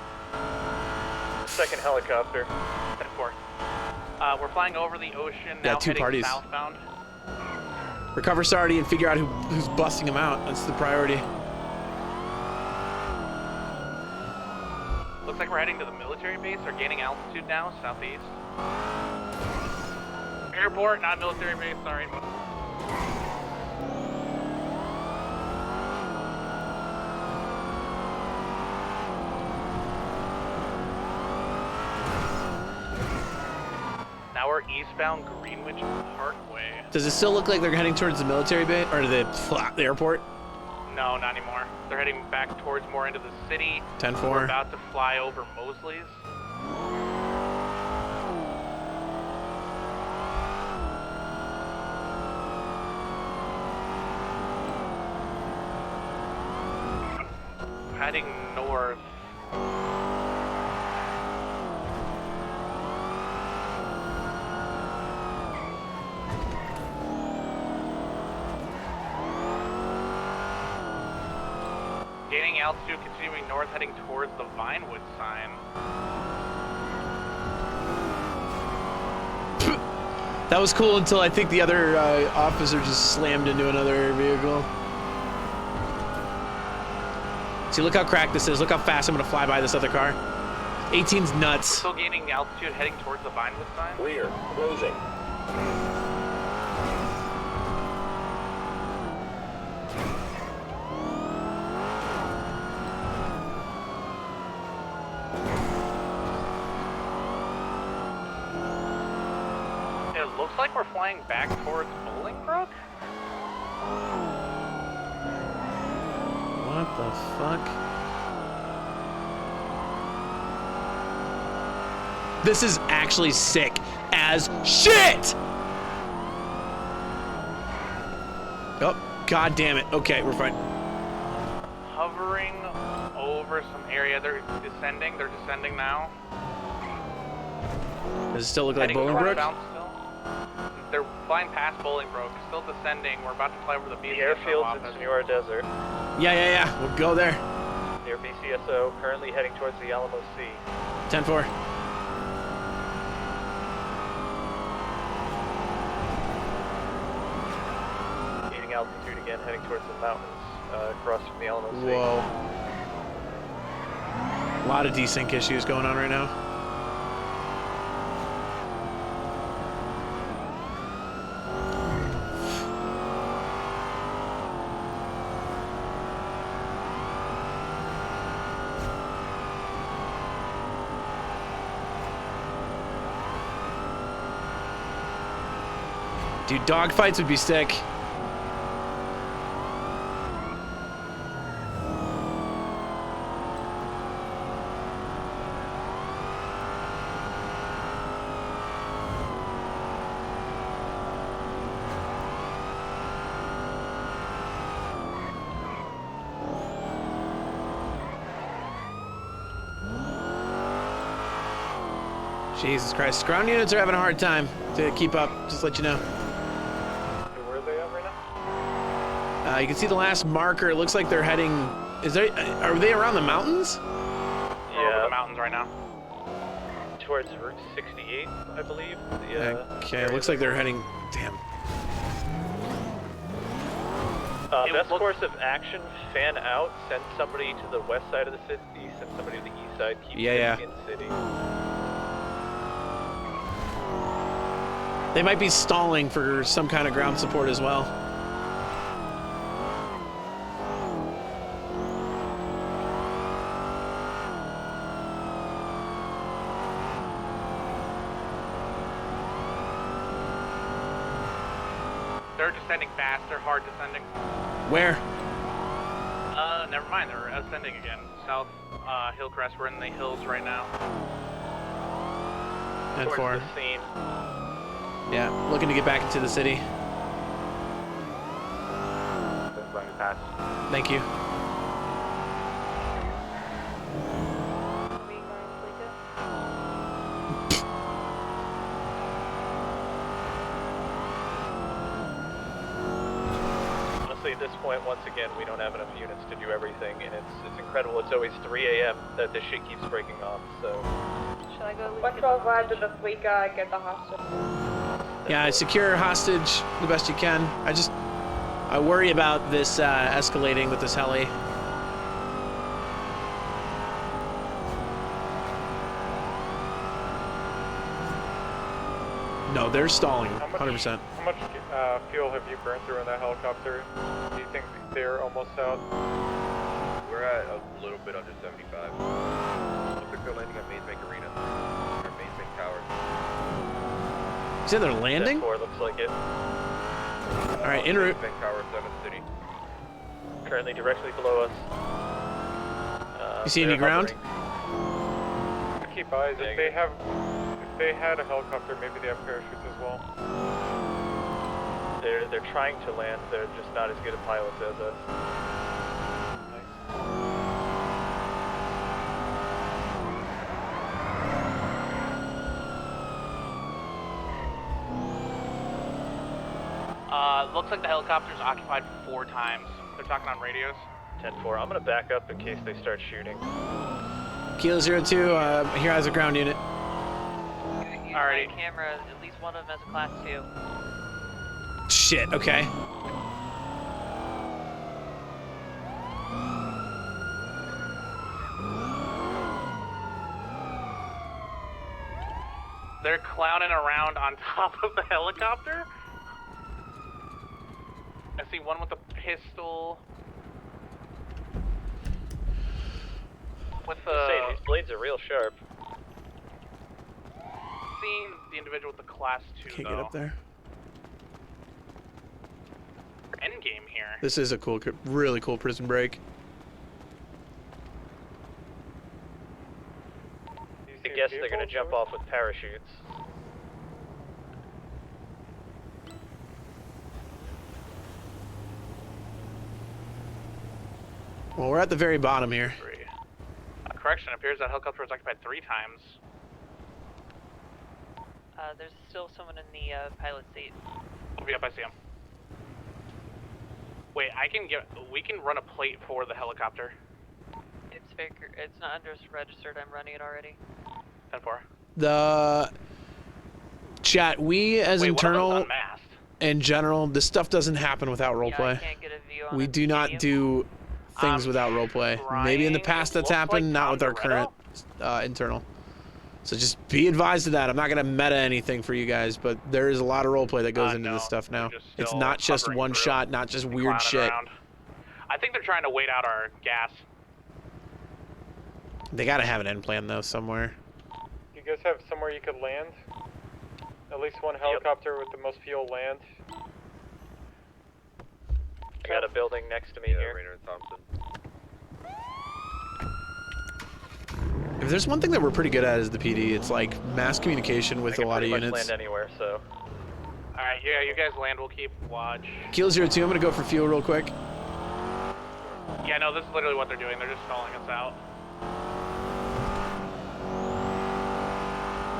Second helicopter. 10-4. We're flying over the ocean now, Yeah, 2 heading parties. southbound. Recover Sarti and figure out who's busting him out. That's the priority. Looks like we're heading to the military base. We're gaining altitude now, southeast. Airport, not military base, sorry. Now we're eastbound Greenwich Parkway. Does it still look like they're heading towards the military base or the airport? No, not anymore. They're heading back towards more into the city. 10-4. We're about to fly over Mosley's. Heading north. Gaining altitude, continuing north, heading towards the Vinewood sign. That was cool until I think the other officer just slammed into another vehicle. See, look how cracked this is. Look how fast I'm gonna fly by this other car. 18's nuts. Still gaining altitude, heading towards the Vinewood sign. Clear. Closing. It looks like we're flying back towards Bolingbrook. What the fuck? This is actually sick as shit! Oh, god damn it. Okay, we're fine. Hovering over some area. They're descending. They're descending now. Does it still look like Heading Bolingbrook? northbound still. They're flying past Bolingbrook. Still descending. We're about to fly over the BCSO airfield's office. in Senora Desert. Yeah. We'll go there. Near BCSO, currently heading towards the Alamo Sea. 10-4. Gaining altitude again, heading towards the mountains across from the Alamo Sea. Whoa. A lot of desync issues going on right now. Dude, dogfights would be sick. Jesus Christ. Ground units are having a hard time to keep up, just to let you know. Where are they at right now? You can see the last marker. It looks like they're heading... Are they around the mountains? We're over the mountains right now. Towards Route 68, I believe. Okay, it looks like they're heading... Damn. Best course of action, fan out, send somebody to the west side of the city, send somebody to the east side, keep Yeah. in city. They might be stalling for some kind of ground support as well. They're descending fast. They're hard descending. Where? Never mind. They're ascending again. South Hillcrest. We're in the hills right now. 10-4. Towards the scene. Yeah, looking to get back into the city. Thank you. Honestly, at this point, once again, we don't have enough units to do everything, and it's incredible. It's always 3 a.m. that this shit keeps breaking off, so... Should I go 112 to the Fleeca, get the hostage? Yeah, secure hostage the best you can. I worry about this escalating with this heli. No, they're stalling, 100%. How much fuel have you burned through in that helicopter? Do you think they're almost out? We're at a little bit under 75. Looks like they're landing at Maze Bank Arena. Or Maze Bank Tower. You said they're landing? 10-4 looks like it. Alright, en route. Maze Bank Tower, 7th City. Currently directly below us. You see any ground? Keep eyes. If they had a helicopter, maybe they have parachutes as well. They're trying to land. They're just not as good at pilots as us. Looks like the helicopter's occupied 4 times. They're talking on radios. 10-4. I'm gonna back up in case they start shooting. Kilo 02, here has a ground unit. use Alrighty. my camera. At least one of them has a class 2. Shit, okay. They're clowning around on top of the helicopter. I see one with a pistol. With Say, these blades are real sharp. seeing the individual with the class 2 Can't though. get up there. Endgame here. This is a cool, really cool prison break. I guess they're gonna jump off with parachutes. Well, we're at the very bottom here. Correction, appears that helicopter was occupied 3 times. There's still someone in the pilot seat. Yep, I see him. Wait, we can run a plate for the helicopter. It's not registered. I'm running it already. 10-4. The chat, we as Wait, one of them's internal unmasked. in general, this stuff doesn't happen without roleplay. can't get a view on We do not do things without roleplay. Maybe in the past that's happened, not with our current internal. So just be advised of that. I'm not gonna meta anything for you guys, but there is a lot of roleplay that goes into this stuff now. It's not just one shot, not just weird shit. Around. I think they're trying to wait out our gas. They gotta have an end plan though somewhere. You guys have somewhere you could land? At least one helicopter with the most fuel land. I got a building next to me here. Rainer and Thompson. If there's one thing that we're pretty good at as the PD, it's like mass communication with a lot of Pretty much units. land anywhere, so. Alright, yeah, you guys land, we'll keep watch. Kilo 02, I'm gonna go for fuel real quick. Yeah, no, this is literally what they're doing. They're just stalling us out.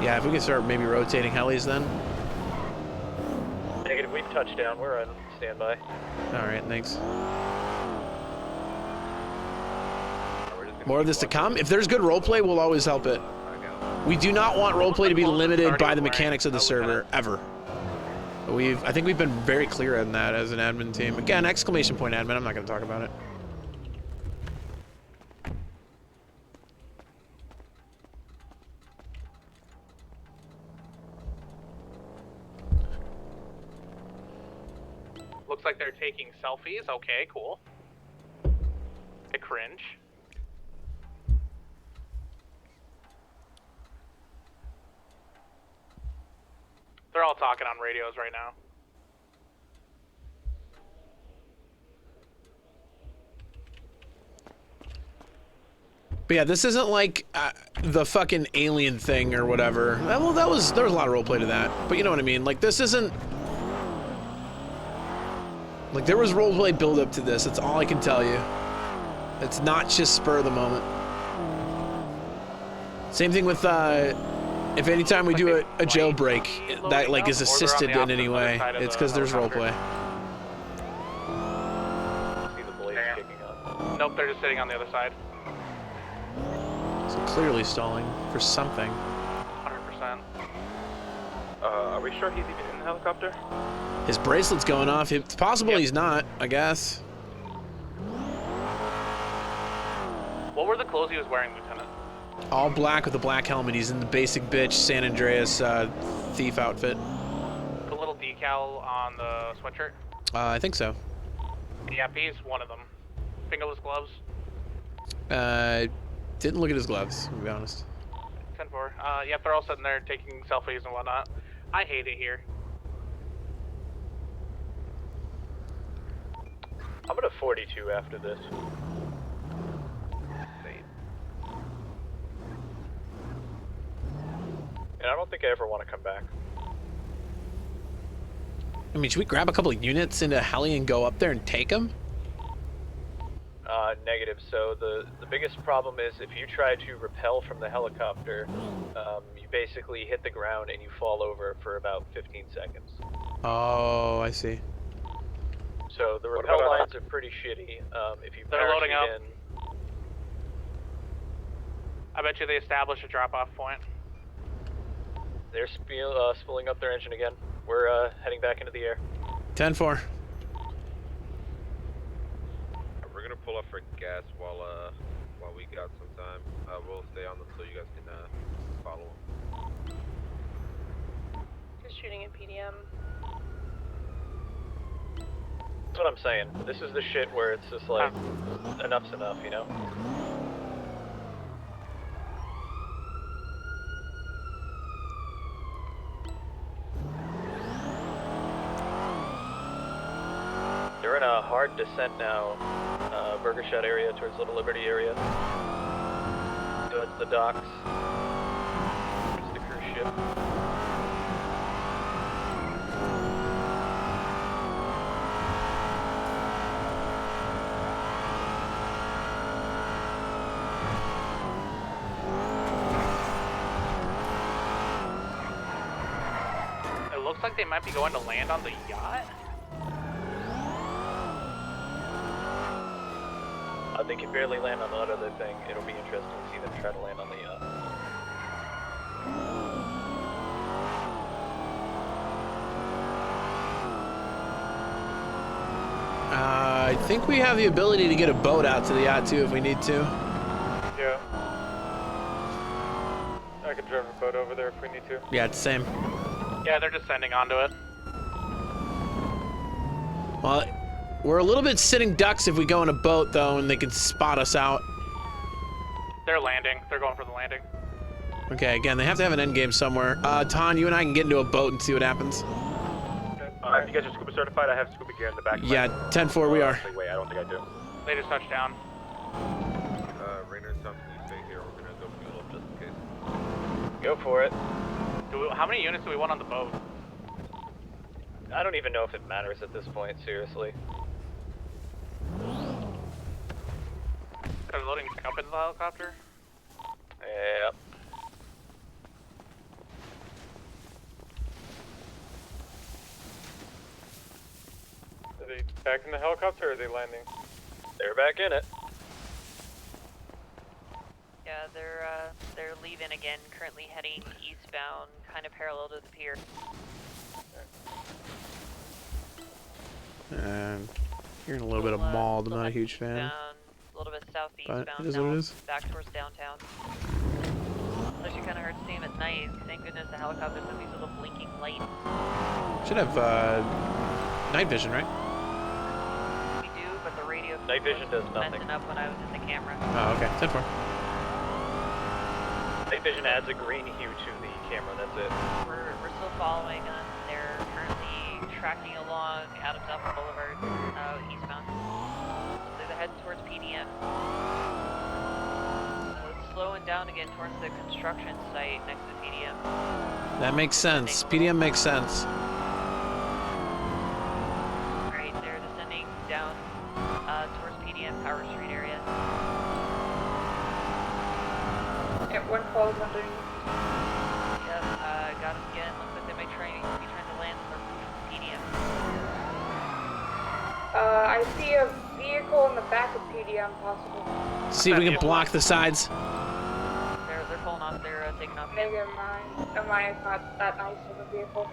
Yeah, if we can start maybe rotating helis then. Negative, we've touched down. We're on standby. Alright, thanks. More of this to come. If there's good roleplay, we'll always help it. We do not want roleplay to be limited by the mechanics of the server, ever. I think we've been very clear on that as an admin team. Again, exclamation point admin, I'm not going to talk about it. Looks like they're taking selfies. Okay, cool. I cringe. They're all talking on radios right now. But yeah, this isn't like the fucking alien thing or whatever. Well, there was a lot of roleplay to that. But you know what I mean? Like, this isn't... Like, there was roleplay build up to this. That's all I can tell you. It's not just spur of the moment. Same thing with, if anytime we do a jailbreak that, like, is assisted in any way, it's because there's roleplay. See the blades kicking up. Nope, they're just sitting on the other side. So clearly stalling for something. 100%. Are we sure he's even in the helicopter? His bracelet's going off. It's possible he's not, I guess. What were the clothes he was wearing, Lieutenant? All black with a black helmet. He's in the basic bitch San Andreas thief outfit. The little decal on the sweatshirt? I think so. Yep, he's one of them. Fingerless gloves? Didn't look at his gloves, to be honest. 10-4. Yep, they're all sitting there taking selfies and whatnot. I hate it here. I'm gonna 42 after this. And I don't think I ever want to come back. I mean, should we grab a couple of units into heli and go up there and take them? Negative. So the biggest problem is if you try to rappel from the helicopter, you basically hit the ground and you fall over for about 15 seconds. Oh, I see. So the rappel lines are pretty shitty. If you They're loading up. parachute in, I bet you they established a drop-off point. They're spooling up their engine again. We're heading back into the air. 10-4. We're gonna pull up for gas while we got some time. We'll stay on them so you guys can follow them. Just shooting at PDM. That's what I'm saying. This is the shit where it's just like, enough's enough, you know? They're in a hard descent now, Burger Shot area towards Little Liberty area. So it's the docks. It's the cruise ship. It looks like they might be going to land on the yacht. They can barely land on that other thing. It'll be interesting to see them try to land on the yacht. I think we have the ability to get a boat out to the yacht too if we need to. Yeah. I can drive a boat over there if we need to. Yeah, it's the same. Yeah, they're descending onto it. Well, we're a little bit sitting ducks if we go in a boat though, and they can spot us out. They're landing. They're going for the landing. Okay, again, they have to have an end game somewhere. Ton, you and I can get into a boat and see what happens. If you guys are scuba certified, I have scuba gear in the back. Yeah, 10-4 we are. Actually, wait, I don't think I do. They just touched down. Rainer and Tom, can you stay here? We're gonna go fuel up just in case. Go for it. How many units do we want on the boat? I don't even know if it matters at this point, seriously. They're loading back up into the helicopter. Yep. Are they back in the helicopter or are they landing? They're back in it. Yeah, they're leaving again, currently heading eastbound, kind of parallel to the pier. And hearing a little bit of mauled. I'm not a huge fan. A little bit southeast But bound it is what it now, is. back towards downtown. It's actually kind of hard to see him at night. Thank goodness the helicopters have these little blinking lights. Should have night vision, right? We do, but the radio Night vision does nothing. messing up when I was in the camera. Oh, okay. 10-4. Night vision adds a green hue to the camera, that's it. We're still following them. They're currently tracking along Adams Apple Boulevard, eastbound. So they're heading towards PDM. It's slowing down again towards the construction site next to PDM. That makes sense. PDM makes sense. Alright, they're descending down towards PDM, Power Street area. Yep, one falls underneath. Yep, got him again. Looks like they might be trying to land on the roof of PDM. I see a vehicle in the back of PDM, possible. See if we can block the sides. They're pulling off. They're taking off. Maybe mine is not that nice of a vehicle.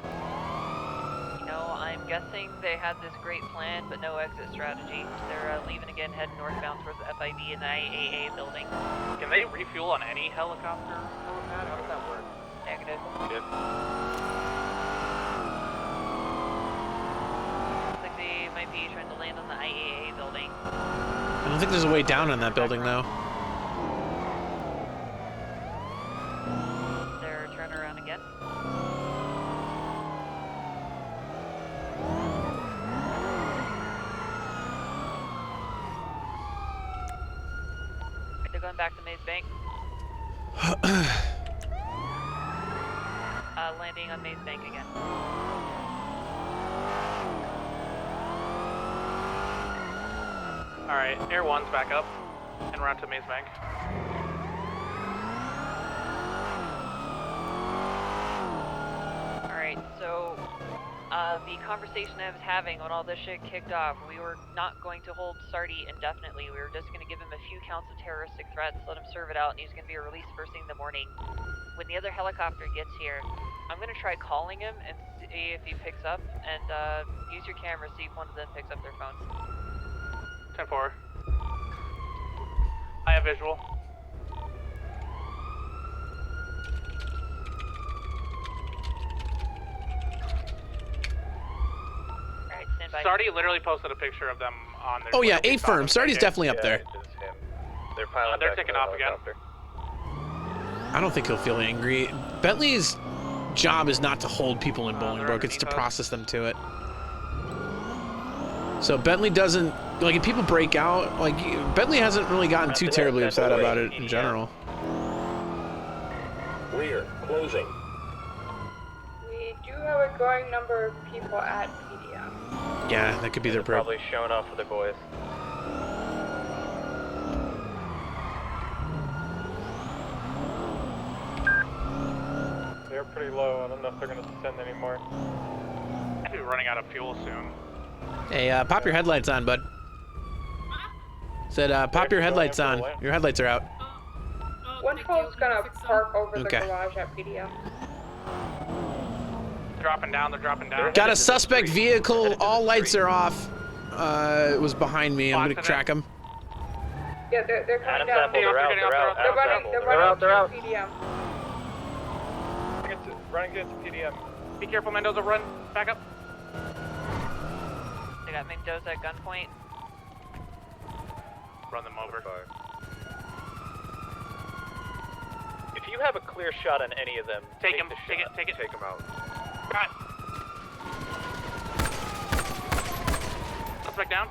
You know, I'm guessing they had this great plan, but no exit strategy. They're leaving again, heading northbound towards the FIB and the IAA building. Can they refuel on any helicopter? How does that work? Negative. Yep. Looks like they might be trying to land on the IAA building. I don't think there's a way down in that building, though. They're turning around again. They're going back to Maze Bank. Landing on Maze Bank again. Alright, Air 1's back up, and we're on to Maze Bank. Alright, so the conversation I was having when all this shit kicked off, we were not going to hold Sarti indefinitely. We were just going to give him a few counts of terroristic threats, let him serve it out, and he was going to be released first thing in the morning. When the other helicopter gets here, I'm gonna try calling him and see if he picks up, and use your camera, see if one of them picks up their phone. 10-4. I have visual. Alright, stand by. Sarti literally posted a picture of them on their. Oh yeah, Twitter. A firm. Sarti's definitely up there. They're piling They're back taking in the off again. helicopter. I don't think he'll feel angry. Bentley's job is not to hold people in Bolingbroke, it's to process them to it. So Bentley doesn't, like, if people break out, like, Bentley hasn't really gotten too terribly upset about it in general. Rear, closing. We do have a growing number of people at PDM. Yeah, that could be their They're probably showing off for their boys. They're pretty low. I don't know if they're going to descend anymore. I'll be running out of fuel soon. Hey, pop your headlights on, bud. Said, pop your headlights on. Your headlights are out. One fool's gonna park over Okay. the garage at PDM. Dropping down, they're dropping down. Got a suspect vehicle, all lights are off. It was behind me, I'm gonna track him. Yeah, they're coming down. They're out, they're out. They're running to PDM. Running into PDM. Be careful, Mendoza, run. Back up. They got Mendoza at gunpoint. Run them over. If you have a clear shot on any of them, Take him, the take it, shot. take it. Take them out. Got. Suspect down.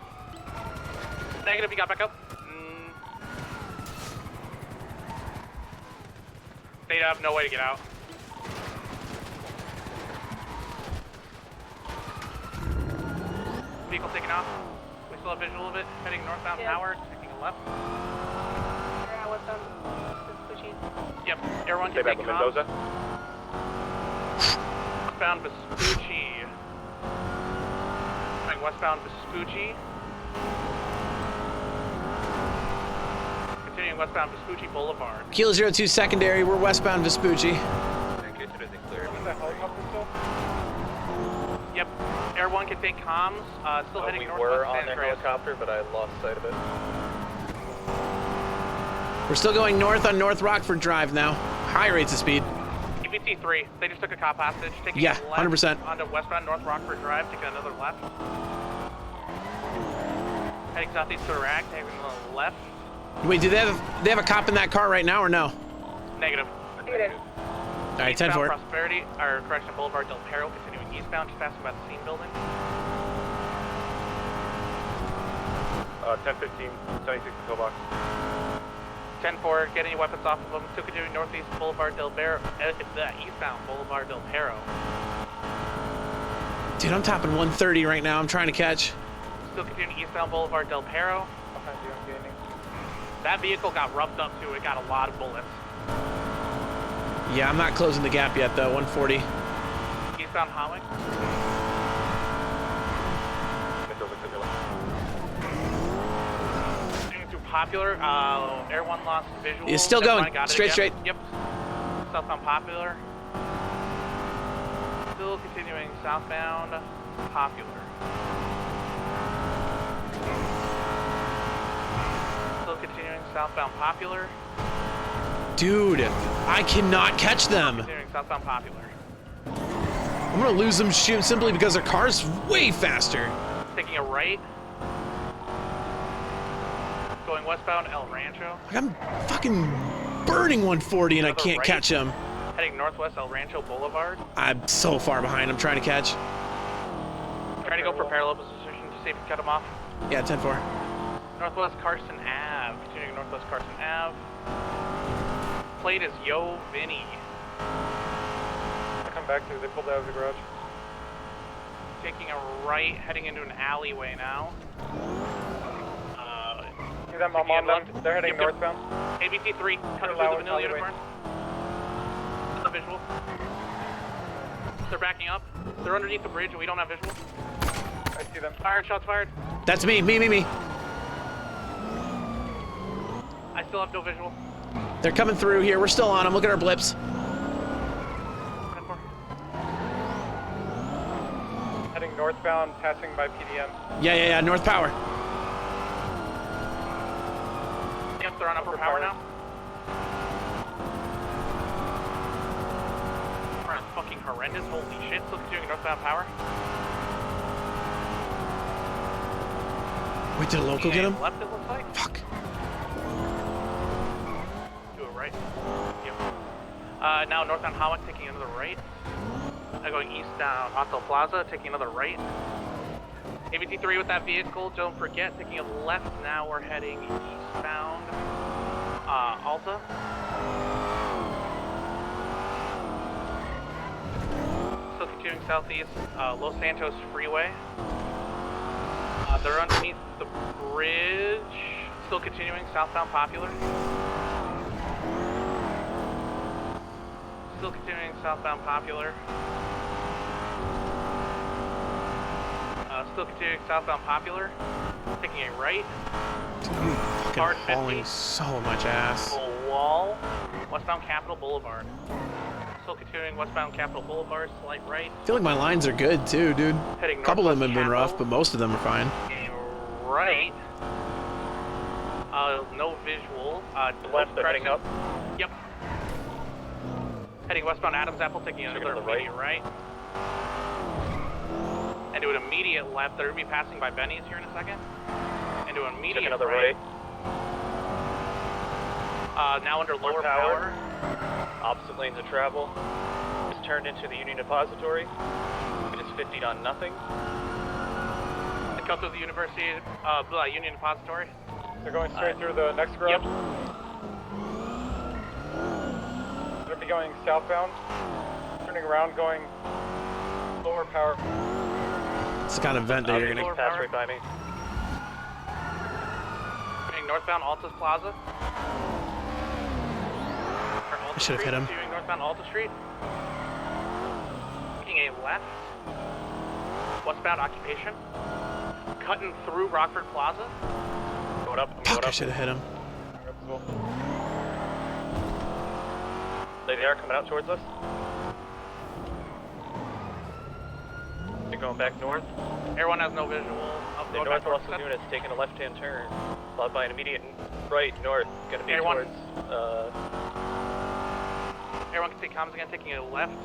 Negative, you got back up. They have no way to get out. Vehicle taking off. We still have visual of it. Heading northbound tower, taking a left. Yeah, what's on the Fuji? Yep, Air 1 Stay can back take with comms. Mendoza. Westbound Vespucci. Going westbound Vespucci. Continuing westbound Vespucci Boulevard. Kilo 02 secondary, we're westbound Vespucci. Yep, Air 1 can take comms. Still heading We northwest were on San their Andreas. helicopter, but I lost sight of it. We're still going north on North Rockford Drive now. High rates of speed. EBT 3, they just took a cop hostage. Taking Yeah, a left 100%. onto westbound North Rockford Drive, taking another left. Heading southeast to Iraq, taking a left. Wait, do they have a cop in that car right now or no? Negative. Negative. All right, 10 Eastbound for it. Prosperity, or correction, Boulevard Del Perro, continuing eastbound, just passing by the scene building. 10-15, 76 pillbox. 10-4, getting your weapons off of them. Still continuing northeast Boulevard Del Perro, eastbound Boulevard Del Perro. Dude, I'm topping 130 right now. I'm trying to catch. Still continuing eastbound Boulevard Del Perro. Behind you, I'm gaining. That vehicle got roughed up too. It got a lot of bullets. Yeah, I'm not closing the gap yet though. 140. Eastbound highway. Continuing through Popular. Air 1 lost visual. It's still Never going. mind, got it Straight, again. straight. Yep. Southbound Popular. Still continuing southbound Popular. Still continuing southbound Popular. Dude, I cannot catch them. Continuing southbound Popular. I'm gonna lose them simply because their car's way faster. Taking a right. Going westbound El Rancho. Like I'm fucking burning 140 and I can't right. catch them. Heading northwest El Rancho Boulevard. I'm so far behind. I'm trying to catch. Trying to go for parallel position to see if we can cut them off. Yeah, 10-4. Northwest Carson Ave. Continuing northwest Carson Ave. Plate is Yo Vinny. I come back to, they pulled out of the garage. Taking a right, heading into an alleyway now. See them, I'm on them. They're heading northbound. ABC 3, cut through the Allowance vanilla alleyway. uniforms. The visual. They're backing up. They're underneath the bridge and we don't have visual. I see them. Fired, shots fired. That's me. I still have no visual. They're coming through here. We're still on them. Look at our blips. northbound passing by PDM. Yeah, North Power. Yep, they're on upper power now. That's fucking horrendous. Holy shit. Still continuing northbound power. Wait, did a local get him? Left, it looks like. Fuck. Do it right. Yep. Now northbound Hawick taking another right. Now going eastbound Hotel Plaza, taking another right. ABT3 with that vehicle, don't forget, taking a left. Now we're heading eastbound Alta. Still continuing southeast Los Santos Freeway. They're underneath the bridge. Still continuing southbound Popular. Still continuing southbound Popular. Still continuing southbound Popular. Taking a right. Fucking hauling so much ass. Full wall. Westbound Capitol Boulevard. Still continuing westbound Capitol Boulevard. Slight right. I feel like my lines are good too, dude. Heading A couple of them have been Capitol. rough, but most of them are fine. Right. No visual. Left, they're heading up. Yep. Heading westbound Adams Apple, taking another immediate right. And do an immediate left. They're going to be passing by Benny's here in a second. And do an immediate another right. Now under lower power. Opposite lanes of travel. Just turned into the Union Depository. It is 50 on nothing. They come through the University Union Depository. They're going straight through the next garage. Yep. They'll be going southbound. Turning around, going lower power. It's the kind of event that you're gonna pass right by me. Heading northbound Alta's Plaza. I should have hit him. Continuing northbound Alta Street. Taking a left. Westbound Occupation. Cutting through Rockford Plaza. Going up. Fuck, I should have hit him. They are coming out towards us. They're going back north. Everyone has no visual. The northwest unit's taking a left-hand turn, followed by an immediate right north. Going to be towards. Everyone can take comms again, taking a left.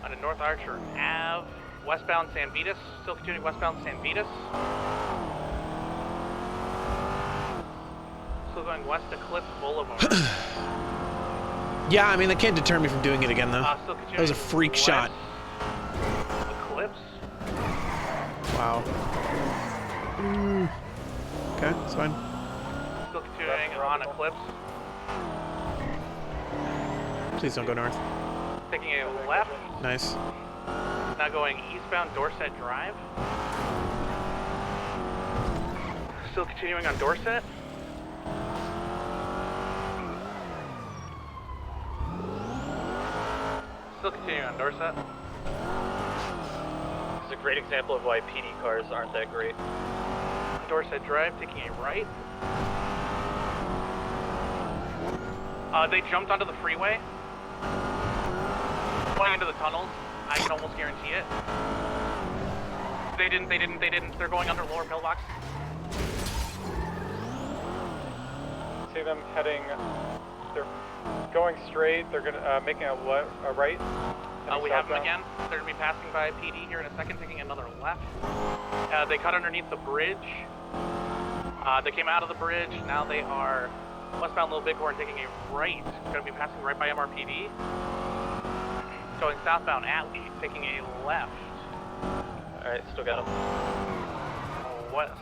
On to North Archer Ave. Westbound San Vitas. Still continuing westbound San Vitas. Still going west to Cliff Boulevard. Yeah, I mean, that can't deter me from doing it again, though. Still That was a freak west. shot. Eclipse. Wow. Okay, it's fine. Still continuing on Eclipse. Please don't go north. Taking a left. Nice. Now going eastbound Dorset Drive. Still continuing on Dorset. Still continuing on Dorset. This is a great example of why PD cars aren't that great. Dorset Drive, taking a right. They jumped onto the freeway. Going into the tunnels. I can almost guarantee it. They didn't. They're going under lower pillbox. See them heading. They're going straight. They're gonna making a right. We have them again. They're gonna be passing by PD here in a second, taking another left. They cut underneath the bridge. They came out of the bridge. Now they are westbound Little Bighorn, taking a right. Gonna be passing right by MRPD. Going southbound Atlee, taking a left. Alright, still got them.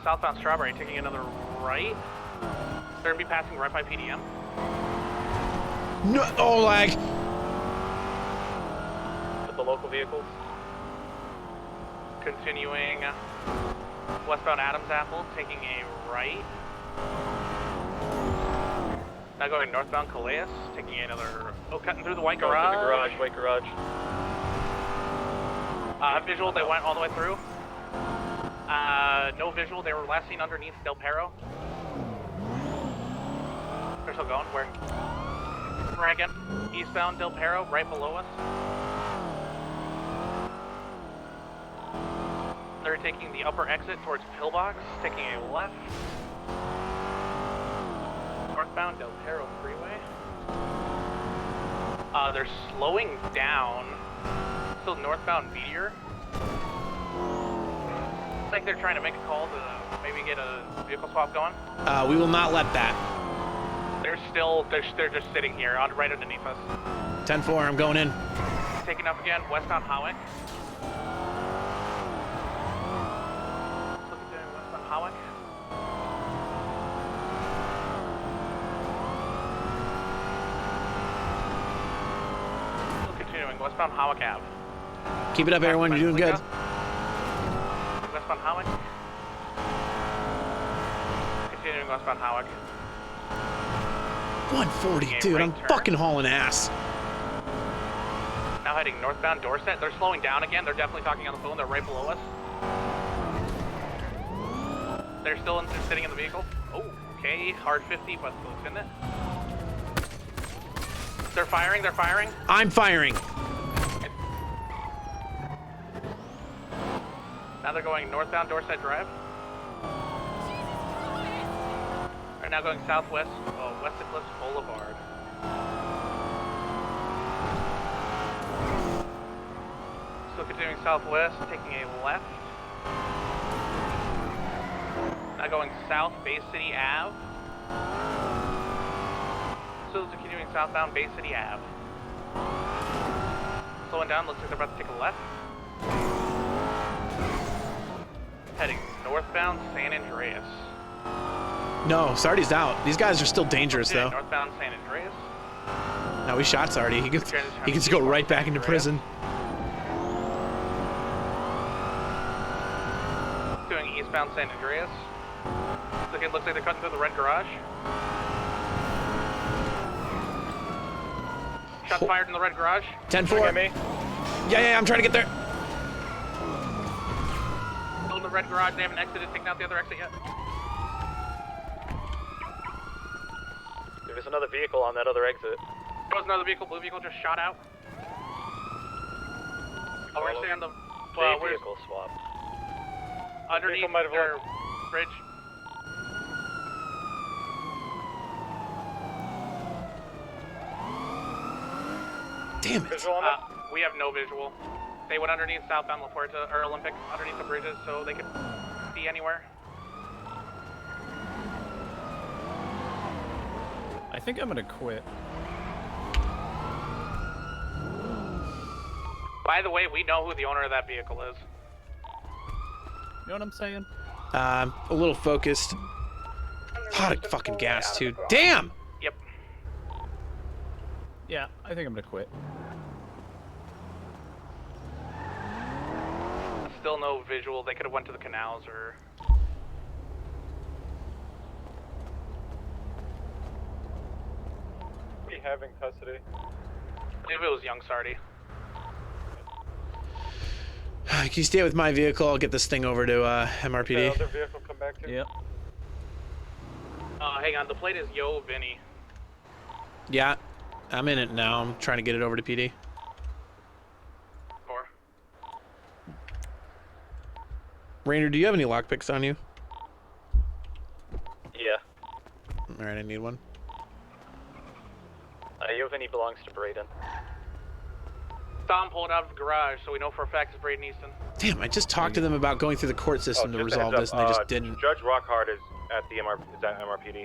Southbound Strawberry, taking another right. They're gonna be passing right by PDM. No, oh, lag. With the local vehicles. Continuing westbound Adams Apple, taking a right. Now going northbound Calais, taking another. Cutting through the white garage. The garage, white garage. Visual, they went all the way through. No visual, they were last seen underneath Del Perro. They're still going, where? Right again. Eastbound Del Perro, right below us. taking the upper exit towards Pillbox, taking a left. Northbound Del Perro Freeway. They're slowing down. Still northbound Meteor. Looks like they're trying to make a call to maybe get a vehicle swap going. We will not let that. They're just sitting here, right underneath us. 10-4, I'm going in. Taking up again, westbound Hawick. Looking to westbound Hawick. Still continuing, westbound Hawick Ave. Keep it up, everyone. You're doing good. Westbound Hawick. Continuing westbound Hawick. 140, dude. I'm fucking hauling ass. Now heading northbound Dorset. They're slowing down again. They're definitely talking on the phone. They're right below us. They're still sitting in the vehicle. Oh, okay. Hard 50, but still in it. They're firing. They're firing. I'm firing. Now they're going northbound Dorset Drive. They're now going southwest, west Eclipse Boulevard. Still continuing southwest, taking a left. Now going south Bay City Ave. Still continuing southbound Bay City Ave. Slowing down, looks like they're about to take a left. Heading northbound San Andreas. No, Sarti's out. These guys are still dangerous, though. Northbound San Andreas. No, we shot Sarti. He gets to go right back into prison. Doing eastbound San Andreas. It looks like they're cutting through the red garage. Shots fired in the red garage. 10-4. Yeah, I'm trying to get there. Still in the red garage. They haven't exited, taken out the other exit yet. There was another vehicle on that other exit. There was another vehicle. Blue vehicle just shot out. Oh, we're staying on the vehicle swap. Underneath their bridge. Damn it. We have no visual. They went underneath southbound La Puerta, or Olympic, underneath the bridges so they could see anywhere. I think I'm gonna quit. By the way, we know who the owner of that vehicle is. You know what I'm saying? A little focused. Lot of fucking gas, too. Damn! Yep. Yeah, I think I'm gonna quit. Still no visual. They could have went to the canals or... We have in custody. If it was young Sarti. Can you stay with my vehicle? I'll get this thing over to MRPD. The other vehicle come back to? Yep. Hang on. The plate is Yo Vinny. Yeah, I'm in it now. I'm trying to get it over to PD. 4. Rainer, do you have any lockpicks on you? Yeah. Alright, I need one. Yovini belongs to Braden. Dom pulled out of the garage, so we know for a fact it's Braden Easton. Damn, I just talked to them about going through the court system to resolve this, and they just didn't. Judge Rockhart is at the MRPD.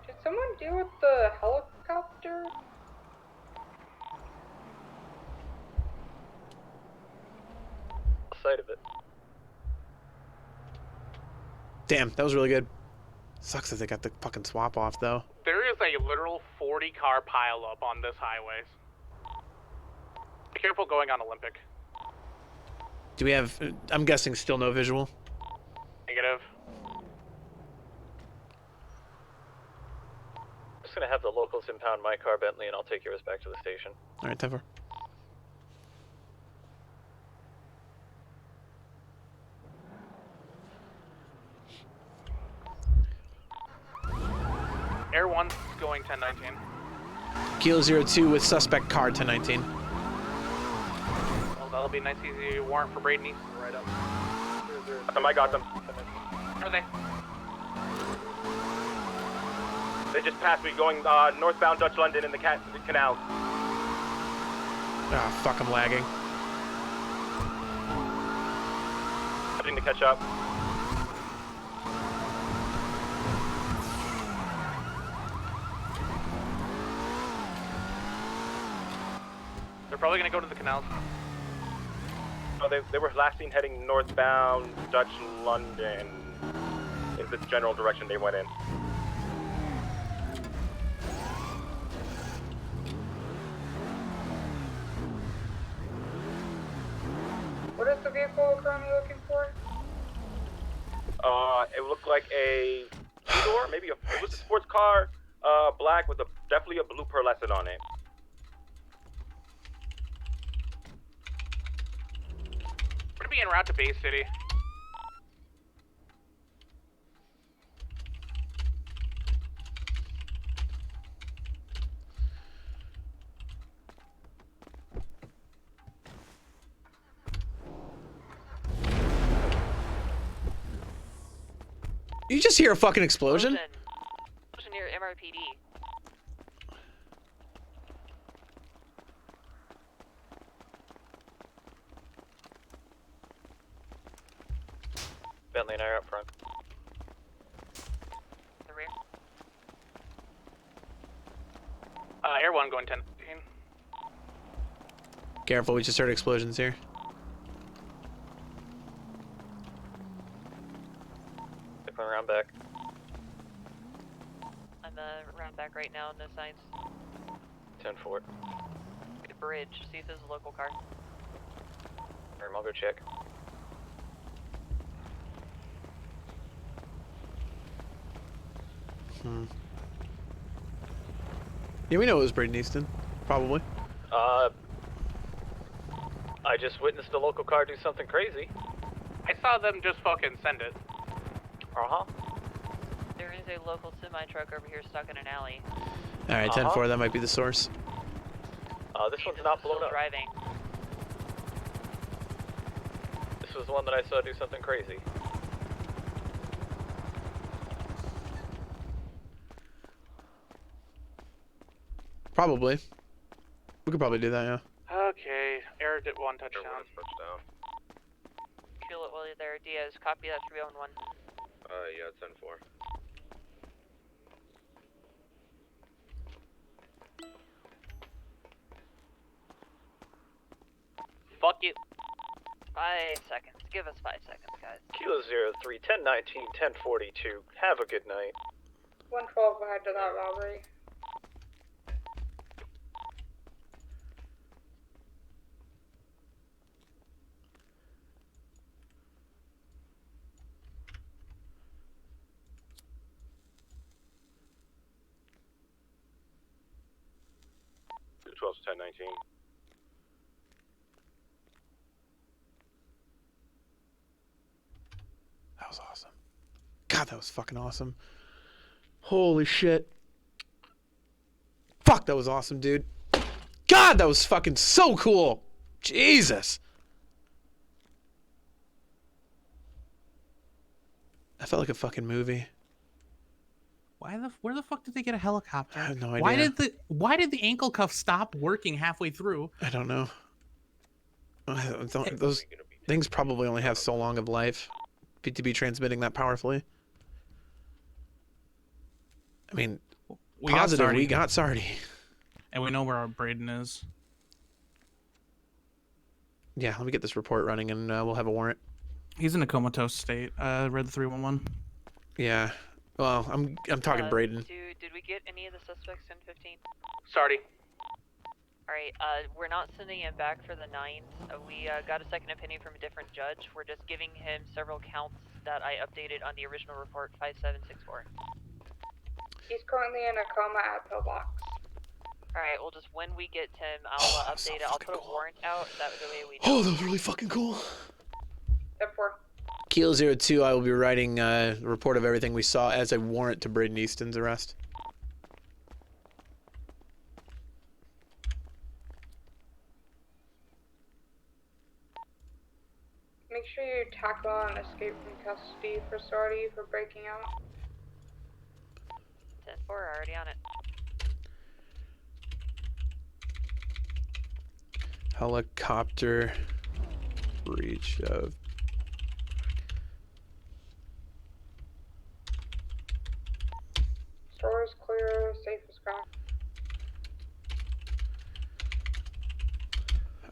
Did someone deal with the helicopter? Sight of it. Damn, that was really good. Sucks that they got the fucking swap off, though. There is a literal 40-car pileup on this highway. Be careful going on Olympic. Do we have... I'm guessing still no visual? Negative. I'm just gonna have the locals impound my car, Bentley, and I'll take yours back to the station. Alright, 10-4. Air 1's going 1019. Kilo 02 with suspect car 1019. Well, that'll be a nice, easy warrant for Braden Easton to write up. I got them. Are they? They just passed me going northbound Dutch London in the canal. Ah, fuck, I'm lagging. Having to catch up. They're probably gonna go to the canals. Oh, they were last seen heading northbound Dutch London. Is the general direction they went in. What is the vehicle currently looking for? It looked like a two-door, maybe it was a sports car, black with definitely a blue pearlescent on it. We're gonna be en route to Bay City. You just hear a fucking explosion? Explosion near MRPD. Bentley and I are up front. The rear. Air 1 going 10. Careful, we just heard explosions here. Coming around back. I'm around back right now, no signs. 10-4. Good bridge, see if there's a local car. I'll go check. Yeah, we know it was Braden Easton. Probably. I just witnessed a local car do something crazy. I saw them just fucking send it. Uh-huh. There is a local semi-truck over here stuck in an alley. Alright, 10-4, that might be the source. This one's not blown Still up. driving. This was the one that I saw do something crazy. Probably. We could probably do that, yeah. Okay, Air did 1 touchdown. Kill it while you're there. Diaz, copy that 3-on-1. Yeah, 10-4. Fuck it. 5 seconds. Give us 5 seconds, guys. Kilo 03, 1019, 1042. Have a good night. 112 ahead to that robbery. Two 12 to 1019. That was awesome. God, that was fucking awesome. Holy shit. Fuck, that was awesome, dude. God, that was fucking so cool. Jesus. I felt like a fucking movie. Where the fuck did they get a helicopter? I have no idea. Why did the ankle cuff stop working halfway through? I don't know. Those things probably only have so long of life to be transmitting that powerfully. I mean, we got Sarti. And we know where our Braden is. Yeah, let me get this report running and we'll have a warrant. He's in a comatose state. Read the 311. Yeah. Well, I'm talking Braden. Did we get any of the suspects in 15? Sarti. Alright, we're not sending him back for the 9s. We got a second opinion from a different judge. We're just giving him several counts that I updated on the original report 5764. He's currently in a coma at pillbox. Alright, well just when we get him, I'll update it. I'll put a warrant out, that way we Oh, that was really fucking cool. Step 4. Kilo 02, I will be writing a report of everything we saw as a warrant to Braden Easton's arrest. Make sure you tackle an escape from custody for Sarti for breaking out. 10-4, already on it. Helicopter breach of Store is clear, safe is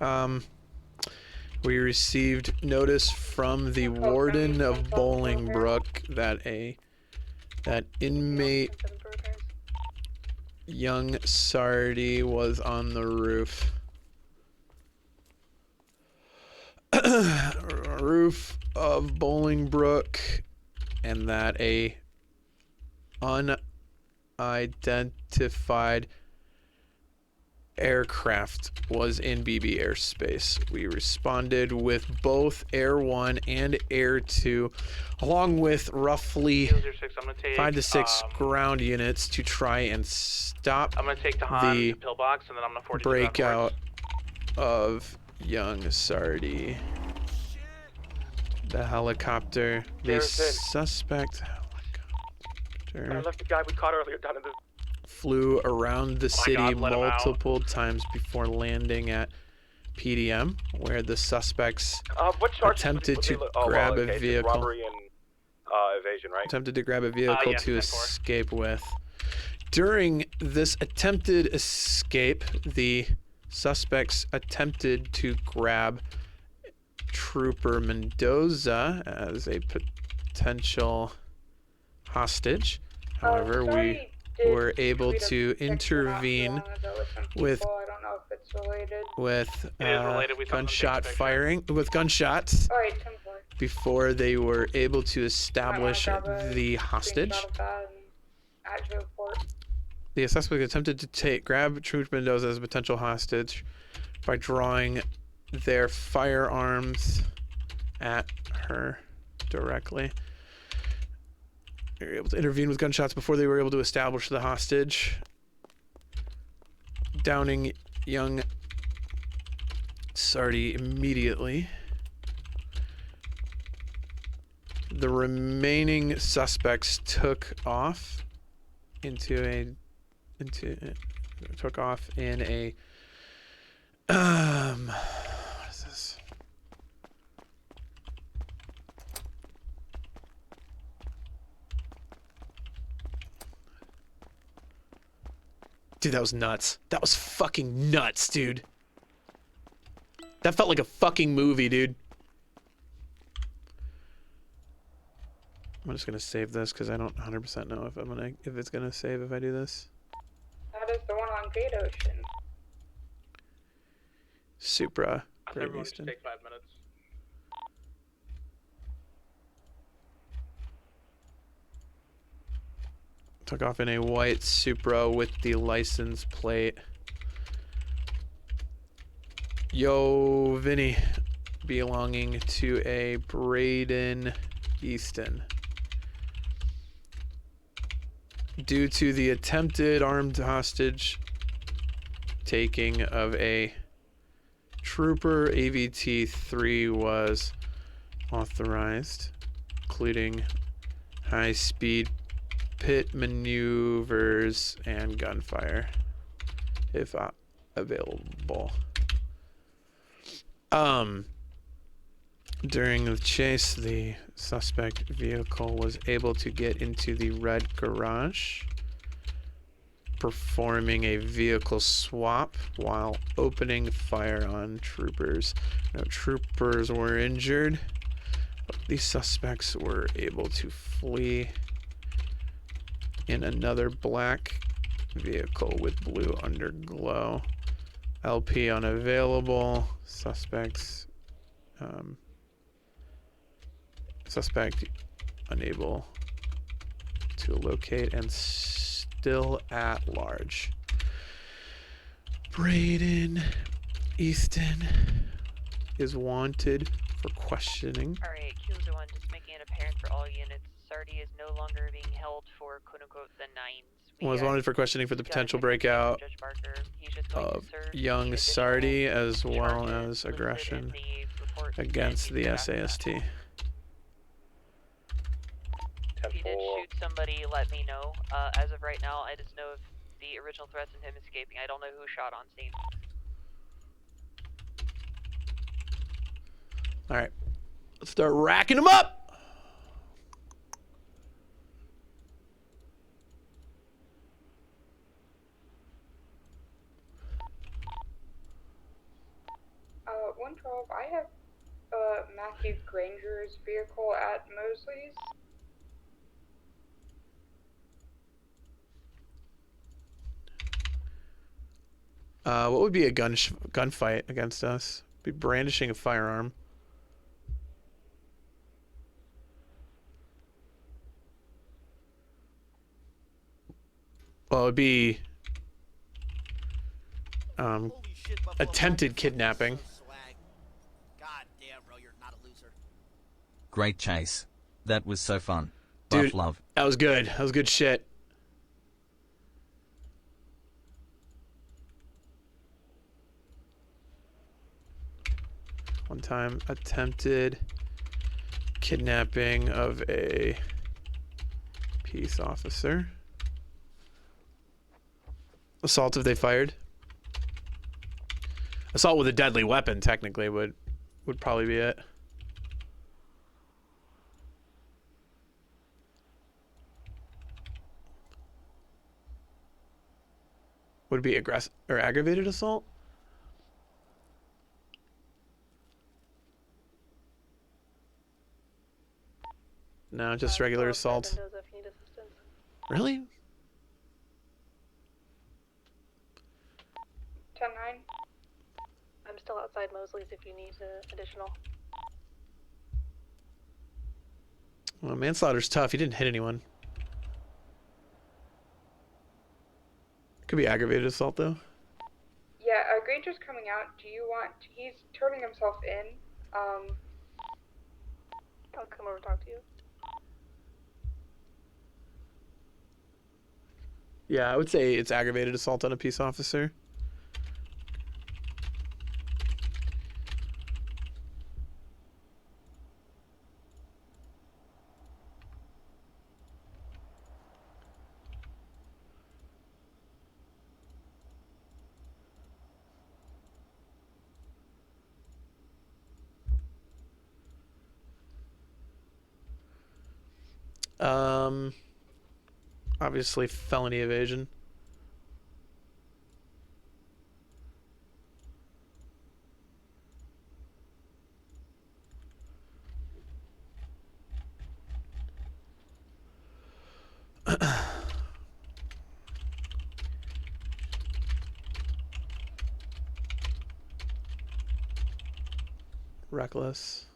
gone. We received notice from the warden of Bolingbrook that inmate young Sarti was on the roof. Roof of Bolingbrook, and that a unidentified aircraft was in BB airspace. We responded with both Air 1 and Air 2, along with roughly 006, I'm gonna take, 5 to 6 ground units to try and stop I'm gonna take Tahan the to pillbox, and then I'm gonna forward you breakout of young Sarti. The helicopter, the suspect I helicopter left the guy we caught earlier down in the. flew around the city God, let him out. multiple times before landing at PDM, where the suspects What charges attempted would to they look- oh, grab well, a okay, it's vehicle. robbery and evasion, right? Attempted to grab a vehicle yes, to 10-4. escape with. During this attempted escape, the suspects attempted to grab Trooper Mendoza as a potential hostage. However, we were able to intervene with I don't know if it's related. It is related. We saw them take gunshot a picture. firing with gunshots Alright, 10-4. before they were able to Might wanna establish grab a the hostage. screenshot of that and add to the report. The suspect attempted to grab Trooper Mendoza as a potential hostage by drawing their firearms at her directly. They were able to intervene with gunshots before they were able to establish the hostage, downing young Sarti immediately. The remaining suspects took off in a what is this? Dude, that was nuts. That was fucking nuts, dude. That felt like a fucking movie, dude. I'm just gonna save this because I don't 100% know if it's gonna save if I do this. That is the one on Great Ocean. Supra, Ask Great everyone to Eastern. take 5 minutes. Took off in a white Supra with the license plate. Yo, Vinny, belonging to a Braden Easton. Due to the attempted armed hostage taking of a trooper, AVT-3 was authorized, including high-speed pit maneuvers and gunfire, if available. During the chase, the suspect vehicle was able to get into the red garage, performing a vehicle swap while opening fire on troopers. No troopers were injured, but the suspects were able to flee in another black vehicle with blue underglow. LP unavailable. Suspect unable to locate and still at large. Braden Easton is wanted for questioning. Alright, Killzone 1, just making it apparent for all units, Sarti is no longer being held for quote-unquote the nines. Was wanted for questioning for the potential breakout of young Sarti as well as aggression. report. against the SAST. If you did shoot somebody, let me know. As of right now, I just know of the original threats and him escaping. I don't know who shot on scene. All right, let's start racking them up. Uh, 112, I have Matthew Granger's vehicle at Mosley's. What would be a gunfight against us? Be brandishing a firearm. Well, it would be attempted kidnapping. Great chase. That was so fun. Dude, Buff love. that was good. That was good shit. One time, attempted kidnapping of a peace officer. Assault if they fired. Assault with a deadly weapon, technically, would probably be it. Would it be aggressive or aggravated assault? No, just regular assault. Really? 10-9. I'm still outside Mosley's if you need additional. Well, manslaughter's tough. He didn't hit anyone. Could be aggravated assault, though. Yeah, Granger's coming out. Do you want... He's turning himself in. I'll come over and talk to you. Yeah, I would say it's aggravated assault on a peace officer. Obviously felony evasion. Reckless.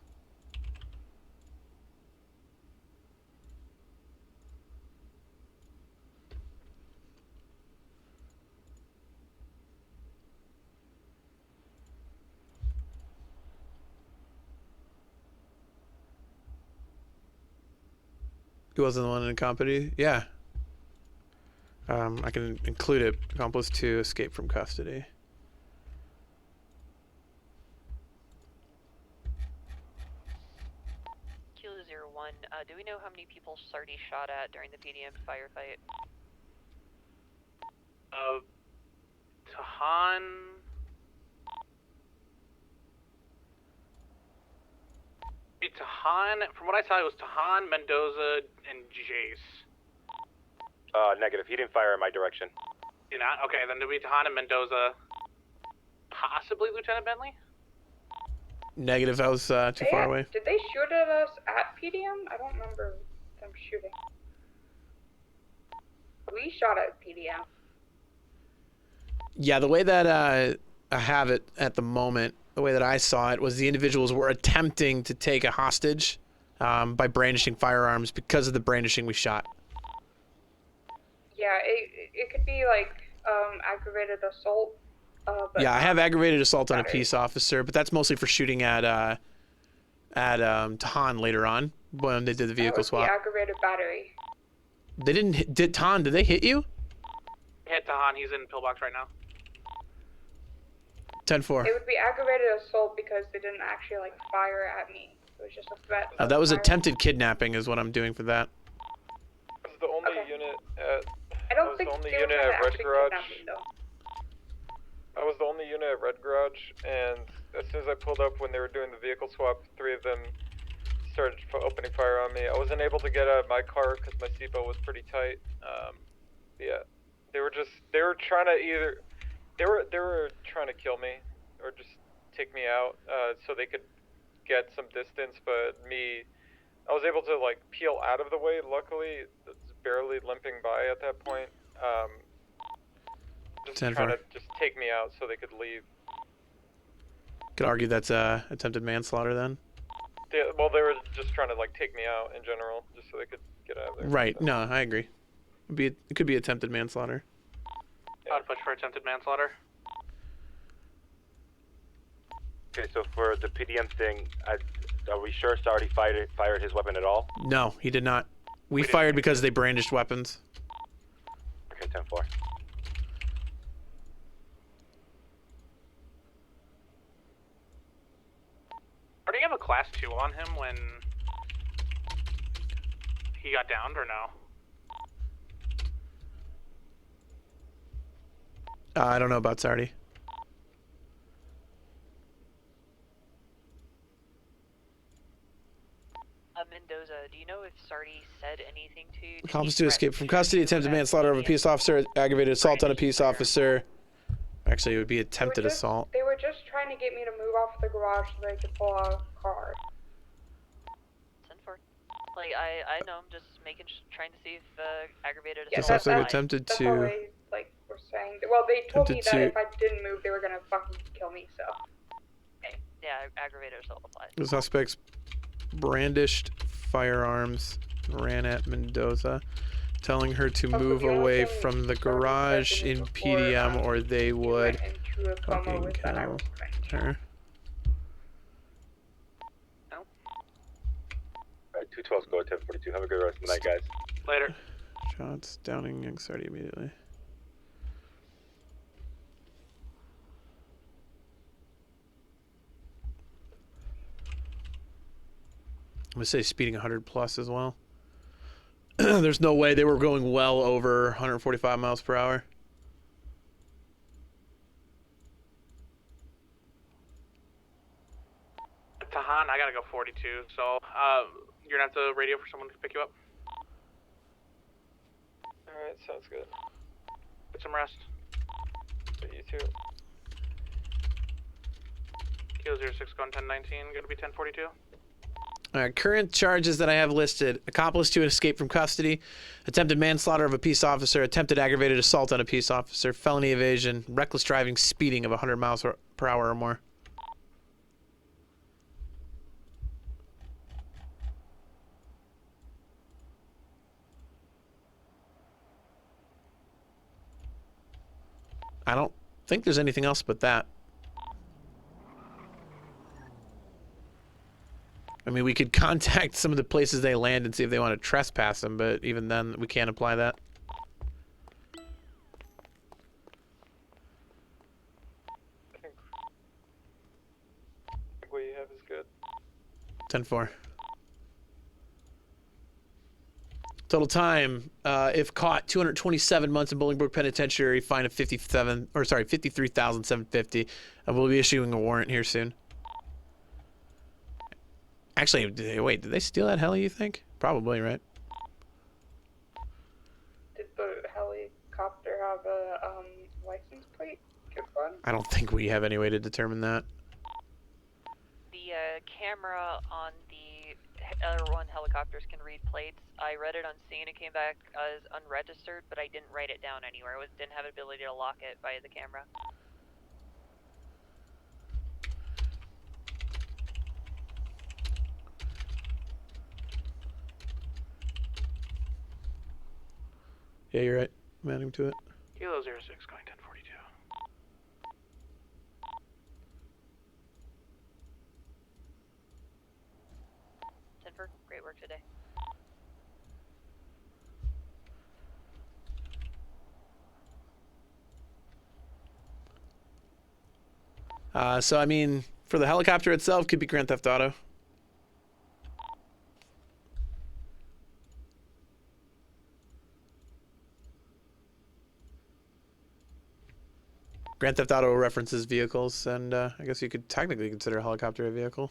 He wasn't the one in company? Yeah. I can include it. Accomplice 2, escape from custody. Kilo 01, do we know how many people Sarti shot at during the PDM firefight? Tahan. Tahan, from what I saw, it was Tahan, Mendoza, and Jace. Negative. He didn't fire in my direction. Did not? Okay, then it'll be Tahan and Mendoza. Possibly Lieutenant Bentley? Negative, I was too far away. Did they shoot at us at PDM? I don't remember them shooting. We shot at PDM. Yeah, the way that I have it at the moment, the way that I saw it, was the individuals were attempting to take a hostage by brandishing firearms. Because of the brandishing, we shot. Yeah, it could be like aggravated assault. But Yeah, I have aggravated assault on a peace officer, but that's mostly for shooting at Tahan later on when they did the vehicle that would swap. be aggravated battery. They didn't hit, did Tahan? Did they hit you? Hit Tahan, he's in pillbox right now. 10-4. It would be aggravated assault because they didn't actually like fire at me. It was just a threat. That was Fire. attempted kidnapping, is what I'm doing for that. I was the only unit at. I don't think only they were unit trying at to Red actually Garage. kidnap me though. I was the only unit at Red Garage, and as soon as I pulled up when they were doing the vehicle swap, 3 of them started opening fire on me. I wasn't able to get out of my car because my seatbelt was pretty tight. Yeah, they were trying to they were trying to kill me or just take me out so they could get some distance, but I was able to like peel out of the way. Luckily, it's barely limping by at that point. Just 10-4. trying to just take me out so they could leave. Could argue that's attempted manslaughter then. Well, they were just trying to like take me out in general, just so they could get out of there. Right. No, I agree. It could be attempted manslaughter. I'd push for attempted manslaughter. Okay, so for the PDM thing, are we sure Sarti fired his weapon at all? No, he did not. We fired because they brandished weapons. Okay, 10-4. Or do you have a class 2 on him when he got downed, or no? I don't know about Sarti. Mendoza, do you know if Sarti said anything to you? Accomplice to escape from custody, attempted manslaughter of a peace officer, aggravated assault on a peace officer. Actually, it would be attempted assault. They were just trying to get me to move off the garage so they could pull out a car. 10-4. Like, I know, I'm just trying to see if aggravated This assault. also attempted That's to. all they like were saying. Well, they told me Attempted that to- if I didn't move, they were gonna fucking kill me. So. Okay. Yeah, aggravated assault applies. The suspects brandished firearms, ran at Mendoza, telling her to move away from the garage in PDM or they would fucking kill her. Alright, 212's go at 10:42. Have a good rest of the night, guys. Later. Shots downing Sarti immediately. I'm gonna say speeding 100 plus as well. There's no way they were going well over 145 miles per hour. Tahan, I gotta go 42, so you're gonna have to radio for someone to pick you up. Alright, sounds good. Get some rest. You too. Kilo 06 going 1019, gonna be 1042. Current charges that I have listed: accomplice to an escape from custody, attempted manslaughter of a peace officer, attempted aggravated assault on a peace officer, felony evasion, reckless driving, speeding of 100 miles per hour or more. I don't think there's anything else but that. I mean, we could contact some of the places they land and see if they want to trespass them, but even then, we can't apply that. I think what you have is good. 10-4. Total time, if caught, 227 months in Bolingbrook Penitentiary, fine of $53,750. We'll be issuing a warrant here soon. Actually, wait, did they steal that heli, you think? Probably, right? Did the helicopter have a license plate? Good fun. I don't think we have any way to determine that. The camera on the other one helicopters can read plates. I read it on scene. It came back as unregistered, but I didn't write it down anywhere. Didn't have the ability to lock it via the camera. Yeah, you're right. I'm adding to it. Kilo 06 going 1042. Denver, great work today. So, I mean, for the helicopter itself, could be Grand Theft Auto. Grand Theft Auto references vehicles, and I guess you could technically consider a helicopter a vehicle.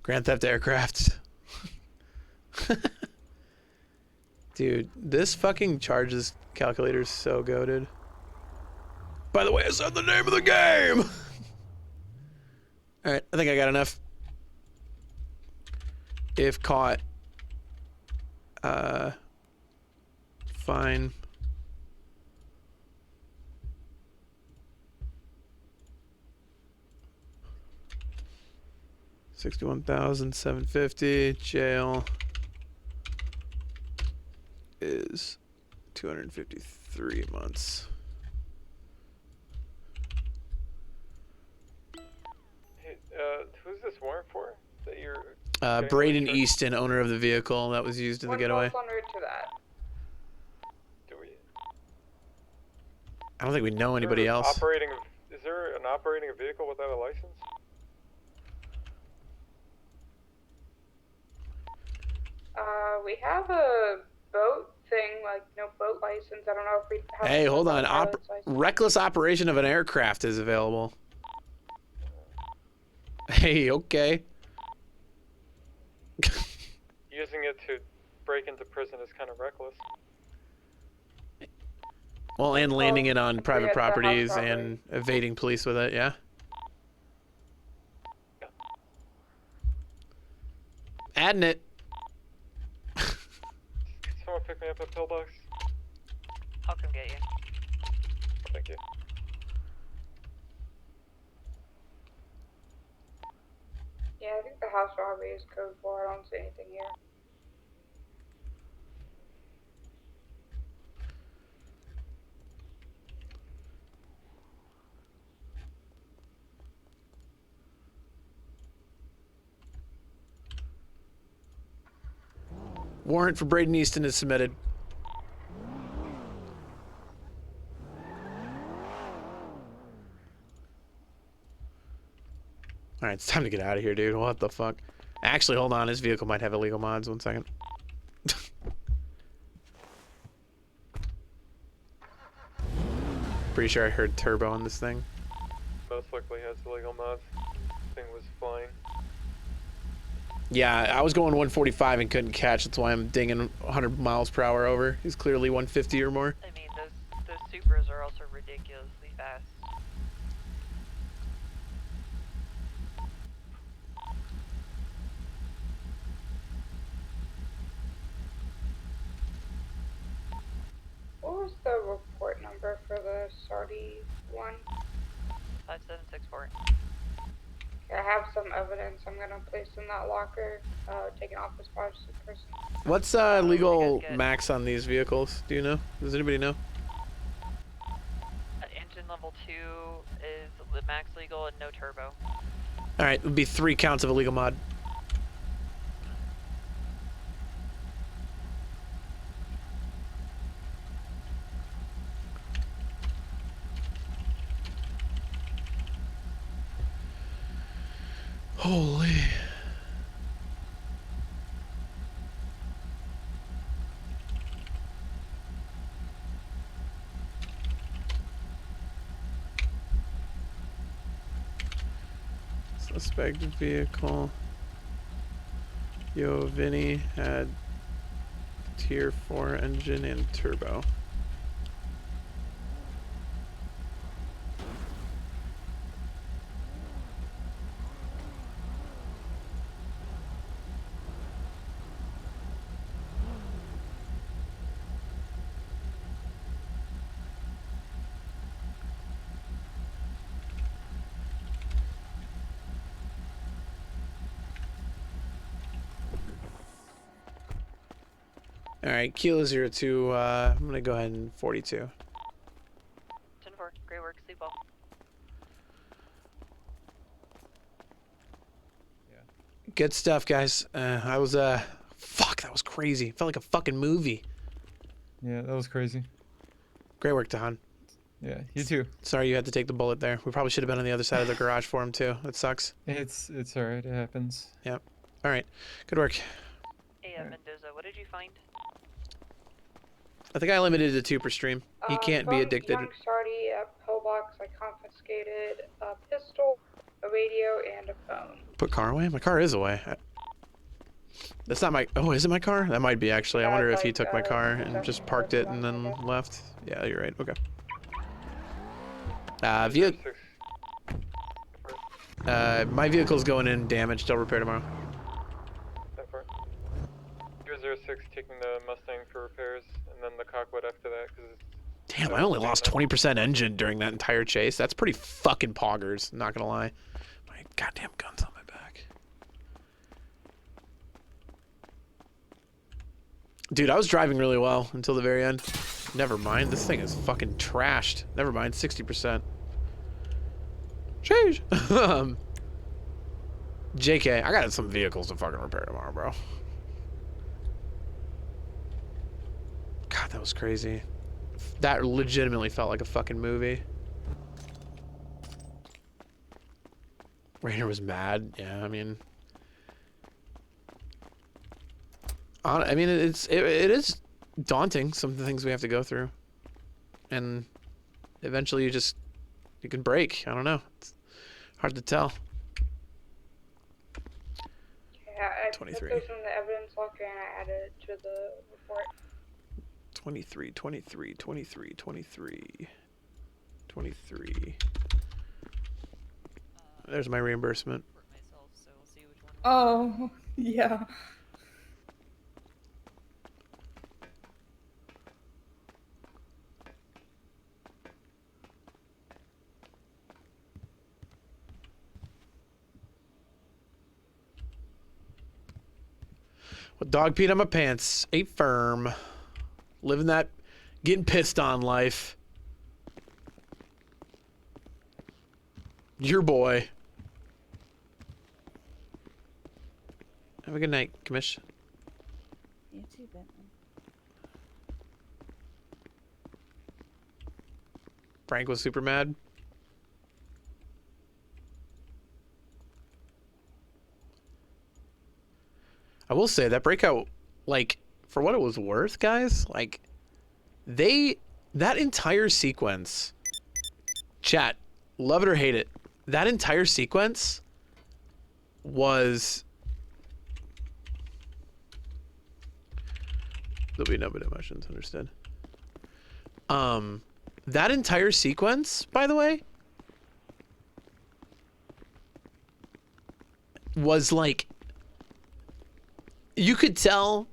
Grand Theft Aircraft. Dude, this fucking charges calculator is so goated. By the way, I said the name of the game! Alright, I think I got enough. If caught, fine. $61,750. Jail is 253 months. Hey, who's this warrant for? That you're. Braden Easton, owner of the vehicle that was used in the getaway. What's en route to that? Do we? I don't think we know anybody else. Is there an operating a vehicle without a license? We have a boat thing, like no boat license. I don't know if we have. Hey, hold on. pilot's license. Reckless operation of an aircraft is available. Hey, okay. Using it to break into prison is kind of reckless. Well, and landing it on private at the house properties robbery. and evading police with it, yeah. Adding it. Someone pick me up at Pillbox. I'll come get you. Thank you. Yeah, I think the house robbery is code 4. I don't see anything here. Warrant for Braden Easton is submitted. All right, it's time to get out of here, dude. What the fuck? Actually, hold on. His vehicle might have illegal mods. 1 second. Pretty sure I heard turbo on this thing. Most likely has illegal mods. Thing was flying. Yeah, I was going 145 and couldn't catch. That's why I'm dinging 100 miles per hour over. He's clearly 150 or more. I mean, those Supras are also ridiculously fast. What was the report number for the Sarti one? 5764. I have some evidence I'm gonna place in that locker, taken off this spot person. What's legal max on these vehicles? Do you know? Does anybody know? Engine level 2 is the max legal and no turbo. All right, it would be 3 counts of illegal mod. Holy. Suspect vehicle. Yo, Vinny had tier 4 engine and turbo. All right, Kilo 02. I'm gonna go ahead and 42. 10-4. Great work. Sleep well. Good stuff, guys. I was fuck, that was crazy. Felt like a fucking movie. Yeah, that was crazy. Great work, Tahan. Yeah, you too. Sorry you had to take the bullet there. We probably should have been on the other side of the garage for him too. That sucks. It's alright. It happens. Yep. All right. Good work. Hey, Mendoza, what did you find? I think I limited it to 2 per stream. He can't be From addicted. Young Sarti at Pillbox, I confiscated a pistol, a radio, and a phone. Put car away? My car is away. That's not my... Oh, is it my car? That might be, actually. I wonder if he took my car and just parked it and then left. Yeah, you're right. Okay. My vehicle's going in damaged. I'll repair tomorrow. 006 taking the Mustang for repairs, and then the Cockwood after that, because it's... Damn, I only lost 20% engine during that entire chase. That's pretty fucking poggers, not gonna lie. My goddamn gun's on my back. Dude, I was driving really well until the very end. Never mind, this thing is fucking trashed. Never mind, 60%. Sheesh. JK, I got some vehicles to fucking repair tomorrow, bro. God, that was crazy. That legitimately felt like a fucking movie. Rainer was mad. Yeah, I mean... it is daunting, some of the things we have to go through. And eventually you can break. I don't know. It's hard to tell. Yeah, I 23. put those in the evidence locker and I added it to the report. 23, 23, 23, 23, 23. There's my reimbursement. Oh, yeah. Well, dog peed on my pants. Ate firm. Living that getting pissed on life. Your boy. Have a good night, Commish. You too, Bentley. Frank was super mad. I will say that breakout, like, for what it was worth, guys, like, that entire sequence, chat, love it or hate it, that entire sequence was, there'll be no bit of emotions, understood. That entire sequence, by the way, was like, you could tell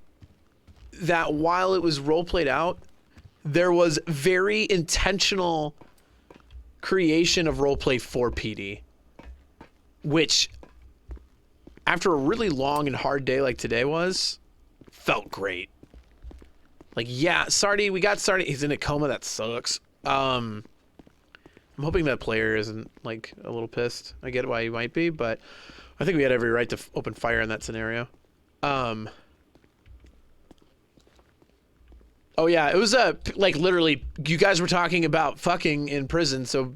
that while it was role played out, there was very intentional creation of roleplay for PD, which after a really long and hard day like today was, felt great. Like, yeah, Sarti, we got Sarti. He's in a coma. That sucks. I'm hoping that player isn't like a little pissed. I get why he might be, but I think we had every right to open fire in that scenario. Oh yeah, it was like literally you guys were talking about fucking in prison, so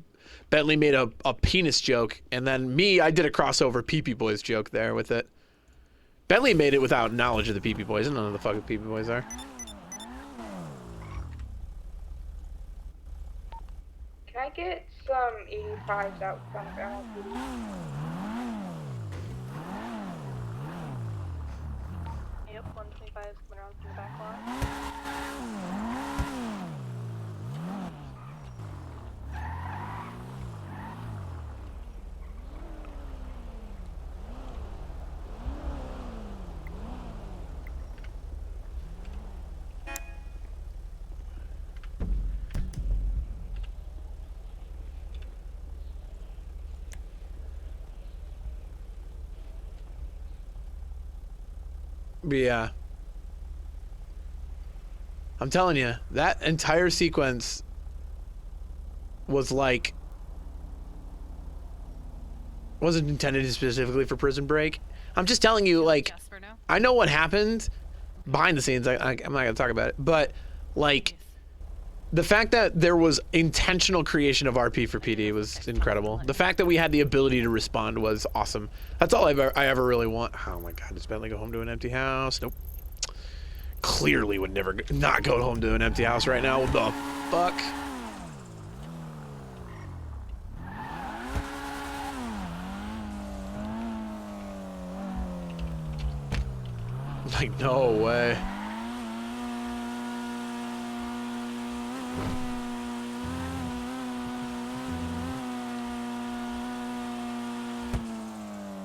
Bentley made a penis joke, and then I did a crossover pee-pee boys joke there with it. Bentley made it without knowledge of the pee-pee boys, and none of the fucking pee-pee boys are. Can I get some 85s out front of LPD? Yep, 125 is coming around from the back lot. But yeah. I'm telling you, that entire sequence was like, wasn't intended specifically for Prison Break. I'm just telling you, like, I know what happened behind the scenes. I'm not gonna talk about it, but like, the fact that there was intentional creation of RP for PD was incredible. The fact that we had the ability to respond was awesome. That's all I ever really want. Oh my God, does Bentley go home to an empty house? Nope. Clearly would never not go home to an empty house right now. What the fuck? Like, no way.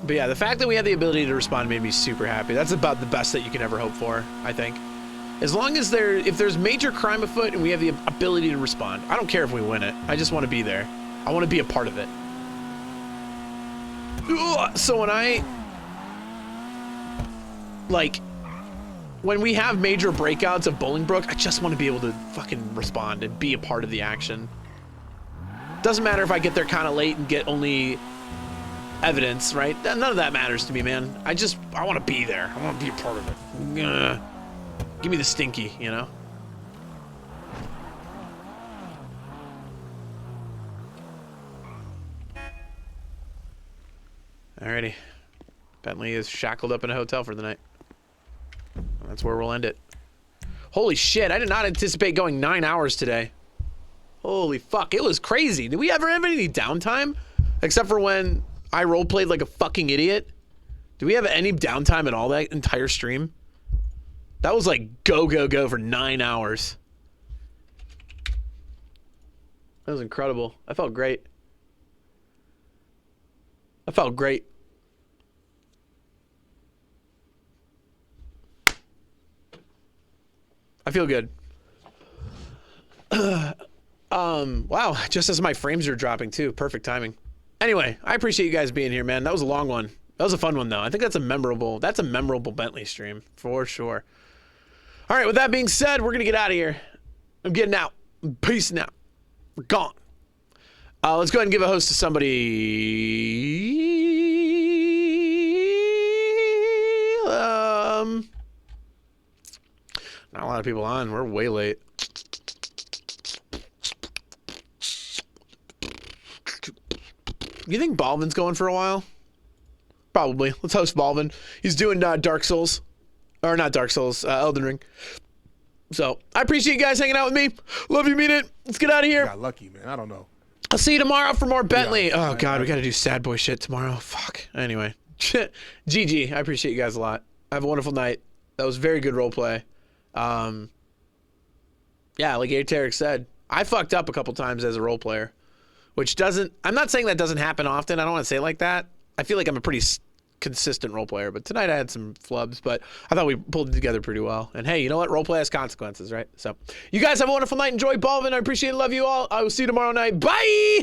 But yeah, the fact that we had the ability to respond made me super happy. That's about the best that you can ever hope for, I think. As long as if there's major crime afoot and we have the ability to respond, I don't care if we win it. I just want to be there. I want to be a part of it. Ugh, so when we have major breakouts of Bolingbrook, I just want to be able to fucking respond and be a part of the action. Doesn't matter if I get there kind of late and get only evidence, right? None of that matters to me, man. I want to be there. I want to be a part of it. Give me the stinky, you know? Alrighty. Bentley is shackled up in a hotel for the night. That's where we'll end it. Holy shit, I did not anticipate going 9 hours today. Holy fuck, it was crazy. Did we ever have any downtime? Except for when I roleplayed like a fucking idiot. Do we have any downtime at all that entire stream? That was like go, go, go for 9 hours. That was incredible. I felt great. I felt great. I feel good. Wow, just as my frames are dropping too. Perfect timing. Anyway, I appreciate you guys being here, man. That was a long one. That was a fun one though. I think that's a memorable Bentley stream for sure. All right, with that being said, we're gonna get out of here. I'm getting out. I'm peacing out. We're gone. Let's go ahead and give a host to somebody. Not a lot of people on. We're way late. You think Balvin's going for a while? Probably. Let's host Balvin. He's doing Dark Souls. Or not Dark Souls, Elden Ring. So, I appreciate you guys hanging out with me. Love you, mean it. Let's get out of here. Got lucky, man. I don't know. I'll see you tomorrow for more Bentley. Yeah, oh, God, we got to do sad boy shit tomorrow. Fuck. Anyway. GG. I appreciate you guys a lot. Have a wonderful night. That was very good roleplay. Yeah, like Ateric said, I fucked up a couple times as a role player, which doesn't, I'm not saying that doesn't happen often. I don't want to say it like that. I feel like I'm a pretty consistent role player, but tonight I had some flubs, but I thought we pulled it together pretty well. And hey, you know what? Role play has consequences, right? So you guys have a wonderful night. Enjoy Balvin. I appreciate it. Love you all. I will see you tomorrow night. Bye.